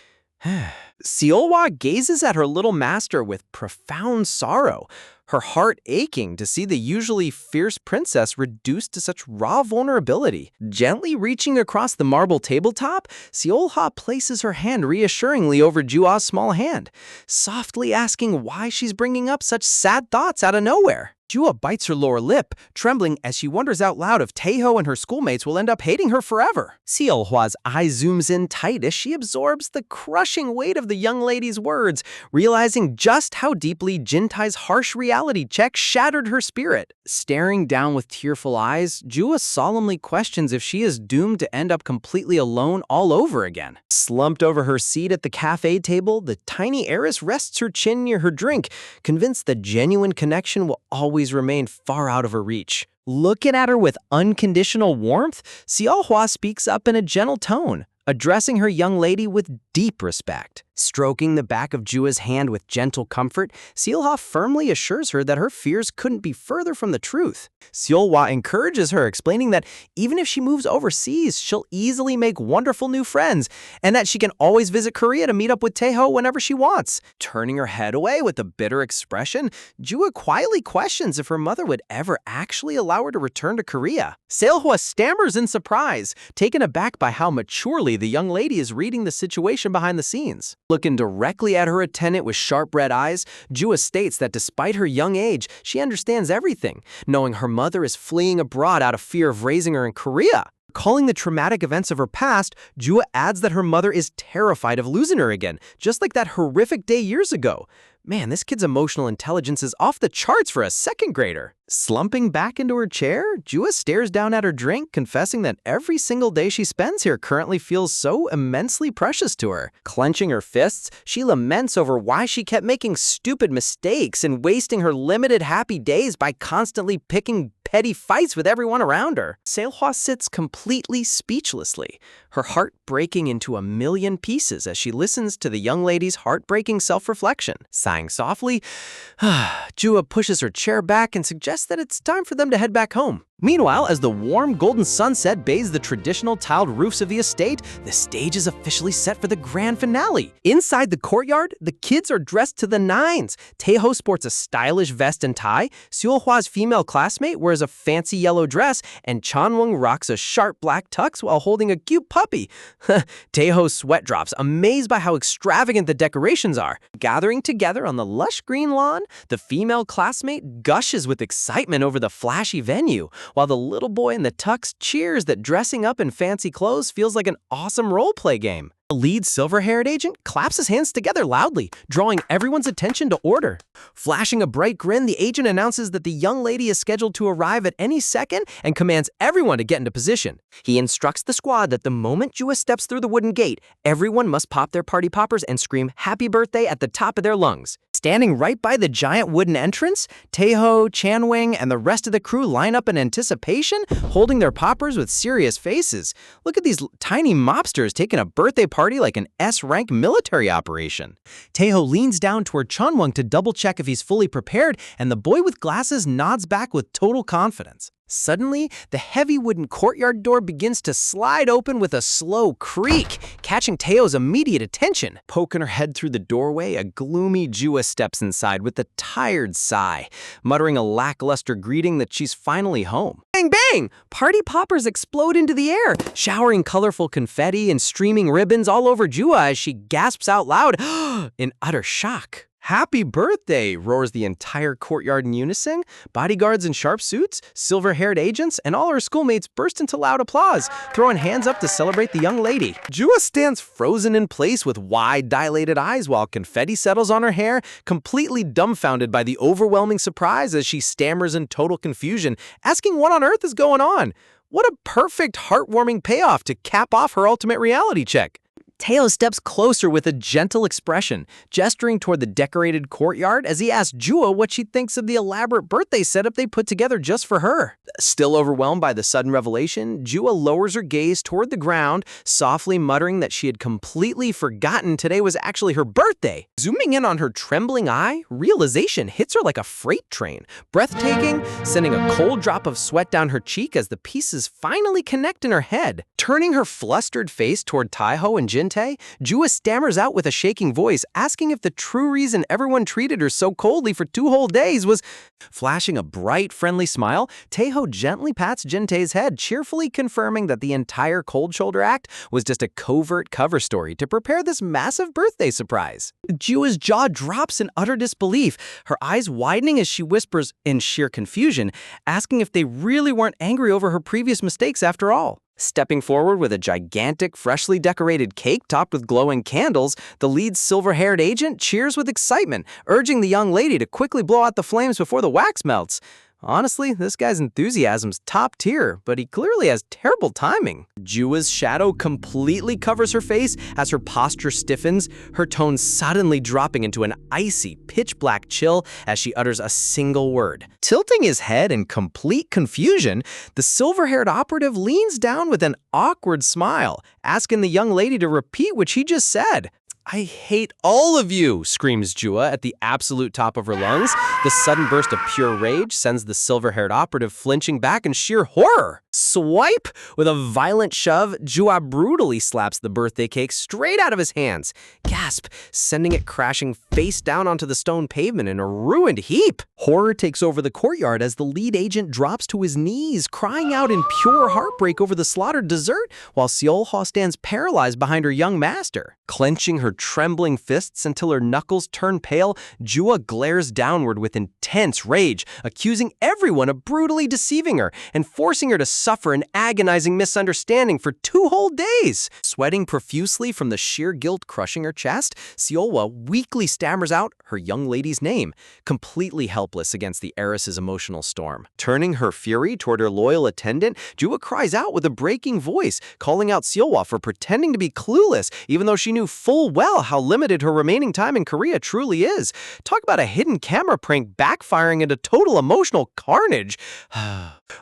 Seolhwa gazes at her little master with profound sorrow, her heart aching to see the usually fierce princess reduced to such raw vulnerability. Gently reaching across the marble tabletop, Seolhwa places her hand reassuringly over Jua's small hand, softly asking why she's bringing up such sad thoughts out of nowhere. Jua bites her lower lip, trembling as she wonders out loud if Taeho and her schoolmates will end up hating her forever. Seolhwa's eye zooms in tight as she absorbs the crushing weight of the young lady's words, realizing just how deeply Jintai's harsh reality check shattered her spirit. Staring down with tearful eyes, Jua solemnly questions if she is doomed to end up completely alone all over again. Slumped over her seat at the cafe table, the tiny heiress rests her chin near her drink, convinced that genuine connection will always remain far out of her reach. Looking at her with unconditional warmth, Seolhwa speaks up in a gentle tone, addressing her young lady with deep respect. Stroking the back of Jua's hand with gentle comfort, Seolhwa firmly assures her that her fears couldn't be further from the truth. Seolhwa encourages her, explaining that even if she moves overseas, she'll easily make wonderful new friends, and that she can always visit Korea to meet up with Taeho whenever she wants. Turning her head away with a bitter expression, Jua quietly questions if her mother would ever actually allow her to return to Korea. Seolhwa stammers in surprise, taken aback by how maturely the young lady is reading the situation behind the scenes. Looking directly at her attendant with sharp red eyes, Jua states that despite her young age, she understands everything, knowing her mother is fleeing abroad out of fear of raising her in Korea. Recalling the traumatic events of her past, Jua adds that her mother is terrified of losing her again, just like that horrific day years ago. Man, this kid's emotional intelligence is off the charts for a second grader. Slumping back into her chair, Jua stares down at her drink, confessing that every single day she spends here currently feels so immensely precious to her. Clenching her fists, she laments over why she kept making stupid mistakes and wasting her limited happy days by constantly picking petty fights with everyone around her. Seolhwa sits completely speechlessly, her heart breaking into a million pieces as she listens to the young lady's heartbreaking self-reflection. Sighing softly, Jua pushes her chair back and suggests that it's time for them to head back home. Meanwhile, as the warm golden sunset bathes the traditional tiled roofs of the estate, the stage is officially set for the grand finale. Inside the courtyard, the kids are dressed to the nines. Taeho sports a stylish vest and tie, Seolhwa's female classmate wears a fancy yellow dress, and Chanwung rocks a sharp black tux while holding a cute puppy. Taeho sweat drops, amazed by how extravagant the decorations are. Gathering together on the lush green lawn, the female classmate gushes with excitement over the flashy venue, while the little boy in the tux cheers that dressing up in fancy clothes feels like an awesome role-play game. The lead silver-haired agent claps his hands together loudly, drawing everyone's attention to order. Flashing a bright grin, the agent announces that the young lady is scheduled to arrive at any second and commands everyone to get into position. He instructs the squad that the moment Jua steps through the wooden gate, everyone must pop their party poppers and scream "Happy Birthday" at the top of their lungs. Standing right by the giant wooden entrance, Taeho, Chanwing, and the rest of the crew line up in anticipation, holding their poppers with serious faces. Look at these tiny mobsters taking a birthday party like an S-rank military operation. Taeho leans down toward Chanwung to double-check if he's fully prepared, and the boy with glasses nods back with total confidence. Suddenly, the heavy wooden courtyard door begins to slide open with a slow creak, catching Taeho's immediate attention. Poking her head through the doorway, a gloomy Jua steps inside with a tired sigh, muttering a lackluster greeting that she's finally home. Bang, bang! Party poppers explode into the air, showering colorful confetti and streaming ribbons all over Jua as she gasps out loud in utter shock. "Happy birthday!" roars the entire courtyard in unison. Bodyguards in sharp suits, silver-haired agents, and all her schoolmates burst into loud applause, throwing hands up to celebrate the young lady. Jua stands frozen in place with wide, dilated eyes while confetti settles on her hair, completely dumbfounded by the overwhelming surprise as she stammers in total confusion, asking what on earth is going on. What a perfect, heartwarming payoff to cap off her ultimate reality check. Taeho steps closer with a gentle expression, gesturing toward the decorated courtyard as he asks Jua what she thinks of the elaborate birthday setup they put together just for her. Still overwhelmed by the sudden revelation, Jua lowers her gaze toward the ground, softly muttering that she had completely forgotten today was actually her birthday. Zooming in on her trembling eye, realization hits her like a freight train, breathtaking, sending a cold drop of sweat down her cheek as the pieces finally connect in her head. Turning her flustered face toward Taeho and Jin-tae, Jua stammers out with a shaking voice, asking if the true reason everyone treated her so coldly for 2 whole days was... Flashing a bright, friendly smile, Taeho gently pats Jin-tae's head, cheerfully confirming that the entire cold shoulder act was just a covert cover story to prepare this massive birthday surprise. Jua's jaw drops in utter disbelief, her eyes widening as she whispers, in sheer confusion, asking if they really weren't angry over her previous mistakes after all. Stepping forward with a gigantic, freshly decorated cake topped with glowing candles, the lead silver-haired agent cheers with excitement, urging the young lady to quickly blow out the flames before the wax melts. Honestly, this guy's enthusiasm's top tier, but he clearly has terrible timing. Jua's shadow completely covers her face as her posture stiffens, her tone suddenly dropping into an icy, pitch-black chill as she utters a single word. Tilting his head in complete confusion, the silver-haired operative leans down with an awkward smile, asking the young lady to repeat what she just said. "I hate all of you," screams Jua at the absolute top of her lungs. The sudden burst of pure rage sends the silver-haired operative flinching back in sheer horror. Swipe! With a violent shove, Jua brutally slaps the birthday cake straight out of his hands. Gasp, sending it crashing face down onto the stone pavement in a ruined heap. Horror takes over the courtyard as the lead agent drops to his knees, crying out in pure heartbreak over the slaughtered dessert, while Seol-hwa stands paralyzed behind her young master. Clenching her trembling fists until her knuckles turn pale, Jua glares downward with intense rage, accusing everyone of brutally deceiving her and forcing her to suffer an agonizing misunderstanding for 2 whole days. Sweating profusely from the sheer guilt crushing her chest, Seol-hwa weakly stammers out her young lady's name, completely helpless against the heiress's emotional storm. Turning her fury toward her loyal attendant, Jua cries out with a breaking voice, calling out Seol-hwa for pretending to be clueless, even though she knew full well how limited her remaining time in Korea truly is. Talk about a hidden camera prank backfiring into total emotional carnage.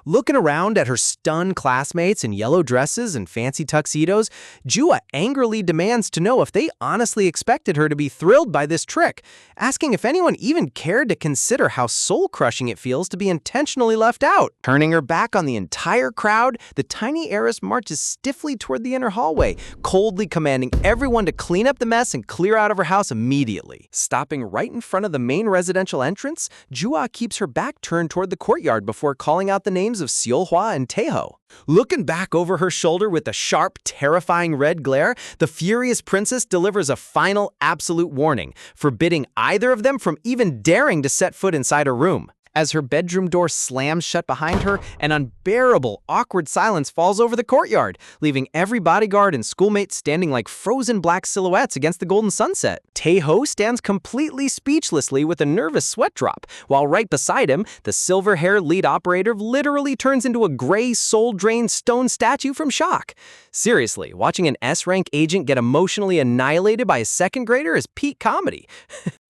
Looking around at her stunned classmates in yellow dresses and fancy tuxedos, Jua angrily demands to know if they honestly expected her to be thrilled by this trick, asking if anyone even cared to consider how soul-crushing it feels to be intentionally left out. Turning her back on the entire crowd, the tiny heiress marches stiffly toward the inner hallway, coldly commanding everyone to clean up the mess and clear out of her house immediately. Stopping right in front of the main residential entrance, Jua keeps her back turned toward the courtyard before calling out the names of Seol-hwa and Taeho. Looking back over her shoulder with a sharp, terrifying red glare, the furious princess delivers a final absolute warning, forbidding either of them from even daring to set foot inside her room. As her bedroom door slams shut behind her, an unbearable, awkward silence falls over the courtyard, leaving every bodyguard and schoolmate standing like frozen black silhouettes against the golden sunset. Taeho stands completely speechlessly with a nervous sweat drop, while right beside him, the silver-haired lead operator literally turns into a gray, soul-drained stone statue from shock. Seriously, watching an S-rank agent get emotionally annihilated by a second grader is peak comedy.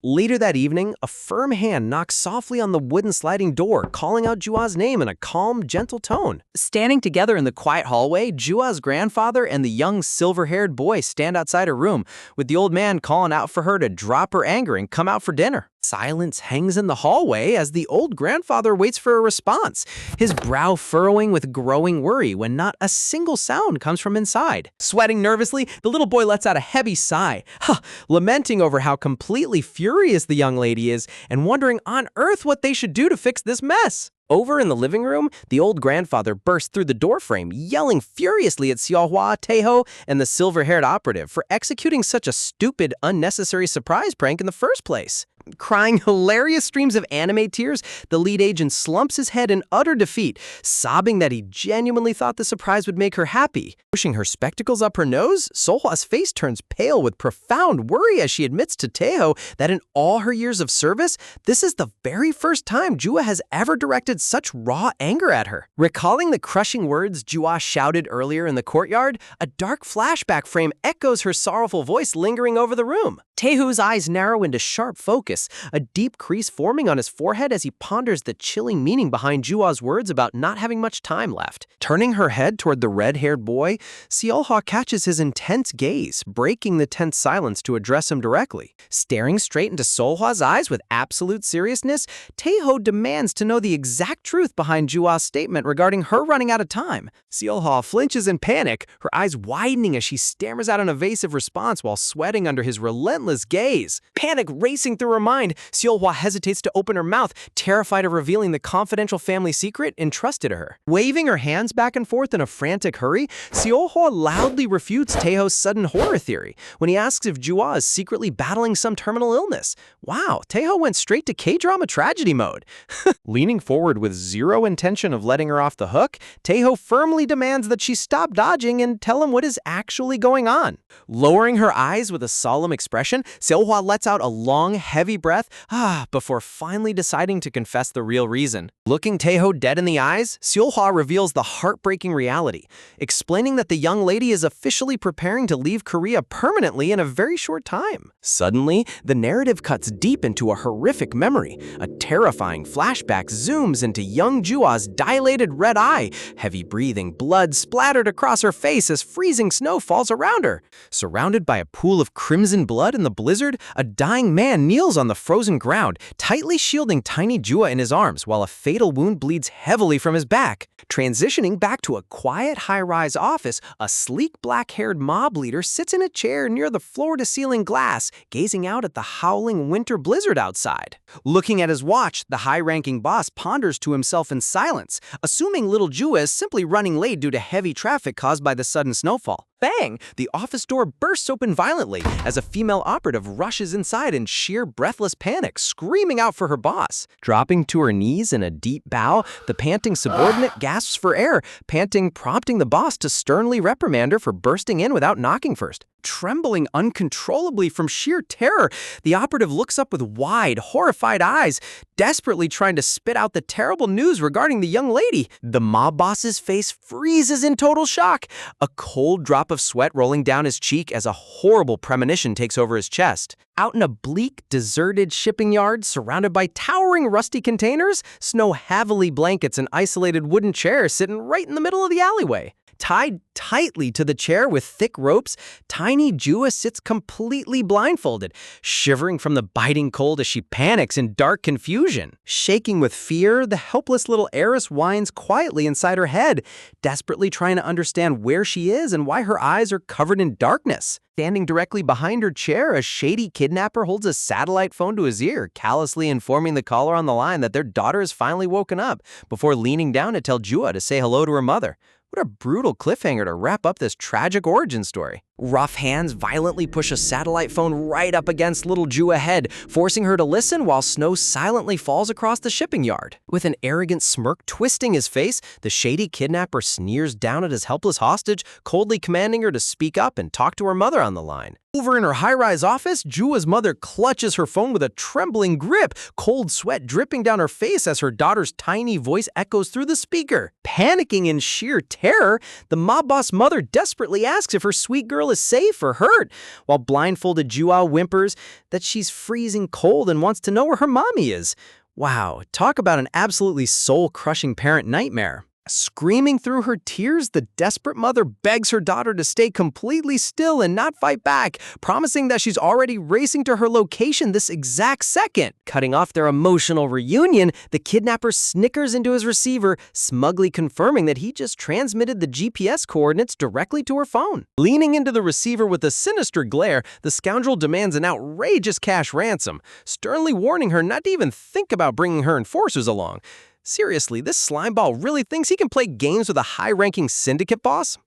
Later that evening, a firm hand knocks softly on the wooden sliding door, calling out Jua's name in a calm, gentle tone. Standing together in the quiet hallway, Jua's grandfather and the young silver-haired boy stand outside her room, with the old man calling out for her to drop her anger and come out for dinner. Silence hangs in the hallway as the old grandfather waits for a response, his brow furrowing with growing worry when not a single sound comes from inside. Sweating nervously, the little boy lets out a heavy sigh, lamenting over how completely furious the young lady is and wondering on earth what they should do to fix this mess. Over in the living room, the old grandfather bursts through the doorframe, yelling furiously at Seol-hwa, Taeho, and the silver-haired operative for executing such a stupid, unnecessary surprise prank in the first place. Crying hilarious streams of anime tears, the lead agent slumps his head in utter defeat, sobbing that he genuinely thought the surprise would make her happy. Pushing her spectacles up her nose, Seolhwa's face turns pale with profound worry as she admits to Taeho that in all her years of service, this is the very first time Jua has ever directed such raw anger at her. Recalling the crushing words Jua shouted earlier in the courtyard, a dark flashback frame echoes her sorrowful voice lingering over the room. Taeho's eyes narrow into sharp focus, a deep crease forming on his forehead as he ponders the chilling meaning behind Jua's words about not having much time left. Turning her head toward the red-haired boy, Seolhwa catches his intense gaze, breaking the tense silence to address him directly. Staring straight into Seolhwa's eyes with absolute seriousness, Taeho demands to know the exact truth behind Jua's statement regarding her running out of time. Seolhwa flinches in panic, her eyes widening as she stammers out an evasive response while sweating under his relentless gaze. Panic racing through her mind, Seolhwa hesitates to open her mouth, terrified of revealing the confidential family secret entrusted to her. Waving her hands back and forth in a frantic hurry, Seolhwa loudly refutes Taeho's sudden horror theory when he asks if Jua is secretly battling some terminal illness. Wow, Taeho went straight to K-drama tragedy mode. Leaning forward with zero intention of letting her off the hook, Taeho firmly demands that she stop dodging and tell him what is actually going on. Lowering her eyes with a solemn expression, Seolhwa lets out a long, heavy breath before finally deciding to confess the real reason. Looking Taeho dead in the eyes, Seolhwa reveals the heartbreaking reality, explaining that the young lady is officially preparing to leave Korea permanently in a very short time. Suddenly, the narrative cuts deep into a horrific memory. A terrifying flashback zooms into young Jua's dilated red eye, heavy breathing, blood splattered across her face as freezing snow falls around her. Surrounded by a pool of crimson blood in the blizzard, a dying man kneels on the frozen ground, tightly shielding tiny Jua in his arms while a fatal wound bleeds heavily from his back. Transitioning back to a quiet high-rise office, a sleek black-haired mob leader sits in a chair near the floor-to-ceiling glass, gazing out at the howling winter blizzard outside. Looking at his watch, the high-ranking boss ponders to himself in silence, assuming little Jua is simply running late due to heavy traffic caused by the sudden snowfall. Bang! The office door bursts open violently as a female operative rushes inside in sheer breathless panic, screaming out for her boss. Dropping to her knees in a deep bow, the panting subordinate gasps for air, prompting the boss to sternly reprimand her for bursting in without knocking first. Trembling uncontrollably from sheer terror, the operative looks up with wide, horrified eyes, desperately trying to spit out the terrible news regarding the young lady. The mob boss's face freezes in total shock, a cold drop of sweat rolling down his cheek as a horrible premonition takes over his chest. Out in a bleak, deserted shipping yard surrounded by towering rusty containers, snow-heavy blankets and isolated wooden chairs sitting right in the middle of the alleyway. Tied tightly to the chair with thick ropes, tiny Jua sits completely blindfolded, shivering from the biting cold as she panics in dark confusion. Shaking with fear, the helpless little heiress whines quietly inside her head, desperately trying to understand where she is and why her eyes are covered in darkness. Standing directly behind her chair, a shady kidnapper holds a satellite phone to his ear, callously informing the caller on the line that their daughter has finally woken up, before leaning down to tell Jua to say hello to her mother. What a brutal cliffhanger to wrap up this tragic origin story. Rough hands violently push a satellite phone right up against little Jua head, forcing her to listen while snow silently falls across the shipping yard. With an arrogant smirk twisting his face, the shady kidnapper sneers down at his helpless hostage, coldly commanding her to speak up and talk to her mother on the line. Over in her high-rise office, Jua's mother clutches her phone with a trembling grip, cold sweat dripping down her face as her daughter's tiny voice echoes through the speaker. Panicking in sheer terror, the mob boss mother desperately asks if her sweet girl is safe or hurt, while blindfolded Jua whimpers that she's freezing cold and wants to know where her mommy is. Wow, talk about an absolutely soul-crushing parent nightmare. Screaming through her tears, the desperate mother begs her daughter to stay completely still and not fight back, promising that she's already racing to her location this exact second. Cutting off their emotional reunion, the kidnapper snickers into his receiver, smugly confirming that he just transmitted the GPS coordinates directly to her phone. Leaning into the receiver with a sinister glare, the scoundrel demands an outrageous cash ransom, sternly warning her not to even think about bringing her enforcers along. Seriously, this slimeball really thinks he can play games with a high-ranking syndicate boss?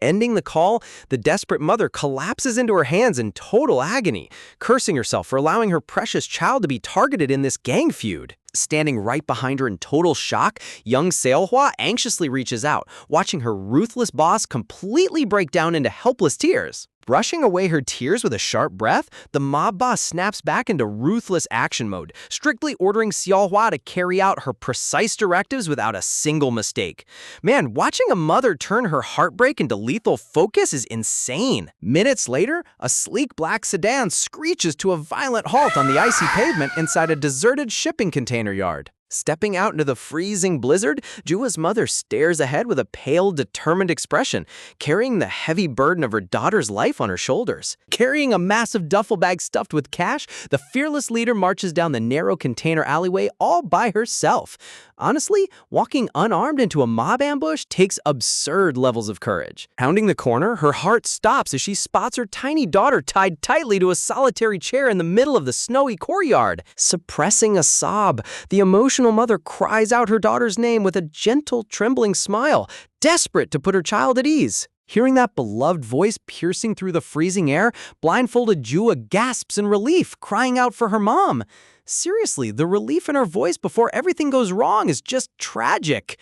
Ending the call, the desperate mother collapses into her hands in total agony, cursing herself for allowing her precious child to be targeted in this gang feud. Standing right behind her in total shock, young Seohwa anxiously reaches out, watching her ruthless boss completely break down into helpless tears. Brushing away her tears with a sharp breath, the mob boss snaps back into ruthless action mode, strictly ordering Seohwa to carry out her precise directives without a single mistake. Man, watching a mother turn her heartbreak into lethal focus is insane. Minutes later, a sleek black sedan screeches to a violent halt on the icy pavement inside a deserted shipping container yard. Stepping out into the freezing blizzard, Jua's mother stares ahead with a pale, determined expression, carrying the heavy burden of her daughter's life on her shoulders. Carrying a massive duffel bag stuffed with cash, the fearless leader marches down the narrow container alleyway all by herself. Honestly, walking unarmed into a mob ambush takes absurd levels of courage. Pounding the corner, her heart stops as she spots her tiny daughter tied tightly to a solitary chair in the middle of the snowy courtyard. Suppressing a sob, the emotional mother cries out her daughter's name with a gentle, trembling smile, desperate to put her child at ease. Hearing that beloved voice piercing through the freezing air, blindfolded Jua gasps in relief, crying out for her mom. Seriously, the relief in her voice before everything goes wrong is just tragic.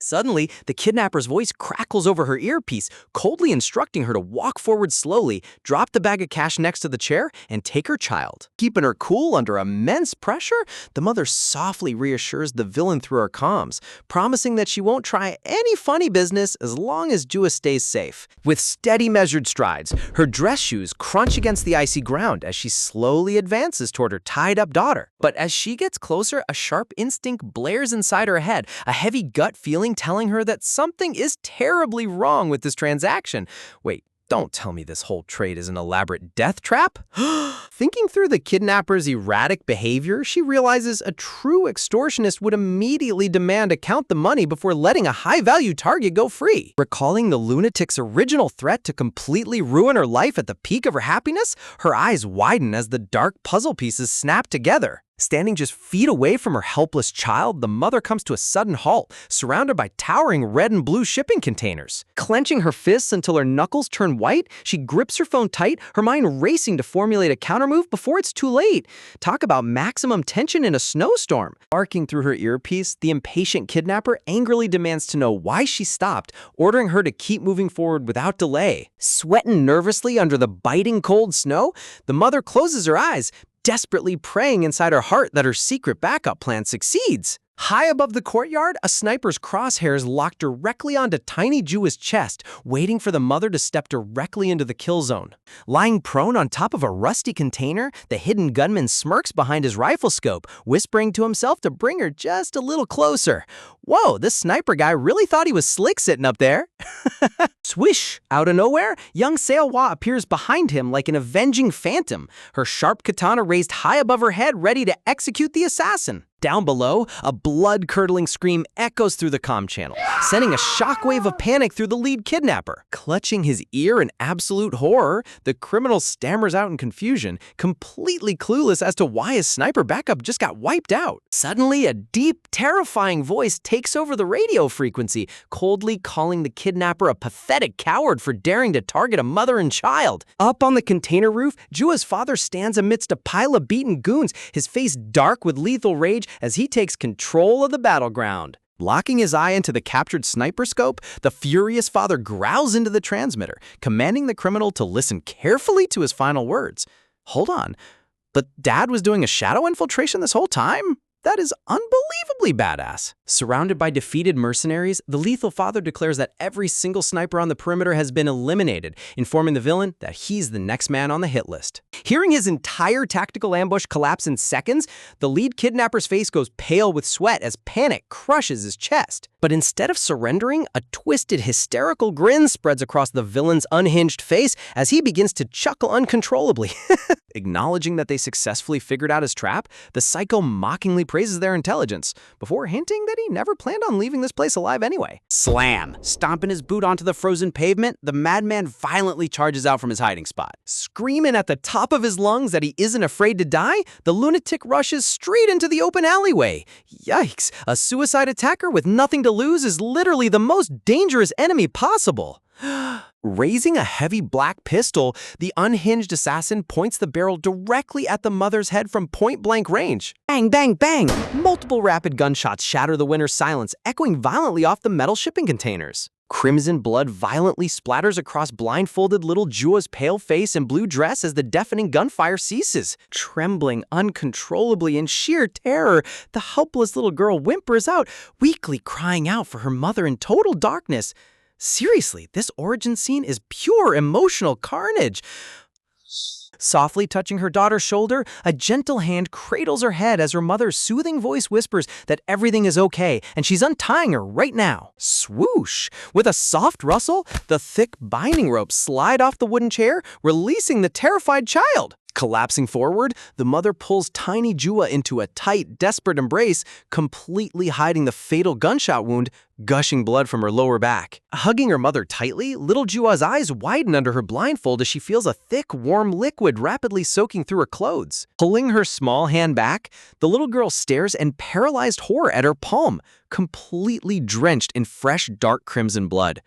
Suddenly, the kidnapper's voice crackles over her earpiece, coldly instructing her to walk forward slowly, drop the bag of cash next to the chair, and take her child. Keeping her cool under immense pressure, the mother softly reassures the villain through her comms, promising that she won't try any funny business as long as Jua stays safe. With steady, measured strides, her dress shoes crunch against the icy ground as she slowly advances toward her tied-up daughter. But as she gets closer, a sharp instinct blares inside her head, a heavy gut feeling telling her that something is terribly wrong with this transaction. Wait, don't tell me this whole trade is an elaborate death trap? Thinking through the kidnapper's erratic behavior, she realizes a true extortionist would immediately demand to count the money before letting a high-value target go free. Recalling the lunatic's original threat to completely ruin her life at the peak of her happiness, her eyes widen as the dark puzzle pieces snap together. Standing just feet away from her helpless child, the mother comes to a sudden halt, surrounded by towering red and blue shipping containers. Clenching her fists until her knuckles turn white, she grips her phone tight, her mind racing to formulate a countermove before it's too late. Talk about maximum tension in a snowstorm. Barking through her earpiece, the impatient kidnapper angrily demands to know why she stopped, ordering her to keep moving forward without delay. Sweating nervously under the biting cold snow, the mother closes her eyes, desperately praying inside her heart that her secret backup plan succeeds. High above the courtyard, a sniper's crosshairs lock directly onto tiny Jua's chest, waiting for the mother to step directly into the kill zone. Lying prone on top of a rusty container, the hidden gunman smirks behind his rifle scope, whispering to himself to bring her just a little closer. Whoa, this sniper guy really thought he was slick sitting up there. Swish! Out of nowhere, young Seohwa appears behind him like an avenging phantom, her sharp katana raised high above her head ready to execute the assassin. Down below, a blood-curdling scream echoes through the comm channel, sending a shockwave of panic through the lead kidnapper. Clutching his ear in absolute horror, the criminal stammers out in confusion, completely clueless as to why his sniper backup just got wiped out. Suddenly, a deep, terrifying voice takes over the radio frequency, coldly calling the kidnapper a pathetic coward for daring to target a mother and child. Up on the container roof, Jua's father stands amidst a pile of beaten goons, his face dark with lethal rage as he takes control of the battleground. Locking his eye into the captured sniper scope, the furious father growls into the transmitter, commanding the criminal to listen carefully to his final words. Hold on, but Dad was doing a shadow infiltration this whole time? That is unbelievably badass. Surrounded by defeated mercenaries, the lethal father declares that every single sniper on the perimeter has been eliminated, informing the villain that he's the next man on the hit list. Hearing his entire tactical ambush collapse in seconds, the lead kidnapper's face goes pale with sweat as panic crushes his chest. But instead of surrendering, a twisted, hysterical grin spreads across the villain's unhinged face as he begins to chuckle uncontrollably. Acknowledging that they successfully figured out his trap, the psycho mockingly praises their intelligence, before hinting that he never planned on leaving this place alive anyway. Slam! Stomping his boot onto the frozen pavement, the madman violently charges out from his hiding spot. Screaming at the top of his lungs that he isn't afraid to die, the lunatic rushes straight into the open alleyway. Yikes, a suicide attacker with nothing to lose is literally the most dangerous enemy possible. Raising a heavy black pistol, the unhinged assassin points the barrel directly at the mother's head from point-blank range. Bang, bang, bang! Multiple rapid gunshots shatter the winter's silence, echoing violently off the metal shipping containers. Crimson blood violently splatters across blindfolded little Jua's pale face and blue dress as the deafening gunfire ceases. Trembling uncontrollably in sheer terror, the helpless little girl whimpers out, weakly crying out for her mother in total darkness. Seriously, this origin scene is pure emotional carnage. Softly touching her daughter's shoulder, a gentle hand cradles her head as her mother's soothing voice whispers that everything is okay and she's untying her right now. Swoosh! With a soft rustle, the thick binding ropes slide off the wooden chair, releasing the terrified child. Collapsing forward, the mother pulls tiny Jua into a tight, desperate embrace, completely hiding the fatal gunshot wound, gushing blood from her lower back. Hugging her mother tightly, little Jua's eyes widen under her blindfold as she feels a thick, warm liquid rapidly soaking through her clothes. Pulling her small hand back, the little girl stares in paralyzed horror at her palm, completely drenched in fresh, dark crimson blood.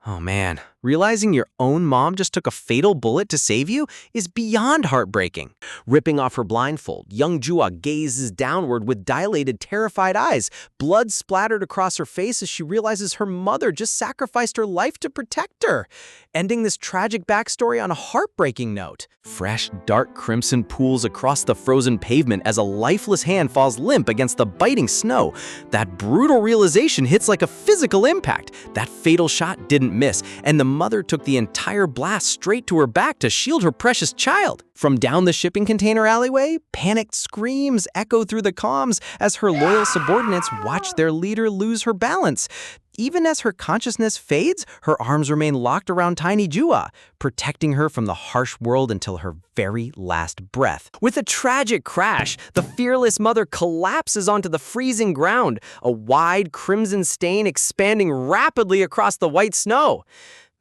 Oh man, realizing your own mom just took a fatal bullet to save you is beyond heartbreaking. Ripping off her blindfold, young Jua gazes downward with dilated, terrified eyes, blood splattered across her face as she realizes her mother just sacrificed her life to protect her, ending this tragic backstory on a heartbreaking note. Fresh, dark crimson pools across the frozen pavement as a lifeless hand falls limp against the biting snow. That brutal realization hits like a physical impact. That fatal shot didn't miss, and the mother took the entire blast straight to her back to shield her precious child. From down the shipping container alleyway, panicked screams echo through the comms as her loyal subordinates watch their leader lose her balance. Even as her consciousness fades, her arms remain locked around tiny Jua, protecting her from the harsh world until her very last breath. With a tragic crash, the fearless mother collapses onto the freezing ground, a wide crimson stain expanding rapidly across the white snow.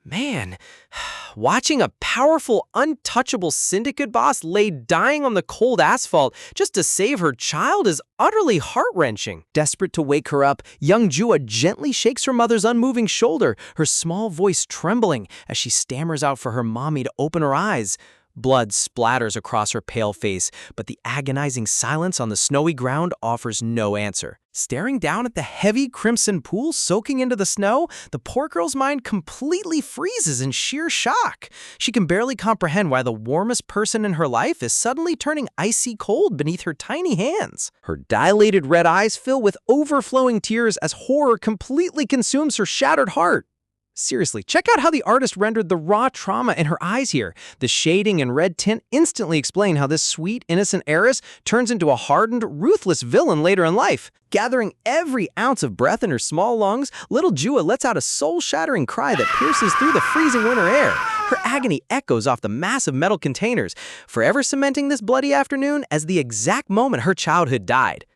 Man, watching a powerful, untouchable syndicate boss lay dying on the cold asphalt just to save her child is utterly heart-wrenching. Desperate to wake her up, young Jua gently shakes her mother's unmoving shoulder, her small voice trembling as she stammers out for her mommy to open her eyes. Blood splatters across her pale face, but the agonizing silence on the snowy ground offers no answer. Staring down at the heavy crimson pool soaking into the snow, the poor girl's mind completely freezes in sheer shock. She can barely comprehend why the warmest person in her life is suddenly turning icy cold beneath her tiny hands. Her dilated red eyes fill with overflowing tears as horror completely consumes her shattered heart. Seriously, check out how the artist rendered the raw trauma in her eyes here. The shading and red tint instantly explain how this sweet, innocent heiress turns into a hardened, ruthless villain later in life. Gathering every ounce of breath in her small lungs, little Jua lets out a soul-shattering cry that pierces through the freezing winter air. Her agony echoes off the massive metal containers, forever cementing this bloody afternoon as the exact moment her childhood died.